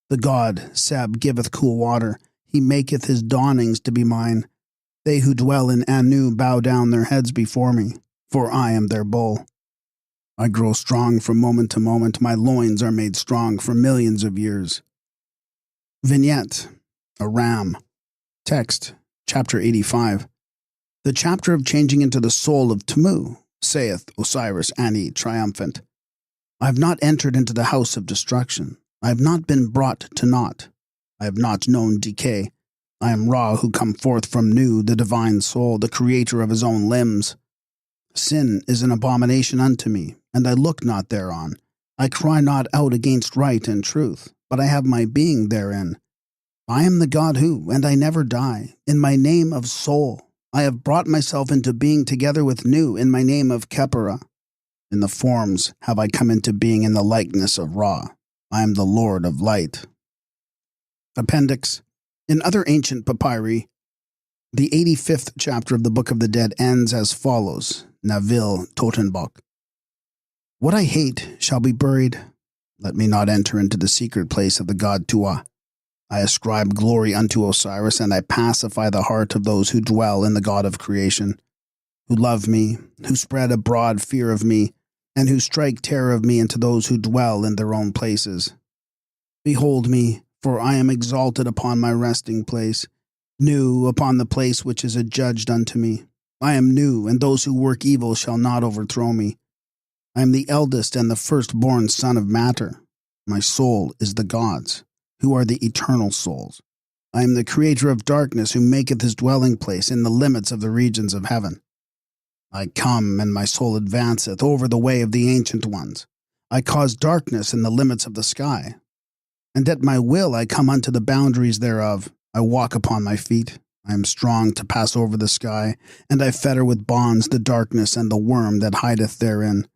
The god Seb giveth cool water, he maketh his dawnings to be mine. They who dwell in Anu bow down their heads before me, for I am their bull. I grow strong from moment to moment, my loins are made strong for millions of years. Vignette, a ram. Text, chapter 85. The chapter of changing into the soul of Tamu, saith Osiris Ani, triumphant. I have not entered into the house of destruction. I have not been brought to naught. I have not known decay. I am Ra who come forth from Nu, the divine soul, the creator of his own limbs. Sin is an abomination unto me, and I look not thereon. I cry not out against right and truth, but I have my being therein. I am the God who, and I never die, in my name of soul. I have brought myself into being together with Nu in my name of Khepera. In the forms have I come into being in the likeness of Ra. I am the Lord of light. Appendix. In other ancient papyri, the 85th chapter of the Book of the Dead ends as follows, Navil Totenbach. What I hate shall be buried. Let me not enter into the secret place of the god Tua. I ascribe glory unto Osiris, and I pacify the heart of those who dwell in the God of creation, who love me, who spread abroad fear of me, and who strike terror of me into those who dwell in their own places. Behold me, for I am exalted upon my resting place, Nu upon the place which is adjudged unto me. I am Nu, and those who work evil shall not overthrow me. I am the eldest and the firstborn son of matter. My soul is the God's, who are the eternal souls. I am the creator of darkness, who maketh his dwelling place in the limits of the regions of heaven. I come, and my soul advanceth over the way of the ancient ones. I cause darkness in the limits of the sky. And at my will I come unto the boundaries thereof. I walk upon my feet. I am strong to pass over the sky, and I fetter with bonds the darkness and the worm that hideth therein.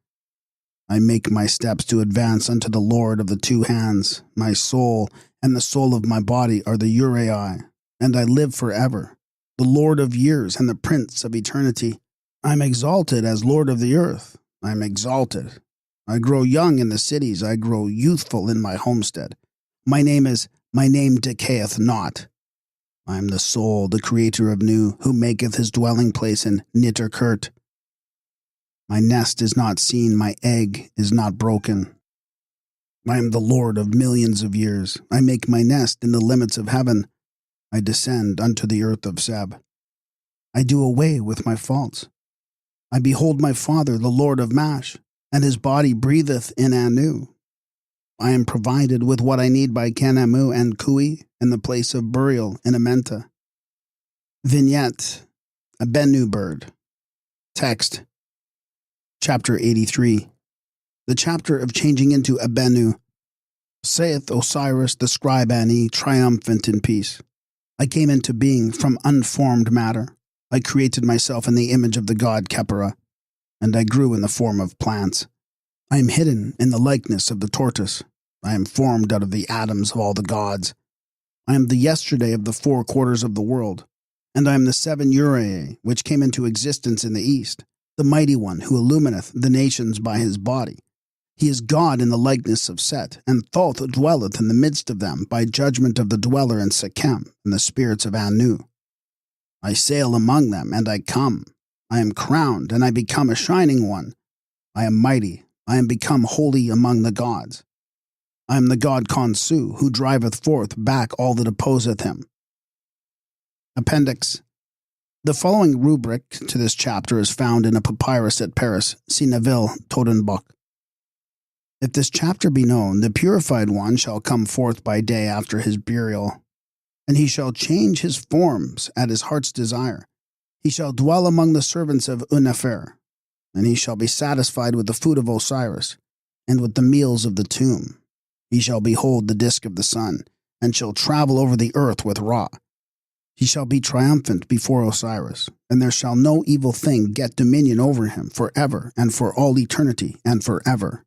I make my steps to advance unto the Lord of the two hands. My soul and the soul of my body are the Uriah, and I live forever, the Lord of years and the Prince of eternity. I am exalted as Lord of the earth. I am exalted. I grow young in the cities. I grow youthful in my homestead. My name decayeth not. I am the soul, the creator of Nu, who maketh his dwelling place in Nitterkurt. My nest is not seen, my egg is not broken. I am the Lord of millions of years. I make my nest in the limits of heaven. I descend unto the earth of Seb. I do away with my faults. I behold my father, the Lord of Mash, and his body breatheth in Anu. I am provided with what I need by Kenamu and Kui in the place of burial in Amenta. Vignette, a Bennu bird. Text, chapter 83. The chapter of changing into a Bennu. Saith Osiris the scribe Ani, triumphant in peace. I came into being from unformed matter. I created myself in the image of the god Khepera, and I grew in the form of plants. I am hidden in the likeness of the tortoise. I am formed out of the atoms of all the gods. I am the yesterday of the 4 quarters of the world, and I am the 7 Uriae which came into existence in the east, the mighty one who illumineth the nations by his body. He is God in the likeness of Set, and Thoth dwelleth in the midst of them by judgment of the dweller in Sekhem and the spirits of Anu. I sail among them, and I come. I am crowned, and I become a shining one. I am mighty. I am become holy among the gods. I am the god Khonsu, who driveth forth back all that opposeth him. Appendix. The following rubric to this chapter is found in a papyrus at Paris, see Navil Totenbach. If this chapter be known, the purified one shall come forth by day after his burial, and he shall change his forms at his heart's desire. He shall dwell among the servants of Unefer, and he shall be satisfied with the food of Osiris, and with the meals of the tomb. He shall behold the disk of the sun, and shall travel over the earth with Ra. He shall be triumphant before Osiris, and there shall no evil thing get dominion over him forever and for all eternity and forever.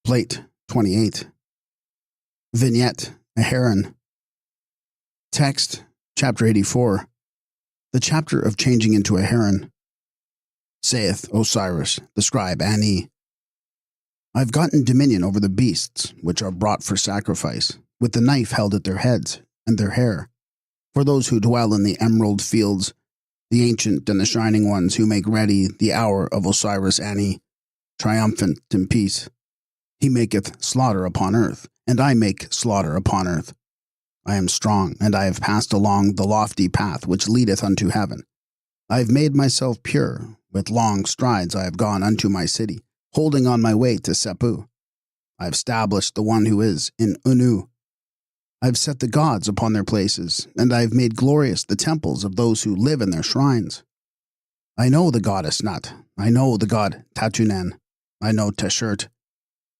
Plate 28. Vignette, a heron. Text, chapter 84. The chapter of changing into a heron. Saith Osiris, the scribe Ani, I've gotten dominion over the beasts which are brought for sacrifice, with the knife held at their heads and their hair. For those who dwell in the emerald fields, the ancient and the shining ones who make ready the hour of Osiris Ani, triumphant in peace. He maketh slaughter upon earth, and I make slaughter upon earth. I am strong, and I have passed along the lofty path which leadeth unto heaven. I have made myself pure, with long strides I have gone unto my city, holding on my way to Sepu. I have established the one who is in Unu. I have set the gods upon their places, and I have made glorious the temples of those who live in their shrines. I know the goddess Nut, I know the god Tatunen, I know Teshert.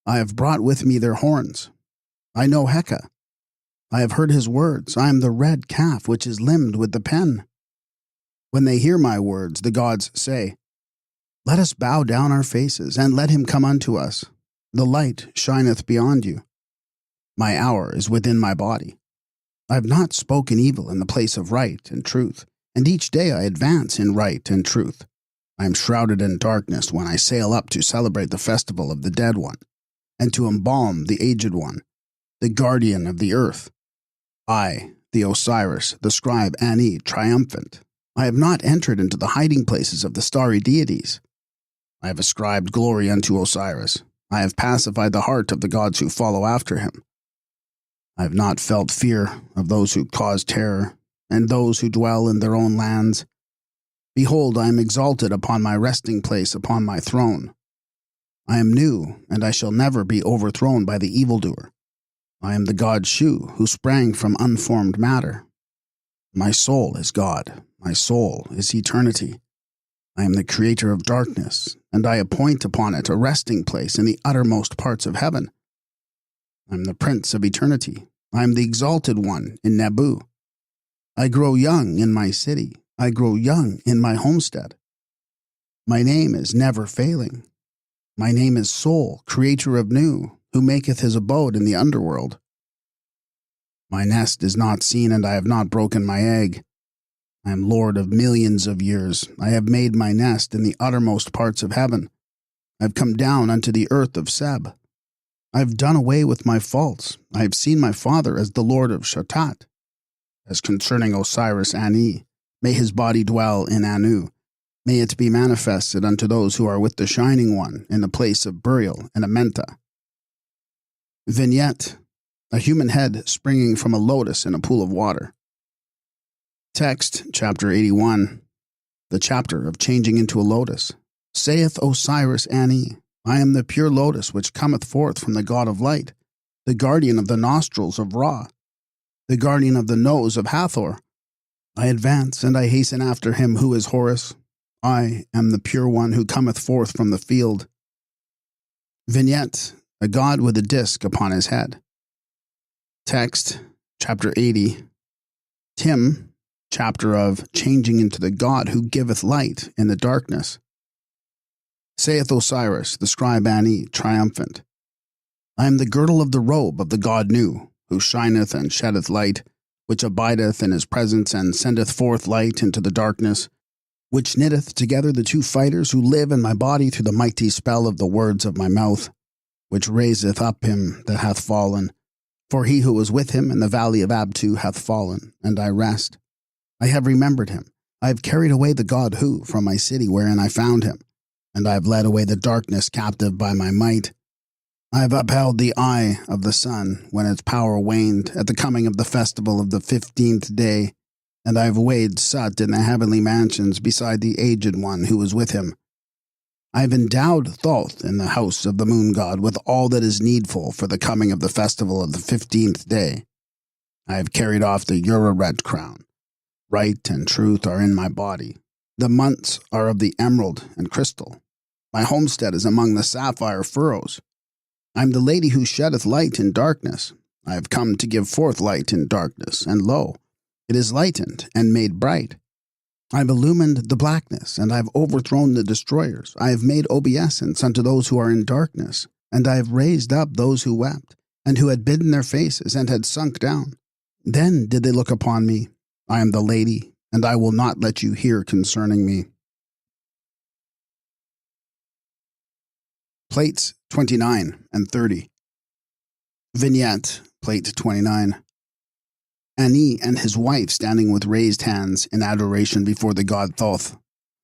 I have brought with me their horns. I know Heka. I have heard his words. I am the red calf which is limbed with the pen. When they hear my words, the gods say, Let us bow down our faces, and let him come unto us. The light shineth beyond you. My hour is within my body. I have not spoken evil in the place of right and truth, and each day I advance in right and truth. I am shrouded in darkness when I sail up to celebrate the festival of the dead one, and to embalm the aged one, the guardian of the earth. I, the Osiris, the scribe Ani, triumphant. I have not entered into the hiding places of the starry deities. I have ascribed glory unto Osiris. I have pacified the heart of the gods who follow after him. I have not felt fear of those who cause terror, and those who dwell in their own lands. Behold, I am exalted upon my resting place upon my throne. I am new, and I shall never be overthrown by the evildoer. I am the god Shu, who sprang from unformed matter. My soul is God, my soul is eternity. I am the creator of darkness, and I appoint upon it a resting place in the uttermost parts of heaven. I am the prince of eternity. I am the exalted one in Nabu. I grow young in my city. I grow young in my homestead. My name is never failing. My name is Soul, creator of new, who maketh his abode in the underworld. My nest is not seen, and I have not broken my egg. I am Lord of millions of years. I have made my nest in the uttermost parts of heaven. I have come down unto the earth of Seb. I have done away with my faults. I have seen my father as the Lord of Shatat. As concerning Osiris Ani, may his body dwell in Anu. May it be manifested unto those who are with the Shining One in the place of burial and Amenta. Vignette, a human head springing from a lotus in a pool of water. Text, chapter 81. The chapter of changing into a lotus. Saith Osiris Ani, I am the pure lotus which cometh forth from the god of light, the guardian of the nostrils of Ra, the guardian of the nose of Hathor. I advance, and I hasten after him who is Horus. I am the pure one who cometh forth from the field. Vignette, a god with a disk upon his head. Text, chapter 80. Tim, chapter of changing into the god who giveth light in the darkness. Saith Osiris, the scribe Ani, triumphant, I am the girdle of the robe of the god Nu, who shineth and sheddeth light, which abideth in his presence and sendeth forth light into the darkness, which knitteth together the two fighters who live in my body through the mighty spell of the words of my mouth, which raiseth up him that hath fallen. For he who was with him in the valley of Abtu hath fallen, and I rest. I have remembered him. I have carried away the god Hu from my city wherein I found him, and I have led away the darkness captive by my might. I have upheld the eye of the sun when its power waned at the coming of the festival of the 15th day, and I have weighed Sut in the heavenly mansions beside the aged one who was with him. I have endowed Thoth in the house of the moon god with all that is needful for the coming of the festival of the 15th day. I have carried off the Uraret crown. Right and truth are in my body. The months are of the emerald and crystal. My homestead is among the sapphire furrows. I am the lady who sheddeth light in darkness. I have come to give forth light in darkness, and lo, it is lightened and made bright. I have illumined the blackness, and I have overthrown the destroyers. I have made obeisance unto those who are in darkness, and I have raised up those who wept, and who had bidden their faces, and had sunk down. Then did they look upon me. I am the lady, and I will not let you hear concerning me. Plates 29 and 30. Vignette, plate 29. Ani and his wife standing with raised hands in adoration before the god Thoth,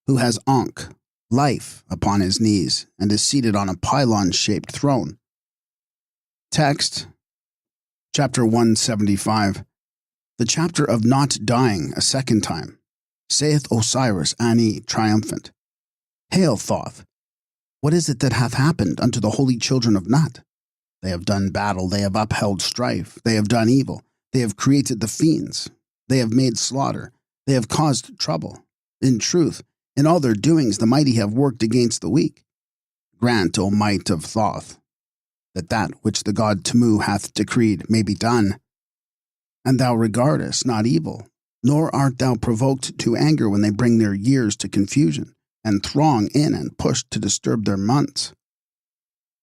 who has Ankh, life, upon his knees, and is seated on a pylon-shaped throne. Text, chapter 175. The chapter of not dying a second time. Saith Osiris Ani triumphant, Hail, Thoth! What is it that hath happened unto the holy children of Nut? They have done battle, they have upheld strife, they have done evil, they have created the fiends, they have made slaughter, they have caused trouble. In truth, in all their doings the mighty have worked against the weak. Grant, O might of Thoth, that which the god Tamu hath decreed may be done. And thou regardest not evil, nor art thou provoked to anger when they bring their years to confusion, and throng in and push to disturb their months.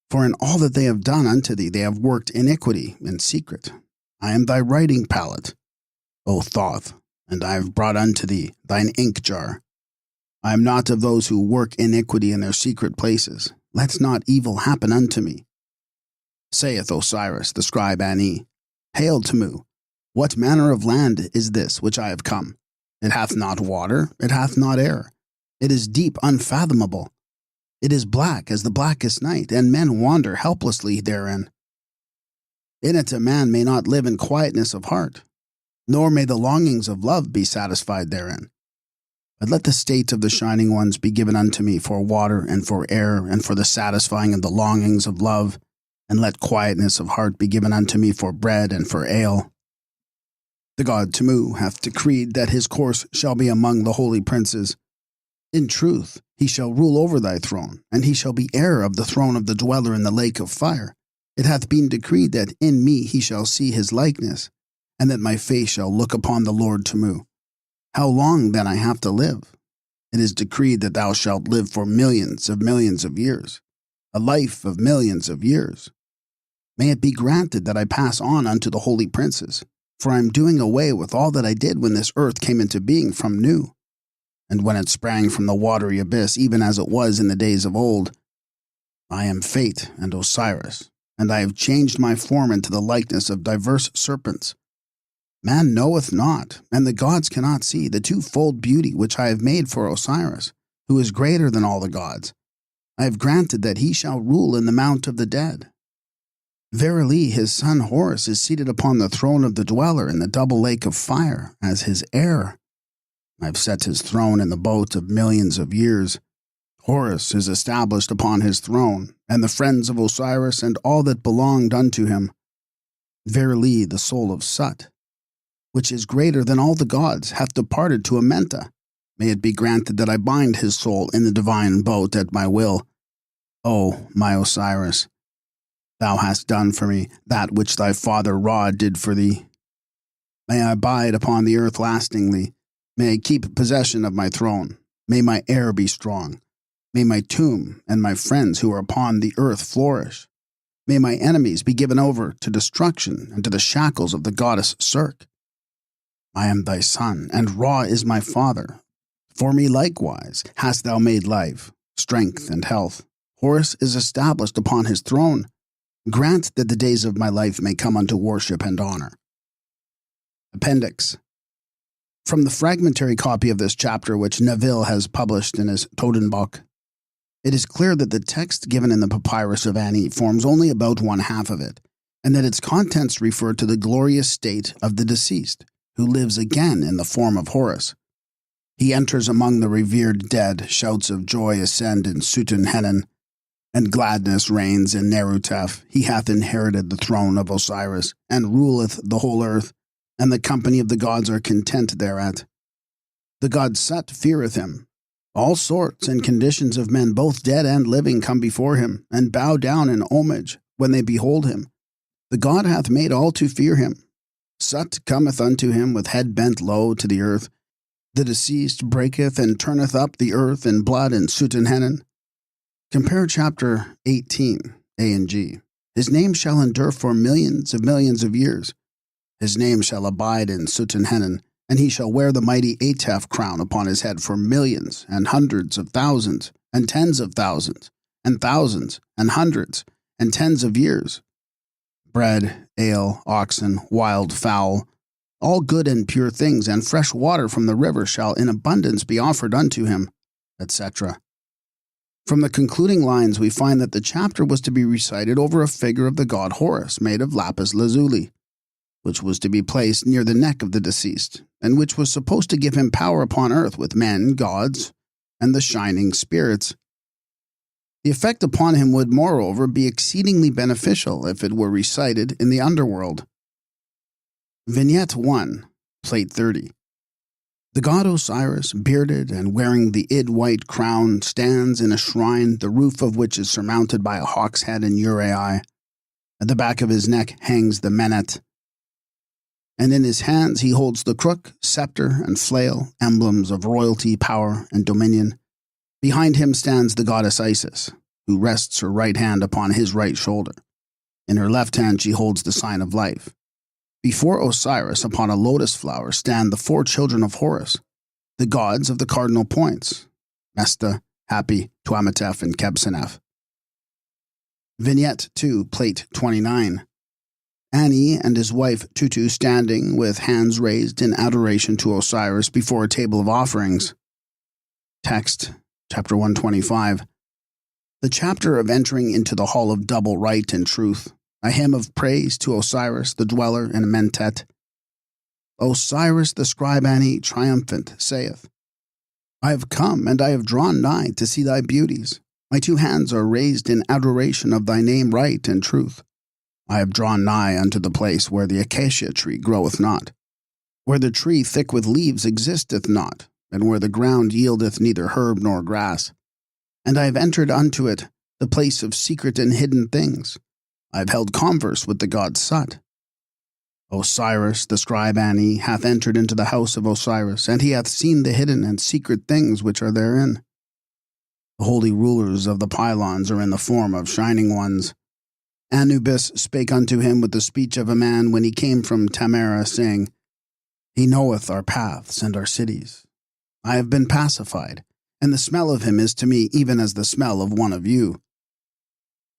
For in all that they have done unto thee they have worked iniquity in secret. I am thy writing pallet, O Thoth, and I have brought unto thee thine ink jar. I am not of those who work iniquity in their secret places. Let not evil happen unto me. Saith Osiris, the scribe Ani, Hail Tamu! What manner of land is this which I have come? It hath not water, it hath not air. It is deep, unfathomable. It is black as the blackest night, and men wander helplessly therein. In it a man may not live in quietness of heart, nor may the longings of love be satisfied therein. But let the state of the shining ones be given unto me for water and for air and for the satisfying of the longings of love, and let quietness of heart be given unto me for bread and for ale. The god Tamu hath decreed that his course shall be among the holy princes. In truth, he shall rule over thy throne, and he shall be heir of the throne of the dweller in the lake of fire. It hath been decreed that in me he shall see his likeness, and that my face shall look upon the Lord Tamu. How long then I have to live? It is decreed that thou shalt live for millions of years, a life of millions of years. May it be granted that I pass on unto the holy princes, for I am doing away with all that I did when this earth came into being from new, and when it sprang from the watery abyss, even as it was in the days of old. I am Fate and Osiris, and I have changed my form into the likeness of diverse serpents. Man knoweth not, and the gods cannot see, the twofold beauty which I have made for Osiris, who is greater than all the gods. I have granted that he shall rule in the mount of the dead. Verily, his son Horus is seated upon the throne of the dweller in the double lake of fire as his heir. I have set his throne in the boat of millions of years. Horus is established upon his throne, and the friends of Osiris and all that belonged unto him. Verily, the soul of Sut, which is greater than all the gods, hath departed to Amenta. May it be granted that I bind his soul in the divine boat at my will. O my Osiris, thou hast done for me that which thy father Ra did for thee. May I abide upon the earth lastingly. May I keep possession of my throne. May my heir be strong. May my tomb and my friends who are upon the earth flourish. May my enemies be given over to destruction and to the shackles of the goddess Circe. I am thy son, and Ra is my father. For me likewise hast thou made life, strength, and health. Horus is established upon his throne. Grant that the days of my life may come unto worship and honor. Appendix. From the fragmentary copy of this chapter which Neville has published in his Totenbuch, it is clear that the text given in the Papyrus of Ani forms only about one half of it, and that its contents refer to the glorious state of the deceased, who lives again in the form of Horus. He enters among the revered dead. Shouts of joy ascend in Sutin-Henan, and gladness reigns in Nerutef. He hath inherited the throne of Osiris, and ruleth the whole earth, and the company of the gods are content thereat. The god Sut feareth him. All sorts and conditions of men, both dead and living, come before him, and bow down in homage when they behold him. The god hath made all to fear him. Sut cometh unto him with head bent low to the earth. The deceased breaketh and turneth up the earth in blood in Sutin-Henan. Compare chapter 18, A and G. His name shall endure for millions of years. His name shall abide in Sutin-Henan, and he shall wear the mighty Atef crown upon his head for millions and hundreds of thousands and tens of thousands and hundreds and tens of years. Bread, ale, oxen, wild fowl, all good and pure things, and fresh water from the river shall in abundance be offered unto him, etc. From the concluding lines, we find that the chapter was to be recited over a figure of the god Horus made of lapis lazuli, which was to be placed near the neck of the deceased, and which was supposed to give him power upon earth with men, gods, and the shining spirits. The effect upon him would, moreover, be exceedingly beneficial if it were recited in the underworld. Vignette 1, Plate 30. The god Osiris, bearded and wearing the id-white crown, stands in a shrine, the roof of which is surmounted by a hawk's head and uraei. At the back of his neck hangs the menet, and in his hands he holds the crook, scepter, and flail, emblems of royalty, power, and dominion. Behind him stands the goddess Isis, who rests her right hand upon his right shoulder. In her left hand she holds the sign of life. Before Osiris, upon a lotus flower, stand the 4 children of Horus, the gods of the cardinal points, Mesta, Hapi, Tuametef, and Kebsenef. Vignette 2, Plate 29. Ani and his wife Tutu standing with hands raised in adoration to Osiris before a table of offerings. Text, chapter 125. The chapter of entering into the hall of double right and truth, a hymn of praise to Osiris, the dweller in Mentet. Osiris the scribe Ani, triumphant, saith, I have come, and I have drawn nigh to see thy beauties. My 2 hands are raised in adoration of thy name right and truth. I have drawn nigh unto the place where the acacia tree groweth not, where the tree thick with leaves existeth not, and where the ground yieldeth neither herb nor grass. And I have entered unto it, the place of secret and hidden things. I have held converse with the god Sut. Osiris, the scribe Ani, hath entered into the house of Osiris, and he hath seen the hidden and secret things which are therein. The holy rulers of the pylons are in the form of shining ones. Anubis spake unto him with the speech of a man when he came from Tamara, saying, He knoweth our paths and our cities. I have been pacified, and the smell of him is to me even as the smell of one of you.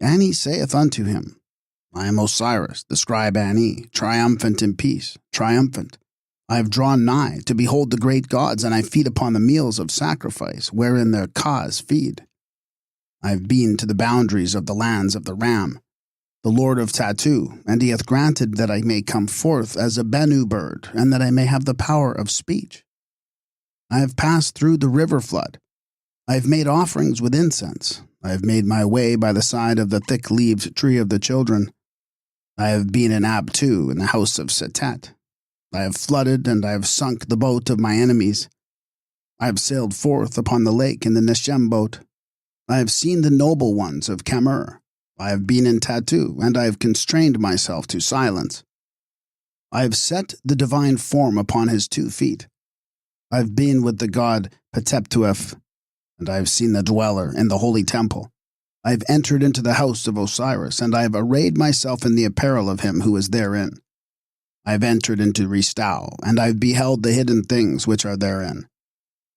Ani saith unto him, I am Osiris, the scribe Ani, triumphant in peace, triumphant. I have drawn nigh to behold the great gods, and I feed upon the meals of sacrifice, wherein their Kas feed. I have been to the boundaries of the lands of the Ram, the Lord of Tattoo, and he hath granted that I may come forth as a Bennu bird, and that I may have the power of speech. I have passed through the river flood. I have made offerings with incense. I have made my way by the side of the thick-leaved tree of the children. I have been in Abtu, in the house of Setet. I have flooded, and I have sunk the boat of my enemies. I have sailed forth upon the lake in the Neshem boat. I have seen the noble ones of Camur. I have been in Tattoo, and I have constrained myself to silence. I have set the divine form upon his 2 feet. I have been with the god Peteptuef, and I have seen the dweller in the holy temple. I have entered into the house of Osiris, and I have arrayed myself in the apparel of him who is therein. I have entered into Restau, and I have beheld the hidden things which are therein.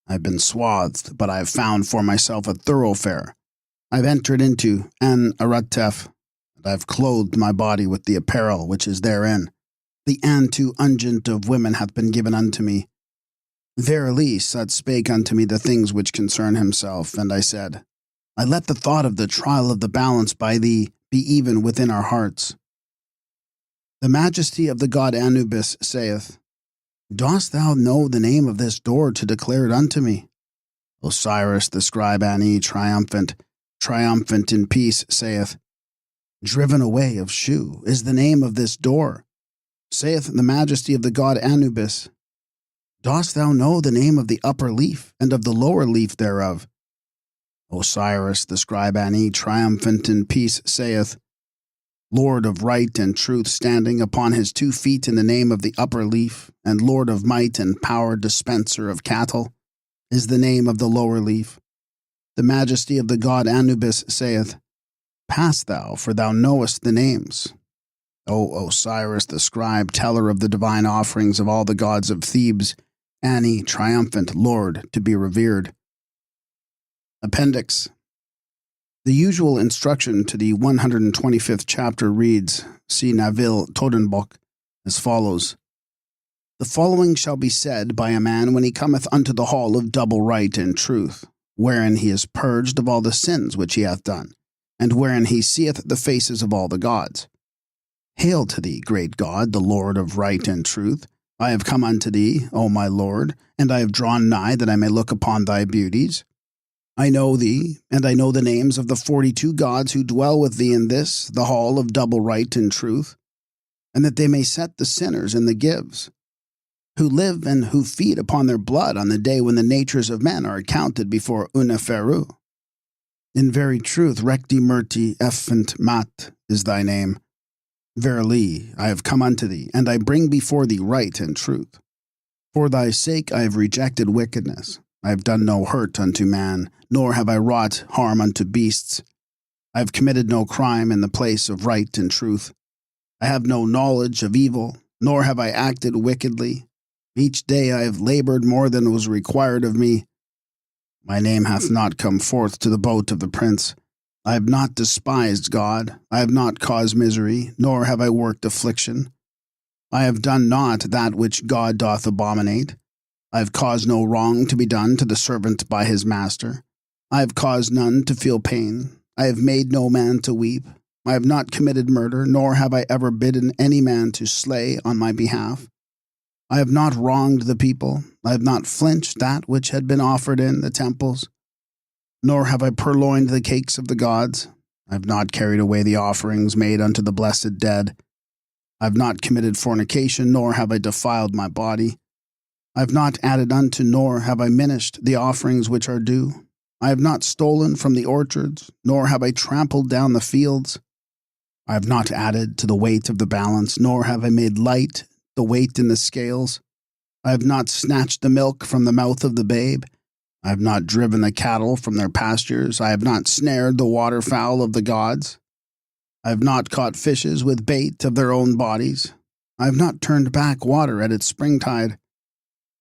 I have been swathed, but I have found for myself a thoroughfare. I have entered into An-Aratef, and I have clothed my body with the apparel which is therein. The Antu unguent of women hath been given unto me. Verily, Sut spake unto me the things which concern himself, and I said, I let the thought of the trial of the balance by thee be even within our hearts. The majesty of the god Anubis saith, Dost thou know the name of this door to declare it unto me? Osiris the scribe Ani, triumphant in peace, saith, Driven away of Shu is the name of this door, saith the majesty of the god Anubis. Dost thou know the name of the upper leaf and of the lower leaf thereof? Osiris the scribe Ani, triumphant in peace, saith, Lord of right and truth, standing upon his 2 feet in the name of the upper leaf, and Lord of might and power, dispenser of cattle, is the name of the lower leaf. The majesty of the god Anubis saith, Pass thou, for thou knowest the names. O Osiris the scribe, teller of the divine offerings of all the gods of Thebes, Ani, triumphant Lord, to be revered. Appendix. The usual instruction to the 125th chapter reads, see Naville Totenbock, as follows. The following shall be said by a man when he cometh unto the hall of double right and truth, wherein he is purged of all the sins which he hath done, and wherein he seeth the faces of all the gods. Hail to thee, great God, the Lord of right and truth. I have come unto thee, O my Lord, and I have drawn nigh that I may look upon thy beauties. I know thee, and I know the names of the 42 gods who dwell with thee in this, the hall of double right and truth, and that they may set the sinners in the gives, who live and who feed upon their blood on the day when the natures of men are accounted before Uneferu. In very truth, Recti Murti Effent Mat is thy name. Verily, I have come unto thee, and I bring before thee right and truth. For thy sake I have rejected wickedness. I have done no hurt unto man, nor have I wrought harm unto beasts. I have committed no crime in the place of right and truth. I have no knowledge of evil, nor have I acted wickedly. Each day I have labored more than was required of me. My name hath not come forth to the boat of the prince. I have not despised God. I have not caused misery, nor have I worked affliction. I have done not that which God doth abominate. I have caused no wrong to be done to the servant by his master. I have caused none to feel pain. I have made no man to weep. I have not committed murder, nor have I ever bidden any man to slay on my behalf. I have not wronged the people. I have not flinched that which had been offered in the temples. Nor have I purloined the cakes of the gods. I have not carried away the offerings made unto the blessed dead. I have not committed fornication, nor have I defiled my body. I have not added unto, nor have I minished the offerings which are due. I have not stolen from the orchards, nor have I trampled down the fields. I have not added to the weight of the balance, nor have I made light the weight in the scales. I have not snatched the milk from the mouth of the babe. I have not driven the cattle from their pastures. I have not snared the waterfowl of the gods. I have not caught fishes with bait of their own bodies. I have not turned back water at its springtide.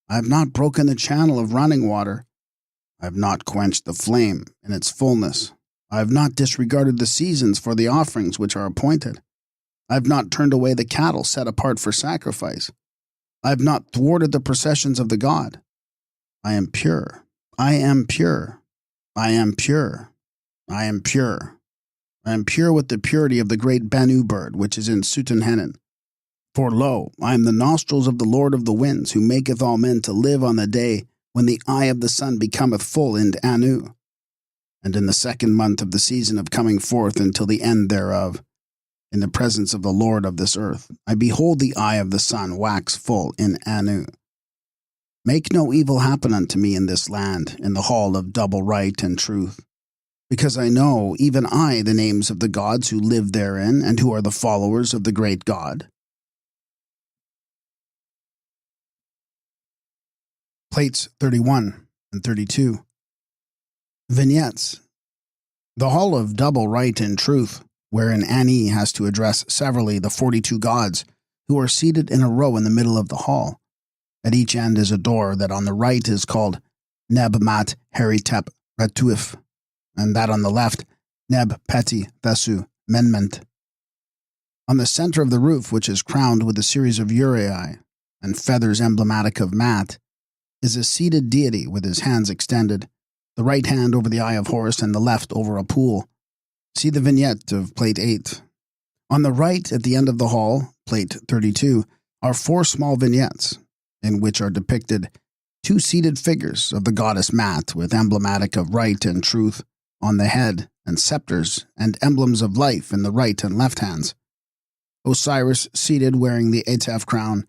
I have not broken the channel of running water. I have not quenched the flame in its fullness. I have not disregarded the seasons for the offerings which are appointed. I have not turned away the cattle set apart for sacrifice. I have not thwarted the processions of the God. I am pure. I am pure. I am pure. I am pure. I am pure with the purity of the great Banu bird which is in Sutenhenan. For lo, I am the nostrils of the Lord of the winds, who maketh all men to live on the day when the eye of the sun becometh full in Anu, and in the 2nd month of the season of coming forth until the end thereof, in the presence of the Lord of this earth, I behold the eye of the sun wax full in Anu. Make no evil happen unto me in this land, in the hall of double right and truth, because I know, even I, the names of the gods who live therein, and who are the followers of the great God. Plates 31 and 32. Vignettes. The hall of double right and truth, wherein Ani has to address severally the 42 gods who are seated in a row in the middle of the hall. At each end is a door that on the right is called Neb Mat Heritep Retuif, and that on the left, Neb Peti Thesu Menment. On the center of the roof, which is crowned with a series of uraei and feathers emblematic of Mat, is a seated deity with his hands extended, the right hand over the eye of Horus and the left over a pool. See the vignette of Plate 8. On the right, at the end of the hall, Plate 32, are 4 small vignettes. in which are depicted two seated figures of the goddess Mat with emblematic of right and truth on the head and scepters and emblems of life in the right and left hands. Osiris seated wearing the Atef crown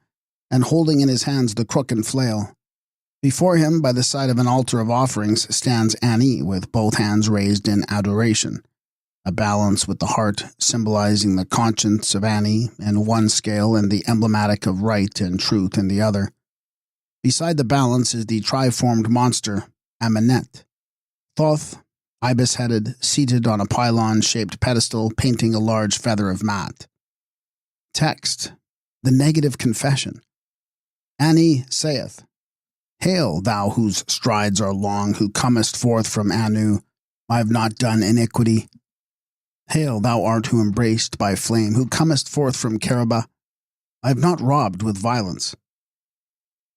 and holding in his hands the crook and flail. Before him, by the side of an altar of offerings, stands Ani with both hands raised in adoration, a balance with the heart symbolizing the conscience of Ani in one scale and the emblematic of right and truth in the other. Beside the balance is the triformed monster, Amenet, Thoth, ibis-headed, seated on a pylon-shaped pedestal painting a large feather of Mat. Text: The Negative Confession. Ani saith, Hail, thou whose strides are long, who comest forth from Anu, I have not done iniquity. Hail, thou art who embraced by flame, who comest forth from Kerubah, I have not robbed with violence.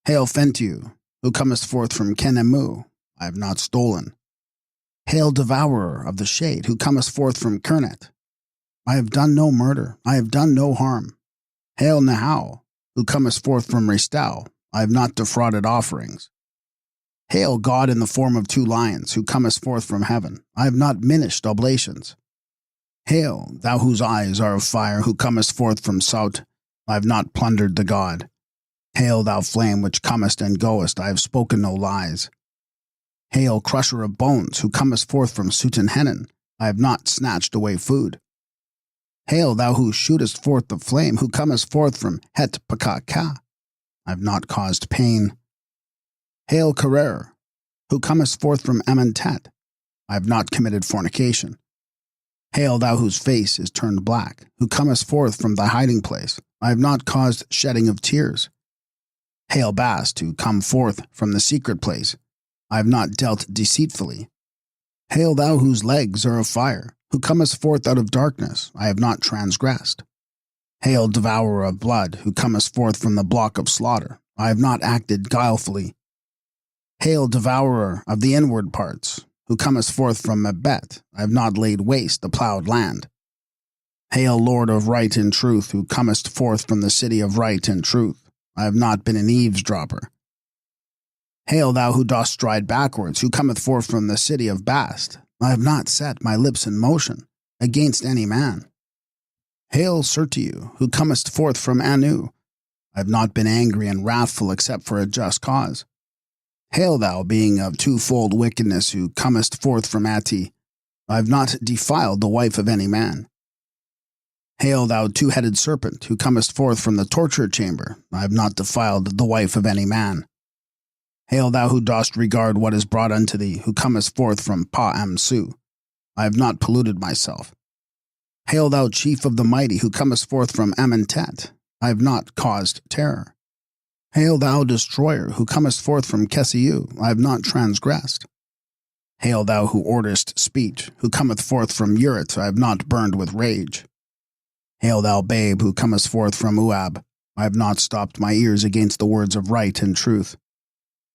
Hail, Fentiu, who comest forth from Kenemu, I have not stolen. Hail, devourer of the shade, who comest forth from Kernet, I have done no murder, I have done no harm. Hail, Nahau, who comest forth from Restau, I have not defrauded offerings. Hail, God in the form of two lions, who comest forth from heaven, I have not minished oblations. Hail, thou whose eyes are of fire, who comest forth from Saut, I have not plundered the god. Hail, thou flame which comest and goest, I have spoken no lies. Hail, crusher of bones, who comest forth from Sutan-Henan, I have not snatched away food. Hail, thou who shootest forth the flame, who comest forth from Het-Pakah-Ka, I have not caused pain. Hail, Kerer, who comest forth from Amentet, I have not committed fornication. Hail, thou whose face is turned black, who comest forth from thy hiding place, I have not caused shedding of tears. Hail, Bast, who come forth from the secret place, I have not dealt deceitfully. Hail, thou whose legs are of fire, who comest forth out of darkness, I have not transgressed. Hail, devourer of blood, who comest forth from the block of slaughter, I have not acted guilefully. Hail, devourer of the inward parts, who comest forth from Mebet, I have not laid waste the plowed land. Hail, Lord of right and truth, who comest forth from the city of right and truth, I have not been an eavesdropper. Hail, thou who dost stride backwards, who cometh forth from the city of Bast, I have not set my lips in motion against any man. Hail, Sirtiu, who comest forth from Anu, I have not been angry and wrathful except for a just cause. Hail, thou being of twofold wickedness, who comest forth from Ati, I have not defiled the wife of any man. Hail, thou two-headed serpent, who comest forth from the torture chamber, I have not defiled the wife of any man. Hail, thou who dost regard what is brought unto thee, who comest forth from Pa-am-su, I have not polluted myself. Hail, thou chief of the mighty, who comest forth from Amentet, I have not caused terror. Hail, thou destroyer, who comest forth from Kesiu, I have not transgressed. Hail, thou who orderest speech, who cometh forth from Urit, I have not burned with rage. Hail, thou babe, who comest forth from Uab, I have not stopped my ears against the words of right and truth.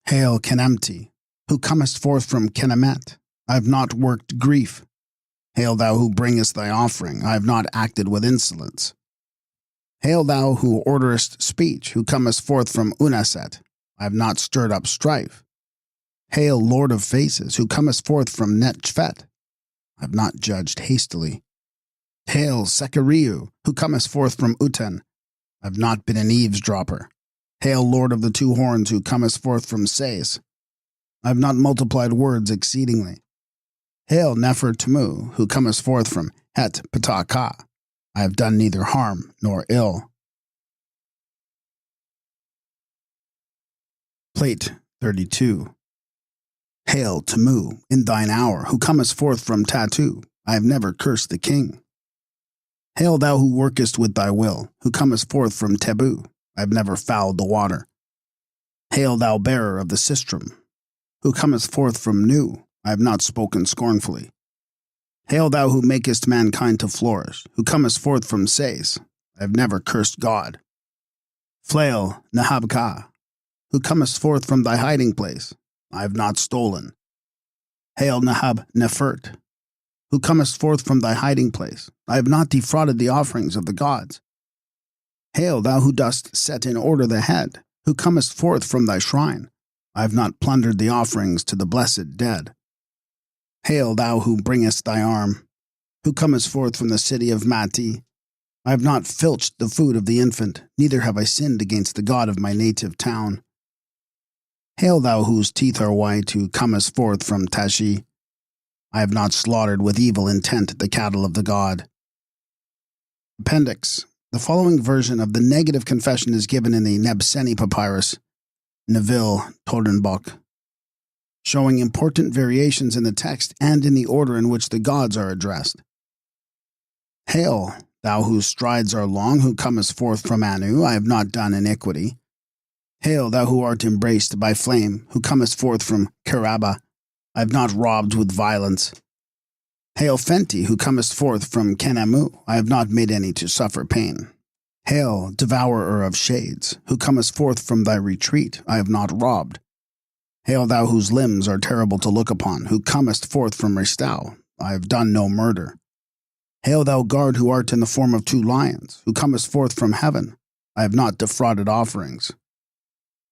Hail, Kenemti, who comest forth from Kenemet, I have not worked grief. Hail, thou who bringest thy offering, I have not acted with insolence. Hail, thou who orderest speech, who comest forth from Unaset, I have not stirred up strife. Hail, Lord of faces, who comest forth from Netchfet, I have not judged hastily. Hail, Sekariu, who comest forth from Uten, I have not been an eavesdropper. Hail, Lord of the two horns, who comest forth from Sais, I have not multiplied words exceedingly. Hail, Nefer-Tamu, who comest forth from Het-Patah-Ka, I have done neither harm nor ill. Plate 32. Hail, Tamu, in thine hour, who comest forth from Tatu, I have never cursed the king. Hail, thou who workest with thy will, who comest forth from Tebu, I have never fouled the water. Hail, thou bearer of the sistrum, who comest forth from Nu, I have not spoken scornfully. Hail, thou who makest mankind to flourish, who comest forth from Sais, I have never cursed God. Flail, Nahabka, who comest forth from thy hiding place, I have not stolen. Hail, Nahab-Nefert, who comest forth from thy hiding place, I have not defrauded the offerings of the gods. Hail, thou who dost set in order the head, who comest forth from thy shrine. I have not plundered the offerings to the blessed dead. Hail, thou who bringest thy arm, who comest forth from the city of Mati. I have not filched the food of the infant, neither have I sinned against the God of my native town. Hail, thou whose teeth are white, who comest forth from Tashi. I have not slaughtered with evil intent the cattle of the God. Appendix. The following version of the negative confession is given in the Nebseni Papyrus, Neville Todenbach, showing important variations in the text and in the order in which the gods are addressed. Hail, thou whose strides are long, who comest forth from Anu, I have not done iniquity. Hail, thou who art embraced by flame, who comest forth from Keraba, I have not robbed with violence. Hail, Fenty, who comest forth from Kenamu, I have not made any to suffer pain. Hail, devourer of shades, who comest forth from thy retreat, I have not robbed. Hail, thou whose limbs are terrible to look upon, who comest forth from Restau, I have done no murder. Hail, thou guard who art in the form of two lions, who comest forth from heaven, I have not defrauded offerings.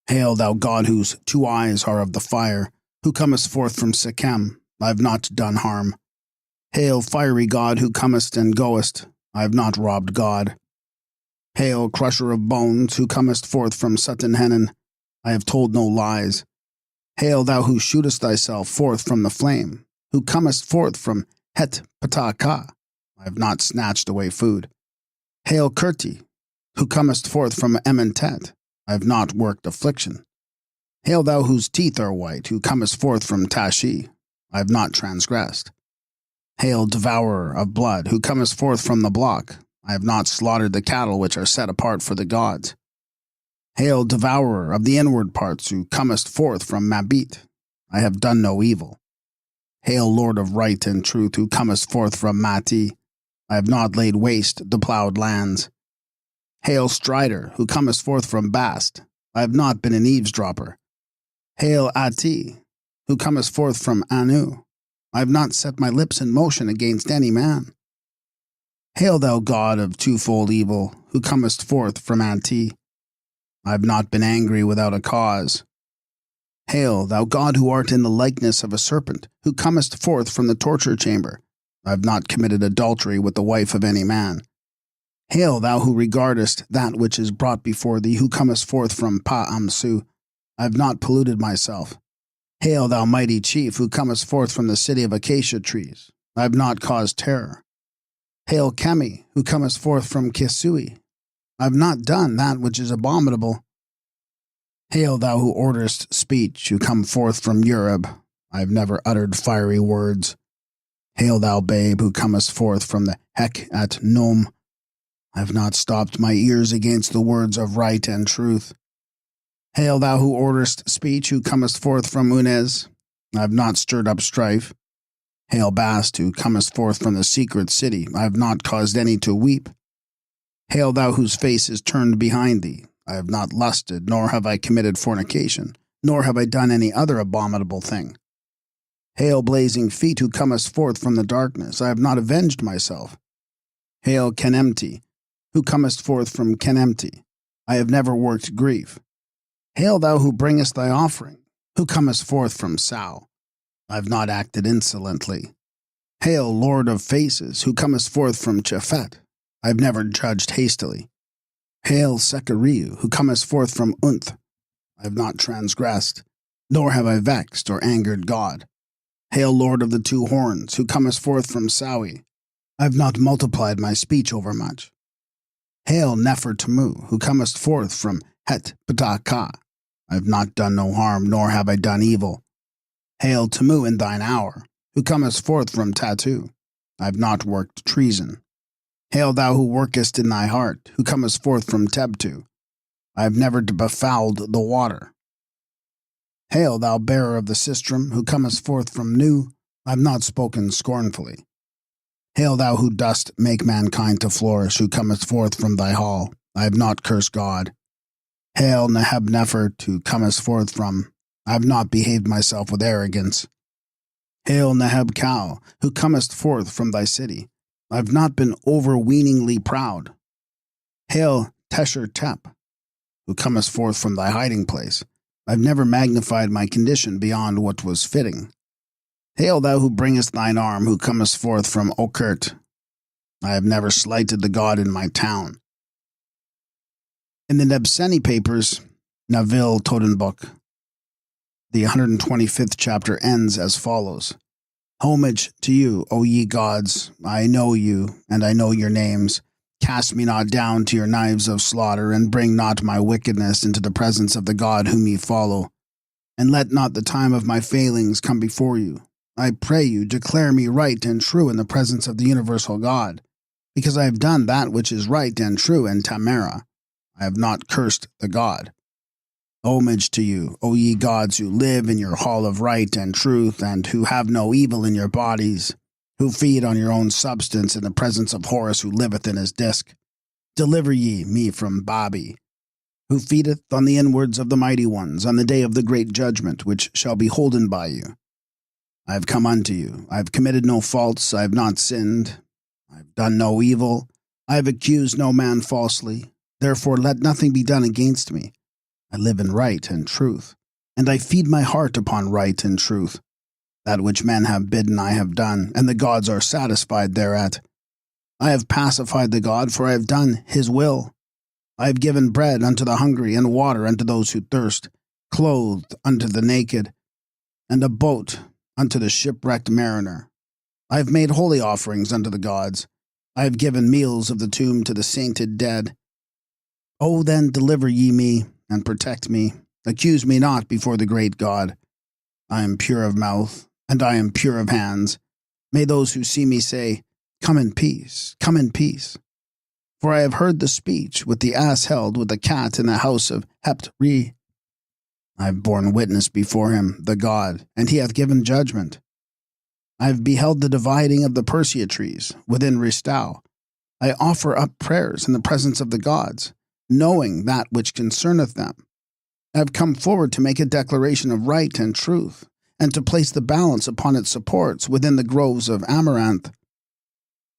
Hail, thou God whose two eyes are of the fire, who comest forth from Shechem, I have not done harm. Hail, fiery God who comest and goest, I have not robbed God. Hail, crusher of bones, who comest forth from Sutton-Henan, I have told no lies. Hail, thou who shootest thyself forth from the flame, who comest forth from Het-Pataka, I have not snatched away food. Hail, Kirti, who comest forth from Ementet, I have not worked affliction. Hail, thou whose teeth are white, who comest forth from Tashi, I have not transgressed. Hail, devourer of blood, who comest forth from the block, I have not slaughtered the cattle which are set apart for the gods. Hail, devourer of the inward parts, who comest forth from Mabit, I have done no evil. Hail, Lord of right and truth, who comest forth from Mati, I have not laid waste the plowed lands. Hail, Strider, who comest forth from Bast, I have not been an eavesdropper. Hail, Ati, who comest forth from Anu, I have not set my lips in motion against any man. Hail, thou God of twofold evil, who comest forth from Anti, I have not been angry without a cause. Hail, thou God who art in the likeness of a serpent, who comest forth from the torture chamber, I have not committed adultery with the wife of any man. Hail, thou who regardest that which is brought before thee, who comest forth from Pa-Amsu, I have not polluted myself. Hail, thou mighty chief, who comest forth from the city of acacia trees, I have not caused terror. Hail, Kemi, who comest forth from Kisui, I have not done that which is abominable. Hail, thou who orderest speech, who come forth from Ureb, I have never uttered fiery words. Hail, thou babe, who comest forth from the Hek at Nom, I have not stopped my ears against the words of right and truth. Hail, thou who orderest speech, who comest forth from Unez, I have not stirred up strife. Hail, Bast, who comest forth from the secret city, I have not caused any to weep. Hail, thou whose face is turned behind thee, I have not lusted, nor have I committed fornication, nor have I done any other abominable thing. Hail, blazing feet, who comest forth from the darkness, I have not avenged myself. Hail, Kenemti, who comest forth from Kenemti, I have never worked grief. Hail, thou who bringest thy offering, who comest forth from Sao, I have not acted insolently. Hail, Lord of faces, who comest forth from Chephet, I have never judged hastily. Hail, Sekariu, who comest forth from Unth, I have not transgressed, nor have I vexed or angered God. Hail, Lord of the two horns, who comest forth from Sawi, I have not multiplied my speech overmuch. Hail, Nefer Tamu, who comest forth from Het-Pataka, I have not done no harm, nor have I done evil. Hail, Tamu, in thine hour, who comest forth from Tatu, I have not worked treason. Hail, thou who workest in thy heart, who comest forth from Tebtu, I have never befouled the water. Hail, thou bearer of the sistrum, who comest forth from Nu, I have not spoken scornfully. Hail, thou who dost make mankind to flourish, who comest forth from thy hall, I have not cursed God. Hail, Neheb-Nephert, who comest forth from, I have not behaved myself with arrogance. Hail, Neheb-Kau, who comest forth from thy city, I have not been overweeningly proud. Hail, Tesher-Tep, who comest forth from thy hiding place. I have never magnified my condition beyond what was fitting. Hail, thou who bringest thine arm, who comest forth from Okert. I have never slighted the God in my town. In the Nebseni papers, Navil Totenbook, the 125th chapter ends as follows. Homage to you, O ye gods, I know you, and I know your names. Cast me not down to your knives of slaughter, and bring not my wickedness into the presence of the God whom ye follow. And let not the time of my failings come before you. I pray you, declare me right and true in the presence of the universal God, because I have done that which is right and true in Tamara. I have not cursed the God. Homage to you, O ye gods who live in your hall of right and truth, and who have no evil in your bodies, who feed on your own substance in the presence of Horus who liveth in his disk. Deliver ye me from Babi, who feedeth on the inwards of the mighty ones, on the day of the great judgment, which shall be holden by you. I have come unto you. I have committed no faults. I have not sinned. I have done no evil. I have accused no man falsely. Therefore let nothing be done against me. I live in right and truth, and I feed my heart upon right and truth. That which men have bidden I have done, and the gods are satisfied thereat. I have pacified the God, for I have done his will. I have given bread unto the hungry, and water unto those who thirst, clothed unto the naked, and a boat unto the shipwrecked mariner. I have made holy offerings unto the gods. I have given meals of the tomb to the sainted dead. O then deliver ye me, and protect me. Accuse me not before the great God. I am pure of mouth, and I am pure of hands. May those who see me say, Come in peace, come in peace. For I have heard the speech with the ass held with the cat in the house of Hept-Re. I have borne witness before him, the God, and he hath given judgment. I have beheld the dividing of the Persea trees within Ristau. I offer up prayers in the presence of the gods, knowing that which concerneth them. I have come forward to make a declaration of right and truth, and to place the balance upon its supports within the groves of Amaranth.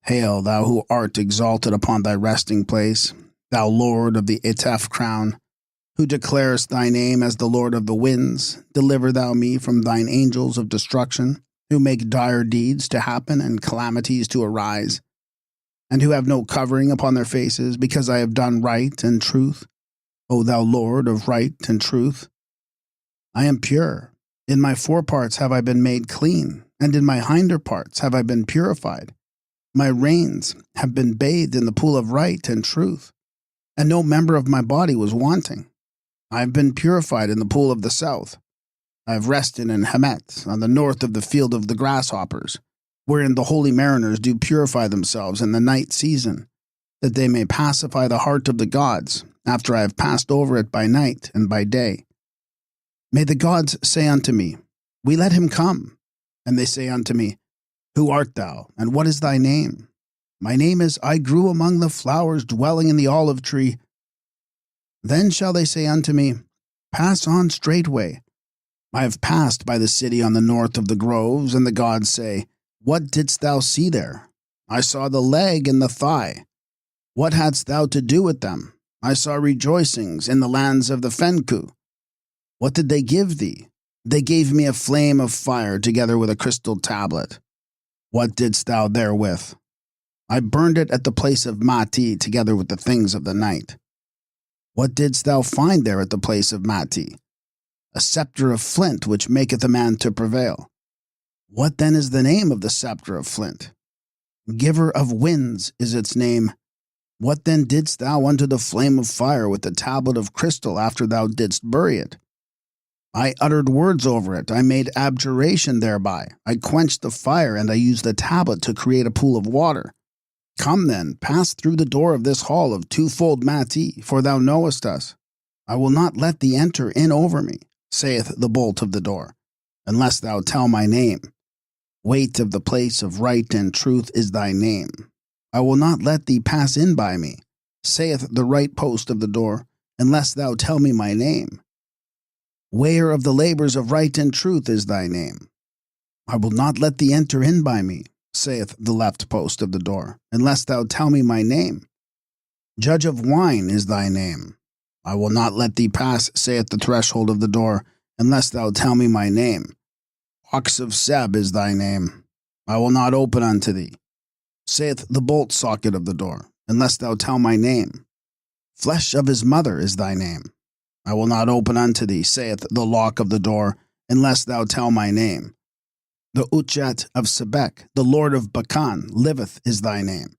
Hail, thou who art exalted upon thy resting place, thou Lord of the Eteph crown, who declarest thy name as the Lord of the winds. Deliver thou me from thine angels of destruction, who make dire deeds to happen and calamities to arise, and who have no covering upon their faces, because I have done right and truth. O thou Lord of right and truth. I am pure. In my foreparts have I been made clean, and in my hinder parts have I been purified. My reins have been bathed in the pool of right and truth, and no member of my body was wanting. I have been purified in the pool of the south. I have rested in Hemet, on the north of the field of the grasshoppers, wherein the holy mariners do purify themselves in the night season, that they may pacify the heart of the gods, after I have passed over it by night and by day. May the gods say unto me, We let him come. And they say unto me, Who art thou, and what is thy name? My name is, I grew among the flowers, dwelling in the olive tree. Then shall they say unto me, Pass on straightway. I have passed by the city on the north of the groves, and the gods say, What didst thou see there? I saw the leg and the thigh. What hadst thou to do with them? I saw rejoicings in the lands of the Fenku. What did they give thee? They gave me a flame of fire together with a crystal tablet. What didst thou therewith? I burned it at the place of Mati together with the things of the night. What didst thou find there at the place of Mati? A scepter of flint which maketh a man to prevail. What then is the name of the scepter of flint? Giver of winds is its name. What then didst thou unto the flame of fire with the tablet of crystal after thou didst bury it? I uttered words over it. I made abjuration thereby. I quenched the fire, and I used the tablet to create a pool of water. Come then, pass through the door of this hall of twofold Mati, for thou knowest us. I will not let thee enter in over me, saith the bolt of the door, unless thou tell my name. Weight of the place of right and truth is thy name. I will not let thee pass in by me, saith the right post of the door, unless thou tell me my name. Weigher of the labors of right and truth is thy name. I will not let thee enter in by me, saith the left post of the door, unless thou tell me my name. Judge of wine is thy name. I will not let thee pass, saith the threshold of the door, unless thou tell me my name. Ox of Seb is thy name. I will not open unto thee, saith the bolt socket of the door, unless thou tell my name. Flesh of his mother is thy name. I will not open unto thee, saith the lock of the door, unless thou tell my name. The Uchat of Sebek, the Lord of Bakan, liveth is thy name.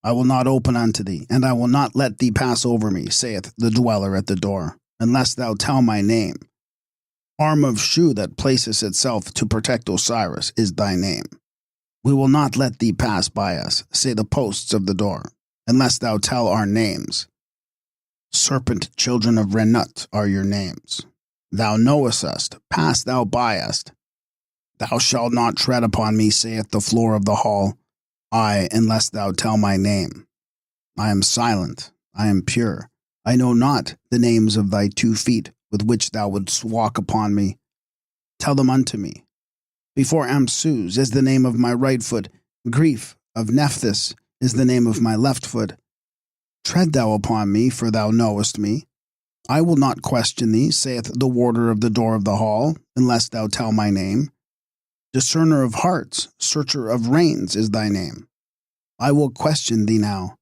I will not open unto thee, and I will not let thee pass over me, saith the dweller at the door, unless thou tell my name. Arm of Shu that places itself to protect Osiris is thy name. We will not let thee pass by us, say the posts of the door, unless thou tell our names. Serpent children of Renut are your names. Thou knowest us, pass thou by us. Thou shalt not tread upon me, saith the floor of the hall, I, unless thou tell my name. I am silent, I am pure. I know not the names of thy 2 feet, with which thou wouldst walk upon me. Tell them unto me. Before Amsuz is the name of my right foot. Grief of Nephthys is the name of my left foot. Tread thou upon me, for thou knowest me. I will not question thee, saith the warder of the door of the hall, unless thou tell my name. Discerner of hearts, searcher of reins is thy name. I will question thee now.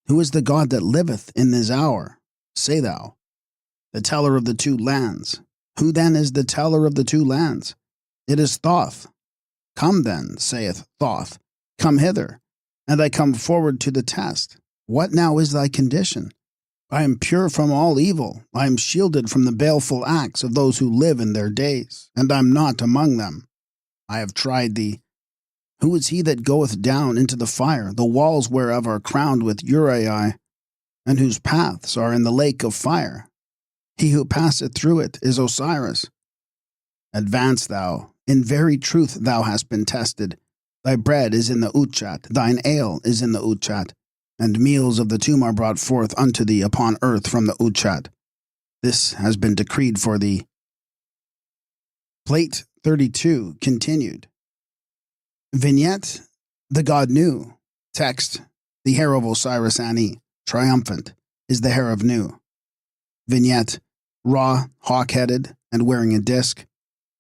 Who is the God that liveth in this hour? Say thou. The teller of the 2 lands. Who then is the teller of the 2 lands? It is Thoth. Come then, saith Thoth, come hither, and I come forward to the test. What now is thy condition? I am pure from all evil. I am shielded from the baleful acts of those who live in their days, and I am not among them. I have tried thee. Who is he that goeth down into the fire, the walls whereof are crowned with uraei, and whose paths are in the lake of fire? He who passeth through it is Osiris. Advance thou. In very truth thou hast been tested. Thy bread is in the Uchat, thine ale is in the Uchat, and meals of the tomb are brought forth unto thee upon earth from the Uchat. This has been decreed for thee. Plate 32, continued. Vignette, the god Nu. Text, the hair of Osiris Ani, triumphant, is the hair of Nu. Vignette, Ra, hawk-headed, and wearing a disc.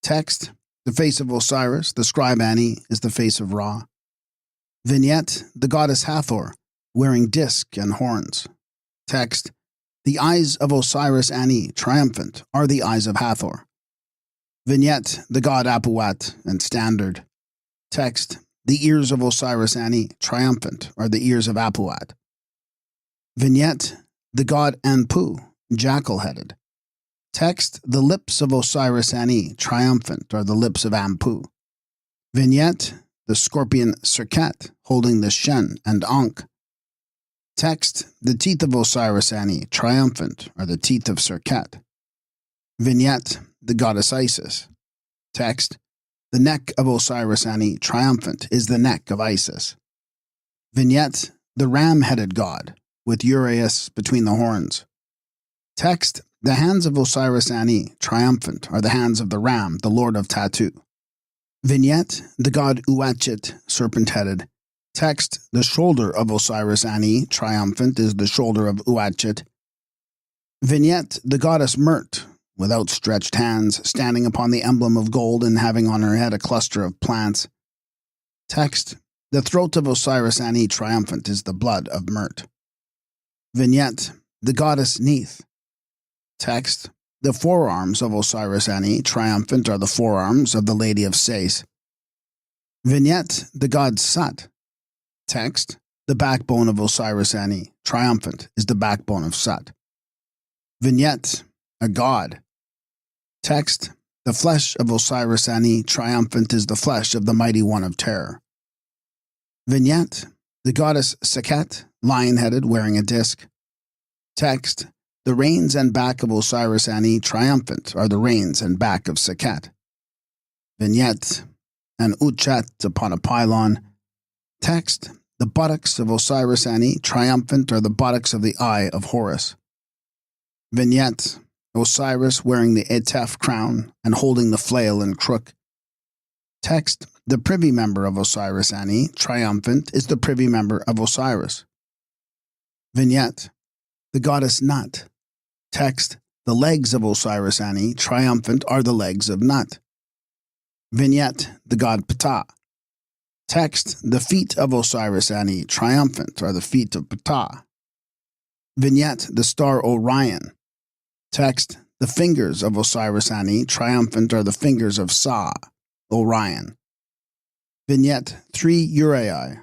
Text, the face of Osiris, the scribe Ani, is the face of Ra. Vignette, the goddess Hathor, wearing disc and horns. Text, the eyes of Osiris Ani, triumphant, are the eyes of Hathor. Vignette, the god Apuat and standard. Text, the ears of Osiris Ani, triumphant, are the ears of Apuat. Vignette, the god Anpu, jackal-headed. Text, the lips of Osiris Ani, triumphant, are the lips of Anpu. Vignette, the scorpion Serket, holding the Shen and Ankh. Text, the teeth of Osiris Ani, triumphant, are the teeth of Serket. Vignette, the goddess Isis. Text, the neck of Osiris Ani, triumphant, is the neck of Isis. Vignette, the ram-headed god, with Uraeus between the horns. Text, the hands of Osiris Ani, triumphant, are the hands of the ram, the lord of Tatu. Vignette, the god Uachit, serpent-headed. Text, the shoulder of Osiris Ani, triumphant, is the shoulder of Uachit. Vignette, the goddess Mert, with outstretched hands, standing upon the emblem of gold and having on her head a cluster of plants. Text, the throat of Osiris Ani, triumphant, is the blood of Mert. Vignette, the goddess Neith. Text, the forearms of Osiris Ani, triumphant, are the forearms of the Lady of Sais. Vignette, the god Sat. Text, the backbone of Osiris Ani, triumphant, is the backbone of Sat. Vignette, a god. Text, the flesh of Osiris Ani, triumphant, is the flesh of the mighty one of terror. Vignette, the goddess Sekhet, lion-headed, wearing a disc. Text, the reins and back of Osiris Ani, triumphant, are the reins and back of Sekhet. Vignette, an Uchat upon a pylon. Text, the buttocks of Osiris Ani, triumphant, are the buttocks of the eye of Horus. Vignette, Osiris wearing the Etef crown and holding the flail and crook. Text, the privy member of Osiris Ani, triumphant, is the privy member of Osiris. Vignette, the goddess Nut. Text: the legs of Osiris-Ani, triumphant, are the legs of Nut. Vignette: the god Ptah. Text: the feet of Osiris-Ani, triumphant, are the feet of Ptah. Vignette: the star Orion. Text: the fingers of Osiris-Ani, triumphant, are the fingers of Sa, Orion. Vignette: 3 Uraei.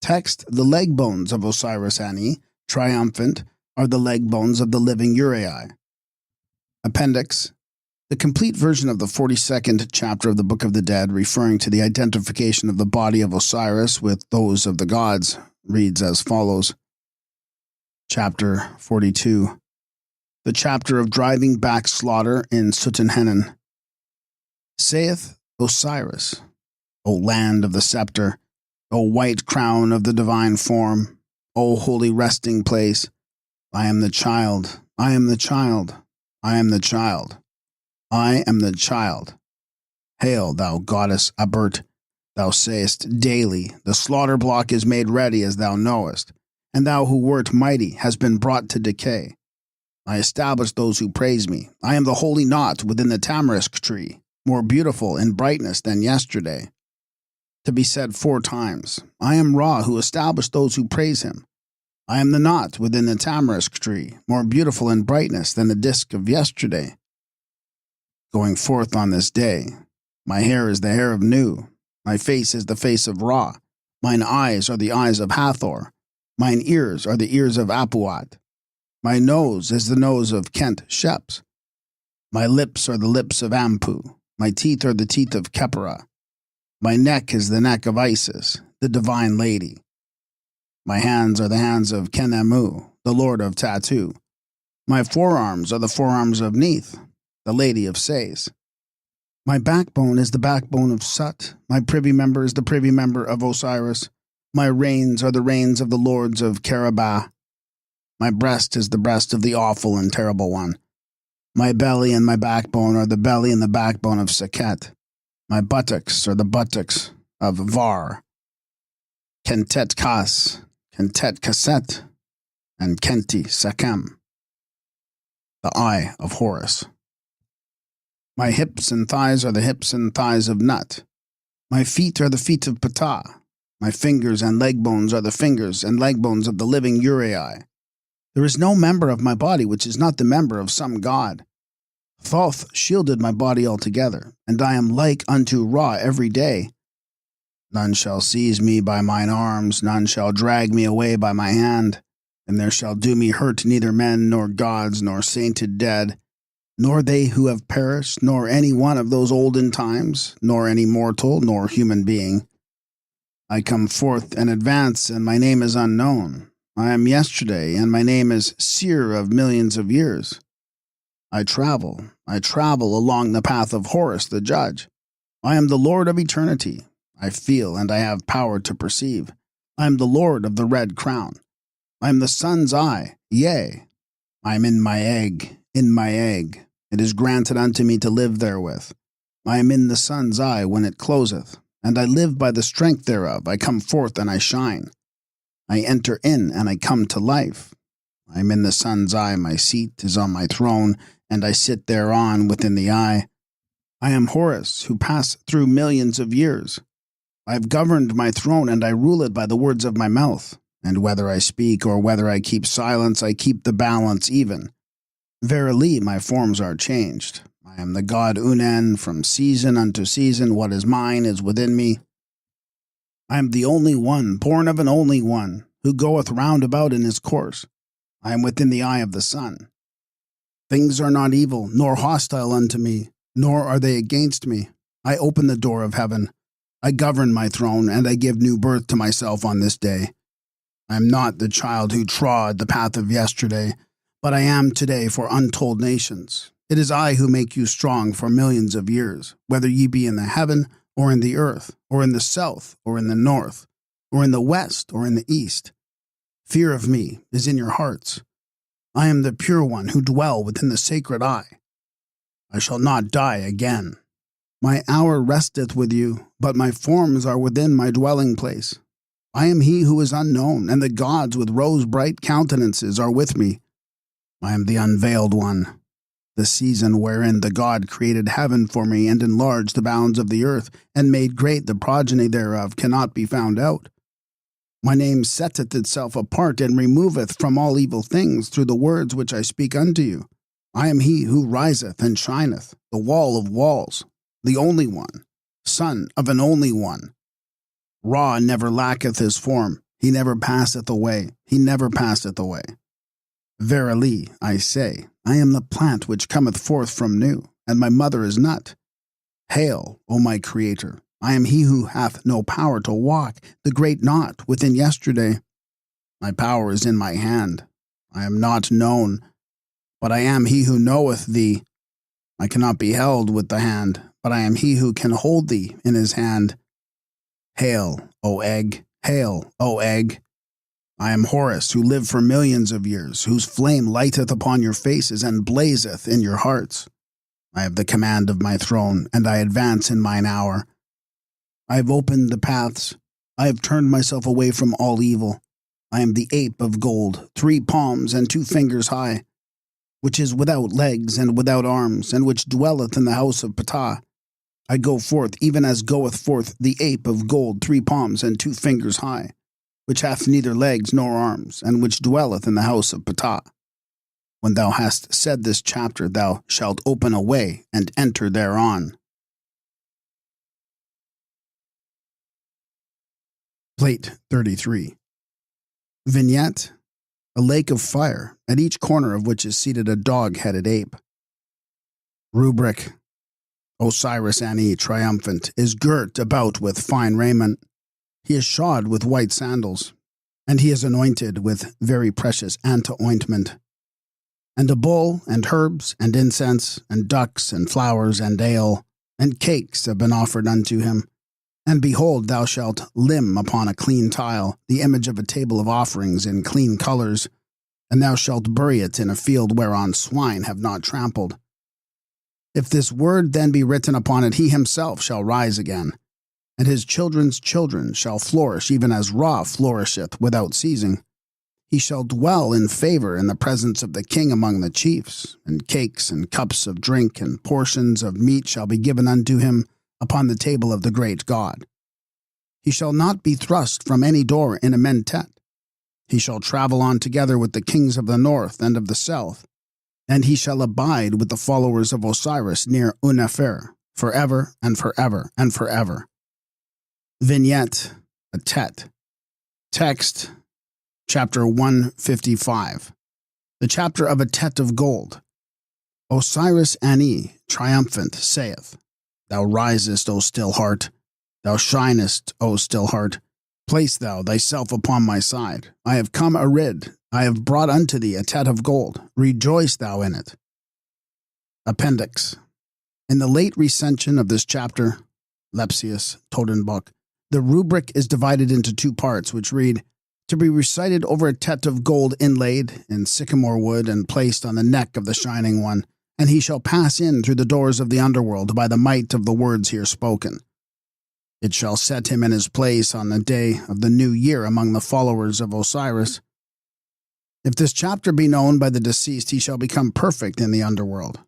Text: the leg bones of Osiris-Ani, triumphant, are the leg bones of the living Uraei. Appendix: the complete version of the 42nd chapter of the Book of the Dead, referring to the identification of the body of Osiris with those of the gods, reads as follows. Chapter 42. The chapter of driving back slaughter in Sutenhenan. Saith Osiris, O land of the scepter, O white crown of the divine form, O holy resting place, I am the child, I am the child, I am the child, I am the child. Hail, thou goddess Abert, thou sayest daily, the slaughter block is made ready as thou knowest, and thou who wert mighty has been brought to decay. I establish those who praise me. I am the holy knot within the tamarisk tree, more beautiful in brightness than yesterday. To be said 4 times, I am Ra who established those who praise him. I am the knot within the tamarisk tree, more beautiful in brightness than the disk of yesterday. Going forth on this day, my hair is the hair of Nu, my face is the face of Ra, mine eyes are the eyes of Hathor, mine ears are the ears of Apuat, my nose is the nose of Kent Sheps, my lips are the lips of Ampu, my teeth are the teeth of Khepera, my neck is the neck of Isis, the divine lady. My hands are the hands of Kenemu, the lord of Tattoo. My forearms are the forearms of Neith, the lady of Sais. My backbone is the backbone of Sut. My privy member is the privy member of Osiris. My reins are the reins of the lords of Kerabah. My breast is the breast of the awful and terrible one. My belly and my backbone are the belly and the backbone of Sekhet. My buttocks are the buttocks of Var. Kentet Kas, Kentet Kaset, and Kenti Sekhem, the eye of Horus. My hips and thighs are the hips and thighs of Nut. My feet are the feet of Ptah. My fingers and leg bones are the fingers and leg bones of the living Uraei. There is no member of my body which is not the member of some god. Thoth shielded my body altogether, and I am like unto Ra every day. None shall seize me by mine arms, none shall drag me away by my hand, and there shall do me hurt neither men, nor gods, nor sainted dead, nor they who have perished, nor any one of those olden times, nor any mortal, nor human being. I come forth and advance, and my name is unknown. I am yesterday, and my name is seer of millions of years. I travel along the path of Horus the judge. I am the Lord of eternity. I feel and I have power to perceive. I am the Lord of the red crown. I am the sun's eye, yea. I am in my egg, in my egg. It is granted unto me to live therewith. I am in the sun's eye when it closeth, and I live by the strength thereof. I come forth and I shine. I enter in and I come to life. I am in the sun's eye, my seat is on my throne, and I sit thereon within the eye. I am Horus, who passed through millions of years. I have governed my throne, and I rule it by the words of my mouth. And whether I speak or whether I keep silence, I keep the balance even. Verily, my forms are changed. I am the god Unen, from season unto season. What is mine is within me. I am the only one, born of an only one, who goeth round about in his course. I am within the eye of the sun. Things are not evil, nor hostile unto me, nor are they against me. I open the door of heaven. I govern my throne, and I give new birth to myself on this day. I am not the child who trod the path of yesterday, but I am today for untold nations. It is I who make you strong for millions of years, whether ye be in the heaven, or in the earth, or in the south, or in the north, or in the west, or in the east. Fear of me is in your hearts. I am the pure one who dwell within the sacred eye. I shall not die again. My hour resteth with you, but my forms are within my dwelling place. I am he who is unknown, and the gods with rose-bright countenances are with me. I am the unveiled one, the season wherein the God created heaven for me and enlarged the bounds of the earth, and made great the progeny thereof cannot be found out. My name setteth itself apart and removeth from all evil things through the words which I speak unto you. I am he who riseth and shineth, the wall of walls, the only one, son of an only one. Ra never lacketh his form, he never passeth away, he never passeth away. Verily, I say, I am the plant which cometh forth from new, and my mother is nut. Hail, O my Creator! I am he who hath no power to walk, the great knot within yesterday. My power is in my hand. I am not known, but I am he who knoweth thee. I cannot be held with the hand, but I am he who can hold thee in his hand. Hail, O egg! Hail, O egg! I am Horus, who lived for millions of years, whose flame lighteth upon your faces and blazeth in your hearts. I have the command of my throne, and I advance in mine hour. I have opened the paths. I have turned myself away from all evil. I am the ape of gold, 3 palms and 2 fingers high, which is without legs and without arms, and which dwelleth in the house of Ptah. I go forth even as goeth forth the ape of gold, 3 palms and 2 fingers high, which hath neither legs nor arms, and which dwelleth in the house of Ptah. When thou hast said this chapter, thou shalt open a way and enter thereon. Plate 33. Vignette: a lake of fire, at each corner of which is seated a dog-headed ape. Rubric: Osiris Ani, triumphant, is girt about with fine raiment. He is shod with white sandals, and he is anointed with very precious anta-ointment. And a bull, and herbs, and incense, and ducks, and flowers, and ale, and cakes have been offered unto him. And behold, thou shalt limn upon a clean tile the image of a table of offerings in clean colors, and thou shalt bury it in a field whereon swine have not trampled. If this word then be written upon it, he himself shall rise again, and his children's children shall flourish even as Ra flourisheth without ceasing. He shall dwell in favor in the presence of the king among the chiefs, and cakes and cups of drink and portions of meat shall be given unto him upon the table of the great God. He shall not be thrust from any door in a mentet. He shall travel on together with the kings of the north and of the south, and he shall abide with the followers of Osiris near Unefer, forever and forever and forever. Vignette: a tet. Text: Chapter 155. The chapter of a tet of gold. Osiris Ani, triumphant, saith, Thou risest, O still heart. Thou shinest, O still heart. Place thou thyself upon my side. I have come arid. I have brought unto thee a tet of gold. Rejoice thou in it. Appendix. In the late recension of this chapter, Lepsius, Totenbuch, the rubric is divided into 2 parts, which read, to be recited over a tet of gold inlaid in sycamore wood and placed on the neck of the Shining One, and he shall pass in through the doors of the underworld by the might of the words here spoken. It shall set him in his place on the day of the new year among the followers of Osiris. If this chapter be known by the deceased, he shall become perfect in the underworld.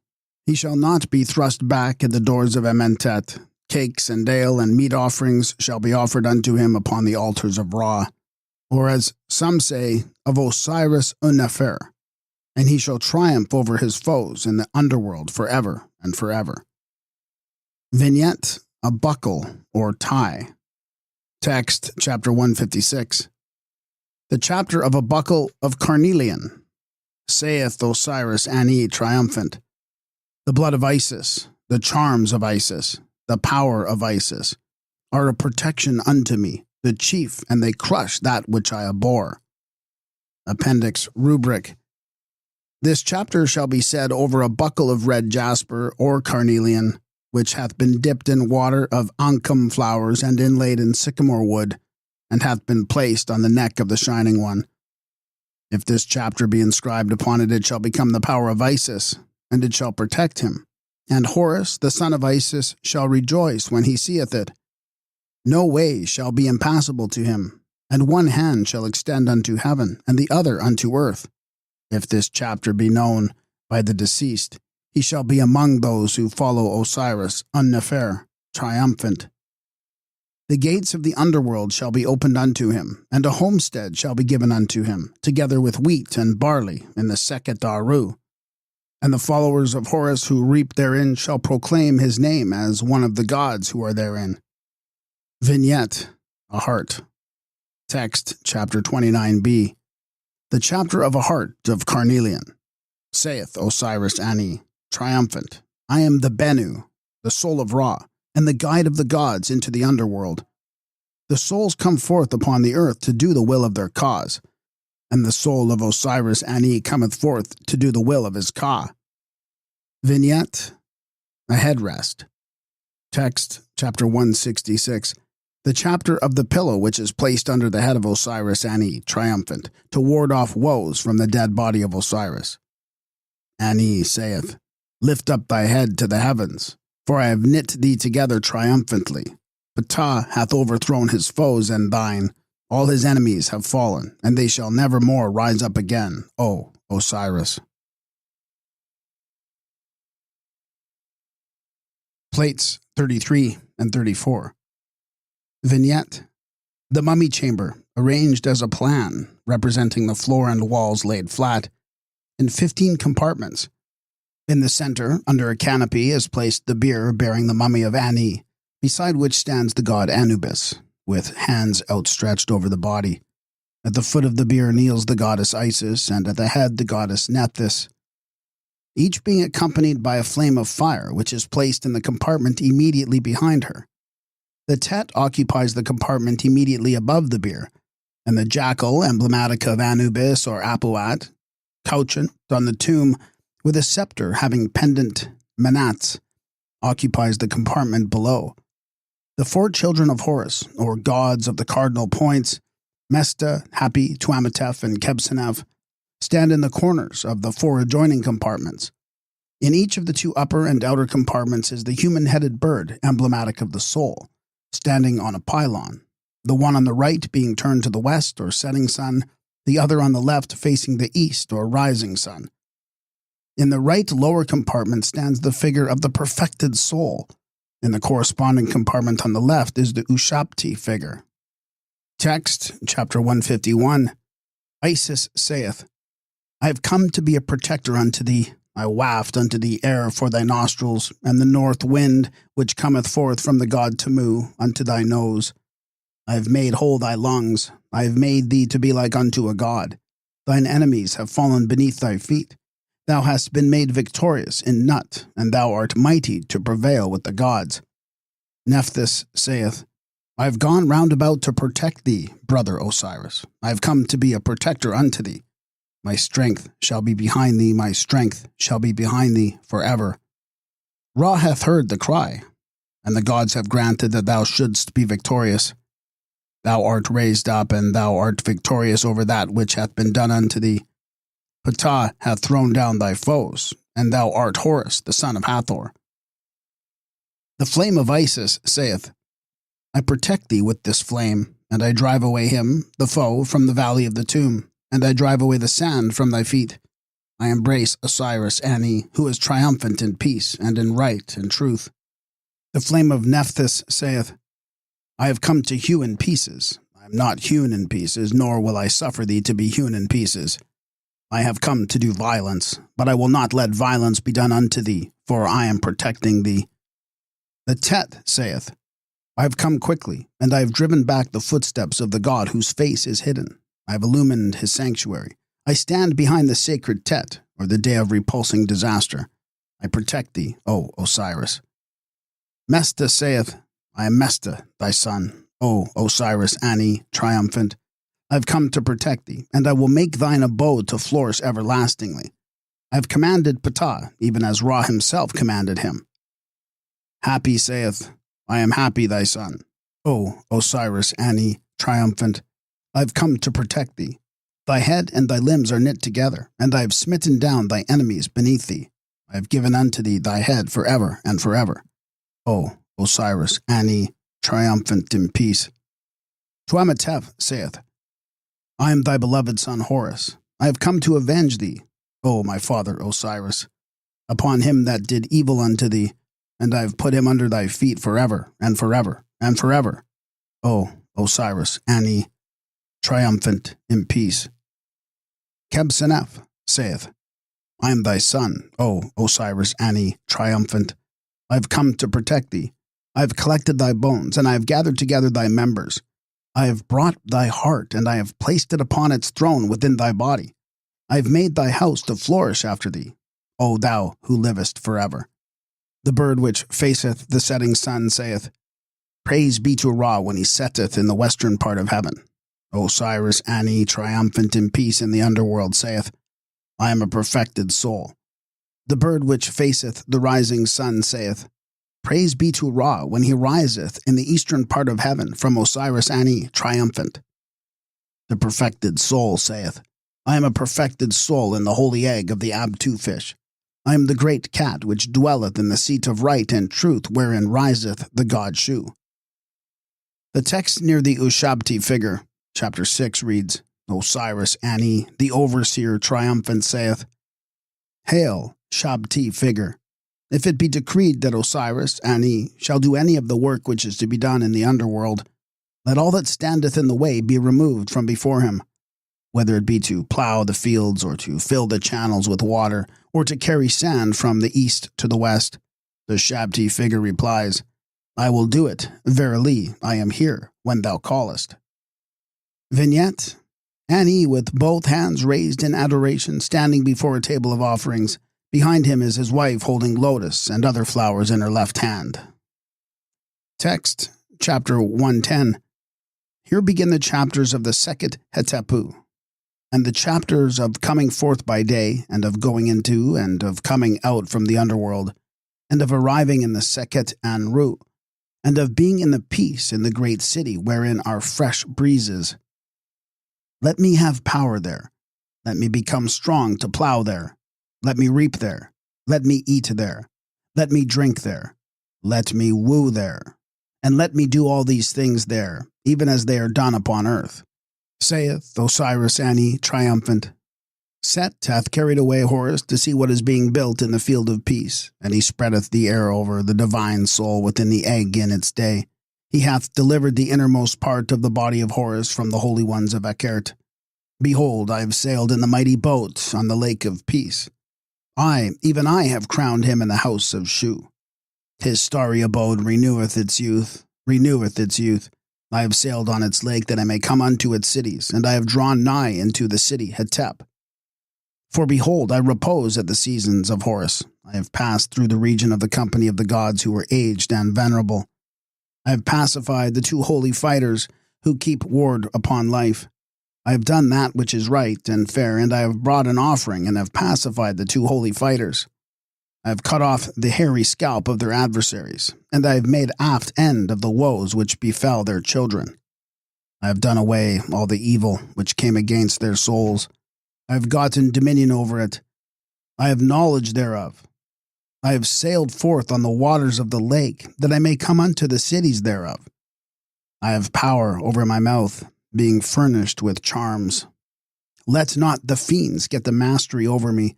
He shall not be thrust back at the doors of Amentet. Cakes and ale and meat offerings shall be offered unto him upon the altars of Ra, or as some say, of Osiris Unefer, and he shall triumph over his foes in the underworld forever and forever. Vignette: a buckle or tie. Text: chapter 156. The chapter of a buckle of carnelian. Saith Osiris Ani, triumphant, the blood of Isis, the charms of Isis, the power of Isis, are a protection unto me, the chief, and they crush that which I abhor. Appendix. Rubric. This chapter shall be said over a buckle of red jasper or carnelian, which hath been dipped in water of ancum flowers and inlaid in sycamore wood, and hath been placed on the neck of the Shining One. If this chapter be inscribed upon it, it shall become the power of Isis, and it shall protect him. And Horus, the son of Isis, shall rejoice when he seeth it. No way shall be impassable to him, and one hand shall extend unto heaven, and the other unto earth. If this chapter be known by the deceased, he shall be among those who follow Osiris, unnefer, triumphant. The gates of the underworld shall be opened unto him, and a homestead shall be given unto him, together with wheat and barley in the Seket Aru. And the followers of Horus who reap therein shall proclaim his name as one of the gods who are therein. Vignette, a heart. Text, chapter 29b. The chapter of a heart of carnelian. Saith Osiris Ani, triumphant, I am the Bennu, the soul of Ra, and the guide of the gods into the underworld. The souls come forth upon the earth to do the will of their cause, and the soul of Osiris Ani cometh forth to do the will of his Ka. Vignette, a headrest. Text, chapter 166. The chapter of the pillow which is placed under the head of Osiris Ani, triumphant, to ward off woes from the dead body of Osiris. Ani saith, Lift up thy head to the heavens, for I have knit thee together triumphantly. Ptah hath overthrown his foes and thine. All his enemies have fallen, and they shall never more rise up again, O Osiris. Plates 33 and 34. Vignette. The mummy chamber, arranged as a plan, representing the floor and walls laid flat, in 15 compartments. In the center, under a canopy, is placed the bier bearing the mummy of Ani, beside which stands the god Anubis, with hands outstretched over the body. At the foot of the bier kneels the goddess Isis, and at the head the goddess Nephthys, each being accompanied by a flame of fire, which is placed in the compartment immediately behind her. The Tet occupies the compartment immediately above the bier, and the jackal, emblematic of Anubis or Apuat, couchant on the tomb, with a scepter having pendant manats, occupies the compartment below. The 4 children of Horus, or gods of the cardinal points, Mesta, Hapi, Tuametef, and Kebsenev, stand in the corners of the 4 adjoining compartments. In each of the 2 upper and outer compartments is the human-headed bird, emblematic of the soul, standing on a pylon, the one on the right being turned to the west, or setting sun, the other on the left facing the east, or rising sun. In the right lower compartment stands the figure of the perfected soul. In the corresponding compartment on the left is the Ushapti figure. Text, chapter 151. Isis saith, I have come to be a protector unto thee. I waft unto thee air for thy nostrils, and the north wind, which cometh forth from the god Tamu, unto thy nose. I have made whole thy lungs. I have made thee to be like unto a god. Thine enemies have fallen beneath thy feet. Thou hast been made victorious in Nut, and thou art mighty to prevail with the gods. Nephthys saith, I have gone round about to protect thee, brother Osiris. I have come to be a protector unto thee. My strength shall be behind thee, my strength shall be behind thee forever. Ra hath heard the cry, and the gods have granted that thou shouldst be victorious. Thou art raised up, and thou art victorious over that which hath been done unto thee. Ptah hath thrown down thy foes, and thou art Horus, the son of Hathor. The flame of Isis saith, I protect thee with this flame, and I drive away him, the foe, from the valley of the tomb, and I drive away the sand from thy feet. I embrace Osiris Ani, who is triumphant in peace and in right and truth. The flame of Nephthys saith, I have come to hew in pieces. I am not hewn in pieces, nor will I suffer thee to be hewn in pieces. I have come to do violence, but I will not let violence be done unto thee, for I am protecting thee. The Tet saith, I have come quickly, and I have driven back the footsteps of the god whose face is hidden. I have illumined his sanctuary. I stand behind the sacred Tet, or the day of repulsing disaster. I protect thee, O Osiris. Mesta saith, I am Mesta, thy son, O Osiris Ani, triumphant. I have come to protect thee, and I will make thine abode to flourish everlastingly. I have commanded Ptah, even as Ra himself commanded him. Hapi saith, I am Hapi thy son, O Osiris Ani, triumphant. I have come to protect thee. Thy head and thy limbs are knit together, and I have smitten down thy enemies beneath thee. I have given unto thee thy head forever and forever. O Osiris Ani, triumphant in peace. Tuametef saith, I am thy beloved son Horus. I have come to avenge thee, O my father Osiris, upon him that did evil unto thee, and I have put him under thy feet forever, and forever, and forever. O Osiris Ani, triumphant in peace. Kebsenef saith, I am thy son, O Osiris Ani, triumphant. I have come to protect thee. I have collected thy bones, and I have gathered together thy members. I have brought thy heart, and I have placed it upon its throne within thy body. I have made thy house to flourish after thee, O thou who livest forever. The bird which faceth the setting sun saith, Praise be to Ra when he setteth in the western part of heaven. Osiris Ani, triumphant in peace in the underworld, saith, I am a perfected soul. The bird which faceth the rising sun saith, Praise be to Ra when he riseth in the eastern part of heaven from Osiris Ani, triumphant. The perfected soul saith, I am a perfected soul in the holy egg of the Abtu fish. I am the great cat which dwelleth in the seat of right and truth wherein riseth the god Shu. The text near the Ushabti figure, chapter 6, reads, Osiris Ani, the overseer triumphant, saith, Hail, Shabti figure! If it be decreed that Osiris Ani shall do any of the work which is to be done in the underworld, let all that standeth in the way be removed from before him, whether it be to plow the fields, or to fill the channels with water, or to carry sand from the east to the west. The Shabti figure replies, I will do it. Verily, I am here when thou callest. Vignette: Ani with both hands raised in adoration, standing before a table of offerings. Behind him is his wife holding lotus and other flowers in her left hand. Text, chapter 110. Here begin the chapters of the Sekhet Hetepu, and the chapters of coming forth by day, and of going into, and of coming out from the underworld, and of arriving in the Sekhet Anru, and of being in the peace in the great city wherein are fresh breezes. Let me have power there. Let me become strong to plow there. Let me reap there. Let me eat there. Let me drink there. Let me woo there. And let me do all these things there, even as they are done upon earth. Saith Osiris Ani, triumphant. Set hath carried away Horus to see what is being built in the field of peace, and he spreadeth the air over the divine soul within the egg in its day. He hath delivered the innermost part of the body of Horus from the holy ones of Akert. Behold, I have sailed in the mighty boat on the lake of peace. I, even I, have crowned him in the house of Shu. His starry abode reneweth its youth, I have sailed on its lake that I may come unto its cities, and I have drawn nigh into the city Hetep. For behold, I repose at the seasons of Horus. I have passed through the region of the company of the gods who were aged and venerable. I have pacified the two holy fighters who keep ward upon life. I have done that which is right and fair, and I have brought an offering, and have pacified the two holy fighters. I have cut off the hairy scalp of their adversaries, and I have made aft end of the woes which befell their children. I have done away all the evil which came against their souls. I have gotten dominion over it. I have knowledge thereof. I have sailed forth on the waters of the lake, that I may come unto the cities thereof. I have power over my mouth, being furnished with charms. Let not the fiends get the mastery over me.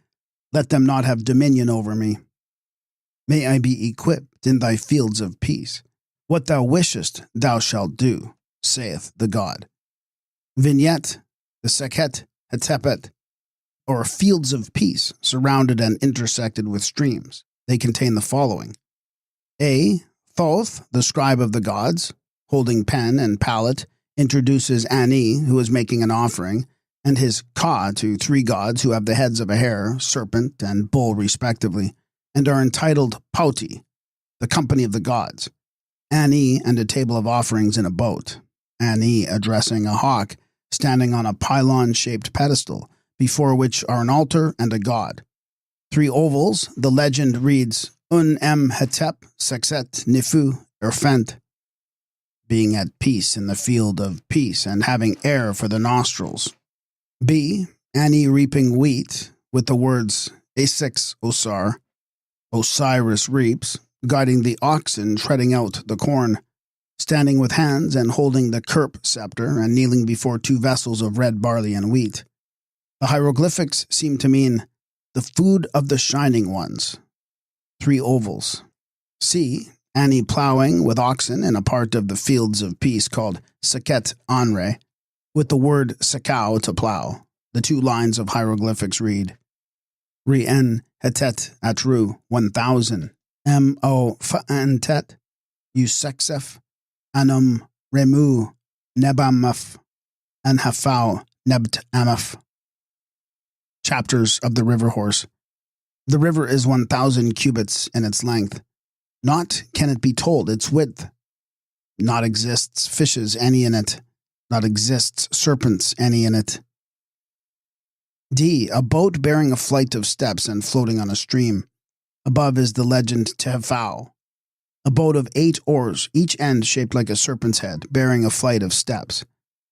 Let them not have dominion over me. May I be equipped in thy fields of peace. What thou wishest thou shalt do, saith the god. Vignette: the Sekhet Hetepet, or fields of peace, surrounded and intersected with streams. They contain the following. A. Thoth, the scribe of the gods, holding pen and palette, introduces Ani, who is making an offering, and his Ka to three gods who have the heads of a hare, serpent, and bull respectively, and are entitled Pauti, the company of the gods. Ani and a table of offerings in a boat. Ani addressing a hawk, standing on a pylon-shaped pedestal, before which are an altar and a god. Three ovals, the legend reads, Un em hetep sexet nifu erfent, being at peace in the field of peace and having air for the nostrils. B. Ani reaping wheat, with the words Asex Osar, Osiris reaps, guiding the oxen treading out the corn, standing with hands and holding the Kerp scepter and kneeling before two vessels of red barley and wheat. The hieroglyphics seem to mean the food of the shining ones. 3 ovals. C. Ani plowing with oxen in a part of the fields of peace called Saket Anre, with the word sakau to plow. The 2 lines of hieroglyphics read, Rien hetet atru 1000, mo fa'antet, usexef, anum remu nebamaf, and hafau nebt amaf. Chapters of the river horse. The river is 1,000 cubits in its length. Not can it be told its width. Not exists fishes any in it. Not exists serpents any in it. D. A boat bearing a flight of steps and floating on a stream. Above is the legend Tehfau. A boat of 8 oars, each end shaped like a serpent's head, bearing a flight of steps.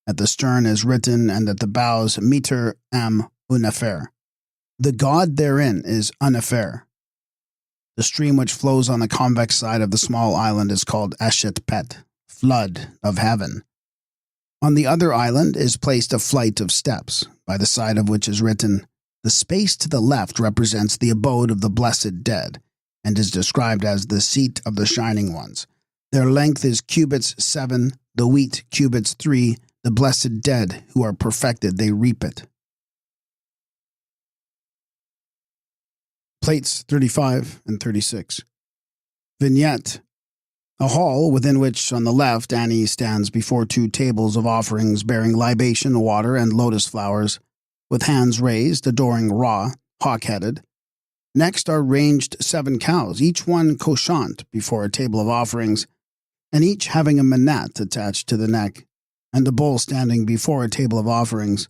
At the stern is written, and at the bows, Meter am Unefer. The god therein is Unefer. The stream which flows on the convex side of the small island is called Eshet Pet, flood of heaven. On the other island is placed a flight of steps, by the side of which is written, The space to the left represents the abode of the blessed dead, and is described as the seat of the shining ones. Their length is cubits 7, the wheat cubits 3, the blessed dead who are perfected, they reap it. Plates 35 and 36. Vignette. A hall within which, on the left, Ani stands before 2 tables of offerings bearing libation, water, and lotus flowers, with hands raised, adoring Ra, hawk-headed. Next are ranged 7 cows, each one koshant before a table of offerings, and each having a manat attached to the neck, and a bull standing before a table of offerings.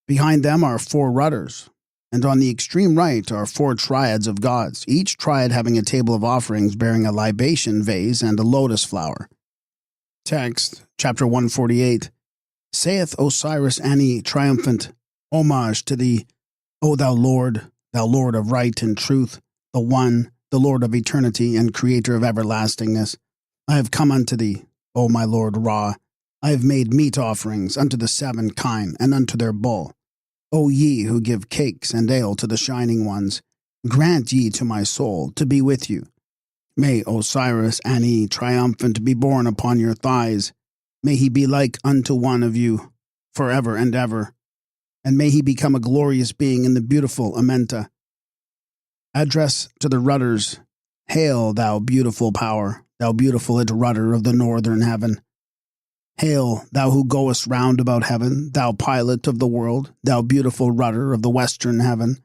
Behind them are 4 rudders, and on the extreme right are 4 triads of gods, each triad having a table of offerings bearing a libation vase and a lotus flower. Text, chapter 148. Saith Osiris Ani triumphant, Homage to thee, O thou Lord of right and truth, the One, the Lord of eternity and Creator of everlastingness. I have come unto thee, O my Lord Ra. I have made meat offerings unto the 7 kine and unto their bull. O ye who give cakes and ale to the shining ones, grant ye to my soul to be with you. May Osiris Ani triumphant be borne upon your thighs. May he be like unto one of you, forever and ever. And may he become a glorious being in the beautiful Amenta. Address to the rudders. Hail, thou beautiful power, thou beautiful it rudder of the northern heaven. Hail, thou who goest round about heaven, thou pilot of the world, thou beautiful rudder of the western heaven.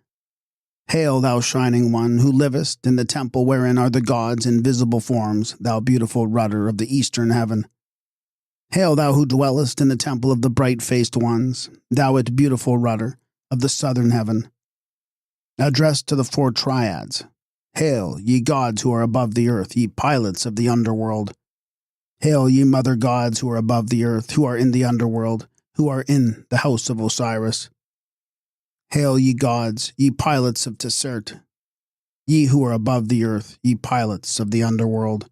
Hail, thou shining one, who livest in the temple wherein are the gods in visible forms, thou beautiful rudder of the eastern heaven. Hail, thou who dwellest in the temple of the bright-faced ones, thou it beautiful rudder of the southern heaven. Addressed to the 4 triads. Hail, ye gods who are above the earth, ye pilots of the underworld. Hail, ye mother gods who are above the earth, who are in the underworld, who are in the house of Osiris. Hail, ye gods, ye pilots of Tessert, ye who are above the earth, ye pilots of the underworld.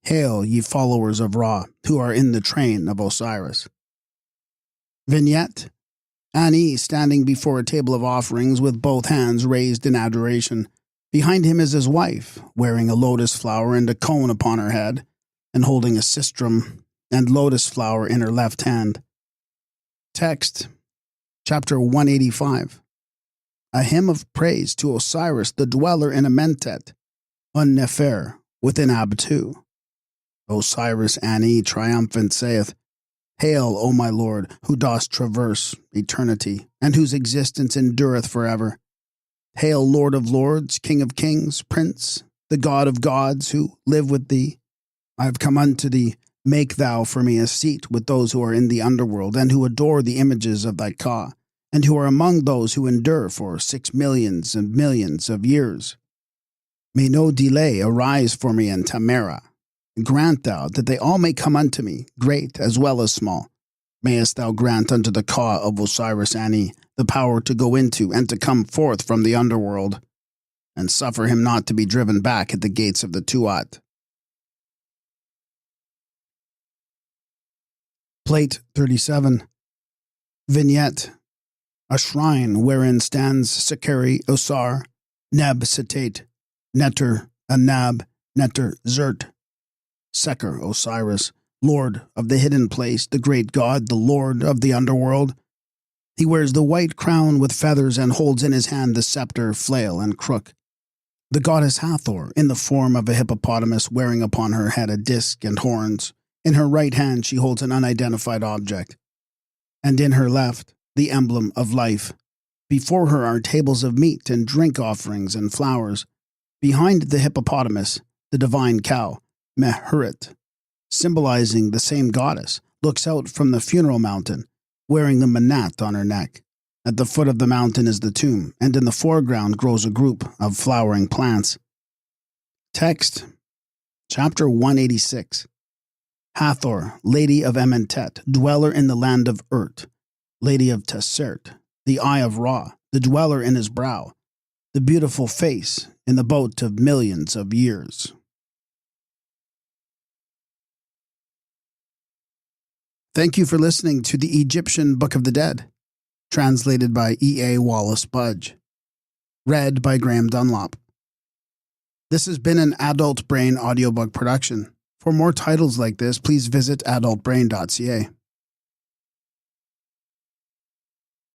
Hail, ye followers of Ra, who are in the train of Osiris. Vignette. Ani standing before a table of offerings with both hands raised in adoration. Behind him is his wife, wearing a lotus flower and a cone upon her head, and holding a sistrum and lotus flower in her left hand. Text, chapter 185. A hymn of praise to Osiris, the dweller in Amentet, Un-Nefer, within Ab-2. Osiris Ani triumphant saith, Hail, O my Lord, who dost traverse eternity, and whose existence endureth forever. Hail, Lord of lords, King of kings, Prince, the God of gods, who live with thee. I have come unto thee, make thou for me a seat with those who are in the underworld, and who adore the images of thy Ka, and who are among those who endure for 6 millions and millions of years. May no delay arise for me in Tamara. Grant thou that they all may come unto me, great as well as small. Mayest thou grant unto the Ka of Osiris Ani the power to go into and to come forth from the underworld, and suffer him not to be driven back at the gates of the Tuat. Plate 37. Vignette. a shrine wherein stands Sekeri Osar, Neb Setate, Neter, Anab, Neter, Zert, Seker, Osiris, Lord of the hidden place, the great god, the Lord of the underworld. He wears the white crown with feathers and holds in his hand the scepter, flail, and crook. The goddess Hathor, in the form of a hippopotamus, wearing upon her head a disc and horns. In her right hand she holds an unidentified object, and in her left the emblem of life. Before her are tables of meat and drink offerings and flowers. Behind the hippopotamus, the divine cow, Mehurit, symbolizing the same goddess, looks out from the funeral mountain, wearing the manat on her neck. At the foot of the mountain is the tomb, and in the foreground grows a group of flowering plants. Text, chapter 186. Hathor, lady of Amentet, dweller in the land of Urt, lady of Tessert, the eye of Ra, the dweller in his brow, the beautiful face in the boat of millions of years. Thank you for listening to the Egyptian Book of the Dead, translated by E.A. Wallis Budge, read by Graham Dunlop. This has been an Adult Brain audiobook production. For more titles like this, please visit adultbrain.ca.